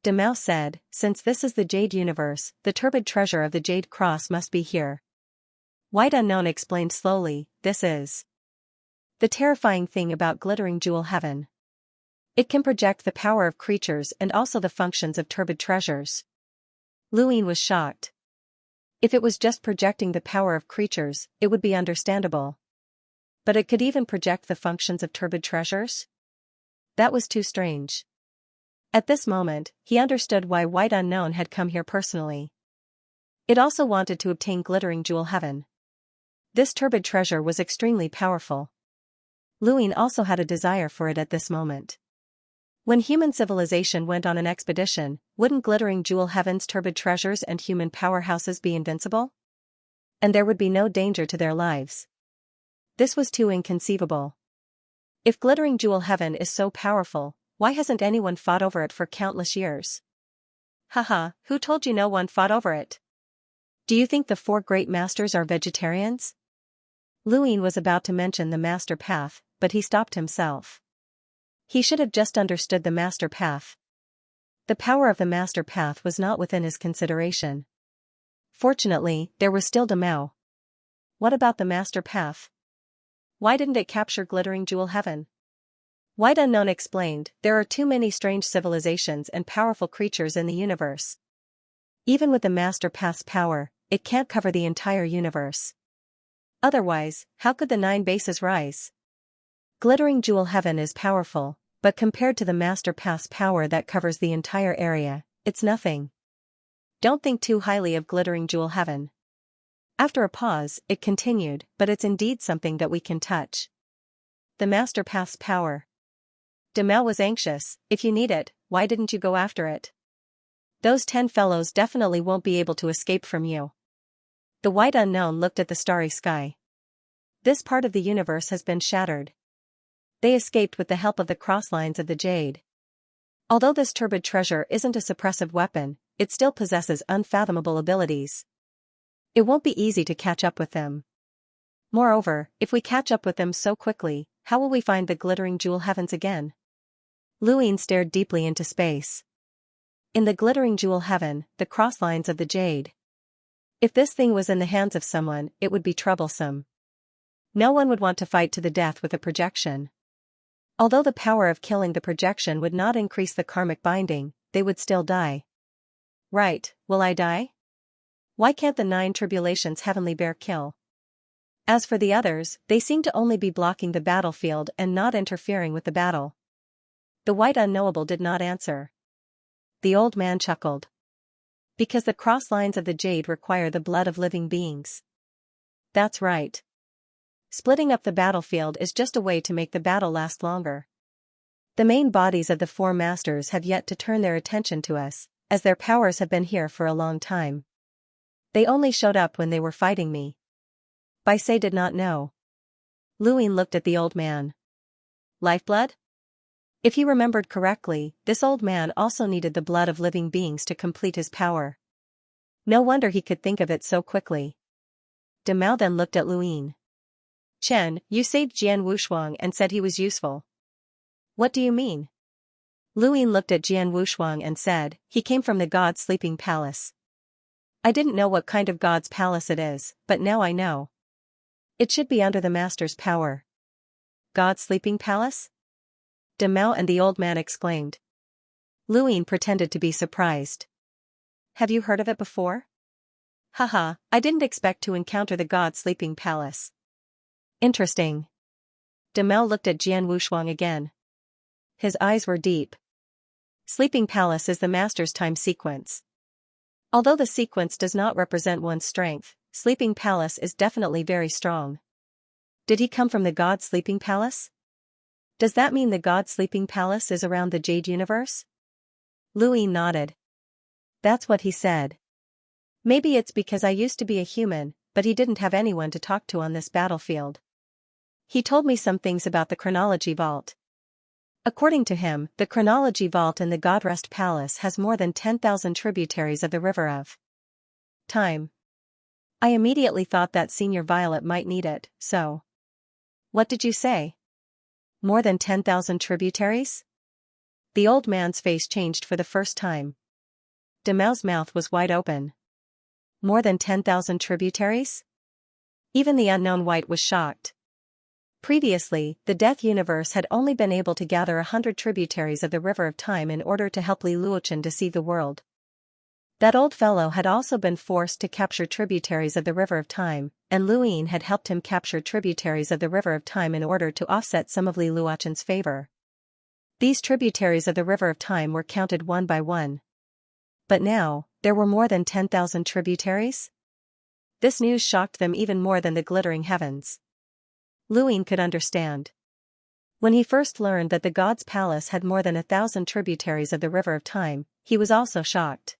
S1: Demel said, since this is the Jade Universe, the turbid treasure of the Jade Cross must be here. White Unknown explained slowly, this is the terrifying thing about Glittering Jewel Heaven. It can project the power of creatures and also the functions of turbid treasures. Luin was shocked. If it was just projecting the power of creatures, it would be understandable. But it could even project the functions of turbid treasures? That was too strange. At this moment, he understood why White Unknown had come here personally. It also wanted to obtain Glittering Jewel Heaven. This turbid treasure was extremely powerful. Luin also had a desire for it at this moment. When human civilization went on an expedition, wouldn't Glittering Jewel Heaven's turbid treasures and human powerhouses be invincible? And there would be no danger to their lives. This was too inconceivable. If Glittering Jewel Heaven is so powerful, why hasn't anyone fought over it for countless years? Haha, who told you no one fought over it? Do you think the 4 great masters are vegetarians? Luin was about to mention the master path, but he stopped himself. He should have just understood the master path. The power of the master path was not within his consideration. Fortunately, there was still Demel. What about the master path? Why didn't it capture Glittering Jewel Heaven? White Unknown explained, there are too many strange civilizations and powerful creatures in the universe. Even with the master path's power, it can't cover the entire universe. Otherwise, how could the 9 bases rise? Glittering Jewel Heaven is powerful, but compared to the Master Path's power that covers the entire area, it's nothing. Don't think too highly of Glittering Jewel Heaven. After a pause, it continued, but it's indeed something that we can touch. The Master Path's power. Demel was anxious, if you need it, why didn't you go after it? Those 10 fellows definitely won't be able to escape from you. The White Unknown looked at the starry sky. This part of the universe has been shattered. They escaped with the help of the crosslines of the Jade. Although this turbid treasure isn't a suppressive weapon, it still possesses unfathomable abilities. It won't be easy to catch up with them. Moreover, if we catch up with them so quickly, how will we find the Glittering Jewel Heavens again? Luin stared deeply into space. In the Glittering Jewel Heaven, the crosslines of the Jade. If this thing was in the hands of someone, it would be troublesome. No one would want to fight to the death with a projection. Although the power of killing the projection would not increase the karmic binding, they would still die. Right, will I die? Why can't the 9 tribulations heavenly bear kill? As for the others, they seemed to only be blocking the battlefield and not interfering with the battle. The white unknowable did not answer. The old man chuckled. Because the cross lines of the jade require the blood of living beings. That's right. Splitting up the battlefield is just a way to make the battle last longer. The main bodies of the four masters have yet to turn their attention to us, as their powers have been here for a long time. They only showed up when they were fighting me. Bai Se did not know. Luin looked at the old man. Lifeblood? If he remembered correctly, this old man also needed the blood of living beings to complete his power. No wonder he could think of it so quickly. De Mao then looked at Luin. Chen, you saved Jian Wushuang and said he was useful. What do you mean? Luin looked at Jian Wushuang and said, he came from the god's sleeping palace. I didn't know what kind of god's palace it is, but now I know. It should be under the master's power. God's sleeping palace? De Mao and the old man exclaimed. Luin pretended to be surprised. Have you heard of it before? Haha, I didn't expect to encounter the god's sleeping palace. Interesting. De Mao looked at Jian Wushuang again. His eyes were deep. Sleeping palace is the master's time sequence. Although the sequence does not represent one's strength, sleeping palace is definitely very strong. Did he come from the god's sleeping palace? Does that mean the god's sleeping palace is around the Jade Universe? Luin nodded. That's what he said. Maybe it's because I used to be a human, but he didn't have anyone to talk to on this battlefield. He told me some things about the chronology vault. According to him, the chronology vault in the Godrest Palace has more than 10,000 tributaries of the river of time. I immediately thought that Senior Violet might need it, so. What did you say? More than 10,000 tributaries? The old man's face changed for the first time. De Mao's mouth was wide open. More than 10,000 tributaries? Even the unknown white was shocked. Previously, the Death Universe had only been able to gather 100 tributaries of the River of Time in order to help Li Luochen deceive the world. That old fellow had also been forced to capture tributaries of the River of Time, and Luin had helped him capture tributaries of the River of Time in order to offset some of Li Luochen's favor. These tributaries of the River of Time were counted one by one. But now, there were more than 10,000 tributaries? This news shocked them even more than the glittering heavens. Luin could understand. When he first learned that the god's palace had more than 1,000 tributaries of the River of Time, he was also shocked.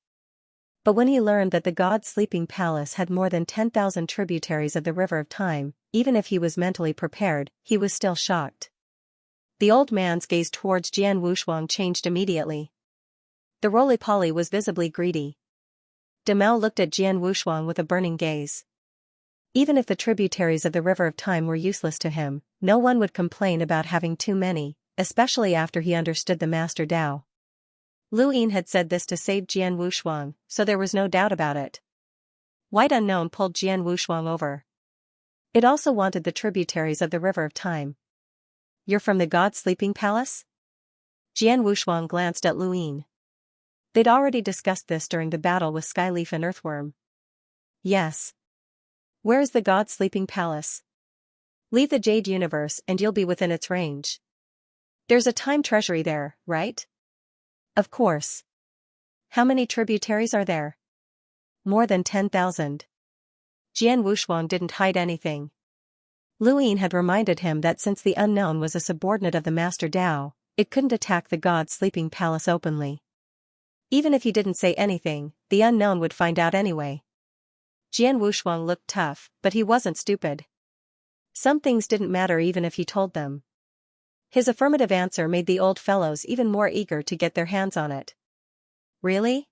S1: But when he learned that the god's sleeping palace had more than 10,000 tributaries of the River of Time, even if he was mentally prepared, he was still shocked. The old man's gaze towards Jian Wushuang changed immediately. The roly-poly was visibly greedy. De Mao looked at Jian Wushuang with a burning gaze. Even if the tributaries of the River of Time were useless to him, no one would complain about having too many, especially after he understood the Master Dao. Luin had said this to save Jian Wushuang, so there was no doubt about it. White Unknown pulled Jian Wushuang over. It also wanted the tributaries of the River of Time. You're from the God's Sleeping Palace? Jian Wushuang glanced at Luin. They'd already discussed this during the battle with Skyleaf and Earthworm. Yes. Where is the God's Sleeping Palace? Leave the Jade Universe and you'll be within its range. There's a time treasury there, right? Of course. How many tributaries are there? More than 10,000. Jian Wushuang didn't hide anything. Luin had reminded him that since the unknown was a subordinate of the Master Dao, it couldn't attack the God's Sleeping Palace openly. Even if he didn't say anything, the unknown would find out anyway. Jian Wushuang looked tough, but he wasn't stupid. Some things didn't matter even if he told them. His affirmative answer made the old fellows even more eager to get their hands on it. Really?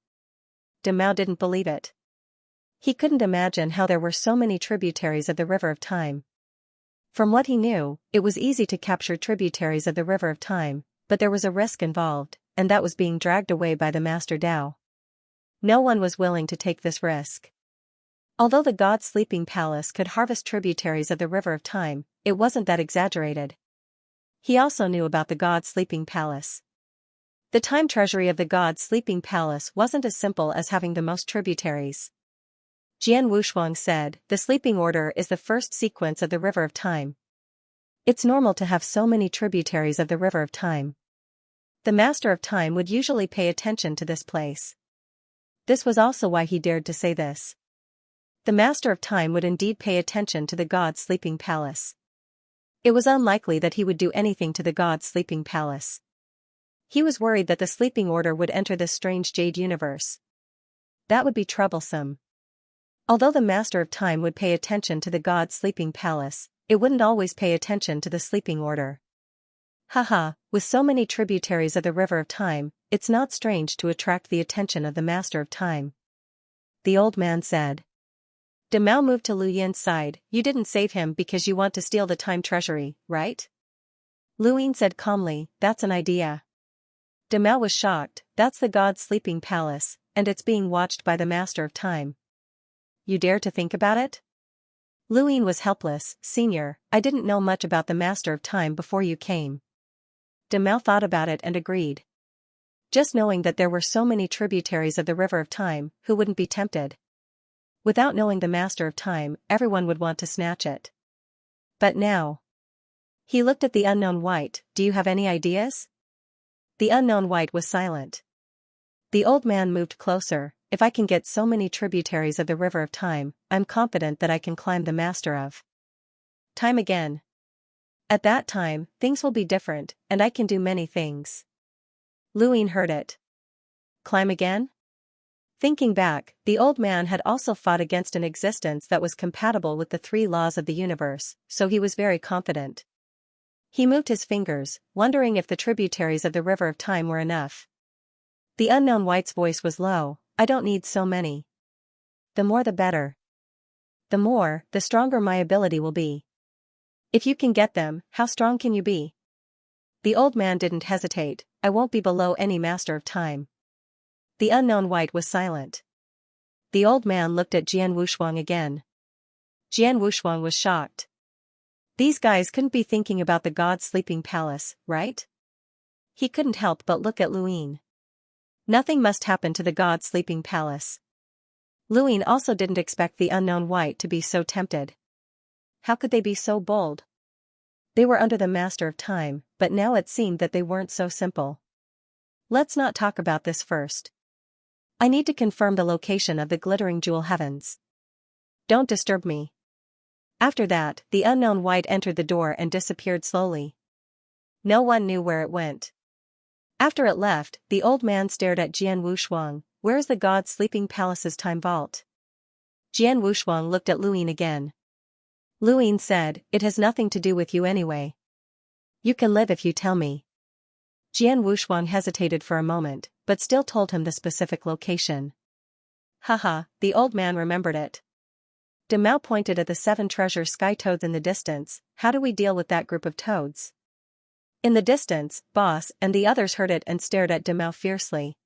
S1: De Mao didn't believe it. He couldn't imagine how there were so many tributaries of the River of Time. From what he knew, it was easy to capture tributaries of the River of Time, but there was a risk involved, and that was being dragged away by the Master Dao. No one was willing to take this risk. Although the God's Sleeping Palace could harvest tributaries of the River of Time, it wasn't that exaggerated. He also knew about the God's Sleeping Palace. The time treasury of the God's Sleeping Palace wasn't as simple as having the most tributaries. Jian Wushuang said, the sleeping order is the first sequence of the River of Time. It's normal to have so many tributaries of the River of Time. The Master of Time would usually pay attention to this place. This was also why he dared to say this. The Master of Time would indeed pay attention to the god's sleeping palace. It was unlikely that he would do anything to the god's sleeping palace. He was worried that the sleeping order would enter this strange jade universe. That would be troublesome. Although the Master of Time would pay attention to the god's sleeping palace, it wouldn't always pay attention to the sleeping order. Haha, with so many tributaries of the River of Time, it's not strange to attract the attention of the Master of Time. The old man said. De Mao moved to Lu Yin's side. You didn't save him because you want to steal the time treasury, right? Lu Yin said calmly, that's an idea. De Mao was shocked. That's the god's sleeping palace, and it's being watched by the Master of Time. You dare to think about it? Lu Yin was helpless. Senior, I didn't know much about the Master of Time before you came. De Mao thought about it and agreed. Just knowing that there were so many tributaries of the River of Time, who wouldn't be tempted? Without knowing the Master of Time, everyone would want to snatch it. But now. He looked at the unknown white. Do you have any ideas? The unknown white was silent. The old man moved closer. If I can get so many tributaries of the River of Time, I'm confident that I can climb the Master of Time again. At that time, things will be different, and I can do many things. Lu Yin heard it. Climb again? Thinking back, the old man had also fought against an existence that was compatible with the three laws of the universe, so he was very confident. He moved his fingers, wondering if the tributaries of the River of Time were enough. The unknown white's voice was low. I don't need so many. The more the better. The more, the stronger my ability will be. If you can get them, how strong can you be? The old man didn't hesitate. I won't be below any Master of Time. The unknown white was silent. The old man looked at Jian Wushuang again. Jian Wushuang was shocked. These guys couldn't be thinking about the god's sleeping palace, right? He couldn't help but look at Lu Yin. Nothing must happen to the god's sleeping palace. Lu Yin also didn't expect the unknown white to be so tempted. How could they be so bold? They were under the Master of Time, but now it seemed that they weren't so simple. Let's not talk about this first. I need to confirm the location of the glittering jewel heavens. Don't disturb me. After that, the unknown white entered the door and disappeared slowly. No one knew where it went. After it left, the old man stared at Jian Wushuang. Where is the god's sleeping palace's time vault? Jian Wushuang looked at Lu Yin again. Lu Yin said, it has nothing to do with you anyway. You can live if you tell me. Jian Wushuang hesitated for a moment, but still told him the specific location. Haha, the old man remembered it. De Mao pointed at the 7 treasure sky toads in the distance. How do we deal with that group of toads? In the distance, Boss and the others heard it and stared at De Mao fiercely.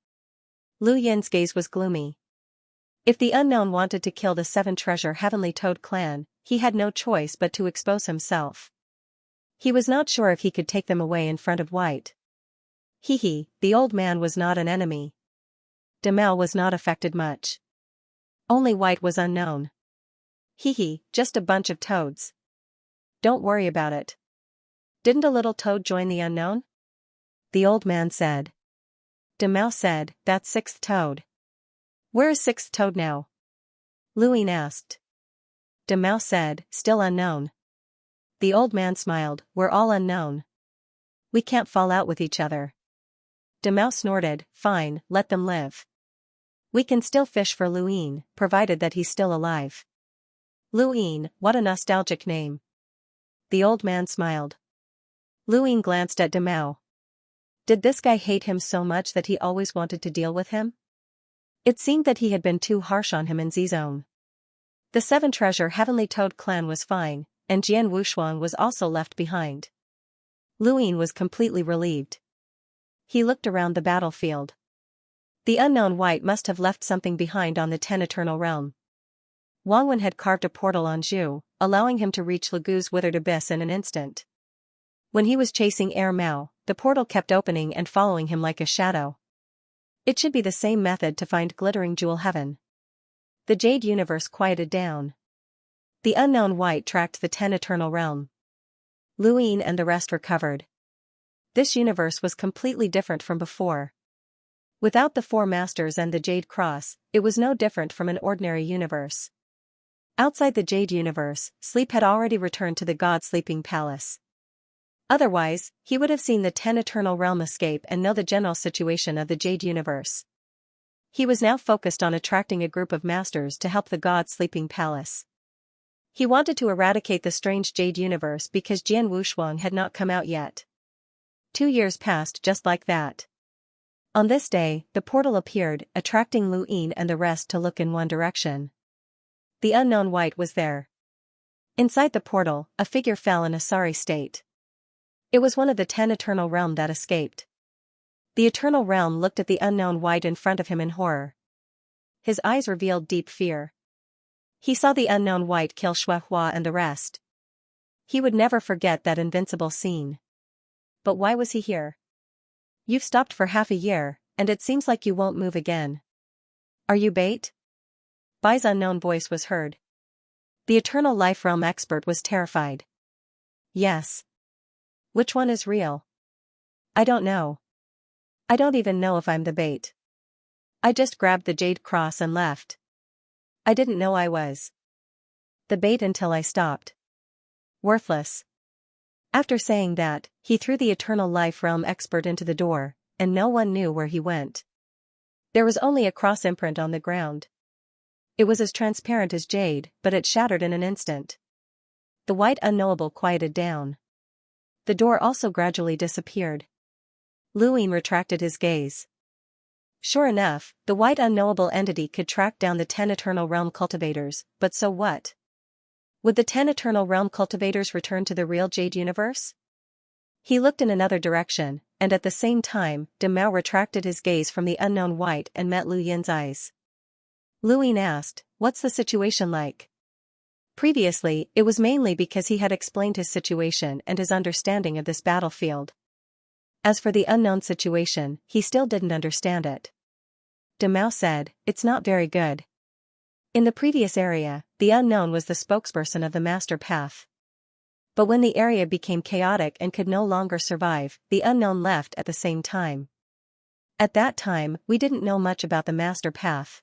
S1: Lu Yin's gaze was gloomy. If the unknown wanted to kill the 7 treasure heavenly toad clan, he had no choice but to expose himself. He was not sure if he could take them away in front of White. The old man was not an enemy. De Mao was not affected much. Only White was unknown. Just a bunch of toads. Don't worry about it. Didn't a little toad join the unknown? The old man said. De Mao said, that's 6th toad. Where is 6th toad now? Lu Yin asked. De Mao said, still unknown. The old man smiled, we're all unknown. We can't fall out with each other. De Mao snorted, fine, let them live. We can still fish for Lu Yin, provided that he's still alive. Lu Yin, what a nostalgic name. The old man smiled. Lu Yin glanced at De Mao. Did this guy hate him so much that he always wanted to deal with him? It seemed that he had been too harsh on him in Z-Zone. The 7 treasure heavenly toad clan was fine, and Jian Wushuang was also left behind. Lu Yin was completely relieved. He looked around the battlefield. The unknown White must have left something behind on the 10 Eternal Realm. Wang Wen had carved a portal on Zhu, allowing him to reach Legu's withered abyss in an instant. When he was chasing Air Mao, the portal kept opening and following him like a shadow. It should be the same method to find glittering jewel heaven. The Jade Universe quieted down. The unknown white tracked the 10 Eternal Realm. Luine and the rest recovered. This universe was completely different from before. Without the 4 Masters and the Jade Cross, it was no different from an ordinary universe. Outside the Jade Universe, sleep had already returned to the God Sleeping Palace. Otherwise, he would have seen the 10 Eternal Realm escape and know the general situation of the Jade Universe. He was now focused on attracting a group of Masters to help the God Sleeping Palace. He wanted to eradicate the strange Jade Universe because Jian Wushuang had not come out yet. 2 years passed just like that. On this day, the portal appeared, attracting Luine and the rest to look in one direction. The unknown white was there. Inside the portal, a figure fell in a sorry state. It was one of the 10 Eternal Realm that escaped. The Eternal Realm looked at the unknown white in front of him in horror. His eyes revealed deep fear. He saw the unknown white kill Shuehua and the rest. He would never forget that invincible scene. But why was he here? You've stopped for half a year, and it seems like you won't move again. Are you bait? Bai's unknown voice was heard. The Eternal Life Realm expert was terrified. Yes. Which one is real? I don't know. I don't even know if I'm the bait. I just grabbed the Jade Cross and left. I didn't know I was the bait until I stopped. Worthless. After saying that, he threw the Eternal Life Realm expert into the door, and no one knew where he went. There was only a cross imprint on the ground. It was as transparent as jade, but it shattered in an instant. The white unknowable quieted down. The door also gradually disappeared. Luine retracted his gaze. Sure enough, the white unknowable entity could track down the 10 Eternal Realm cultivators, but so what? Would the 10 Eternal Realm cultivators return to the real Jade Universe? He looked in another direction, and at the same time, De Mao retracted his gaze from the unknown white and met Lu Yin's eyes. Luine asked, "What's the situation like?" Previously, it was mainly because he had explained his situation and his understanding of this battlefield. As for the unknown situation, he still didn't understand it. De Mao said, "It's not very good." In the previous area, the unknown was the spokesperson of the Master Path. But when the area became chaotic and could no longer survive, the unknown left at the same time. At that time, we didn't know much about the Master Path.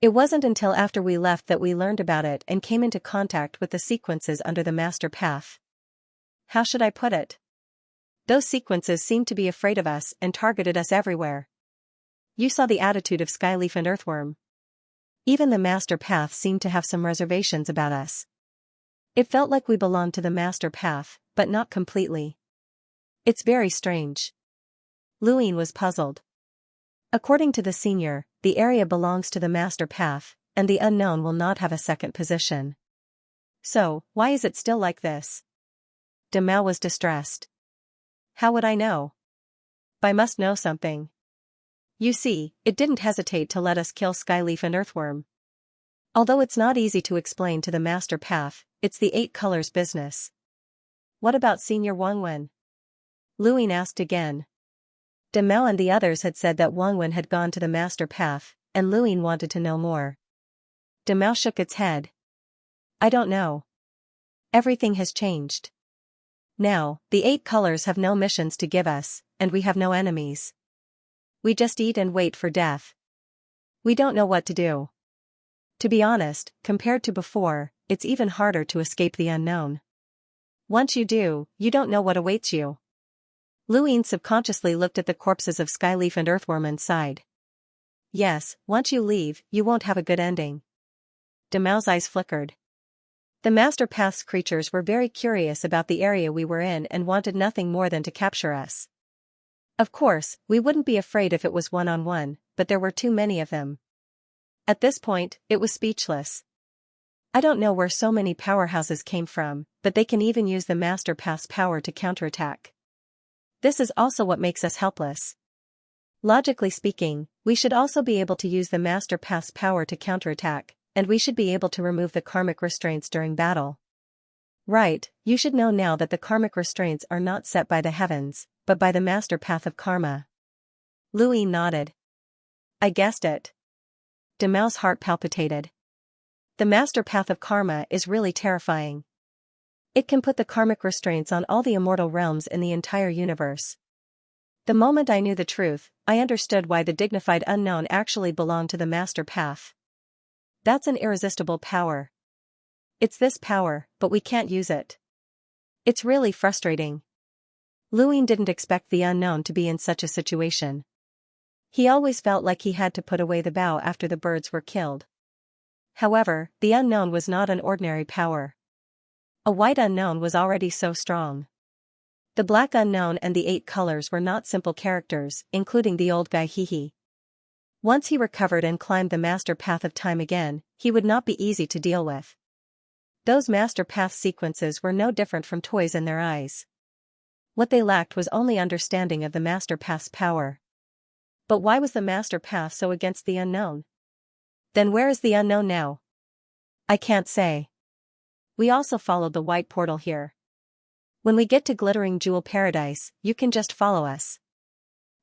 S1: It wasn't until after we left that we learned about it and came into contact with the sequences under the Master Path. How should I put it? Those sequences seemed to be afraid of us and targeted us everywhere. You saw the attitude of Skyleaf and Earthworm. Even the Master Path seemed to have some reservations about us. It felt like we belonged to the Master Path, but not completely. It's very strange. Luine was puzzled. According to the senior, the area belongs to the Master Path, and the unknown will not have a second position. So, why is it still like this? De Mao was distressed. How would I know? Bai must know something. You see, it didn't hesitate to let us kill Skyleaf and Earthworm. Although it's not easy to explain to the Master Path, it's the 8 colors business. What about Senior Wangwen? Luine asked again. De Mao and the others had said that Wangwen had gone to the Master Path, and Luine wanted to know more. De Mao shook its head. I don't know. Everything has changed. Now, the 8 colors have no missions to give us, and we have no enemies. We just eat and wait for death. We don't know what to do. To be honest, compared to before, it's even harder to escape the unknown. Once you do, you don't know what awaits you. Luine subconsciously looked at the corpses of Skyleaf and Earthworm and sighed. Yes, once you leave, you won't have a good ending. De Mao's eyes flickered. The Master Path's creatures were very curious about the area we were in and wanted nothing more than to capture us. Of course, we wouldn't be afraid if it was one-on-one, but there were too many of them. At this point, it was speechless. I don't know where so many powerhouses came from, but they can even use the Master Path's power to counterattack. This is also what makes us helpless. Logically speaking, we should also be able to use the Master Path's power to counterattack, and we should be able to remove the karmic restraints during battle. Right, you should know now that the karmic restraints are not set by the heavens, but by the Master Path of Karma. Luine nodded. I guessed it. Demau's heart palpitated. The master path of karma is really terrifying. It can put the karmic restraints on all the immortal realms in the entire universe. The moment I knew the truth, I understood why the dignified unknown actually belonged to the master path. That's an irresistible power. It's this power, but we can't use it. It's really frustrating. Luin didn't expect the unknown to be in such a situation. He always felt like he had to put away the bow after the birds were killed. However, the unknown was not an ordinary power. A white unknown was already so strong. The black unknown and the 8 colors were not simple characters, including the old guy Hihi. Once he recovered and climbed the master path of time again, he would not be easy to deal with. Those master path sequences were no different from toys in their eyes. What they lacked was only understanding of the master path's power. But why was the master path so against the unknown? Then where is the unknown now? I can't say. We also followed the white portal here. When we get to Glittering Jewel Paradise, you can just follow us.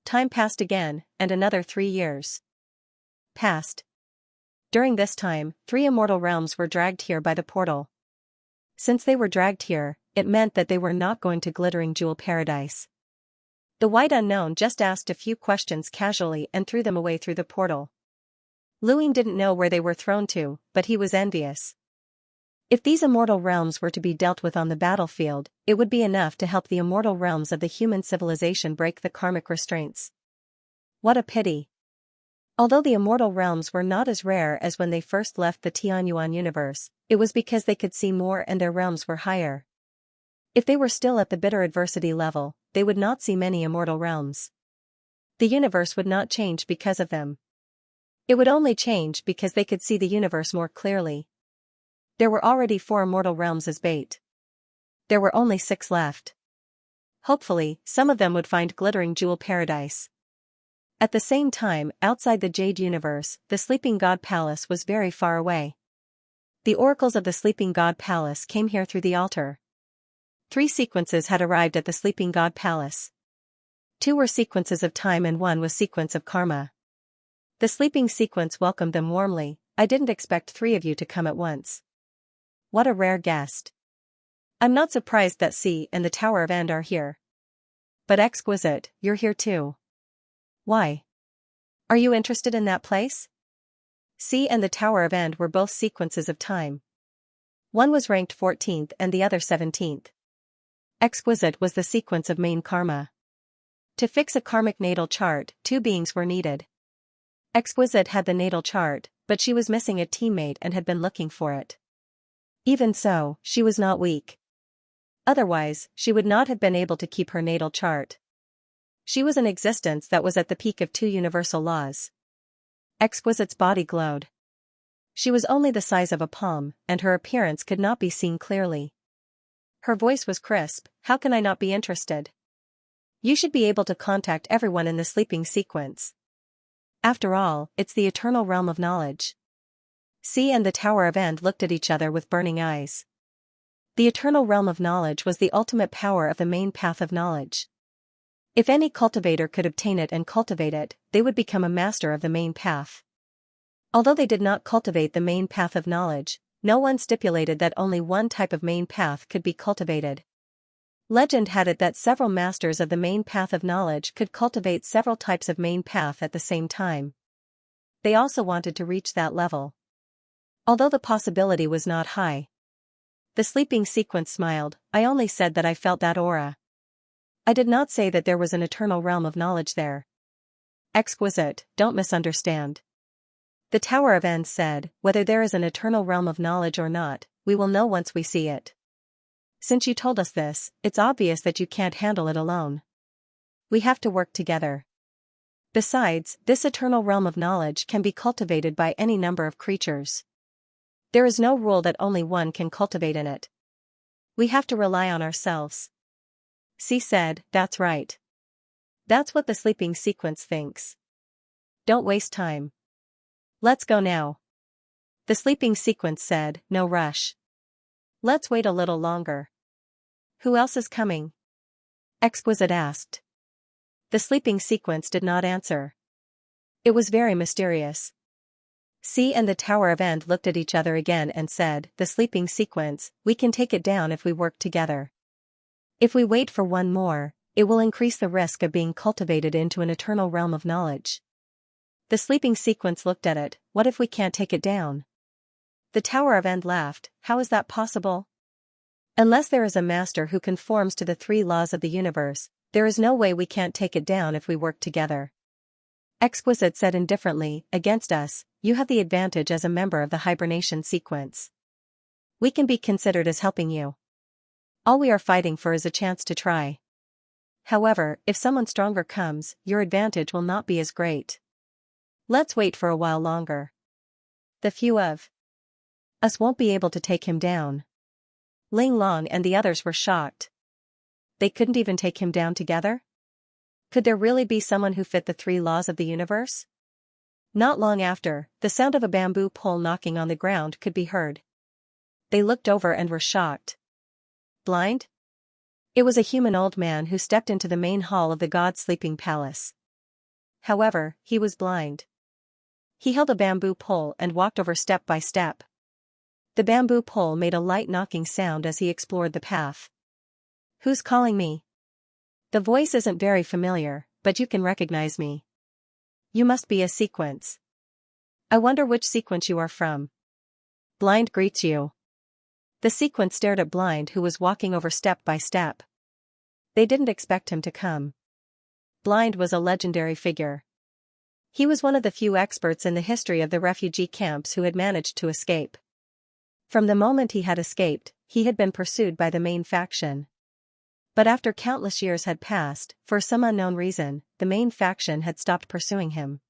S1: Time passed again, and another 3 years passed. During this time, 3 immortal realms were dragged here by the portal. Since they were dragged here, it meant that they were not going to Glittering Jewel Paradise. The white unknown just asked a few questions casually and threw them away through the portal. Luin didn't know where they were thrown to, but he was envious. If these immortal realms were to be dealt with on the battlefield, it would be enough to help the immortal realms of the human civilization break the karmic restraints. What a pity. Although the immortal realms were not as rare as when they first left the Tianyuan universe, it was because they could see more and their realms were higher. If they were still at the bitter adversity level, they would not see many immortal realms. The universe would not change because of them. It would only change because they could see the universe more clearly. There were already 4 immortal realms as bait. There were only 6 left. Hopefully, some of them would find Glittering Jewel Paradise. At the same time, outside the Jade Universe, the Sleeping God Palace was very far away. The oracles of the Sleeping God Palace came here through the altar. 3 sequences had arrived at the Sleeping God Palace. 2 were sequences of time and 1 was sequence of karma. The sleeping sequence welcomed them warmly. I didn't expect 3 of you to come at once. What a rare guest. I'm not surprised that C and the Tower of End are here. But exquisite, you're here too. Why? Are you interested in that place? C and the Tower of End were both sequences of time. One was ranked 14th and the other 17th. Exquisite was the sequence of main karma. To fix a karmic natal chart, 2 beings were needed. Exquisite had the natal chart, but she was missing a teammate and had been looking for it. Even so, she was not weak. Otherwise, she would not have been able to keep her natal chart. She was an existence that was at the peak of 2 universal laws. Exquisite's body glowed. She was only the size of a palm, and her appearance could not be seen clearly. Her voice was crisp. How can I not be interested? You should be able to contact everyone in the sleeping sequence. After all, it's the eternal realm of knowledge. C and the Tower of End looked at each other with burning eyes. The eternal realm of knowledge was the ultimate power of the main path of knowledge. If any cultivator could obtain it and cultivate it, they would become a master of the main path. Although they did not cultivate the main path of knowledge, no one stipulated that only one type of main path could be cultivated. Legend had it that several masters of the main path of knowledge could cultivate several types of main path at the same time. They also wanted to reach that level. Although the possibility was not high. The sleeping sequence smiled. I only said that I felt that aura. I did not say that there was an eternal realm of knowledge there. Exquisite, don't misunderstand. The Tower of End said, whether there is an eternal realm of knowledge or not, we will know once we see it. Since you told us this, it's obvious that you can't handle it alone. We have to work together. Besides, this eternal realm of knowledge can be cultivated by any number of creatures. There is no rule that only one can cultivate in it. We have to rely on ourselves. C said, that's right. That's what the sleeping sequence thinks. Don't waste time. Let's go now. The sleeping sequence said, no rush. Let's wait a little longer. Who else is coming? Exquisite asked. The sleeping sequence did not answer. It was very mysterious. C and the Tower of End looked at each other again and said, "The sleeping sequence, we can take it down if we work together. If we wait for one more, it will increase the risk of being cultivated into an eternal realm of knowledge." The sleeping sequence looked at it. "What if we can't take it down?" The Tower of End laughed. "How is that possible? Unless there is a master who conforms to the 3 laws of the universe, there is no way we can't take it down if we work together." Exquisite said indifferently, "Against us, you have the advantage as a member of the hibernation sequence. We can be considered as helping you. All we are fighting for is a chance to try. However, if someone stronger comes, your advantage will not be as great. Let's wait for a while longer. The few of us won't be able to take him down." Ling Long and the others were shocked. They couldn't even take him down together? Could there really be someone who fit the 3 laws of the universe? Not long after, the sound of a bamboo pole knocking on the ground could be heard. They looked over and were shocked. Blind? It was a human old man who stepped into the main hall of the god's sleeping palace. However, he was blind. He held a bamboo pole and walked over step by step. The bamboo pole made a light knocking sound as he explored the path. "Who's calling me? The voice isn't very familiar, but you can recognize me. You must be a sequence. I wonder which sequence you are from." Blind greets you. The sequence stared at Blind, who was walking over step by step. They didn't expect him to come. Blind was a legendary figure. He was one of the few experts in the history of the refugee camps who had managed to escape. From the moment he had escaped, he had been pursued by the main faction. But after countless years had passed, for some unknown reason, the main faction had stopped pursuing him.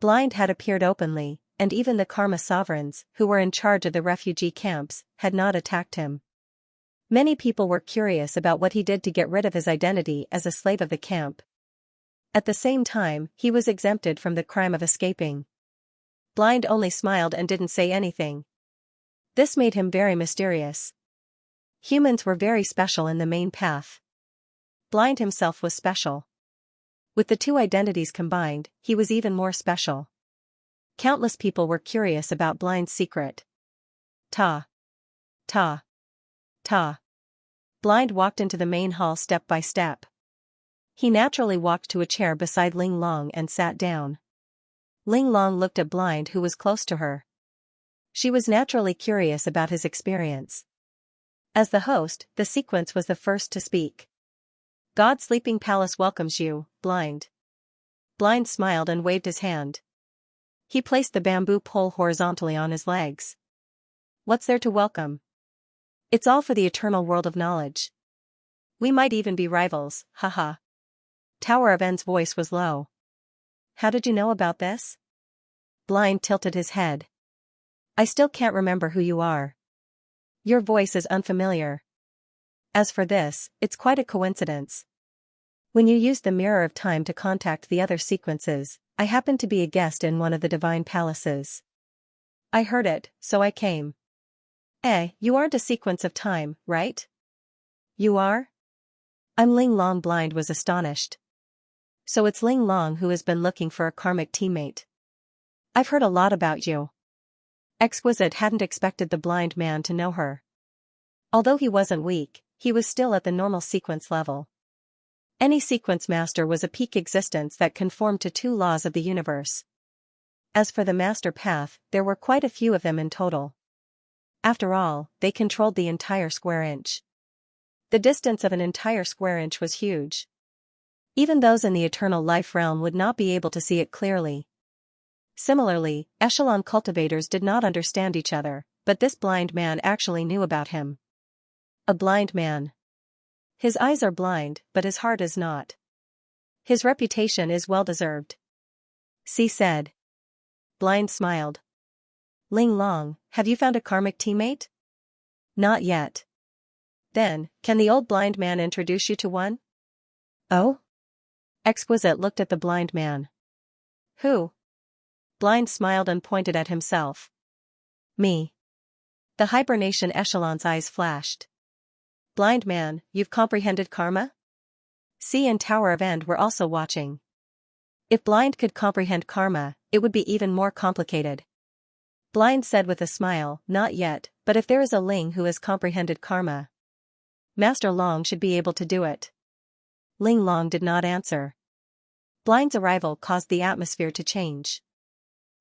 S1: Blind had appeared openly, and even the Karma sovereigns, who were in charge of the refugee camps, had not attacked him. Many people were curious about what he did to get rid of his identity as a slave of the camp. At the same time, he was exempted from the crime of escaping. Blind only smiled and didn't say anything. This made him very mysterious. Humans were very special in the main path. Blind himself was special. With the 2 identities combined, he was even more special. Countless people were curious about Blind's secret. Ta. Ta. Ta. Blind walked into the main hall step by step. He naturally walked to a chair beside Ling Long and sat down. Ling Long looked at Blind, who was close to her. She was naturally curious about his experience. As the host, the sequence was the first to speak. "God's sleeping palace welcomes you, Blind." Blind smiled and waved his hand. He placed the bamboo pole horizontally on his legs. "What's there to welcome? It's all for the eternal world of knowledge. We might even be rivals, haha." Tower of End's voice was low. "How did you know about this?" Blind tilted his head. "I still can't remember who you are. Your voice is unfamiliar. As for this, it's quite a coincidence. When you used the Mirror of Time to contact the other sequences, I happened to be a guest in one of the divine palaces. I heard it, so I came." You aren't a sequence of time, right?" "You are?" "I'm Ling Long." Blind was astonished. "So it's Ling Long who has been looking for a karmic teammate. I've heard a lot about you." Exquisite hadn't expected the blind man to know her. Although he wasn't weak, he was still at the normal sequence level. Any sequence master was a peak existence that conformed to 2 laws of the universe. As for the master path, there were quite a few of them in total. After all, they controlled the entire square inch. The distance of an entire square inch was huge. Even those in the eternal life realm would not be able to see it clearly. Similarly, echelon cultivators did not understand each other, but this blind man actually knew about him. A blind man. His eyes are blind, but his heart is not. His reputation is well-deserved. C said. Blind smiled. "Ling Long, have you found a karmic teammate?" "Not yet." "Then, can the old blind man introduce you to one?" "Oh?" Exquisite looked at the blind man. "Who?" Blind smiled and pointed at himself. "Me." The hibernation echelon's eyes flashed. "Blind man, you've comprehended karma?" C and Tower of End were also watching. If Blind could comprehend karma, it would be even more complicated. Blind said with a smile, not yet, but if there is a Ling who has comprehended karma, Master Long should be able to do it. Ling Long did not answer. Blind's arrival caused the atmosphere to change.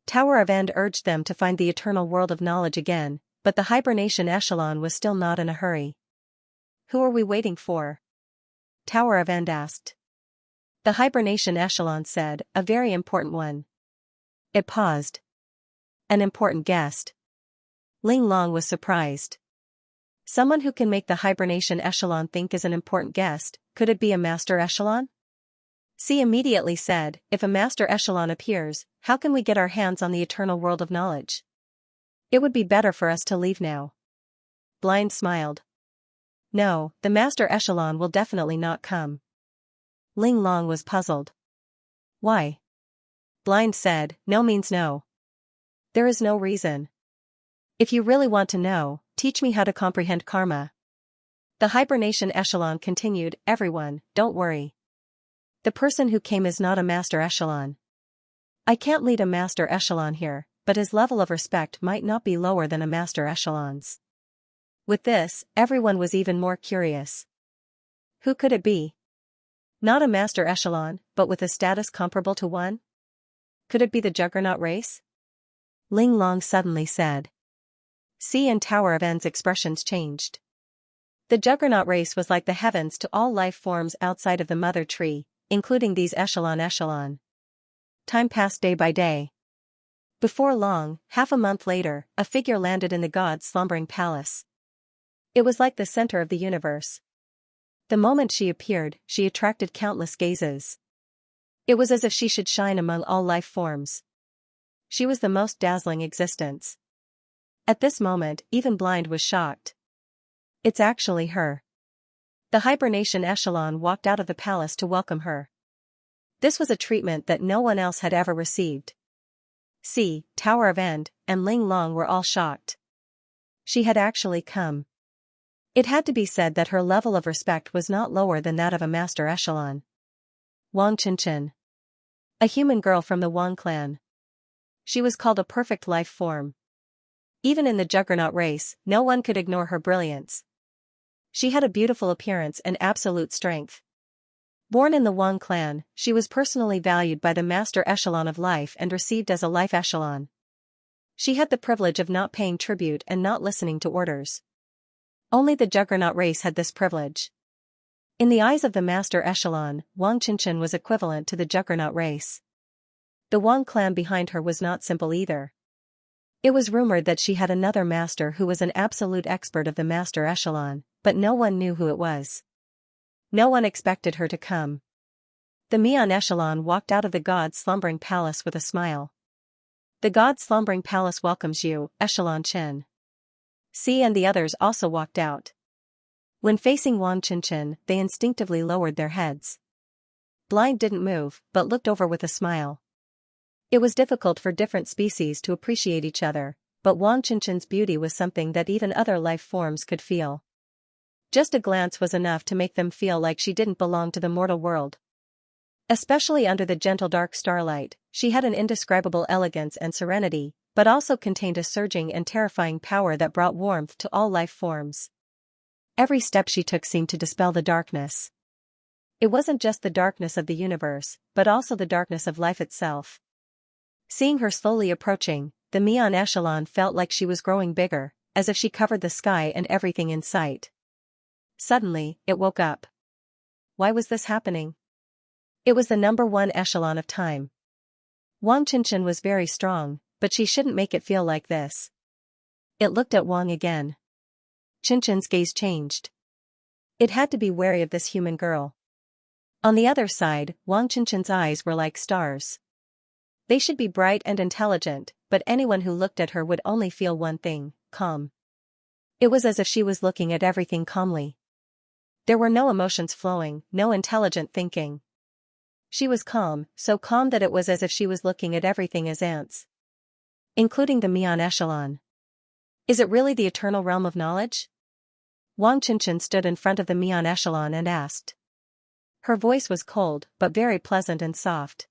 S1: Tower of End urged them to find the eternal world of knowledge again, but the hibernation echelon was still not in a hurry. Who are we waiting for? Tower of End asked. The hibernation echelon said, a very important one. It paused. An important guest. Ling Long was surprised. Someone who can make the hibernation echelon think is an important guest, could it be a master echelon? C immediately said, if a master echelon appears, how can we get our hands on the eternal world of knowledge? It would be better for us to leave now. Blind smiled. No, the master echelon will definitely not come. Ling Long was puzzled. Why? Blind said, no means no. There is no reason. If you really want to know, teach me how to comprehend karma. The hibernation echelon continued, everyone, don't worry. The person who came is not a master echelon. I can't lead a master echelon here, but his level of respect might not be lower than a master echelon's. With this, everyone was even more curious. Who could it be? Not a master echelon, but with a status comparable to one? Could it be the Juggernaut race? Ling Long suddenly said. C and Tower of End's expressions changed. The Juggernaut race was like the heavens to all life forms outside of the mother tree, including these echelon. Time passed day by day. Before long, half a month later, a figure landed in the god's slumbering palace. It was like the center of the universe. The moment she appeared, she attracted countless gazes. It was as if she should shine among all life forms. She was the most dazzling existence. At this moment, even Blind was shocked. It's actually her. The hibernation echelon walked out of the palace to welcome her. This was a treatment that no one else had ever received. C, Tower of End, and Ling Long were all shocked. She had actually come. It had to be said that her level of respect was not lower than that of a master echelon. Wang Qinchin. A human girl from the Wang clan. She was called a perfect life form. Even in the Juggernaut race, no one could ignore her brilliance. She had a beautiful appearance and absolute strength. Born in the Wang clan, she was personally valued by the master echelon of life and received as a life echelon. She had the privilege of not paying tribute and not listening to orders. Only the Juggernaut race had this privilege. In the eyes of the master echelon, Wang Qinchin was equivalent to the Juggernaut race. The Wang clan behind her was not simple either. It was rumored that she had another master who was an absolute expert of the master echelon, but no one knew who it was. No one expected her to come. The Mian echelon walked out of the god's slumbering palace with a smile. The god's slumbering palace welcomes you, Echelon Chen. C and the others also walked out. When facing Wang Qinchin, they instinctively lowered their heads. Blind didn't move, but looked over with a smile. It was difficult for different species to appreciate each other, but Wang Qinchin's beauty was something that even other life forms could feel. Just a glance was enough to make them feel like she didn't belong to the mortal world. Especially under the gentle dark starlight, she had an indescribable elegance and serenity, but also contained a surging and terrifying power that brought warmth to all life forms. Every step she took seemed to dispel the darkness. It wasn't just the darkness of the universe, but also the darkness of life itself. Seeing her slowly approaching, the Mian echelon felt like she was growing bigger, as if she covered the sky and everything in sight. Suddenly, it woke up. Why was this happening? It was the number one echelon of time. Wang Qinchin was very strong, but she shouldn't make it feel like this. It looked at Wang again. Qinchin's gaze changed. It had to be wary of this human girl. On the other side, Wang Qinchin's eyes were like stars. They should be bright and intelligent, but anyone who looked at her would only feel one thing, calm. It was as if she was looking at everything calmly. There were no emotions flowing, no intelligent thinking. She was calm, so calm that it was as if she was looking at everything as ants. Including the Mian echelon. Is it really the eternal realm of knowledge? Wang Qinchin stood in front of the Mian echelon and asked. Her voice was cold, but very pleasant and soft.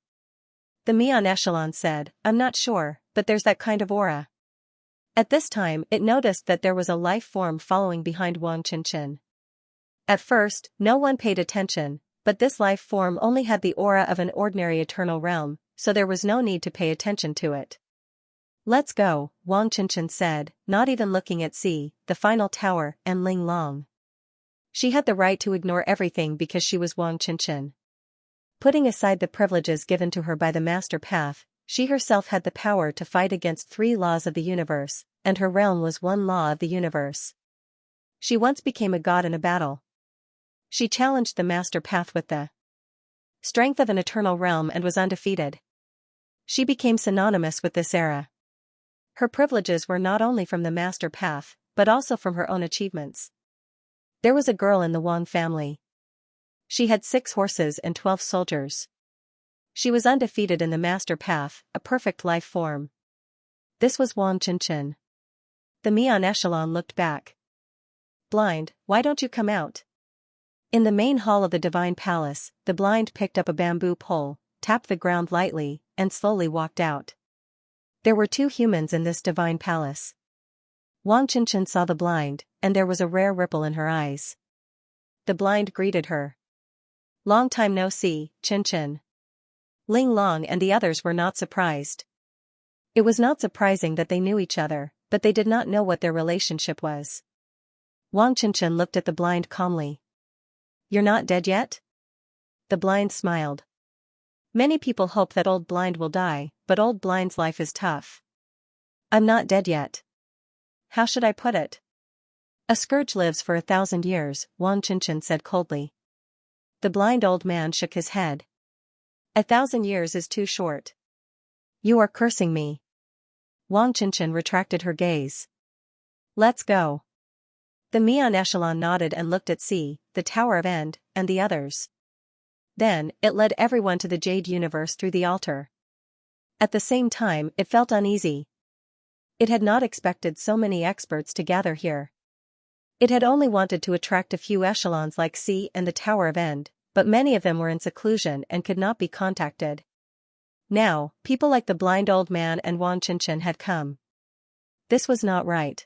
S1: The Mian echelon said, I'm not sure, but there's that kind of aura. At this time, it noticed that there was a life form following behind Wang Qinshan. At first, no one paid attention, but this life form only had the aura of an ordinary eternal realm, so there was no need to pay attention to it. Let's go, Wang Qinshan said, not even looking at C, the final tower, and Ling Long. She had the right to ignore everything because she was Wang Qinshan. Putting aside the privileges given to her by the Master Path, she herself had the power to fight against 3 laws of the universe, and her realm was one law of the universe. She once became a god in a battle. She challenged the Master Path with the strength of an eternal realm and was undefeated. She became synonymous with this era. Her privileges were not only from the Master Path, but also from her own achievements. There was a girl in the Wang family. She had 6 horses and 12 soldiers. She was undefeated in the Master Path, a perfect life form. This was Wang Qinshan. The Mian Echelon looked back. Blind, why don't you come out? In the main hall of the Divine Palace, the blind picked up a bamboo pole, tapped the ground lightly, and slowly walked out. There were 2 humans in this Divine Palace. Wang Qinshan saw the blind, and there was a rare ripple in her eyes. The blind greeted her. Long time no see, Qinshan. Ling Long and the others were not surprised. It was not surprising that they knew each other, but they did not know what their relationship was. Wang Qinshan looked at the blind calmly. You're not dead yet? The blind smiled. Many people hope that old blind will die, but old blind's life is tough. I'm not dead yet. How should I put it? A scourge lives for 1,000 years, Wang Qinshan said coldly. The blind old man shook his head. 1,000 years is too short. You are cursing me. Wang Qinshan retracted her gaze. Let's go. The Mian Echelon nodded and looked at C, the Tower of End, and the others. Then, it led everyone to the Jade Universe through the altar. At the same time, it felt uneasy. It had not expected so many experts to gather here. It had only wanted to attract a few echelons like C and the Tower of End, but many of them were in seclusion and could not be contacted. Now, people like the blind old man and Wang Qinshan had come. This was not right.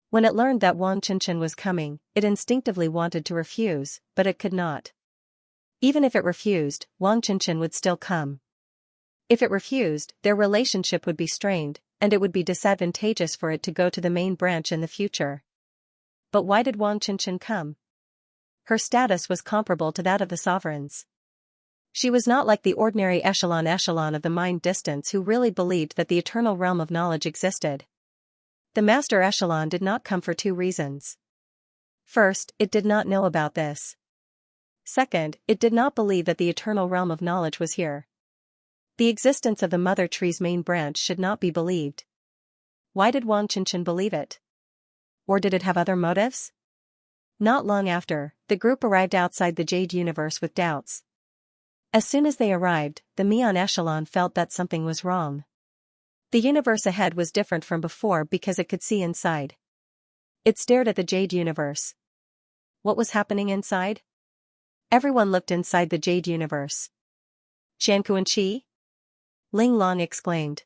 S1: When it learned that Wang Qinshan was coming, it instinctively wanted to refuse, but it could not. Even if it refused, Wang Qinshan would still come. If it refused, their relationship would be strained, and it would be disadvantageous for it to go to the main branch in the future. But why did Wang Qinshan come? Her status was comparable to that of the sovereigns. She was not like the ordinary echelon of the mind distance who really believed that the eternal realm of knowledge existed. The master echelon did not come for 2 reasons. First, it did not know about this. Second, it did not believe that the eternal realm of knowledge was here. The existence of the mother tree's main branch should not be believed. Why did Wang Qinshan believe it? Or did it have other motives? Not long after, the group arrived outside the Jade Universe with doubts. As soon as they arrived, the Mian Echelon felt that something was wrong. The universe ahead was different from before because it could see inside. It stared at the Jade Universe. What was happening inside? Everyone looked inside the Jade Universe. Xianxia? Ling Long exclaimed.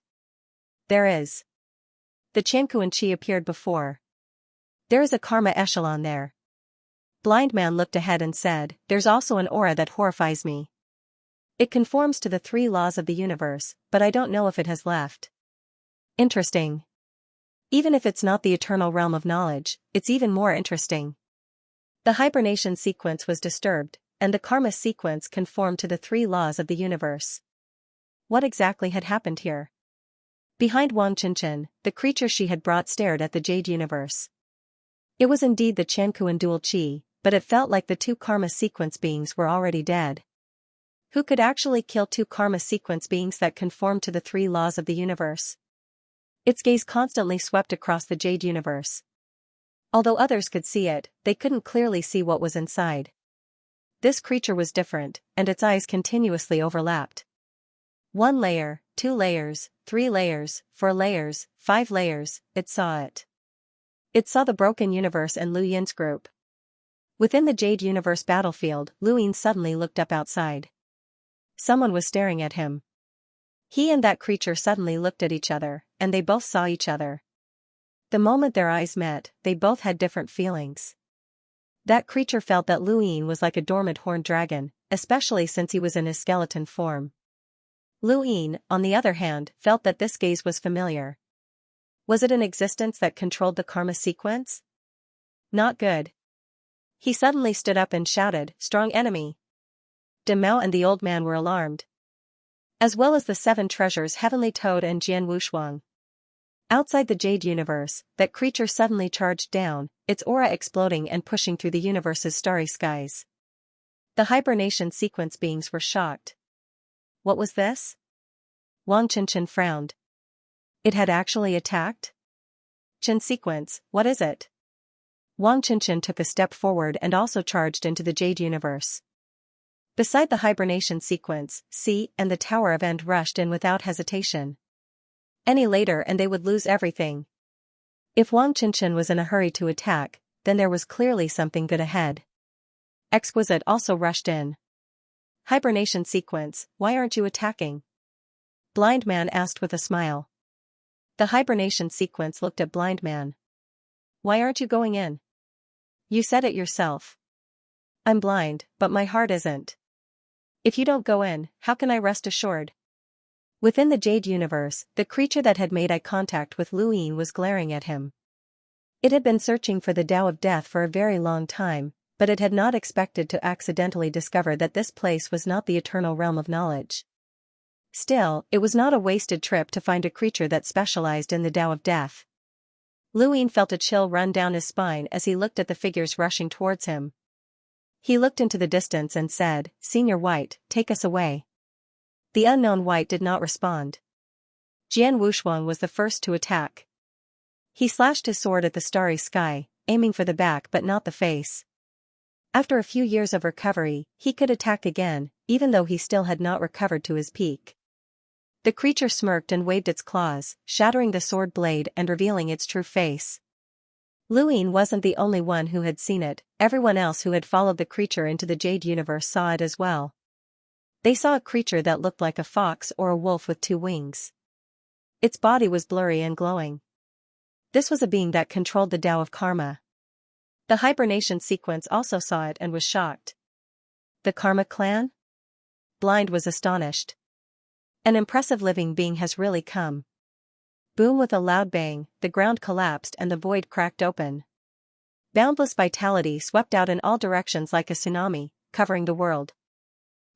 S1: There is. The Xianxia appeared before. There is a karma echelon there. Blind Man looked ahead and said, there's also an aura that horrifies me. It conforms to the 3 laws of the universe, but I don't know if it has left. Interesting. Even if it's not the eternal realm of knowledge, it's even more interesting. The hibernation sequence was disturbed, and the karma sequence conformed to the 3 laws of the universe. What exactly had happened here? Behind Wang Qinshan, the creature she had brought stared at the Jade Universe. It was indeed the Qianquan dual qi, but it felt like the 2 karma sequence beings were already dead. Who could actually kill 2 karma sequence beings that conform to the 3 laws of the universe? Its gaze constantly swept across the Jade Universe. Although others could see it, they couldn't clearly see what was inside. This creature was different, and its eyes continuously overlapped. 1 layer, 2 layers, 3 layers, 4 layers, 5 layers, it saw it. It saw the broken universe and Lu Yin's group. Within the Jade Universe battlefield, Lu Yin suddenly looked up outside. Someone was staring at him. He and that creature suddenly looked at each other, and they both saw each other. The moment their eyes met, they both had different feelings. That creature felt that Lu Yin was like a dormant horned dragon, especially since he was in his skeleton form. Lu Yin, on the other hand, felt that this gaze was familiar. Was it an existence that controlled the karma sequence? Not good. He suddenly stood up and shouted, "Strong enemy!" Demao and the old man were alarmed. As well as the 7 treasures Heavenly Toad and Jian Wushuang. Outside the Jade Universe, that creature suddenly charged down, its aura exploding and pushing through the universe's starry skies. The hibernation sequence beings were shocked. What was this? Wang Qinshan frowned. It had actually attacked? Qin sequence, what is it? Wang Qinshan took a step forward and also charged into the Jade Universe. Beside the hibernation sequence, C and the Tower of End rushed in without hesitation. Any later and they would lose everything. If Wang Qinshan was in a hurry to attack, then there was clearly something good ahead. Exquisite also rushed in. Hibernation sequence, why aren't you attacking? Blind Man asked with a smile. The hibernation sequence looked at Blind Man. Why aren't you going in? You said it yourself. I'm blind, but my heart isn't. If you don't go in, how can I rest assured? Within the Jade Universe, the creature that had made eye contact with Lu Yin was glaring at him. It had been searching for the Tao of Death for a very long time, but it had not expected to accidentally discover that this place was not the eternal realm of knowledge. Still, it was not a wasted trip to find a creature that specialized in the Tao of Death. Lu Yin felt a chill run down his spine as he looked at the figures rushing towards him. He looked into the distance and said, "Senior White, take us away." The unknown White did not respond. Jian Wushuang was the first to attack. He slashed his sword at the starry sky, aiming for the back but not the face. After a few years of recovery, he could attack again, even though he still had not recovered to his peak. The creature smirked and waved its claws, shattering the sword blade and revealing its true face. Lu Yin wasn't the only one who had seen it, everyone else who had followed the creature into the Jade Universe saw it as well. They saw a creature that looked like a fox or a wolf with 2 wings. Its body was blurry and glowing. This was a being that controlled the Tao of Karma. The hibernation sequence also saw it and was shocked. The Karma clan? Blind was astonished. An impressive living being has really come. Boom! With a loud bang, the ground collapsed and the void cracked open. Boundless vitality swept out in all directions like a tsunami, covering the world.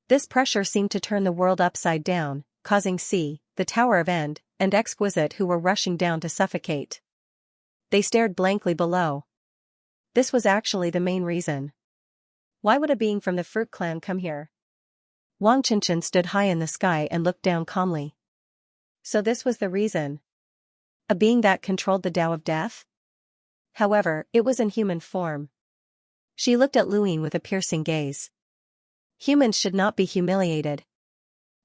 S1: This pressure seemed to turn the world upside down, causing C, the Tower of End, and Exquisite who were rushing down to suffocate. They stared blankly below. This was actually the main reason. Why would a being from the Fruit Clan come here? Wang Qinshan stood high in the sky and looked down calmly. So this was the reason. A being that controlled the Tao of Death? However, it was in human form. She looked at Lu Yin with a piercing gaze. Humans should not be humiliated.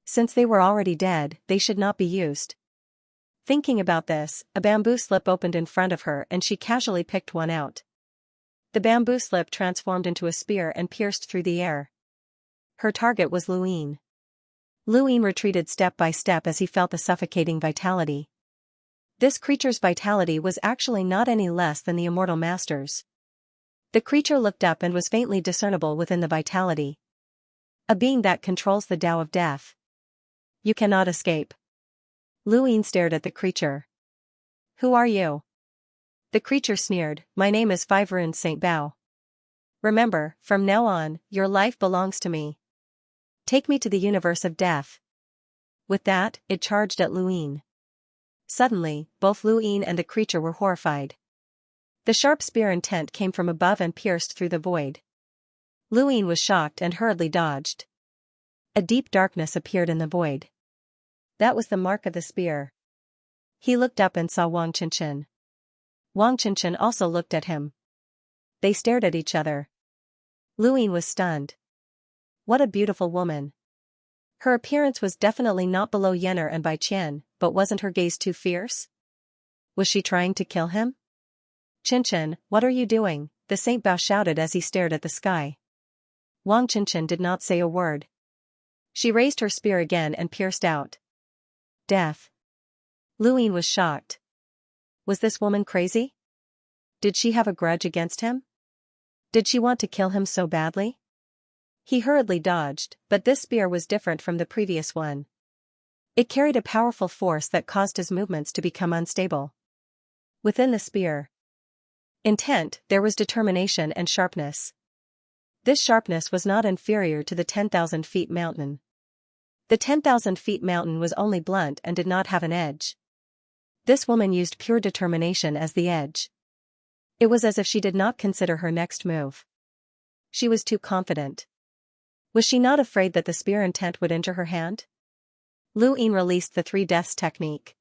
S1: Since they were already dead, they should not be used. Thinking about this, a bamboo slip opened in front of her and she casually picked one out. The bamboo slip transformed into a spear and pierced through the air. Her target was Lu Yin. Lu Yin retreated step by step as he felt the suffocating vitality. This creature's vitality was actually not any less than the Immortal Master's. The creature looked up and was faintly discernible within the vitality. A being that controls the Tao of Death. You cannot escape. Lu Yin stared at the creature. Who are you? The creature sneered, my name is Five Runes Saint Bao. Remember, from now on, your life belongs to me. Take me to the universe of death. With that, it charged at Lu Yin. Suddenly, both Lu Yin and the creature were horrified. The sharp spear intent came from above and pierced through the void. Lu Yin was shocked and hurriedly dodged. A deep darkness appeared in the void. That was the mark of the spear. He looked up and saw Wang Qinshan. Wang Qinshan also looked at him. They stared at each other. Lu Yin was stunned. What a beautiful woman. Her appearance was definitely not below Yenner and Bai Qian, but wasn't her gaze too fierce? Was she trying to kill him? Qinshan, what are you doing? The Saint Bao shouted as he stared at the sky. Wang Qinshan did not say a word. She raised her spear again and pierced out. Death. Lu Yin was shocked. Was this woman crazy? Did she have a grudge against him? Did she want to kill him so badly? He hurriedly dodged, but this spear was different from the previous one. It carried a powerful force that caused his movements to become unstable. Within the spear intent, there was determination and sharpness. This sharpness was not inferior to the 10,000 feet mountain. The 10,000 feet mountain was only blunt and did not have an edge. This woman used pure determination as the edge. It was as if she did not consider her next move. She was too confident. Was she not afraid that the spear intent would injure her hand? Lu Yin released the three deaths technique.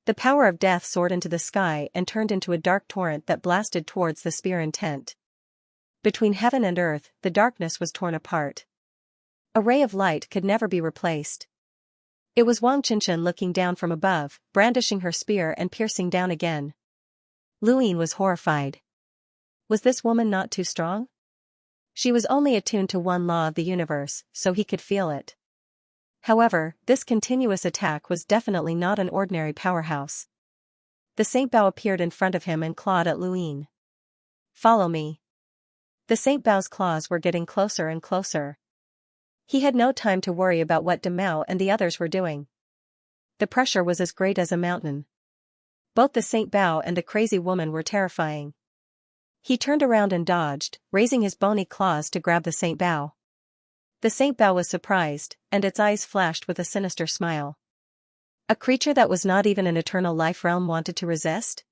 S1: The power of death soared into the sky and turned into a dark torrent that blasted towards the spear intent. Between heaven and earth, the darkness was torn apart. A ray of light could never be replaced. It was Wang Qinshan looking down from above, brandishing her spear and piercing down again. Lu Yin was horrified. Was this woman not too strong? She was only attuned to one law of the universe, so he could feel it. However, this continuous attack was definitely not an ordinary powerhouse. The Saint Bao appeared in front of him and clawed at Lu Yin. Follow me. The Saint Bao's claws were getting closer and closer. He had no time to worry about what Demao and the others were doing. The pressure was as great as a mountain. Both the Saint Bao and the crazy woman were terrifying. He turned around and dodged, raising his bony claws to grab the Saint Bao. The Saint Bao was surprised, and its eyes flashed with a sinister smile. A creature that was not even an eternal life realm wanted to resist?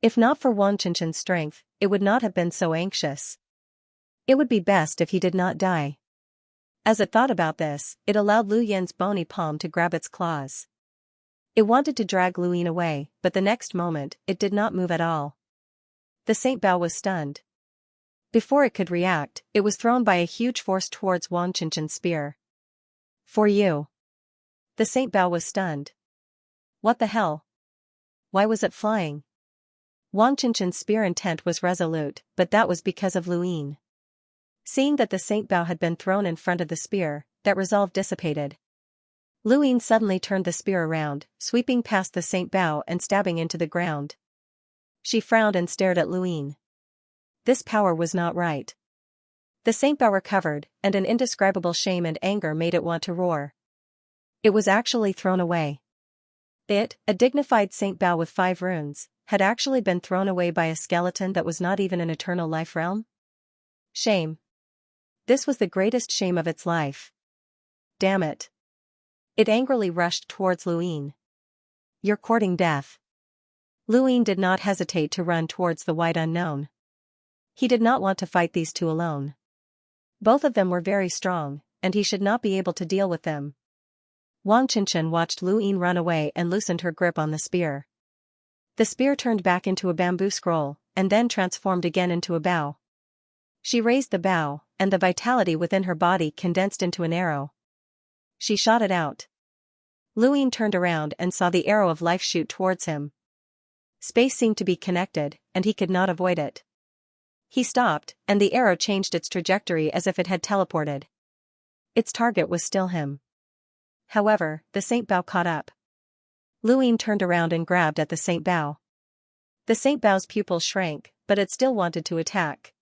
S1: If not for Wang Qinshan's strength, it would not have been so anxious. It would be best if he did not die. As it thought about this, it allowed Lu Yin's bony palm to grab its claws. It wanted to drag Lu Yin away, but the next moment, it did not move at all. The Saint Bao was stunned. Before it could react, it was thrown by a huge force towards Wang Qinshan's spear. For you. The Saint Bao was stunned. What the hell? Why was it flying? Wang Qinshan's spear intent was resolute, but that was because of Lu Yin. Seeing that the Saint Bao had been thrown in front of the spear, that resolve dissipated. Lu Yin suddenly turned the spear around, sweeping past the Saint Bao and stabbing into the ground. She frowned and stared at Lu Yin. This power was not right. The Saint Bao recovered, and an indescribable shame and anger made it want to roar. It was actually thrown away. It, a dignified Saint Bao with 5 runes, had actually been thrown away by a skeleton that was not even an eternal life realm? Shame. This was the greatest shame of its life. Damn it. It angrily rushed towards Lu Yin. You're courting death. Lu Yin did not hesitate to run towards the white unknown. He did not want to fight these two alone. Both of them were very strong, and he should not be able to deal with them. Wang Qinshan watched Lu Yin run away and loosened her grip on the spear. The spear turned back into a bamboo scroll, and then transformed again into a bow. She raised the bow, and the vitality within her body condensed into an arrow. She shot it out. Lu Yin turned around and saw the arrow of life shoot towards him. Space seemed to be connected, and he could not avoid it. He stopped, and the arrow changed its trajectory as if it had teleported. Its target was still him. However, the Saint Bao caught up. Lu Yin turned around and grabbed at the Saint Bao. The Saint Bao's pupils shrank, but it still wanted to attack.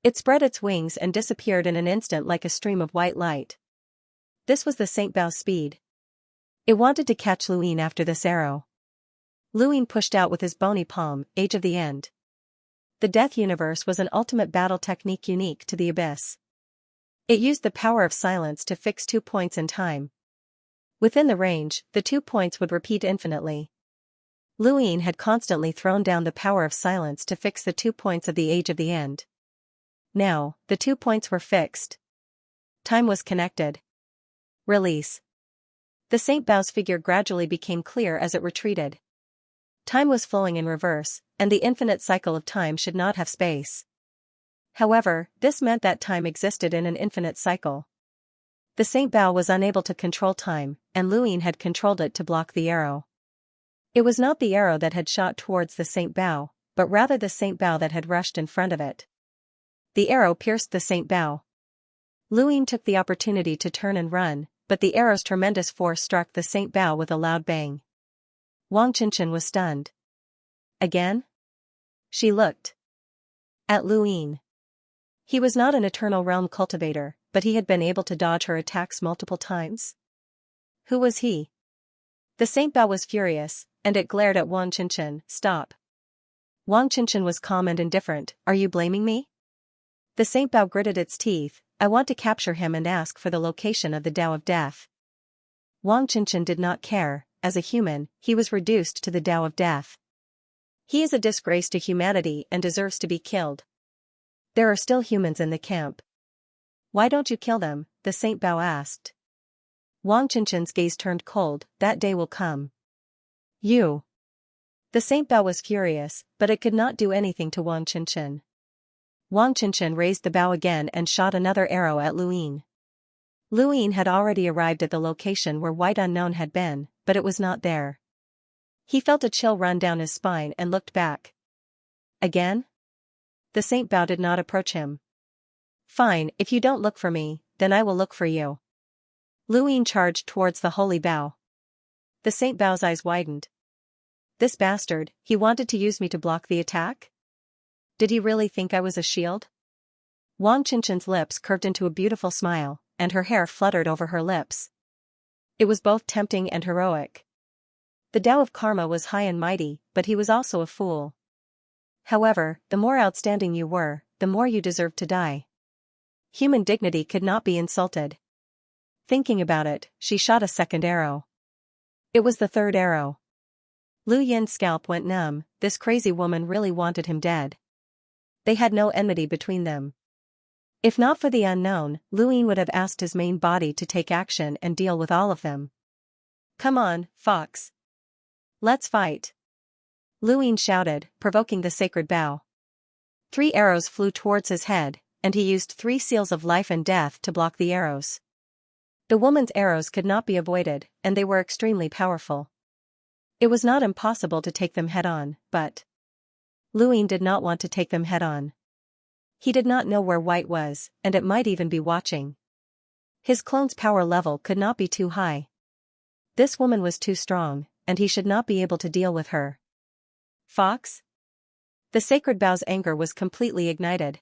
S1: It spread its wings and disappeared in an instant like a stream of white light. This was the Saint Bao's speed. It wanted to catch Lu Yin after this arrow. Lu Yin pushed out with his bony palm, Age of the End. The Death Universe was an ultimate battle technique unique to the Abyss. It used the power of silence to fix 2 points in time. Within the range, the 2 points would repeat infinitely. Lu Yin had constantly thrown down the power of silence to fix the 2 points of the Age of the End. Now, the 2 points were fixed. Time was connected. Release. The Saint Bao's figure gradually became clear as it retreated. Time was flowing in reverse, and the infinite cycle of time should not have space. However, this meant that time existed in an infinite cycle. The Saint Bao was unable to control time, and Lu Yin had controlled it to block the arrow. It was not the arrow that had shot towards the Saint Bao, but rather the Saint Bao that had rushed in front of it. The arrow pierced the Saint Bao. Lu Yin took the opportunity to turn and run, but the arrow's tremendous force struck the Saint Bao with a loud bang. Wang Qinshan was stunned. Again? She looked at Luin. He was not an eternal realm cultivator, but he had been able to dodge her attacks multiple times. Who was he? The Saint Bao was furious, and it glared at Wang Qinshan. Stop. Wang Qinshan was calm and indifferent. Are you blaming me? The Saint Bao gritted its teeth. I want to capture him and ask for the location of the Tao of Death. Wang Qinshan did not care. As a human, he was reduced to the Tao of Death. He is a disgrace to humanity and deserves to be killed. There are still humans in the camp. Why don't you kill them? The Saint Bao asked. Wang Qinshan's gaze turned cold. That day will come. You. The Saint Bao was furious, but it could not do anything to Wang Qinshan. Wang Qinshan raised the bow again and shot another arrow at Luin. Luin had already arrived at the location where White Unknown had been, but it was not there. He felt a chill run down his spine and looked back. Again? The Saint Bao did not approach him. Fine, if you don't look for me, then I will look for you. Luin charged towards the holy Bao. The Saint Bao's eyes widened. This bastard, he wanted to use me to block the attack? Did he really think I was a shield? Wang Qinshan's lips curved into a beautiful smile, and her hair fluttered over her lips. It was both tempting and heroic. The Tao of Karma was high and mighty, but he was also a fool. However, the more outstanding you were, the more you deserved to die. Human dignity could not be insulted. Thinking about it, she shot a second arrow. It was the third arrow. Lu Yin's scalp went numb. This crazy woman really wanted him dead. They had no enmity between them. If not for the unknown, Luin would have asked his main body to take action and deal with all of them. Come on, Fox. Let's fight. Luin shouted, provoking the sacred Bao. 3 arrows flew towards his head, and he used 3 seals of life and death to block the arrows. The woman's arrows could not be avoided, and they were extremely powerful. It was not impossible to take them head-on, but Luin did not want to take them head-on. He did not know where White was, and it might even be watching. His clone's power level could not be too high. This woman was too strong, and he should not be able to deal with her. Fox? The sacred Bao's anger was completely ignited.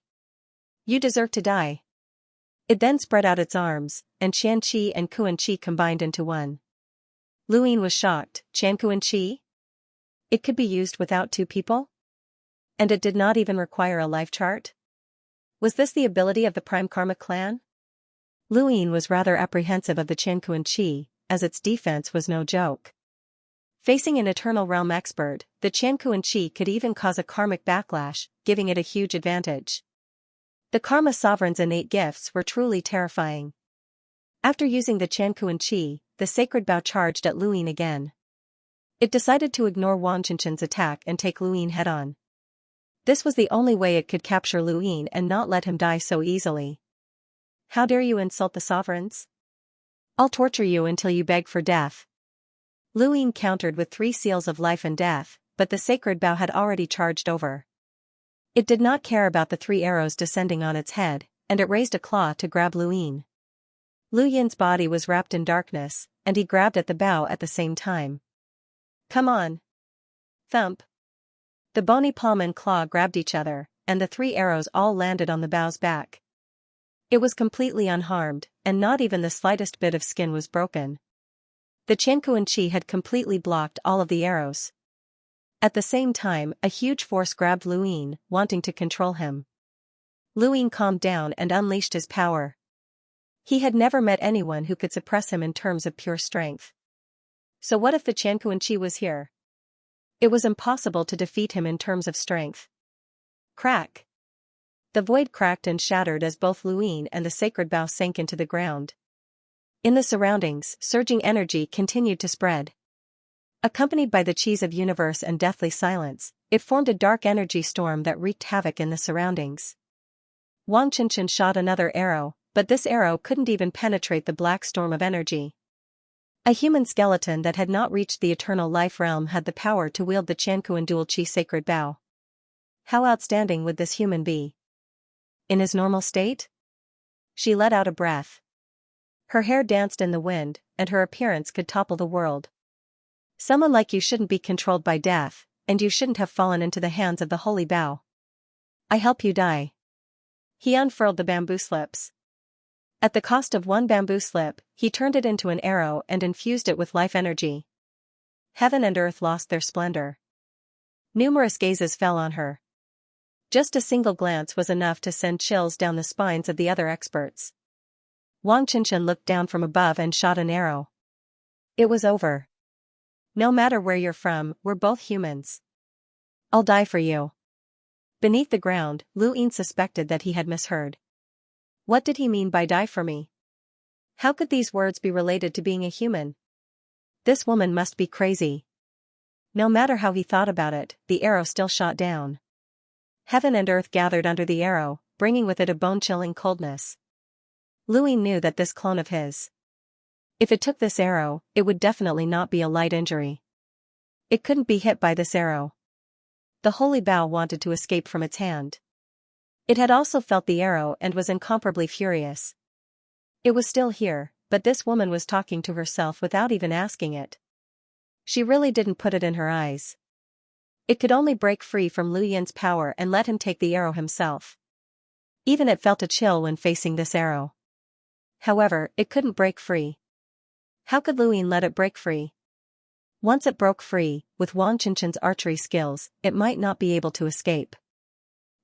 S1: You deserve to die. It then spread out its arms, and Xianxia and Kuan-Chi combined into one. Luin was shocked. Kuan-Chi? It could be used without 2 people? And it did not even require a life chart? Was this the ability of the Prime Karma clan? Luin was rather apprehensive of the Kuan-Chi, as its defense was no joke. Facing an Eternal Realm expert, the Kuan-Chi could even cause a karmic backlash, giving it a huge advantage. The Karma Sovereign's innate gifts were truly terrifying. After using the Kuan-Chi, the sacred Bao charged at Luin again. It decided to ignore Wang Qinshan's attack and take Luin head-on. This was the only way it could capture Luin and not let him die so easily. How dare you insult the sovereigns? I'll torture you until you beg for death. Luin countered with 3 seals of life and death, but the sacred Bao had already charged over. It did not care about the 3 arrows descending on its head, and it raised a claw to grab Luin. Lu Yin's body was wrapped in darkness, and he grabbed at the Bao at the same time. Come on. Thump. The bony palm and claw grabbed each other, and the 3 arrows all landed on the Bao's back. It was completely unharmed, and not even the slightest bit of skin was broken. The Kuan-Chi had completely blocked all of the arrows. At the same time, a huge force grabbed Luin, wanting to control him. Luin calmed down and unleashed his power. He had never met anyone who could suppress him in terms of pure strength. So what if the Kuan-Chi was here? It was impossible to defeat him in terms of strength. Crack. The void cracked and shattered as both Luin and the sacred Bao sank into the ground. In the surroundings, surging energy continued to spread. Accompanied by the cheese of universe and deathly silence, it formed a dark energy storm that wreaked havoc in the surroundings. Wang Qinshan shot another arrow, but this arrow couldn't even penetrate the black storm of energy. A human skeleton that had not reached the eternal life realm had the power to wield the Kuan Dual Chi sacred Bao. How outstanding would this human be? In his normal state? She let out a breath. Her hair danced in the wind, and her appearance could topple the world. Someone like you shouldn't be controlled by death, and you shouldn't have fallen into the hands of the holy bough. I help you die. He unfurled the bamboo slips. At the cost of one bamboo slip, he turned it into an arrow and infused it with life energy. Heaven and earth lost their splendor. Numerous gazes fell on her. Just a single glance was enough to send chills down the spines of the other experts. Wang Qinshan looked down from above and shot an arrow. It was over. No matter where you're from, we're both humans. I'll die for you. Beneath the ground, Lu Yin suspected that he had misheard. What did he mean by die for me? How could these words be related to being a human? This woman must be crazy. No matter how he thought about it, the arrow still shot down. Heaven and earth gathered under the arrow, bringing with it a bone-chilling coldness. Lu Yin knew that this clone of his, if it took this arrow, it would definitely not be a light injury. It couldn't be hit by this arrow. The holy bough wanted to escape from its hand. It had also felt the arrow and was incomparably furious. It was still here, but this woman was talking to herself without even asking it. She really didn't put it in her eyes. It could only break free from Lu Yin's power and let him take the arrow himself. Even it felt a chill when facing this arrow. However, it couldn't break free. How could Lu Yin let it break free? Once it broke free, with Wang Qinshan's archery skills, it might not be able to escape.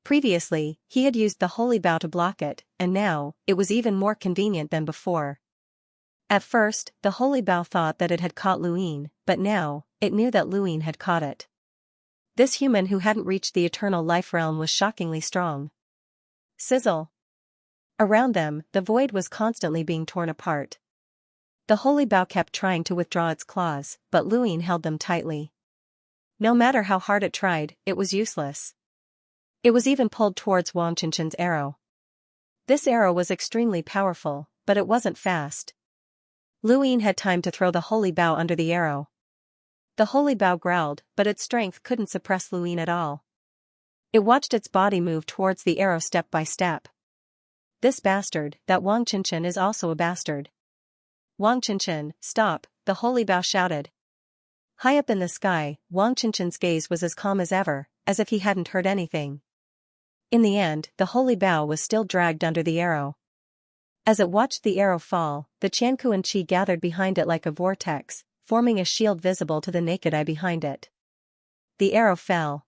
S1: Previously, he had used the holy bough to block it, and now, it was even more convenient than before. At first, the holy bough thought that it had caught Lu Yin, but now, it knew that Lu Yin had caught it. This human who hadn't reached the eternal life realm was shockingly strong. Sizzle. Around them, the void was constantly being torn apart. The holy bough kept trying to withdraw its claws, but Lu Yin held them tightly. No matter how hard it tried, it was useless. It was even pulled towards Wang Qinshan's arrow. This arrow was extremely powerful, but it wasn't fast. Lu Yin had time to throw the holy bough under the arrow. The holy bough growled, but its strength couldn't suppress Lu Yin at all. It watched its body move towards the arrow step by step. This bastard, that Wang Qinshan is also a bastard. Wang Qinshan, stop, the holy bough shouted. High up in the sky, Wang Qinshan's gaze was as calm as ever, as if he hadn't heard anything. In the end, the holy bough was still dragged under the arrow. As it watched the arrow fall, the Qiankuan qi gathered behind it like a vortex, forming a shield visible to the naked eye behind it. The arrow fell.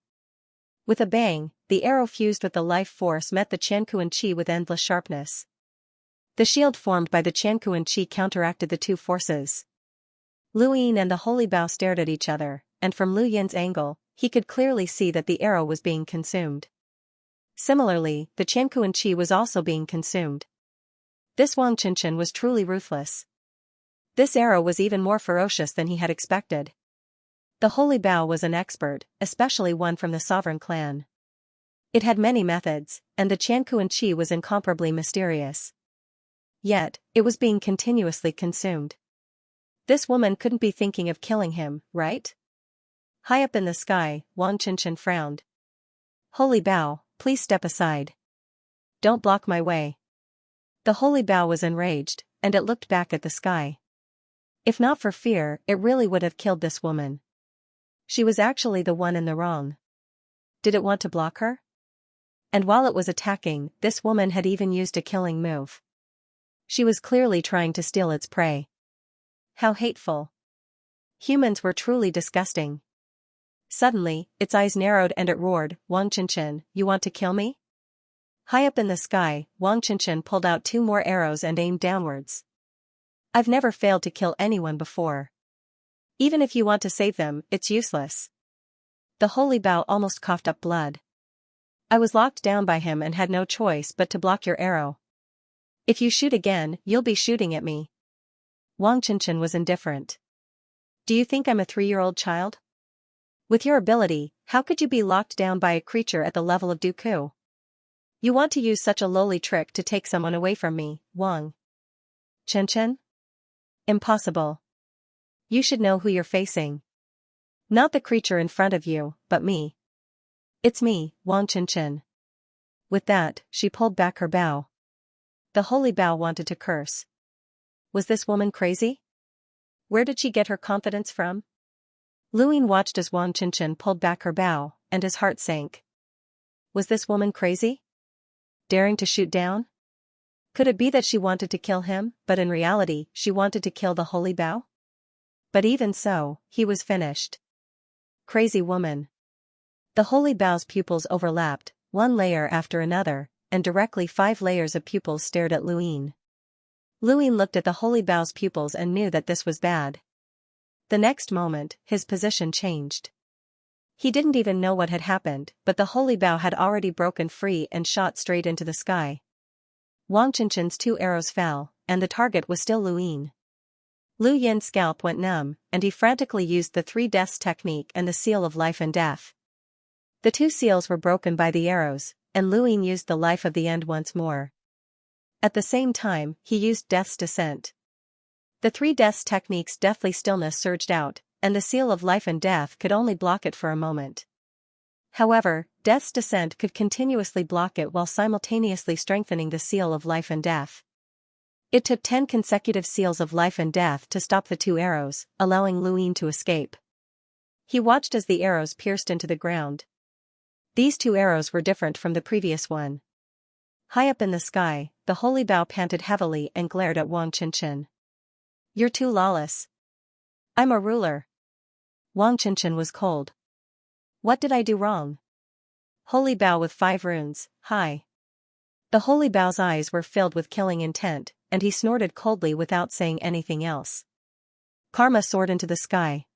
S1: With a bang, the arrow fused with the life force met the Qiankuan qi with endless sharpness. The shield formed by the Qiankuan qi counteracted the two forces. Lu Yin and the holy bough stared at each other, and from Lu Yin's angle, he could clearly see that the arrow was being consumed. Similarly, the Qiankuan qi was also being consumed. This Wang Qinshan was truly ruthless. This arrow was even more ferocious than he had expected. The holy bough was an expert, especially one from the sovereign clan. It had many methods, and the Qiankuan qi was incomparably mysterious. Yet, it was being continuously consumed. This woman couldn't be thinking of killing him, right? High up in the sky, Wang Qinshan frowned. Holy bough, please step aside. Don't block my way. The holy bough was enraged, and it looked back at the sky. If not for fear, it really would have killed this woman. She was actually the one in the wrong. Did it want to block her? And while it was attacking, this woman had even used a killing move. She was clearly trying to steal its prey. How hateful. Humans were truly disgusting. Suddenly, its eyes narrowed and it roared, Wang Qinshan, you want to kill me? High up in the sky, Wang Qinshan pulled out 2 more arrows and aimed downwards. I've never failed to kill anyone before. Even if you want to save them, it's useless. The holy bough almost coughed up blood. I was locked down by him and had no choice but to block your arrow. If you shoot again, you'll be shooting at me. Wang Qinshan was indifferent. Do you think I'm a 3-year-old child? With your ability, how could you be locked down by a creature at the level of Dooku? You want to use such a lowly trick to take someone away from me, Wang Qinshan? Impossible. You should know who you're facing. Not the creature in front of you, but me. It's me, Wang Qinshan. With that, she pulled back her bow. The holy bough wanted to curse. Was this woman crazy? Where did she get her confidence from? Luyin watched as Wang Qinshan pulled back her bow, and his heart sank. Was this woman crazy? Daring to shoot down? Could it be that she wanted to kill him, but in reality, she wanted to kill the holy bow? But even so, he was finished. Crazy woman. The holy bow's pupils overlapped, one layer after another, and directly 5 layers of pupils stared at Luyin. Luyin looked at the holy bow's pupils and knew that this was bad. The next moment, his position changed. He didn't even know what had happened, but the holy bow had already broken free and shot straight into the sky. Wang Qinshan's 2 arrows fell, and the target was still Luyin. Lu Yin's scalp went numb, and he frantically used the 3 deaths technique and the seal of life and death. The 2 seals were broken by the arrows, and Luyin used the life of the end once more. At the same time, he used Death's Descent. The 3 deaths technique's deathly stillness surged out, and the seal of life and death could only block it for a moment. However, Death's Descent could continuously block it while simultaneously strengthening the seal of life and death. It took 10 consecutive seals of life and death to stop the 2 arrows, allowing Luyin to escape. He watched as the arrows pierced into the ground. These 2 arrows were different from the previous one. High up in the sky, the holy bow panted heavily and glared at Wang Qinshan. You're too lawless. I'm a ruler. Wang Qinshan was cold. What did I do wrong? Holy bow with 5 runes, high. The holy bow's eyes were filled with killing intent, and he snorted coldly without saying anything else. Karma soared into the sky.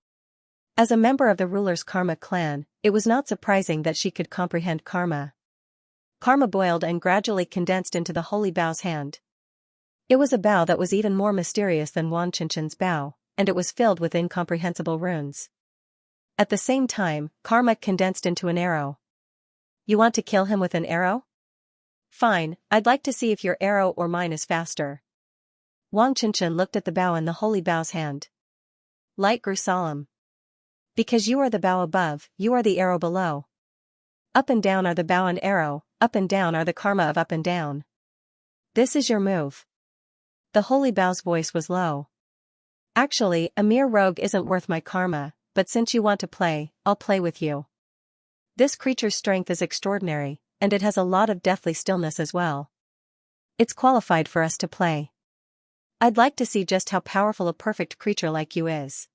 S1: As a member of the ruler's Karma clan, it was not surprising that she could comprehend karma. Karma boiled and gradually condensed into the holy bow's hand. It was a bow that was even more mysterious than Wang Qinshan's bow, and it was filled with incomprehensible runes. At the same time, karma condensed into an arrow. You want to kill him with an arrow? Fine, I'd like to see if your arrow or mine is faster. Wang Qinshan looked at the bow in the holy bow's hand. Light grew solemn. Because you are the bow above, you are the arrow below. Up and down are the bow and arrow, up and down are the karma of up and down. This is your move. The holy bow's voice was low. Actually, a mere rogue isn't worth my karma, but since you want to play, I'll play with you. This creature's strength is extraordinary, and it has a lot of deathly stillness as well. It's qualified for us to play. I'd like to see just how powerful a perfect creature like you is.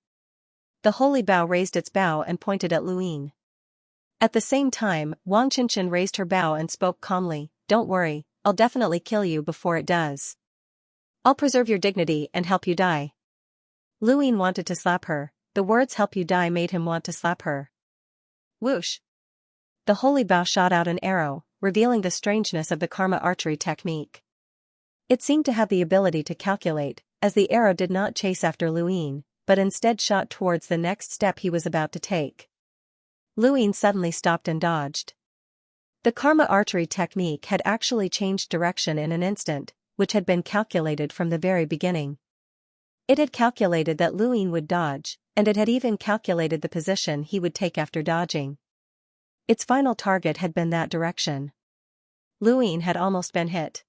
S1: The holy bow raised its bow and pointed at Luyin. At the same time, Wang Qinshan raised her bow and spoke calmly, Don't worry, I'll definitely kill you before it does. I'll preserve your dignity and help you die. Luyin wanted to slap her. The words help you die made him want to slap her. Whoosh! The holy bow shot out an arrow, revealing the strangeness of the karma archery technique. It seemed to have the ability to calculate, as the arrow did not chase after Luyin, but instead shot towards the next step he was about to take. Luyin suddenly stopped and dodged. The karma archery technique had actually changed direction in an instant, which had been calculated from the very beginning. It had calculated that Luyin would dodge, and it had even calculated the position he would take after dodging. Its final target had been that direction. Luyin had almost been hit.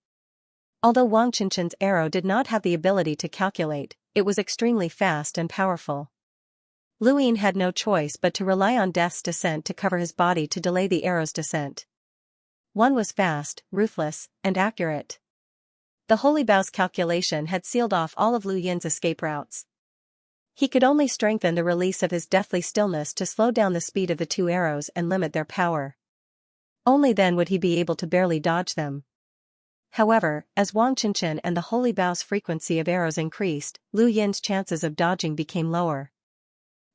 S1: Although Wang Qinshan's arrow did not have the ability to calculate, it was extremely fast and powerful. Luyin had no choice but to rely on Death's Descent to cover his body to delay the arrow's descent. One was fast, ruthless, and accurate. The holy bow's calculation had sealed off all of Luyin's escape routes. He could only strengthen the release of his deathly stillness to slow down the speed of the 2 arrows and limit their power. Only then would he be able to barely dodge them. However, as Wang Qinshan and the holy bow's frequency of arrows increased, Luyin's chances of dodging became lower.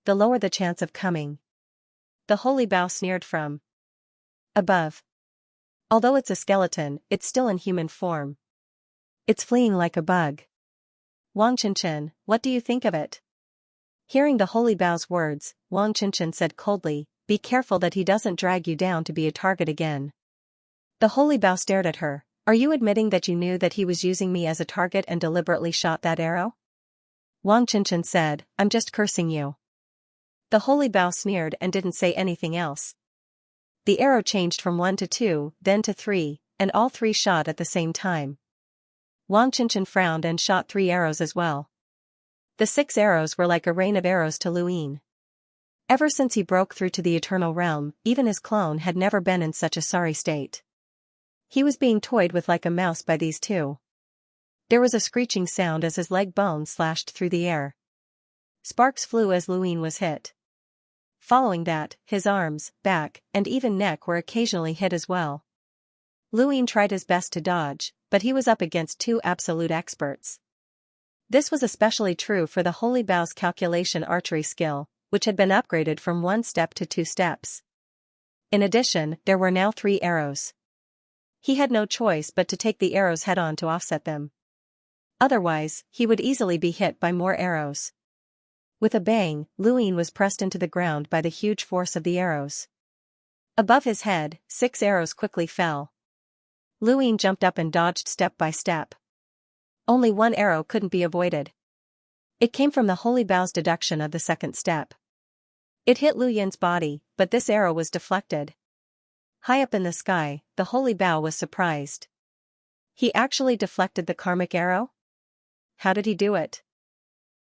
S1: The lower the chance of coming. The holy bow sneered from above. Although it's a skeleton, it's still in human form. It's fleeing like a bug. Wang Qinshan, what do you think of it? Hearing the holy bow's words, Wang Qinshan said coldly, Be careful that he doesn't drag you down to be a target again. The holy bow stared at her. Are you admitting that you knew that he was using me as a target and deliberately shot that arrow? Wang Qinshan said, I'm just cursing you. The holy bow sneered and didn't say anything else. The arrow changed from 1 to 2, then to 3, and all 3 shot at the same time. Wang Qinshan frowned and shot 3 arrows as well. The 6 arrows were like a rain of arrows to Luyin. Ever since he broke through to the Eternal Realm, even his clone had never been in such a sorry state. He was being toyed with like a mouse by these two. There was a screeching sound as his leg bone slashed through the air. Sparks flew as Luin was hit. Following that, his arms, back, and even neck were occasionally hit as well. Luin tried his best to dodge, but he was up against two absolute experts. This was especially true for the Holy Bao's calculation archery skill, which had been upgraded from 1 step to 2 steps. In addition, there were now 3 arrows. He had no choice but to take the arrows head-on to offset them. Otherwise, he would easily be hit by more arrows. With a bang, Luin was pressed into the ground by the huge force of the arrows. Above his head, 6 arrows quickly fell. Luin jumped up and dodged step by step. Only 1 arrow couldn't be avoided. It came from the Holy Bao's deduction of the second step. It hit Lu Yin's body, but this arrow was deflected. High up in the sky, the Holy Bao was surprised. He actually deflected the karmic arrow? How did he do it?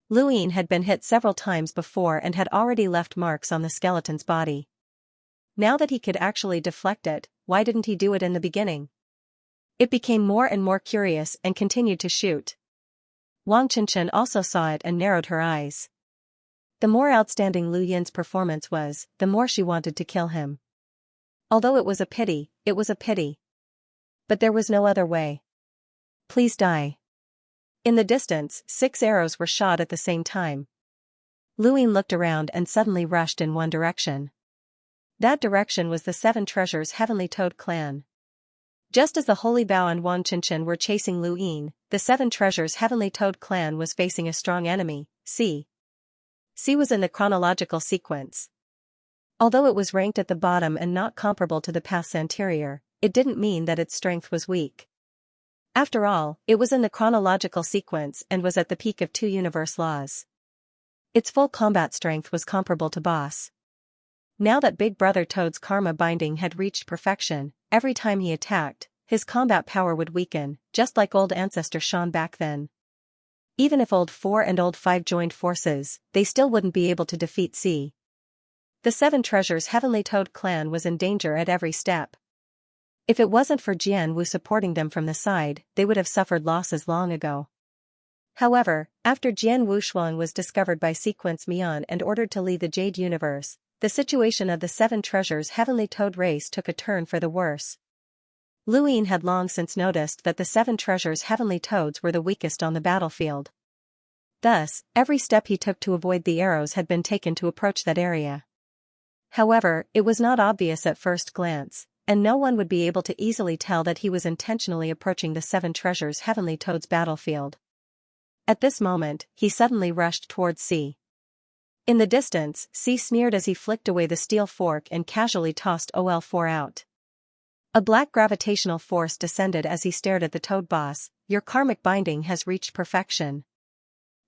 S1: Luin had been hit several times before and had already left marks on the skeleton's body. Now that he could actually deflect it, why didn't he do it in the beginning? It became more and more curious and continued to shoot. Wang Qinshan also saw it and narrowed her eyes. The more outstanding Lu Yin's performance was, the more she wanted to kill him. Although it was a pity, it was a pity. But there was no other way. Please die. In the distance, 6 arrows were shot at the same time. Luin looked around and suddenly rushed in one direction. That direction was the 7 Treasures Heavenly Toad clan. Just as the Holy Bao and Wang Qinshan were chasing Luin, the 7 Treasures Heavenly Toad clan was facing a strong enemy, C. C was in the chronological sequence. Although it was ranked at the bottom and not comparable to the paths anterior, it didn't mean that its strength was weak. After all, it was in the chronological sequence and was at the peak of 2 universe laws. Its full combat strength was comparable to Boss. Now that Big Brother Toad's karma binding had reached perfection, every time he attacked, his combat power would weaken, just like old ancestor Shan back then. Even if Old 4 and Old 5 joined forces, they still wouldn't be able to defeat C. The 7 Treasures Heavenly Toad clan was in danger at every step. If it wasn't for Jian Wu supporting them from the side, they would have suffered losses long ago. However, after Jian Wu Shuang was discovered by Sequence Mian and ordered to leave the Jade Universe, the situation of the 7 Treasures Heavenly Toad race took a turn for the worse. Luin had long since noticed that the 7 Treasures Heavenly Toads were the weakest on the battlefield. Thus, every step he took to avoid the arrows had been taken to approach that area. However, it was not obvious at first glance, and no one would be able to easily tell that he was intentionally approaching the 7 Treasures Heavenly Toad's battlefield. At this moment, he suddenly rushed towards C. In the distance, C sneered as he flicked away the steel fork and casually tossed OL4 out. A black gravitational force descended as he stared at the Toad boss. Your karmic binding has reached perfection.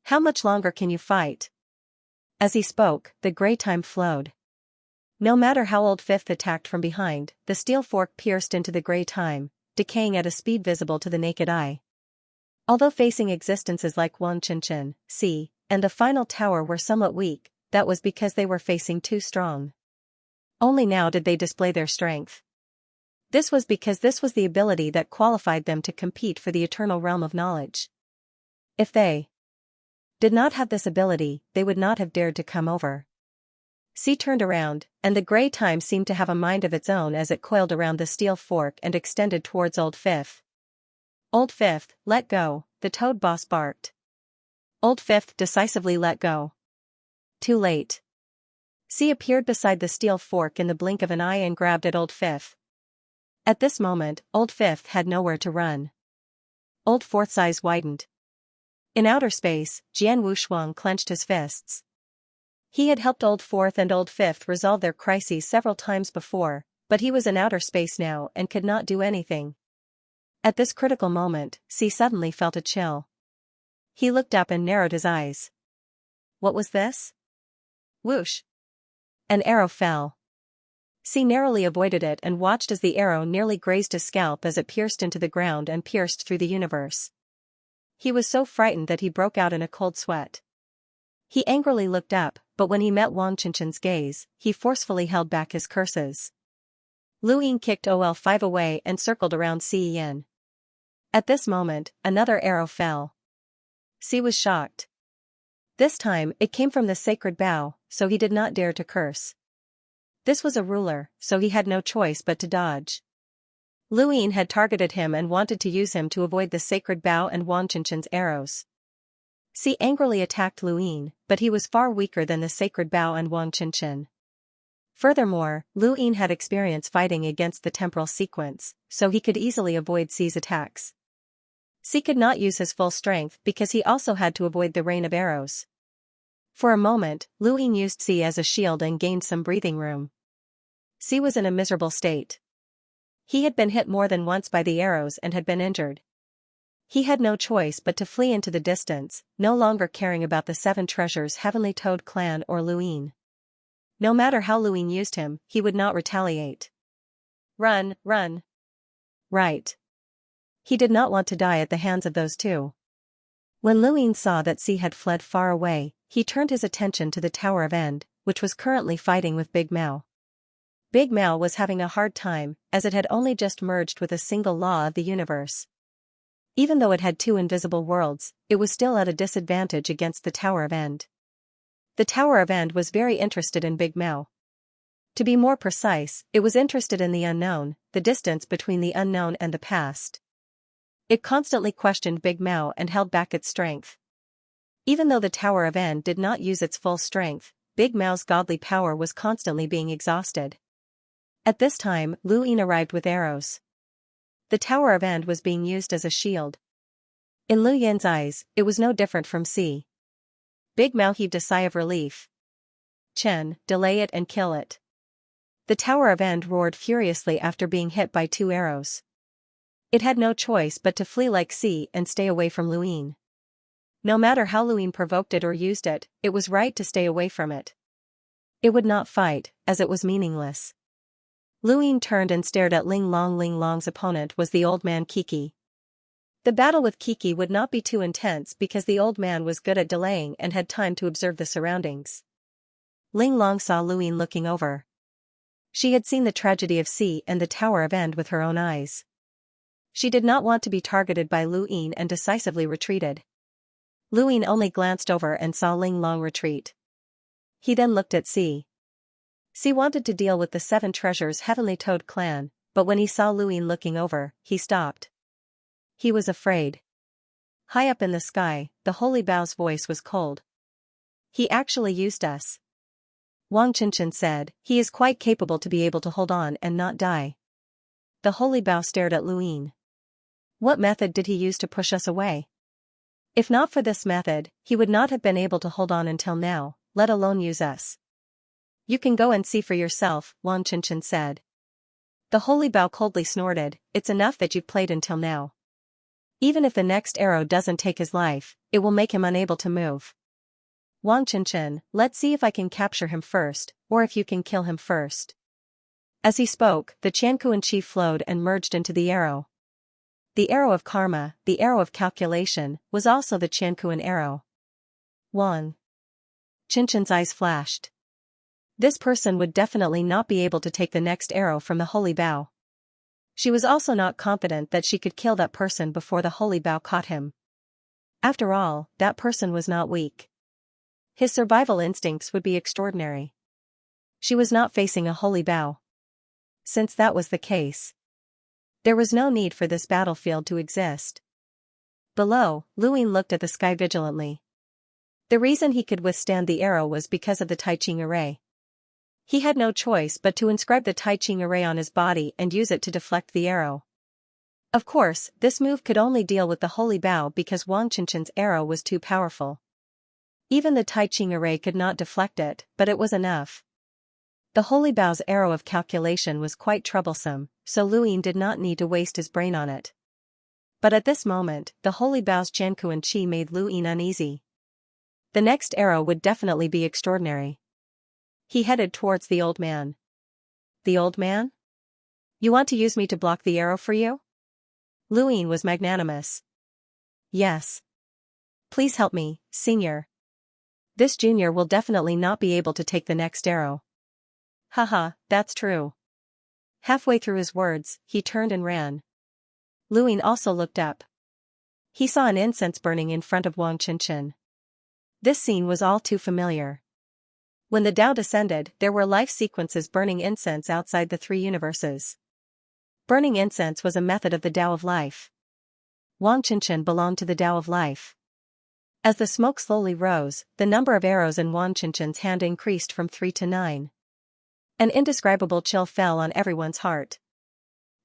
S1: How much longer can you fight? As he spoke, the gray time flowed. No matter how Old Fifth attacked from behind, the steel fork pierced into the gray time, decaying at a speed visible to the naked eye. Although facing existences like Wang Qinshan, C, and the final tower were somewhat weak, that was because they were facing too strong. Only now did they display their strength. This was because this was the ability that qualified them to compete for the eternal realm of knowledge. If they did not have this ability, they would not have dared to come over. C turned around, and the gray time seemed to have a mind of its own as it coiled around the steel fork and extended towards Old Fifth. Old Fifth, let go, the Toad boss barked. Old Fifth decisively let go. Too late. C appeared beside the steel fork in the blink of an eye and grabbed at Old Fifth. At this moment, Old Fifth had nowhere to run. Old Fourth's eyes widened. In outer space, Jian Wu Shuang clenched his fists. He had helped Old Fourth and Old Fifth resolve their crises several times before, but he was in outer space now and could not do anything. At this critical moment, C suddenly felt a chill. He looked up and narrowed his eyes. What was this? Whoosh! An arrow fell. C narrowly avoided it and watched as the arrow nearly grazed his scalp as it pierced into the ground and pierced through the universe. He was so frightened that he broke out in a cold sweat. He angrily looked up, but when he met Wang Qinchen's gaze, he forcefully held back his curses. Lu Ying kicked OL5 away and circled around Si Yin. At this moment, another arrow fell. Si was shocked. This time, it came from the sacred bow, so he did not dare to curse. This was a ruler, so he had no choice but to dodge. Lu Ying had targeted him and wanted to use him to avoid the sacred bow and Wang Qinchen's arrows. Si angrily attacked Lu Ying, but he was far weaker than the sacred bow and Wang Qinchen. Furthermore, Lu Ying had experience fighting against the temporal sequence, so he could easily avoid Si's attacks. Si could not use his full strength because he also had to avoid the rain of arrows. For a moment, Lu Ying used Si as a shield and gained some breathing room. Si was in a miserable state. He had been hit more than once by the arrows and had been injured. He had no choice but to flee into the distance, no longer caring about the 7 treasures Heavenly Toad clan or Lu Ying. No matter how Lu Ying used him, he would not retaliate. Run, run. Right. He did not want to die at the hands of those two. When Lu Ying saw that Si had fled far away, he turned his attention to the Tower of End, which was currently fighting with Big Mao. Big Mao was having a hard time, as it had only just merged with a single law of the universe. Even though it had 2 invisible worlds, it was still at a disadvantage against the Tower of End. The Tower of End was very interested in Big Mao. To be more precise, it was interested in the unknown, the distance between the unknown and the past. It constantly questioned Big Mao and held back its strength. Even though the Tower of End did not use its full strength, Big Mao's godly power was constantly being exhausted. At this time, Lu Ying arrived with arrows. The Tower of End was being used as a shield. In Lu Yin's eyes, it was no different from Si. Big Mao heaved a sigh of relief. Chen, delay it and kill it. The Tower of End roared furiously after being hit by 2 arrows. It had no choice but to flee like Si and stay away from Lu Ying. No matter how Lu Ying provoked it or used it, it was right to stay away from it. It would not fight, as it was meaningless. Lu Ying turned and stared at Ling Long. Ling Long's opponent was the old man Kiki. The battle with Kiki would not be too intense because the old man was good at delaying and had time to observe the surroundings. Ling Long saw Lu Ying looking over. She had seen the tragedy of Si and the Tower of End with her own eyes. She did not want to be targeted by Lu Ying and decisively retreated. Lu Ying only glanced over and saw Ling Long retreat. He then looked at Si. Si wanted to deal with the 7 treasures Heavenly Toad clan, but when he saw Lu Ying looking over, he stopped. He was afraid. High up in the sky, the Holy Bao's voice was cold. He actually used us. Wang Qinchen said, he is quite capable to be able to hold on and not die. The Holy Bao stared at Lu Ying. What method did he use to push us away? If not for this method, he would not have been able to hold on until now, let alone use us. You can go and see for yourself, Wang Qinchen said. The Holy Bao coldly snorted, it's enough that you've played until now. Even if the next arrow doesn't take his life, it will make him unable to move. Wang Qinchen, let's see if I can capture him first, or if you can kill him first. As he spoke, the Qiankuan chi flowed and merged into the arrow. The arrow of karma, the arrow of calculation, was also the Qiankuan arrow. Wang Qinchen's eyes flashed. This person would definitely not be able to take the next arrow from the Holy Bao. She was also not confident that she could kill that person before the Holy Bao caught him. After all, that person was not weak. His survival instincts would be extraordinary. She was not facing a Holy Bao. Since that was the case, there was no need for this battlefield to exist. Below, Lu Ying looked at the sky vigilantly. The reason he could withstand the arrow was because of the Tai Ching array. He had no choice but to inscribe the Tai Ching array on his body and use it to deflect the arrow. Of course, this move could only deal with the Holy Bao because Wang Qinchen's arrow was too powerful. Even the Tai Ching array could not deflect it, but it was enough. The Holy Bao's arrow of calculation was quite troublesome, so Lu Ying did not need to waste his brain on it. But at this moment, the Holy Bao's Qiankuan chi made Lu Ying uneasy. The next arrow would definitely be extraordinary. He headed towards the old man. The old man? You want to use me to block the arrow for you? Lu Ying was magnanimous. Yes. Please help me, Senior. This junior will definitely not be able to take the next arrow. Haha, that's true. Halfway through his words, he turned and ran. Luin also looked up. He saw an incense burning in front of Wang Qinshan. This scene was all too familiar. When the Tao descended, there were life sequences burning incense outside the three universes. Burning incense was a method of the Tao of life. Wang Qinshan belonged to the Tao of life. As the smoke slowly rose, the number of arrows in Wang Qinshan's hand increased from 3 to 9. An indescribable chill fell on everyone's heart.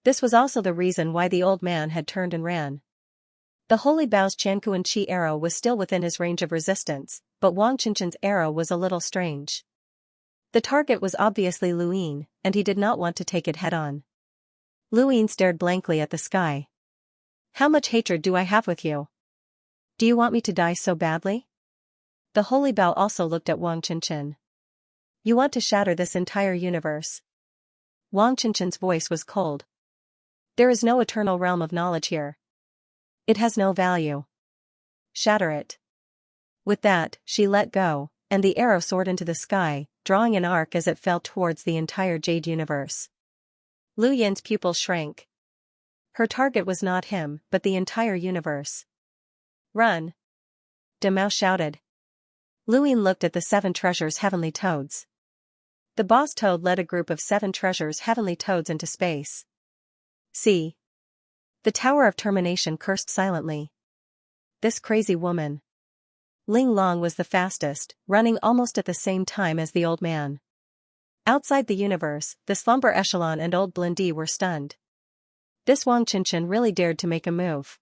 S1: This was also the reason why the old man had turned and ran. The Holy Bao's Qianquan Qi arrow was still within his range of resistance, but Wang Qinshan's arrow was a little strange. The target was obviously Luin, and he did not want to take it head-on. Luin stared blankly at the sky. How much hatred do I have with you? Do you want me to die so badly? The Holy Bao also looked at Wang Qinshan. You want to shatter this entire universe. Wang Qinshan's voice was cold. There is no eternal realm of knowledge here. It has no value. Shatter it. With that, she let go, and the arrow soared into the sky, drawing an arc as it fell towards the entire Jade universe. Lu Yin's pupil shrank. Her target was not him, but the entire universe. Run! De Mao shouted. Luin looked at the 7 treasures heavenly toads. The boss toad led a group of 7 treasures heavenly toads into space. See. The Tower of Termination cursed silently. This crazy woman. Ling Long was the fastest, running almost at the same time as the old man. Outside the universe, the Slumber Echelon and Old Blindy were stunned. This Wang Qinshan really dared to make a move.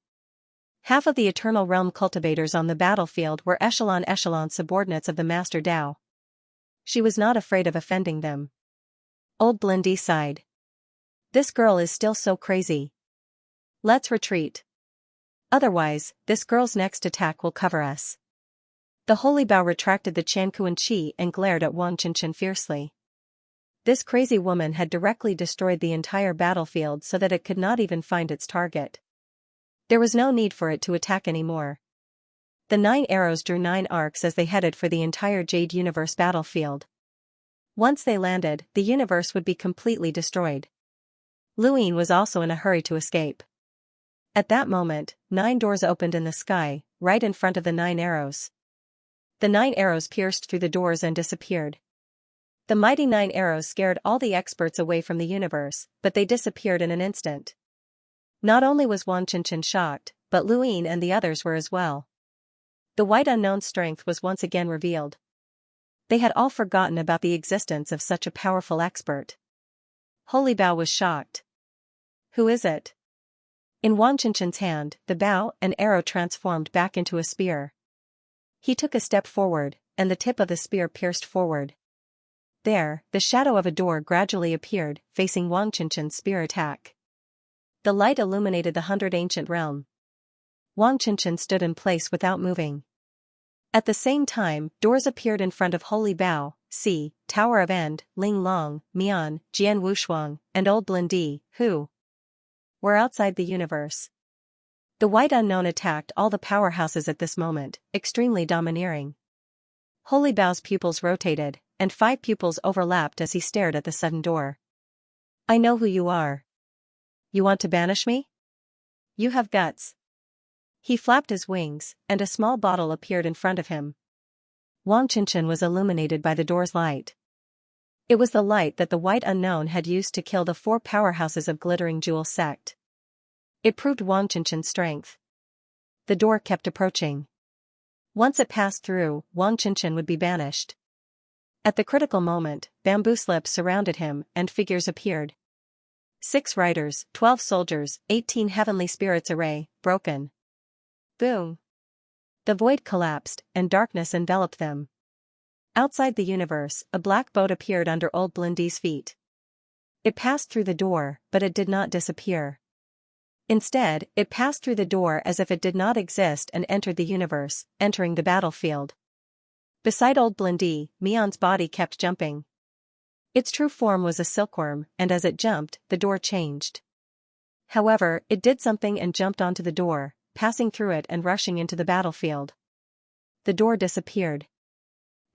S1: Half of the Eternal Realm cultivators on the battlefield were Echelon subordinates of the Master Dao. She was not afraid of offending them. Old Blindy sighed. This girl is still so crazy. Let's retreat. Otherwise, this girl's next attack will cover us. The Holy Bao retracted the Qianquan Qi and glared at Wang Qinshan fiercely. This crazy woman had directly destroyed the entire battlefield so that it could not even find its target. There was no need for it to attack anymore. The 9 arrows drew 9 arcs as they headed for the entire Jade Universe battlefield. Once they landed, the universe would be completely destroyed. Luin was also in a hurry to escape. At that moment, 9 doors opened in the sky, right in front of the 9 arrows. The 9 arrows pierced through the doors and disappeared. The mighty 9 arrows scared all the experts away from the universe, but they disappeared in an instant. Not only was Wang Qinshan shocked, but Luin and the others were as well. The white unknown's strength was once again revealed. They had all forgotten about the existence of such a powerful expert. Holy Bao was shocked. Who is it? In Wang Qinshan's hand, the bao and arrow transformed back into a spear. He took a step forward, and the tip of the spear pierced forward. There, the shadow of a door gradually appeared, facing Wang Qinshan's spear attack. The light illuminated the 100 ancient realm. Wang Qinshan stood in place without moving. At the same time, doors appeared in front of Holy Bao, Si, Tower of End, Ling Long, Mian, Jian Wushuang, and Old Blindy, who were outside the universe. The white unknown attacked all the powerhouses at this moment, extremely domineering. Holy Bao's pupils rotated, and 5 pupils overlapped as he stared at the sudden door. I know who you are. You want to banish me? You have guts. He flapped his wings, and a small bottle appeared in front of him. Wang Qinshan was illuminated by the door's light. It was the light that the white unknown had used to kill the 4 powerhouses of Glittering Jewel sect. It proved Wang Qinshan's strength. The door kept approaching. Once it passed through, Wang Qinshan would be banished. At the critical moment, bamboo slips surrounded him, and figures appeared. 6 riders, 12 soldiers, 18 heavenly spirits array, broken. Boom! The void collapsed, and darkness enveloped them. Outside the universe, a black boat appeared under Old Blindy's feet. It passed through the door, but it did not disappear. Instead, it passed through the door as if it did not exist and entered the universe, entering the battlefield. Beside Old Blindy, Mian's body kept jumping. Its true form was a silkworm, and as it jumped, the door changed. However, it did something and jumped onto the door, passing through it and rushing into the battlefield. The door disappeared.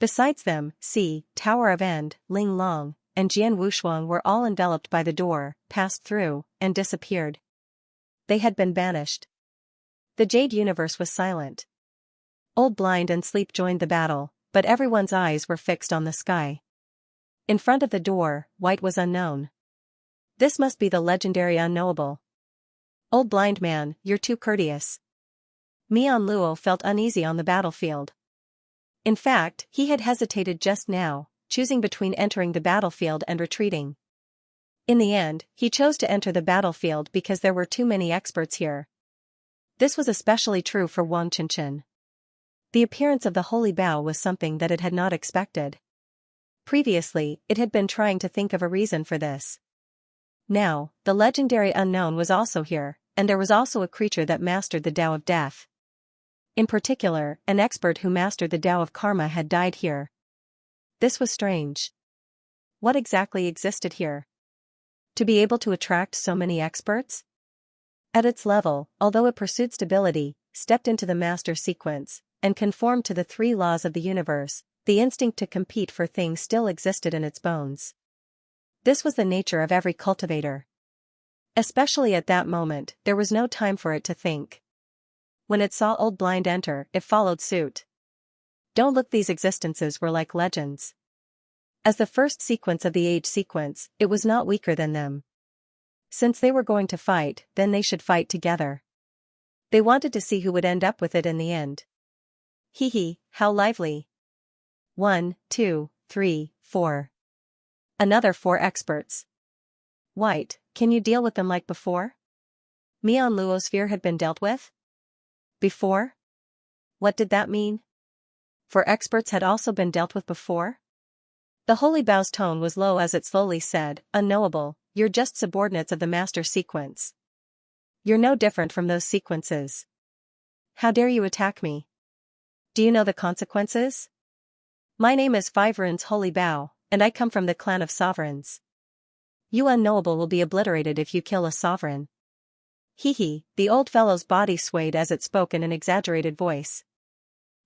S1: Besides them, Si, Tower of End, Ling Long, and Jian Wushuang were all enveloped by the door, passed through, and disappeared. They had been banished. The Jade Universe was silent. Old Blind and Sleep joined the battle, but everyone's eyes were fixed on the sky. In front of the door, White was unknown. This must be the legendary unknowable. Old Blind Man, you're too courteous. Mian Luo felt uneasy on the battlefield. In fact, he had hesitated just now, choosing between entering the battlefield and retreating. In the end, he chose to enter the battlefield because there were too many experts here. This was especially true for Wang Qinshan. The appearance of the Holy Bow was something that it had not expected. Previously, it had been trying to think of a reason for this. Now, the legendary unknown was also here, and there was also a creature that mastered the Tao of Death. In particular, an expert who mastered the Tao of Karma had died here. This was strange. What exactly existed here? To be able to attract so many experts? At its level, although it pursued stability, stepped into the master sequence, and conformed to the three laws of the universe, the instinct to compete for things still existed in its bones. This was the nature of every cultivator. Especially at that moment, there was no time for it to think. When it saw Old Blind enter, it followed suit. Don't look, these existences were like legends. As the first sequence of the age sequence, it was not weaker than them. Since they were going to fight, then they should fight together. They wanted to see who would end up with it in the end. Hee, how lively. 1, 2, 3, 4. Another 4 experts. White, can you deal with them like before? Mian Luo's fear had been dealt with? Before? What did that mean? For experts had also been dealt with before? The Holy Bow's tone was low as it slowly said, unknowable, you're just subordinates of the master sequence. You're no different from those sequences. How dare you attack me? Do you know the consequences? My name is Five Runes Holy Bow, and I come from the clan of sovereigns. You unknowable will be obliterated if you kill a sovereign. Hee, the old fellow's body swayed as it spoke in an exaggerated voice.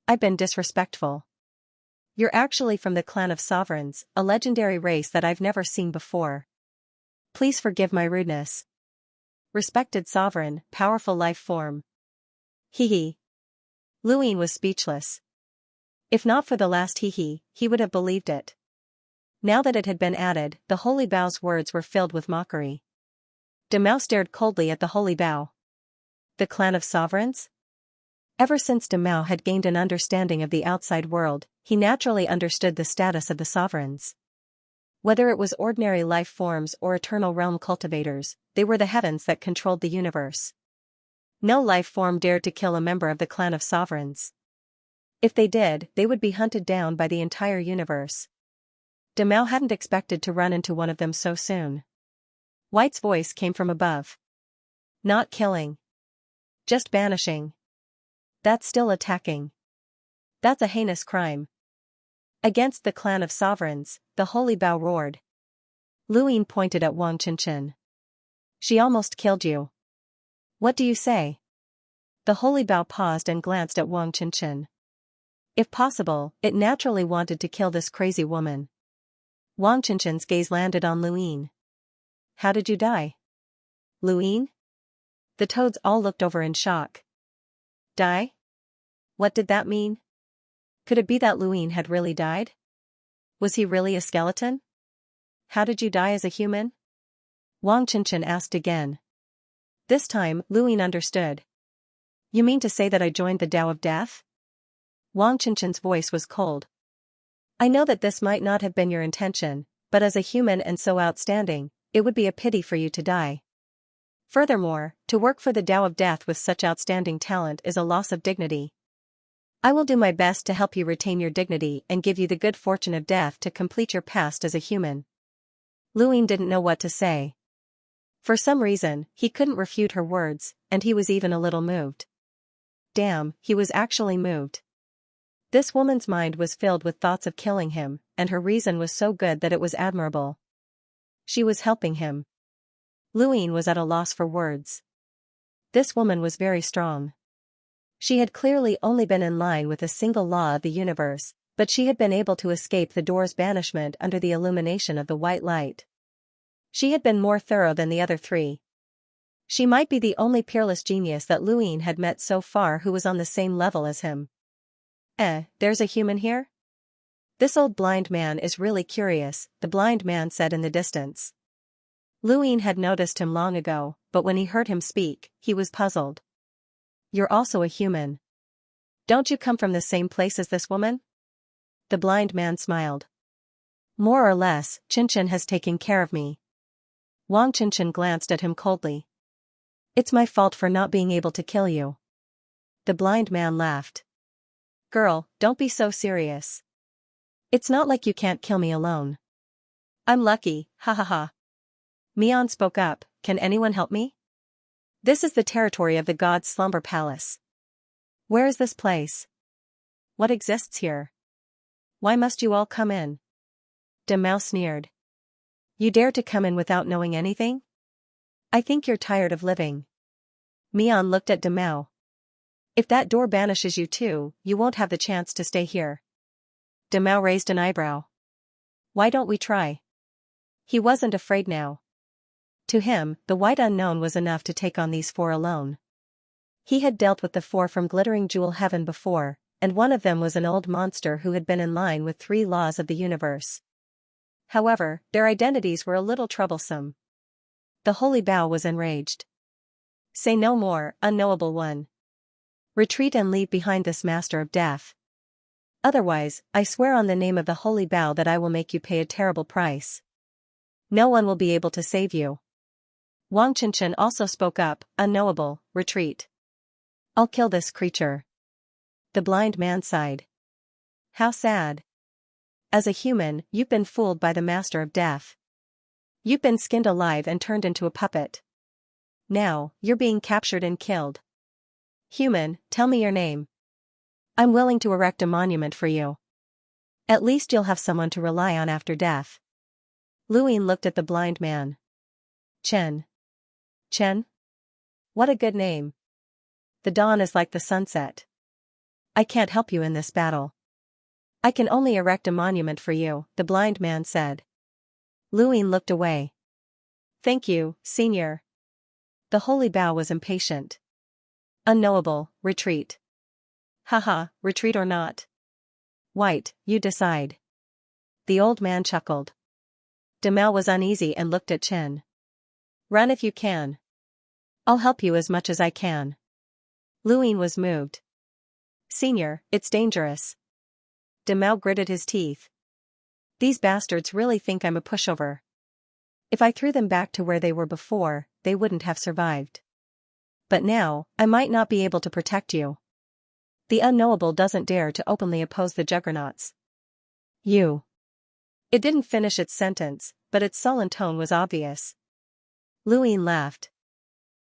S1: I've been disrespectful. You're actually from the clan of sovereigns, a legendary race that I've never seen before. Please forgive my rudeness. Respected sovereign, powerful life form. Hee. Luin was speechless. If not for the last hee, he would have believed it. Now that it had been added, the Holy Bow's words were filled with mockery. Demao stared coldly at the Holy Bow. The clan of sovereigns? Ever since Demao had gained an understanding of the outside world, he naturally understood the status of the sovereigns. Whether it was ordinary life forms or eternal realm cultivators, they were the heavens that controlled the universe. No life form dared to kill a member of the clan of sovereigns. If they did, they would be hunted down by the entire universe. Demao hadn't expected to run into one of them so soon. White's voice came from above. Not killing. Just banishing. That's still attacking. That's a heinous crime. Against the clan of sovereigns, the Holy Bow roared. Luin pointed at Wang Qinshan. She almost killed you. What do you say? The Holy Bow paused and glanced at Wang Qinshan. If possible, it naturally wanted to kill this crazy woman. Wang Qinshan's gaze landed on Luin. How did you die? Luin? The toads all looked over in shock. Die? What did that mean? Could it be that Luin had really died? Was he really a skeleton? How did you die as a human? Wang Qinshan asked again. This time, Luin understood. You mean to say that I joined the Tao of Death? Wang Qinshan's voice was cold. I know that this might not have been your intention, but as a human and so outstanding, it would be a pity for you to die. Furthermore, to work for the Tao of Death with such outstanding talent is a loss of dignity. I will do my best to help you retain your dignity and give you the good fortune of death to complete your past as a human. Luin didn't know what to say. For some reason, he couldn't refute her words, and he was even a little moved. Damn, he was actually moved. This woman's mind was filled with thoughts of killing him, and her reason was so good that it was admirable. She was helping him. Luin was at a loss for words. This woman was very strong. She had clearly only been in line with a single law of the universe, But she had been able to escape the door's banishment under the illumination of the white light. She had been more thorough than the other three. She might be the only peerless genius that Luin had met so far who was on the same level as him. There's a human here? This old blind man is really curious, the blind man said in the distance. Luin had noticed him long ago, but when he heard him speak, he was puzzled. You're also a human. Don't you come from the same place as this woman? The blind man smiled. More or less, Xianxia has taken care of me. Wang Xianxia glanced at him coldly. It's my fault for not being able to kill you. The blind man laughed. Girl, don't be so serious. It's not like you can't kill me alone. I'm lucky, ha ha ha. Mian spoke up, can anyone help me? This is the territory of the god's slumber palace. Where is this place? What exists here? Why must you all come in? Demao sneered. You dare to come in without knowing anything? I think you're tired of living. Mian looked at Demao. If that door banishes you too, you won't have the chance to stay here. Demao raised an eyebrow. Why don't we try? He wasn't afraid now. To him, the white unknown was enough to take on these four alone. He had dealt with the four from Glittering Jewel Heaven before, and one of them was an old monster who had been in line with 3 laws of the universe. However, their identities were a little troublesome. The Holy Bao was enraged. Say no more, unknowable one. Retreat and leave behind this master of death. Otherwise, I swear on the name of the Holy Bao that I will make you pay a terrible price. No one will be able to save you. Wang Xianxia also spoke up, unknowable, retreat. I'll kill this creature. The blind man sighed. How sad. As a human, you've been fooled by the master of death. You've been skinned alive and turned into a puppet. Now, you're being captured and killed. Human, tell me your name. I'm willing to erect a monument for you. At least you'll have someone to rely on after death. Luin looked at the blind man. Chen. Chen? What a good name. The dawn is like the sunset. I can't help you in this battle. I can only erect a monument for you, the blind man said. Luin looked away. Thank you, senior. The Holy Bao was impatient. Unknowable, retreat. Haha, retreat or not. White, you decide. The old man chuckled. Demao was uneasy and looked at Chen. Run if you can. I'll help you as much as I can. Luin was moved. Senior, it's dangerous. Demao gritted his teeth. These bastards really think I'm a pushover. If I threw them back to where they were before, they wouldn't have survived. But now, I might not be able to protect you. The unknowable doesn't dare to openly oppose the juggernauts. You. It didn't finish its sentence, but its sullen tone was obvious. Luin laughed.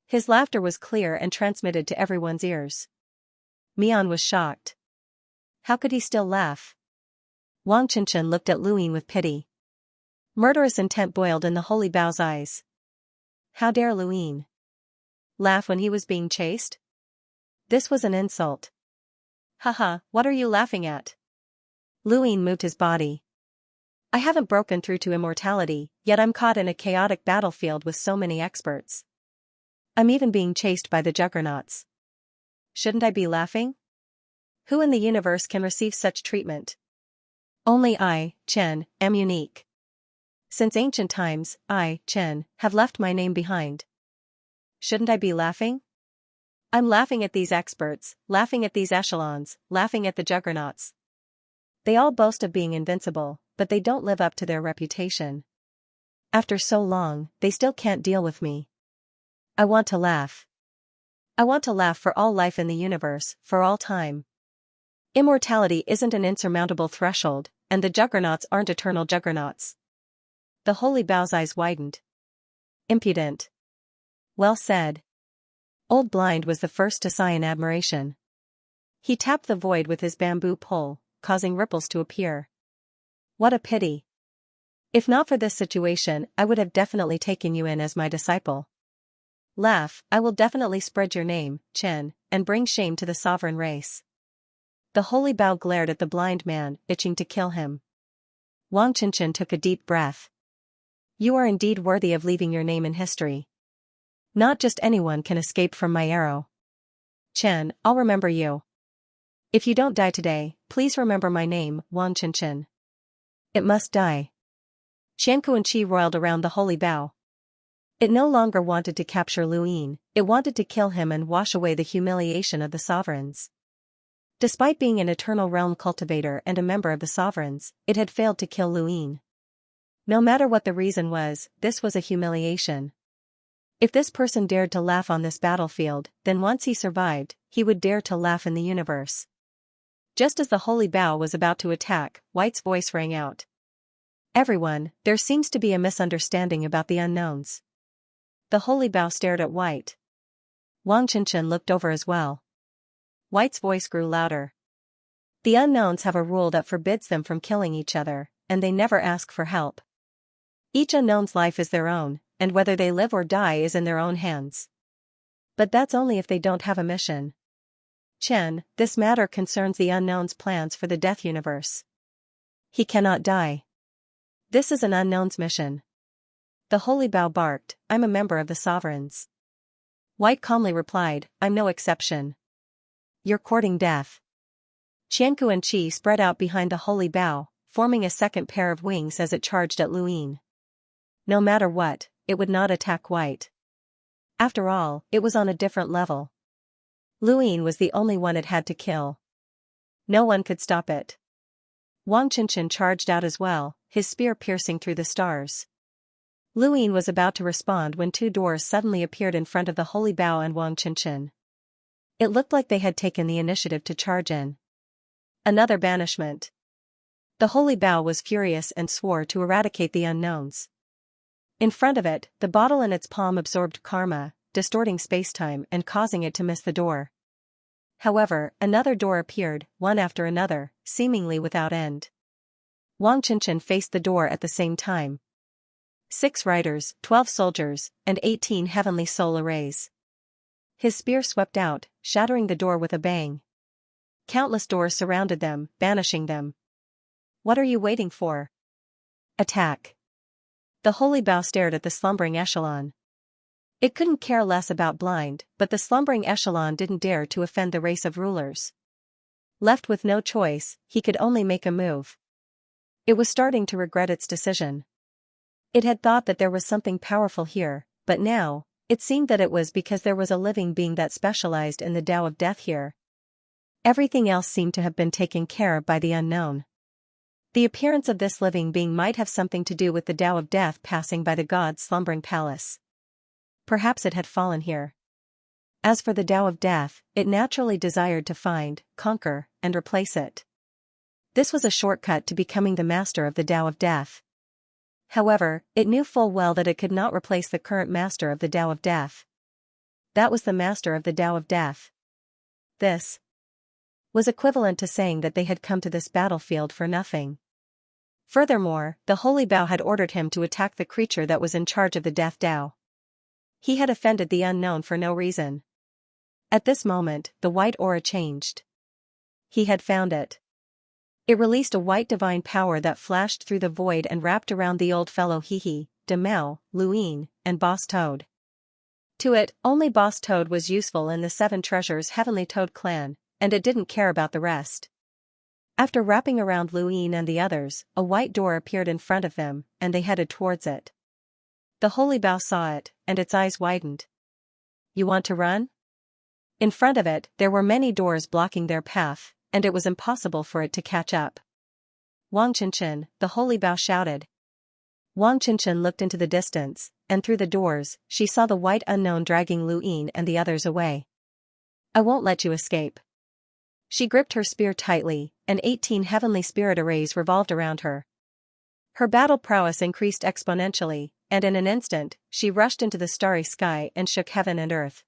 S1: His laughter was clear and transmitted to everyone's ears. Mian was shocked. How could he still laugh? Wang Xianxia looked at Luin with pity. Murderous intent boiled in the Holy Bao's eyes. How dare Luin laugh when he was being chased? This was an insult. Haha, what are you laughing at? Luin moved his body. I haven't broken through to immortality, yet I'm caught in a chaotic battlefield with so many experts. I'm even being chased by the juggernauts. Shouldn't I be laughing? Who in the universe can receive such treatment? Only I, Chen, am unique. Since ancient times, I, Chen, have left my name behind. Shouldn't I be laughing? I'm laughing at these experts, laughing at these echelons, laughing at the juggernauts. They all boast of being invincible, but they don't live up to their reputation. After so long, they still can't deal with me. I want to laugh. I want to laugh for all life in the universe, for all time. Immortality isn't an insurmountable threshold, and the juggernauts aren't eternal juggernauts. The Holy Bao's eyes widened. Impudent. Well said. Old Blind was the first to sigh in admiration. He tapped the void with his bamboo pole, causing ripples to appear. What a pity. If not for this situation, I would have definitely taken you in as my disciple. Laugh, I will definitely spread your name, Chen, and bring shame to the sovereign race. The holy bow glared at the blind man, itching to kill him. Wang Qinshan took a deep breath. You are indeed worthy of leaving your name in history. Not just anyone can escape from my arrow. Chen, I'll remember you. If you don't die today, please remember my name, Wang Qinshan. It must die. Xianxia roiled around the holy bow. It no longer wanted to capture Lu Yin, it wanted to kill him and wash away the humiliation of the sovereigns. Despite being an Eternal Realm cultivator and a member of the sovereigns, it had failed to kill Lu Yin. No matter what the reason was, this was a humiliation. If this person dared to laugh on this battlefield, then once he survived, he would dare to laugh in the universe. Just as the holy bow was about to attack, White's voice rang out. Everyone, there seems to be a misunderstanding about the unknowns. The holy bow stared at White. Wang Qinshan looked over as well. White's voice grew louder. The unknowns have a rule that forbids them from killing each other, and they never ask for help. Each unknown's life is their own, and whether they live or die is in their own hands. But that's only if they don't have a mission. Chen, this matter concerns the unknown's plans for the Death Universe. He cannot die. This is an unknown's mission. The holy bow barked, I'm a member of the sovereigns. White calmly replied, I'm no exception. You're courting death. Xianxia spread out behind the holy bow, forming a second pair of wings as it charged at Lu Yin. No matter what, it would not attack White. After all, it was on a different level. Lu Yin was the only one it had to kill. No one could stop it. Wang Qinshan charged out as well, his spear piercing through the stars. Lu Yin was about to respond when two doors suddenly appeared in front of the holy bow and Wang Qinshan. It looked like they had taken the initiative to charge in. Another banishment. The holy bow was furious and swore to eradicate the unknowns. In front of it, the bottle in its palm absorbed karma, distorting spacetime and causing it to miss the door. However, another door appeared, one after another, seemingly without end. Wang Qinshan faced the door at the same time. 6 riders, 12 soldiers, and 18 heavenly soul arrays. His spear swept out, shattering the door with a bang. Countless doors surrounded them, banishing them. What are you waiting for? Attack. The holy bow stared at the slumbering echelon. It couldn't care less about blind, but the slumbering echelon didn't dare to offend the race of rulers. Left with no choice, he could only make a move. It was starting to regret its decision. It had thought that there was something powerful here, but now, it seemed that it was because there was a living being that specialized in the Tao of Death here. Everything else seemed to have been taken care of by the unknown. The appearance of this living being might have something to do with the Tao of Death passing by the god's slumbering palace. Perhaps it had fallen here. As for the Tao of Death, it naturally desired to find, conquer, and replace it. This was a shortcut to becoming the master of the Tao of Death. However, it knew full well that it could not replace the current master of the Tao of Death. That was the master of the Tao of Death. This was equivalent to saying that they had come to this battlefield for nothing. Furthermore, the holy bow had ordered him to attack the creature that was in charge of the Death Tao. He had offended the unknown for no reason. At this moment, the white aura changed. He had found it. It released a white divine power that flashed through the void and wrapped around the old fellow Hehe, Demel, Lu Yin, and Boss Toad. To it, only Boss Toad was useful in the 7 Treasures Heavenly Toad clan, and it didn't care about the rest. After wrapping around Lu Yin and the others, a white door appeared in front of them, and they headed towards it. The holy bow saw it, and its eyes widened. You want to run? In front of it, there were many doors blocking their path, and it was impossible for it to catch up. Wang Qinshan, the holy bow shouted. Wang Qinshan looked into the distance, and through the doors, she saw the white unknown dragging Lu Yin and the others away. I won't let you escape. She gripped her spear tightly, and 18 heavenly spirit arrays revolved around her. Her battle prowess increased exponentially, and in an instant, she rushed into the starry sky and shook heaven and earth.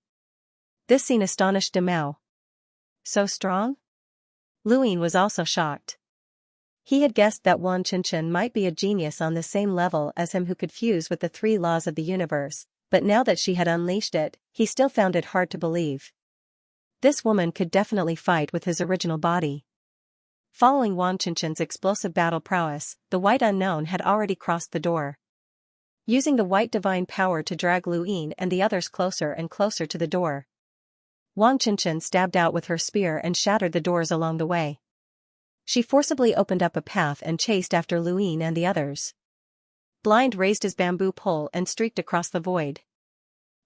S1: This scene astonished Demao. So strong? Lu Yin was also shocked. He had guessed that Wang Qinshan might be a genius on the same level as him who could fuse with the 3 laws of the universe, but now that she had unleashed it, he still found it hard to believe. This woman could definitely fight with his original body. Following Wang Qinshan's explosive battle prowess, the White Unknown had already crossed the door. Using the white divine power to drag Lu Yin and the others closer and closer to the door, Wang Qinshan stabbed out with her spear and shattered the doors along the way. She forcibly opened up a path and chased after Lu Yin and the others. Blind raised his bamboo pole and streaked across the void.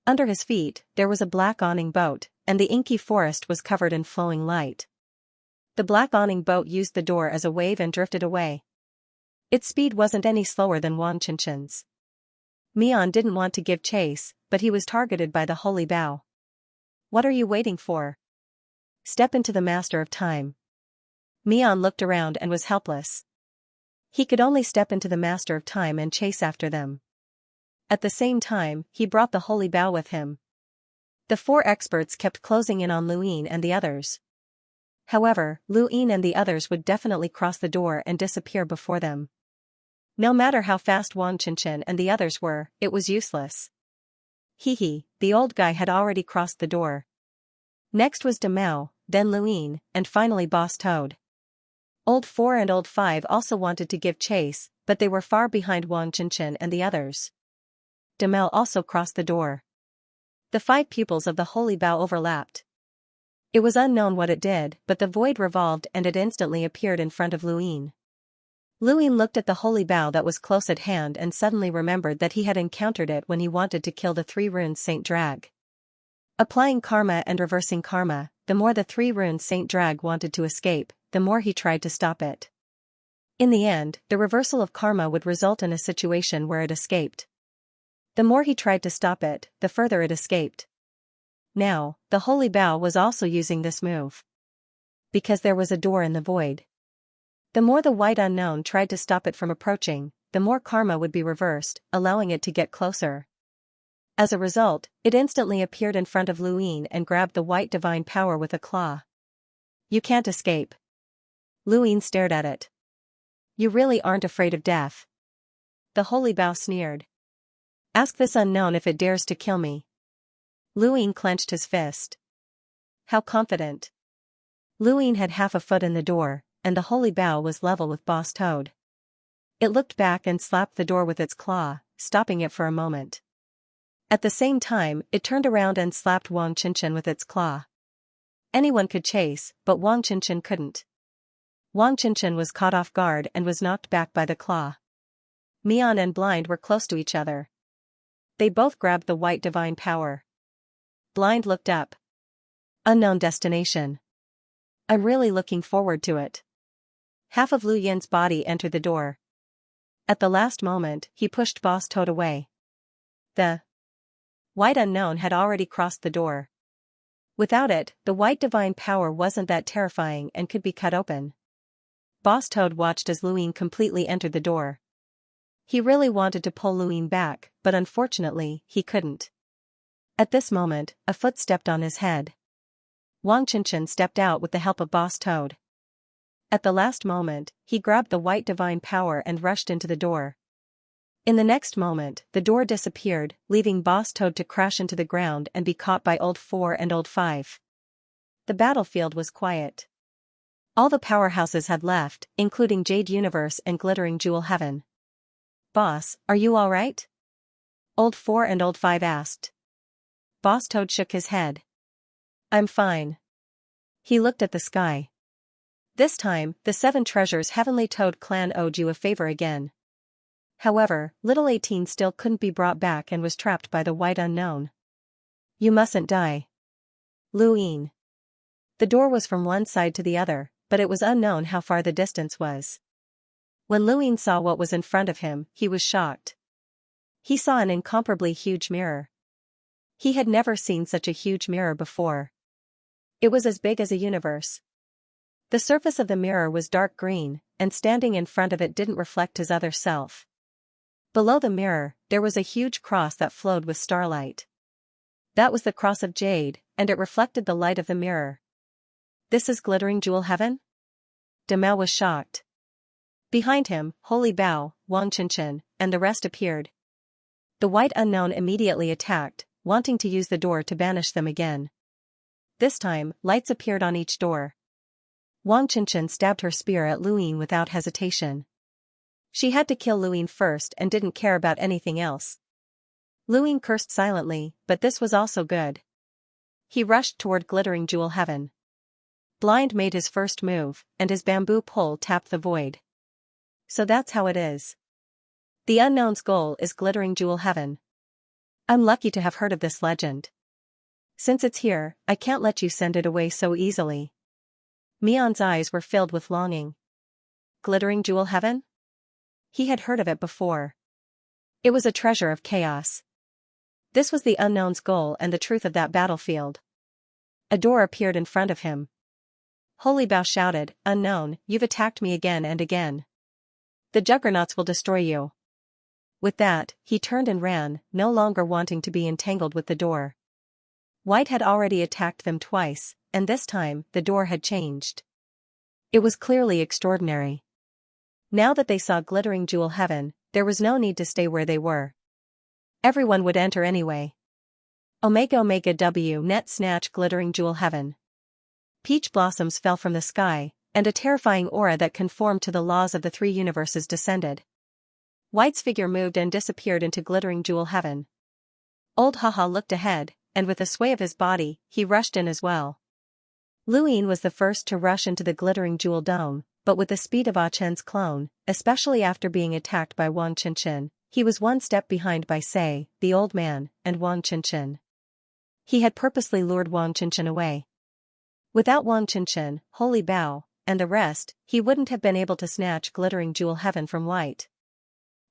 S1: Under his feet, there was a black awning boat, and the inky forest was covered in flowing light. The black awning boat used the door as a wave and drifted away. Its speed wasn't any slower than Wang Qinshan's. Mian didn't want to give chase, but he was targeted by the holy bow. What are you waiting for? Step into the Master of Time. Mian looked around and was helpless. He could only step into the Master of Time and chase after them. At the same time, he brought the holy bow with him. The four experts kept closing in on Lu Yin and the others. However, Lu Yin and the others would definitely cross the door and disappear before them. No matter how fast Wang Qinshan and the others were, it was useless. The old guy had already crossed the door. Next was Demao, then Lu Yin, and finally Boss Toad. Old 4 and Old 5 also wanted to give chase, but they were far behind Wang Qinshan and the others. Demao also crossed the door. The 5 pupils of the holy bow overlapped. It was unknown what it did, but the void revolved and it instantly appeared in front of Lu Yin. Lu Yin looked at the holy bow that was close at hand and suddenly remembered that he had encountered it when he wanted to kill the 3 runes Saint Drag. Applying karma and reversing karma, the more the 3 runes Saint Drag wanted to escape, the more he tried to stop it. In the end, the reversal of karma would result in a situation where it escaped. The more he tried to stop it, the further it escaped. Now, the holy bow was also using this move. Because there was a door in the void. The more the White Unknown tried to stop it from approaching, the more karma would be reversed, allowing it to get closer. As a result, it instantly appeared in front of Lu Yin and grabbed the white divine power with a claw. You can't escape. Lu Yin stared at it. You really aren't afraid of death. The holy bow sneered. Ask this unknown if it dares to kill me. Lu Yin clenched his fist. How confident. Lu Yin had half a foot in the door, and the holy bow was level with Boss Toad. It looked back and slapped the door with its claw, stopping it for a moment. At the same time, it turned around and slapped Wang Qinshan with its claw. Anyone could chase, but Wang Qinshan couldn't. Wang Qinshan was caught off guard and was knocked back by the claw. Mian and Blind were close to each other. They both grabbed the white divine power. Blind looked up. Unknown destination. I'm really looking forward to it. Half of Lu Yin's body entered the door. At the last moment, he pushed Boss Toad away. The White Unknown had already crossed the door. Without it, the white divine power wasn't that terrifying and could be cut open. Boss Toad watched as Lu Yin completely entered the door. He really wanted to pull Lu Yin back, but unfortunately, he couldn't. At this moment, a foot stepped on his head. Wang Qinshan stepped out with the help of Boss Toad. At the last moment, he grabbed the white divine power and rushed into the door. In the next moment, the door disappeared, leaving Boss Toad to crash into the ground and be caught by Old 4 and Old 5. The battlefield was quiet. All the powerhouses had left, including Jade Universe and Glittering Jewel Heaven. Boss, are you alright? Old 4 and Old 5 asked. Boss Toad shook his head. I'm fine. He looked at the sky. This time, the 7 treasures Heavenly Toad clan owed you a favor again. However, Little 18 still couldn't be brought back and was trapped by the White Unknown. You mustn't die. Lu Yin. The door was from one side to the other, but it was unknown how far the distance was. When Lu Yin saw what was in front of him, he was shocked. He saw an incomparably huge mirror. He had never seen such a huge mirror before. It was as big as a universe. The surface of the mirror was dark green, and standing in front of it didn't reflect his other self. Below the mirror, there was a huge cross that flowed with starlight. That was the cross of jade, and it reflected the light of the mirror. This is Glittering Jewel Heaven? Demao was shocked. Behind him, Holy Bao, Wang Qinshan, and the rest appeared. The White Unknown immediately attacked, wanting to use the door to banish them again. This time, lights appeared on each door. Wang Qinshan stabbed her spear at Luyin without hesitation. She had to kill Luyin first and didn't care about anything else. Luyin cursed silently, but this was also good. He rushed toward glittering jewel heaven. Blind made his first move, and his bamboo pole tapped the void. So that's how it is. The unknown's goal is glittering jewel heaven. I'm lucky to have heard of this legend. Since it's here, I can't let you send it away so easily. Mian's eyes were filled with longing. Glittering jewel heaven? He had heard of it before. It was a treasure of chaos. This was the unknown's goal and the truth of that battlefield. A door appeared in front of him. Holy Bao shouted, "Unknown, you've attacked me again and again. The juggernauts will destroy you." With that, he turned and ran, no longer wanting to be entangled with the door. White had already attacked them twice, and this time, the door had changed. It was clearly extraordinary. Now that they saw glittering jewel heaven, there was no need to stay where they were. Everyone would enter anyway. Omega Omega W net snatch glittering jewel heaven. Peach blossoms fell from the sky, and a terrifying aura that conformed to the laws of the three universes descended. White's figure moved and disappeared into glittering jewel heaven. Old Haha looked ahead, and with a sway of his body, he rushed in as well. Luyin was the first to rush into the glittering jewel dome, but with the speed of Ah Chen's clone, especially after being attacked by Wang Qinshan, he was one step behind by Sei, the old man, and Wang Qinshan. He had purposely lured Wang Qinshan away. Without Wang Qinshan, Holy Bao, and the rest, he wouldn't have been able to snatch glittering jewel heaven from White.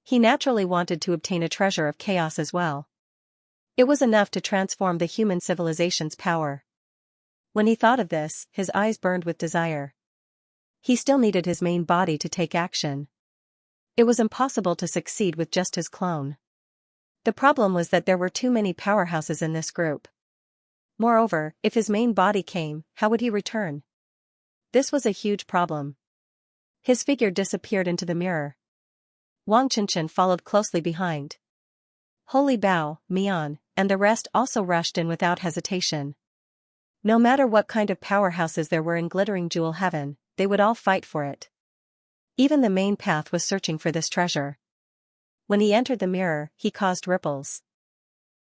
S1: He naturally wanted to obtain a treasure of chaos as well. It was enough to transform the human civilization's power. When he thought of this, his eyes burned with desire. He still needed his main body to take action. It was impossible to succeed with just his clone. The problem was that there were too many powerhouses in this group. Moreover, if his main body came, how would he return? This was a huge problem. His figure disappeared into the mirror. Wang Qinshan followed closely behind. Holy Bao, Mian, and the rest also rushed in without hesitation. No matter what kind of powerhouses there were in glittering jewel heaven, they would all fight for it. Even the main path was searching for this treasure. When he entered the mirror, he caused ripples.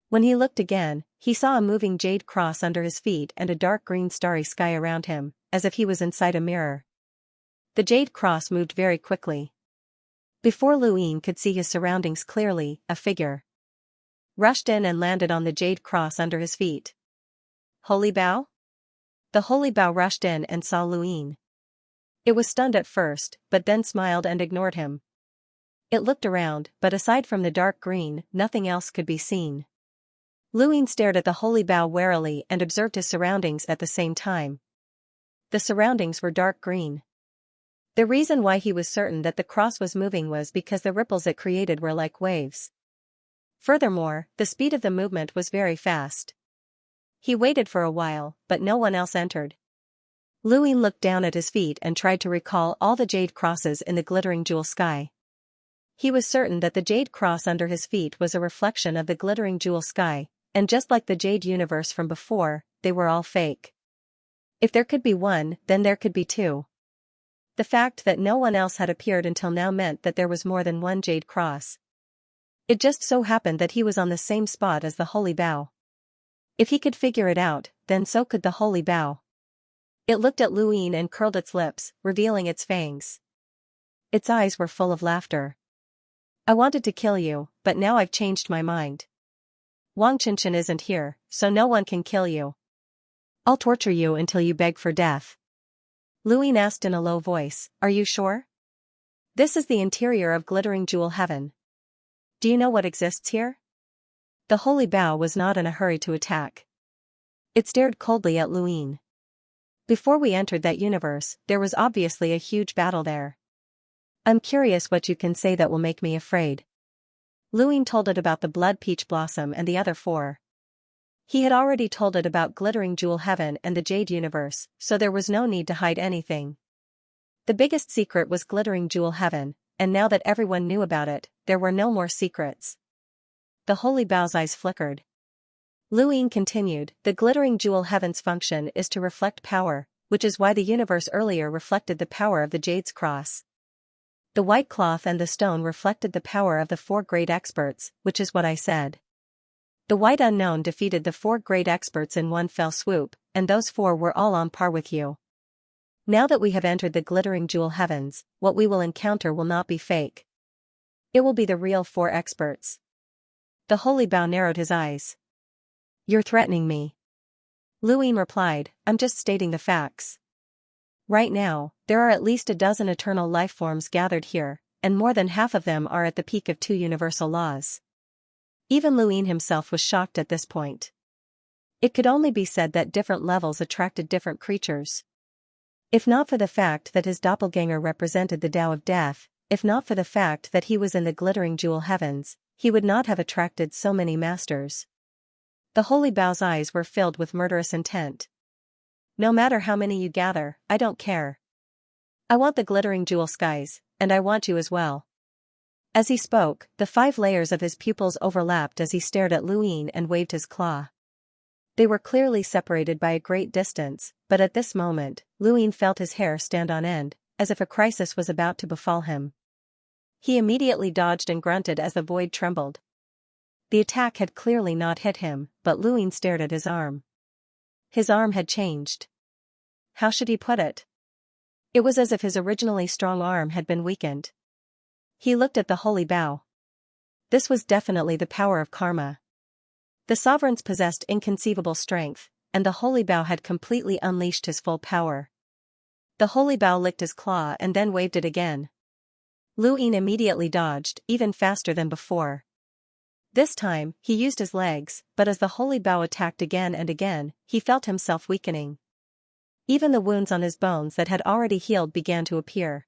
S1: When he looked again, he saw a moving jade cross under his feet and a dark green starry sky around him, as if he was inside a mirror. The jade cross moved very quickly. Before Luyin could see his surroundings clearly, a figure rushed in and landed on the jade cross under his feet. Holy Bao? The Holy Bao rushed in and saw Luyin. It was stunned at first, but then smiled and ignored him. It looked around, but aside from the dark green, nothing else could be seen. Luyin stared at the Holy Bao warily and observed his surroundings at the same time. The surroundings were dark green. The reason why he was certain that the cross was moving was because the ripples it created were like waves. Furthermore, the speed of the movement was very fast. He waited for a while, but no one else entered. Luyin looked down at his feet and tried to recall all the jade crosses in the glittering jewel sky. He was certain that the jade cross under his feet was a reflection of the glittering jewel sky, and just like the jade universe from before, they were all fake. If there could be one, then there could be two. The fact that no one else had appeared until now meant that there was more than one jade cross. It just so happened that he was on the same spot as the Holy Bao. If he could figure it out, then so could the Holy Bao. It looked at Luyin and curled its lips, revealing its fangs. Its eyes were full of laughter. I wanted to kill you, but now I've changed my mind. Wang Qinshan isn't here, so no one can kill you. I'll torture you until you beg for death. Luyin asked in a low voice, are you sure? This is the interior of glittering jewel heaven. Do you know what exists here? The Holy Bao was not in a hurry to attack. It stared coldly at Luyin. Before we entered that universe, there was obviously a huge battle there. I'm curious what you can say that will make me afraid. Luyin told it about the blood peach blossom and the other four. He had already told it about glittering jewel heaven and the jade universe, so there was no need to hide anything. The biggest secret was glittering jewel heaven, and now that everyone knew about it, there were no more secrets. The Holy Bao's eyes flickered. Luyin continued, the glittering jewel heaven's function is to reflect power, which is why the universe earlier reflected the power of the jade's cross. The white cloth and the stone reflected the power of the 4 great experts, which is what I said. The white unknown defeated the 4 great experts in one fell swoop, and those 4 were all on par with you. Now that we have entered the glittering jewel heavens, what we will encounter will not be fake. It will be the real 4 experts. The holy Bao narrowed his eyes. You're threatening me. Luyin replied, I'm just stating the facts. Right now, there are at least a dozen eternal life forms gathered here, and more than half of them are at the peak of 2 universal laws. Even Luyin himself was shocked at this point. It could only be said that different levels attracted different creatures. If not for the fact that his doppelganger represented the Tao of Death, if not for the fact that he was in the glittering jewel heavens, he would not have attracted so many masters. The holy Bao's eyes were filled with murderous intent. No matter how many you gather, I don't care. I want the glittering jewel skies, and I want you as well. As he spoke, the 5 layers of his pupils overlapped as he stared at Luyin and waved his claw. They were clearly separated by a great distance, but at this moment, Luyin felt his hair stand on end, as if a crisis was about to befall him. He immediately dodged and grunted as the void trembled. The attack had clearly not hit him, but Luyin stared at his arm. His arm had changed. How should he put it? It was as if his originally strong arm had been weakened. He looked at the holy Bao. This was definitely the power of karma. The sovereigns possessed inconceivable strength, and the holy Bao had completely unleashed his full power. The holy Bao licked his claw and then waved it again. Luyin immediately dodged, even faster than before. This time, he used his legs, but as the holy Bao attacked again and again, he felt himself weakening. Even the wounds on his bones that had already healed began to appear.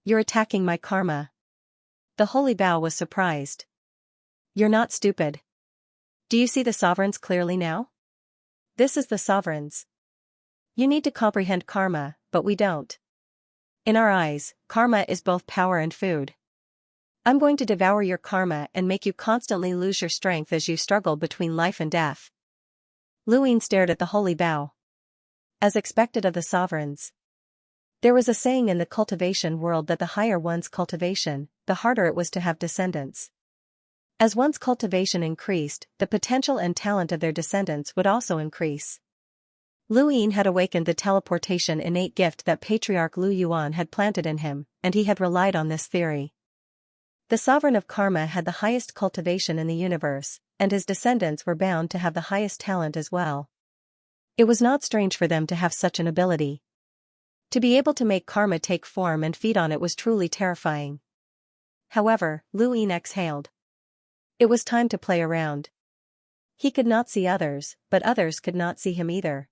S1: You're attacking my karma. The holy Bao was surprised. You're not stupid. Do you see the sovereigns clearly now? This is the sovereigns. You need to comprehend karma, but we don't. In our eyes, karma is both power and food. I'm going to devour your karma and make you constantly lose your strength as you struggle between life and death. Luyin stared at the holy Bao. As expected of the sovereigns. There was a saying in the cultivation world that the higher one's cultivation, the harder it was to have descendants. As one's cultivation increased, the potential and talent of their descendants would also increase. Luyin had awakened the teleportation innate gift that Patriarch Lu Yuan had planted in him, and he had relied on this theory. The sovereign of karma had the highest cultivation in the universe, and his descendants were bound to have the highest talent as well. It was not strange for them to have such an ability. To be able to make karma take form and feed on it was truly terrifying. However, Luyin exhaled. It was time to play around. He could not see others, but others could not see him either.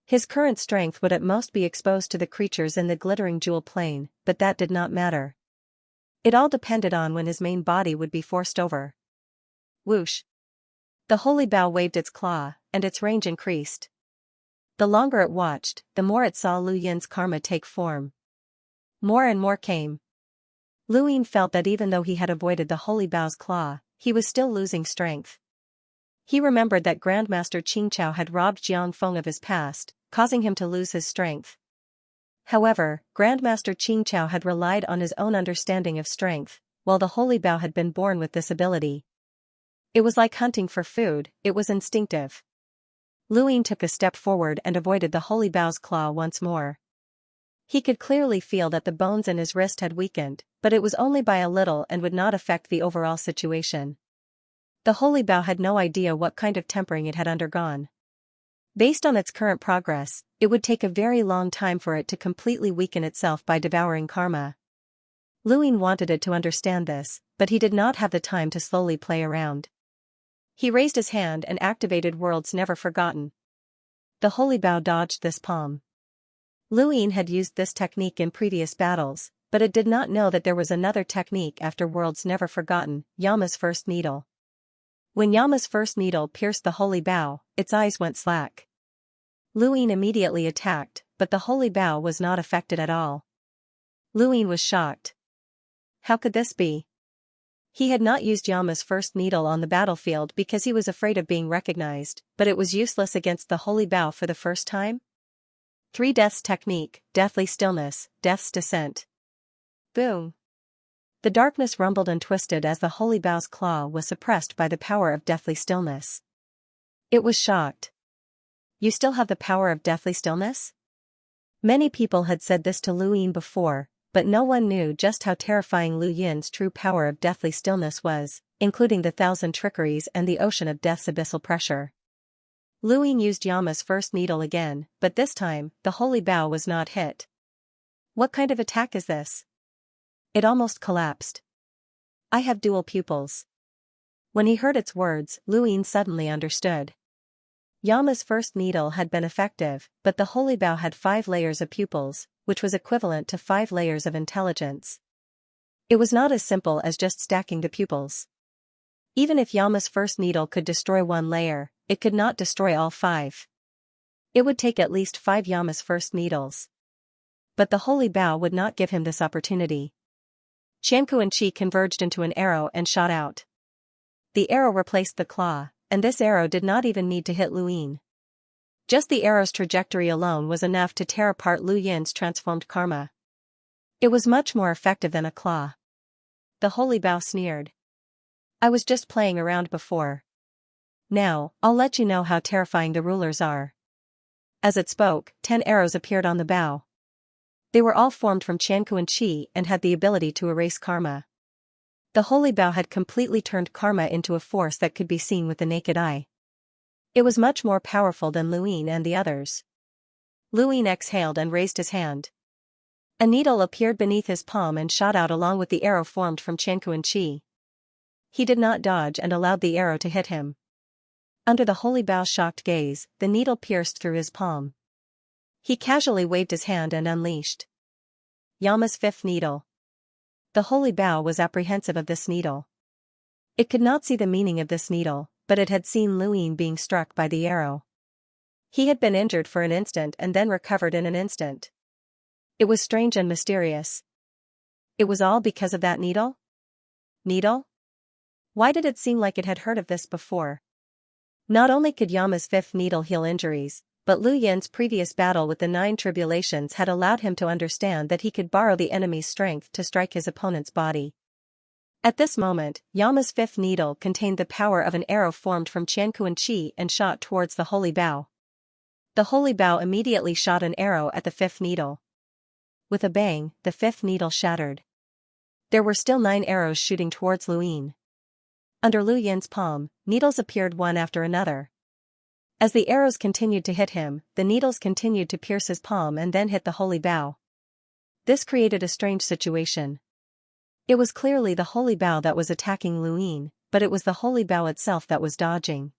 S1: His current strength would at most be exposed to the creatures in the glittering jewel plane, but that did not matter. It all depended on when his main body would be forced over. Whoosh! The holy Bao waved its claw, and its range increased. The longer it watched, the more it saw Luyin's karma take form. More and more came. Luyin felt that even though he had avoided the holy Bao's claw, he was still losing strength. He remembered that Grandmaster Xianxia had robbed Jiang Feng of his past, causing him to lose his strength. However, Grandmaster Xianxia had relied on his own understanding of strength, while the holy Bao had been born with this ability. It was like hunting for food, it was instinctive. Luyin took a step forward and avoided the holy Bao's claw once more. He could clearly feel that the bones in his wrist had weakened, but it was only by a little and would not affect the overall situation. The holy Bao had no idea what kind of tempering it had undergone. Based on its current progress, it would take a very long time for it to completely weaken itself by devouring karma. Luyin wanted it to understand this, but he did not have the time to slowly play around. He raised his hand and activated Worlds Never Forgotten. The holy Bao dodged this palm. Luyin had used this technique in previous battles, but it did not know that there was another technique after Worlds Never Forgotten, Yama's first needle. When Yama's first needle pierced the holy Bao, its eyes went slack. Luyin immediately attacked, but the holy Bao was not affected at all. Luyin was shocked. How could this be? He had not used Yama's first needle on the battlefield because he was afraid of being recognized, but it was useless against the holy Bao for the first time? 3 Death's Technique, Deathly Stillness, Death's Descent. Boom. The darkness rumbled and twisted as the holy bow's claw was suppressed by the power of deathly stillness. It was shocked. You still have the power of deathly stillness? Many people had said this to Lu Yin before, but no one knew just how terrifying Lu Yin's true power of deathly stillness was, including the 1,000 trickeries and the ocean of death's abyssal pressure. Lu Yin used Yama's first needle again, but this time, the holy bow was not hit. What kind of attack is this? It almost collapsed. I have dual pupils. When he heard its words, Lu Yin suddenly understood. Yama's first needle had been effective, but the holy bow had 5 layers of pupils, which was equivalent to 5 layers of intelligence. It was not as simple as just stacking the pupils. Even if Yama's first needle could destroy 1 layer, it could not destroy all 5. It would take at least 5 Yama's first needles. But the holy bow would not give him this opportunity. Xianxia and Qi converged into an arrow and shot out. The arrow replaced the claw, and this arrow did not even need to hit Lu Yin. Just the arrow's trajectory alone was enough to tear apart Lu Yin's transformed karma. It was much more effective than a claw. The holy bow sneered. I was just playing around before. Now, I'll let you know how terrifying the rulers are. As it spoke, 10 arrows appeared on the bow. They were all formed from Xianxia and Qi and had the ability to erase karma. The holy bow had completely turned karma into a force that could be seen with the naked eye. It was much more powerful than Lu Yin and the others. Lu Yin exhaled and raised his hand. A needle appeared beneath his palm and shot out along with the arrow formed from Xianxia and Qi. He did not dodge and allowed the arrow to hit him. Under the holy bow's shocked gaze, the needle pierced through his palm. He casually waved his hand and unleashed Yama's 5th needle. The holy bow was apprehensive of this needle. It could not see the meaning of this needle, but it had seen Lu Yin being struck by the arrow. He had been injured for an instant and then recovered in an instant. It was strange and mysterious. It was all because of that needle? Needle? Why did it seem like it had heard of this before? Not only could Yama's 5th needle heal injuries, but Lu Yin's previous battle with the 9 tribulations had allowed him to understand that he could borrow the enemy's strength to strike his opponent's body. At this moment, Yama's 5th needle contained the power of an arrow formed from Xianxia and Qi and shot towards the holy bow. The holy bow immediately shot an arrow at the 5th needle. With a bang, the 5th needle shattered. There were still 9 arrows shooting towards Lu Yin. Under Lu Yin's palm, needles appeared one after another. As the arrows continued to hit him, the needles continued to pierce his palm and then hit the holy bow. This created a strange situation. It was clearly the holy bow that was attacking Lu Yin, but it was the holy bow itself that was dodging.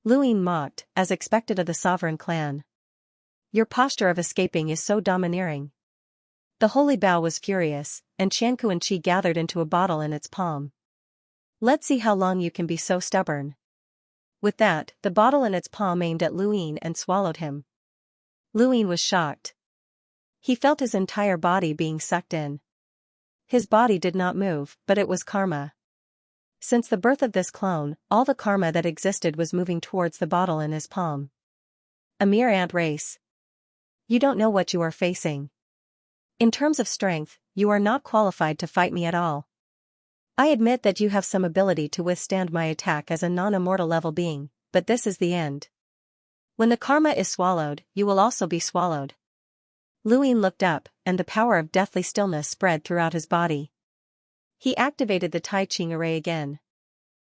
S1: Lu Yin mocked, as expected of the sovereign clan. Your posture of escaping is so domineering. The holy bow was furious, and Xianxia and Qi gathered into a bottle in its palm. Let's see how long you can be so stubborn. With that, the bottle in its palm aimed at Lu Yin and swallowed him. Lu Yin was shocked. He felt his entire body being sucked in. His body did not move, but it was karma. Since the birth of this clone, all the karma that existed was moving towards the bottle in his palm. A mere ant race. You don't know what you are facing. In terms of strength, you are not qualified to fight me at all. I admit that you have some ability to withstand my attack as a non-immortal level being, but this is the end. When the karma is swallowed, you will also be swallowed. Lu Yin looked up, and the power of deathly stillness spread throughout his body. He activated the Tai Ching array again.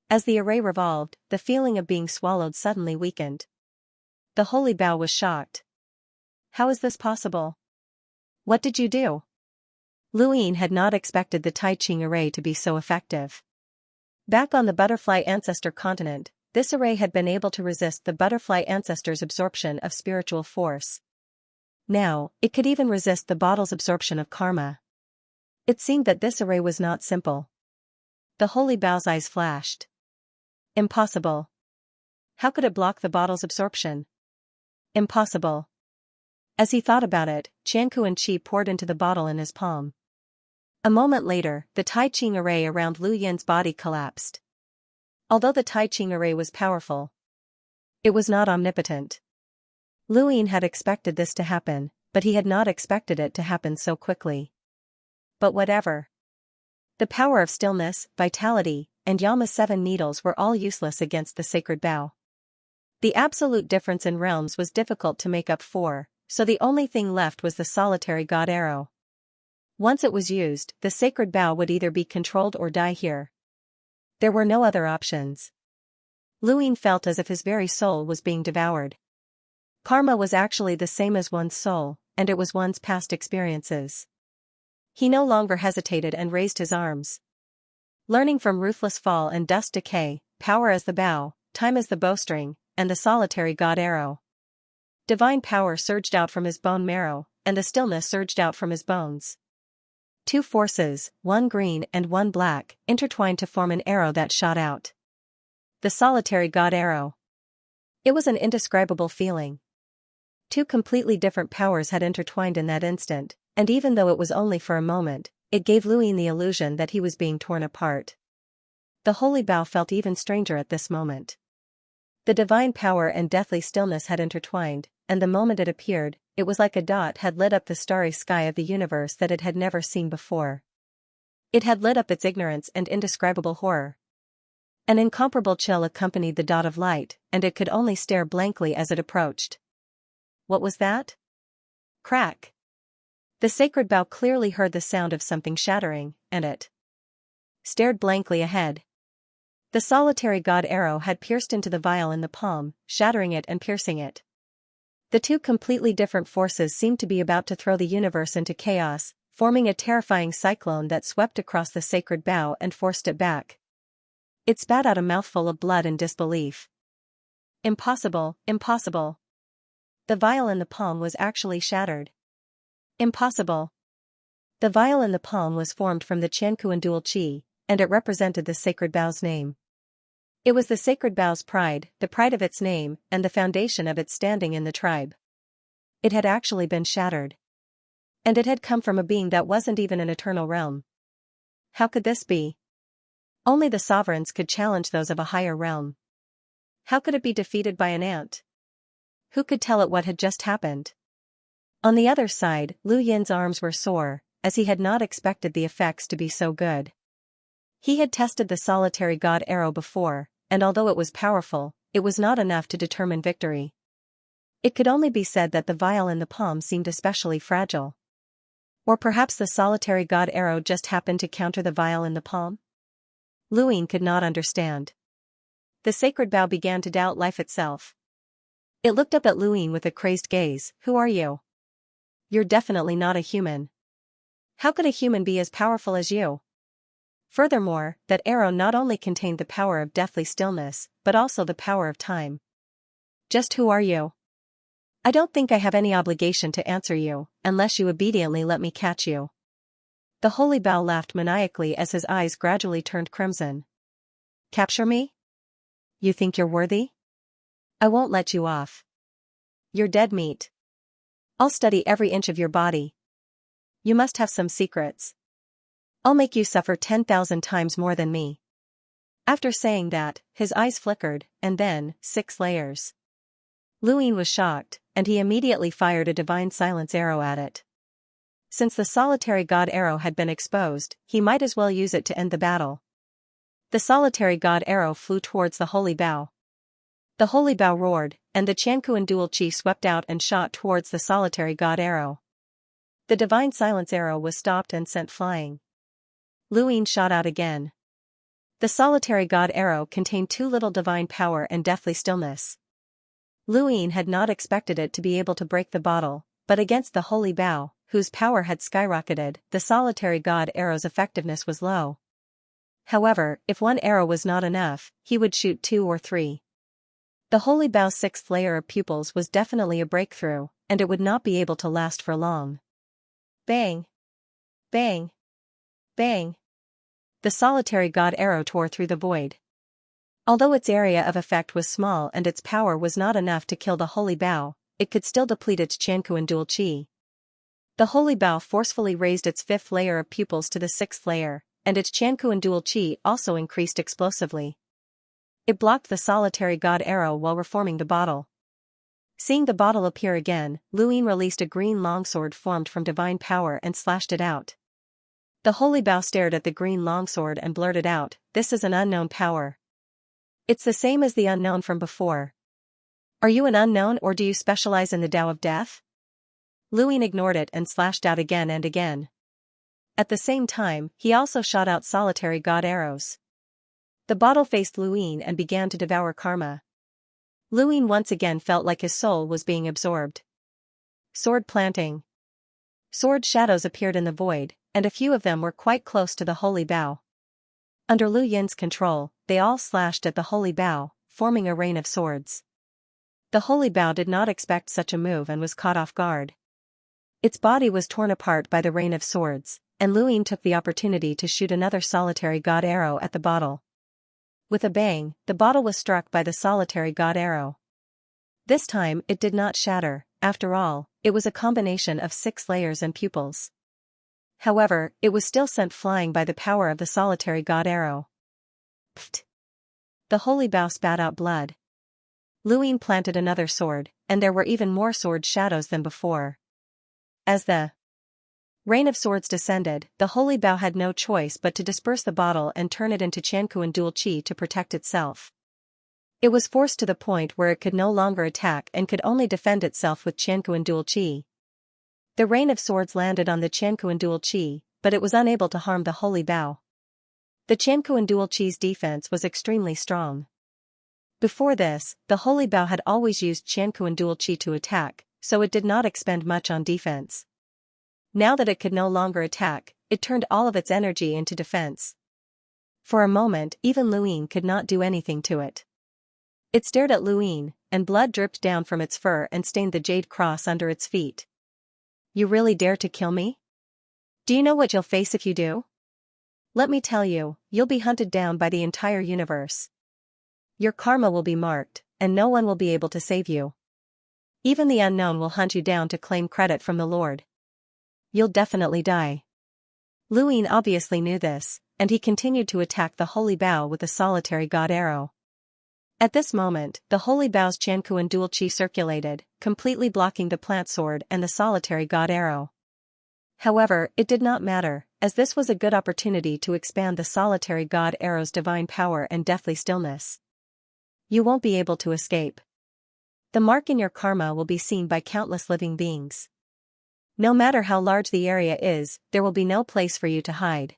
S1: As the array revolved, the feeling of being swallowed suddenly weakened. The holy bow was shocked. How is this possible? What did you do? Lu Yin had not expected the Tai Ching array to be so effective. Back on the butterfly ancestor continent, this array had been able to resist the butterfly ancestor's absorption of spiritual force. Now, it could even resist the bottle's absorption of karma. It seemed that this array was not simple. The holy bow's eyes flashed. Impossible. How could it block the bottle's absorption? Impossible. As he thought about it, Xianxia and Qi poured into the bottle in his palm. A moment later, the Tai Ching array around Lu Yin's body collapsed. Although the Tai Ching array was powerful, it was not omnipotent. Luin had expected this to happen, but he had not expected it to happen so quickly. But whatever. The power of stillness, vitality, and Yama's 7 needles were all useless against the sacred bow. The absolute difference in realms was difficult to make up for, so the only thing left was the solitary god arrow. Once it was used, the sacred bow would either be controlled or die here. There were no other options. Luin felt as if his very soul was being devoured. Karma was actually the same as one's soul, and it was one's past experiences. He no longer hesitated and raised his arms. Learning from ruthless fall and dust decay, power as the bow, time as the bowstring, and the solitary god arrow. Divine power surged out from his bone marrow, and the stillness surged out from his bones. 2 forces, one green and one black, intertwined to form an arrow that shot out. The solitary god arrow. It was an indescribable feeling. 2 completely different powers had intertwined in that instant, and even though it was only for a moment, it gave Luin the illusion that he was being torn apart. The holy bow felt even stranger at this moment. The divine power and deathly stillness had intertwined, and the moment it appeared, it was like a dot had lit up the starry sky of the universe that it had never seen before. It had lit up its ignorance and indescribable horror. An incomparable chill accompanied the dot of light, and it could only stare blankly as it approached. What was that? Crack. The sacred bow clearly heard the sound of something shattering, and it stared blankly ahead. The solitary god arrow had pierced into the vial in the palm, shattering it and piercing it. The 2 completely different forces seemed to be about to throw the universe into chaos, forming a terrifying cyclone that swept across the sacred bow and forced it back. It spat out a mouthful of blood in disbelief. Impossible, impossible. The vial in the palm was actually shattered. Impossible. The vial in the palm was formed from the Xianxia dual qi, and it represented the sacred bow's name. It was the sacred bow's pride, the pride of its name, and the foundation of its standing in the tribe. It had actually been shattered. And it had come from a being that wasn't even an eternal realm. How could this be? Only the sovereigns could challenge those of a higher realm. How could it be defeated by an ant? Who could tell it what had just happened? On the other side, Lu Yin's arms were sore, as he had not expected the effects to be so good. He had tested the solitary god arrow before, and although it was powerful, it was not enough to determine victory. It could only be said that the vial in the palm seemed especially fragile. Or perhaps the solitary god arrow just happened to counter the vial in the palm? Luin could not understand. The sacred bow began to doubt life itself. It looked up at Luin with a crazed gaze. Who are you? You're definitely not a human. How could a human be as powerful as you? Furthermore, that arrow not only contained the power of deathly stillness, but also the power of time. Just who are you? I don't think I have any obligation to answer you, unless you obediently let me catch you. The holy bow laughed maniacally as his eyes gradually turned crimson. Capture me? You think you're worthy? I won't let you off. You're dead meat. I'll study every inch of your body. You must have some secrets. I'll make you suffer 10,000 times more than me. After saying that, his eyes flickered, and then, 6 layers. Luin was shocked, and he immediately fired a divine silence arrow at it. Since the solitary god arrow had been exposed, he might as well use it to end the battle. The solitary god arrow flew towards the holy bow. The holy bow roared, and the Xianxia dual qi swept out and shot towards the solitary god arrow. The divine silence arrow was stopped and sent flying. Luin shot out again. The solitary god arrow contained too little divine power and deathly stillness. Luin had not expected it to be able to break the bottle, but against the holy bow, whose power had skyrocketed, the solitary god arrow's effectiveness was low. However, if one arrow was not enough, he would shoot 2 or 3. The holy bow's 6th layer of pupils was definitely a breakthrough, and it would not be able to last for long. Bang! Bang! Bang! The solitary god arrow tore through the void. Although its area of effect was small and its power was not enough to kill the holy bow, it could still deplete its Xianxia dual qi. The holy bow forcefully raised its 5th layer of pupils to the 6th layer, and its Xianxia dual qi also increased explosively. It blocked the solitary god arrow while reforming the bottle. Seeing the bottle appear again, Luin released a green longsword formed from divine power and slashed it out. The holy Bao stared at the green longsword and blurted out, "This is an unknown power. It's the same as the unknown from before. Are you an unknown or do you specialize in the Tao of Death?" Luin ignored it and slashed out again and again. At the same time, he also shot out solitary god arrows. The bottle faced Luin and began to devour karma. Luin once again felt like his soul was being absorbed. Sword planting. Sword shadows appeared in the void, and a few of them were quite close to the holy Bao. Under Lu Yin's control, they all slashed at the holy Bao, forming a rain of swords. The holy Bao did not expect such a move and was caught off guard. Its body was torn apart by the rain of swords, and Luin took the opportunity to shoot another solitary god arrow at the bottle. With a bang, the bottle was struck by the solitary god arrow. This time it did not shatter, after all, it was a combination of 6 layers and pupils. However, it was still sent flying by the power of the solitary god arrow. Pfft! The holy Bao spat out blood. Luin planted another sword, and there were even more sword shadows than before. As the rain of swords descended, the holy Bao had no choice but to disperse the bottle and turn it into Qiankuan dual qi to protect itself. It was forced to the point where it could no longer attack and could only defend itself with Qiankuan dual qi. The rain of swords landed on the Qiankuan dual qi, but it was unable to harm the holy Bao. The Qiankuan dual qi's defense was extremely strong. Before this, the holy Bao had always used Qiankuan dual qi to attack, so it did not expend much on defense. Now that it could no longer attack, it turned all of its energy into defense. For a moment, even Luin could not do anything to it. It stared at Luin, and blood dripped down from its fur and stained the jade cross under its feet. "You really dare to kill me? Do you know what you'll face if you do? Let me tell you, you'll be hunted down by the entire universe. Your karma will be marked, and no one will be able to save you. Even the unknown will hunt you down to claim credit from the Lord. You'll definitely die." Luin obviously knew this, and he continued to attack the holy Bao with a solitary god arrow. At this moment, the holy Bao's Qiankuan dual qi circulated, completely blocking the plant sword and the solitary god arrow. However, it did not matter, as this was a good opportunity to expand the solitary god arrow's divine power and deathly stillness. You won't be able to escape. The mark in your karma will be seen by countless living beings. No matter how large the area is, there will be no place for you to hide.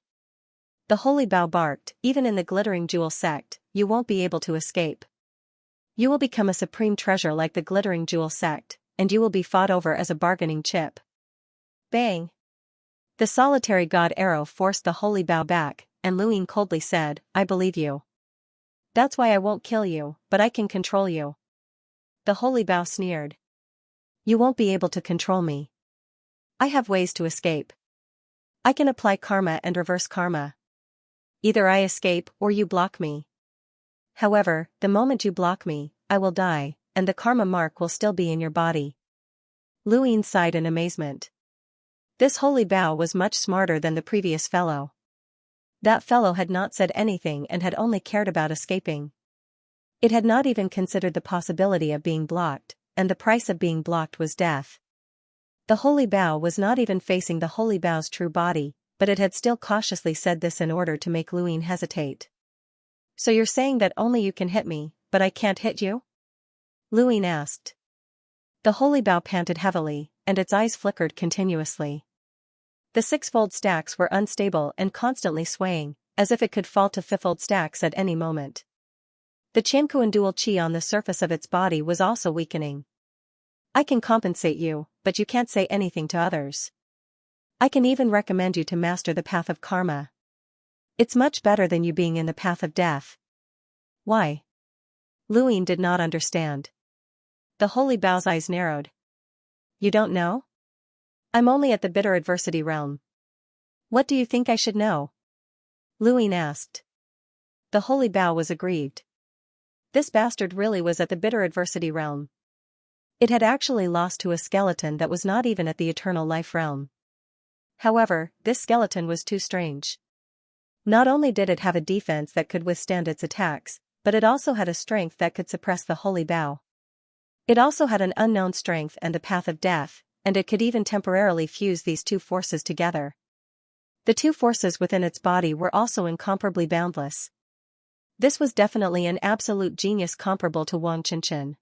S1: The holy Bao barked, even in the glittering jewel sect, you won't be able to escape. You will become a supreme treasure like the glittering jewel sect, and you will be fought over as a bargaining chip. Bang! The solitary god arrow forced the holy Bao back, and Luin coldly said, "I believe you. That's why I won't kill you, but I can control you." The holy Bao sneered. "You won't be able to control me. I have ways to escape. I can apply karma and reverse karma. Either I escape or you block me. However, the moment you block me, I will die, and the karma mark will still be in your body." Luin sighed in amazement. This holy Bao was much smarter than the previous fellow. That fellow had not said anything and had only cared about escaping. It had not even considered the possibility of being blocked, and the price of being blocked was death. The holy Bao was not even facing the holy Bao's true body, but it had still cautiously said this in order to make Luin hesitate. "So you're saying that only you can hit me, but I can't hit you?" Luin asked. The holy Bao panted heavily, and its eyes flickered continuously. The sixfold stacks were unstable and constantly swaying, as if it could fall to fiffold stacks at any moment. The Qiankuan dual qi on the surface of its body was also weakening. "I can compensate you, but you can't say anything to others. I can even recommend you to master the path of karma. It's much better than you being in the path of death." "Why?" Luin did not understand. The holy Bao's eyes narrowed. "You don't know? I'm only at the bitter adversity realm. What do you think I should know?" Luin asked. The holy Bao was aggrieved. This bastard really was at the bitter adversity realm. It had actually lost to a skeleton that was not even at the eternal life realm. However, this skeleton was too strange. Not only did it have a defense that could withstand its attacks, but it also had a strength that could suppress the holy Bao. It also had an unknown strength and the path of death, and it could even temporarily fuse these two forces together. The two forces within its body were also incomparably boundless. This was definitely an absolute genius comparable to Wang Qinshan.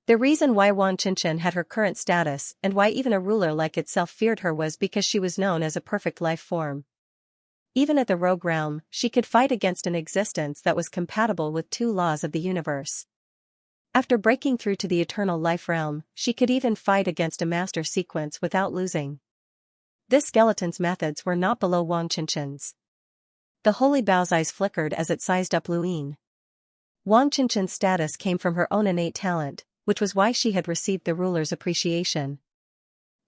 S1: The reason why Wang Qinshan had her current status and why even a ruler like itself feared her was because she was known as a perfect life form. Even at the rogue realm, she could fight against an existence that was compatible with two laws of the universe. After breaking through to the eternal life realm, she could even fight against a master sequence without losing. This skeleton's methods were not below Wang Qinshan's. The holy Bao's eyes flickered as it sized up Luyin. Wang Qinshan's status came from her own innate talent, which was why she had received the ruler's appreciation.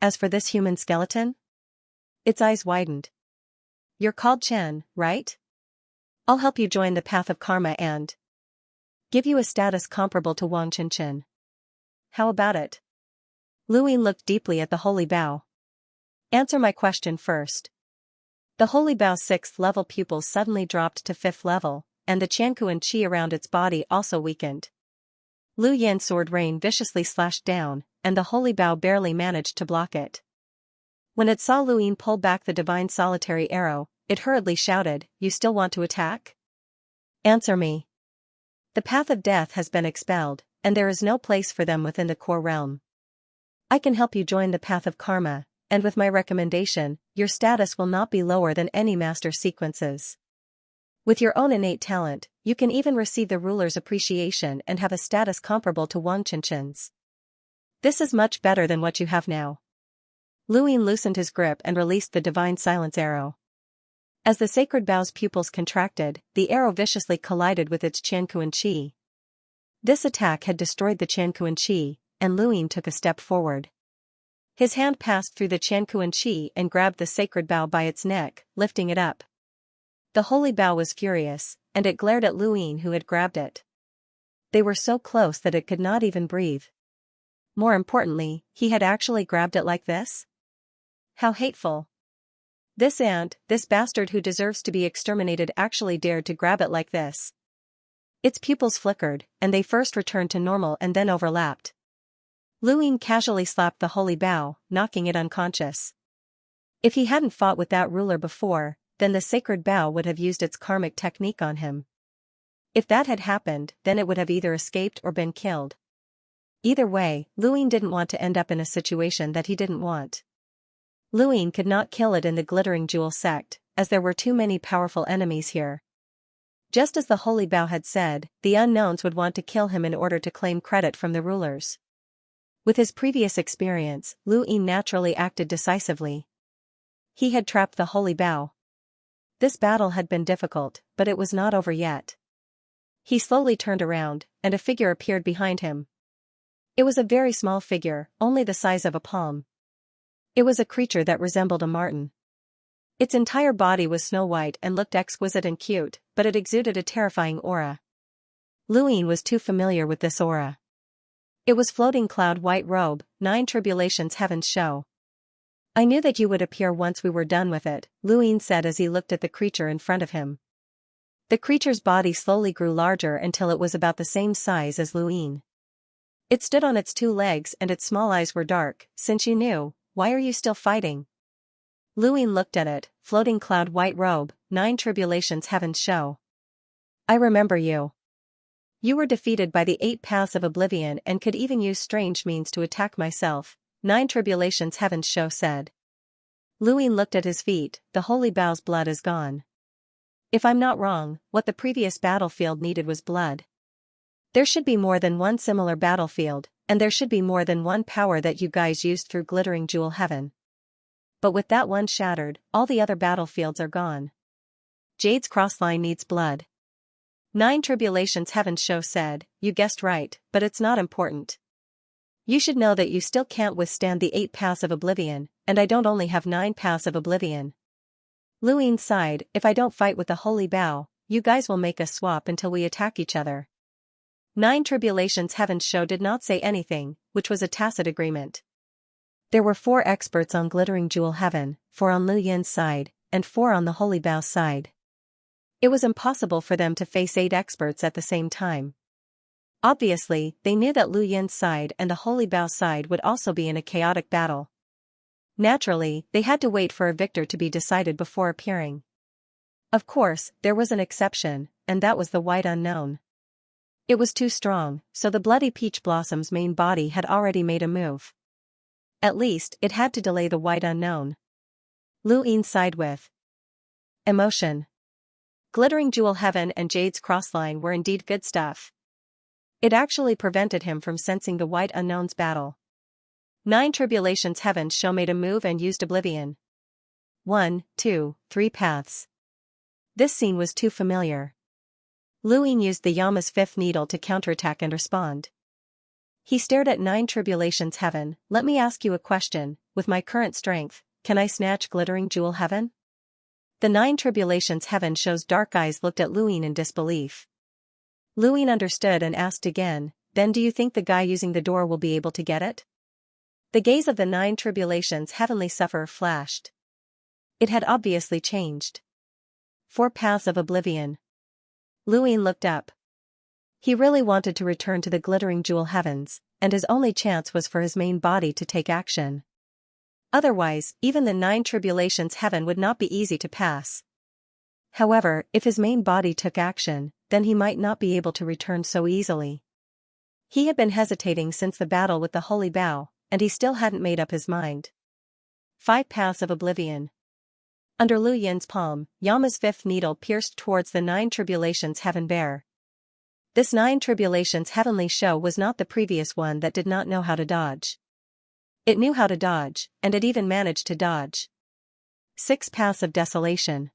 S1: As for this human skeleton? Its eyes widened. You're called Chen, right? I'll help you join the path of karma and give you a status comparable to Wang Qinshan. How about it? Luyin looked deeply at the holy Bao. Answer my question first. The holy Bao's 6th level pupils suddenly dropped to 5th level, and the Qianquan qi around its body also weakened. Lu Yan's sword rain viciously slashed down, and the holy Bao barely managed to block it. When it saw Luyin pull back the divine solitary arrow, it hurriedly shouted, "You still want to attack? Answer me." The path of death has been expelled, and there is no place for them within the core realm. I can help you join the path of karma, and with my recommendation, your status will not be lower than any master sequences. With your own innate talent, you can even receive the ruler's appreciation and have a status comparable to Wang Qinshan's. This is much better than what you have now. Luyin loosened his grip and released the divine silence arrow. As the sacred Bao's pupils contracted, the arrow viciously collided with its Qianquan qi. This attack had destroyed the Qianquan qi, and Luyin took a step forward. His hand passed through the Qianquan qi and grabbed the sacred Bao by its neck, lifting it up. The holy Bao was furious, and it glared at Luyin who had grabbed it. They were so close that it could not even breathe. More importantly, he had actually grabbed it like this? How hateful. This ant, this bastard who deserves to be exterminated actually dared to grab it like this. Its pupils flickered, and they first returned to normal and then overlapped. Luyin casually slapped the holy Bao, knocking it unconscious. If he hadn't fought with that ruler before, then the sacred Bao would have used its karmic technique on him. If that had happened, then it would have either escaped or been killed. Either way, Luyin didn't want to end up in a situation that he didn't want. Luyin could not kill it in the Glittering Jewel sect, as there were too many powerful enemies here. Just as the holy Bao had said, the unknowns would want to kill him in order to claim credit from the rulers. With his previous experience, Luyin naturally acted decisively. He had trapped the holy Bao. This battle had been difficult, but it was not over yet. He slowly turned around, and a figure appeared behind him. It was a very small figure, only the size of a palm. It was a creature that resembled a marten. Its entire body was snow-white and looked exquisite and cute, but it exuded a terrifying aura. Luyin was too familiar with this aura. It was floating cloud white robe, 9 tribulations heaven's show. I knew that you would appear once we were done with it, Luyin said as he looked at the creature in front of him. The creature's body slowly grew larger until it was about the same size as Luyin. It stood on its 2 legs and its small eyes were dark. Since you knew, why are you still fighting? Luyin looked at it, floating cloud white robe, 9 tribulations heaven's show. I remember you. You were defeated by the 8 paths of oblivion and could even use strange means to attack myself, 9 tribulations heaven's show said. Luyin looked at his feet, the holy Bao's blood is gone. If I'm not wrong, what the previous battlefield needed was blood. There should be more than one similar battlefield, and there should be more than one power that you guys used through Glittering Jewel Heaven. But with that one shattered, all the other battlefields are gone. Jade's crossline needs blood. 9 tribulations heaven's show said, you guessed right, but it's not important. You should know that you still can't withstand the 8 paths of oblivion, and I don't only have 9 paths of oblivion. Luyin sighed, if I don't fight with the holy Bao, you guys will make us swap until we attack each other. 9 tribulations heaven's show did not say anything, which was a tacit agreement. There were 4 experts on Glittering Jewel Heaven, 4 on Luyin's side, and 4 on the holy Bao's side. It was impossible for them to face 8 experts at the same time. Obviously, they knew that Lu Yin's side and the Holy Bao side would also be in a chaotic battle. Naturally, they had to wait for a victor to be decided before appearing. Of course, there was an exception, and that was the White Unknown. It was too strong, so the Bloody Peach Blossom's main body had already made a move. At least, it had to delay the White Unknown. Lu Yin sighed with emotion. Glittering Jewel Heaven and Jade's Crossline were indeed good stuff. It actually prevented him from sensing the White Unknown's battle. 9 Tribulations Heaven's show made a move and used Oblivion. 1, 2, 3 paths. This scene was too familiar. Lu Yin used the Yama's fifth needle to counterattack and respond. He stared at 9 Tribulations Heaven. Let me ask you a question, with my current strength, can I snatch Glittering Jewel Heaven? The 9 Tribulations Heaven show's dark eyes looked at Lu Yin in disbelief. Lu Yin understood and asked again, then do you think the guy using the door will be able to get it? The gaze of the 9 Tribulations Heavenly Sufferer flashed. It had obviously changed. 4 Paths of Oblivion. Lu Yin looked up. He really wanted to return to the Glittering Jewel Heavens, and his only chance was for his main body to take action. Otherwise, even the 9 Tribulations Heaven would not be easy to pass. However, if his main body took action, then he might not be able to return so easily. He had been hesitating since the battle with the Holy Bao, and he still hadn't made up his mind. 5 Paths of Oblivion. Under Lu Yin's palm, Yama's fifth needle pierced towards the 9 Tribulations Heaven bear. This 9 Tribulations Heavenly show was not the previous one that did not know how to dodge. It knew how to dodge, and it even managed to dodge. 6 Paths of Desolation.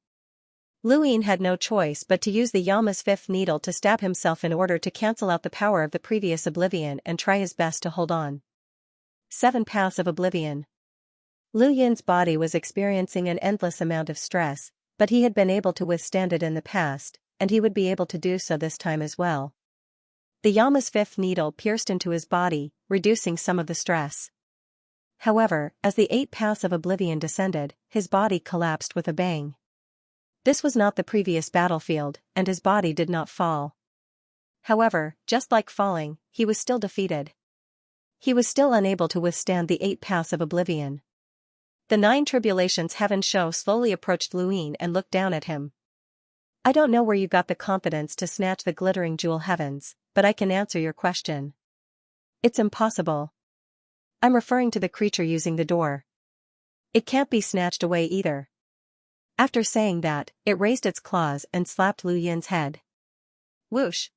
S1: Lu Yin had no choice but to use the Yama's fifth needle to stab himself in order to cancel out the power of the previous Oblivion and try his best to hold on. 7 Paths of Oblivion. Lu Yin's body was experiencing an endless amount of stress, but he had been able to withstand it in the past, and he would be able to do so this time as well. The Yama's fifth needle pierced into his body, reducing some of the stress. However, as the 8 Paths of Oblivion descended, his body collapsed with a bang. This was not the previous battlefield, and his body did not fall. However, just like falling, he was still defeated. He was still unable to withstand the 8 Paths of Oblivion. The 9 Tribulations Heaven show slowly approached Lu Yin and looked down at him. I don't know where you got the confidence to snatch the Glittering Jewel Heavens, but I can answer your question. It's impossible. I'm referring to the creature using the door. It can't be snatched away either. After saying that, it raised its claws and slapped Lu Yin's head. Whoosh!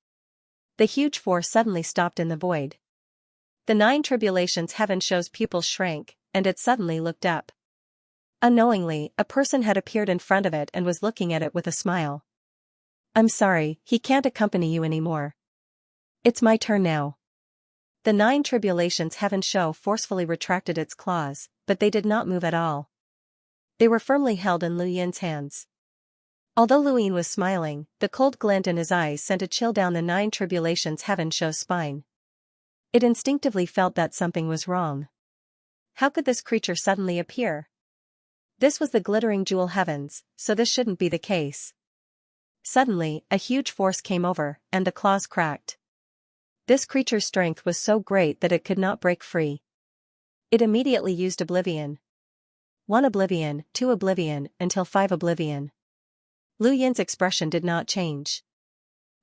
S1: The huge force suddenly stopped in the void. The 9 Tribulations Heaven show's pupils shrank, and it suddenly looked up. Unknowingly, a person had appeared in front of it and was looking at it with a smile. I'm sorry, he can't accompany you anymore. It's my turn now. The 9 Tribulations Heaven show forcefully retracted its claws, but they did not move at all. They were firmly held in Lu Yin's hands. Although Lu Yin was smiling, the cold glint in his eyes sent a chill down the 9 Tribulations Heaven show's spine. It instinctively felt that something was wrong. How could this creature suddenly appear? This was the Glittering Jewel Heavens, so this shouldn't be the case. Suddenly, a huge force came over, and the claws cracked. This creature's strength was so great that it could not break free. It immediately used Oblivion. 1 Oblivion, 2 Oblivion, until 5 Oblivion. Lu Yin's expression did not change.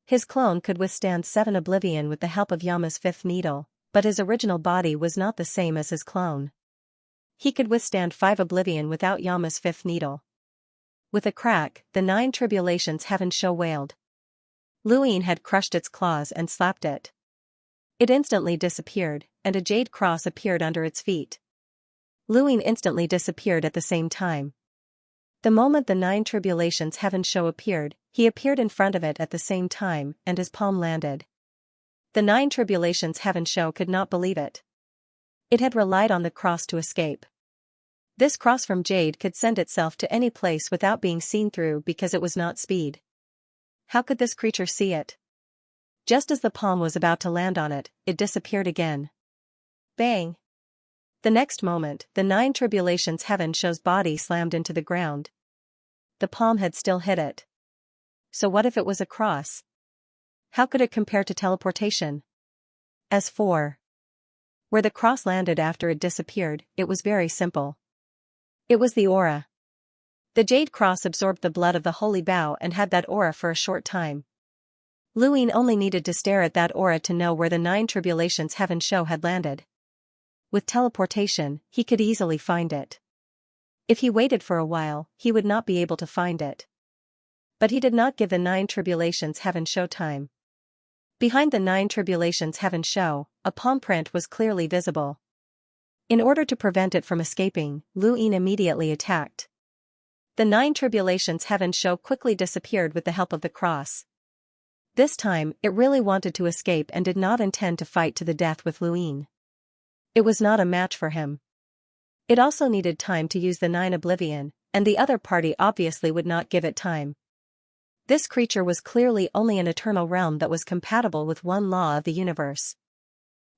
S1: His clone could withstand 7 Oblivion with the help of Yama's fifth needle, but his original body was not the same as his clone. He could withstand 5 Oblivion without Yama's fifth needle. With a crack, the 9 Tribulations Heaven show wailed. Lu Yin had crushed its claws and slapped it. It instantly disappeared, and a jade cross appeared under its feet. Lu Yin instantly disappeared at the same time. The moment the 9 Tribulations Heaven show appeared, he appeared in front of it at the same time, and his palm landed. The 9 Tribulations Heaven show could not believe it. It had relied on the cross to escape. This cross from jade could send itself to any place without being seen through because it was not speed. How could this creature see it? Just as the palm was about to land on it, it disappeared again. Bang! The next moment, the 9 Tribulations Heaven show's body slammed into the ground. The palm had still hit it. So what if it was a cross? How could it compare to teleportation? As for where the cross landed after it disappeared, it was very simple. It was the aura. The jade cross absorbed the blood of the holy bough and had that aura for a short time. Luin only needed to stare at that aura to know where the 9 Tribulations Heaven show had landed. With teleportation, he could easily find it. If he waited for a while, he would not be able to find it. But he did not give the 9 Tribulations Heaven show time. Behind the 9 Tribulations Heaven show, a palm print was clearly visible. In order to prevent it from escaping, Luin immediately attacked. The 9 Tribulations Heaven show quickly disappeared with the help of the cross. This time, it really wanted to escape and did not intend to fight to the death with Luin. It was not a match for him. It also needed time to use the 9 Oblivion, and the other party obviously would not give it time. This creature was clearly only an eternal realm that was compatible with one law of the universe.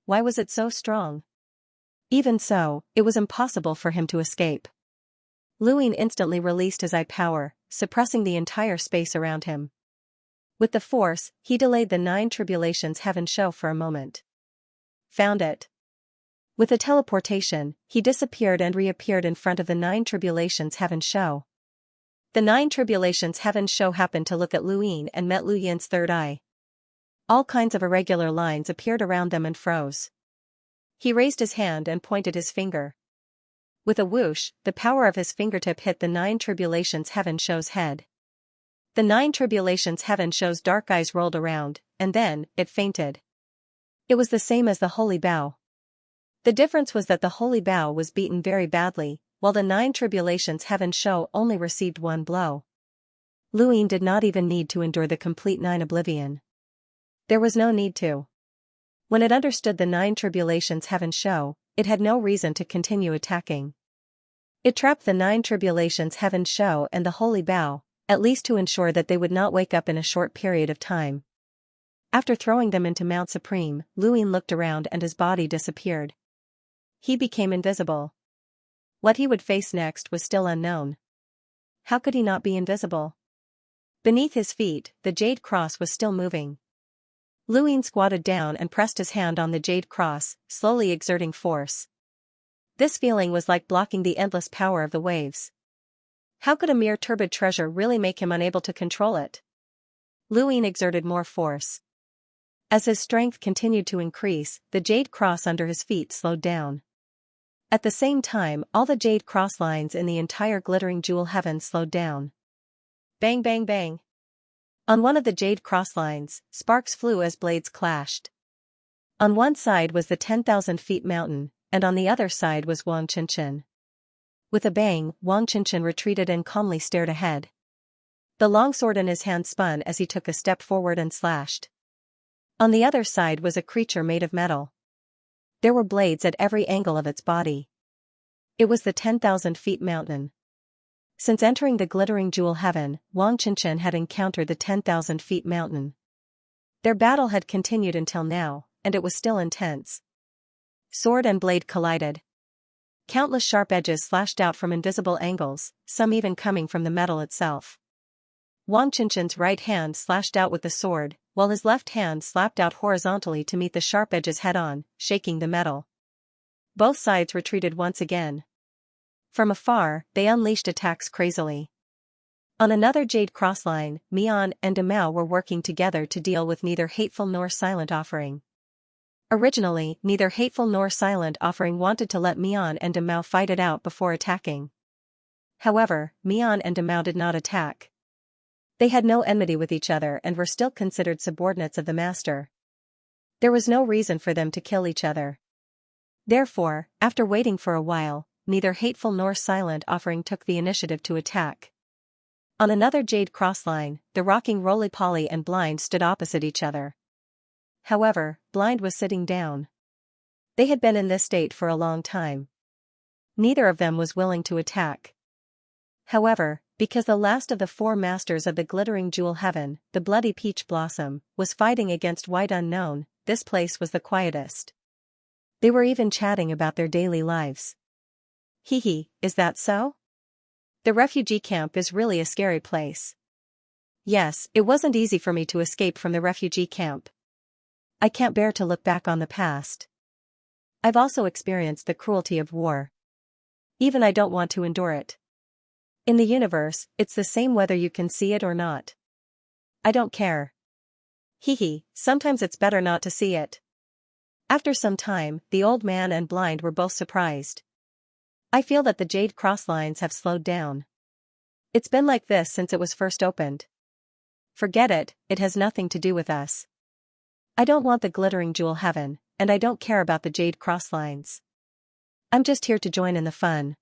S1: Why was it so strong? Even so, it was impossible for him to escape. Luin instantly released his eye power, suppressing the entire space around him. With the force, he delayed the 9 Tribulations Heaven show for a moment. Found it. With a teleportation, he disappeared and reappeared in front of the 9 Tribulations Heaven show. The 9 Tribulations Heaven show happened to look at Luin and met Lu Yin's third eye. All kinds of irregular lines appeared around them and froze. He raised his hand and pointed his finger. With a whoosh, the power of his fingertip hit the 9 Tribulations Heaven show's head. The 9 Tribulations Heaven show's dark eyes rolled around, and then, it fainted. It was the same as the Holy Bough. The difference was that the Holy Bough was beaten very badly, while the 9 Tribulations Heaven show only received one blow. Luin did not even need to endure the complete 9 Oblivion. There was no need to. When it understood the 9 Tribulations Heaven show, it had no reason to continue attacking. It trapped the 9 Tribulations Heaven show and the Holy Bough, at least to ensure that they would not wake up in a short period of time. After throwing them into Mount Supreme, Luin looked around and his body disappeared. He became invisible. What he would face next was still unknown. How could he not be invisible? Beneath his feet, the jade cross was still moving. Luin squatted down and pressed his hand on the jade cross, slowly exerting force. This feeling was like blocking the endless power of the waves. How could a mere turbid treasure really make him unable to control it? Luin exerted more force. As his strength continued to increase, the jade cross under his feet slowed down. At the same time, all the jade cross lines in the entire glittering jewel heaven slowed down. Bang bang bang. On one of the jade cross lines, sparks flew as blades clashed. On one side was the 10,000 feet mountain, and on the other side was Wang Qinshan. With a bang, Wang Qinshan retreated and calmly stared ahead. The longsword in his hand spun as he took a step forward and slashed. On the other side was a creature made of metal. There were blades at every angle of its body. It was the 10,000 feet mountain. Since entering the glittering jewel heaven, Wang Qinshan had encountered the 10,000 feet mountain. Their battle had continued until now, and it was still intense. Sword and blade collided. Countless sharp edges slashed out from invisible angles, some even coming from the metal itself. Wang Qinshan's right hand slashed out with the sword, while his left hand slapped out horizontally to meet the sharp edges head-on, shaking the metal. Both sides retreated once again. From afar, they unleashed attacks crazily. On another jade crossline, Mian and Demao were working together to deal with neither Hateful nor Silent Offering. Originally, neither Hateful nor Silent Offering wanted to let Mian and Demao fight it out before attacking. However, Mian and Demao did not attack. They had no enmity with each other and were still considered subordinates of the master. There was no reason for them to kill each other. Therefore, after waiting for a while, neither Hateful nor Silent Offering took the initiative to attack. On another jade crossline, the rocking Roly-Poly and Blind stood opposite each other. However, Blind was sitting down. They had been in this state for a long time. Neither of them was willing to attack. However, because the last of the 4 masters of the glittering jewel heaven, the bloody peach blossom, was fighting against White Unknown, this place was the quietest. They were even chatting about their daily lives. Hee, is that so? The refugee camp is really a scary place. Yes, it wasn't easy for me to escape from the refugee camp. I can't bear to look back on the past. I've also experienced the cruelty of war. Even I don't want to endure it. In the universe, it's the same whether you can see it or not. I don't care. Hee, sometimes it's better not to see it. After some time, the old man and Blind were both surprised. I feel that the jade crosslines have slowed down. It's been like this since it was first opened. Forget it, it has nothing to do with us. I don't want the glittering jewel heaven, and I don't care about the jade crosslines. I'm just here to join in the fun.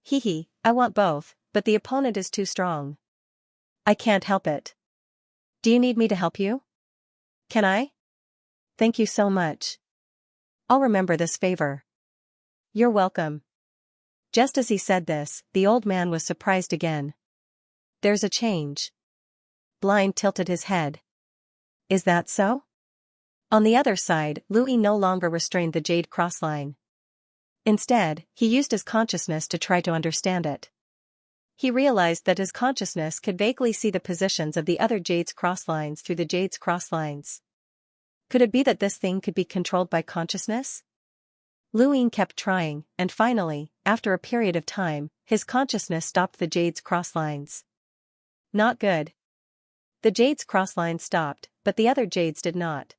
S1: Hee, I want both, but the opponent is too strong. I can't help it. Do you need me to help you? Can I? Thank you so much. I'll remember this favor. You're welcome. Just as he said this, the old man was surprised again. There's a change. Blind tilted his head. Is that so? On the other side, Louis no longer restrained the jade crossline. Instead, he used his consciousness to try to understand it. He realized that his consciousness could vaguely see the positions of the other jade's crosslines through the jade's crosslines. Could it be that this thing could be controlled by consciousness? Louis kept trying, and finally, after a period of time, his consciousness stopped the jade's crosslines. Not good. The jade's crosslines stopped, but the other jades did not.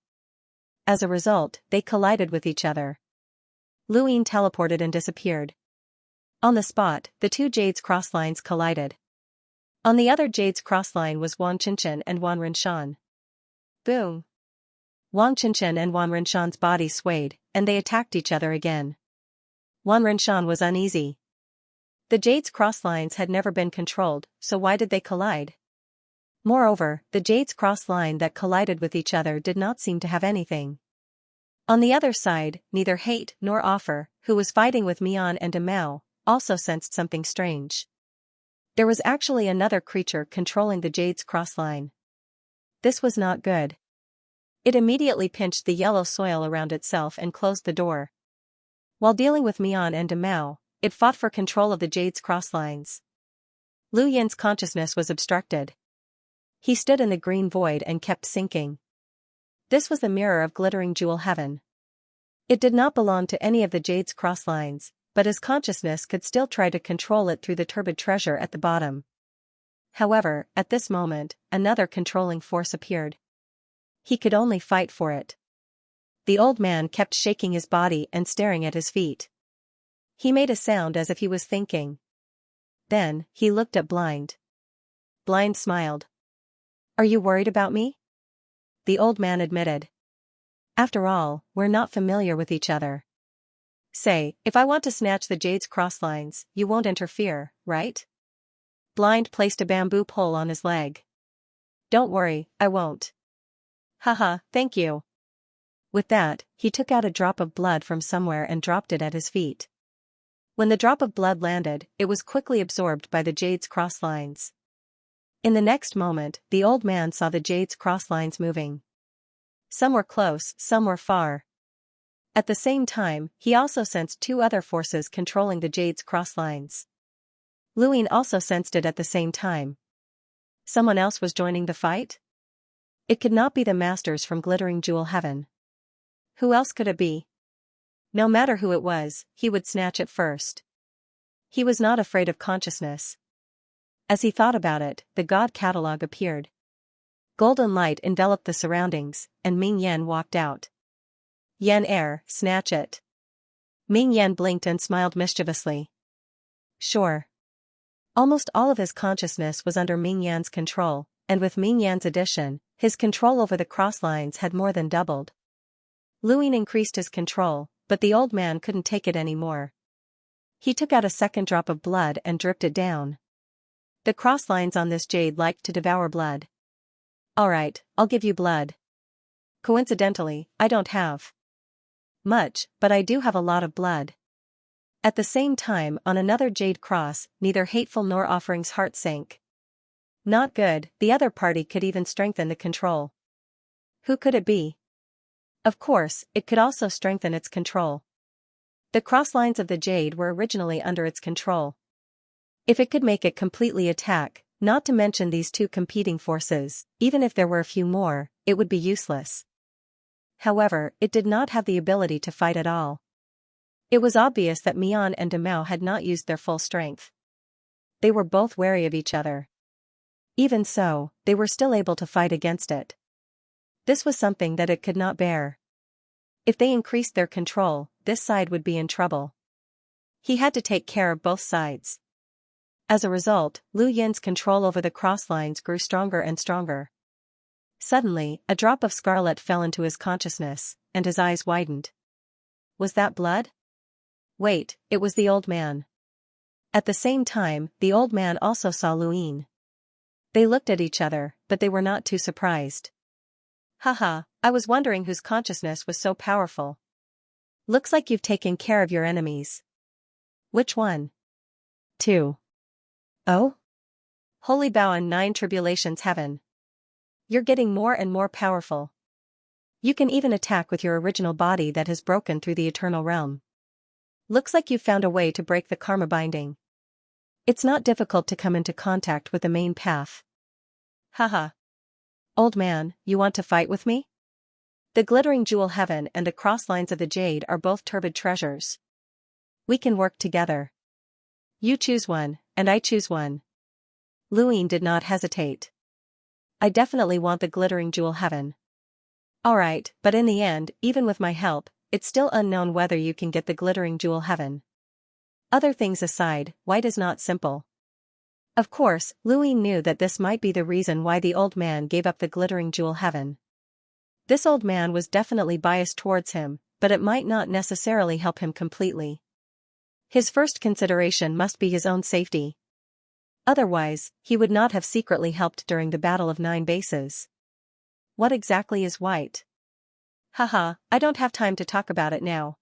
S1: As a result, they collided with each other. Louis teleported and disappeared. On the spot, the two jades crosslines collided. On the other jade's crossline was Wang Qinshan and Wan Rinshan. Boom! Wang Qinshan and Wan Rinshan's bodies swayed, and they attacked each other again. Wan Rinshan was uneasy. The jade's crosslines had never been controlled, so why did they collide? Moreover, the jade's crossline that collided with each other did not seem to have anything. On the other side, neither Hate nor Offer, who was fighting with Mian and Demao, also sensed something strange. There was actually another creature controlling the jade's crossline. This was not good. It immediately pinched the yellow soil around itself and closed the door. While dealing with Mian and Demao, it fought for control of the jade's crosslines. Lu Yin's consciousness was obstructed. He stood in the green void and kept sinking. This was the mirror of glittering jewel heaven. It did not belong to any of the jade's crosslines, but his consciousness could still try to control it through the turbid treasure at the bottom. However, at this moment, another controlling force appeared. He could only fight for it. The old man kept shaking his body and staring at his feet. He made a sound as if he was thinking. Then, he looked at Blind. Blind smiled. Are you worried about me? The old man admitted. After all, we're not familiar with each other. Say, if I want to snatch the jade's crosslines, you won't interfere, right? Blind placed a bamboo pole on his leg. Don't worry, I won't. Haha, thank you. With that, he took out a drop of blood from somewhere and dropped it at his feet. When the drop of blood landed, it was quickly absorbed by the jade's crosslines. In the next moment, the old man saw the jade's crosslines moving. Some were close, some were far. At the same time, he also sensed two other forces controlling the jade's crosslines. Louis also sensed it at the same time. Someone else was joining the fight? It could not be the masters from Glittering Jewel Heaven. Who else could it be? No matter who it was, he would snatch it first. He was not afraid of consciousness. As he thought about it, the God Catalog appeared. Golden light enveloped the surroundings, and Ming Yan walked out. Yan snatch it. Ming Yan blinked and smiled mischievously. Sure. Almost all of his consciousness was under Ming Yan's control, and with Ming Yan's addition, his control over the crosslines had more than doubled. Louis increased his control, but the old man couldn't take it anymore. He took out a second drop of blood and dripped it down. The crosslines on this jade liked to devour blood. Alright, I'll give you blood. Coincidentally, I don't have much, but I do have a lot of blood. At the same time, on another jade cross, neither Hateful nor Offering's heart sank. Not good, the other party could even strengthen the control. Who could it be? Of course, it could also strengthen its control. The crosslines of the jade were originally under its control. If it could make it completely attack, not to mention these two competing forces, even if there were a few more, it would be useless. However, it did not have the ability to fight at all. It was obvious that Mian and Demao had not used their full strength. They were both wary of each other. Even so, they were still able to fight against it. This was something that it could not bear. If they increased their control, this side would be in trouble. He had to take care of both sides. As a result, Lu Yin's control over the crosslines grew stronger and stronger. Suddenly, a drop of scarlet fell into his consciousness, and his eyes widened. Was that blood? Wait, it was the old man. At the same time, the old man also saw Lu Yin. They looked at each other, but they were not too surprised. Haha, I was wondering whose consciousness was so powerful. Looks like you've taken care of your enemies. Which one? 2. Oh? Holy Bow and 9 Tribulations Heaven. You're getting more and more powerful. You can even attack with your original body that has broken through the eternal realm. Looks like you've found a way to break the karma binding. It's not difficult to come into contact with the main path. Haha. Old man, you want to fight with me? The glittering jewel heaven and the crosslines of the jade are both turbid treasures. We can work together. You choose one, and I choose one. Lu Yin did not hesitate. I definitely want the glittering jewel heaven. Alright, but in the end, even with my help, it's still unknown whether you can get the glittering jewel heaven. Other things aside, white is not simple. Of course, Lu Yin knew that this might be the reason why the old man gave up the glittering jewel heaven. This old man was definitely biased towards him, but it might not necessarily help him completely. His first consideration must be his own safety. Otherwise, he would not have secretly helped during the Battle of 9 Bases. What exactly is white? Haha, I don't have time to talk about it now.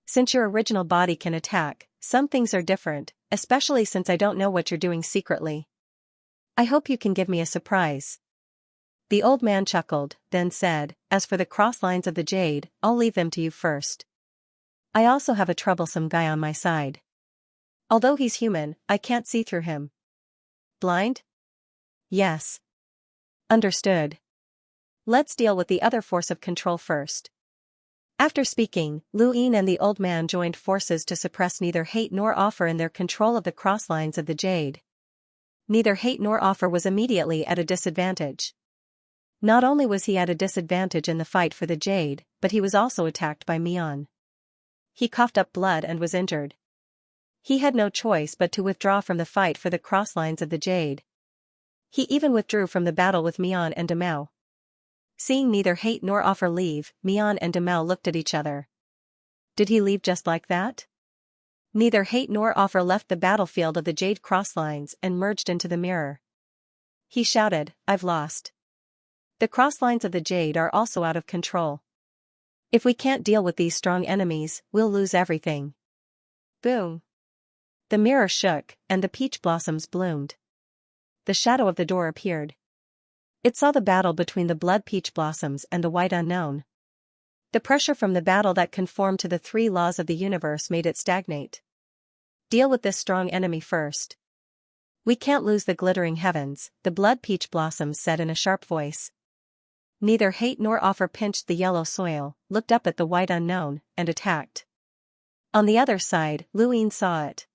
S1: Since your original body can attack, some things are different, especially since I don't know what you're doing secretly. I hope you can give me a surprise. The old man chuckled, then said, as for the crosslines of the jade, I'll leave them to you first. I also have a troublesome guy on my side. Although he's human, I can't see through him. Blind? Yes. Understood. Let's deal with the other force of control first. After speaking, Lu Yin and the old man joined forces to suppress neither hate nor offer in their control of the crosslines of the jade. Neither hate nor offer was immediately at a disadvantage. Not only was he at a disadvantage in the fight for the jade, but he was also attacked by Mian. He coughed up blood and was injured. He had no choice but to withdraw from the fight for the crosslines of the jade. He even withdrew from the battle with Mian and Demao. Seeing neither hate nor offer leave, Mian and Demao looked at each other. Did he leave just like that? Neither hate nor offer left the battlefield of the jade crosslines and merged into the mirror. He shouted, I've lost. The crosslines of the jade are also out of control. If we can't deal with these strong enemies, we'll lose everything. Boom. The mirror shook, and the peach blossoms bloomed. The shadow of the door appeared. It saw the battle between the blood peach blossoms and the white unknown. The pressure from the battle that conformed to the 3 laws of the universe made it stagnate. Deal with this strong enemy first. We can't lose the glittering heavens, the blood peach blossoms said in a sharp voice. Neither hate nor offer pinched the yellow soil, looked up at the white unknown, and attacked. On the other side, Lu Yin saw it.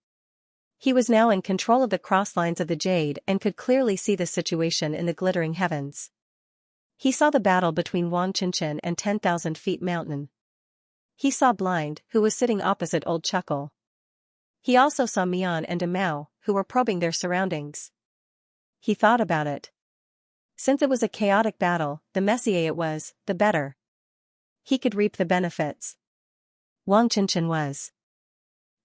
S1: He was now in control of the crosslines of the jade and could clearly see the situation in the glittering heavens. He saw the battle between Wang Qinchin and 10,000 Feet Mountain. He saw Blind, who was sitting opposite Old Chuckle. He also saw Mian and Demao, who were probing their surroundings. He thought about it. Since it was a chaotic battle, the messier it was, the better. He could reap the benefits. Wang Qinchin was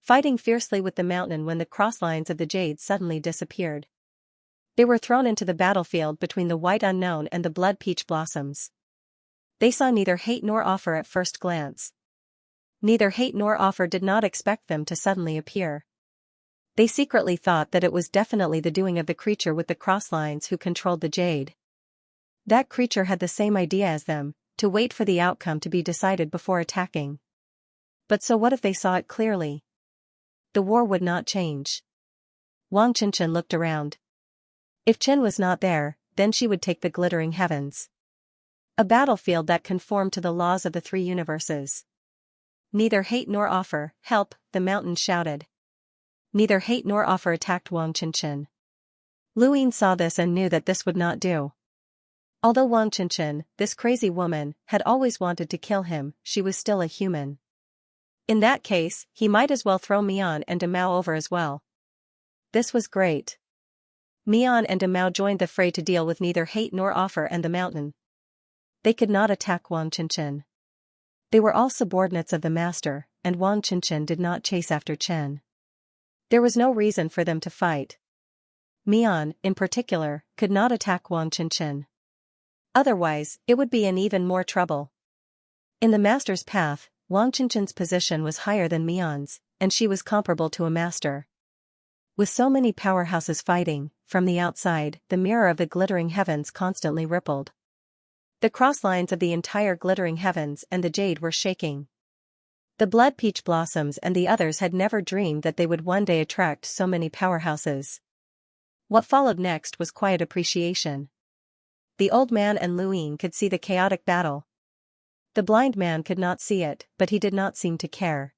S1: fighting fiercely with the mountain when the crosslines of the jade suddenly disappeared. They were thrown into the battlefield between the white unknown and the blood peach blossoms. They saw neither hate nor offer at first glance. Neither hate nor offer did not expect them to suddenly appear. They secretly thought that it was definitely the doing of the creature with the crosslines who controlled the jade. That creature had the same idea as them, to wait for the outcome to be decided before attacking. But so what if they saw it clearly? The war would not change. Wang Qinchin looked around. If Chen was not there, then she would take the glittering heavens. A battlefield that conformed to the laws of the three universes. Neither hate nor offer, help, the mountain shouted. Neither hate nor offer attacked Wang Qinshan. Lu Ying saw this and knew that this would not do. Although Wang Qinshan, this crazy woman, had always wanted to kill him, she was still a human. In that case, he might as well throw Mian and Demao over as well. This was great. Mian and Demao joined the fray to deal with neither hate nor offer and the mountain. They could not attack Wang Qinshan. They were all subordinates of the master, and Wang Qinshan did not chase after Chen. There was no reason for them to fight. Mian, in particular, could not attack Wang Qinshan. Otherwise, it would be in even more trouble. In the master's path, Wang Qinshan's position was higher than Mian's, and she was comparable to a master. With so many powerhouses fighting, from the outside, the mirror of the glittering heavens constantly rippled. The cross lines of the entire glittering heavens and the jade were shaking. The blood peach blossoms and the others had never dreamed that they would one day attract so many powerhouses. What followed next was quiet appreciation. The old man and Lu Ying could see the chaotic battle. The blind man could not see it, but he did not seem to care.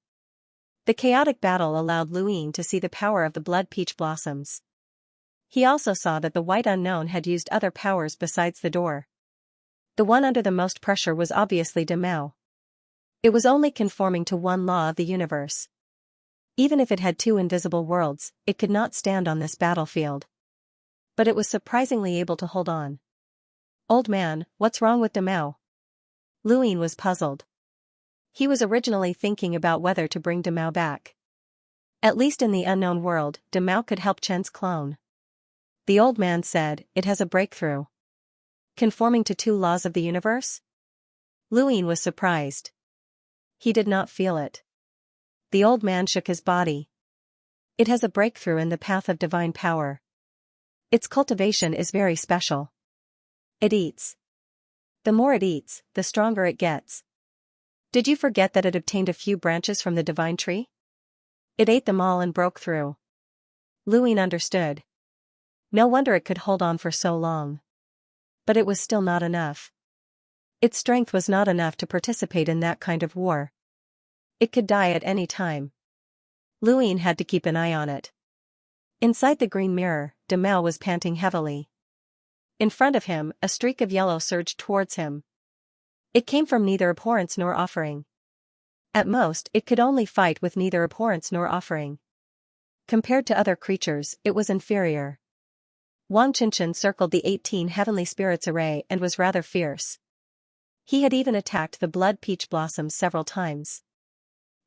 S1: The chaotic battle allowed Lu Ying to see the power of the blood peach blossoms. He also saw that the white unknown had used other powers besides the door. The one under the most pressure was obviously Demao. It was only conforming to one law of the universe. Even if it had two invisible worlds, it could not stand on this battlefield. But it was surprisingly able to hold on. Old man, what's wrong with Demao? Lu Ying was puzzled. He was originally thinking about whether to bring Demao back. At least in the unknown world, Demao could help Chen's clone. The old man said, it has a breakthrough. Conforming to two laws of the universe? Lu Ying was surprised. He did not feel it. The old man shook his body. It has a breakthrough in the path of divine power. Its cultivation is very special. It eats. The more it eats, the stronger it gets. Did you forget that it obtained a few branches from the divine tree? It ate them all and broke through. Lu Ying understood. No wonder it could hold on for so long. But it was still not enough. Its strength was not enough to participate in that kind of war. It could die at any time. Lu Ying had to keep an eye on it. Inside the green mirror, Demao was panting heavily. In front of him, a streak of yellow surged towards him. It came from neither abhorrence nor offering. At most, it could only fight with neither abhorrence nor offering. Compared to other creatures, it was inferior. Wang Qinshan circled the 18 heavenly spirits array and was rather fierce. He had even attacked the blood peach blossoms several times.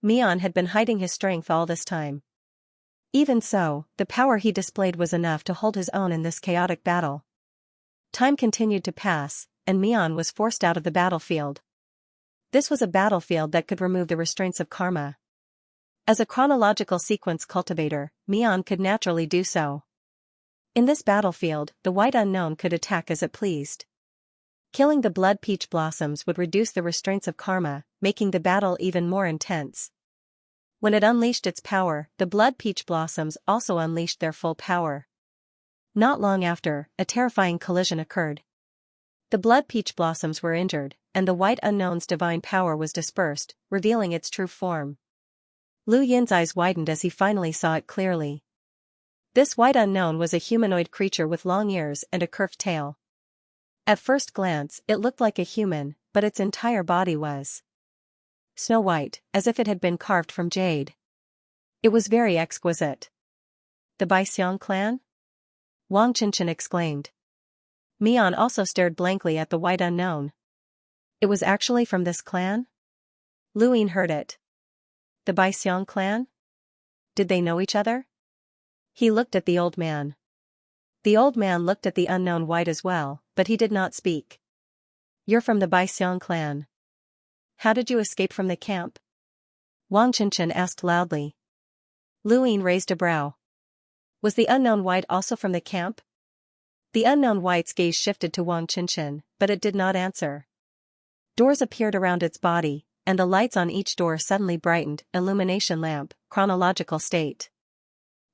S1: Mian had been hiding his strength all this time. Even so, the power he displayed was enough to hold his own in this chaotic battle. Time continued to pass, and Mian was forced out of the battlefield. This was a battlefield that could remove the restraints of karma. As a chronological sequence cultivator, Mian could naturally do so. In this battlefield, the white unknown could attack as it pleased. Killing the blood peach blossoms would reduce the restraints of karma, making the battle even more intense. When it unleashed its power, the blood peach blossoms also unleashed their full power. Not long after, a terrifying collision occurred. The blood peach blossoms were injured, and the white unknown's divine power was dispersed, revealing its true form. Lu Yin's eyes widened as he finally saw it clearly. This white unknown was a humanoid creature with long ears and a curved tail. At first glance, it looked like a human, but its entire body was snow white, as if it had been carved from jade. It was very exquisite. The Baixiang clan? Wang Qinshan exclaimed. Mian also stared blankly at the white unknown. It was actually from this clan? Lu Ying heard it. The Baixiang clan? Did they know each other? He looked at the old man. The old man looked at the unknown white as well, but he did not speak. You're from the Baixiang clan. How did you escape from the camp? Wang Qinshan asked loudly. Lu Ying raised a brow. Was the unknown white also from the camp? The unknown white's gaze shifted to Wang Qinshan, but it did not answer. Doors appeared around its body, and the lights on each door suddenly brightened. Illumination lamp, chronological state.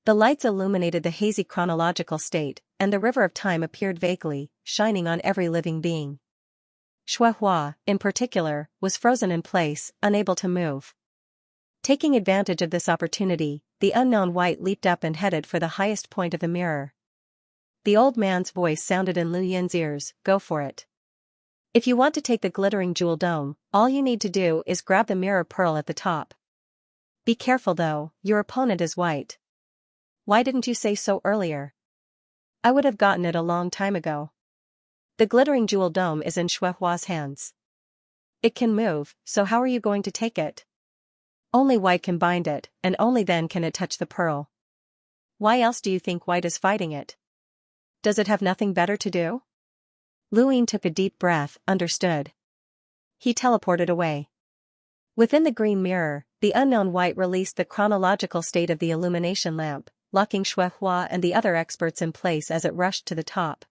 S1: The lights illuminated the hazy chronological state, and the river of time appeared vaguely, shining on every living being. Shuehua, in particular, was frozen in place, unable to move. Taking advantage of this opportunity, the unknown wight leaped up and headed for the highest point of the mirror. The old man's voice sounded in Lu Yin's ears, "Go for it. If you want to take the glittering jewel dome, all you need to do is grab the mirror pearl at the top. Be careful though, your opponent is white. Why didn't you say so earlier? I would have gotten it a long time ago. The glittering jewel dome is in Shuehua's hands. It can move, so how are you going to take it? Only white can bind it, and only then can it touch the pearl. Why else do you think white is fighting it? Does it have nothing better to do?" Lu Yin took a deep breath, understood. He teleported away. Within the green mirror, the unknown wight released the chronological state of the illumination lamp, locking Shuehua and the other experts in place as it rushed to the top.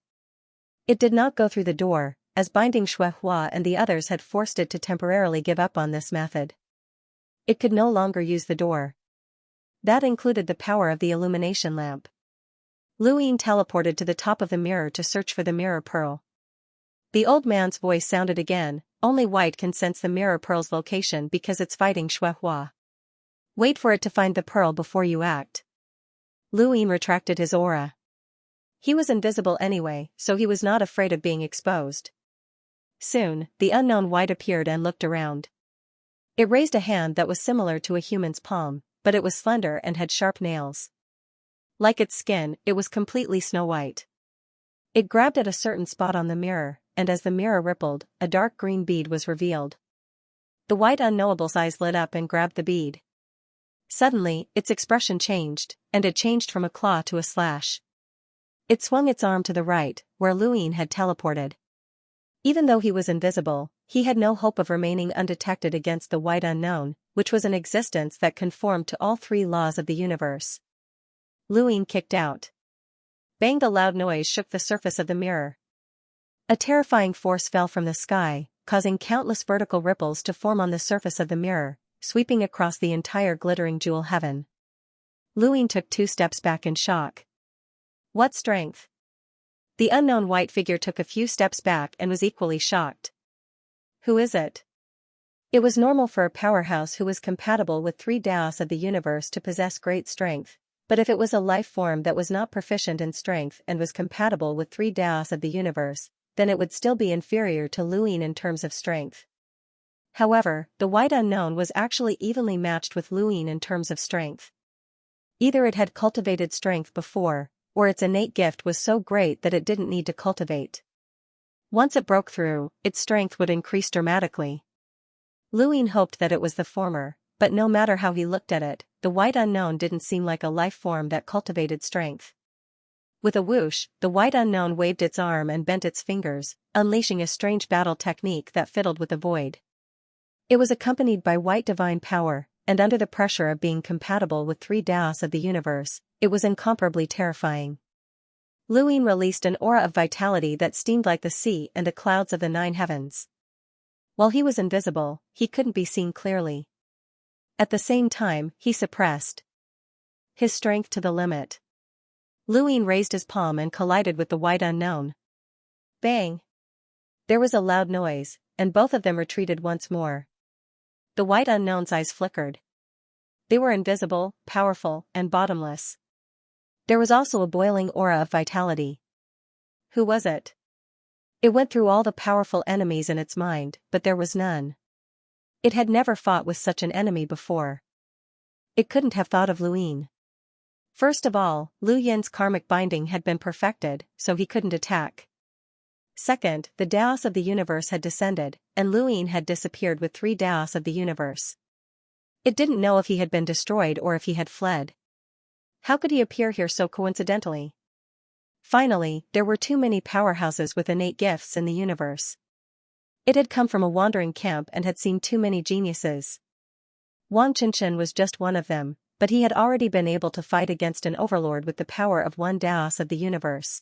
S1: It did not go through the door, as binding Shuehua and the others had forced it to temporarily give up on this method. It could no longer use the door. That included the power of the illumination lamp. Lu Yin teleported to the top of the mirror to search for the mirror pearl. The old man's voice sounded again, "Only white can sense the mirror pearl's location because it's fighting Shuehua. Wait for it to find the pearl before you act." Lu Yin retracted his aura. He was invisible anyway, so he was not afraid of being exposed. Soon, the unknown wight appeared and looked around. It raised a hand that was similar to a human's palm, but it was slender and had sharp nails. Like its skin, it was completely snow-white. It grabbed at a certain spot on the mirror, and as the mirror rippled, a dark green bead was revealed. The white unknowable's eyes lit up and grabbed the bead. Suddenly, its expression changed, and it changed from a claw to a slash. It swung its arm to the right, where Lu Yin had teleported. Even though he was invisible, he had no hope of remaining undetected against the white unknown, which was an existence that conformed to all three laws of the universe. Lu Yin kicked out. Bang! The loud noise shook the surface of the mirror. A terrifying force fell from the sky, causing countless vertical ripples to form on the surface of the mirror, sweeping across the entire glittering jewel heaven. Lu Yin took 2 steps back in shock. What strength? The unknown white figure took a few steps back and was equally shocked. Who is it? It was normal for a powerhouse who was compatible with 3 Daos of the universe to possess great strength, but if it was a life form that was not proficient in strength and was compatible with 3 Daos of the universe, then it would still be inferior to Lu Yin in terms of strength. However, the white unknown was actually evenly matched with Lu Yin in terms of strength. Either it had cultivated strength before, or its innate gift was so great that it didn't need to cultivate. Once it broke through, its strength would increase dramatically. Lu Yin hoped that it was the former, but no matter how he looked at it, the white unknown didn't seem like a life form that cultivated strength. With a whoosh, the white unknown waved its arm and bent its fingers, unleashing a strange battle technique that fiddled with the void. It was accompanied by white divine power, and under the pressure of being compatible with 3 Daos of the universe, it was incomparably terrifying. Lu Yin released an aura of vitality that steamed like the sea and the clouds of the 9 heavens. While he was invisible, he couldn't be seen clearly. At the same time, he suppressed his strength to the limit. Lu Yin raised his palm and collided with the white unknown. Bang! There was a loud noise, and both of them retreated once more. The white unknown's eyes flickered. They were invisible, powerful, and bottomless. There was also a boiling aura of vitality. Who was it? It went through all the powerful enemies in its mind, but there was none. It had never fought with such an enemy before. It couldn't have thought of Lu Yin. First of all, Lu Yin's karmic binding had been perfected, so he couldn't attack. Second, the Daos of the universe had descended, and Lu Yin had disappeared with 3 Daos of the universe. It didn't know if he had been destroyed or if he had fled. How could he appear here so coincidentally? Finally, there were too many powerhouses with innate gifts in the universe. It had come from a wandering camp and had seen too many geniuses. Wang Qinshan was just one of them, but he had already been able to fight against an overlord with the power of 1 Daos of the universe.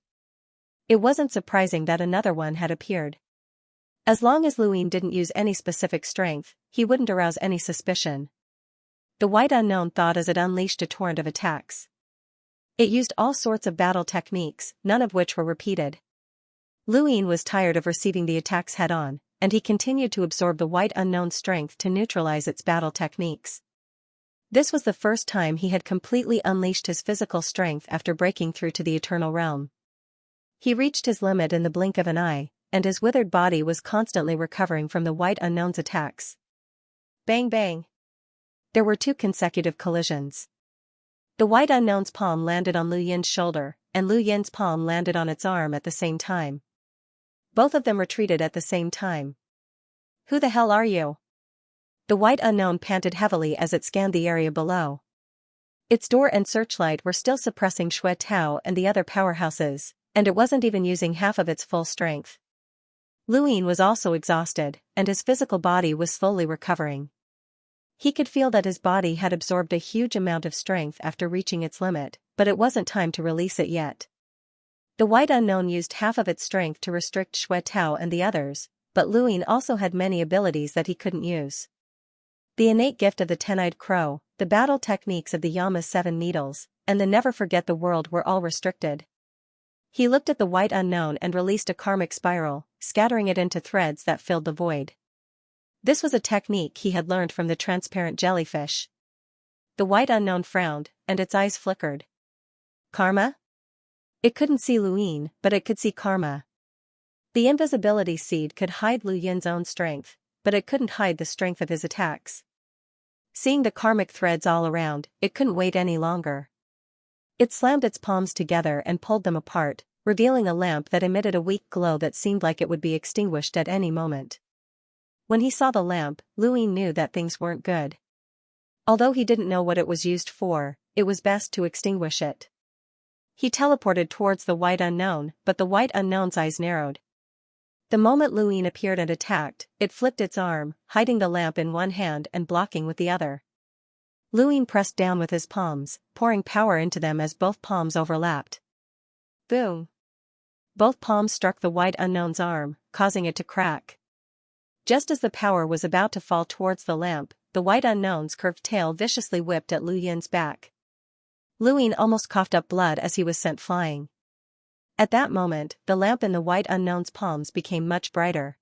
S1: It wasn't surprising that another one had appeared. As long as Lu Yin didn't use any specific strength, he wouldn't arouse any suspicion. The white unknown thought as it unleashed a torrent of attacks. It used all sorts of battle techniques, none of which were repeated. Lu Yin was tired of receiving the attacks head-on, and he continued to absorb the white unknown's strength to neutralize its battle techniques. This was the first time he had completely unleashed his physical strength after breaking through to the eternal realm. He reached his limit in the blink of an eye, and his withered body was constantly recovering from the white unknown's attacks. Bang bang! There were 2 consecutive collisions. The white unknown's palm landed on Lu Yin's shoulder, and Lu Yin's palm landed on its arm at the same time. Both of them retreated at the same time. Who the hell are you? The white unknown panted heavily as it scanned the area below. Its door and searchlight were still suppressing Xue Tao and the other powerhouses, and it wasn't even using half of its full strength. Lu Yin was also exhausted, and his physical body was slowly recovering. He could feel that his body had absorbed a huge amount of strength after reaching its limit, but it wasn't time to release it yet. The white unknown used half of its strength to restrict Xue Tao and the others, but Lu Yin also had many abilities that he couldn't use. The innate gift of the 10-eyed crow, the battle techniques of the Yama's 7 needles, and the never forget the world were all restricted. He looked at the white unknown and released a karmic spiral, scattering it into threads that filled the void. This was a technique he had learned from the transparent jellyfish. The white unknown frowned, and its eyes flickered. Karma? It couldn't see Lu Yin, but it could see karma. The invisibility seed could hide Lu Yin's own strength, but it couldn't hide the strength of his attacks. Seeing the karmic threads all around, it couldn't wait any longer. It slammed its palms together and pulled them apart, revealing a lamp that emitted a weak glow that seemed like it would be extinguished at any moment. When he saw the lamp, Lu Yin knew that things weren't good. Although he didn't know what it was used for, it was best to extinguish it. He teleported towards the white unknown, but the white unknown's eyes narrowed. The moment Lu Yin appeared and attacked, it flipped its arm, hiding the lamp in one hand and blocking with the other. Lu Yin pressed down with his palms, pouring power into them as both palms overlapped. Boom! Both palms struck the white unknown's arm, causing it to crack. Just as the power was about to fall towards the lamp, the white unknown's curved tail viciously whipped at Lu Yin's back. Lu Yin almost coughed up blood as he was sent flying. At that moment, the lamp in the white unknown's palms became much brighter.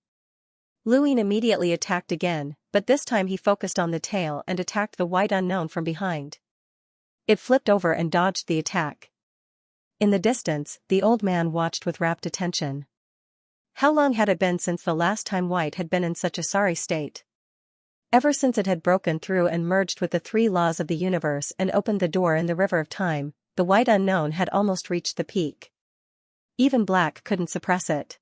S1: Lu Yin immediately attacked again, but this time he focused on the tail and attacked the white unknown from behind. It flipped over and dodged the attack. In the distance, the old man watched with rapt attention. How long had it been since the last time White had been in such a sorry state? Ever since it had broken through and merged with the 3 laws of the universe and opened the door in the river of time, the white unknown had almost reached the peak. Even Black couldn't suppress it.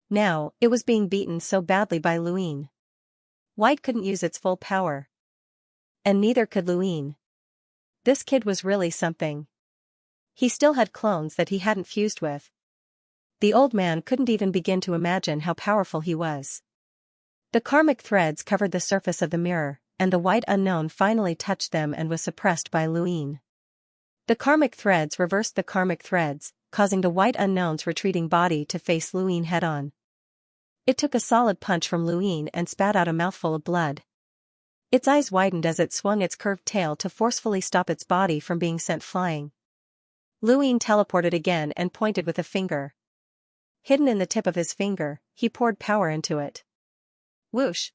S1: Now, it was being beaten so badly by Lu Yin. White couldn't use its full power. And neither could Lu Yin. This kid was really something. He still had clones that he hadn't fused with. The old man couldn't even begin to imagine how powerful he was. The karmic threads covered the surface of the mirror, and the white unknown finally touched them and was suppressed by Lu Yin. The karmic threads reversed the karmic threads, causing the white unknown's retreating body to face Lu Yin head-on. It took a solid punch from Lu Yin and spat out a mouthful of blood. Its eyes widened as it swung its curved tail to forcefully stop its body from being sent flying. Lu Yin teleported again and pointed with a finger. Hidden in the tip of his finger, he poured power into it. Whoosh!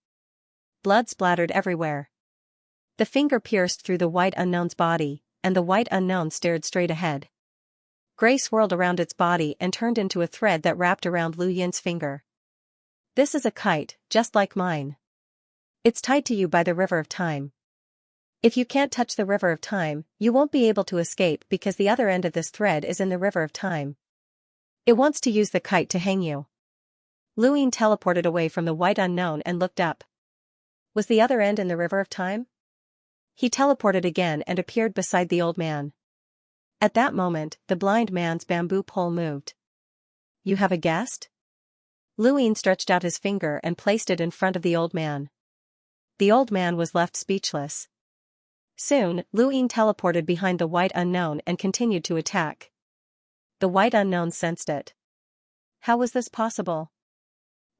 S1: Blood splattered everywhere. The finger pierced through the white unknown's body, and the white unknown stared straight ahead. Gray swirled around its body and turned into a thread that wrapped around Lu Yin's finger. This is a kite, just like mine. It's tied to you by the river of time. If you can't touch the river of time, you won't be able to escape because the other end of this thread is in the river of time. It wants to use the kite to hang you. Lu Yin teleported away from the white unknown and looked up. Was the other end in the river of time? He teleported again and appeared beside the old man. At that moment, the blind man's bamboo pole moved. You have a guest? Lu Yin stretched out his finger and placed it in front of the old man. The old man was left speechless. Soon, Lu Yin teleported behind the white unknown and continued to attack. The white unknown sensed it. How was this possible?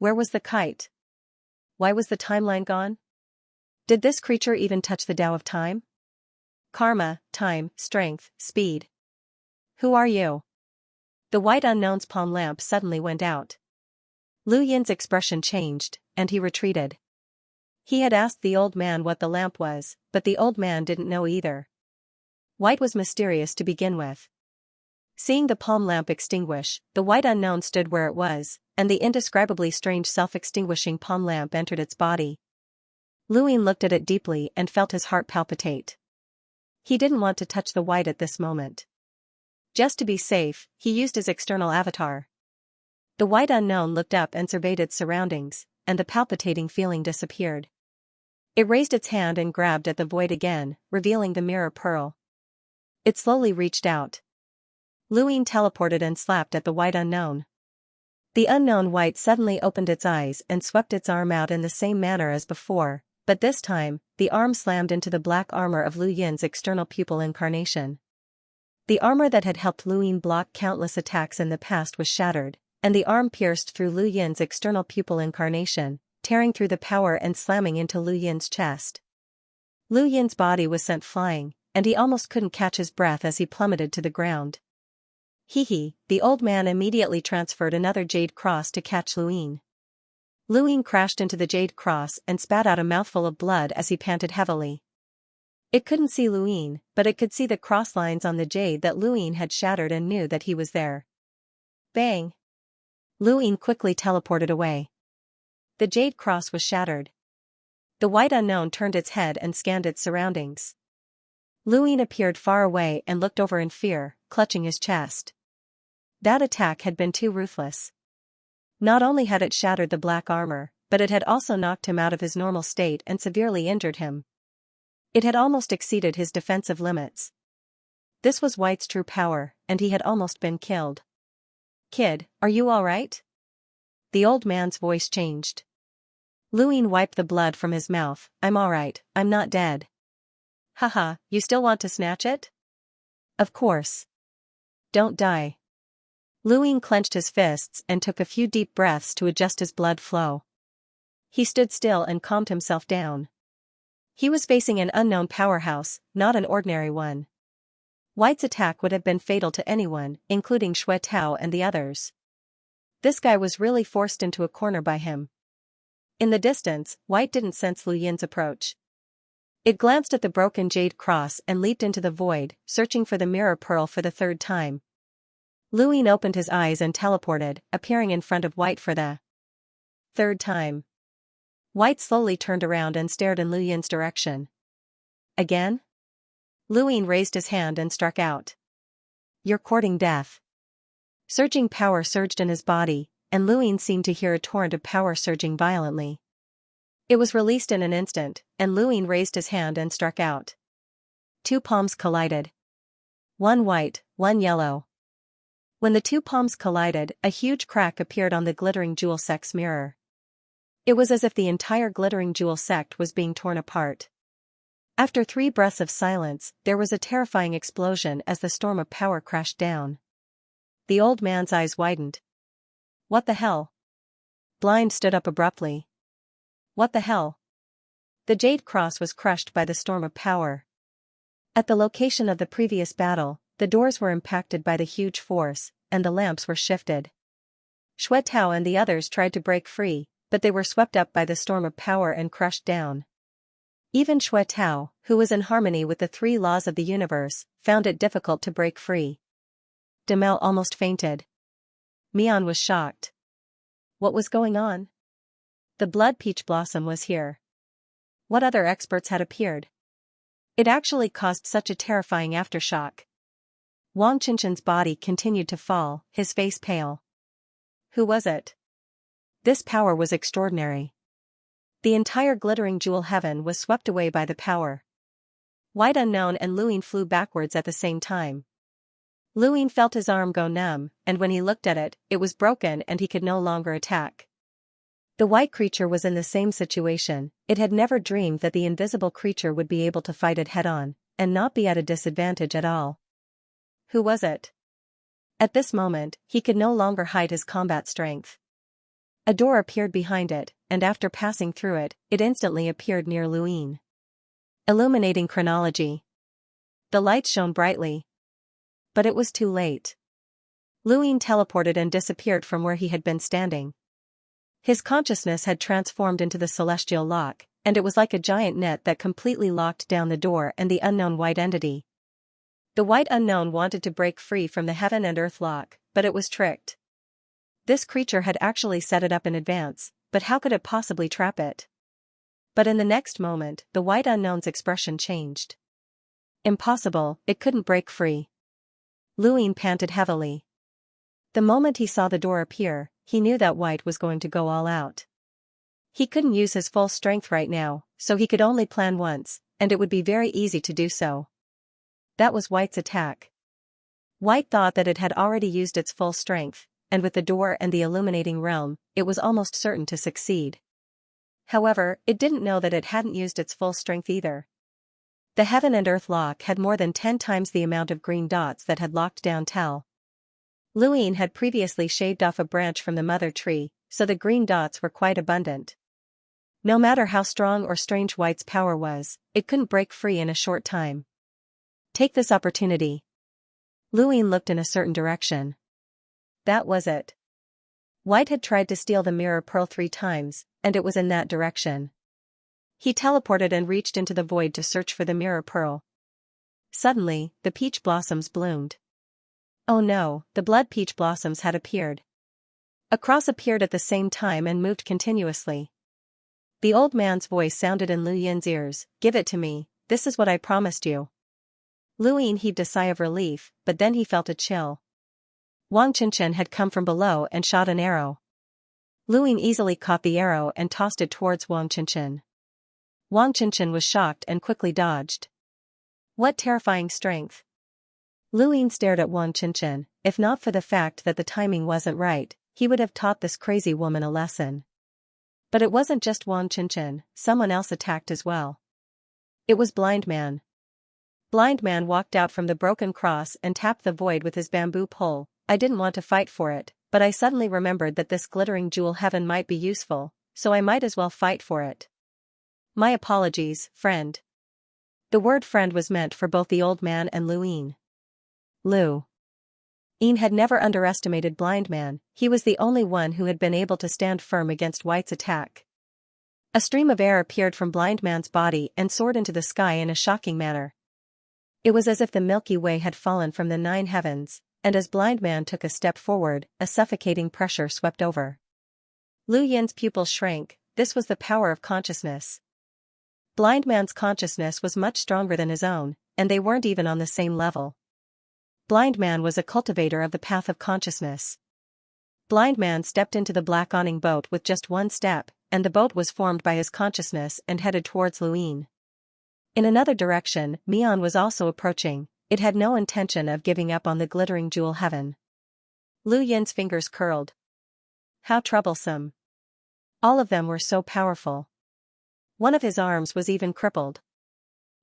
S1: Where was the kite? Why was the timeline gone? Did this creature even touch the Tao of time? Karma, time, strength, speed. Who are you? The white unknown's palm lamp suddenly went out. Lu Yin's expression changed, and he retreated. He had asked the old man what the lamp was, but the old man didn't know either. White was mysterious to begin with. Seeing the palm lamp extinguish, the white unknown stood where it was, and the indescribably strange self-extinguishing palm lamp entered its body. Lu Yin looked at it deeply and felt his heart palpitate. He didn't want to touch the white at this moment. Just to be safe, he used his external avatar. The white unknown looked up and surveyed its surroundings, and the palpitating feeling disappeared. It raised its hand and grabbed at the void again, revealing the mirror pearl. It slowly reached out. Lu Yin teleported and slapped at the white unknown. The unknown white suddenly opened its eyes and swept its arm out in the same manner as before, but this time, the arm slammed into the black armor of Lu Yin's external pupil incarnation. The armor that had helped Lu Yin block countless attacks in the past was shattered, and the arm pierced through Lu Yin's external pupil incarnation, tearing through the power and slamming into Lu Yin's chest. Lu Yin's body was sent flying, and he almost couldn't catch his breath as he plummeted to the ground. The old man immediately transferred another jade cross to catch Lu Yin. Lu Yin crashed into the jade cross and spat out a mouthful of blood as he panted heavily. It couldn't see Lu Yin, but it could see the cross lines on the jade that Lu Yin had shattered and knew that he was there. Bang! Lu Yin quickly teleported away. The jade cross was shattered. The white unknown turned its head and scanned its surroundings. Lu Yin appeared far away and looked over in fear, clutching his chest. That attack had been too ruthless. Not only had it shattered the black armor, but it had also knocked him out of his normal state and severely injured him. It had almost exceeded his defensive limits. This was White's true power, and he had almost been killed. "Kid, are you all right?" The old man's voice changed. Lu Yin wiped the blood from his mouth. "I'm all right, I'm not dead." "Haha, you still want to snatch it?" "Of course. Don't die." Lu Yin clenched his fists and took a few deep breaths to adjust his blood flow. He stood still and calmed himself down. He was facing an unknown powerhouse, not an ordinary one. White's attack would have been fatal to anyone, including Xue Tao and the others. This guy was really forced into a corner by him. In the distance, White didn't sense Lu Yin's approach. It glanced at the broken jade cross and leaped into the void, searching for the mirror pearl for the third time. Lu Yin opened his eyes and teleported, appearing in front of White for the third time. White slowly turned around and stared in Lu Yin's direction. "Again?" Lu Yin raised his hand and struck out. "You're courting death." Surging power surged in his body, and Lu Yin seemed to hear a torrent of power surging violently. It was released in an instant, and Lu Yin raised his hand and struck out. Two palms collided. One white, one yellow. When the two palms collided, a huge crack appeared on the glittering jewel sect's mirror. It was as if the entire glittering jewel sect was being torn apart. After 3 breaths of silence, there was a terrifying explosion as the storm of power crashed down. The old man's eyes widened. "What the hell?" Blind stood up abruptly. "What the hell?" The jade cross was crushed by the storm of power. At the location of the previous battle, the doors were impacted by the huge force, and the lamps were shifted. Xue Tao and the others tried to break free, but they were swept up by the storm of power and crushed down. Even Xue Tao, who was in harmony with the 3 laws of the universe, found it difficult to break free. Demel almost fainted. Mian was shocked. What was going on? The blood peach blossom was here. What other experts had appeared? It actually caused such a terrifying aftershock. Wang Qinshan's body continued to fall, his face pale. Who was it? This power was extraordinary. The entire glittering jewel heaven was swept away by the power. White Unknown and Lu Yin flew backwards at the same time. Lu Yin felt his arm go numb, and when he looked at it, it was broken and he could no longer attack. The white creature was in the same situation. It had never dreamed that the invisible creature would be able to fight it head-on, and not be at a disadvantage at all. Who was it? At this moment, he could no longer hide his combat strength. A door appeared behind it, and after passing through it, it instantly appeared near Lu Yin. Illuminating chronology. The lights shone brightly. But it was too late. Lu Yin teleported and disappeared from where he had been standing. His consciousness had transformed into the celestial lock, and it was like a giant net that completely locked down the door and the unknown white entity. The white unknown wanted to break free from the heaven and earth lock, but it was tricked. This creature had actually set it up in advance, but how could it possibly trap it? But in the next moment, the white unknown's expression changed. Impossible, it couldn't break free. Luin panted heavily. The moment he saw the door appear, he knew that White was going to go all out. He couldn't use his full strength right now, so he could only plan once, and it would be very easy to do so. That was White's attack. White thought that it had already used its full strength, and with the door and the illuminating realm, it was almost certain to succeed. However, it didn't know that it hadn't used its full strength either. The heaven and earth lock had more than 10 times the amount of green dots that had locked down Tel. Luin had previously shaved off a branch from the mother tree, so the green dots were quite abundant. No matter how strong or strange White's power was, it couldn't break free in a short time. Take this opportunity. Luin looked in a certain direction. That was it. White had tried to steal the mirror pearl 3 times, and it was in that direction. He teleported and reached into the void to search for the mirror pearl. Suddenly, the peach blossoms bloomed. Oh no, the blood peach blossoms had appeared. A cross appeared at the same time and moved continuously. The old man's voice sounded in Lu Yin's ears, "Give it to me, this is what I promised you." Luin heaved a sigh of relief, but then he felt a chill. Wang Qinshan had come from below and shot an arrow. Luin easily caught the arrow and tossed it towards Wang Qinshan. Wang Qinshan was shocked and quickly dodged. What terrifying strength! Luin stared at Wang Qinshan. If not for the fact that the timing wasn't right, he would have taught this crazy woman a lesson. But it wasn't just Wang Qinshan, someone else attacked as well. It was Blind Man. Blind Man walked out from the broken cross and tapped the void with his bamboo pole. I didn't want to fight for it, but I suddenly remembered that this glittering jewel heaven might be useful, so I might as well fight for it. My apologies, friend. The word friend was meant for both the old man and Luin. Luin had never underestimated Blind Man. He was the only one who had been able to stand firm against White's attack. A stream of air appeared from Blind Man's body and soared into the sky in a shocking manner. It was as if the Milky Way had fallen from the 9 heavens, and as Blind Man took a step forward, a suffocating pressure swept over. Lu Yin's pupils shrank. This was the power of consciousness. Blind Man's consciousness was much stronger than his own, and they weren't even on the same level. Blind Man was a cultivator of the path of consciousness. Blind Man stepped into the black awning boat with just one step, and the boat was formed by his consciousness and headed towards Luin. In another direction, Mian was also approaching. It had no intention of giving up on the glittering jewel heaven. Lu Yin's fingers curled. How troublesome. All of them were so powerful. One of his arms was even crippled.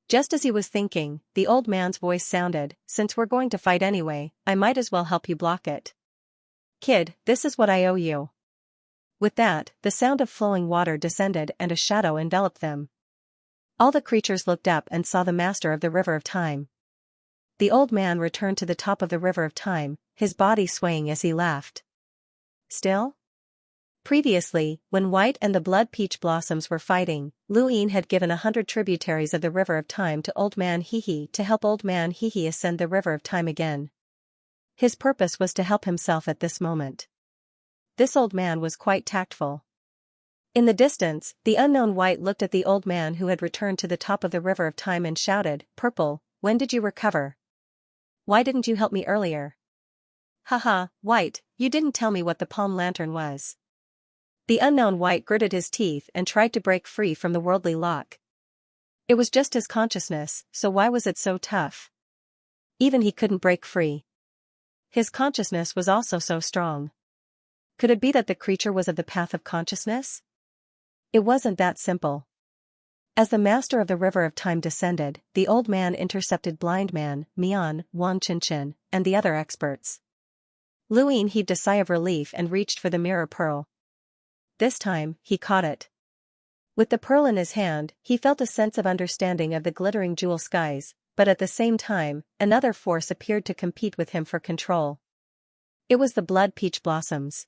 S1: Just as he was thinking, the old man's voice sounded, "Since we're going to fight anyway, I might as well help you block it. Kid, this is what I owe you." With that, the sound of flowing water descended and a shadow enveloped them. All the creatures looked up and saw the master of the River of Time. The old man returned to the top of the River of Time, his body swaying as he laughed. Still? Previously, when White and the blood peach blossoms were fighting, Luin had given 100 tributaries of the River of Time to Old Man Hehe to help Old Man Hehe ascend the River of Time again. His purpose was to help himself at this moment. This old man was quite tactful. In the distance, the unknown White looked at the old man who had returned to the top of the River of Time and shouted, "Purple, when did you recover? Why didn't you help me earlier?" "Haha, White, you didn't tell me what the palm lantern was." The unknown White gritted his teeth and tried to break free from the worldly lock. It was just his consciousness, so why was it so tough? Even he couldn't break free. His consciousness was also so strong. Could it be that the creature was of the path of consciousness? It wasn't that simple. As the master of the River of Time descended, the old man intercepted Blind Man, Mian, Wang Qinshan, and the other experts. Luin heaved a sigh of relief and reached for the mirror pearl. This time, he caught it. With the pearl in his hand, he felt a sense of understanding of the glittering jewel skies, but at the same time, another force appeared to compete with him for control. It was the blood peach blossoms.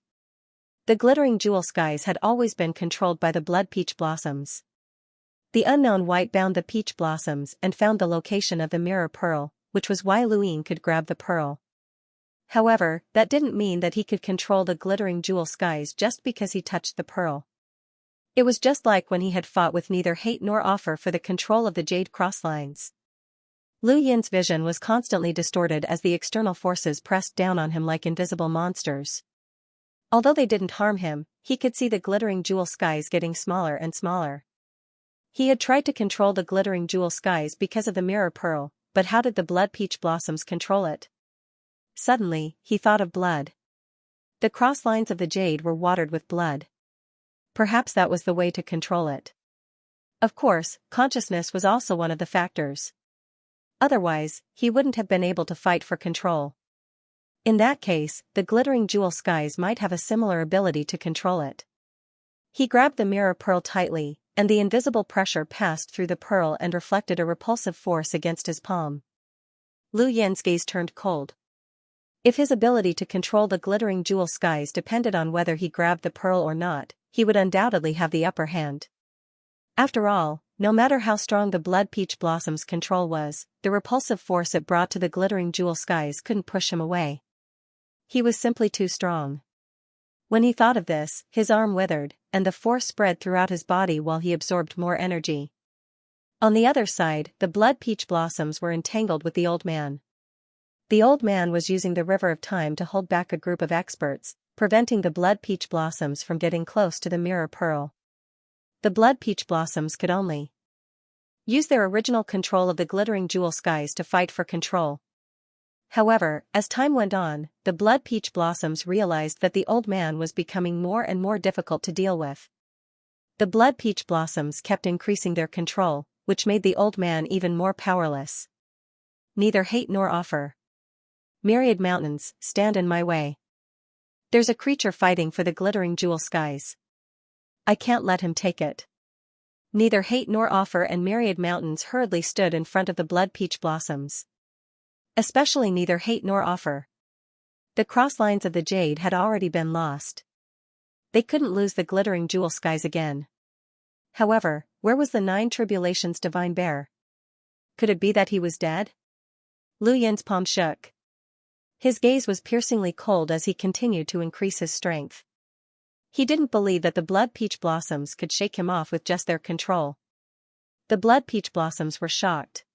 S1: The glittering jewel skies had always been controlled by the blood peach blossoms. The unknown white bound the peach blossoms and found the location of the mirror pearl, which was why Luin could grab the pearl. However, that didn't mean that he could control the glittering jewel skies just because he touched the pearl. It was just like when he had fought with neither hate nor offer for the control of the jade crosslines. Lu Yin's vision was constantly distorted as the external forces pressed down on him like invisible monsters. Although they didn't harm him, he could see the glittering jewel skies getting smaller and smaller. He had tried to control the glittering jewel skies because of the mirror pearl, but how did the blood peach blossoms control it? Suddenly, he thought of blood. The cross lines of the jade were watered with blood. Perhaps that was the way to control it. Of course, consciousness was also one of the factors. Otherwise, he wouldn't have been able to fight for control. In that case, the glittering jewel skies might have a similar ability to control it. He grabbed the mirror pearl tightly, and the invisible pressure passed through the pearl and reflected a repulsive force against his palm. Lu Yin's gaze turned cold. If his ability to control the glittering jewel skies depended on whether he grabbed the pearl or not, he would undoubtedly have the upper hand. After all, no matter how strong the blood peach blossom's control was, the repulsive force it brought to the glittering jewel skies couldn't push him away. He was simply too strong. When he thought of this, his arm withered, and the force spread throughout his body while he absorbed more energy. On the other side, the blood peach blossoms were entangled with the old man. The old man was using the river of time to hold back a group of experts, preventing the blood peach blossoms from getting close to the mirror pearl. The blood peach blossoms could only use their original control of the glittering jewel skies to fight for control. However, as time went on, the blood peach blossoms realized that the old man was becoming more and more difficult to deal with. The blood peach blossoms kept increasing their control, which made the old man even more powerless. Neither hate nor offer. Myriad mountains, stand in my way. There's a creature fighting for the glittering jewel skies. I can't let him take it. Neither hate nor offer and myriad mountains hurriedly stood in front of the blood peach blossoms. Especially neither hate nor offer. The cross lines of the jade had already been lost. They couldn't lose the glittering jewel skies again. However, where was the 9 tribulations divine bear? Could it be that he was dead? Lu Yin's palm shook. His gaze was piercingly cold as he continued to increase his strength. He didn't believe that the blood peach blossoms could shake him off with just their control. The blood peach blossoms were shocked.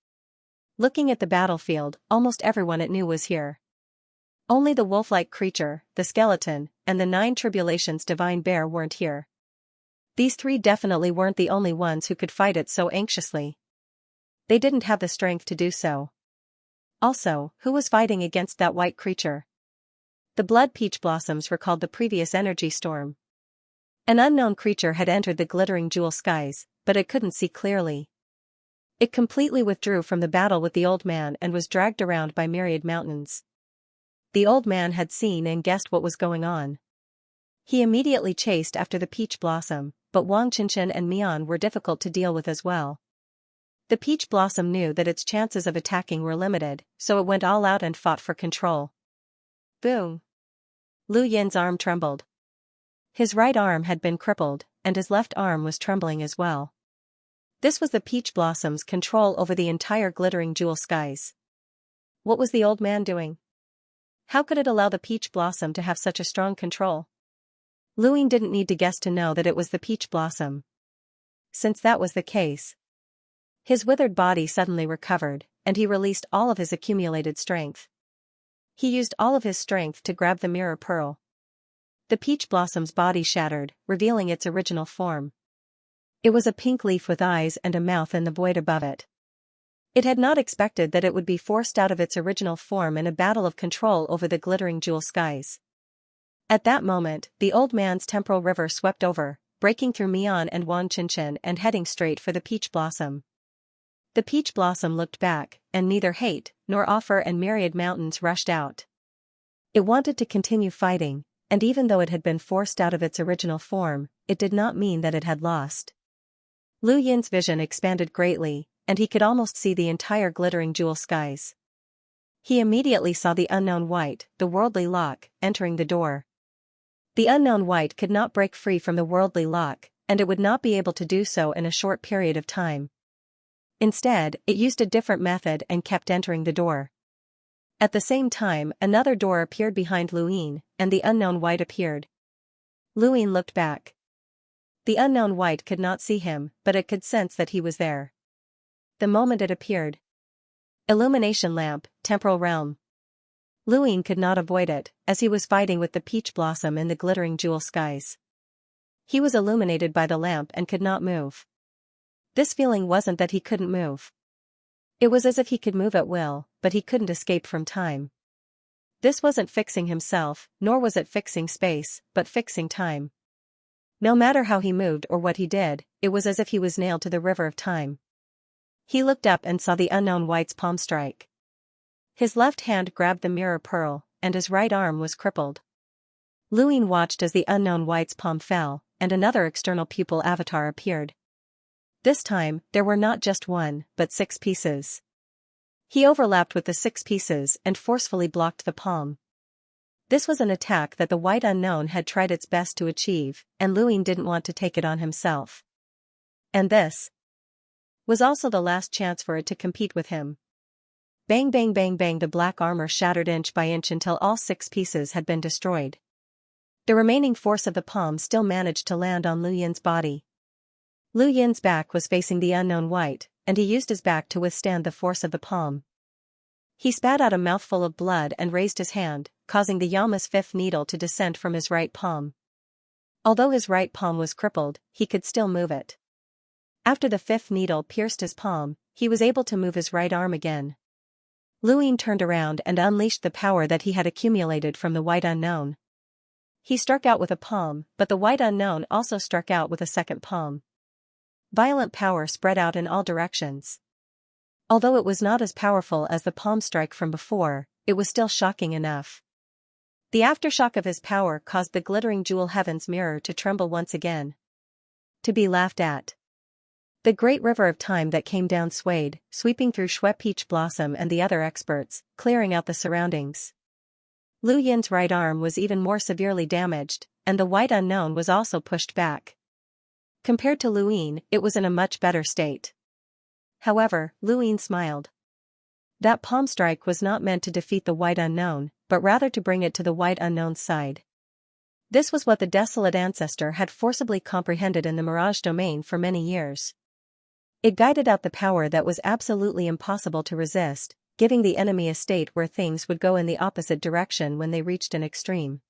S1: Looking at the battlefield, almost everyone it knew was here. Only the wolf-like creature, the skeleton, and the 9 tribulations divine bear weren't here. These 3 definitely weren't the only ones who could fight it so anxiously. They didn't have the strength to do so. Also, who was fighting against that white creature? The blood peach blossoms recalled the previous energy storm. An unknown creature had entered the glittering jewel skies, but it couldn't see clearly. It completely withdrew from the battle with the old man and was dragged around by myriad mountains. The old man had seen and guessed what was going on. He immediately chased after the peach blossom, but Wang Qinshan and Mian were difficult to deal with as well. The peach blossom knew that its chances of attacking were limited, so it went all out and fought for control. Boom! Lu Yin's arm trembled. His right arm had been crippled, and his left arm was trembling as well. This was the peach blossom's control over the entire glittering jewel skies. What was the old man doing? How could it allow the peach blossom to have such a strong control? Lu Yin didn't need to guess to know that it was the peach blossom. Since that was the case, his withered body suddenly recovered, and he released all of his accumulated strength. He used all of his strength to grab the mirror pearl. The peach blossom's body shattered, revealing its original form. It was a pink leaf with eyes and a mouth in the void above it. It had not expected that it would be forced out of its original form in a battle of control over the glittering jewel skies. At that moment, the old man's temporal river swept over, breaking through Mian and Wang Qinshan and heading straight for the peach blossom. The peach blossom looked back, and neither hate nor offer and myriad mountains rushed out. It wanted to continue fighting, and even though it had been forced out of its original form, it did not mean that it had lost. Lu Yin's vision expanded greatly, and he could almost see the entire glittering jewel skies. He immediately saw the unknown white, the worldly lock, entering the door. The unknown wight could not break free from the worldly lock, and it would not be able to do so in a short period of time. Instead, it used a different method and kept entering the door. At the same time, another door appeared behind Luin, and the unknown wight appeared. Luin looked back. The unknown wight could not see him, but it could sense that he was there. The moment it appeared. Illumination lamp, temporal realm. Luin could not avoid it, as he was fighting with the peach blossom in the glittering jewel skies. He was illuminated by the lamp and could not move. This feeling wasn't that he couldn't move. It was as if he could move at will, but he couldn't escape from time. This wasn't fixing himself, nor was it fixing space, but fixing time. No matter how he moved or what he did, it was as if he was nailed to the river of time. He looked up and saw the unknown wight's palm strike. His left hand grabbed the mirror pearl, and his right arm was crippled. Luin watched as the unknown wight's palm fell, and another external pupil avatar appeared. This time, there were not just one, but 6 pieces. He overlapped with the 6 pieces and forcefully blocked the palm. This was an attack that the white unknown had tried its best to achieve, and Luin didn't want to take it on himself. And this was also the last chance for it to compete with him. Bang bang bang bang, the black armor shattered inch by inch until all 6 pieces had been destroyed. The remaining force of the palm still managed to land on Lu Yin's body. Lu Yin's back was facing the unknown wight, and he used his back to withstand the force of the palm. He spat out a mouthful of blood and raised his hand, causing the Yama's 5th needle to descend from his right palm. Although his right palm was crippled, he could still move it. After the 5th needle pierced his palm, he was able to move his right arm again. Luin turned around and unleashed the power that he had accumulated from the white unknown. He struck out with a palm, but the white unknown also struck out with a second palm. Violent power spread out in all directions. Although it was not as powerful as the palm strike from before, it was still shocking enough. The aftershock of his power caused the glittering jewel heaven's mirror to tremble once again. To be laughed at. The great river of time that came down swayed, sweeping through Shui Peach Blossom and the other experts, clearing out the surroundings. Lu Yin's right arm was even more severely damaged, and the white unknown was also pushed back. Compared to Luin, it was in a much better state. However, Luin smiled. That palm strike was not meant to defeat the white unknown, but rather to bring it to the white unknown's side. This was what the desolate ancestor had forcibly comprehended in the Mirage domain for many years. It guided out the power that was absolutely impossible to resist, giving the enemy a state where things would go in the opposite direction when they reached an extreme.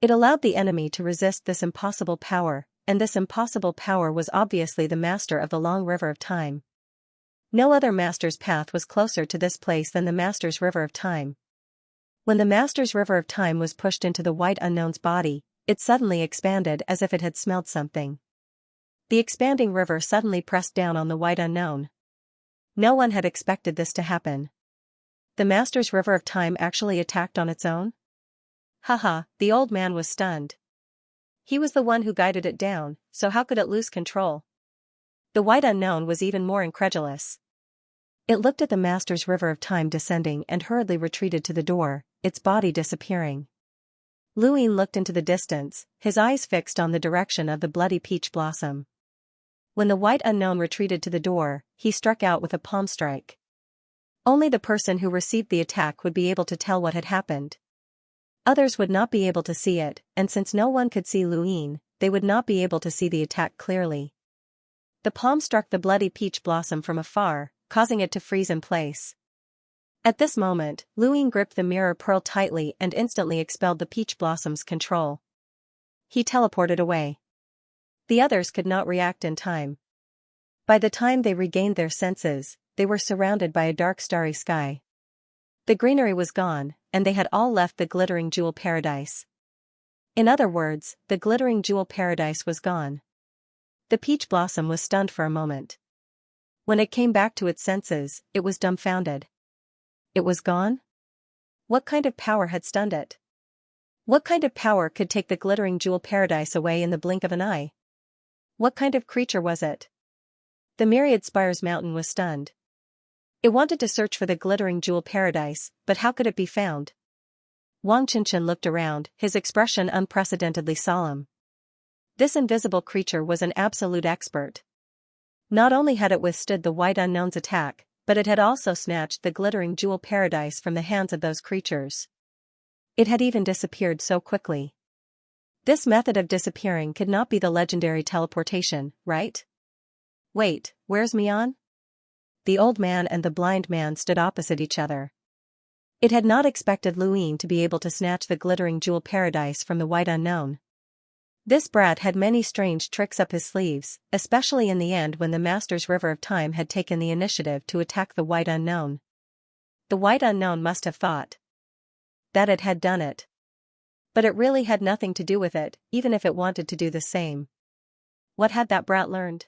S1: It allowed the enemy to resist this impossible power, and this impossible power was obviously the master of the long river of time. No other master's path was closer to this place than the master's river of time. When the master's river of time was pushed into the white unknown's body, it suddenly expanded as if it had smelled something. The expanding river suddenly pressed down on the white unknown. No one had expected this to happen. The master's river of time actually attacked on its own? Haha, the old man was stunned. He was the one who guided it down, so how could it lose control? The white unknown was even more incredulous. It looked at the master's river of time descending and hurriedly retreated to the door, its body disappearing. Luin looked into the distance, his eyes fixed on the direction of the bloody peach blossom. When the white unknown retreated to the door, he struck out with a palm strike. Only the person who received the attack would be able to tell what had happened. Others would not be able to see it, and since no one could see Luin, they would not be able to see the attack clearly. The palm struck the bloody peach blossom from afar, causing it to freeze in place. At this moment, Luin gripped the mirror pearl tightly and instantly expelled the peach blossom's control. He teleported away. The others could not react in time. By the time they regained their senses, they were surrounded by a dark starry sky. The greenery was gone, and they had all left the glittering jewel paradise. In other words, the glittering jewel paradise was gone. The peach blossom was stunned for a moment. When it came back to its senses, it was dumbfounded. It was gone? What kind of power had stunned it? What kind of power could take the glittering jewel paradise away in the blink of an eye? What kind of creature was it? The Myriad Spires Mountain was stunned. It wanted to search for the glittering jewel paradise, but how could it be found? Wang Qinshan looked around, his expression unprecedentedly solemn. This invisible creature was an absolute expert. Not only had it withstood the white unknown's attack, but it had also snatched the glittering jewel paradise from the hands of those creatures. It had even disappeared so quickly. This method of disappearing could not be the legendary teleportation, right? Wait, where's Mian? The old man and the blind man stood opposite each other. It had not expected Luin to be able to snatch the glittering jewel paradise from the white unknown. This brat had many strange tricks up his sleeves, especially in the end when the Master's River of Time had taken the initiative to attack the white unknown. The white unknown must have thought that it had done it. But it really had nothing to do with it, even if it wanted to do the same. What had that brat learned?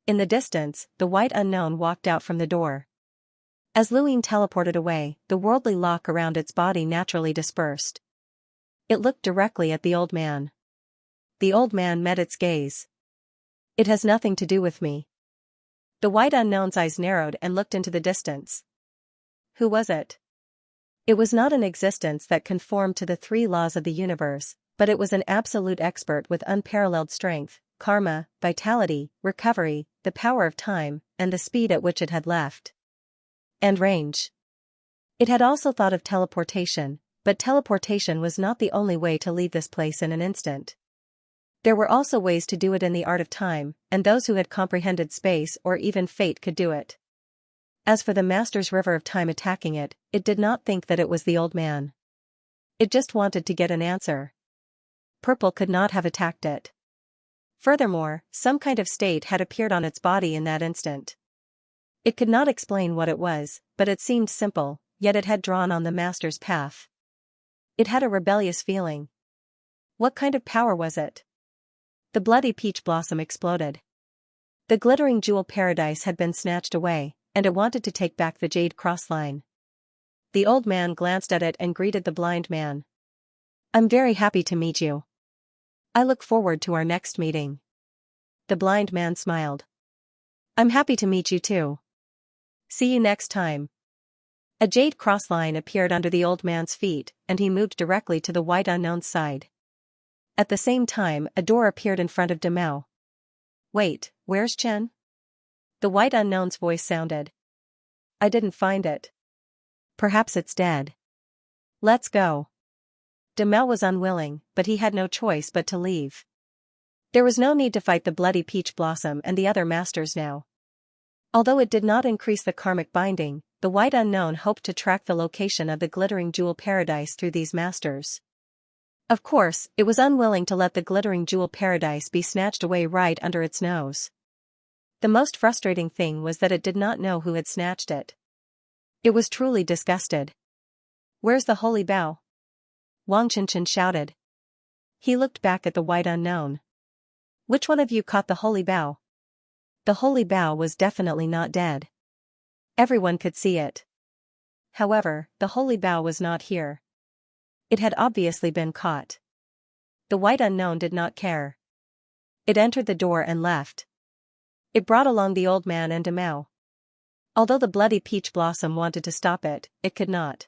S1: In the distance, the white unknown walked out from the door. As Luin teleported away, the worldly lock around its body naturally dispersed. It looked directly at the old man. The old man met its gaze. It has nothing to do with me. The white unknown's eyes narrowed and looked into the distance. Who was it? It was not an existence that conformed to the three laws of the universe, but it was an absolute expert with unparalleled strength, karma, vitality, recovery, the power of time, and the speed at which it had left. And range. It had also thought of teleportation, but teleportation was not the only way to leave this place in an instant. There were also ways to do it in the art of time, and those who had comprehended space or even fate could do it. As for the Master's River of Time attacking it, it did not think that it was the old man. It just wanted to get an answer. Purple could not have attacked it. Furthermore, some kind of state had appeared on its body in that instant. It could not explain what it was, but it seemed simple, yet it had drawn on the Master's path. It had a rebellious feeling. What kind of power was it? The bloody peach blossom exploded. The glittering jewel paradise had been snatched away, and it wanted to take back the jade crossline. The old man glanced at it and greeted the blind man. I'm very happy to meet you. I look forward to our next meeting. The blind man smiled. I'm happy to meet you too. See you next time. A jade crossline appeared under the old man's feet, and he moved directly to the white unknown's side. At the same time, a door appeared in front of Demao. Wait, where's Chen? The white unknown's voice sounded. I didn't find it. Perhaps it's dead. Let's go. Demao was unwilling, but he had no choice but to leave. There was no need to fight the bloody peach blossom and the other masters now. Although it did not increase the karmic binding, the white unknown hoped to track the location of the glittering jewel paradise through these masters. Of course, it was unwilling to let the glittering jewel paradise be snatched away right under its nose. The most frustrating thing was that it did not know who had snatched it. It was truly disgusted. Where's the holy bough? Wang Qinshan shouted. He looked back at the white unknown. Which one of you caught the holy bough? The holy bough was definitely not dead. Everyone could see it. However, the holy bough was not here. It had obviously been caught. The white unknown did not care. It entered the door and left. It brought along the old man and Demao. Although the bloody peach blossom wanted to stop it, it could not.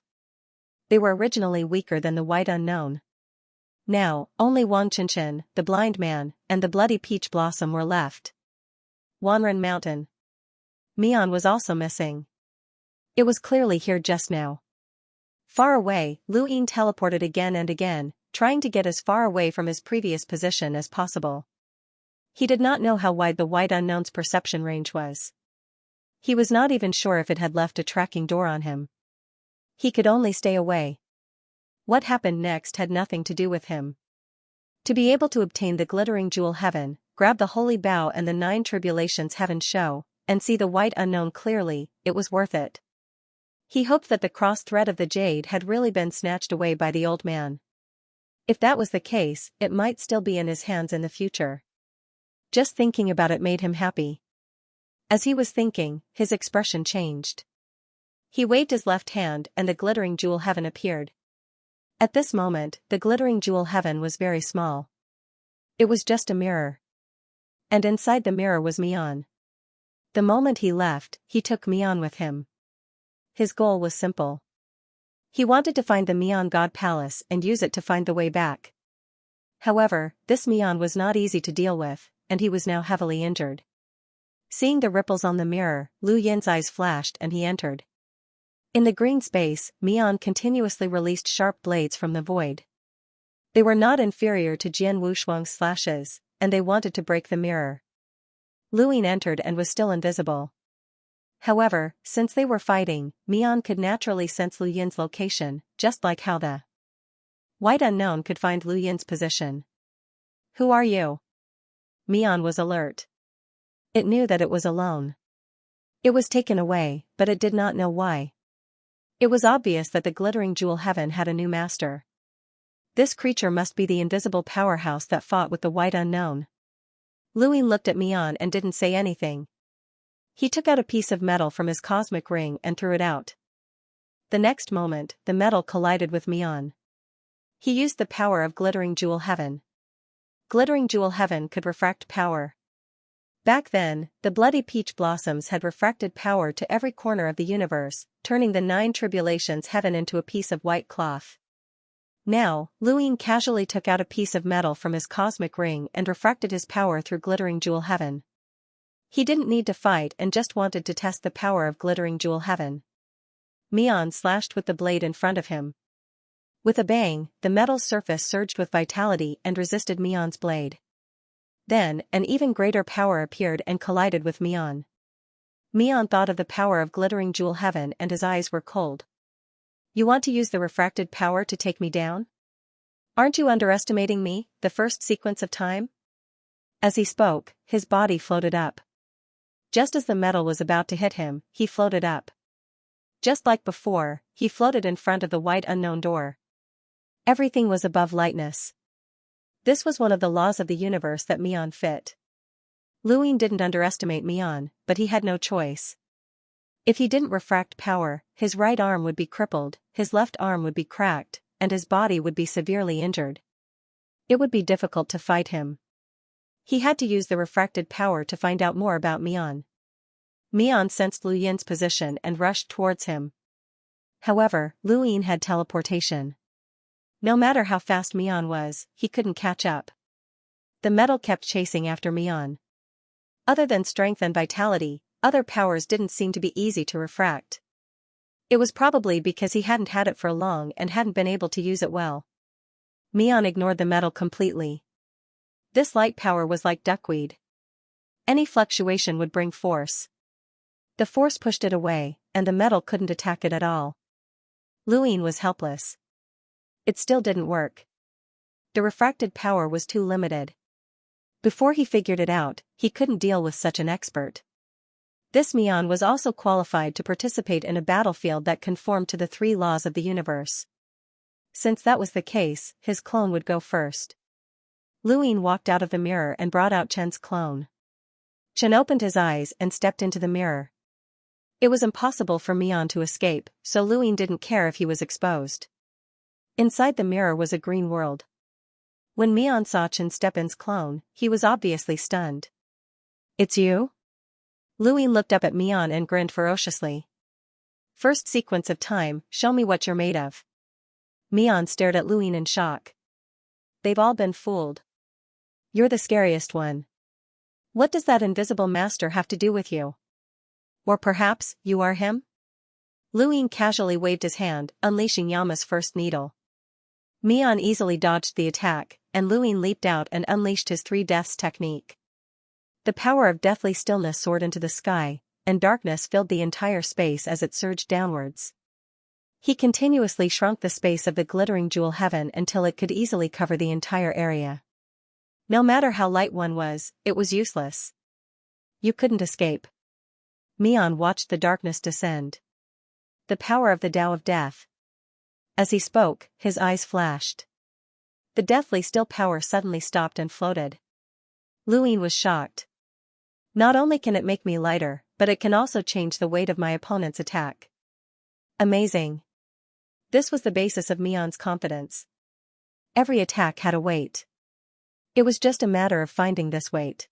S1: They were originally weaker than the white unknown. Now, only Wang Qinshan, the blind man, and the bloody peach blossom were left. Wanren Mountain. Mian was also missing. It was clearly here just now. Far away, Luin teleported again and again, trying to get as far away from his previous position as possible. He did not know how wide the white unknown's perception range was. He was not even sure if it had left a tracking door on him. He could only stay away. What happened next had nothing to do with him. To be able to obtain the glittering jewel heaven, grab the holy bough and the 9 tribulations heaven show, and see the white unknown clearly, it was worth it. He hoped that the cross thread of the jade had really been snatched away by the old man. If that was the case, it might still be in his hands in the future. Just thinking about it made him happy. As he was thinking, his expression changed. He waved his left hand and the glittering jewel heaven appeared. At this moment, the glittering jewel heaven was very small. It was just a mirror. And inside the mirror was Mian. The moment he left, he took Mian with him. His goal was simple. He wanted to find the Mian God Palace and use it to find the way back. However, this Mian was not easy to deal with, and he was now heavily injured. Seeing the ripples on the mirror, Lu Yin's eyes flashed and he entered. In the green space, Mian continuously released sharp blades from the void. They were not inferior to Jian Wushuang's slashes, and they wanted to break the mirror. Lu Yin entered and was still invisible. However, since they were fighting, Mian could naturally sense Lu Yin's location, just like how the White Unknown could find Lu Yin's position. "Who are you?" Mian was alert. It knew that it was alone. It was taken away, but it did not know why. It was obvious that the glittering jewel heaven had a new master. This creature must be the invisible powerhouse that fought with the White Unknown. Lu Yin looked at Mian and didn't say anything. He took out a piece of metal from his cosmic ring and threw it out. The next moment, the metal collided with Mian. He used the power of glittering jewel heaven. Glittering jewel heaven could refract power. Back then, the bloody peach blossoms had refracted power to every corner of the universe, turning the 9 tribulations heaven into a piece of white cloth. Now, Lu Yin casually took out a piece of metal from his cosmic ring and refracted his power through glittering jewel heaven. He didn't need to fight and just wanted to test the power of glittering jewel heaven. Mian slashed with the blade in front of him. With a bang, the metal's surface surged with vitality and resisted Mian's blade. Then, an even greater power appeared and collided with Mian. Mian thought of the power of glittering jewel heaven and his eyes were cold. "You want to use the refracted power to take me down? Aren't you underestimating me, the first sequence of time?" As he spoke, his body floated up. Just as the metal was about to hit him, he floated up. Just like before, he floated in front of the White Unknown door. Everything was above lightness. This was one of the laws of the universe that Mian fit. Lu Yin didn't underestimate Mian, but he had no choice. If he didn't refract power, his right arm would be crippled, his left arm would be cracked, and his body would be severely injured. It would be difficult to fight him. He had to use the refracted power to find out more about Mian. Mian sensed Lu Yin's position and rushed towards him. However, Lu Yin had teleportation. No matter how fast Mian was, he couldn't catch up. The metal kept chasing after Mian. Other than strength and vitality, other powers didn't seem to be easy to refract. It was probably because he hadn't had it for long and hadn't been able to use it well. Mian ignored the metal completely. This light power was like duckweed. Any fluctuation would bring force. The force pushed it away, and the metal couldn't attack it at all. Lu Yin was helpless. It still didn't work. The refracted power was too limited. Before he figured it out, he couldn't deal with such an expert. This Mian was also qualified to participate in a battlefield that conformed to the 3 laws of the universe. Since that was the case, his clone would go first. Lu Yin walked out of the mirror and brought out Chen's clone. Chen opened his eyes and stepped into the mirror. It was impossible for Mian to escape, so Lu Yin didn't care if he was exposed. Inside the mirror was a green world. When Mian saw Chen Steppen's clone, he was obviously stunned. "It's you?" Lu Yin looked up at Mian and grinned ferociously. "First sequence of time, show me what you're made of." Mian stared at Lu Yin in shock. "They've all been fooled. You're the scariest one. What does that invisible master have to do with you? Or perhaps, you are him?" Lu Yin casually waved his hand, unleashing Yama's first needle. Mian easily dodged the attack, and Lu Yin leaped out and unleashed his 3 deaths technique. The power of deathly stillness soared into the sky, and darkness filled the entire space as it surged downwards. He continuously shrunk the space of the glittering jewel heaven until it could easily cover the entire area. No matter how light one was, it was useless. You couldn't escape. Mian watched the darkness descend. The power of the Tao of Death. As he spoke, his eyes flashed. The deathly still power suddenly stopped and floated. Lu Yin was shocked. Not only can it make me lighter, but it can also change the weight of my opponent's attack. Amazing. This was the basis of Mian's confidence. Every attack had a weight. It was just a matter of finding this weight.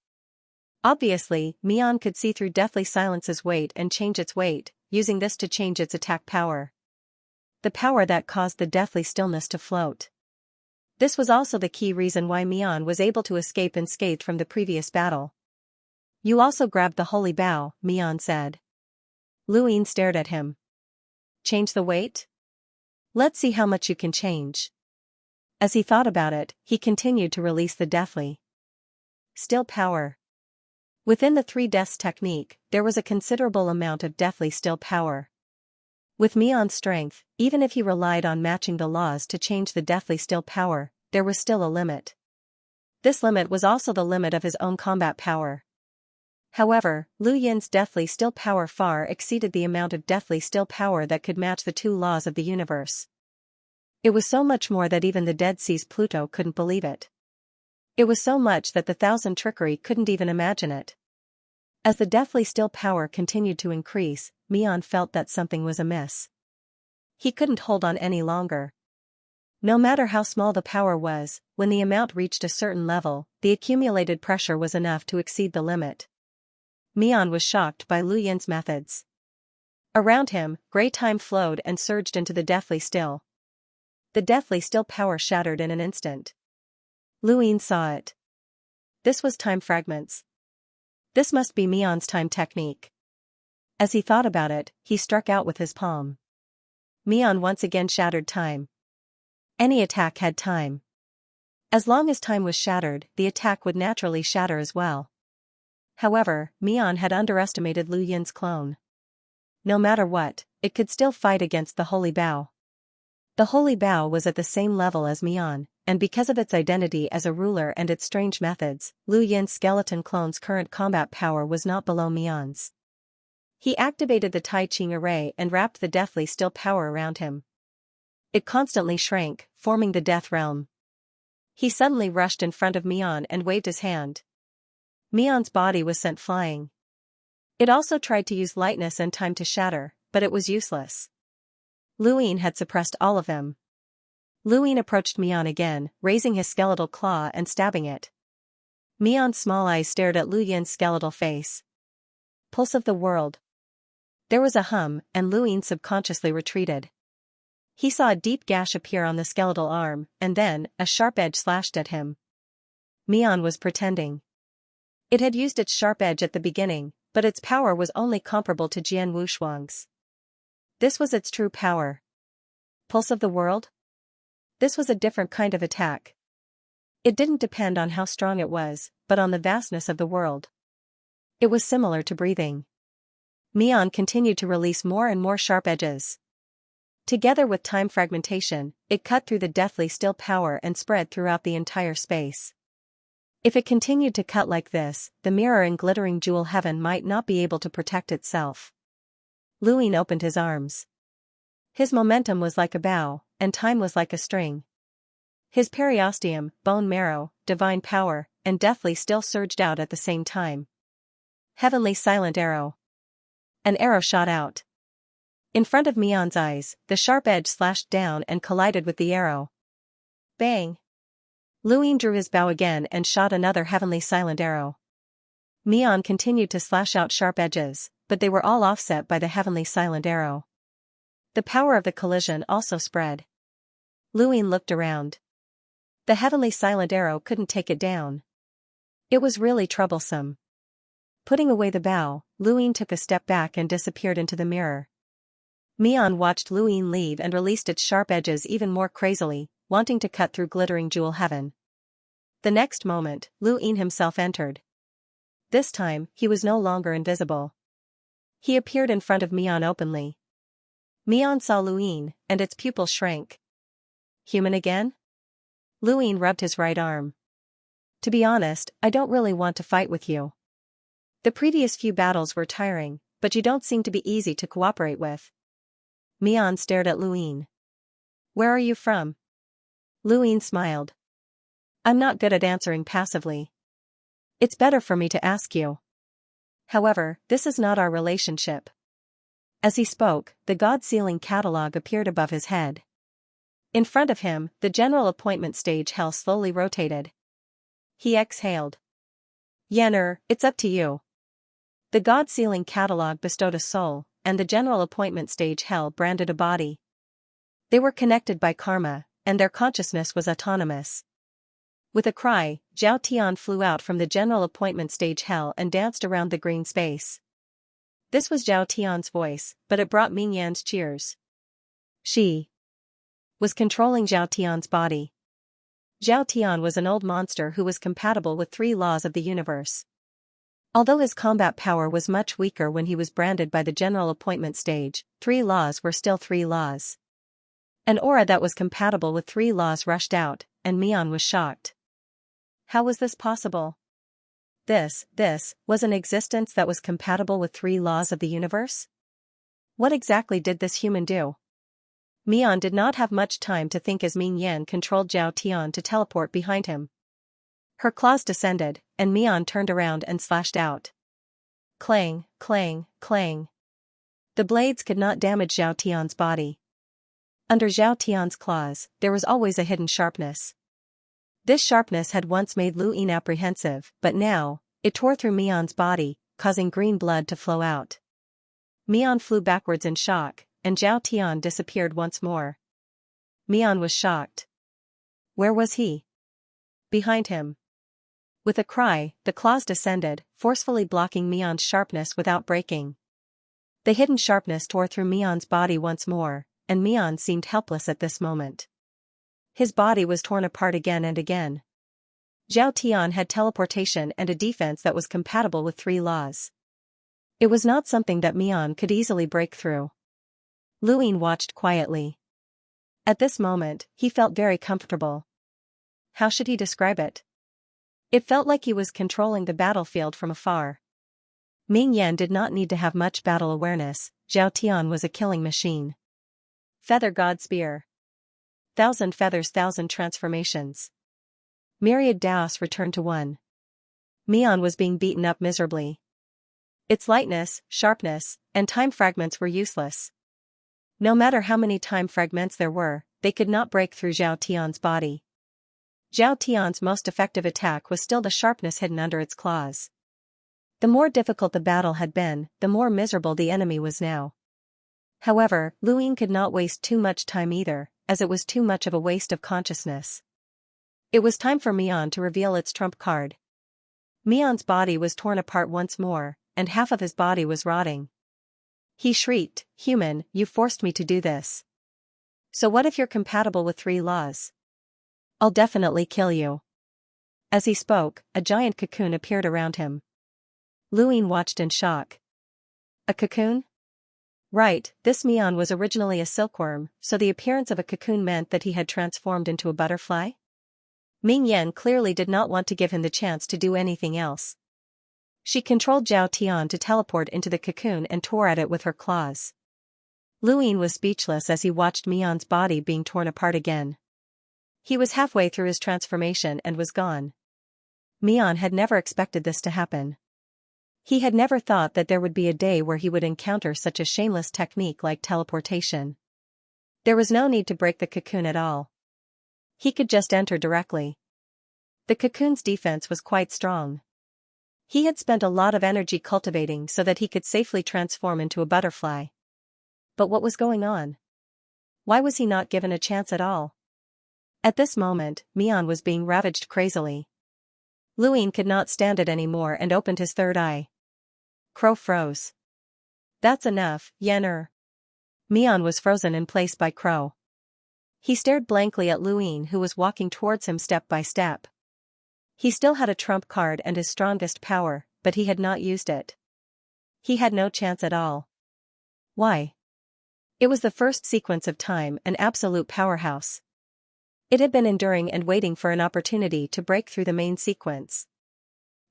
S1: Obviously, Mian could see through Deathly Silence's weight and change its weight, using this to change its attack power. the power that caused the deathly stillness to float. This was also the key reason why Mian was able to escape unscathed from the previous battle. You also grabbed the holy bow, Mian said. Luin stared at him. Change the weight? Let's see how much you can change. As he thought about it, he continued to release the deathly still power. Within the three deaths technique, there was a considerable amount of deathly still power. With Mian's strength, even if he relied on matching the laws to change the deathly still power, there was still a limit. This limit was also the limit of his own combat power. However, Lu Yin's deathly still power far exceeded the amount of deathly still power that could match the two laws of the universe. It was so much more that even the Dead Sea's Pluto couldn't believe it. It was so much that the Thousand Trickery couldn't even imagine it. As the deathly still power continued to increase, Mian felt that something was amiss. He couldn't hold on any longer. No matter how small the power was, when the amount reached a certain level, the accumulated pressure was enough to exceed the limit. Mian was shocked by Lu Yin's methods. Around him, grey time flowed and surged into the deathly still. The deathly still power shattered in an instant. Lu Yin saw it. This was time fragments. This must be Mian's time technique. As he thought about it, he struck out with his palm. Mian once again shattered time. Any attack had time. As long as time was shattered, the attack would naturally shatter as well. However, Mian had underestimated Lu Yin's clone. No matter what, it could still fight against the Holy Bow. The Holy Bow was at the same level as Mian, and because of its identity as a ruler and its strange methods, Lu Yin's skeleton clone's current combat power was not below Mian's. He activated the Tai Ching array and wrapped the deathly still power around him. It constantly shrank, forming the death realm. He suddenly rushed in front of Mian and waved his hand. Mian's body was sent flying. It also tried to use lightness and time to shatter, but it was useless. Lu Yin had suppressed all of them. Lu Yin approached Mian again, raising his skeletal claw and stabbing it. Mian's small eyes stared at Lu Yin's skeletal face. Pulse of the world. There was a hum, and Lu Yin subconsciously retreated. He saw a deep gash appear on the skeletal arm, and then, a sharp edge slashed at him. Mian was pretending. It had used its sharp edge at the beginning, but its power was only comparable to Jian Wushuang's. This was its true power. Pulse of the world? This was a different kind of attack. It didn't depend on how strong it was, but on the vastness of the world. It was similar to breathing. Mian continued to release more and more sharp edges. Together with time fragmentation, it cut through the deathly still power and spread throughout the entire space. If it continued to cut like this, the mirror in glittering jewel heaven might not be able to protect itself. Lu Yin opened his arms. His momentum was like a bow, and time was like a string. His periosteum, bone marrow, divine power, and deathly still surged out at the same time. Heavenly silent arrow. An arrow shot out. In front of Mian's eyes, the sharp edge slashed down and collided with the arrow. Bang! Lu Yin drew his bow again and shot another heavenly silent arrow. Mian continued to slash out sharp edges, but they were all offset by the heavenly silent arrow. The power of the collision also spread. Lu Yin looked around. The heavenly silent arrow couldn't take it down. It was really troublesome. Putting away the bow, Lu Yin took a step back and disappeared into the mirror. Mian watched Lu Yin leave and released its sharp edges even more crazily, wanting to cut through glittering jewel heaven. The next moment, Lu Yin himself entered. This time, he was no longer invisible. He appeared in front of Mian openly. Mian saw Lu Yin, and its pupils shrank. Human again? Lu Yin rubbed his right arm. To be honest, I don't really want to fight with you. The previous few battles were tiring, but you don't seem to be easy to cooperate with. Mian stared at Lu Yin. Where are you from? Lu Yin smiled. I'm not good at answering passively. It's better for me to ask you. However, this is not our relationship. As he spoke, the God Sealing Catalog appeared above his head. In front of him, the general appointment stage hell slowly rotated. He exhaled. Yenner, it's up to you. The God Sealing Catalog bestowed a soul, and the general appointment stage hell branded a body. They were connected by karma, and their consciousness was autonomous. With a cry, Zhao Tian flew out from the general appointment stage hell and danced around the green space. This was Zhao Tian's voice, but it brought Ming Yan's cheers. She was controlling Zhao Tian's body. Zhao Tian was an old monster who was compatible with 3 laws of the universe. Although his combat power was much weaker when he was branded by the general appointment stage, 3 laws were still 3 laws. An aura that was compatible with 3 laws rushed out, and Mian was shocked. How was this possible? This was an existence that was compatible with 3 laws of the universe? What exactly did this human do? Mian did not have much time to think as Ming Yan controlled Zhao Tian to teleport behind him. Her claws descended, and Mian turned around and slashed out. Clang, clang, clang. The blades could not damage Zhao Tian's body. Under Zhao Tian's claws, there was always a hidden sharpness. This sharpness had once made Lu Yin apprehensive, but now, it tore through Mian's body, causing green blood to flow out. Mian flew backwards in shock, and Zhao Tian disappeared once more. Mian was shocked. Where was he? Behind him. With a cry, the claws descended, forcefully blocking Mian's sharpness without breaking. The hidden sharpness tore through Mian's body once more, and Mian seemed helpless at this moment. His body was torn apart again and again. Zhao Tian had teleportation and a defense that was compatible with 3 laws. It was not something that Mian could easily break through. Lu Yin watched quietly. At this moment, he felt very comfortable. How should he describe it? It felt like he was controlling the battlefield from afar. Ming Yan did not need to have much battle awareness. Zhao Tian was a killing machine. Feather God Spear. 1,000 feathers, 1,000 transformations. Myriad Daos returned to 1. Mian was being beaten up miserably. Its lightness, sharpness, and time fragments were useless. No matter how many time fragments there were, they could not break through Zhao Tian's body. Zhao Tian's most effective attack was still the sharpness hidden under its claws. The more difficult the battle had been, the more miserable the enemy was now. However, Lu Yin could not waste too much time either, as it was too much of a waste of consciousness. It was time for Mian to reveal its trump card. Mian's body was torn apart once more, and half of his body was rotting. He shrieked, "Human, you forced me to do this. So what if you're compatible with 3 laws? I'll definitely kill you." As he spoke, a giant cocoon appeared around him. Lu Yin watched in shock. A cocoon? Right, this Mian was originally a silkworm, so the appearance of a cocoon meant that he had transformed into a butterfly? Ming Yan clearly did not want to give him the chance to do anything else. She controlled Zhao Tian to teleport into the cocoon and tore at it with her claws. Lu Yin was speechless as he watched Mian's body being torn apart again. He was halfway through his transformation and was gone. Mian had never expected this to happen. He had never thought that there would be a day where he would encounter such a shameless technique like teleportation. There was no need to break the cocoon at all. He could just enter directly. The cocoon's defense was quite strong. He had spent a lot of energy cultivating so that he could safely transform into a butterfly. But what was going on? Why was he not given a chance at all? At this moment, Mian was being ravaged crazily. Lu Yin could not stand it anymore and opened his third eye. Crow froze. That's enough, Yen. Mian was frozen in place by Crow. He stared blankly at Lu Yin, who was walking towards him step by step. He still had a trump card and his strongest power, but he had not used it. He had no chance at all. Why? It was the first sequence of time, an absolute powerhouse. It had been enduring and waiting for an opportunity to break through the main sequence.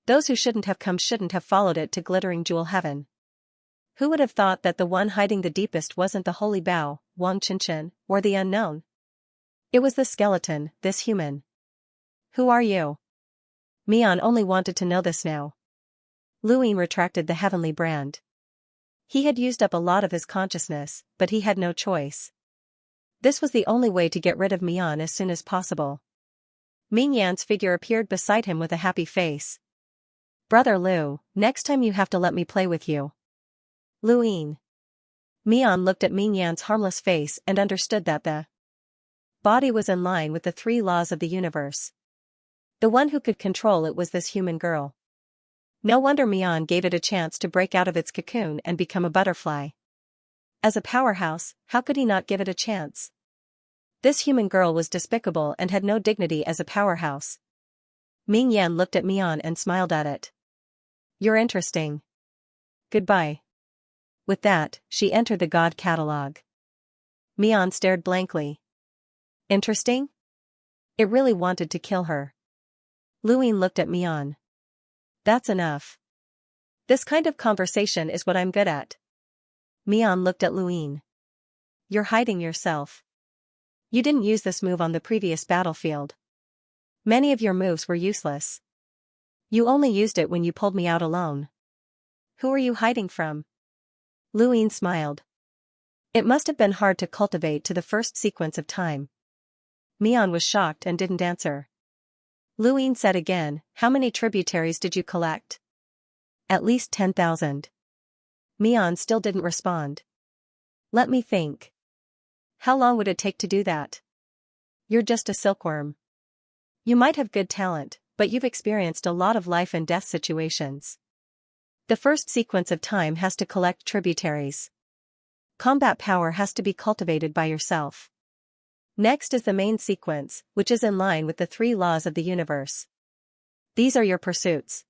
S1: Those who shouldn't have come shouldn't have followed it to glittering jewel heaven. Who would have thought that the one hiding the deepest wasn't the holy Bao, Wang Qinshan, or the unknown? It was the skeleton, this human. Who are you? Mian only wanted to know this now. Lu Yin retracted the heavenly brand. He had used up a lot of his consciousness, but he had no choice. This was the only way to get rid of Mian as soon as possible. Ming Yan's figure appeared beside him with a happy face. Brother Lu, next time you have to let me play with you. Lu Yin. Mian looked at Ming Yan's harmless face and understood that the body was in line with the three laws of the universe. The one who could control it was this human girl. No wonder Mian gave it a chance to break out of its cocoon and become a butterfly. As a powerhouse, how could he not give it a chance? This human girl was despicable and had no dignity as a powerhouse. Ming Yan looked at Mian and smiled at it. You're interesting. Goodbye. With that, she entered the god catalog. Mian stared blankly. Interesting? It really wanted to kill her. Luin looked at Mian. That's enough. This kind of conversation is what I'm good at. Mian looked at Luin. You're hiding yourself. You didn't use this move on the previous battlefield. Many of your moves were useless. You only used it when you pulled me out alone. Who are you hiding from? Luin smiled. It must have been hard to cultivate to the first sequence of time. Mian was shocked and didn't answer. Luin said again, how many tributaries did you collect? At least 10,000. Mian still didn't respond. Let me think. How long would it take to do that? You're just a silkworm. You might have good talent, but you've experienced a lot of life and death situations. The first sequence of time has to collect tributaries. Combat power has to be cultivated by yourself. Next is the main sequence, which is in line with the three laws of the universe. These are your pursuits.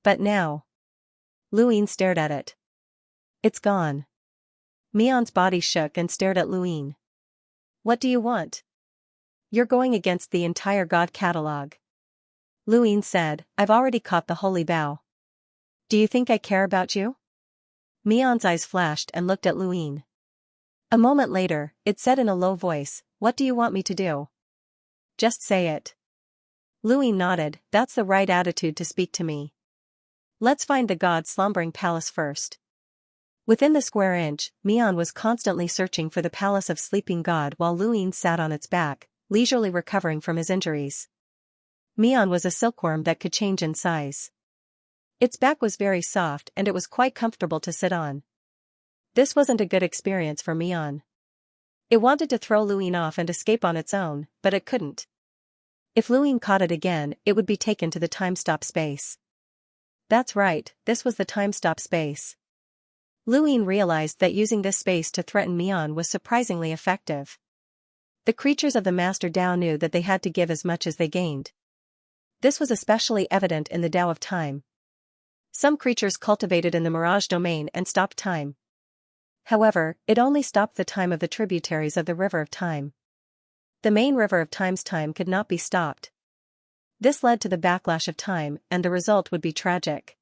S1: But now. Luin stared at it. It's gone. Mian's body shook and stared at Luin. What do you want? You're going against the entire god catalog. Luin said, I've already caught the holy bow. Do you think I care about you? Mian's eyes flashed and looked at Luin. A moment later, it said in a low voice, what do you want me to do? Just say it. Luin nodded, that's the right attitude to speak to me. Let's find the god's slumbering palace first. Within the square inch, Mian was constantly searching for the palace of sleeping god while Luin sat on its back, leisurely recovering from his injuries. Mian was a silkworm that could change in size. Its back was very soft and it was quite comfortable to sit on. This wasn't a good experience for Mian. It wanted to throw Luin off and escape on its own, but it couldn't. If Luin caught it again, it would be taken to the time-stop space. That's right, this was the time-stop space. Luin realized that using this space to threaten Mian was surprisingly effective. The creatures of the Master Dao knew that they had to give as much as they gained. This was especially evident in the Dao of Time. Some creatures cultivated in the Mirage domain and stopped time. However, it only stopped the time of the tributaries of the River of Time. The main River of Time's time could not be stopped. This led to the backlash of time, and the result would be tragic.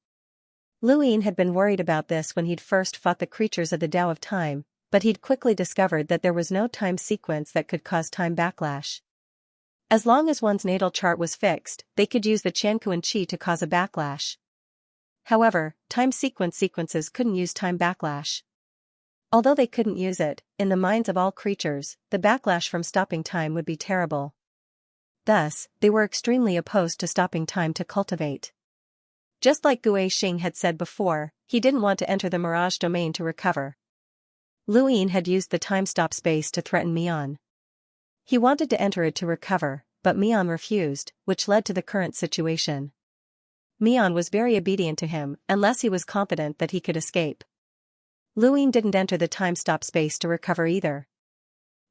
S1: Luin had been worried about this when he'd first fought the creatures of the Dao of Time, but he'd quickly discovered that there was no time sequence that could cause time backlash. As long as one's natal chart was fixed, they could use the Qiankuan Qi to cause a backlash. However, time sequences couldn't use time backlash. Although they couldn't use it, in the minds of all creatures, the backlash from stopping time would be terrible. Thus, they were extremely opposed to stopping time to cultivate. Just like Gui Xing had said before, he didn't want to enter the Mirage domain to recover. Luin had used the time-stop space to threaten Mian. He wanted to enter it to recover, but Mian refused, which led to the current situation. Mian was very obedient to him, unless he was confident that he could escape. Luin didn't enter the time-stop space to recover either.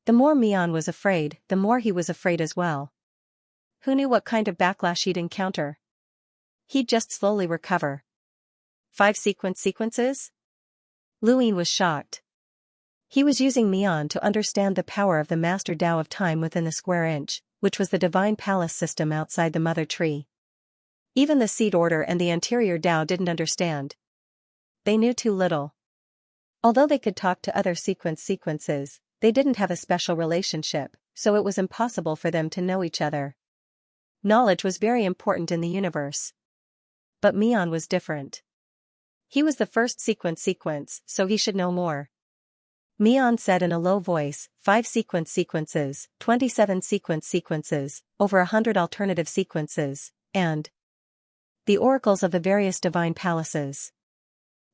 S1: The more Mian was afraid, the more he was afraid as well. Who knew what kind of backlash he'd encounter? He'd just slowly recover. 5 sequences? Luin was shocked. He was using Mian to understand the power of the Master Dao of Time within the square inch, which was the divine palace system outside the mother tree. Even the seed order and the anterior Dao didn't understand. They knew too little. Although they could talk to other sequences, they didn't have a special relationship, so it was impossible for them to know each other. Knowledge was very important in the universe. But Mian was different. He was the first sequence, so he should know more. Mian said in a low voice, 5 sequences, 27 sequences, over 100 alternative sequences, and the oracles of the various divine palaces.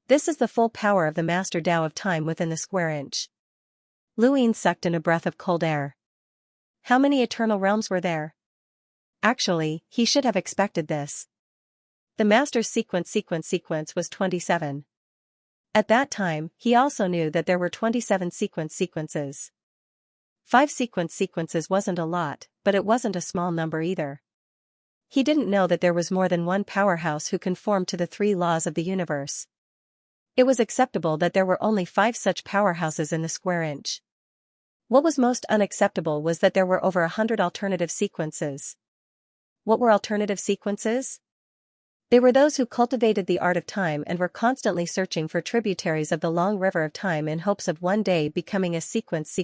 S1: This is the full power of the master Tao of time within the square inch. Luin sucked in a breath of cold air. How many eternal realms were there? Actually, he should have expected this. The master's sequence was 27. At that time, he also knew that there were 27 sequences. 5 sequences wasn't a lot, but it wasn't a small number either. He didn't know that there was more than one powerhouse who conformed to the 3 laws of the universe. It was acceptable that there were only 5 such powerhouses in the square inch. What was most unacceptable was that there were over 100 alternative sequences. What were alternative sequences? They were those who cultivated the art of time and were constantly searching for tributaries of the long river of time in hopes of one day becoming a sequence.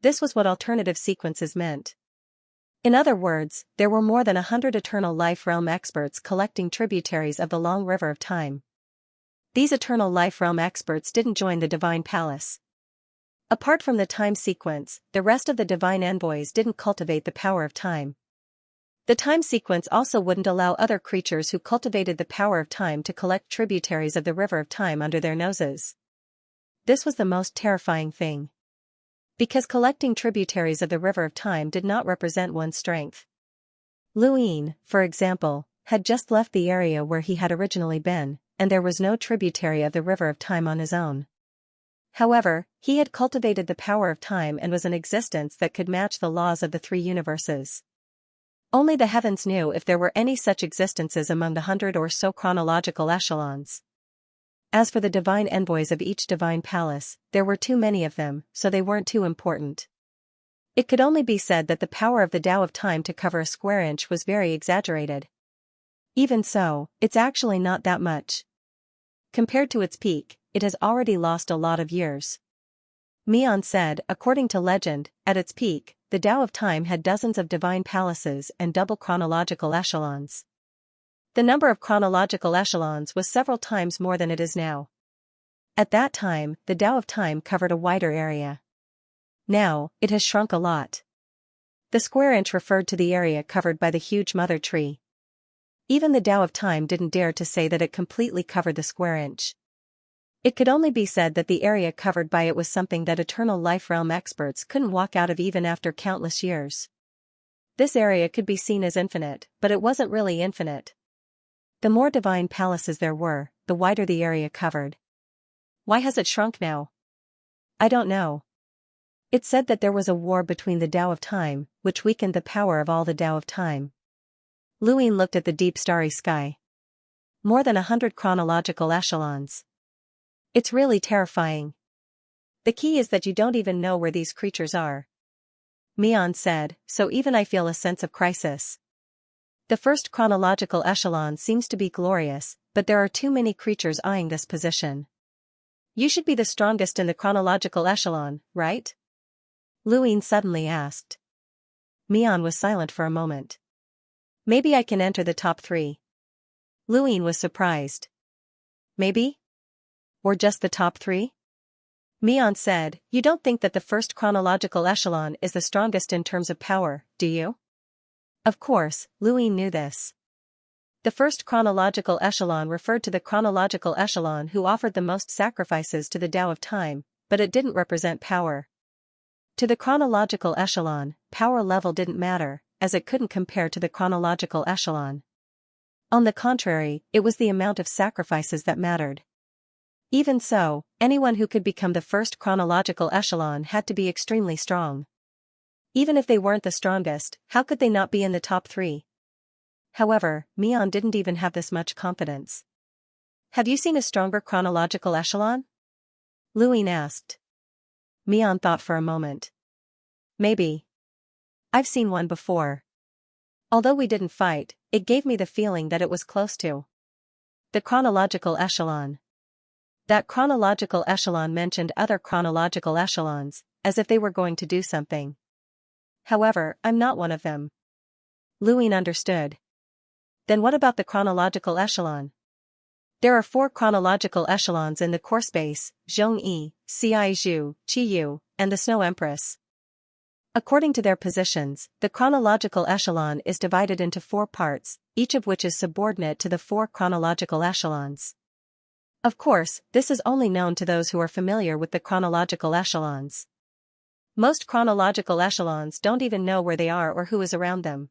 S1: This was what alternative sequences meant. In other words, there were more than 100 eternal life realm experts collecting tributaries of the long river of time. These eternal life realm experts didn't join the divine palace. Apart from the time sequence, the rest of the divine envoys didn't cultivate the power of time. The time sequence also wouldn't allow other creatures who cultivated the power of time to collect tributaries of the river of time under their noses. This was the most terrifying thing. Because collecting tributaries of the river of time did not represent one's strength. Luin, for example, had just left the area where he had originally been, and there was no tributary of the river of time on his own. However, he had cultivated the power of time and was in existence that could match the laws of the 3 universes. Only the heavens knew if there were any such existences among the 100 or so chronological echelons. As for the divine envoys of each divine palace, there were too many of them, so they weren't too important. It could only be said that the power of the Tao of time to cover a square inch was very exaggerated. Even so, it's actually not that much. Compared to its peak, it has already lost a lot of years. Mian said, according to legend, at its peak, the Tao of time had dozens of divine palaces and double chronological echelons. The number of chronological echelons was several times more than it is now. At that time, the Tao of time covered a wider area. Now, it has shrunk a lot. The square inch referred to the area covered by the huge mother tree. Even the Tao of time didn't dare to say that it completely covered the square inch. It could only be said that the area covered by it was something that eternal life realm experts couldn't walk out of even after countless years. This area could be seen as infinite, but it wasn't really infinite. The more divine palaces there were, the wider the area covered. Why has it shrunk now? I don't know. It said that there was a war between the Tao of time, which weakened the power of all the Tao of time. Luin looked at the deep starry sky. More than 100 chronological echelons. It's really terrifying. The key is that you don't even know where these creatures are. Mian said, so even I feel a sense of crisis. The first chronological echelon seems to be glorious, but there are too many creatures eyeing this position. You should be the strongest in the chronological echelon, right? Luin suddenly asked. Mian was silent for a moment. Maybe I can enter the top 3. Luin was surprised. Maybe? Or just the top 3? Mian said, you don't think that the first chronological echelon is the strongest in terms of power, do you? Of course, Luin knew this. The first chronological echelon referred to the chronological echelon who offered the most sacrifices to the Tao of time, but it didn't represent power. To the chronological echelon, power level didn't matter, as it couldn't compare to the chronological echelon. On the contrary, it was the amount of sacrifices that mattered. Even so, anyone who could become the first chronological echelon had to be extremely strong. Even if they weren't the strongest, how could they not be in the top 3? However, Mian didn't even have this much confidence. Have you seen a stronger chronological echelon? Luin asked. Mian thought for a moment. Maybe. I've seen one before. Although we didn't fight, it gave me the feeling that it was close to the chronological echelon. That chronological echelon mentioned other chronological echelons, as if they were going to do something. However, I'm not one of them. Luin understood. Then what about the chronological echelon? There are 4 chronological echelons in the core space, Zhongyi, Xiaizhu, Qiyu, and the Snow Empress. According to their positions, the chronological echelon is divided into 4 parts, each of which is subordinate to the 4 chronological echelons. Of course, this is only known to those who are familiar with the chronological echelons. Most chronological echelons don't even know where they are or who is around them.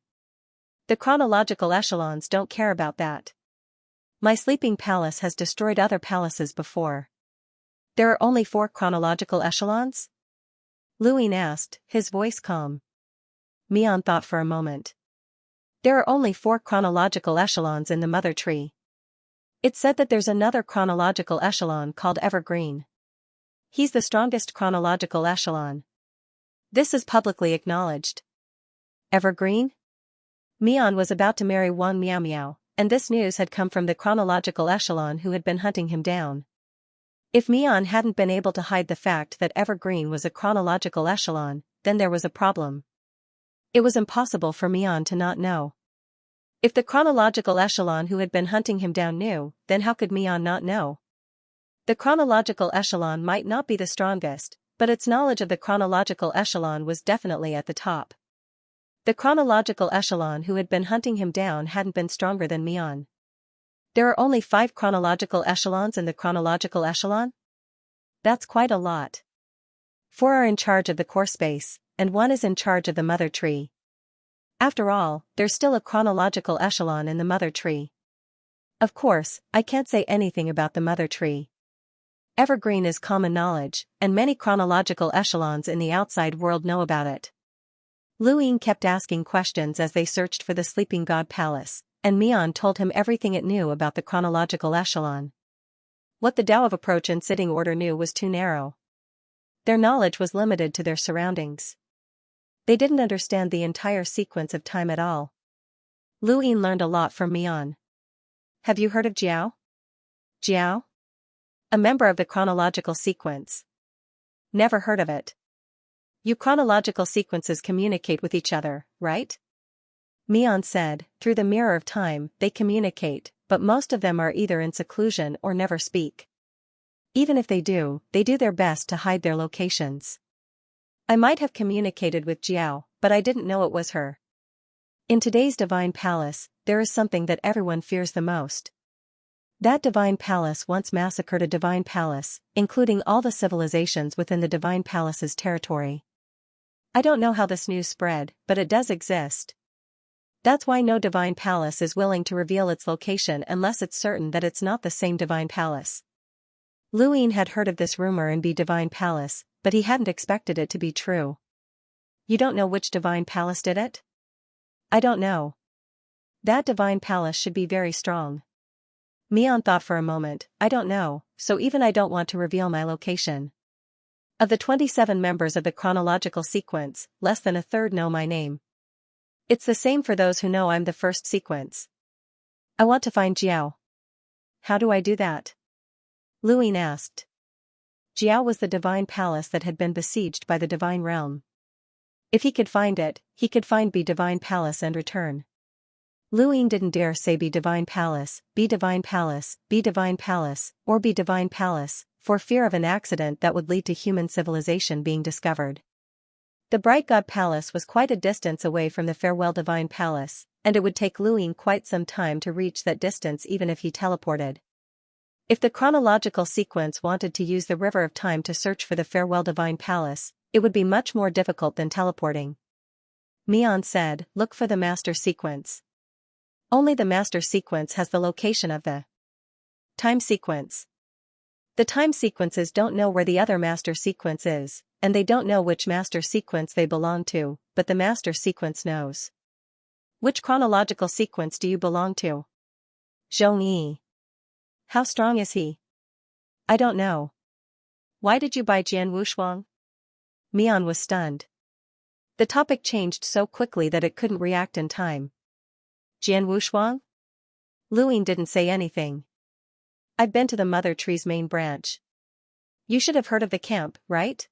S1: The chronological echelons don't care about that. My sleeping palace has destroyed other palaces before. There are only 4 chronological echelons? Luin asked, his voice calm. Mian thought for a moment. There are only 4 chronological echelons in the mother tree. It said that there's another chronological echelon called Evergreen. He's the strongest chronological echelon. This is publicly acknowledged. Evergreen? Mian was about to marry Wang Miao Miao, and this news had come from the chronological echelon who had been hunting him down. If Mian hadn't been able to hide the fact that Evergreen was a chronological echelon, then there was a problem. It was impossible for Mian to not know. If the chronological echelon who had been hunting him down knew, then how could Mian not know? The chronological echelon might not be the strongest, but its knowledge of the chronological echelon was definitely at the top. The chronological echelon who had been hunting him down hadn't been stronger than Mian. There are only 5 chronological echelons in the chronological echelon? That's quite a lot. 4 are in charge of the core space, and 1 is in charge of the mother tree. After all, there's still a chronological echelon in the mother tree. Of course, I can't say anything about the mother tree. Evergreen is common knowledge, and many chronological echelons in the outside world know about it. Luin kept asking questions as they searched for the sleeping god palace, and Mian told him everything it knew about the chronological echelon. What the Tao of Approach and Sitting Order knew was too narrow. Their knowledge was limited to their surroundings. They didn't understand the entire sequence of time at all. Luin learned a lot from Mian. Have you heard of Jiao? Jiao? A member of the chronological sequence. Never heard of it. You chronological sequences communicate with each other, right? Mian said, through the mirror of time, they communicate, but most of them are either in seclusion or never speak. Even if they do their best to hide their locations. I might have communicated with Jiao, but I didn't know it was her. In today's divine palace, there is something that everyone fears the most. That divine palace once massacred a divine palace, including all the civilizations within the divine palace's territory. I don't know how this news spread, but it does exist. That's why no divine palace is willing to reveal its location unless it's certain that it's not the same divine palace. Luin had heard of this rumor in the divine palace, but he hadn't expected it to be true. You don't know which divine palace did it? I don't know. That divine palace should be very strong. Mian thought for a moment, I don't know, so even I don't want to reveal my location. Of the 27 members of the chronological sequence, less than a third know my name. It's the same for those who know I'm the first sequence. I want to find Jiao. How do I do that? Luin asked. Jiao was the divine palace that had been besieged by the divine realm. If he could find it, he could find the divine palace and return. Luin didn't dare say be divine palace, be divine palace, be divine palace, or be divine palace, for fear of an accident that would lead to human civilization being discovered. The Bright God Palace was quite a distance away from the Farewell Divine Palace, and it would take Luin quite some time to reach that distance even if he teleported. If the chronological sequence wanted to use the River of Time to search for the Farewell Divine Palace, it would be much more difficult than teleporting. Mian said, look for the master sequence. Only the master sequence has the location of the time sequence. The time sequences don't know where the other master sequence is, and they don't know which master sequence they belong to, but the master sequence knows. Which chronological sequence do you belong to? Zhongyi. How strong is he? I don't know. Why did you buy Jian Wushuang? Mian was stunned. The topic changed so quickly that it couldn't react in time. Jian Wushuang? Luin didn't say anything. I've been to the mother tree's main branch. You should have heard of the camp, right?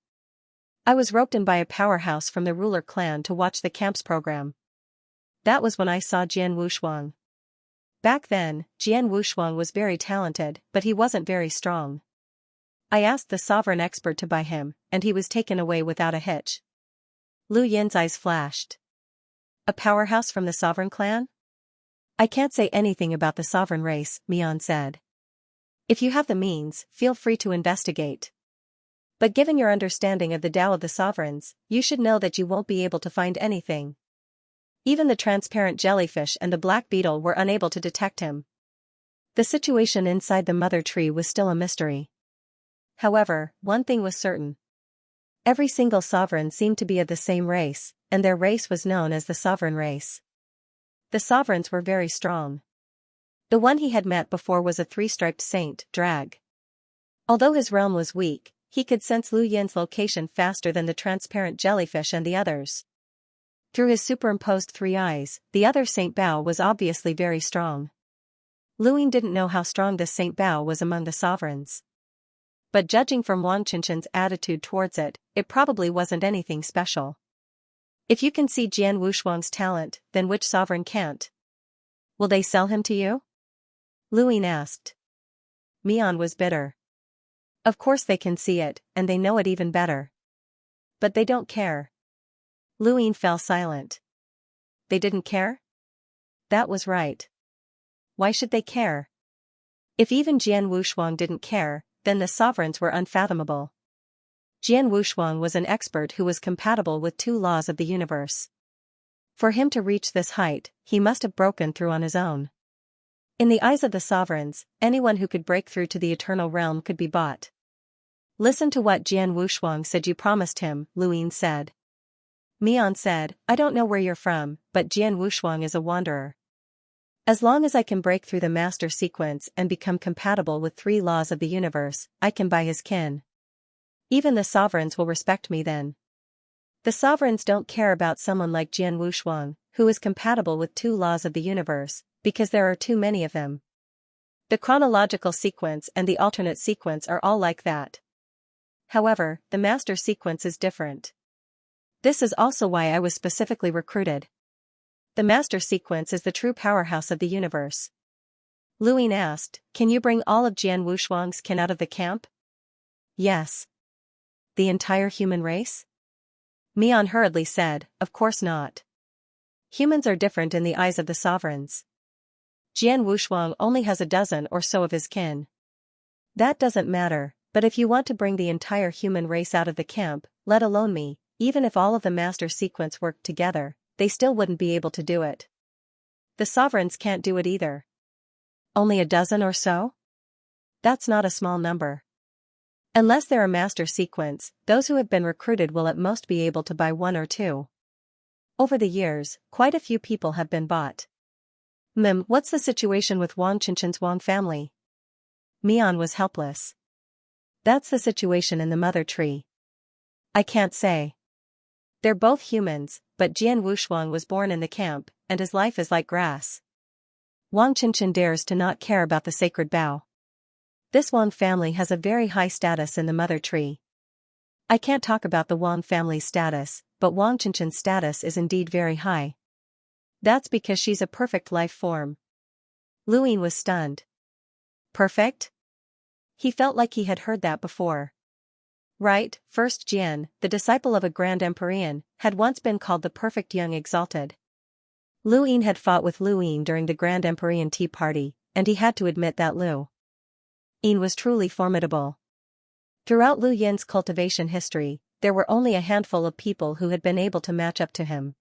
S1: I was roped in by a powerhouse from the ruler clan to watch the camp's program. That was when I saw Jian Wushuang. Back then, Jian Wushuang was very talented, but he wasn't very strong. I asked the sovereign expert to buy him, and he was taken away without a hitch. Lu Yin's eyes flashed. A powerhouse from the sovereign clan? I can't say anything about the sovereign race, Mian said. If you have the means, feel free to investigate. But given your understanding of the Tao of the sovereigns, you should know that you won't be able to find anything. Even the transparent jellyfish and the black beetle were unable to detect him. The situation inside the mother tree was still a mystery. However, one thing was certain. Every single sovereign seemed to be of the same race, and their race was known as the sovereign race. The sovereigns were very strong. The one he had met before was a three-striped saint, Drag. Although his realm was weak, he could sense Lu Yin's location faster than the transparent jellyfish and the others. Through his superimposed three eyes, the other Saint Bao was obviously very strong. Lu Yin didn't know how strong this Saint Bao was among the sovereigns. But judging from Wang Qinshan's attitude towards it, it probably wasn't anything special. If you can see Jian Wushuang's talent, then which sovereign can't? Will they sell him to you? Lu Yin asked. Mian was bitter. Of course they can see it, and they know it even better. But they don't care. Lu Yin fell silent. They didn't care? That was right. Why should they care? If even Jian Wushuang didn't care, then the sovereigns were unfathomable. Jian Wushuang was an expert who was compatible with two laws of the universe. For him to reach this height, he must have broken through on his own. In the eyes of the sovereigns, anyone who could break through to the eternal realm could be bought. Listen to what Jian Wushuang said you promised him, Lu Yin said. Mian said, I don't know where you're from, but Jian Wushuang is a wanderer. As long as I can break through the master sequence and become compatible with three laws of the universe, I can buy his kin. Even the sovereigns will respect me then. The sovereigns don't care about someone like Jian Wushuang, who is compatible with two laws of the universe, because there are too many of them. The chronological sequence and the alternate sequence are all like that. However, the master sequence is different. This is also why I was specifically recruited. The master sequence is the true powerhouse of the universe. Lu Yin asked, can you bring all of Jian Wushuang's kin out of the camp? Yes. The entire human race? Mian hurriedly said, of course not. Humans are different in the eyes of the sovereigns. Jian Wushuang only has a dozen or so of his kin. That doesn't matter, but if you want to bring the entire human race out of the camp, let alone me, even if all of the master sequence worked together, they still wouldn't be able to do it. The sovereigns can't do it either. Only a dozen or so? That's not a small number. Unless they're a master sequence, those who have been recruited will at most be able to buy one or two. Over the years, quite a few people have been bought. What's the situation with Wang Qinshan's Wang family? Mian was helpless. That's the situation in the mother tree. I can't say. They're both humans, but Jian Wushuang was born in the camp, and his life is like grass. Wang Qinshan dares to not care about the sacred Bao. This Wang family has a very high status in the mother tree. I can't talk about the Wang family's status, but Wang Qinshan's status is indeed very high. That's because she's a perfect life form. Lu Yin was stunned. Perfect? He felt like he had heard that before. Right, First Jian, the disciple of a grand Empyrean, had once been called the perfect young exalted. Lu Yin had fought with Lu Yin during the grand Empyrean tea party, and he had to admit that Lu Yin was truly formidable. Throughout Lu Yin's cultivation history, there were only a handful of people who had been able to match up to him.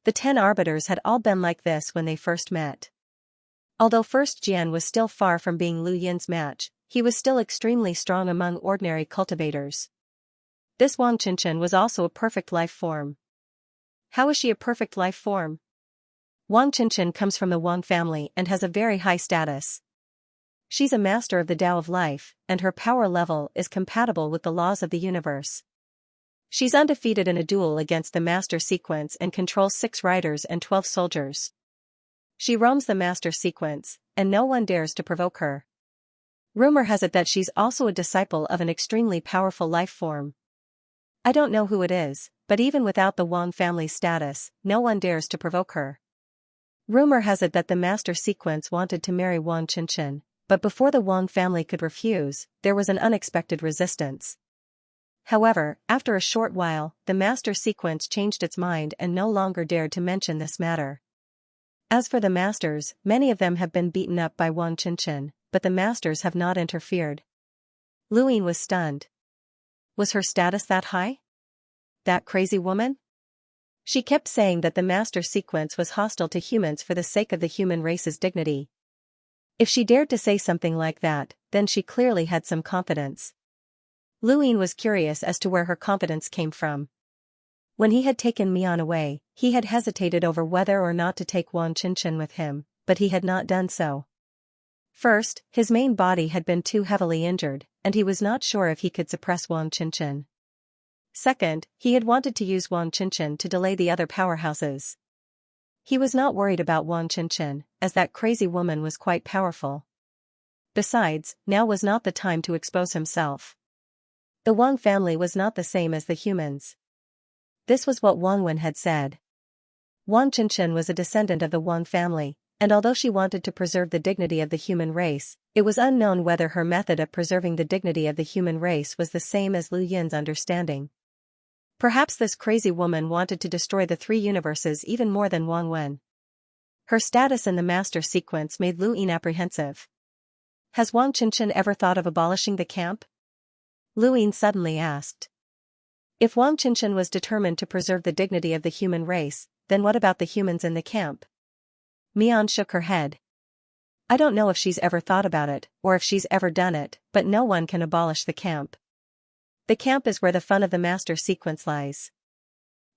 S1: The 10 arbiters had all been like this when they first met. Although First Jian was still far from being Lu Yin's match, he was still extremely strong among ordinary cultivators. This Wang Qinshan was also a perfect life form. How is she a perfect life form? Wang Qinshan comes from the Wang family and has a very high status. She's a master of the Tao of life, and her power level is compatible with the laws of the universe. She's undefeated in a duel against the master sequence and controls 6 riders and 12 soldiers. She roams the master sequence, and no one dares to provoke her. Rumor has it that she's also a disciple of an extremely powerful life form. I don't know who it is, but even without the Wang family's status, no one dares to provoke her. Rumor has it that the master sequence wanted to marry Wang Qinshan, but before the Wang family could refuse, there was an unexpected resistance. However, after a short while, the master sequence changed its mind and no longer dared to mention this matter. As for the masters, many of them have been beaten up by Wang Qinshan, but the masters have not interfered. Luine was stunned. Was her status that high? That crazy woman? She kept saying that the master sequence was hostile to humans for the sake of the human race's dignity. If she dared to say something like that, then she clearly had some confidence. Luine was curious as to where her confidence came from. When he had taken Mian away, he had hesitated over whether or not to take Wang Qinshan with him, but he had not done so. First, his main body had been too heavily injured, and he was not sure if he could suppress Wang Qinshan. Second, he had wanted to use Wang Qinshan to delay the other powerhouses. He was not worried about Wang Qinshan, as that crazy woman was quite powerful. Besides, now was not the time to expose himself. The Wang family was not the same as the humans. This was what Wang Wen had said. Wang Qinshan was a descendant of the Wang family, and although she wanted to preserve the dignity of the human race, it was unknown whether her method of preserving the dignity of the human race was the same as Lu Yin's understanding. Perhaps this crazy woman wanted to destroy the three universes even more than Wang Wen. Her status in the master sequence made Lu Yin apprehensive. Has Wang Qinshan ever thought of abolishing the camp? Lu Yin suddenly asked. If Wang Qinshan was determined to preserve the dignity of the human race, then what about the humans in the camp? Mian shook her head. I don't know if she's ever thought about it, or if she's ever done it, but no one can abolish the camp. The camp is where the fun of the master sequence lies.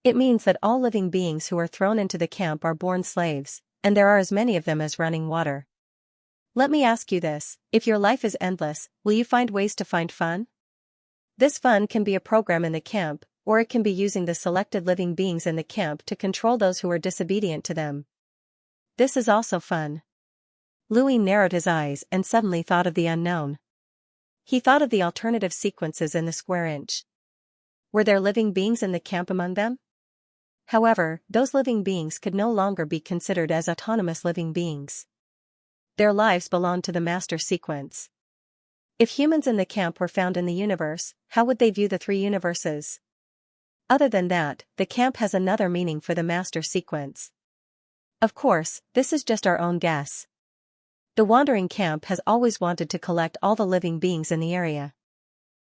S1: It means that all living beings who are thrown into the camp are born slaves, and there are as many of them as running water. Let me ask you this, if your life is endless, will you find ways to find fun? This fun can be a program in the camp, or it can be using the selected living beings in the camp to control those who are disobedient to them. This is also fun. Louis narrowed his eyes and suddenly thought of the unknown. He thought of the alternative sequences in the square inch. Were there living beings in the camp among them? However, those living beings could no longer be considered as autonomous living beings. Their lives belonged to the master sequence. If humans in the camp were found in the universe, how would they view the three universes? Other than that, the camp has another meaning for the master sequence. Of course, this is just our own guess. The wandering camp has always wanted to collect all the living beings in the area.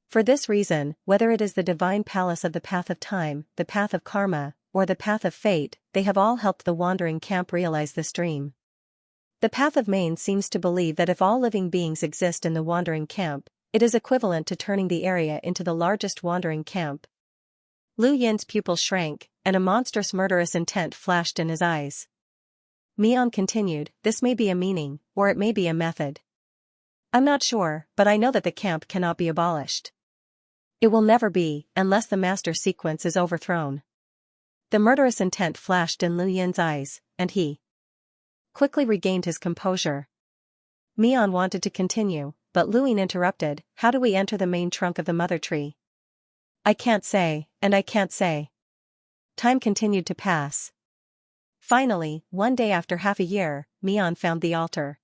S1: For this reason, whether it is the divine palace of the path of time, the path of karma, or the path of fate, they have all helped the wandering camp realize this dream. The path of Maine seems to believe that if all living beings exist in the wandering camp, it is equivalent to turning the area into the largest wandering camp. Lu Yin's pupil shrank, and a monstrous murderous intent flashed in his eyes. Mian continued, this may be a meaning, or it may be a method. I'm not sure, but I know that the camp cannot be abolished. It will never be, unless the master sequence is overthrown. The murderous intent flashed in Lu Yin's eyes, and he quickly regained his composure. Mian wanted to continue, but Lu Yin interrupted, how do we enter the main trunk of the mother tree? I can't say, and I can't say. Time continued to pass. Finally, one day after half a year, Mian found the altar.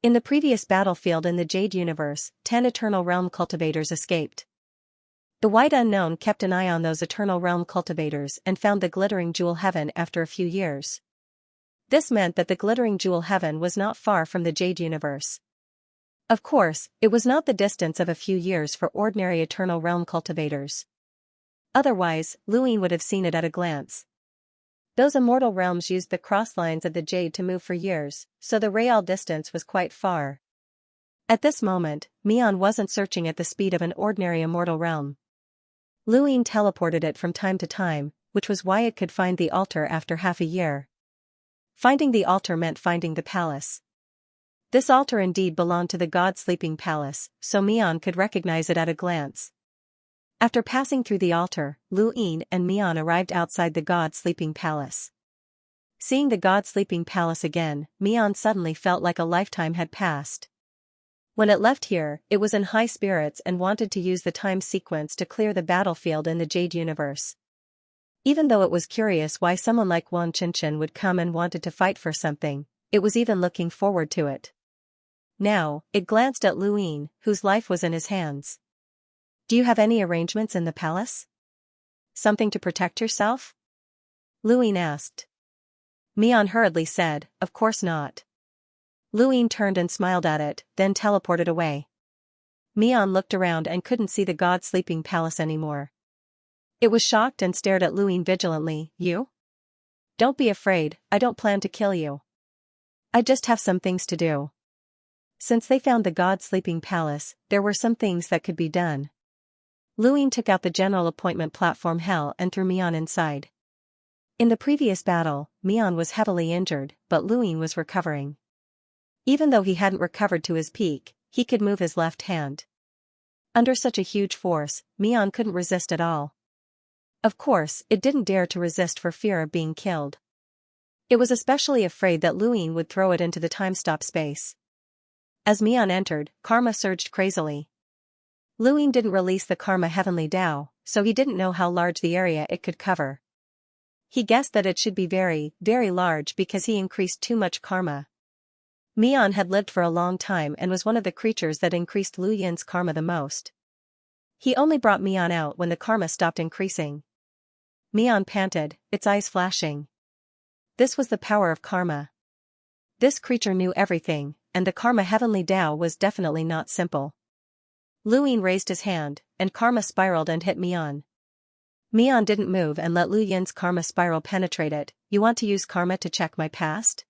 S1: In the previous battlefield in the Jade universe, 10 Eternal Realm cultivators escaped. The White Unknown kept an eye on those Eternal Realm cultivators and found the Glittering Jewel Heaven after a few years. This meant that the Glittering Jewel Heaven was not far from the Jade universe. Of course, it was not the distance of a few years for ordinary Eternal Realm cultivators. Otherwise, Lu Yin would have seen it at a glance. Those immortal realms used the cross lines of the Jade to move for years, so the real distance was quite far. At this moment, Mian wasn't searching at the speed of an ordinary immortal realm. Lu Yin teleported it from time to time, which was why it could find the altar after half a year. Finding the altar meant finding the palace. This altar indeed belonged to the god sleeping palace, so Mian could recognize it at a glance. After passing through the altar, Lu Yin and Mian arrived outside the god sleeping palace. Seeing the god sleeping palace again, Mian suddenly felt like a lifetime had passed. When it left here, it was in high spirits and wanted to use the time sequence to clear the battlefield in the Jade universe. Even though it was curious why someone like Wang Qinshan would come and wanted to fight for something, it was even looking forward to it. Now, it glanced at Lu Yin, whose life was in his hands. Do you have any arrangements in the palace? Something to protect yourself? Lu Yin asked. Mian hurriedly said, of course not. Luine turned and smiled at it, then teleported away. Mian looked around and couldn't see the god sleeping palace anymore. It was shocked and stared at Luine vigilantly. You? Don't be afraid, I don't plan to kill you. I just have some things to do. Since they found the god sleeping palace, there were some things that could be done. Luine took out the general appointment platform hell and threw Mian inside. In the previous battle, Mian was heavily injured, but Luine was recovering. Even though he hadn't recovered to his peak, he could move his left hand. Under such a huge force, Mian couldn't resist at all. Of course, it didn't dare to resist for fear of being killed. It was especially afraid that Luine would throw it into the time-stop space. As Mian entered, karma surged crazily. Luine didn't release the karma heavenly Tao, so he didn't know how large the area it could cover. He guessed that it should be very, very large because he increased too much karma. Mian had lived for a long time and was one of the creatures that increased Lu Yin's karma the most. He only brought Mian out when the karma stopped increasing. Mian panted, its eyes flashing. This was the power of karma. This creature knew everything, and the karma heavenly Tao was definitely not simple. Luine raised his hand, and karma spiraled and hit Mian. Mian didn't move and let Lu Yin's karma spiral penetrate it. You want to use karma to check my past?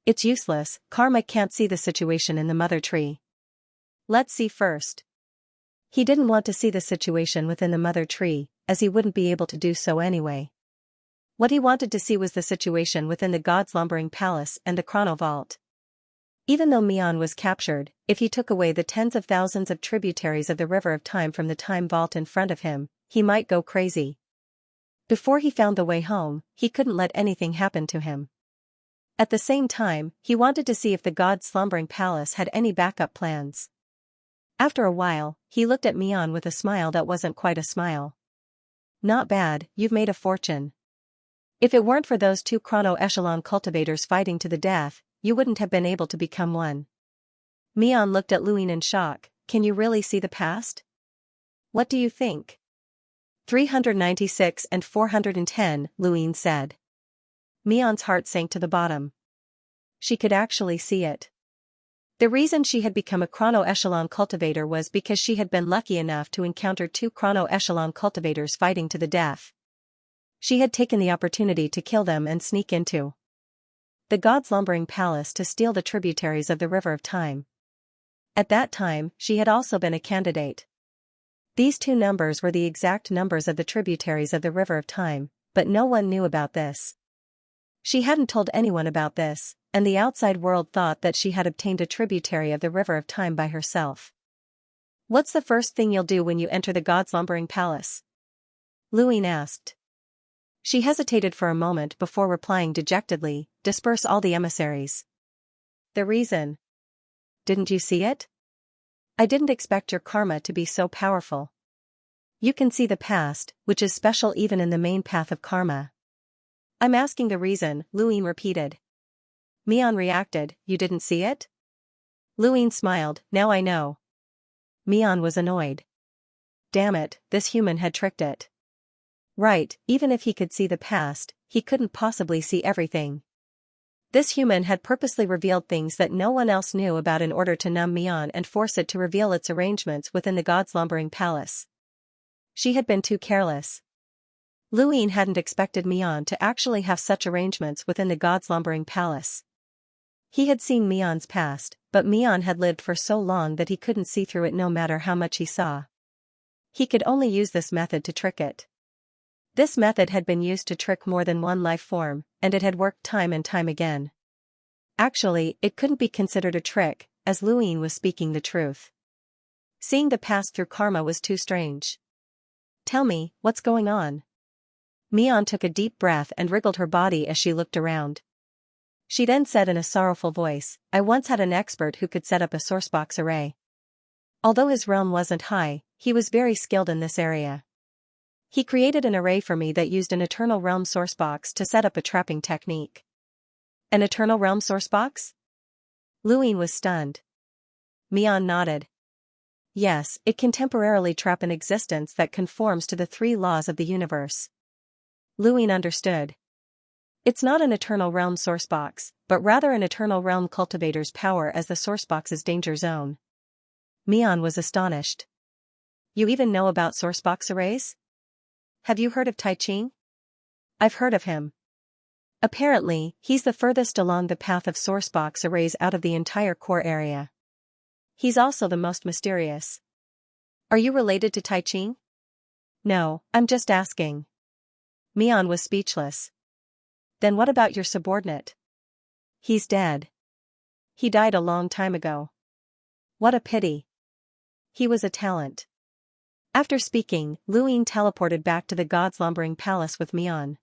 S1: It's useless, karma can't see the situation in the mother tree. Let's see first. He didn't want to see the situation within the mother tree, as he wouldn't be able to do so anyway. What he wanted to see was the situation within the god's lumbering palace and the chrono vault. Even though Mian was captured, if he took away the tens of thousands of tributaries of the river of time from the time vault in front of him, he might go crazy. Before he found the way home, he couldn't let anything happen to him. At the same time, he wanted to see if the god's slumbering palace had any backup plans. After a while, he looked at Mian with a smile that wasn't quite a smile. Not bad, you've made a fortune. If it weren't for those two chrono echelon cultivators fighting to the death, you wouldn't have been able to become one. Mian looked at Luine in shock. Can you really see the past? What do you think? 396 and 410, Luine said. Mian's heart sank to the bottom. She could actually see it. The reason she had become a chrono echelon cultivator was because she had been lucky enough to encounter two chrono echelon cultivators fighting to the death. She had taken the opportunity to kill them and sneak into the god's lumbering palace to steal the tributaries of the river of time. At that time, she had also been a candidate. These two numbers were the exact numbers of the tributaries of the river of time, but no one knew about this. She hadn't told anyone about this, and the outside world thought that she had obtained a tributary of the river of time by herself. What's the first thing you'll do when you enter the god's lumbering palace? Luine asked. She hesitated for a moment before replying dejectedly, disperse all the emissaries. The reason? Didn't you see it? I didn't expect your karma to be so powerful. You can see the past, which is special even in the main path of karma. I'm asking the reason, Luine repeated. Mian reacted, you didn't see it? Luine smiled, now I know. Mian was annoyed. Damn it, this human had tricked it. Right, even if he could see the past, he couldn't possibly see everything. This human had purposely revealed things that no one else knew about in order to numb Mian and force it to reveal its arrangements within the god's lumbering palace. She had been too careless. Luine hadn't expected Mian to actually have such arrangements within the god's lumbering palace. He had seen Mian's past, but Mian had lived for so long that he couldn't see through it no matter how much he saw. He could only use this method to trick it. This method had been used to trick more than one life form, and it had worked time and time again. Actually, it couldn't be considered a trick, as Luine was speaking the truth. Seeing the past through karma was too strange. Tell me, what's going on? Mian took a deep breath and wriggled her body as she looked around. She then said in a sorrowful voice, I once had an expert who could set up a sourcebox array. Although his realm wasn't high, he was very skilled in this area. He created an array for me that used an Eternal Realm sourcebox to set up a trapping technique. An Eternal Realm sourcebox? Luine was stunned. Mian nodded. Yes, it can temporarily trap an existence that conforms to the three laws of the universe. Luine understood. It's not an Eternal Realm sourcebox, but rather an Eternal Realm cultivator's power as the sourcebox's danger zone. Mian was astonished. You even know about sourcebox arrays? Have you heard of Tai Ching? I've heard of him. Apparently, he's the furthest along the path of sourcebox arrays out of the entire core area. He's also the most mysterious. Are you related to Tai Ching? No, I'm just asking. Mian was speechless. Then what about your subordinate? He's dead. He died a long time ago. What a pity. He was a talent. After speaking, Luyin teleported back to the god's lumbering palace with Mian.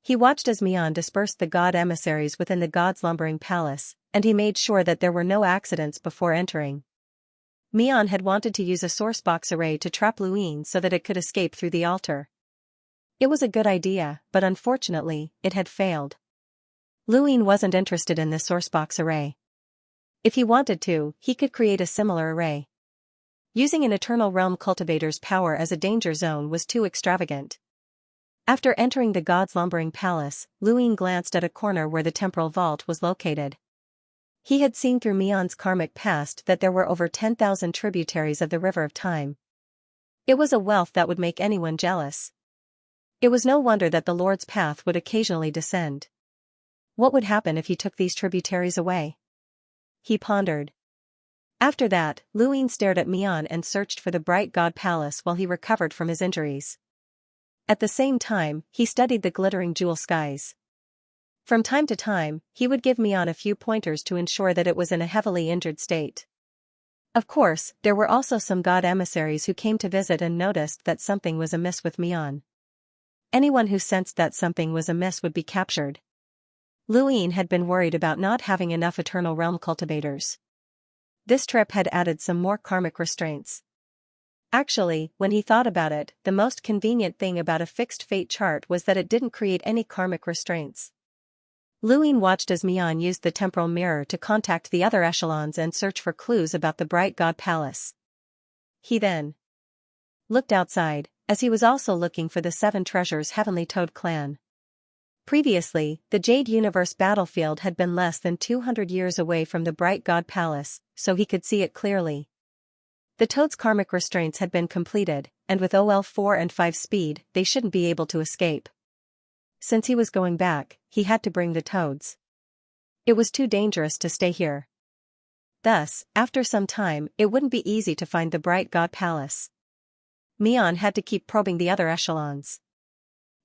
S1: He watched as Mian dispersed the god emissaries within the god's lumbering palace, and he made sure that there were no accidents before entering. Mian had wanted to use a sourcebox array to trap Luyin so that it could escape through the altar. It was a good idea, but unfortunately, it had failed. Luyin wasn't interested in this sourcebox array. If he wanted to, he could create a similar array. Using an Eternal Realm cultivator's power as a danger zone was too extravagant. After entering the god's lumbering palace, Luyin glanced at a corner where the temporal vault was located. He had seen through Mian's karmic past that there were over 10,000 tributaries of the River of Time. It was a wealth that would make anyone jealous. It was no wonder that the Lord's path would occasionally descend. What would happen if he took these tributaries away? He pondered. After that, Luyin stared at Mian and searched for the bright god palace while he recovered from his injuries. At the same time, he studied the glittering jewel skies. From time to time, he would give Mian a few pointers to ensure that it was in a heavily injured state. Of course, there were also some god emissaries who came to visit and noticed that something was amiss with Mian. Anyone who sensed that something was amiss would be captured. Luyin had been worried about not having enough Eternal Realm cultivators. This trip had added some more karmic restraints. Actually, when he thought about it, the most convenient thing about a fixed fate chart was that it didn't create any karmic restraints. Luyin watched as Mian used the temporal mirror to contact the other echelons and search for clues about the bright god palace. He then looked outside, as he was also looking for the 7 treasures Heavenly Toad clan. Previously, the Jade Universe battlefield had been less than 200 years away from the bright god palace, so he could see it clearly. The Toad's karmic restraints had been completed, and with OL 4 and 5 speed, they shouldn't be able to escape. Since he was going back, he had to bring the Toads. It was too dangerous to stay here. Thus, after some time, it wouldn't be easy to find the bright god palace. Mian had to keep probing the other echelons.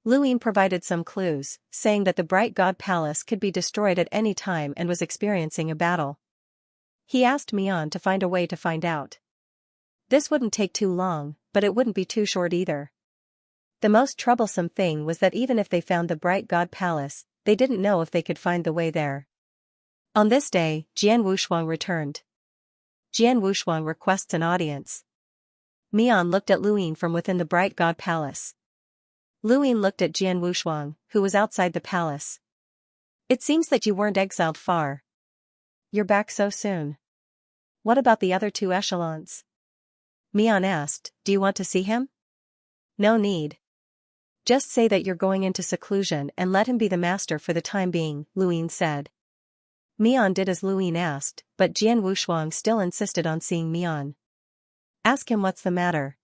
S1: Luyin provided some clues, saying that the bright god palace could be destroyed at any time and was experiencing a battle. He asked Mian to find a way to find out. This wouldn't take too long, but it wouldn't be too short either. The most troublesome thing was that even if they found the bright god palace, they didn't know if they could find the way there. On this day, Jian Wushuang returned. Jian Wushuang requests an audience. Mian looked at Luyin from within the bright god palace. Luyin looked at Jian Wushuang, who was outside the palace. It seems that you weren't exiled far. You're back so soon. What about the other 2 echelons? Mian asked, do you want to see him? No need. Just say that you're going into seclusion and let him be the master for the time being, Luyin said. Mian did as Luyin asked, but Jian Wushuang still insisted on seeing Mian. Ask him what's the matter.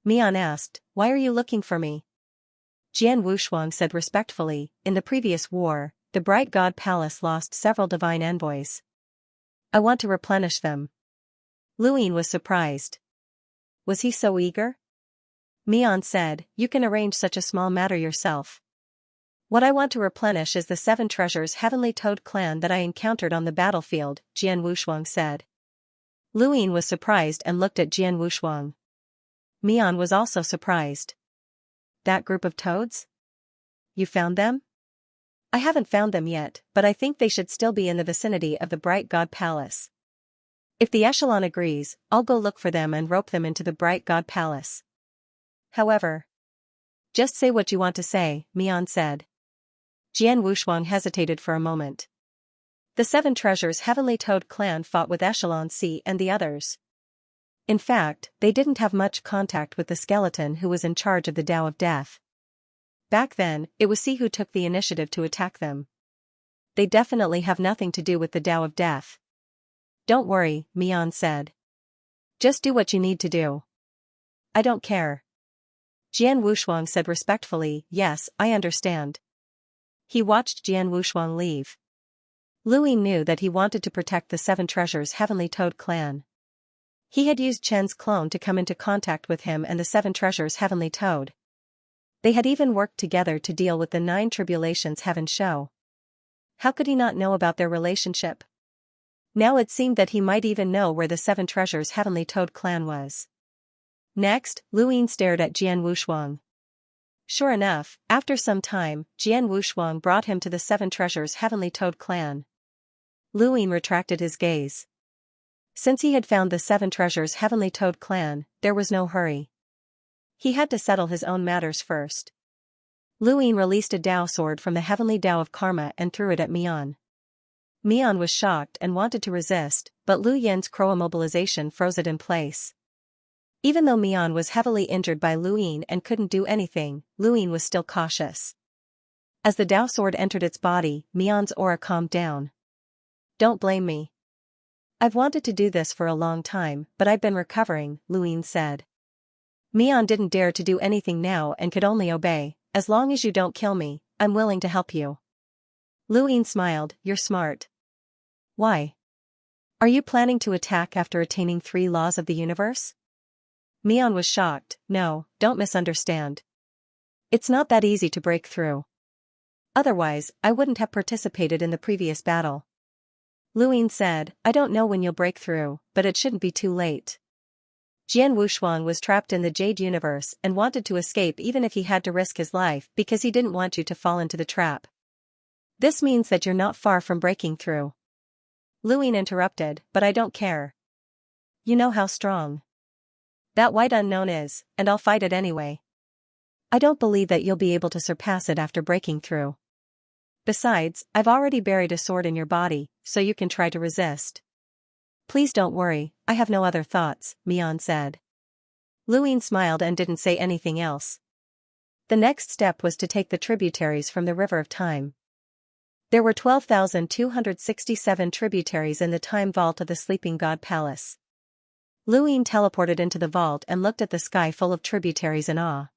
S1: Mian asked, why are you looking for me? Jian Wushuang said respectfully, in the previous war, the bright god palace lost several divine envoys. I want to replenish them. Luyin was surprised. Was he so eager? Mian said, you can arrange such a small matter yourself. What I want to replenish is the 7 treasures Heavenly Toad clan that I encountered on the battlefield, Jian Wushuang said. Luyin was surprised and looked at Jian Wushuang. Mian was also surprised. That group of toads? You found them? I haven't found them yet, but I think they should still be in the vicinity of the bright god palace. If the echelon agrees, I'll go look for them and rope them into the bright god palace. However, just say what you want to say, Mian said. Jian Wushuang hesitated for a moment. The 7 treasures Heavenly Toad clan fought with Echelon C and the others. In fact, they didn't have much contact with the skeleton who was in charge of the Tao of Death. Back then, it was C who took the initiative to attack them. They definitely have nothing to do with the Tao of Death. Don't worry, Mian said. Just do what you need to do. I don't care. Jian Wushuang said respectfully, yes, I understand. He watched Jian Wushuang leave. Lu Ying knew that he wanted to protect the Seven Treasures Heavenly Toad clan. He had used Chen's clone to come into contact with him and the Seven Treasures Heavenly Toad. They had even worked together to deal with the 9 tribulations Heaven show. How could he not know about their relationship? Now it seemed that he might even know where the Seven Treasures Heavenly Toad clan was. Next, Lu Ying stared at Jian Wushuang. Sure enough, after some time, Jian Wushuang brought him to the Seven Treasures Heavenly Toad clan. Lu Ying retracted his gaze. Since he had found the Seven Treasures Heavenly Toad clan, there was no hurry. He had to settle his own matters first. Lu Ying released a Dao sword from the Heavenly Dao of Karma and threw it at Mian. Mian was shocked and wanted to resist, but Lu Yin's crow immobilization froze it in place. Even though Mian was heavily injured by Lu Ying and couldn't do anything, Lu Ying was still cautious. As the Dao sword entered its body, Mian's aura calmed down. Don't blame me. I've wanted to do this for a long time, but I've been recovering, Lu Ying said. Mian didn't dare to do anything now and could only obey. As long as you don't kill me, I'm willing to help you. Lu Ying smiled, you're smart. Why? Are you planning to attack after attaining 3 laws of the universe? Mian was shocked. No, don't misunderstand. It's not that easy to break through. Otherwise, I wouldn't have participated in the previous battle. Lu Ying said, I don't know when you'll break through, but it shouldn't be too late. Jian Wushuang was trapped in the Jade Universe and wanted to escape even if he had to risk his life because he didn't want you to fall into the trap. This means that you're not far from breaking through. Lu Ying interrupted, but I don't care. You know how strong that white unknown is, and I'll fight it anyway. I don't believe that you'll be able to surpass it after breaking through. Besides, I've already buried a sword in your body, so you can try to resist. Please don't worry, I have no other thoughts, Mian said. Lu Ying smiled and didn't say anything else. The next step was to take the tributaries from the River of Time. There were 12,267 tributaries in the time vault of the Sleeping God Palace. Lu Ying teleported into the vault and looked at the sky full of tributaries in awe.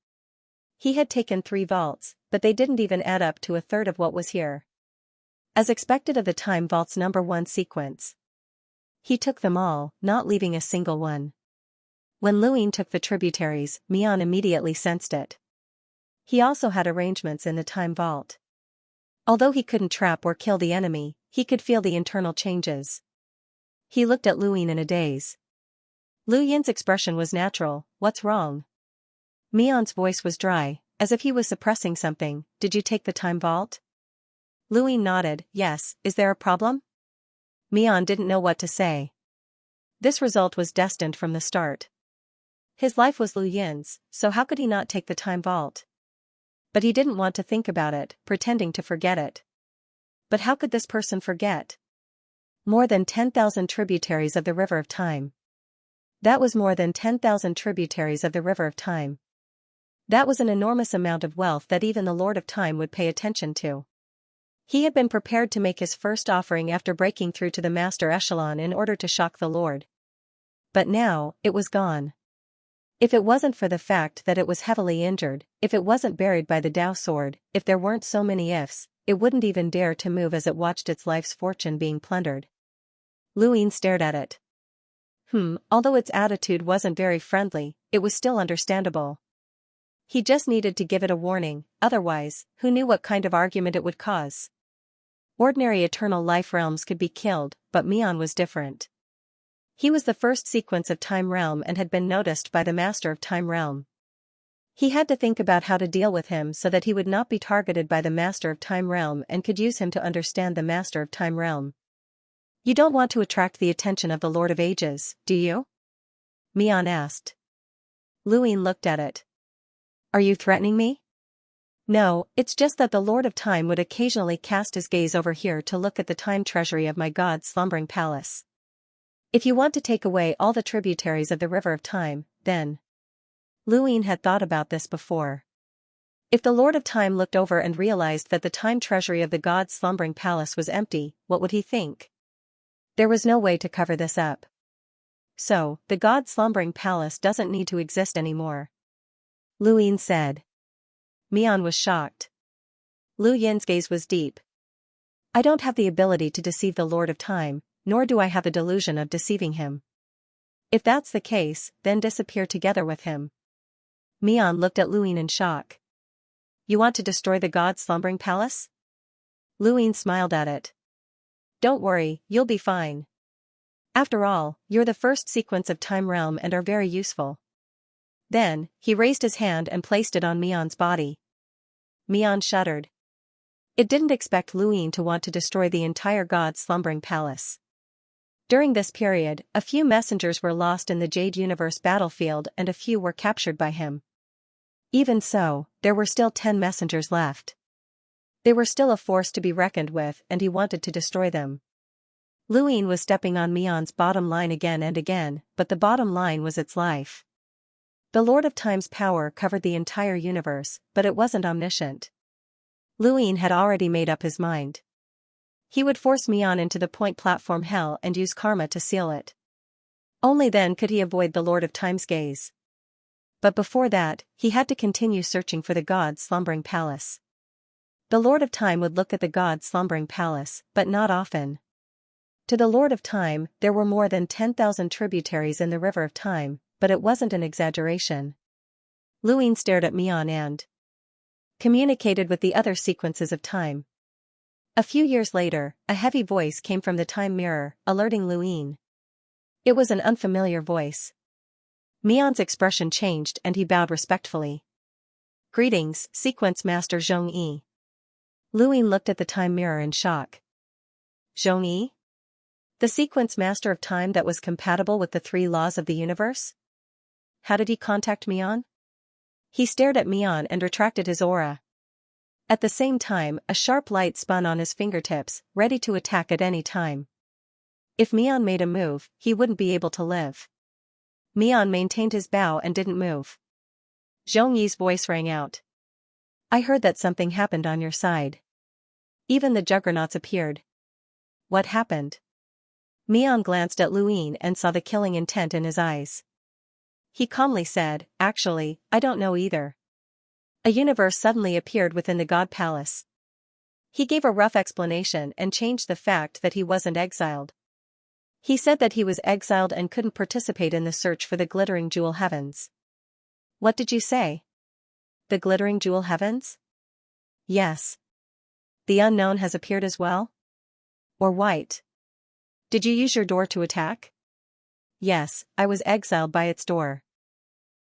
S1: He had taken 3 vaults, but they didn't even add up to a third of what was here. As expected of the time vault's number 1 sequence. He took them all, not leaving a single one. When Lu Ying took the tributaries, Mian immediately sensed it. He also had arrangements in the time vault. Although he couldn't trap or kill the enemy, he could feel the internal changes. He looked at Lu Ying in a daze. Lu Yin's expression was natural. What's wrong? Mian's voice was dry, as if he was suppressing something. Did you take the time vault? Lu Ying nodded. Yes, is there a problem? Mian didn't know what to say. This result was destined from the start. His life was Lu Yin's, so how could he not take the time vault? But he didn't want to think about it, pretending to forget it. But how could this person forget? More than 10,000 tributaries of the River of Time. That was more than 10,000 tributaries of the River of Time. That was an enormous amount of wealth that even the Lord of Time would pay attention to. He had been prepared to make his first offering after breaking through to the Master Echelon in order to shock the Lord. But now, it was gone. If it wasn't for the fact that it was heavily injured, if it wasn't buried by the Dao sword, if there weren't so many ifs, it wouldn't even dare to move as it watched its life's fortune being plundered. Lu Ying stared at it. Although its attitude wasn't very friendly, it was still understandable. He just needed to give it a warning, otherwise, who knew what kind of argument it would cause. Ordinary eternal life realms could be killed, but Mian was different. He was the first sequence of Time Realm and had been noticed by the Master of Time Realm. He had to think about how to deal with him so that he would not be targeted by the Master of Time Realm and could use him to understand the Master of Time Realm. You don't want to attract the attention of the Lord of Ages, do you? Mian asked. Lu Ying looked at it. Are you threatening me? No, it's just that the Lord of Time would occasionally cast his gaze over here to look at the time treasury of my God's slumbering palace. If you want to take away all the tributaries of the River of Time, then... Lu Ying had thought about this before. If the Lord of Time looked over and realized that the time treasury of the god's slumbering palace was empty, what would he think? There was no way to cover this up. So, the god's slumbering palace doesn't need to exist anymore. Lu Yin said. Mian was shocked. Lu Yin's gaze was deep. I don't have the ability to deceive the Lord of Time, nor do I have the delusion of deceiving him. If that's the case, then disappear together with him. Mian looked at Lu Yin in shock. You want to destroy the god's slumbering palace? Lu Yin smiled at it. Don't worry, you'll be fine. After all, you're the first sequence of Time Realm and are very useful. Then, he raised his hand and placed it on Mian's body. Mian shuddered. It didn't expect Lu Yin to want to destroy the entire god's slumbering palace. During this period, a few messengers were lost in the Jade Universe battlefield and a few were captured by him. Even so, there were still 10 messengers left. They were still a force to be reckoned with and he wanted to destroy them. Lu Yin was stepping on Mian's bottom line again and again, but the bottom line was its life. The Lord of Time's power covered the entire universe, but it wasn't omniscient. Lu Yin had already made up his mind. He would force Mian into the point platform hell and use karma to seal it. Only then could he avoid the Lord of Time's gaze. But before that, he had to continue searching for the god's slumbering palace. The Lord of Time would look at the god's slumbering palace, but not often. To the Lord of Time, there were more than 10,000 tributaries in the River of Time, but it wasn't an exaggeration. Lu Yin stared at Mian and communicated with the other sequences of time. A few years later, a heavy voice came from the time mirror, alerting Lu Yin. It was an unfamiliar voice. Mian's expression changed and he bowed respectfully. Greetings, Sequence Master Zhongyi. Lu Yin looked at the time mirror in shock. Zhongyi? The Sequence Master of Time that was compatible with the 3 laws of the universe? How did he contact Mian? He stared at Mian and retracted his aura. At the same time, a sharp light spun on his fingertips, ready to attack at any time. If Mian made a move, he wouldn't be able to live. Mian maintained his bow and didn't move. Zhongyi's voice rang out. I heard that something happened on your side. Even the juggernauts appeared. What happened? Mian glanced at Lu Yin and saw the killing intent in his eyes. He calmly said, Actually, I don't know either. A universe suddenly appeared within the God Palace. He gave a rough explanation and changed the fact that he wasn't exiled. He said that he was exiled and couldn't participate in the search for the glittering jewel heavens. What did you say? The glittering jewel heavens? Yes. The unknown has appeared as well? Or white? Did you use your door to attack? Yes, I was exiled by its door.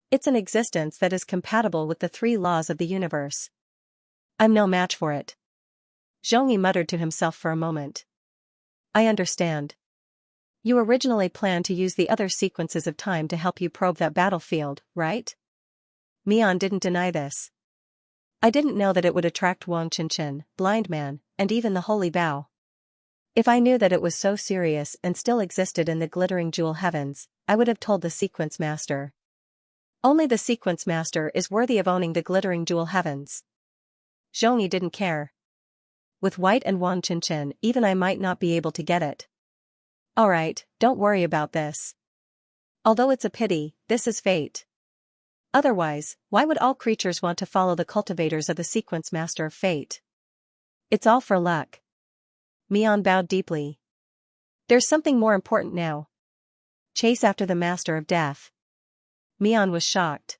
S1: It's an existence that is compatible with the 3 laws of the universe. I'm no match for it. Zhongyi muttered to himself for a moment. I understand. You originally planned to use the other sequences of time to help you probe that battlefield, right? Mian didn't deny this. I didn't know that it would attract Wang Qinshan, Blind Man, and even the Holy Bow. If I knew that it was so serious and still existed in the glittering jewel heavens, I would have told the Sequence Master. Only the Sequence Master is worthy of owning the glittering jewel heavens. Zhongyi didn't care. With White and Wang Qinshan, even I might not be able to get it. Alright, don't worry about this. Although it's a pity, this is fate. Otherwise, why would all creatures want to follow the cultivators of the Sequence Master of Fate? It's all for luck. Mian bowed deeply. There's something more important now. Chase after the Master of Death. Mian was shocked.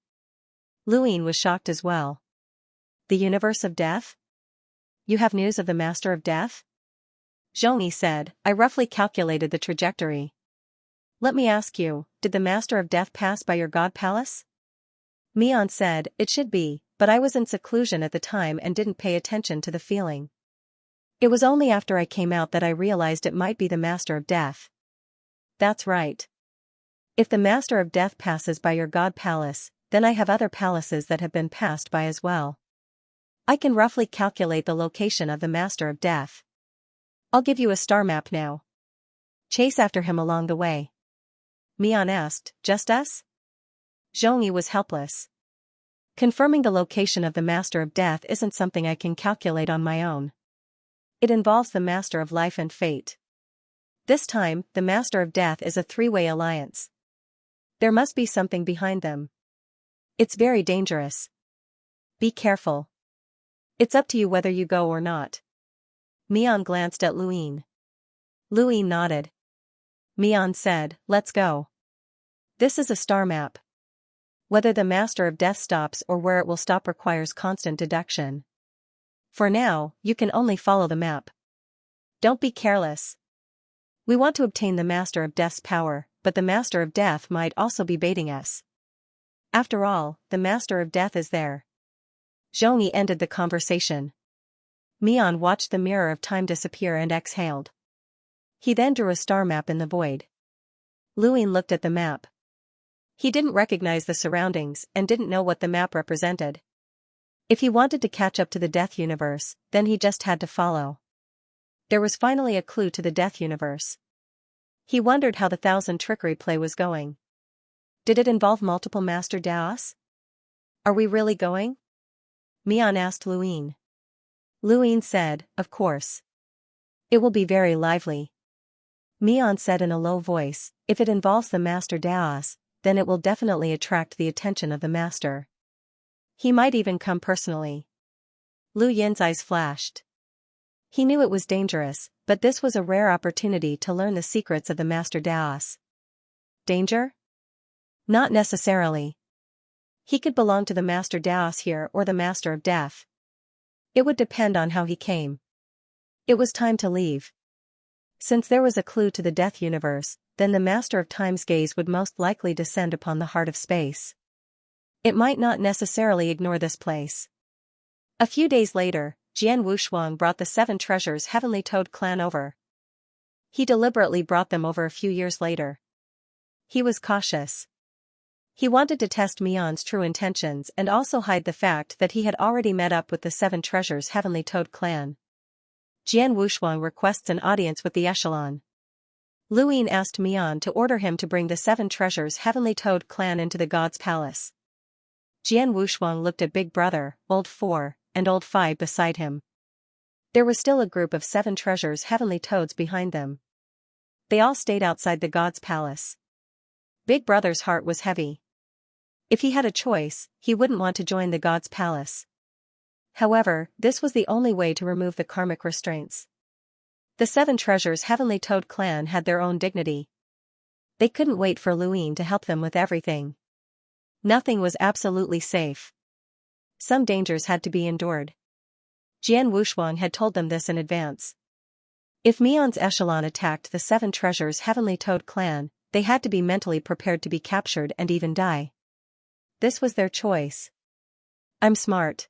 S1: Lu Yin was shocked as well. The Universe of Death? You have news of the Master of Death? Zhongyi said, I roughly calculated the trajectory. Let me ask you, did the Master of Death pass by your God Palace? Mian said, it should be, but I was in seclusion at the time and didn't pay attention to the feeling. It was only after I came out that I realized it might be the Master of Death. That's right. If the Master of Death passes by your God Palace, then I have other palaces that have been passed by as well. I can roughly calculate the location of the Master of Death. I'll give you a star map now. Chase after him along the way. Mian asked, just us? Zhongyi was helpless. Confirming the location of the Master of Death isn't something I can calculate on my own. It involves the Master of Life and Fate. This time, the Master of Death is a three-way alliance. There must be something behind them. It's very dangerous. Be careful. It's up to you whether you go or not. Mian glanced at Luin. Luin nodded. Mian said, let's go. This is a star map. Whether the Master of Death stops or where it will stop requires constant deduction. For now, you can only follow the map. Don't be careless. We want to obtain the Master of Death's power, but the Master of Death might also be baiting us. After all, the Master of Death is there. Zhongyi ended the conversation. Mian watched the mirror of time disappear and exhaled. He then drew a star map in the void. Luin looked at the map. He didn't recognize the surroundings and didn't know what the map represented. If he wanted to catch up to the Death Universe, then he just had to follow. There was finally a clue to the Death Universe. He wondered how the Thousand Trickery play was going. Did it involve multiple Master Daos? Are we really going? Mian asked Luin. Luin said, of course. It will be very lively. Mian said in a low voice, if it involves the Master Daos, then it will definitely attract the attention of the Master. He might even come personally. Lu Yin's eyes flashed. He knew it was dangerous, but this was a rare opportunity to learn the secrets of the Master Daos. Danger? Not necessarily. He could belong to the Master Daos here or the Master of Death. It would depend on how he came. It was time to leave. Since there was a clue to the Death Universe, then the Master of Time's gaze would most likely descend upon the heart of space. It might not necessarily ignore this place. A few days later, Jian Wushuang brought the 7 treasures Heavenly Toad clan over. He deliberately brought them over a few years later. He was cautious. He wanted to test Mian's true intentions and also hide the fact that he had already met up with the 7 treasures Heavenly Toad clan. Jian Wushuang requests an audience with the Echelon. Luin asked Mian to order him to bring the 7 treasures Heavenly Toad clan into the God's Palace. Jian Wushuang looked at Big Brother, Old 4, and Old 5 beside him. There was still a group of 7 treasures Heavenly Toads behind them. They all stayed outside the God's Palace. Big Brother's heart was heavy. If he had a choice, he wouldn't want to join the God's Palace. However, this was the only way to remove the karmic restraints. The 7 treasures Heavenly Toad clan had their own dignity. They couldn't wait for Luin to help them with everything. Nothing was absolutely safe. Some dangers had to be endured. Jian Wushuang had told them this in advance. If Mian's Echelon attacked the 7 treasures Heavenly Toad clan, they had to be mentally prepared to be captured and even die. This was their choice. I'm smart.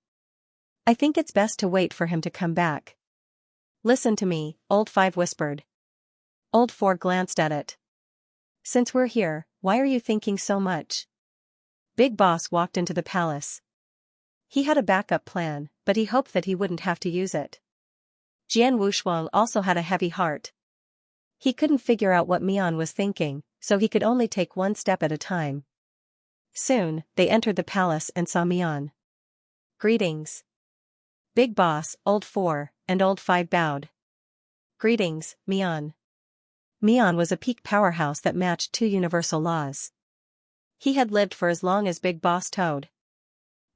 S1: I think it's best to wait for him to come back. Listen to me, Old 5 whispered. Old 4 glanced at it. Since we're here, why are you thinking so much? Big Boss walked into the palace. He had a backup plan, but he hoped that he wouldn't have to use it. Jian Wushuang also had a heavy heart. He couldn't figure out what Mian was thinking, so he could only take one step at a time. Soon, they entered the palace and saw Mian. Greetings. Big Boss, Old 4, and Old 5 bowed. Greetings, Mian. Mian was a peak powerhouse that matched 2 universal laws. He had lived for as long as Big Boss Toad.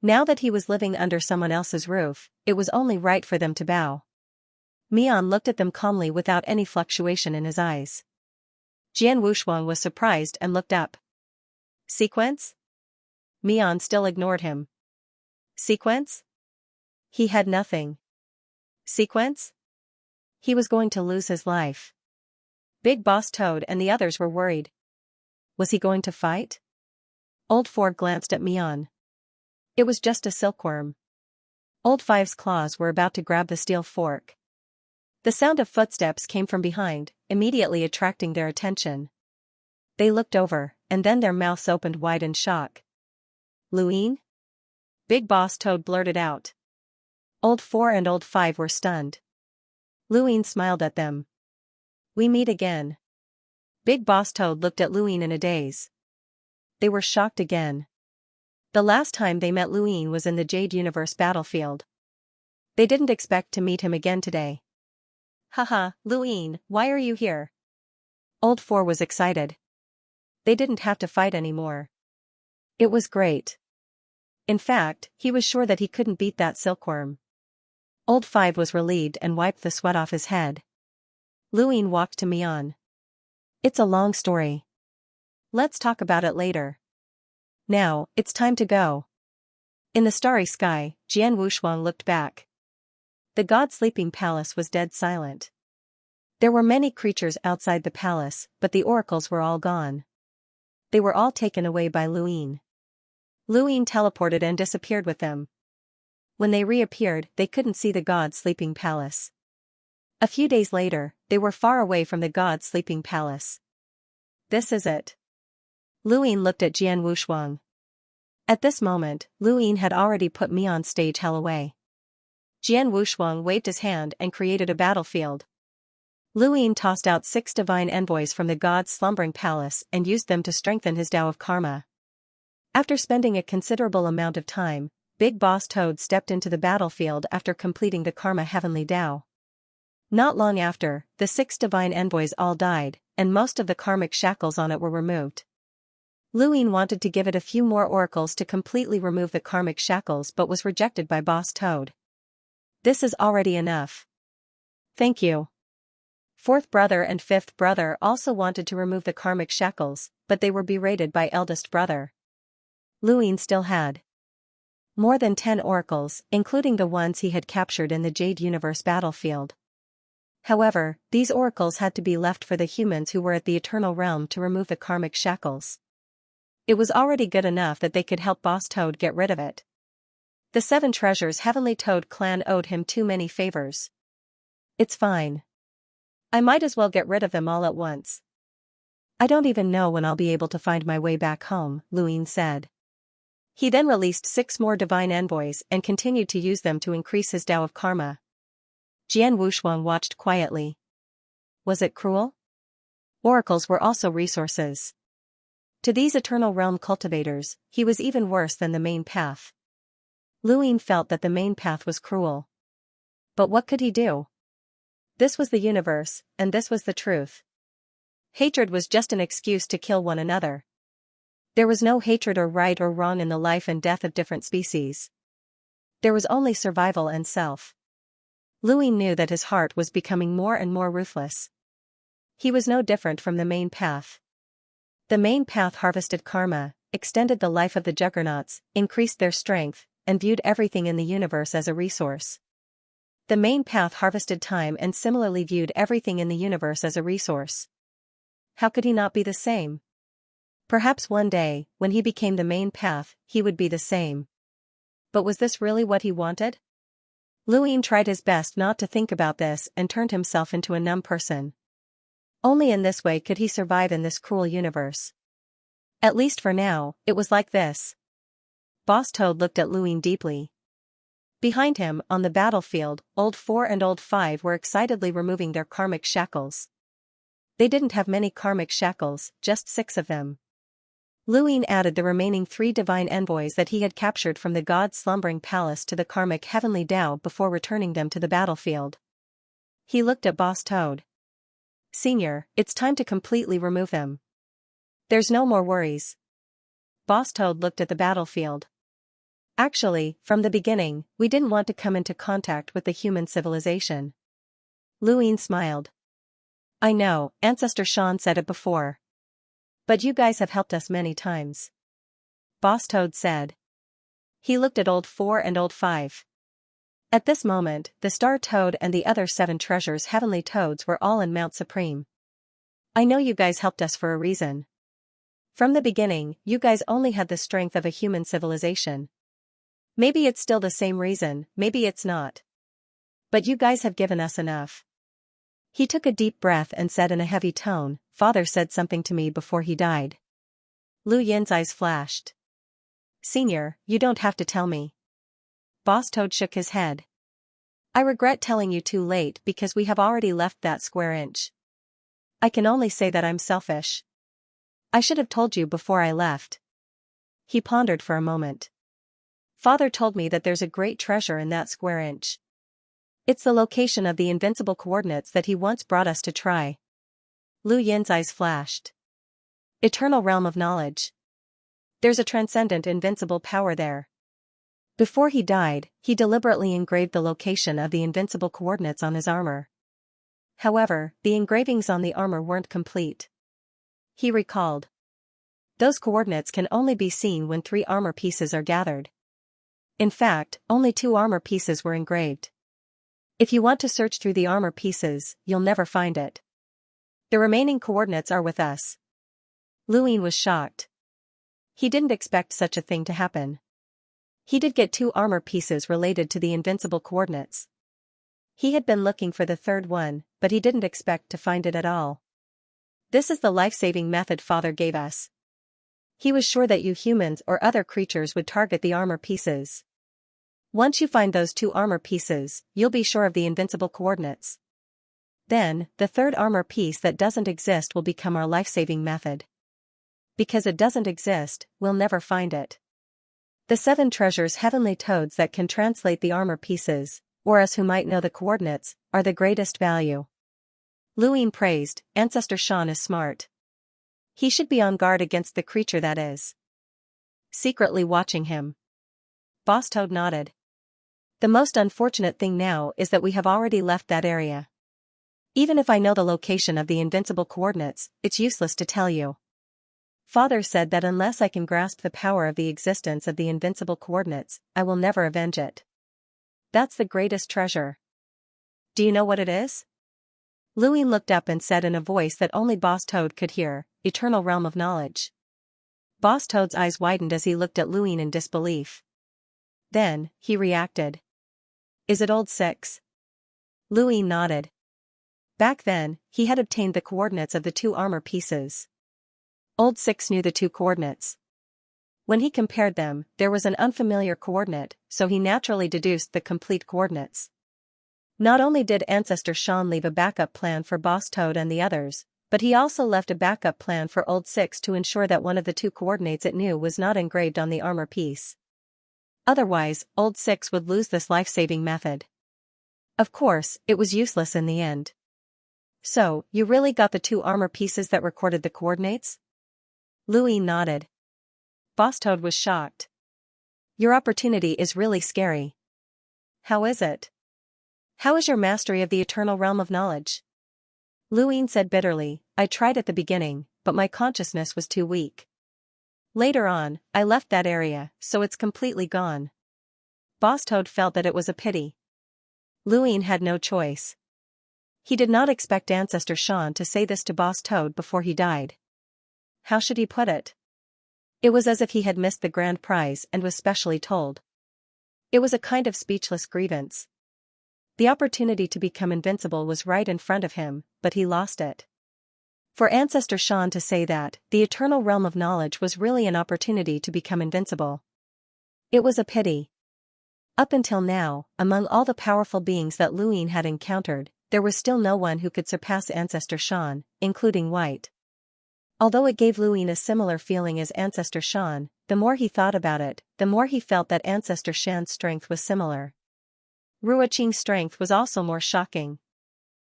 S1: Now that he was living under someone else's roof, it was only right for them to bow. Mian looked at them calmly without any fluctuation in his eyes. Jian Wushuang was surprised and looked up. Sequence? Mian still ignored him. Sequence? He had nothing. Sequence? He was going to lose his life. Big Boss Toad and the others were worried. Was he going to fight? Old 4 glanced at Mian. It was just a silkworm. Old 5's claws were about to grab the steel fork. The sound of footsteps came from behind, immediately attracting their attention. They looked over, and then their mouths opened wide in shock. Luin? Big Boss Toad blurted out. Old 4 and Old 5 were stunned. Luin smiled at them. We meet again. Big Boss Toad looked at Luin in a daze. They were shocked again. The last time they met Luin was in the Jade Universe battlefield. They didn't expect to meet him again today. Haha, Luin, why are you here? Old 4 was excited. They didn't have to fight anymore. It was great. In fact, he was sure that he couldn't beat that silkworm. Old 5 was relieved and wiped the sweat off his head. Luin walked to Mian. It's a long story. Let's talk about it later. Now, it's time to go. In the starry sky, Jian Wushuang looked back. The god-sleeping palace was dead silent. There were many creatures outside the palace, but the oracles were all gone. They were all taken away by Luin. Luin teleported and disappeared with them. When they reappeared, they couldn't see the god-sleeping palace. A few days later, they were far away from the god-sleeping palace. This is it. Luin looked at Jian Wushuang. At this moment, Luin had already put Mian's stage hell away. Jian Wushuang waved his hand and created a battlefield. Luin tossed out 6 divine envoys from the god's slumbering palace and used them to strengthen his Tao of Karma. After spending a considerable amount of time, Big Boss Toad stepped into the battlefield after completing the Karma Heavenly Tao. Not long after, the 6 divine envoys all died, and most of the karmic shackles on it were removed. Luin wanted to give it a few more oracles to completely remove the karmic shackles but was rejected by Boss Toad. This is already enough. Thank you. 4th brother and 5th brother also wanted to remove the karmic shackles, but they were berated by eldest brother. Luin still had more than 10 oracles, including the ones he had captured in the Jade Universe battlefield. However, these oracles had to be left for the humans who were at the Eternal Realm to remove the karmic shackles. It was already good enough that they could help Boss Toad get rid of it. The 7 treasures Heavenly Toad clan owed him too many favors. It's fine. I might as well get rid of them all at once. I don't even know when I'll be able to find my way back home, Luin said. He then released 6 more divine envoys and continued to use them to increase his Tao of Karma. Jian Wushuang watched quietly. Was it cruel? Oracles were also resources. To these Eternal Realm cultivators, he was even worse than the main path. Luin felt that the main path was cruel. But what could he do? This was the universe, and this was the truth. Hatred was just an excuse to kill one another. There was no hatred or right or wrong in the life and death of different species. There was only survival and self. Luin knew that his heart was becoming more and more ruthless. He was no different from the main path. The main path harvested karma, extended the life of the juggernauts, increased their strength, and viewed everything in the universe as a resource. The main path harvested time and similarly viewed everything in the universe as a resource. How could he not be the same? Perhaps one day, when he became the main path, he would be the same. But was this really what he wanted? Luin tried his best not to think about this and turned himself into a numb person. Only in this way could he survive in this cruel universe. At least for now, it was like this. Boss Toad looked at Luin deeply. Behind him, on the battlefield, Old 4 and Old 5 were excitedly removing their karmic shackles. They didn't have many karmic shackles, just 6 of them. Luin added the remaining 3 divine envoys that he had captured from the god's slumbering palace to the karmic heavenly Tao before returning them to the battlefield. He looked at Boss Toad. Senior, it's time to completely remove them. There's no more worries. Boss Toad looked at the battlefield. Actually, from the beginning, we didn't want to come into contact with the human civilization. Luin smiled. I know, Ancestor Shan said it before. But you guys have helped us many times. Boss Toad said. He looked at Old 4 and Old 5. At this moment, the Star Toad and the other 7 treasures Heavenly Toads were all in Mount Supreme. I know you guys helped us for a reason. From the beginning, you guys only had the strength of a human civilization. Maybe it's still the same reason, maybe it's not. But you guys have given us enough. He took a deep breath and said in a heavy tone, Father said something to me before he died. Lu Yin's eyes flashed. Senior, you don't have to tell me. Boss Toad shook his head. I regret telling you too late because we have already left that square inch. I can only say that I'm selfish. I should have told you before I left. He pondered for a moment. Father told me that there's a great treasure in that square inch. It's the location of the invincible coordinates that he once brought us to try. Lu Yin's eyes flashed. Eternal realm of knowledge. There's a transcendent invincible power there. Before he died, he deliberately engraved the location of the invincible coordinates on his armor. However, the engravings on the armor weren't complete. He recalled. Those coordinates can only be seen when 3 armor pieces are gathered. In fact, only 2 armor pieces were engraved. If you want to search through the armor pieces, you'll never find it. The remaining coordinates are with us. Lu Yin was shocked. He didn't expect such a thing to happen. He did get 2 armor pieces related to the invincible coordinates. He had been looking for the 3rd one, but he didn't expect to find it at all. This is the life-saving method Father gave us. He was sure that you humans or other creatures would target the armor pieces. Once you find those 2 armor pieces, you'll be sure of the invincible coordinates. Then, the 3rd armor piece that doesn't exist will become our life-saving method. Because it doesn't exist, we'll never find it. The 7 treasures heavenly toads that can translate the armor pieces, or us who might know the coordinates, are the greatest value. Lu Yin praised, Ancestor Xian is smart. He should be on guard against the creature that is secretly watching him. Boss Toad nodded. The most unfortunate thing now is that we have already left that area. Even if I know the location of the invincible coordinates, it's useless to tell you. Father said that unless I can grasp the power of the existence of the invincible coordinates, I will never avenge it. That's the greatest treasure. Do you know what it is? Lu Yin looked up and said in a voice that only Boss Toad could hear, Eternal realm of knowledge. Boss Toad's eyes widened as he looked at Lu Yin in disbelief. Then, he reacted. Is it Old 6? Lu Yin nodded. Back then, he had obtained the coordinates of the 2 armor pieces. Old 6 knew the 2 coordinates. When he compared them, there was an unfamiliar coordinate, so he naturally deduced the complete coordinates. Not only did Ancestor Xian leave a backup plan for Boss Toad and the others, but he also left a backup plan for Old 6 to ensure that one of the 2 coordinates it knew was not engraved on the armor piece. Otherwise, Old 6 would lose this life-saving method. Of course, it was useless in the end. So, you really got the 2 armor pieces that recorded the coordinates? Lu Yin nodded. Boss Toad was shocked. Your opportunity is really scary. How is it? How is your mastery of the eternal realm of knowledge? Lu Yin said bitterly, I tried at the beginning, but my consciousness was too weak. Later on, I left that area, so it's completely gone. Boss Toad felt that it was a pity. Lu Yin had no choice. He did not expect Ancestor Xian to say this to Boss Toad before he died. How should he put it? It was as if he had missed the grand prize and was specially told. It was a kind of speechless grievance. The opportunity to become invincible was right in front of him, but he lost it. For Ancestor Xian to say that, the eternal realm of knowledge was really an opportunity to become invincible. It was a pity. Up until now, among all the powerful beings that Lu Yin had encountered, there was still no one who could surpass Ancestor Xian, including White. Although it gave Lu Yin a similar feeling as Ancestor Xian, the more he thought about it, the more he felt that Ancestor Xian's strength was similar. Ruoqing's strength was also more shocking.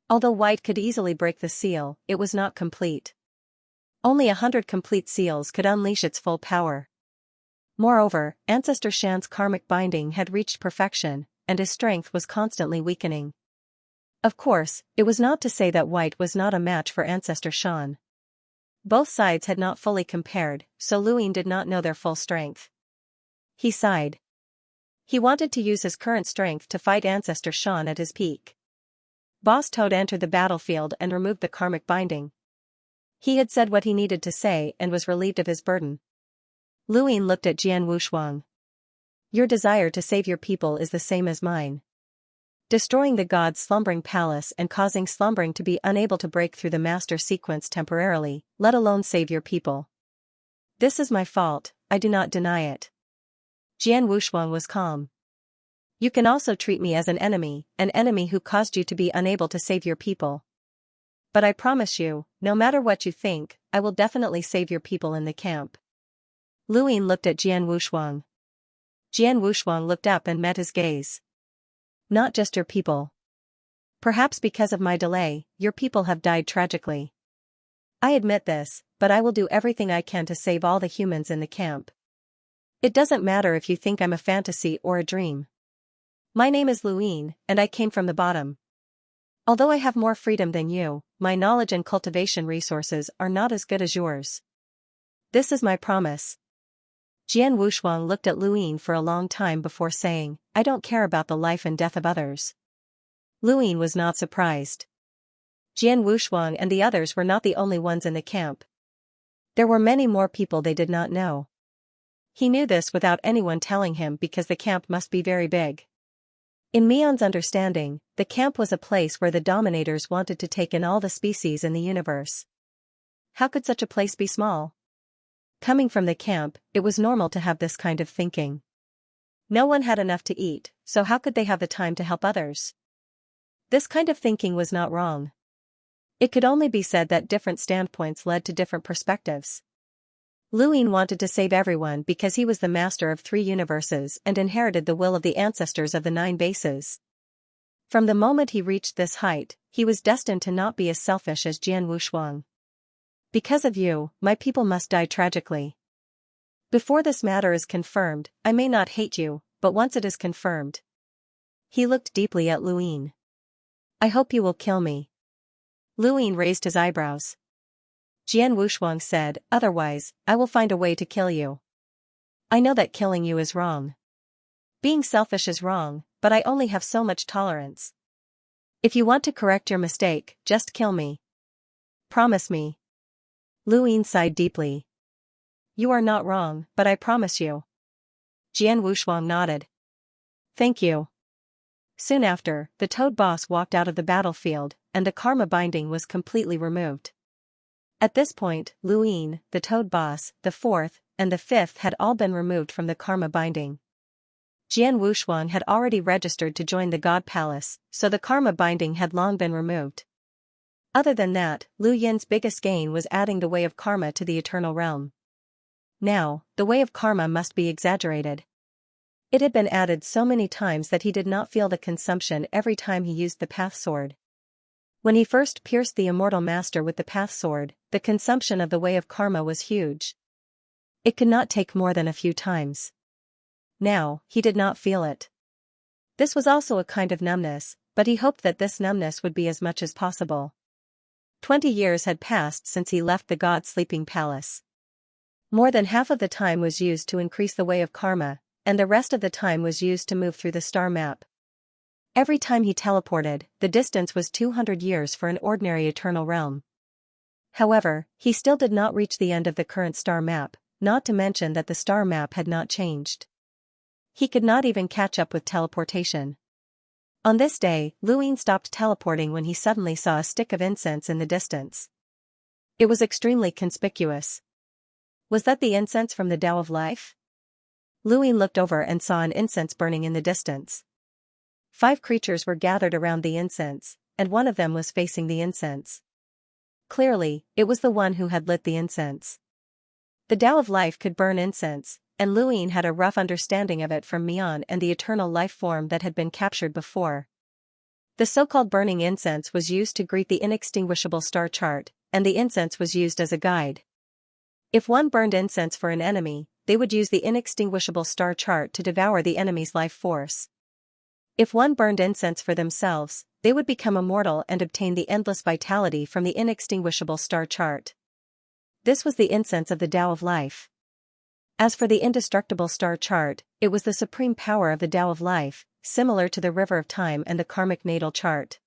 S1: Although White could easily break the seal, it was not complete. Only 100 complete seals could unleash its full power. Moreover, Ancestor Xian's karmic binding had reached perfection, and his strength was constantly weakening. Of course, it was not to say that White was not a match for Ancestor Xian. Both sides had not fully compared, so Lu Yin did not know their full strength. He sighed. He wanted to use his current strength to fight Ancestor Xian at his peak. Boss Toad entered the battlefield and removed the karmic binding. He had said what he needed to say and was relieved of his burden. Lu Yin looked at Jian Wushuang. Your desire to save your people is the same as mine. Destroying the god's slumbering palace and causing slumbering to be unable to break through the master sequence temporarily, let alone save your people. This is my fault, I do not deny it. Jian Wushuang was calm. You can also treat me as an enemy who caused you to be unable to save your people. But I promise you, no matter what you think, I will definitely save your people in the camp. Lu Yin looked at Jian Wushuang. Jian Wushuang looked up and met his gaze. Not just your people. Perhaps because of my delay, your people have died tragically. I admit this, but I will do everything I can to save all the humans in the camp. It doesn't matter if you think I'm a fantasy or a dream. My name is Lu Yin, and I came from the bottom. Although I have more freedom than you, my knowledge and cultivation resources are not as good as yours. This is my promise. Jian Wushuang looked at Lu Yin for a long time before saying, I don't care about the life and death of others. Lu Yin was not surprised. Jian Wushuang and the others were not the only ones in the camp. There were many more people they did not know. He knew this without anyone telling him because the camp must be very big. In Mion's understanding, the camp was a place where the dominators wanted to take in all the species in the universe. How could such a place be small? Coming from the camp, it was normal to have this kind of thinking. No one had enough to eat, so how could they have the time to help others? This kind of thinking was not wrong. It could only be said that different standpoints led to different perspectives. Lu Yin wanted to save everyone because he was the master of 3 universes and inherited the will of the ancestors of the 9 bases. From the moment he reached this height, he was destined to not be as selfish as Jian Wushuang. Because of you, my people must die tragically. Before this matter is confirmed, I may not hate you, but once it is confirmed. He looked deeply at Lu Yin. I hope you will kill me. Lu Yin raised his eyebrows. Jian Wushuang said, otherwise, I will find a way to kill you. I know that killing you is wrong. Being selfish is wrong, but I only have so much tolerance. If you want to correct your mistake, just kill me. Promise me. Lu Yin sighed deeply. You are not wrong, but I promise you. Jian Wushuang nodded. Thank you. Soon after, the Toad boss walked out of the battlefield, and the karma binding was completely removed. At this point, Lu Yin, the Toad boss, the 4th, and the 5th had all been removed from the karma binding. Jian Wushuang had already registered to join the God Palace, so the karma binding had long been removed. Other than that, Lu Yin's biggest gain was adding the way of karma to the eternal realm. Now, the way of karma must be exaggerated. It had been added so many times that he did not feel the consumption every time he used the path sword. When he first pierced the immortal master with the path sword, the consumption of the way of karma was huge. It could not take more than a few times. Now, he did not feel it. This was also a kind of numbness, but he hoped that this numbness would be as much as possible. 20 years had passed since he left the God Sleeping Palace. More than half of the time was used to increase the way of karma, and the rest of the time was used to move through the star map. Every time he teleported, the distance was 200 years for an ordinary eternal realm. However, he still did not reach the end of the current star map, not to mention that the star map had not changed. He could not even catch up with teleportation. On this day, Lu Yin stopped teleporting when he suddenly saw a stick of incense in the distance. It was extremely conspicuous. Was that the incense from the Tao of Life? Lu Yin looked over and saw an incense burning in the distance. 5 creatures were gathered around the incense, and one of them was facing the incense. Clearly, it was the one who had lit the incense. The Tao of Life could burn incense, and Lu Yin had a rough understanding of it from Mian and the eternal life form that had been captured before. The so-called burning incense was used to greet the inextinguishable star chart, and the incense was used as a guide. If one burned incense for an enemy, they would use the inextinguishable star chart to devour the enemy's life force. If one burned incense for themselves, they would become immortal and obtain the endless vitality from the inextinguishable star chart. This was the incense of the Tao of Life. As for the indestructible star chart, it was the supreme power of the Tao of Life, similar to the river of time and the karmic natal chart.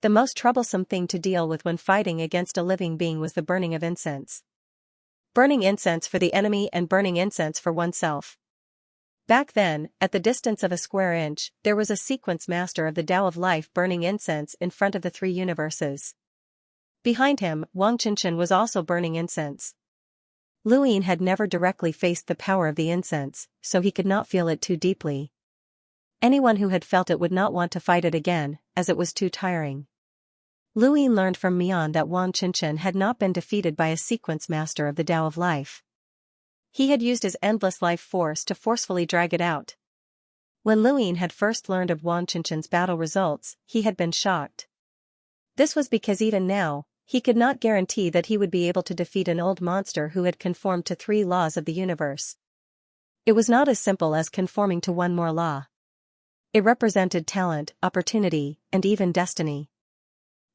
S1: The most troublesome thing to deal with when fighting against a living being was the burning of incense. Burning incense for the enemy and burning incense for oneself. Back then, at the distance of a square inch, there was a sequence master of the Tao of Life burning incense in front of the 3 universes. Behind him, Wang Qinshan was also burning incense. Lu Yin had never directly faced the power of the incense, so he could not feel it too deeply. Anyone who had felt it would not want to fight it again, as it was too tiring. Lu Yin learned from Mian that Wang Qinshan had not been defeated by a sequence master of the Tao of Life. He had used his endless life force to forcefully drag it out. When Luin had first learned of Wang Qinchen's battle results, he had been shocked. This was because even now, he could not guarantee that he would be able to defeat an old monster who had conformed to 3 laws of the universe. It was not as simple as conforming to one more law. It represented talent, opportunity, and even destiny.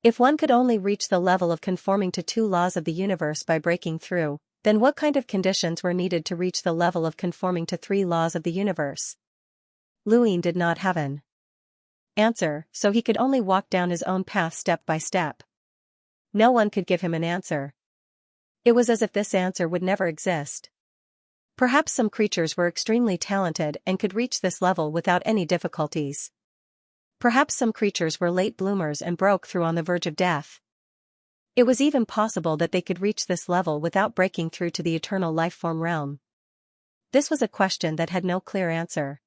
S1: If one could only reach the level of conforming to 2 laws of the universe by breaking through, then what kind of conditions were needed to reach the level of conforming to 3 laws of the universe? Luin did not have an answer, so he could only walk down his own path step by step. No one could give him an answer. It was as if this answer would never exist. Perhaps some creatures were extremely talented and could reach this level without any difficulties. Perhaps some creatures were late bloomers and broke through on the verge of death. It was even possible that they could reach this level without breaking through to the eternal lifeform realm. This was a question that had no clear answer.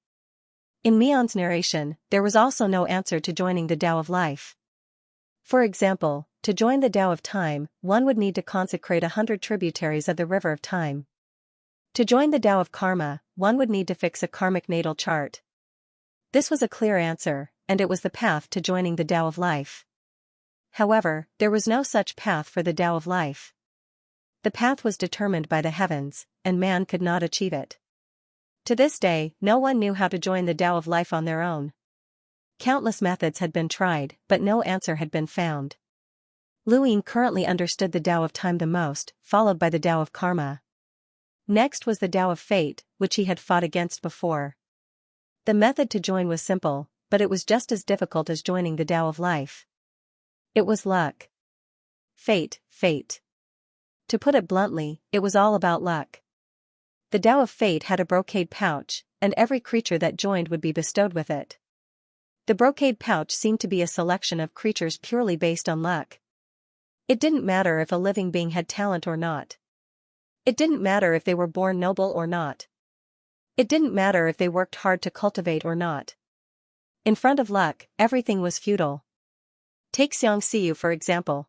S1: In Mian's narration, there was also no answer to joining the Tao of life. For example, to join the Tao of time, one would need to consecrate 100 tributaries of the river of time. To join the Tao of karma, one would need to fix a karmic natal chart. This was a clear answer, and it was the path to joining the Tao of life. However, there was no such path for the Tao of life. The path was determined by the heavens, and man could not achieve it. To this day, no one knew how to join the Tao of life on their own. Countless methods had been tried, but no answer had been found. Luin currently understood the Tao of time the most, followed by the Tao of karma. Next was the Tao of fate, which he had fought against before. The method to join was simple, but it was just as difficult as joining the Tao of life. It was luck. Fate. To put it bluntly, it was all about luck. The Tao of fate had a brocade pouch, and every creature that joined would be bestowed with it. The brocade pouch seemed to be a selection of creatures purely based on luck. It didn't matter if a living being had talent or not. It didn't matter if they were born noble or not. It didn't matter if they worked hard to cultivate or not. In front of luck, everything was futile. Take Xianxia for example.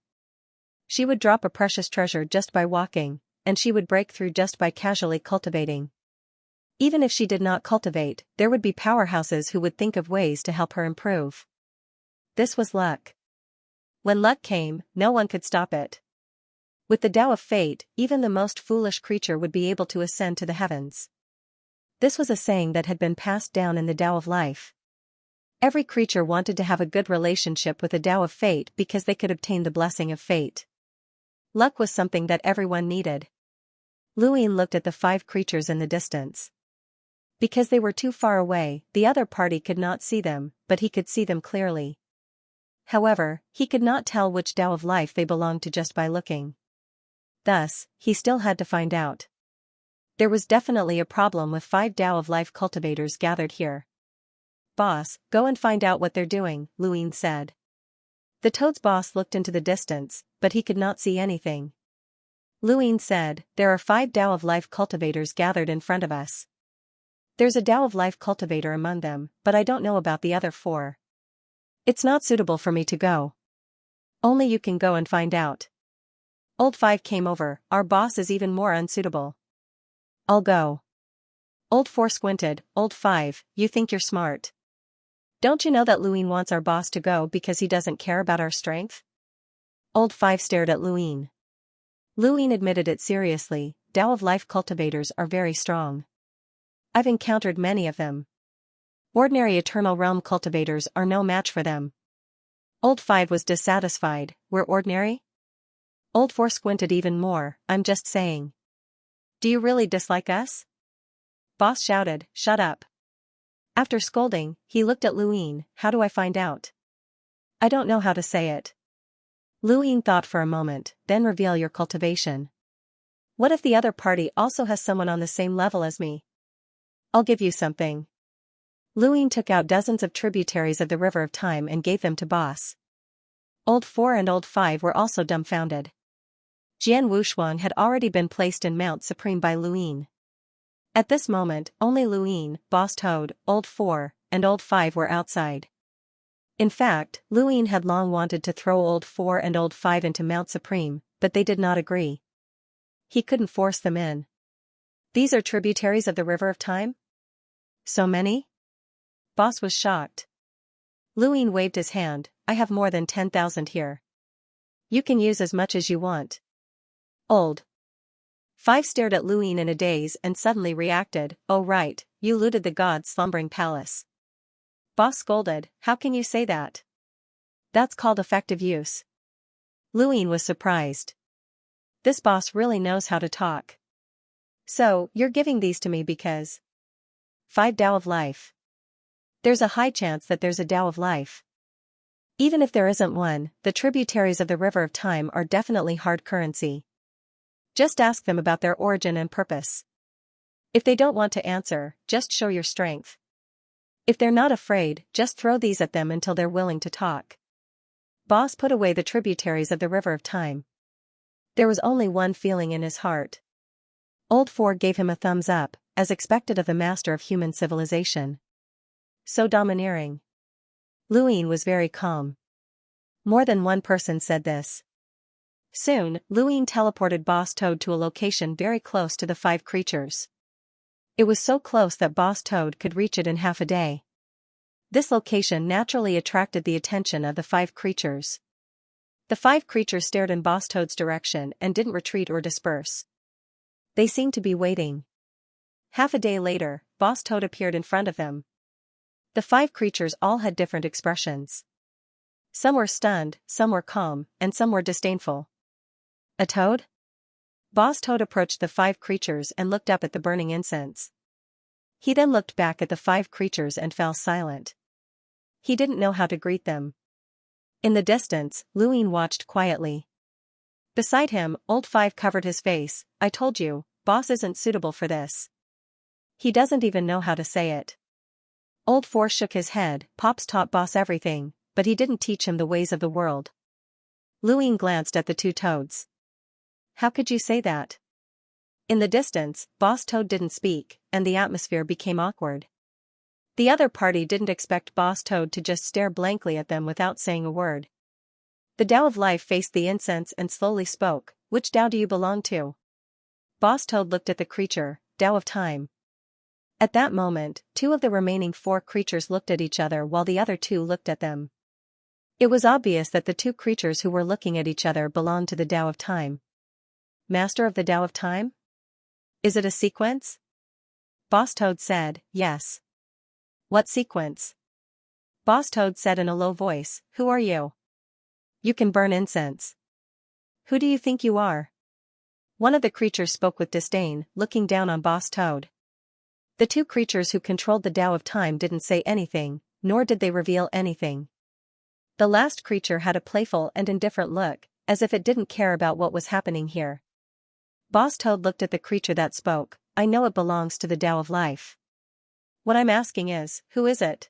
S1: She would drop a precious treasure just by walking, and she would break through just by casually cultivating. Even if she did not cultivate, there would be powerhouses who would think of ways to help her improve. This was luck. When luck came, no one could stop it. With the Tao of fate, even the most foolish creature would be able to ascend to the heavens. This was a saying that had been passed down in the Tao of life. Every creature wanted to have a good relationship with the Tao of fate because they could obtain the blessing of fate. Luck was something that everyone needed. Luin looked at the 5 creatures in the distance. Because they were too far away, the other party could not see them, but he could see them clearly. However, he could not tell which Tao of life they belonged to just by looking. Thus, he still had to find out. There was definitely a problem with 5 Tao of life cultivators gathered here. "Boss, go and find out what they're doing," Luin said. The toad's boss looked into the distance, but he could not see anything. Luin said, "There are 5 Tao of life cultivators gathered in front of us. There's a Tao of life cultivator among them, but I don't know about the other 4. It's not suitable for me to go. Only you can go and find out." Old 5 came over, "Our boss is even more unsuitable." "I'll go." Old 4 squinted, "Old 5, you think you're smart. Don't you know that Luin wants our boss to go because he doesn't care about our strength?" Old 5 stared at Luin. Luin admitted it seriously, Tao of life cultivators are very strong. I've encountered many of them. Ordinary eternal realm cultivators are no match for them. Old 5 was dissatisfied, "We're ordinary?" Old 4 squinted even more, "I'm just saying. Do you really dislike us?" Boss shouted, "Shut up." After scolding, he looked at Luin, "How do I find out?" "I don't know how to say it." Luin thought for a moment, "Then reveal your cultivation." "What if the other party also has someone on the same level as me?" "I'll give you something." Luin took out dozens of tributaries of the river of time and gave them to Boss. Old 4 and Old 5 were also dumbfounded. Jian Wushuang had already been placed in Mount Supreme by Luin. At this moment, only Luin, Boss Toad, Old 4, and Old 5 were outside. In fact, Luin had long wanted to throw Old 4 and Old 5 into Mount Supreme, but they did not agree. He couldn't force them in. These are tributaries of the river of time? So many? Boss was shocked. Luin waved his hand. I have more than 10,000 here. You can use as much as you want. Old. Five stared at Luin in a daze and suddenly reacted. Oh right, you looted the god's slumbering palace. Boss scolded. How can you say that? That's called effective use. Luin was surprised. This boss really knows how to talk. So, you're giving these to me because... 5 Tao of Life. There's a high chance that there's a Tao of Life. Even if there isn't one, the tributaries of the River of Time are definitely hard currency. Just ask them about their origin and purpose. If they don't want to answer, just show your strength. If they're not afraid, just throw these at them until they're willing to talk. Boss put away the tributaries of the River of Time. There was only one feeling in his heart. Old Four gave him a thumbs up, as expected of the master of human civilization. So domineering. Luin was very calm. More than one person said this. Soon, Luin teleported Boss Toad to a location very close to the 5 creatures. It was so close that Boss Toad could reach it in half a day. This location naturally attracted the attention of the 5 creatures. The 5 creatures stared in Boss Toad's direction and didn't retreat or disperse. They seemed to be waiting. Half a day later, Boss Toad appeared in front of them. The 5 creatures all had different expressions. Some were stunned, some were calm, and some were disdainful. A toad? Boss Toad approached the 5 creatures and looked up at the burning incense. He then looked back at the 5 creatures and fell silent. He didn't know how to greet them. In the distance, Luin watched quietly. Beside him, Old Five covered his face. I told you, Boss isn't suitable for this. He doesn't even know how to say it. Old Four shook his head. Pops taught Boss everything, but he didn't teach him the ways of the world. Luin glanced at the 2 toads. How could you say that? In the distance, Boss Toad didn't speak, and the atmosphere became awkward. The other party didn't expect Boss Toad to just stare blankly at them without saying a word. The Tao of Life faced the incense and slowly spoke. Which Tao do you belong to? Boss Toad looked at the creature, Tao of Time. At that moment, 2 of the remaining 4 creatures looked at each other while the other 2 looked at them. It was obvious that the 2 creatures who were looking at each other belonged to the Tao of Time. Master of the Tao of Time? Is it a sequence? Boss Toad said, yes. What sequence? Boss Toad said in a low voice, who are you? You can burn incense. Who do you think you are? One of the creatures spoke with disdain, looking down on Boss Toad. The 2 creatures who controlled the Tao of Time didn't say anything, nor did they reveal anything. The last creature had a playful and indifferent look, as if it didn't care about what was happening here. Boss Toad looked at the creature that spoke. I know it belongs to the Tao of Life. What I'm asking is, who is it?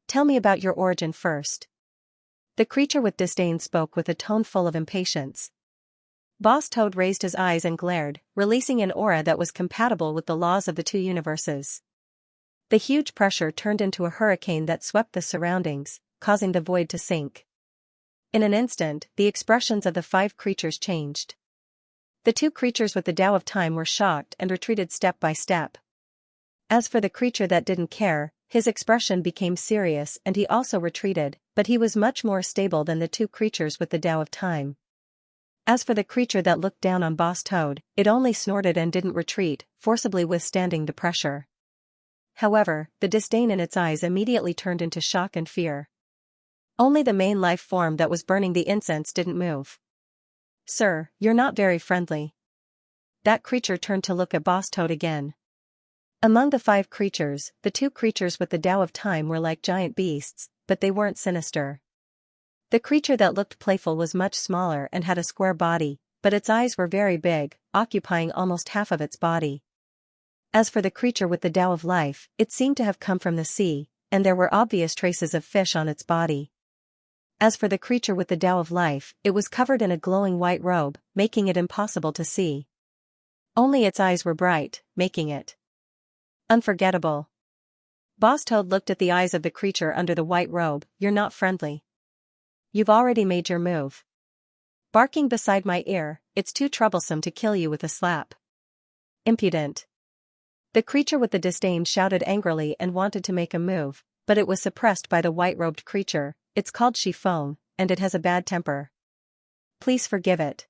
S1: Tell me about your origin first. The creature with disdain spoke with a tone full of impatience. Boss Toad raised his eyes and glared, releasing an aura that was compatible with the laws of the 2 universes. The huge pressure turned into a hurricane that swept the surroundings, causing the void to sink. In an instant, the expressions of the 5 creatures changed. The 2 creatures with the Tao of Time were shocked and retreated step by step. As for the creature that didn't care, his expression became serious and he also retreated, but he was much more stable than the 2 creatures with the Tao of Time. As for the creature that looked down on Boss Toad, it only snorted and didn't retreat, forcibly withstanding the pressure. However, the disdain in its eyes immediately turned into shock and fear. Only the main life form that was burning the incense didn't move. Sir, you're not very friendly. That creature turned to look at Boss Toad again. Among the 5 creatures, the 2 creatures with the Tao of Time were like giant beasts, but they weren't sinister. The creature that looked playful was much smaller and had a square body, but its eyes were very big, occupying almost half of its body. As for the creature with the Tao of Life, it seemed to have come from the sea, and there were obvious traces of fish on its body. As for the creature with the Tao of Life, it was covered in a glowing white robe, making it impossible to see. Only its eyes were bright, making it unforgettable. Boss Toad looked at the eyes of the creature under the white robe. You're not friendly. You've already made your move. Barking beside my ear, it's too troublesome to kill you with a slap. Impudent. The creature with the disdain shouted angrily and wanted to make a move, but it was suppressed by the white-robed creature. It's called Shifeng, and it has a bad temper. Please forgive it.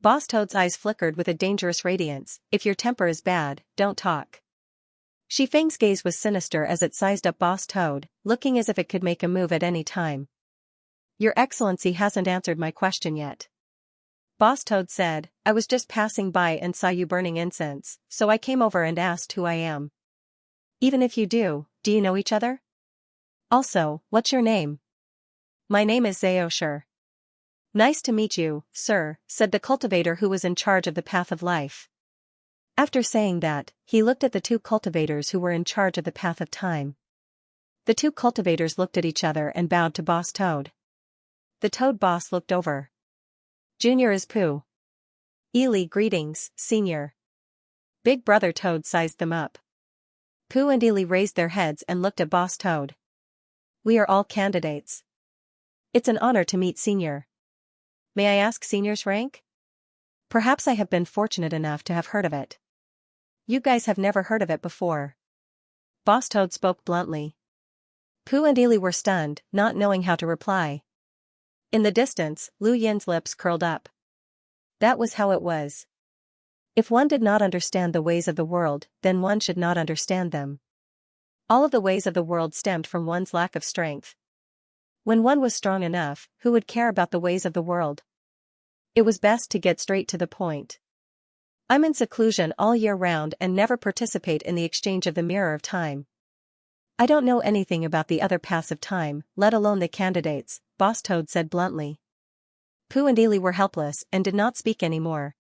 S1: Boss Toad's eyes flickered with a dangerous radiance. If your temper is bad, don't talk. Shifeng's gaze was sinister as it sized up Boss Toad, looking as if it could make a move at any time. Your Excellency hasn't answered my question yet. Boss Toad said, I was just passing by and saw you burning incense, so I came over and asked who I am. Even if you do you know each other? Also, what's your name? My name is Xianxia. Nice to meet you, sir, said the cultivator who was in charge of the path of life. After saying that, he looked at the two cultivators who were in charge of the path of time. The two cultivators looked at each other and bowed to Boss Toad. The Toad boss looked over. Junior is Pooh. Ely, greetings, Senior. Big Brother Toad sized them up. Pooh and Ely raised their heads and looked at Boss Toad. We are all candidates. It's an honor to meet Senior. May I ask Senior's rank? Perhaps I have been fortunate enough to have heard of it. You guys have never heard of it before. Boss Toad spoke bluntly. Pooh and Ely were stunned, not knowing how to reply. In the distance, Lu Yin's lips curled up. That was how it was. If one did not understand the ways of the world, then one should not understand them. All of the ways of the world stemmed from one's lack of strength. When one was strong enough, who would care about the ways of the world? It was best to get straight to the point. I'm in seclusion all year round and never participate in the exchange of the mirror of time. I don't know anything about the other paths of time, let alone the candidates, Boss Toad said bluntly. Pooh and Ely were helpless and did not speak anymore.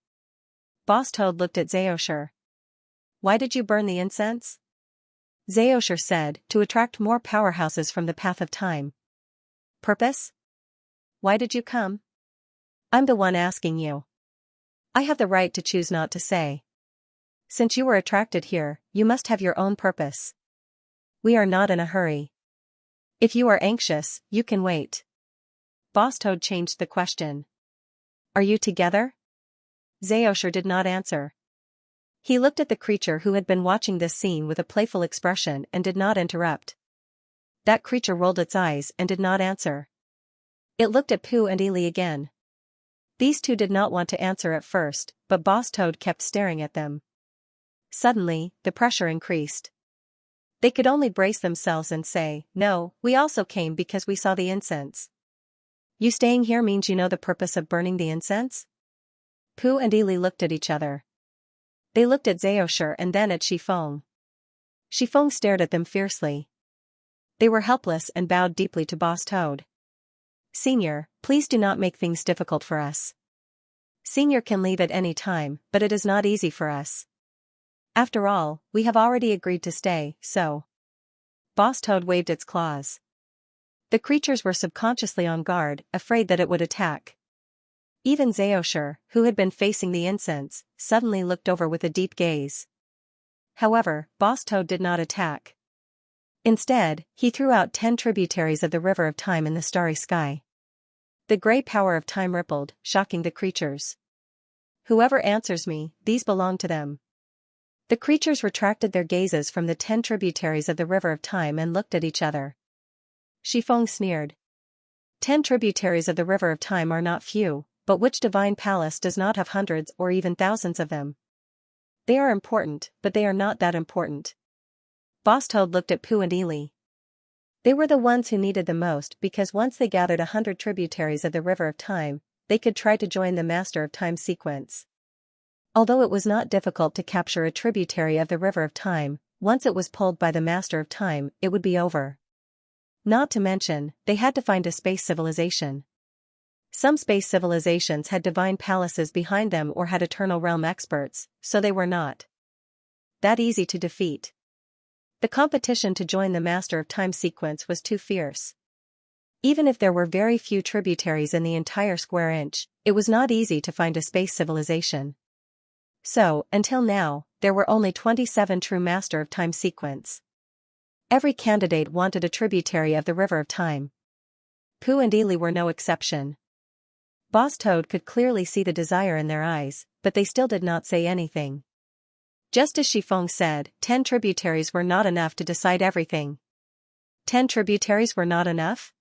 S1: Boss Toad looked at Xianxia. Why did you burn the incense? Xianxia said, to attract more powerhouses from the path of time. Purpose? Why did you come? I'm the one asking you. I have the right to choose not to say. Since you were attracted here, you must have your own purpose. We are not in a hurry. If you are anxious, you can wait. Boss Toad changed the question. Are you together? Xianxia did not answer. He looked at the creature who had been watching this scene with a playful expression and did not interrupt. That creature rolled its eyes and did not answer. It looked at Pooh and Ely again. These two did not want to answer at first, but Boss Toad kept staring at them. Suddenly, the pressure increased. They could only brace themselves and say, no, we also came because we saw the incense. You staying here means you know the purpose of burning the incense? Pooh and Ely looked at each other. They looked at Xianxia and then at Shifeng. Shifeng stared at them fiercely. They were helpless and bowed deeply to Boss Toad. Senior, please do not make things difficult for us. Senior can leave at any time, but it is not easy for us. After all, we have already agreed to stay, so. Boss Toad waved its claws. The creatures were subconsciously on guard, afraid that it would attack. Even Xianxia, who had been facing the incense, suddenly looked over with a deep gaze. However, Boss Toad did not attack. Instead, he threw out 10 tributaries of the river of time in the starry sky. The gray power of time rippled, shocking the creatures. Whoever answers me, these belong to them. The creatures retracted their gazes from the 10 tributaries of the river of time and looked at each other. Shifeng sneered. 10 tributaries of the river of time are not few, but which divine palace does not have hundreds or even thousands of them? They are important, but they are not that important. Boss Toad looked at Pooh and Ely. They were the ones who needed the most because once they gathered 100 tributaries of the river of time, they could try to join the Master of Time sequence. Although it was not difficult to capture a tributary of the river of time, once it was pulled by the Master of Time, it would be over. Not to mention, they had to find a space civilization. Some space civilizations had divine palaces behind them or had eternal realm experts, so they were not that easy to defeat. The competition to join the Master of Time sequence was too fierce. Even if there were very few tributaries in the entire square inch, it was not easy to find a space civilization. So, until now, there were only 27 true Master of Time sequence. Every candidate wanted a tributary of the river of time. Pooh and Ely were no exception. Boss Toad could clearly see the desire in their eyes, but they still did not say anything. Just as Shifeng said, 10 tributaries were not enough to decide everything. 10 tributaries were not enough?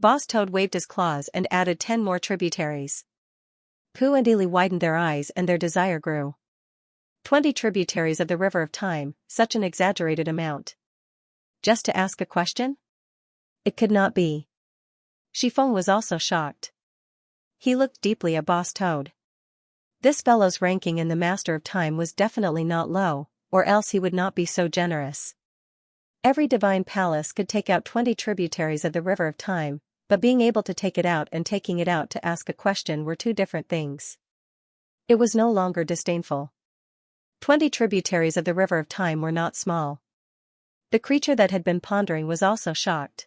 S1: Boss Toad waved his claws and added 10 more tributaries. Pooh and Ely widened their eyes and their desire grew. 20 tributaries of the River of Time, such an exaggerated amount. Just to ask a question? It could not be. Shifeng was also shocked. He looked deeply at Boss Toad. This fellow's ranking in the Master of Time was definitely not low, or else he would not be so generous. Every divine palace could take out 20 tributaries of the River of Time, but being able to take it out and taking it out to ask a question were two different things. It was no longer disdainful. 20 tributaries of the River of Time were not small. The creature that had been pondering was also shocked.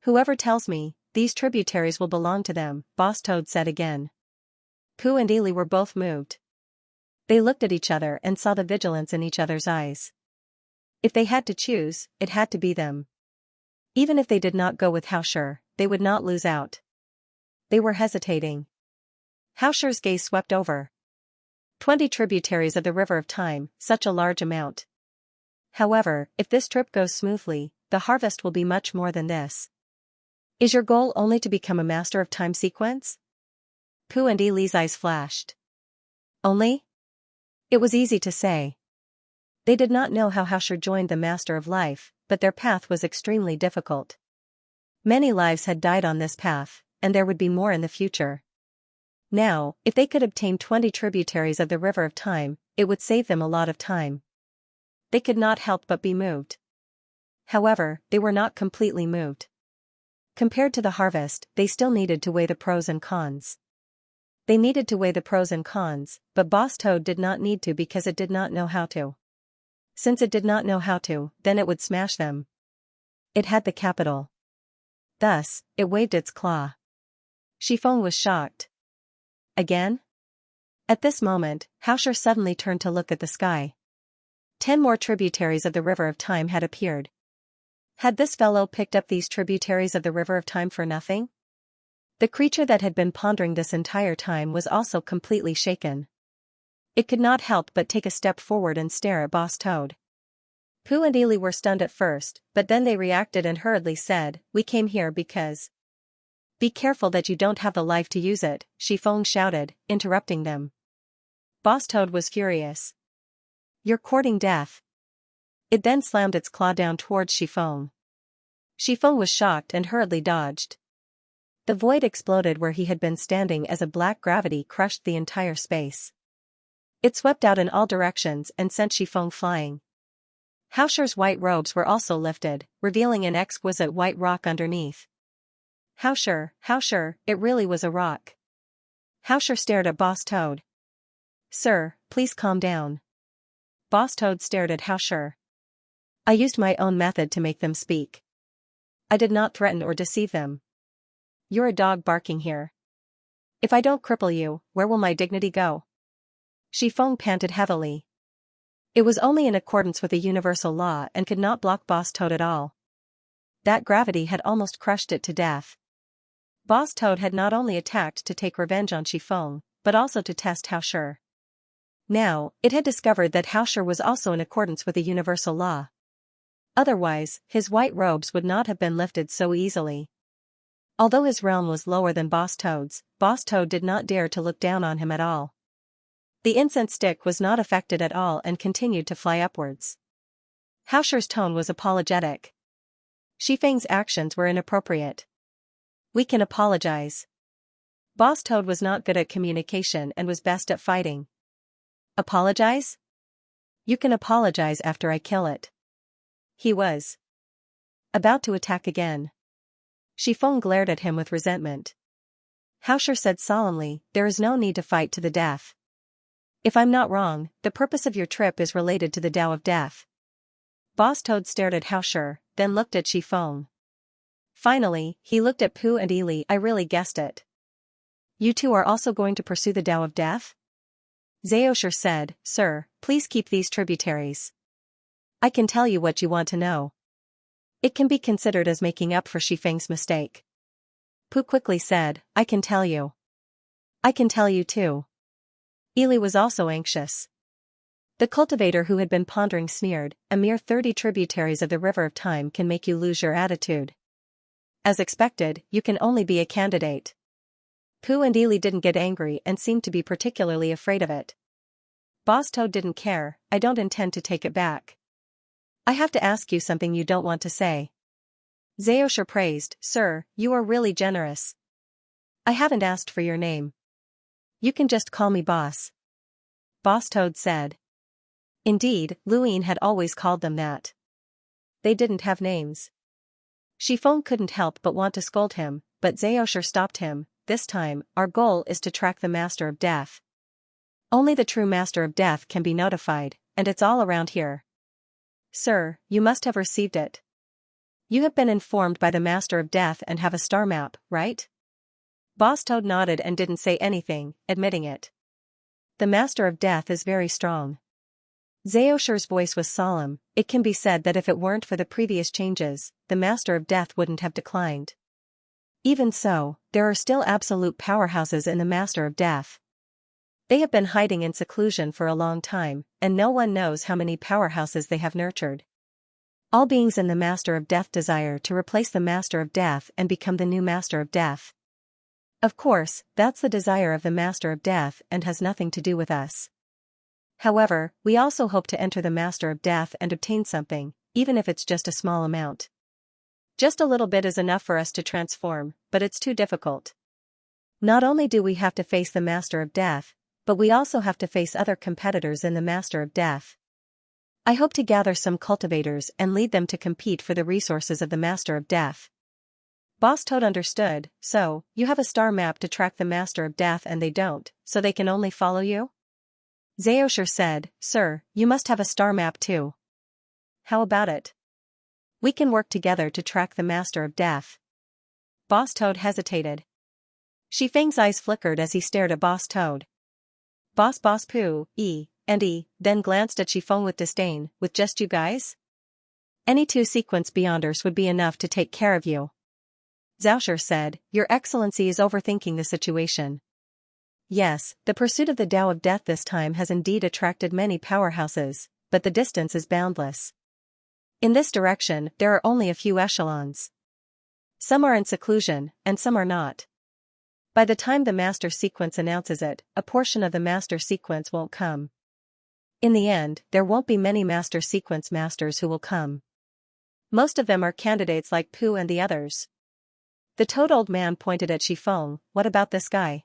S1: Whoever tells me, these tributaries will belong to them, Boss Toad said again. Pooh and Ely were both moved. They looked at each other and saw the vigilance in each other's eyes. If they had to choose, it had to be them. Even if they did not go with Xianxia, they would not lose out. They were hesitating. Xianxia's gaze swept over. 20 tributaries of the River of Time, such a large amount. However, if this trip goes smoothly, the harvest will be much more than this. Is your goal only to become a Master of Time sequence? Pooh and Ely's eyes flashed. Only? It was easy to say. They did not know how Xianxia joined the Master of Life, but their path was extremely difficult. Many lives had died on this path, and there would be more in the future. Now, if they could obtain 20 tributaries of the River of Time, it would save them a lot of time. They could not help but be moved. However, they were not completely moved. Compared to the harvest, they still needed to weigh the pros and cons. They needed to weigh the pros and cons, but Boss Toad did not need to because it did not know how to. Since it did not know how to, then it would smash them. It had the capital. Thus, it waved its claw. Shifeng was shocked. Again? At this moment, Xianxia suddenly turned to look at the sky. 10 more tributaries of the River of Time had appeared. Had this fellow picked up these tributaries of the River of Time for nothing? The creature that had been pondering this entire time was also completely shaken. It could not help but take a step forward and stare at Boss Toad. Pooh and Ely were stunned at first, but then they reacted and hurriedly said, "We came here because..." "Be careful that you don't have the life to use it," Shifeng shouted, interrupting them. Boss Toad was furious. "You're courting death." It then slammed its claw down towards Shifeng. Shifeng was shocked and hurriedly dodged. The void exploded where he had been standing as a black gravity crushed the entire space. It swept out in all directions and sent Shifeng flying. Xianxia's white robes were also lifted, revealing an exquisite white rock underneath. Xianxia, it really was a rock. Xianxia stared at Boss Toad. "Sir, please calm down." Boss Toad stared at Xianxia. "I used my own method to make them speak. I did not threaten or deceive them. You're a dog barking here. If I don't cripple you, where will my dignity go?" Shifeng panted heavily. It was only in accordance with a universal law and could not block Boss Toad at all. That gravity had almost crushed it to death. Boss Toad had not only attacked to take revenge on Shifeng, but also to test Xianxia. Now, it had discovered that Xianxia was also in accordance with a universal law. Otherwise, his white robes would not have been lifted so easily. Although his realm was lower than Boss Toad's, Boss Toad did not dare to look down on him at all. The incense stick was not affected at all and continued to fly upwards. Xianxia's tone was apologetic. Shifeng's actions were inappropriate. "We can apologize." Boss Toad was not good at communication and was best at fighting. "Apologize? You can apologize after I kill it." He was about to attack again. Shifeng glared at him with resentment. Xianxia said solemnly, "There is no need to fight to the death. If I'm not wrong, the purpose of your trip is related to the Tao of Death." Boss Toad stared at Xianxia, then looked at Shifeng. Finally, he looked at Pooh and Ely. "I really guessed it. You two are also going to pursue the Tao of Death?" Xianxia said, "Sir, please keep these tributaries. I can tell you what you want to know. It can be considered as making up for Shifeng's mistake." Pooh quickly said, "I can tell you. I can tell you too." Ely was also anxious. The cultivator who had been pondering sneered, "A mere 30 tributaries of the river of time can make you lose your attitude. As expected, you can only be a candidate." Pooh and Ely didn't get angry and seemed to be particularly afraid of it. Boss Toad didn't care. "I don't intend to take it back. I have to ask you something you don't want to say." Xianxia praised, "Sir, you are really generous. I haven't asked for your name. You can just call me Boss." Boss Toad said. Indeed, Luine had always called them that. They didn't have names. Chiffon couldn't help but want to scold him, but Xianxia stopped him. "This time, our goal is to track the Master of Death. Only the true Master of Death can be notified, and it's all around here. Sir, you must have received it. You have been informed by the Master of Death and have a star map, right?" Boss Toad nodded and didn't say anything, admitting it. "The Master of Death is very strong." Xianxia's voice was solemn. "It can be said that if it weren't for the previous changes, the Master of Death wouldn't have declined. Even so, there are still absolute powerhouses in the Master of Death. They have been hiding in seclusion for a long time, and no one knows how many powerhouses they have nurtured. All beings in the Master of Death desire to replace the Master of Death and become the new Master of Death. Of course, that's the desire of the Master of Death and has nothing to do with us. However, we also hope to enter the Master of Death and obtain something, even if it's just a small amount. Just a little bit is enough for us to transform, but it's too difficult. Not only do we have to face the Master of Death, but we also have to face other competitors in the Master of Death. I hope to gather some cultivators and lead them to compete for the resources of the Master of Death." Boss Toad understood. "So, you have a star map to track the Master of Death and they don't, so they can only follow you?" Xianxia said, "Sir, you must have a star map too. How about it? We can work together to track the Master of Death." Boss Toad hesitated. Xifeng's eyes flickered as he stared at Boss Toad. Boss Pooh, then glanced at Chiffon with disdain. "With just you guys? Any 2 sequence beyonders would be enough to take care of you." Xianxia said, "Your Excellency is overthinking the situation. Yes, the pursuit of the Tao of Death this time has indeed attracted many powerhouses, but the distance is boundless. In this direction, there are only a few echelons. Some are in seclusion, and some are not. By the time the Master Sequence announces it, a portion of the Master Sequence won't come. In the end, there won't be many Master Sequence masters who will come. Most of them are candidates like Pooh and the others." The toad old man pointed at Chiffon. "What about this guy?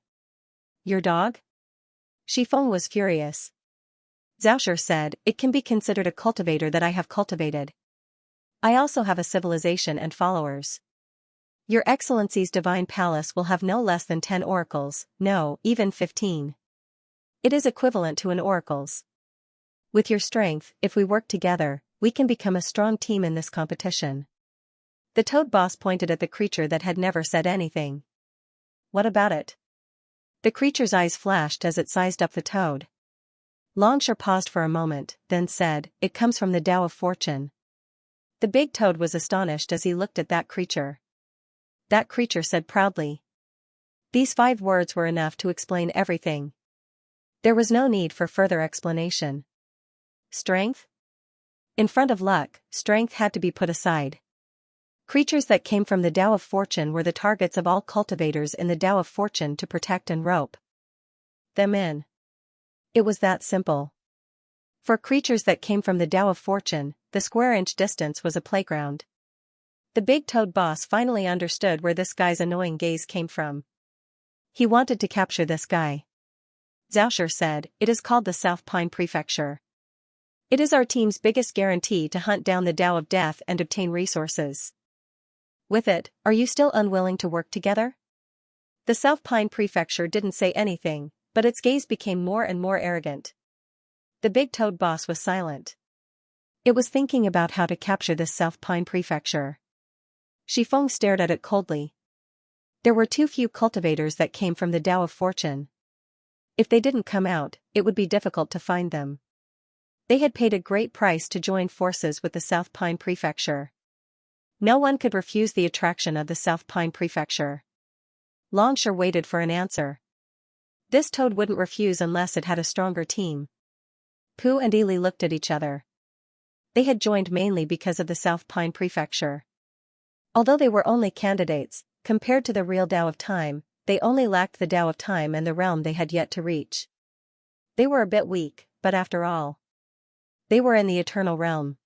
S1: Your dog?" Chiffon was furious. Xianxia said, "It can be considered a cultivator that I have cultivated. I also have a civilization and followers. Your Excellency's divine palace will have no less than 10 oracles, no, even 15. It is equivalent to an oracle's. With your strength, if we work together, we can become a strong team in this competition." The toad boss pointed at the creature that had never said anything. "What about it?" The creature's eyes flashed as it sized up the toad. Xianxia paused for a moment, then said, "It comes from the Tao of Fortune." The big toad was astonished as he looked at that creature. That creature said proudly. These 5 words were enough to explain everything. There was no need for further explanation. Strength? In front of luck, strength had to be put aside. Creatures that came from the Tao of Fortune were the targets of all cultivators in the Tao of Fortune to protect and rope them in. It was that simple. For creatures that came from the Tao of Fortune, the square-inch distance was a playground. The big toad boss finally understood where this guy's annoying gaze came from. He wanted to capture this guy. Xianxia said, "It is called the South Pine Prefecture. It is our team's biggest guarantee to hunt down the Tao of Death and obtain resources. With it, are you still unwilling to work together?" The South Pine Prefecture didn't say anything, but its gaze became more and more arrogant. The big toad boss was silent. It was thinking about how to capture this South Pine Prefecture. Chiffon stared at it coldly. There were too few cultivators that came from the Tao of Fortune. If they didn't come out, it would be difficult to find them. They had paid a great price to join forces with the South Pine Prefecture. No one could refuse the attraction of the South Pine Prefecture. Xianxia waited for an answer. This toad wouldn't refuse unless it had a stronger team. Pooh and Ely looked at each other. They had joined mainly because of the South Pine Prefecture. Although they were only candidates, compared to the real Tao of Time, they only lacked the Tao of Time and the realm they had yet to reach. They were a bit weak, but after all, they were in the Eternal Realm.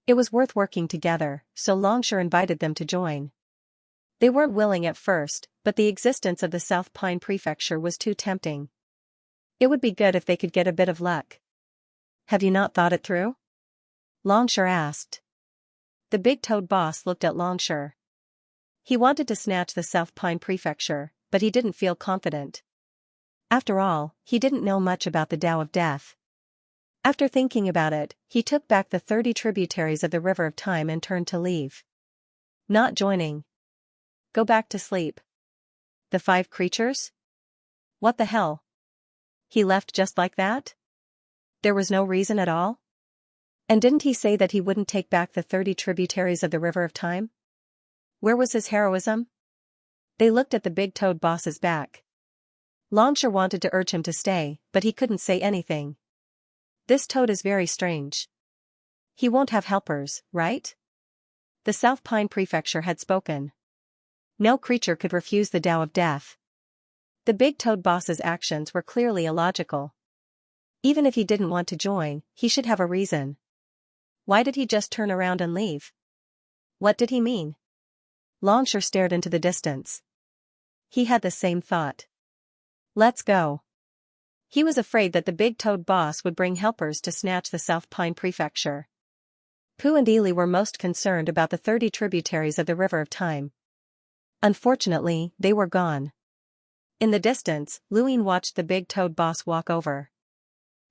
S1: It was worth working together, so Longshore invited them to join. They weren't willing at first, but the existence of the South Pine Prefecture was too tempting. It would be good if they could get a bit of luck. Have you not thought it through? Longshore asked. The big toad boss looked at Longshore. He wanted to snatch the South Pine Prefecture, but he didn't feel confident. After all, he didn't know much about the Tao of Death. After thinking about it, he took back the 30 tributaries of the River of Time and turned to leave. Not joining. Go back to sleep. The 5 creatures? What the hell? He left just like that? There was no reason at all? And didn't he say that he wouldn't take back the 30 tributaries of the River of Time? Where was his heroism? They looked at the big toad boss's back. Longshore wanted to urge him to stay, but he couldn't say anything. This toad is very strange. He won't have helpers, right? The South Pine Prefecture had spoken. No creature could refuse the Tao of Death. The big toad boss's actions were clearly illogical. Even if he didn't want to join, he should have a reason. Why did he just turn around and leave? What did he mean? Longshore stared into the distance. He had the same thought. Let's go. He was afraid that the big toad boss would bring helpers to snatch the South Pine Prefecture. Pooh and Ely were most concerned about the 30 tributaries of the River of Time. Unfortunately, they were gone. In the distance, Luin watched the big toad boss walk over.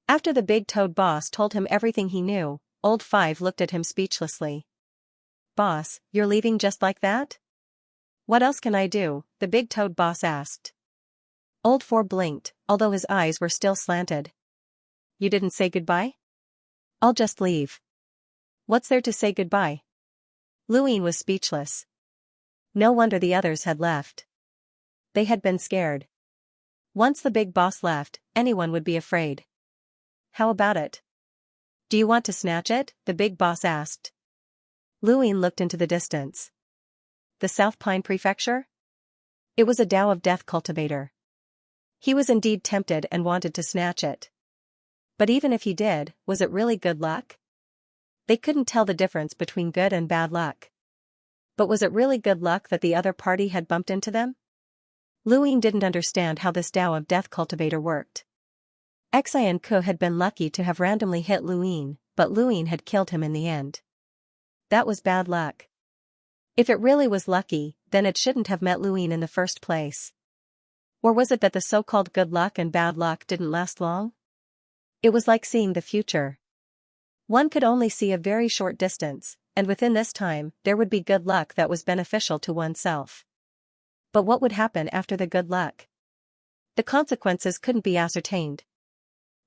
S1: After the big toad boss told him everything he knew, Old Five looked at him speechlessly. Boss, you're leaving just like that? What else can I do? The big toad boss asked. Old Four blinked, although his eyes were still slanted. You didn't say goodbye? I'll just leave. What's there to say goodbye? Luin was speechless. No wonder the others had left. They had been scared. Once the big boss left, anyone would be afraid. How about it? Do you want to snatch it? The big boss asked. Luin looked into the distance. The South Pine Prefecture? It was a Tao of Death cultivator. He was indeed tempted and wanted to snatch it. But even if he did, was it really good luck? They couldn't tell the difference between good and bad luck. But was it really good luck that the other party had bumped into them? Luin didn't understand how this Tao of Death cultivator worked. Xi and Ku had been lucky to have randomly hit Luin, but Luin had killed him in the end. That was bad luck. If it really was lucky, then it shouldn't have met Luin in the first place. Or was it that the so-called good luck and bad luck didn't last long? It was like seeing the future. One could only see a very short distance, and within this time, there would be good luck that was beneficial to oneself. But what would happen after the good luck? The consequences couldn't be ascertained.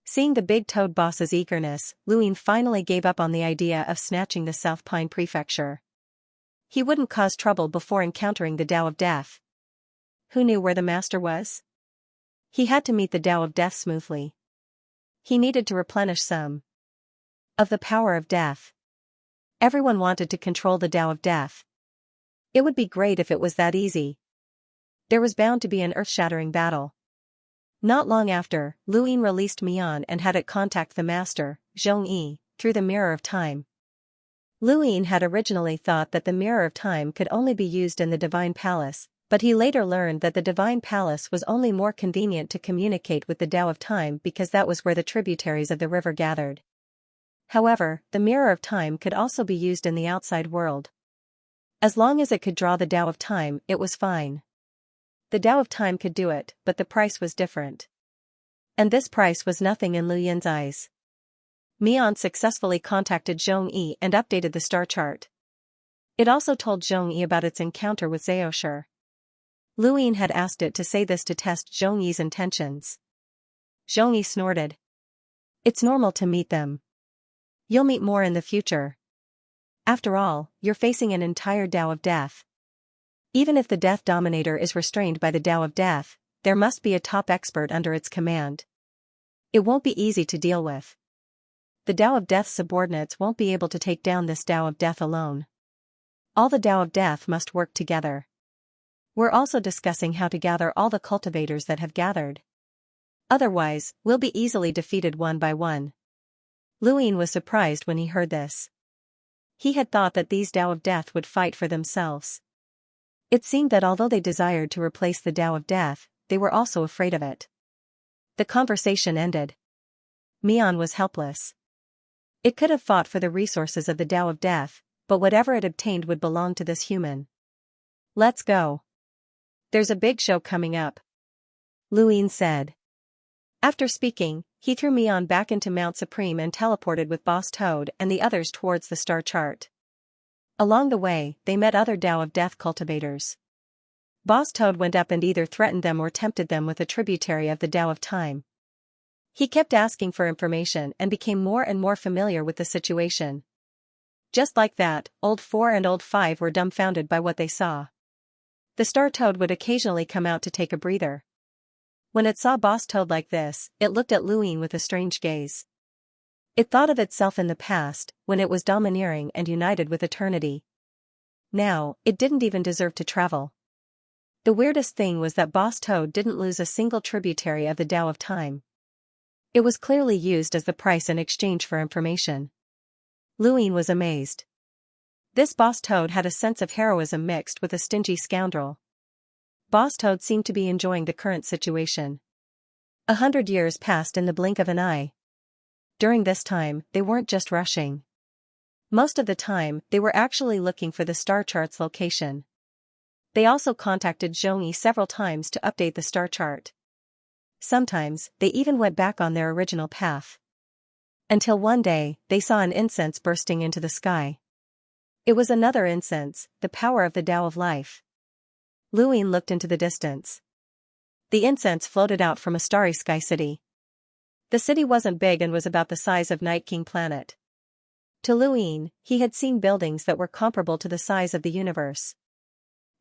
S1: Seeing the big toad boss's eagerness, Luin finally gave up on the idea of snatching the South Pine Prefecture. He wouldn't cause trouble before encountering the Tao of Death. Who knew where the master was? He had to meet the Tao of Death smoothly. He needed to replenish some of the power of death. Everyone wanted to control the Tao of Death. It would be great if it was that easy. There was bound to be an earth-shattering battle. Not long after, Luin released Mian and had it contact the master, Zhongyi, through the Mirror of Time. Luin had originally thought that the Mirror of Time could only be used in the Divine Palace, but he later learned that the Divine Palace was only more convenient to communicate with the Tao of Time because that was where the tributaries of the river gathered. However, the Mirror of Time could also be used in the outside world. As long as it could draw the Tao of Time, it was fine. The Tao of Time could do it, but the price was different. And this price was nothing in Lu Yin's eyes. Mian successfully contacted Zhongyi and updated the star chart. It also told Zhongyi about its encounter with Zhaoshi. Luin had asked it to say this to test Zhongyi's intentions. Zhongyi snorted. It's normal to meet them. You'll meet more in the future. After all, you're facing an entire Tao of Death. Even if the Death Dominator is restrained by the Tao of Death, there must be a top expert under its command. It won't be easy to deal with. the Tao of Death's subordinates won't be able to take down this Tao of Death alone. All the Tao of Death must work together. We're also discussing how to gather all the cultivators that have gathered. Otherwise, we'll be easily defeated one by one. Luin was surprised when he heard this. He had thought that these Tao of Death would fight for themselves. It seemed that although they desired to replace the Tao of Death, they were also afraid of it. The conversation ended. Mian was helpless. It could have fought for the resources of the Tao of Death, but whatever it obtained would belong to this human. Let's go. There's a big show coming up, Luin said. After speaking, he threw Mian back into Mount Supreme and teleported with Boss Toad and the others towards the star chart. Along the way, they met other Tao of Death cultivators. Boss Toad went up and either threatened them or tempted them with a tributary of the Tao of Time. He kept asking for information and became more and more familiar with the situation. Just like that, Old 4 and Old 5 were dumbfounded by what they saw. The Star Toad would occasionally come out to take a breather. When it saw Boss Toad like this, it looked at Luin with a strange gaze. It thought of itself in the past, when it was domineering and united with eternity. Now, it didn't even deserve to travel. The weirdest thing was that Boss Toad didn't lose a single tributary of the Tao of Time. It was clearly used as the price in exchange for information. Luin was amazed. This Boss Toad had a sense of heroism mixed with a stingy scoundrel. Boss Toad seemed to be enjoying the current situation. 100 years passed in the blink of an eye. During this time, they weren't just rushing. Most of the time, they were actually looking for the star chart's location. They also contacted Xianxia several times to update the star chart. Sometimes, they even went back on their original path. Until one day, they saw an incense bursting into the sky. It was another incense, the power of the Tao of Life. Luin looked into the distance. The incense floated out from a starry sky city. The city wasn't big and was about the size of Night King Planet. To Luin, he had seen buildings that were comparable to the size of the universe.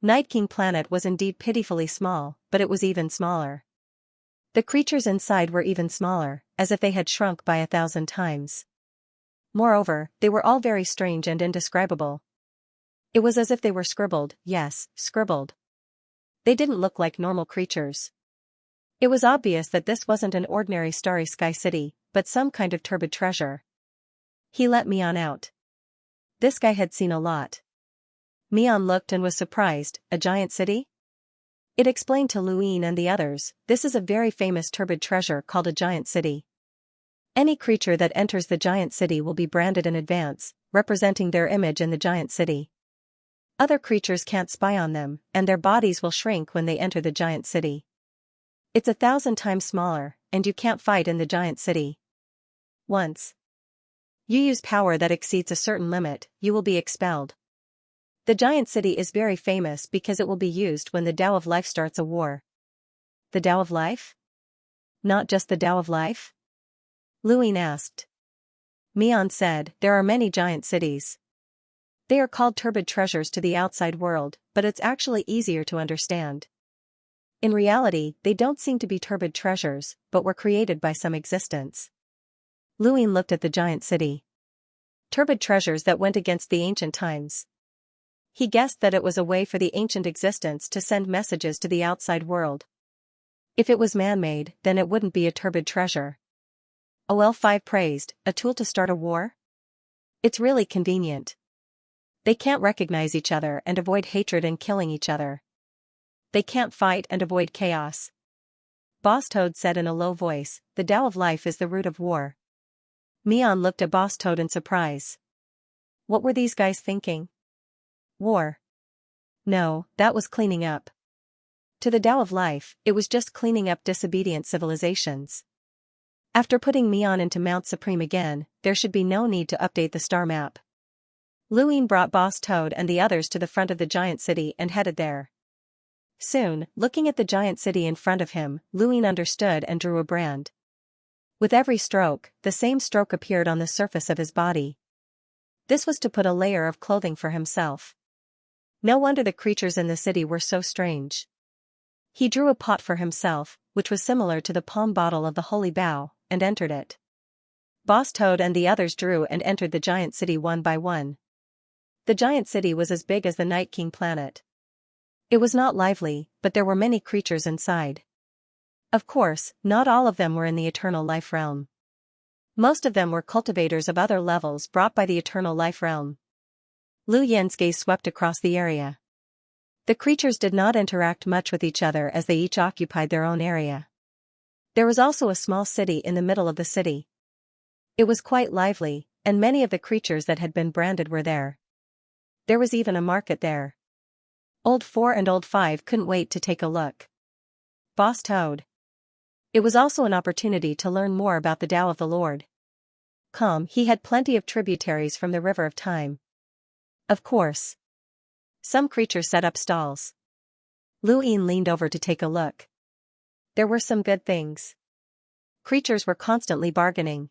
S1: Night King Planet was indeed pitifully small, but it was even smaller. The creatures inside were even smaller, as if they had shrunk by 1,000 times. Moreover, they were all very strange and indescribable. It was as if they were scribbled, yes, scribbled. They didn't look like normal creatures. It was obvious that this wasn't an ordinary starry sky city, but some kind of turbid treasure. He let Mian out. This guy had seen a lot. Mian looked and was surprised. A giant city? It explained to Luin and the others, this is a very famous turbid treasure called a giant city. Any creature that enters the giant city will be branded in advance, representing their image in the giant city. Other creatures can't spy on them, and their bodies will shrink when they enter the giant city. It's 1,000 times smaller, and you can't fight in the giant city. Once you use power that exceeds a certain limit, you will be expelled. The giant city is very famous because it will be used when the Tao of Life starts a war. The Tao of Life? Not just the Tao of Life? Luin asked. Mian said, there are many giant cities. They are called turbid treasures to the outside world, but it's actually easier to understand. In reality, they don't seem to be turbid treasures, but were created by some existence. Luin looked at the giant city. Turbid treasures that went against the ancient times. He guessed that it was a way for the ancient existence to send messages to the outside world. If it was man-made, then it wouldn't be a turbid treasure. OL5 praised, a tool to start a war? It's really convenient. They can't recognize each other and avoid hatred and killing each other. They can't fight and avoid chaos. Boss Toad said in a low voice, the Tao of Life is the root of war. Mian looked at Boss Toad in surprise. What were these guys thinking? War. No, that was cleaning up. To the Tao of Life, it was just cleaning up disobedient civilizations. After putting Mian into Mount Supreme again, there should be no need to update the star map. Luin brought Boss Toad and the others to the front of the giant city and headed there. Soon, looking at the giant city in front of him, Luin understood and drew a brand. With every stroke, the same stroke appeared on the surface of his body. This was to put a layer of clothing for himself. No wonder the creatures in the city were so strange. He drew a pot for himself, which was similar to the palm bottle of the holy bough, and entered it. Boss Toad and the others drew and entered the giant city one by one. The giant city was as big as the Night King planet. It was not lively, but there were many creatures inside. Of course, not all of them were in the Eternal Life realm. Most of them were cultivators of other levels brought by the Eternal Life realm. Lu Yan's gaze swept across the area. The creatures did not interact much with each other as they each occupied their own area. There was also a small city in the middle of the city. It was quite lively, and many of the creatures that had been branded were there. There was even a market there. Old 4 and Old 5 couldn't wait to take a look. Boss Toad. It was also an opportunity to learn more about the Tao of the Lord. He had plenty of tributaries from the River of Time. Of course. Some creatures set up stalls. Lu Yin leaned over to take a look. There were some good things. Creatures were constantly bargaining.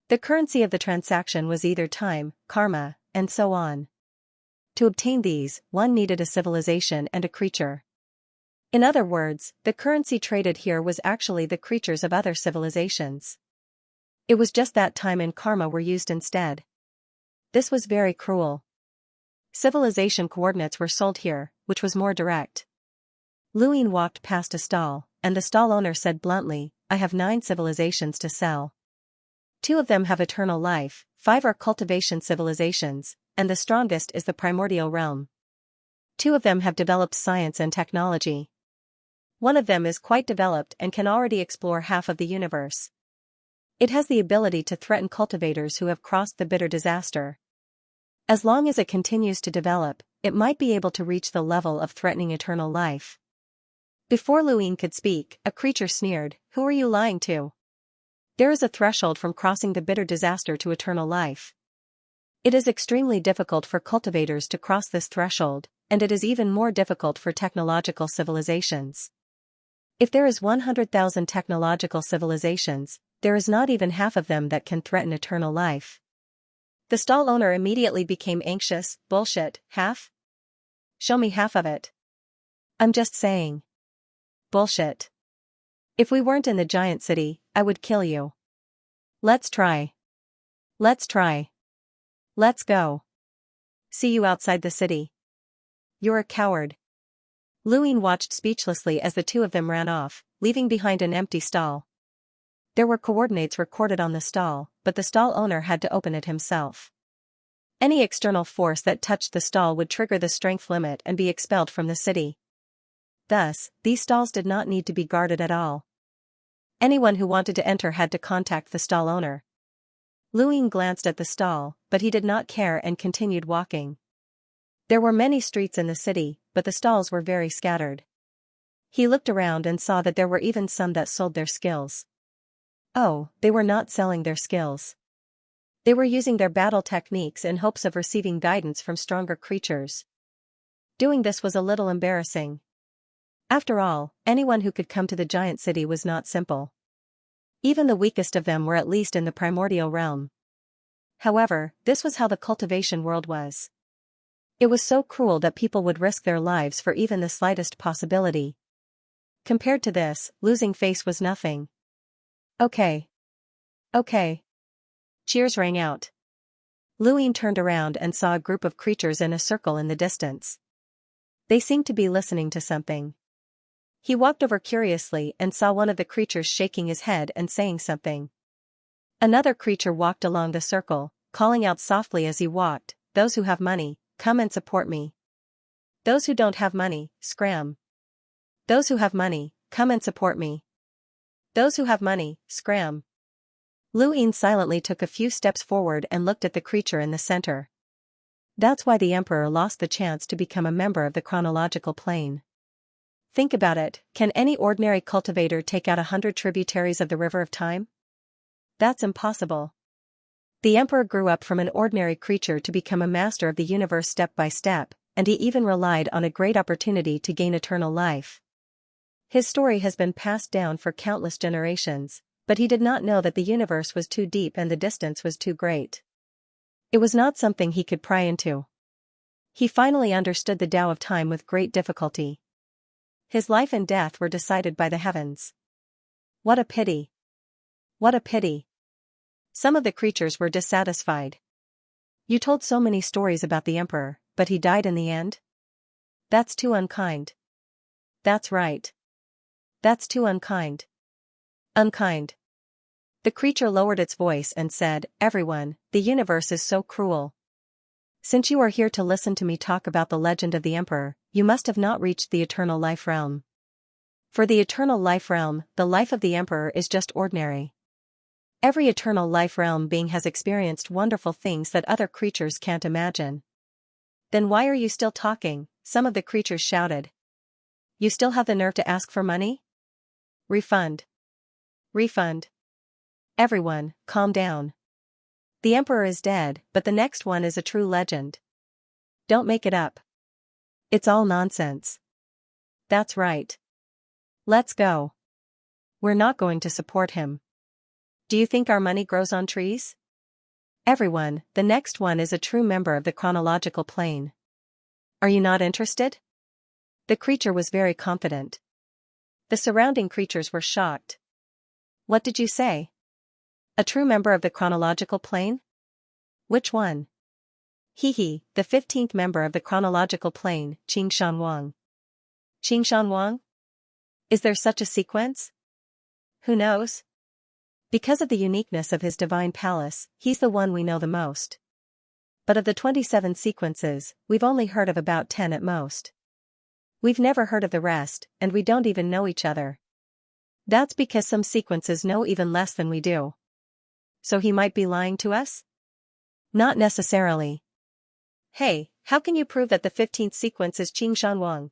S1: The currency of the transaction was either time, karma, and so on. To obtain these, one needed a civilization and a creature. In other words, the currency traded here was actually the creatures of other civilizations. It was just that time and karma were used instead. This was very cruel. Civilization coordinates were sold here, which was more direct. Lu Yin walked past a stall, and the stall owner said bluntly, "I have 9 civilizations to sell. 2 of them have eternal life, 5 are cultivation civilizations, and the strongest is the primordial realm. 2 of them have developed science and technology. 1 of them is quite developed and can already explore half of the universe. It has the ability to threaten cultivators who have crossed the bitter disaster. As long as it continues to develop, it might be able to reach the level of threatening eternal life." Before Lu Yin could speak, a creature sneered, "Who are you lying to? There is a threshold from crossing the bitter disaster to eternal life. It is extremely difficult for cultivators to cross this threshold, and it is even more difficult for technological civilizations. If there is 100,000 technological civilizations, there is not even half of them that can threaten eternal life." The stall owner immediately became anxious. "Bullshit, half? Show me half of it." "I'm just saying. Bullshit. If we weren't in the giant city, I would kill you. Let's try. Let's try. Let's go. See you outside the city." "You're a coward." Lu Yin watched speechlessly as the 2 of them ran off, leaving behind an empty stall. There were coordinates recorded on the stall, but the stall owner had to open it himself. Any external force that touched the stall would trigger the strength limit and be expelled from the city. Thus, these stalls did not need to be guarded at all. Anyone who wanted to enter had to contact the stall owner. Lu Yin glanced at the stall, but he did not care and continued walking. There were many streets in the city, but the stalls were very scattered. He looked around and saw that there were even some that sold their skills. Oh, they were not selling their skills. They were using their battle techniques in hopes of receiving guidance from stronger creatures. Doing this was a little embarrassing. After all, anyone who could come to the giant city was not simple. Even the weakest of them were at least in the primordial realm. However, this was how the cultivation world was. It was so cruel that people would risk their lives for even the slightest possibility. Compared to this, losing face was nothing. "Okay. Okay." Cheers rang out. Lu Yin turned around and saw a group of creatures in a circle in the distance. They seemed to be listening to something. He walked over curiously and saw one of the creatures shaking his head and saying something. Another creature walked along the circle, calling out softly as he walked, "Those who have money, come and support me. Those who don't have money, scram. Those who have money, come and support me. Those who have money, scram." Lu Yin silently took a few steps forward and looked at the creature in the center. That's why the Emperor lost the chance to become a member of the chronological plane. Think about it, can any ordinary cultivator take out 100 tributaries of the River of Time? That's impossible. The Emperor grew up from an ordinary creature to become a master of the universe step by step, and he even relied on a great opportunity to gain eternal life. His story has been passed down for countless generations, but he did not know that the universe was too deep and the distance was too great. It was not something he could pry into. He finally understood the Tao of Time with great difficulty. His life and death were decided by the heavens. What a pity. What a pity. Some of the creatures were dissatisfied. You told so many stories about the emperor, but he died in the end? That's too unkind. That's right. That's too unkind. Unkind. The creature lowered its voice and said, "Everyone, the universe is so cruel. Since you are here to listen to me talk about the legend of the emperor, you must have not reached the eternal life realm. For the eternal life realm, the life of the emperor is just ordinary. Every eternal life realm being has experienced wonderful things that other creatures can't imagine." "Then why are you still talking?" some of the creatures shouted. "You still have the nerve to ask for money? Refund. Refund. Everyone, calm down. The emperor is dead, but the next one is a true legend. Don't make it up. It's all nonsense." "That's right. Let's go. We're not going to support him. Do you think our money grows on trees?" "Everyone, the next one is a true member of the chronological plane. Are you not interested?" The creature was very confident. The surrounding creatures were shocked. "What did you say? A true member of the chronological plane? Which one?" "He, the 15th member of the chronological plane, Xianxia. Xianxia? Is there such a sequence? Who knows? Because of the uniqueness of his divine palace, he's the one we know the most. But of the 27 sequences, we've only heard of about 10 at most. We've never heard of the rest, and we don't even know each other. That's because some sequences know even less than we do. So he might be lying to us?" "Not necessarily." "Hey, how can you prove that the 15th sequence is Xianxia?"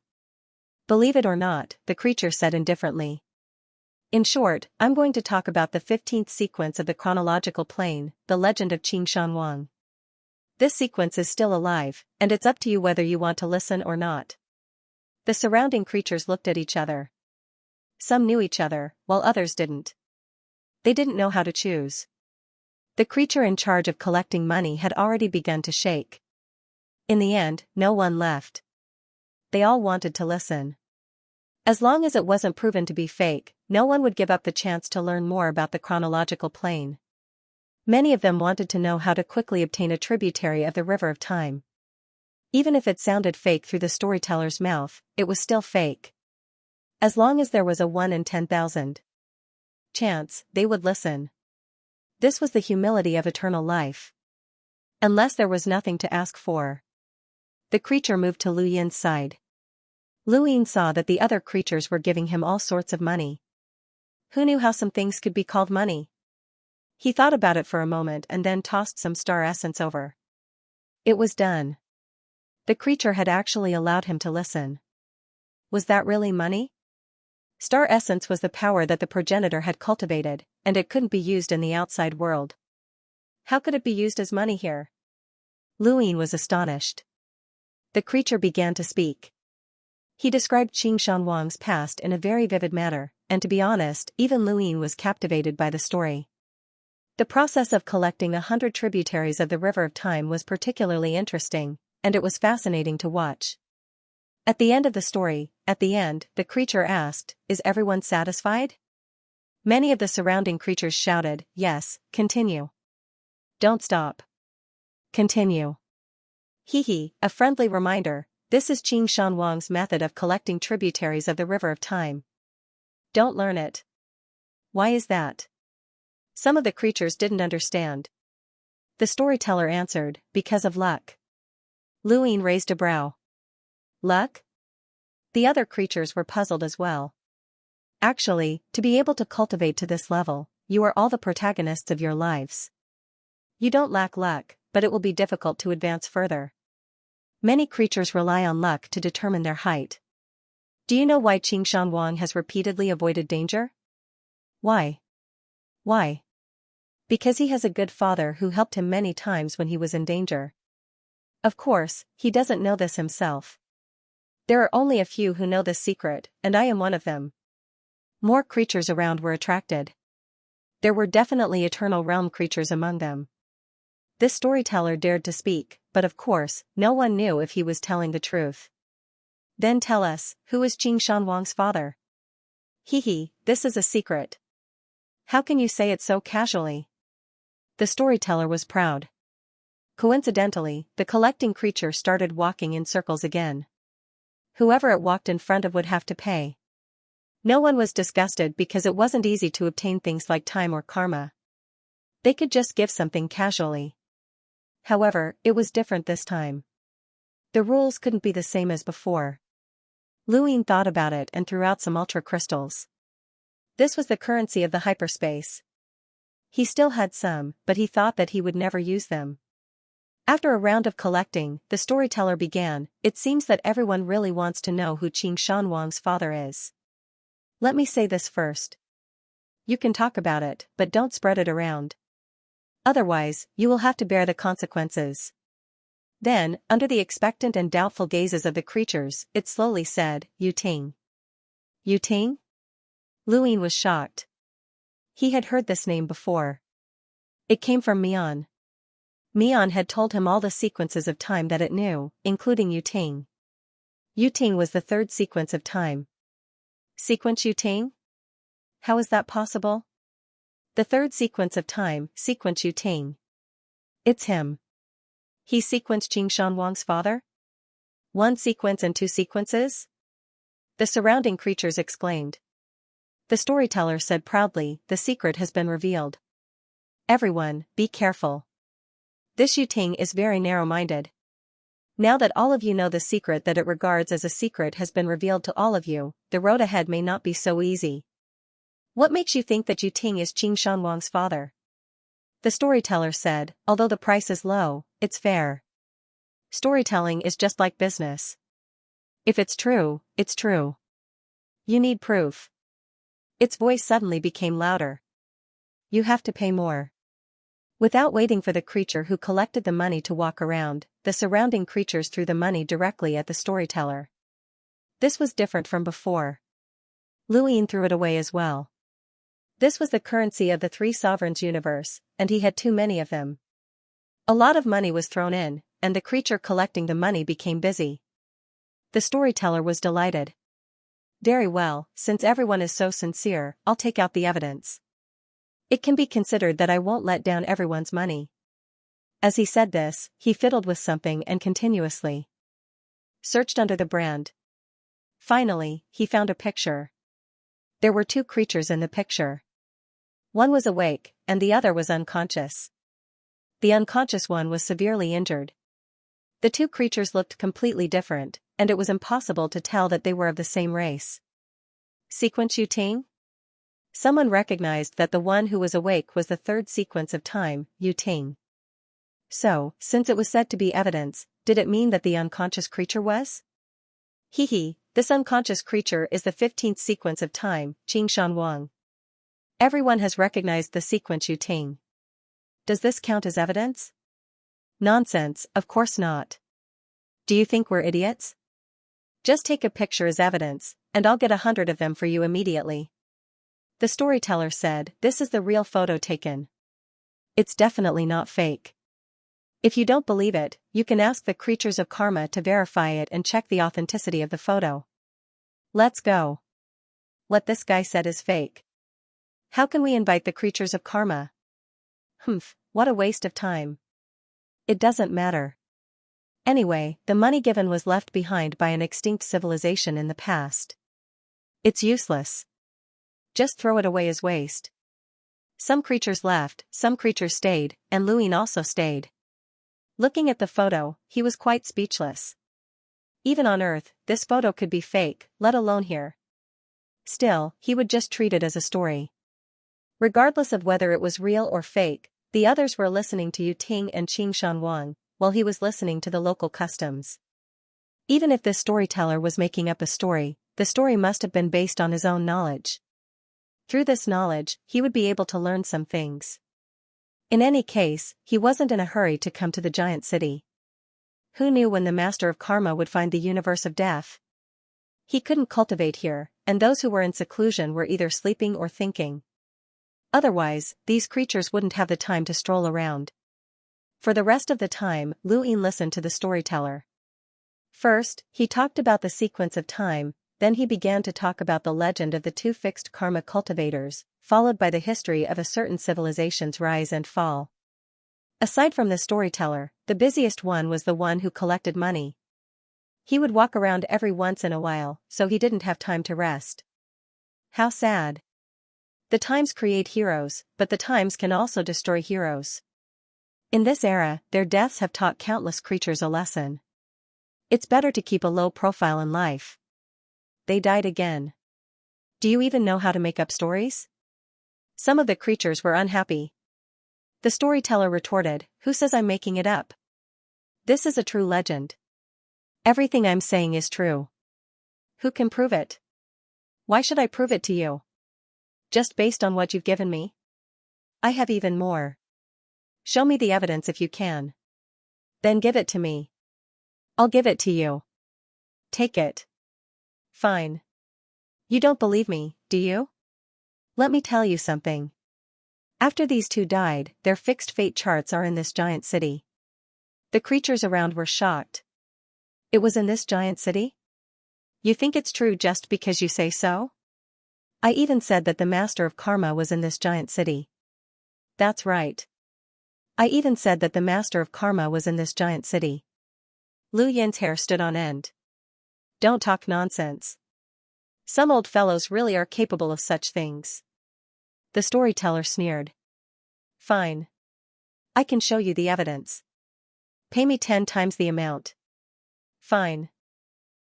S1: "Believe it or not," the creature said indifferently. "In short, I'm going to talk about the 15th sequence of the chronological plane, the legend of Xianxia. This sequence is still alive, and it's up to you whether you want to listen or not." The surrounding creatures looked at each other. Some knew each other, while others didn't. They didn't know how to choose. The creature in charge of collecting money had already begun to shake. In the end, no one left. They all wanted to listen. As long as it wasn't proven to be fake, no one would give up the chance to learn more about the chronological plane. Many of them wanted to know how to quickly obtain a tributary of the river of time. Even if it sounded fake through the storyteller's mouth, it was still fake. As long as there was a 1 in 10,000 chance, they would listen. This was the humility of eternal life. Unless there was nothing to ask for. The creature moved to Lu Yin's side. Lu Yin saw that the other creatures were giving him all sorts of money. Who knew how some things could be called money? He thought about it for a moment and then tossed some star essence over. It was done. The creature had actually allowed him to listen. Was that really money? Star essence was the power that the progenitor had cultivated, and it couldn't be used in the outside world. How could it be used as money here? Lu Yin was astonished. The creature began to speak. He described Xianxia's past in a very vivid manner, and to be honest, even Lu Yin was captivated by the story. The process of collecting 100 tributaries of the River of Time was particularly interesting, and it was fascinating to watch. At the end of the story, the creature asked, "Is everyone satisfied?" Many of the surrounding creatures shouted, "Yes, continue. Don't stop. Continue." A friendly reminder, this is Xianxia's method of collecting tributaries of the River of Time. Don't learn it. Why is that? Some of the creatures didn't understand. The storyteller answered, "Because of luck." Lu Yin raised a brow. Luck? The other creatures were puzzled as well. Actually, to be able to cultivate to this level, you are all the protagonists of your lives. You don't lack luck, but it will be difficult to advance further. Many creatures rely on luck to determine their height. Do you know why Xianxia has repeatedly avoided danger? Why? Why? Because he has a good father who helped him many times when he was in danger. Of course, he doesn't know this himself. There are only a few who know this secret, and I am one of them. More creatures around were attracted. There were definitely eternal realm creatures among them. This storyteller dared to speak, but of course, no one knew if he was telling the truth. Then tell us, who is Xianxia's father? This is a secret. How can you say it so casually? The storyteller was proud. Coincidentally, the collecting creature started walking in circles again. Whoever it walked in front of would have to pay. No one was disgusted because it wasn't easy to obtain things like time or karma. They could just give something casually. However, it was different this time. The rules couldn't be the same as before. Luin thought about it and threw out some ultra crystals. This was the currency of the hyperspace. He still had some, but he thought that he would never use them. After a round of collecting, the storyteller began. It seems that everyone really wants to know who Xianxia's father is. Let me say this first. You can talk about it, but don't spread it around. Otherwise, you will have to bear the consequences. Then, under the expectant and doubtful gazes of the creatures, it slowly said, Yu Ting. Yu Ting? Luin was shocked. He had heard this name before. It came from Mian. Mian had told him all the sequences of time that it knew, including Yu Ting. Yu Ting was the third sequence of time. Sequence Yu Ting? How is that possible? The third sequence of time, sequence Yu Ting. It's him. He sequenced Xianxia's father? One sequence and two sequences? The surrounding creatures exclaimed. The storyteller said proudly, the secret has been revealed. Everyone, be careful. This Yu Ting is very narrow-minded. Now that all of you know the secret that it regards as a secret has been revealed to all of you, the road ahead may not be so easy. What makes you think that Yu Ting is Xianxia's father? The storyteller said, although the price is low, it's fair. Storytelling is just like business. If it's true, it's true. You need proof. Its voice suddenly became louder. You have to pay more. Without waiting for the creature who collected the money to walk around, the surrounding creatures threw the money directly at the storyteller. This was different from before. Luin threw it away as well. This was the currency of the three sovereigns universe, and he had too many of them. A lot of money was thrown in, and the creature collecting the money became busy. The storyteller was delighted. Very well, since everyone is so sincere, I'll take out the evidence. It can be considered that I won't let down everyone's money. As he said this, he fiddled with something and continuously searched under the brand. Finally, he found a picture. There were two creatures in the picture. One was awake, and the other was unconscious. The unconscious one was severely injured. The two creatures looked completely different, and it was impossible to tell that they were of the same race. Sequence Yu Ting? Someone recognized that the one who was awake was the third sequence of time, Yu Ting. So, since it was said to be evidence, did it mean that the unconscious creature was? This unconscious creature is the 15th sequence of time, Xianxia. Everyone has recognized the sequence Yu Ting. Does this count as evidence? Nonsense, of course not. Do you think we're idiots? Just take a picture as evidence, and I'll get 100 of them for you immediately. The storyteller said, this is the real photo taken. It's definitely not fake. If you don't believe it, you can ask the creatures of karma to verify it and check the authenticity of the photo. Let's go. What this guy said is fake. How can we invite the creatures of karma? What a waste of time. It doesn't matter. Anyway, the money given was left behind by an extinct civilization in the past. It's useless. Just throw it away as waste. Some creatures left, some creatures stayed, and Luin also stayed. Looking at the photo, he was quite speechless. Even on Earth, this photo could be fake, let alone here. Still, he would just treat it as a story. Regardless of whether it was real or fake, the others were listening to Yu Ting and Xianxia, while he was listening to the local customs. Even if this storyteller was making up a story, the story must have been based on his own knowledge. Through this knowledge, he would be able to learn some things. In any case, he wasn't in a hurry to come to the giant city. Who knew when the master of karma would find the universe of death? He couldn't cultivate here, and those who were in seclusion were either sleeping or thinking. Otherwise, these creatures wouldn't have the time to stroll around. For the rest of the time, Luin listened to the storyteller. First, he talked about the sequence of time, then he began to talk about the legend of the two fixed karma cultivators, followed by the history of a certain civilization's rise and fall. Aside from the storyteller, the busiest one was the one who collected money. He would walk around every once in a while, so he didn't have time to rest. How sad. The times create heroes, but the times can also destroy heroes. In this era, their deaths have taught countless creatures a lesson. It's better to keep a low profile in life. They died again. Do you even know how to make up stories? Some of the creatures were unhappy. The storyteller retorted, "Who says I'm making it up? This is a true legend. Everything I'm saying is true. Who can prove it? Why should I prove it to you? Just based on what you've given me? I have even more. Show me the evidence if you can. Then give it to me. I'll give it to you. Take it." Fine. You don't believe me, do you? Let me tell you something. After these two died, their fixed fate charts are in this giant city. The creatures around were shocked. It was in this giant city? You think it's true just because you say so? I even said that the master of karma was in this giant city. That's right. I even said that the master of karma was in this giant city. Lu Yin's hair stood on end. Don't talk nonsense. Some old fellows really are capable of such things. The storyteller sneered. Fine. I can show you the evidence. Pay me 10 times the amount. Fine.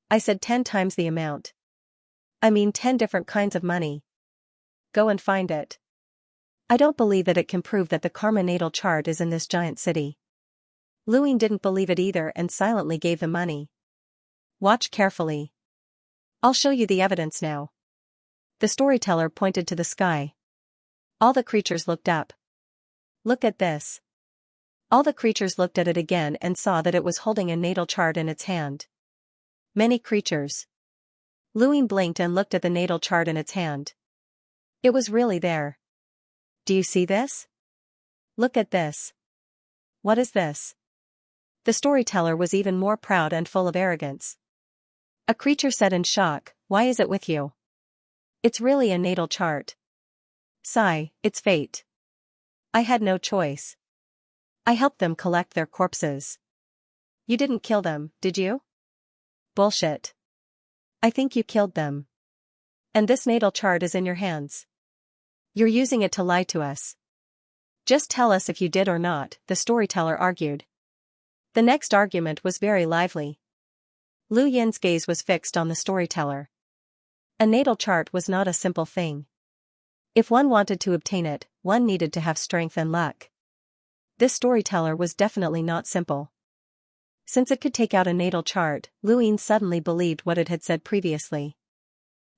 S1: I said 10 times the amount. I mean 10 different kinds of money. Go and find it. I don't believe that it can prove that the karma natal chart is in this giant city. Lu Yin didn't believe it either and silently gave the money. Watch carefully. I'll show you the evidence now. The storyteller pointed to the sky. All the creatures looked up. Look at this. All the creatures looked at it again and saw that it was holding a natal chart in its hand. Many creatures. Lu Yin blinked and looked at the natal chart in its hand. It was really there. Do you see this? Look at this. What is this? The storyteller was even more proud and full of arrogance. A creature said in shock, "Why is it with you? It's really a natal chart." Sigh, it's fate. I had no choice. I helped them collect their corpses. You didn't kill them, did you? Bullshit. I think you killed them. And this natal chart is in your hands. You're using it to lie to us. Just tell us if you did or not, the storyteller argued. The next argument was very lively. Lu Yin's gaze was fixed on the storyteller. A natal chart was not a simple thing. If one wanted to obtain it, one needed to have strength and luck. This storyteller was definitely not simple. Since it could take out a natal chart, Lu Yin suddenly believed what it had said previously.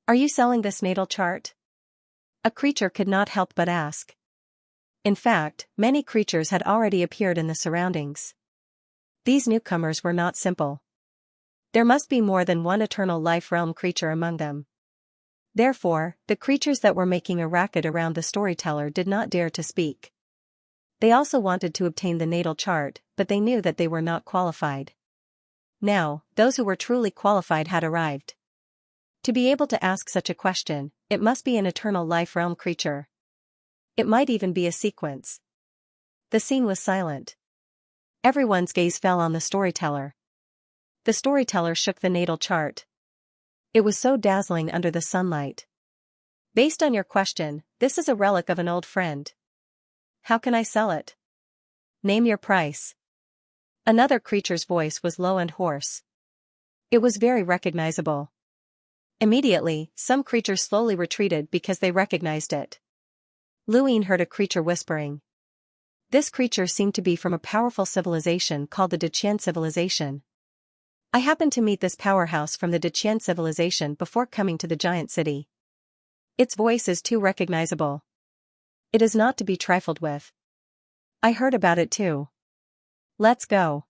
S1: Are you selling this natal chart? A creature could not help but ask. In fact, many creatures had already appeared in the surroundings. These newcomers were not simple. There must be more than one eternal life realm creature among them. Therefore, the creatures that were making a racket around the storyteller did not dare to speak. They also wanted to obtain the natal chart, but they knew that they were not qualified. Now, those who were truly qualified had arrived. To be able to ask such a question, it must be an eternal life realm creature. It might even be a sequence. The scene was silent. Everyone's gaze fell on the storyteller. The storyteller shook the natal chart. It was so dazzling under the sunlight. Based on your question, this is a relic of an old friend. How can I sell it? Name your price. Another creature's voice was low and hoarse. It was very recognizable. Immediately, some creatures slowly retreated because they recognized it. Lu Yin heard a creature whispering. This creature seemed to be from a powerful civilization called the Deqian civilization. I happened to meet this powerhouse from the Deqian civilization before coming to the giant city. Its voice is too recognizable. It is not to be trifled with. I heard about it too. Let's go.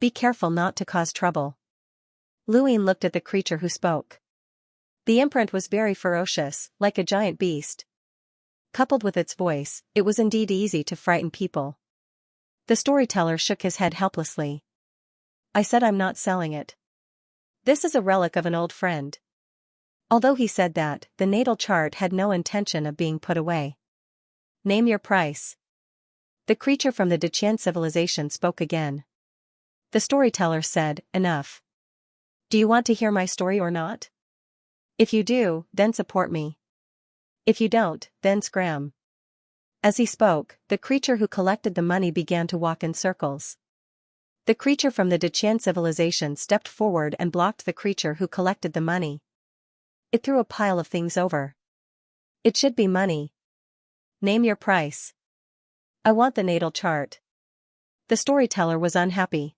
S1: Be careful not to cause trouble. Lu Yin looked at the creature who spoke. The imprint was very ferocious, like a giant beast. Coupled with its voice, it was indeed easy to frighten people. The storyteller shook his head helplessly. I said I'm not selling it. This is a relic of an old friend. Although he said that, the natal chart had no intention of being put away. Name your price. The creature from the Diqian civilization spoke again. The storyteller said, "Enough. Do you want to hear my story or not? If you do, then support me. If you don't, then scram." As he spoke, the creature who collected the money began to walk in circles. The creature from the Diqian civilization stepped forward and blocked the creature who collected the money. It threw a pile of things over. "It should be money. Name your price." "I want the natal chart." The storyteller was unhappy.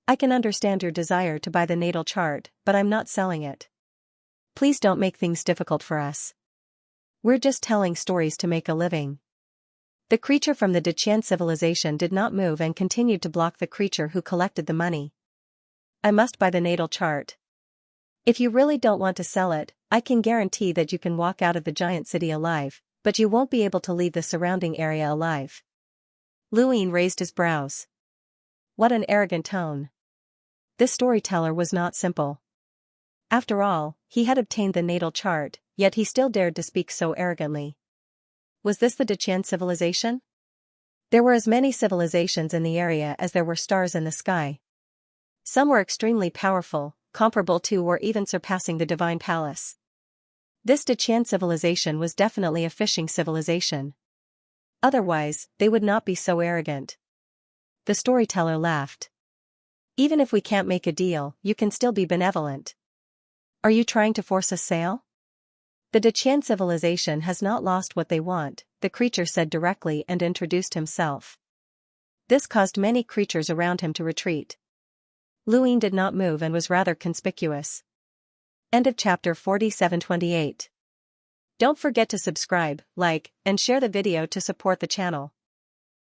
S1: "I can understand your desire to buy the natal chart, but I'm not selling it. Please don't make things difficult for us. We're just telling stories to make a living." The creature from the Diqian civilization did not move and continued to block the creature who collected the money. "I must buy the natal chart. If you really don't want to sell it, I can guarantee that you can walk out of the giant city alive, but you won't be able to leave the surrounding area alive." Luin raised his brows. What an arrogant tone. This storyteller was not simple. After all, he had obtained the natal chart, yet he still dared to speak so arrogantly. Was this the Diqian civilization? There were as many civilizations in the area as there were stars in the sky. Some were extremely powerful, comparable to or even surpassing the divine palace. This Diqian civilization was definitely a fishing civilization. Otherwise, they would not be so arrogant. The storyteller laughed. "Even if we can't make a deal, you can still be benevolent. Are you trying to force a sale?" "The Diqian civilization has not lost what they want," the creature said directly and introduced himself. This caused many creatures around him to retreat. Luin did not move and was rather conspicuous. End of chapter 4728. Don't forget to subscribe, like, and share the video to support the channel.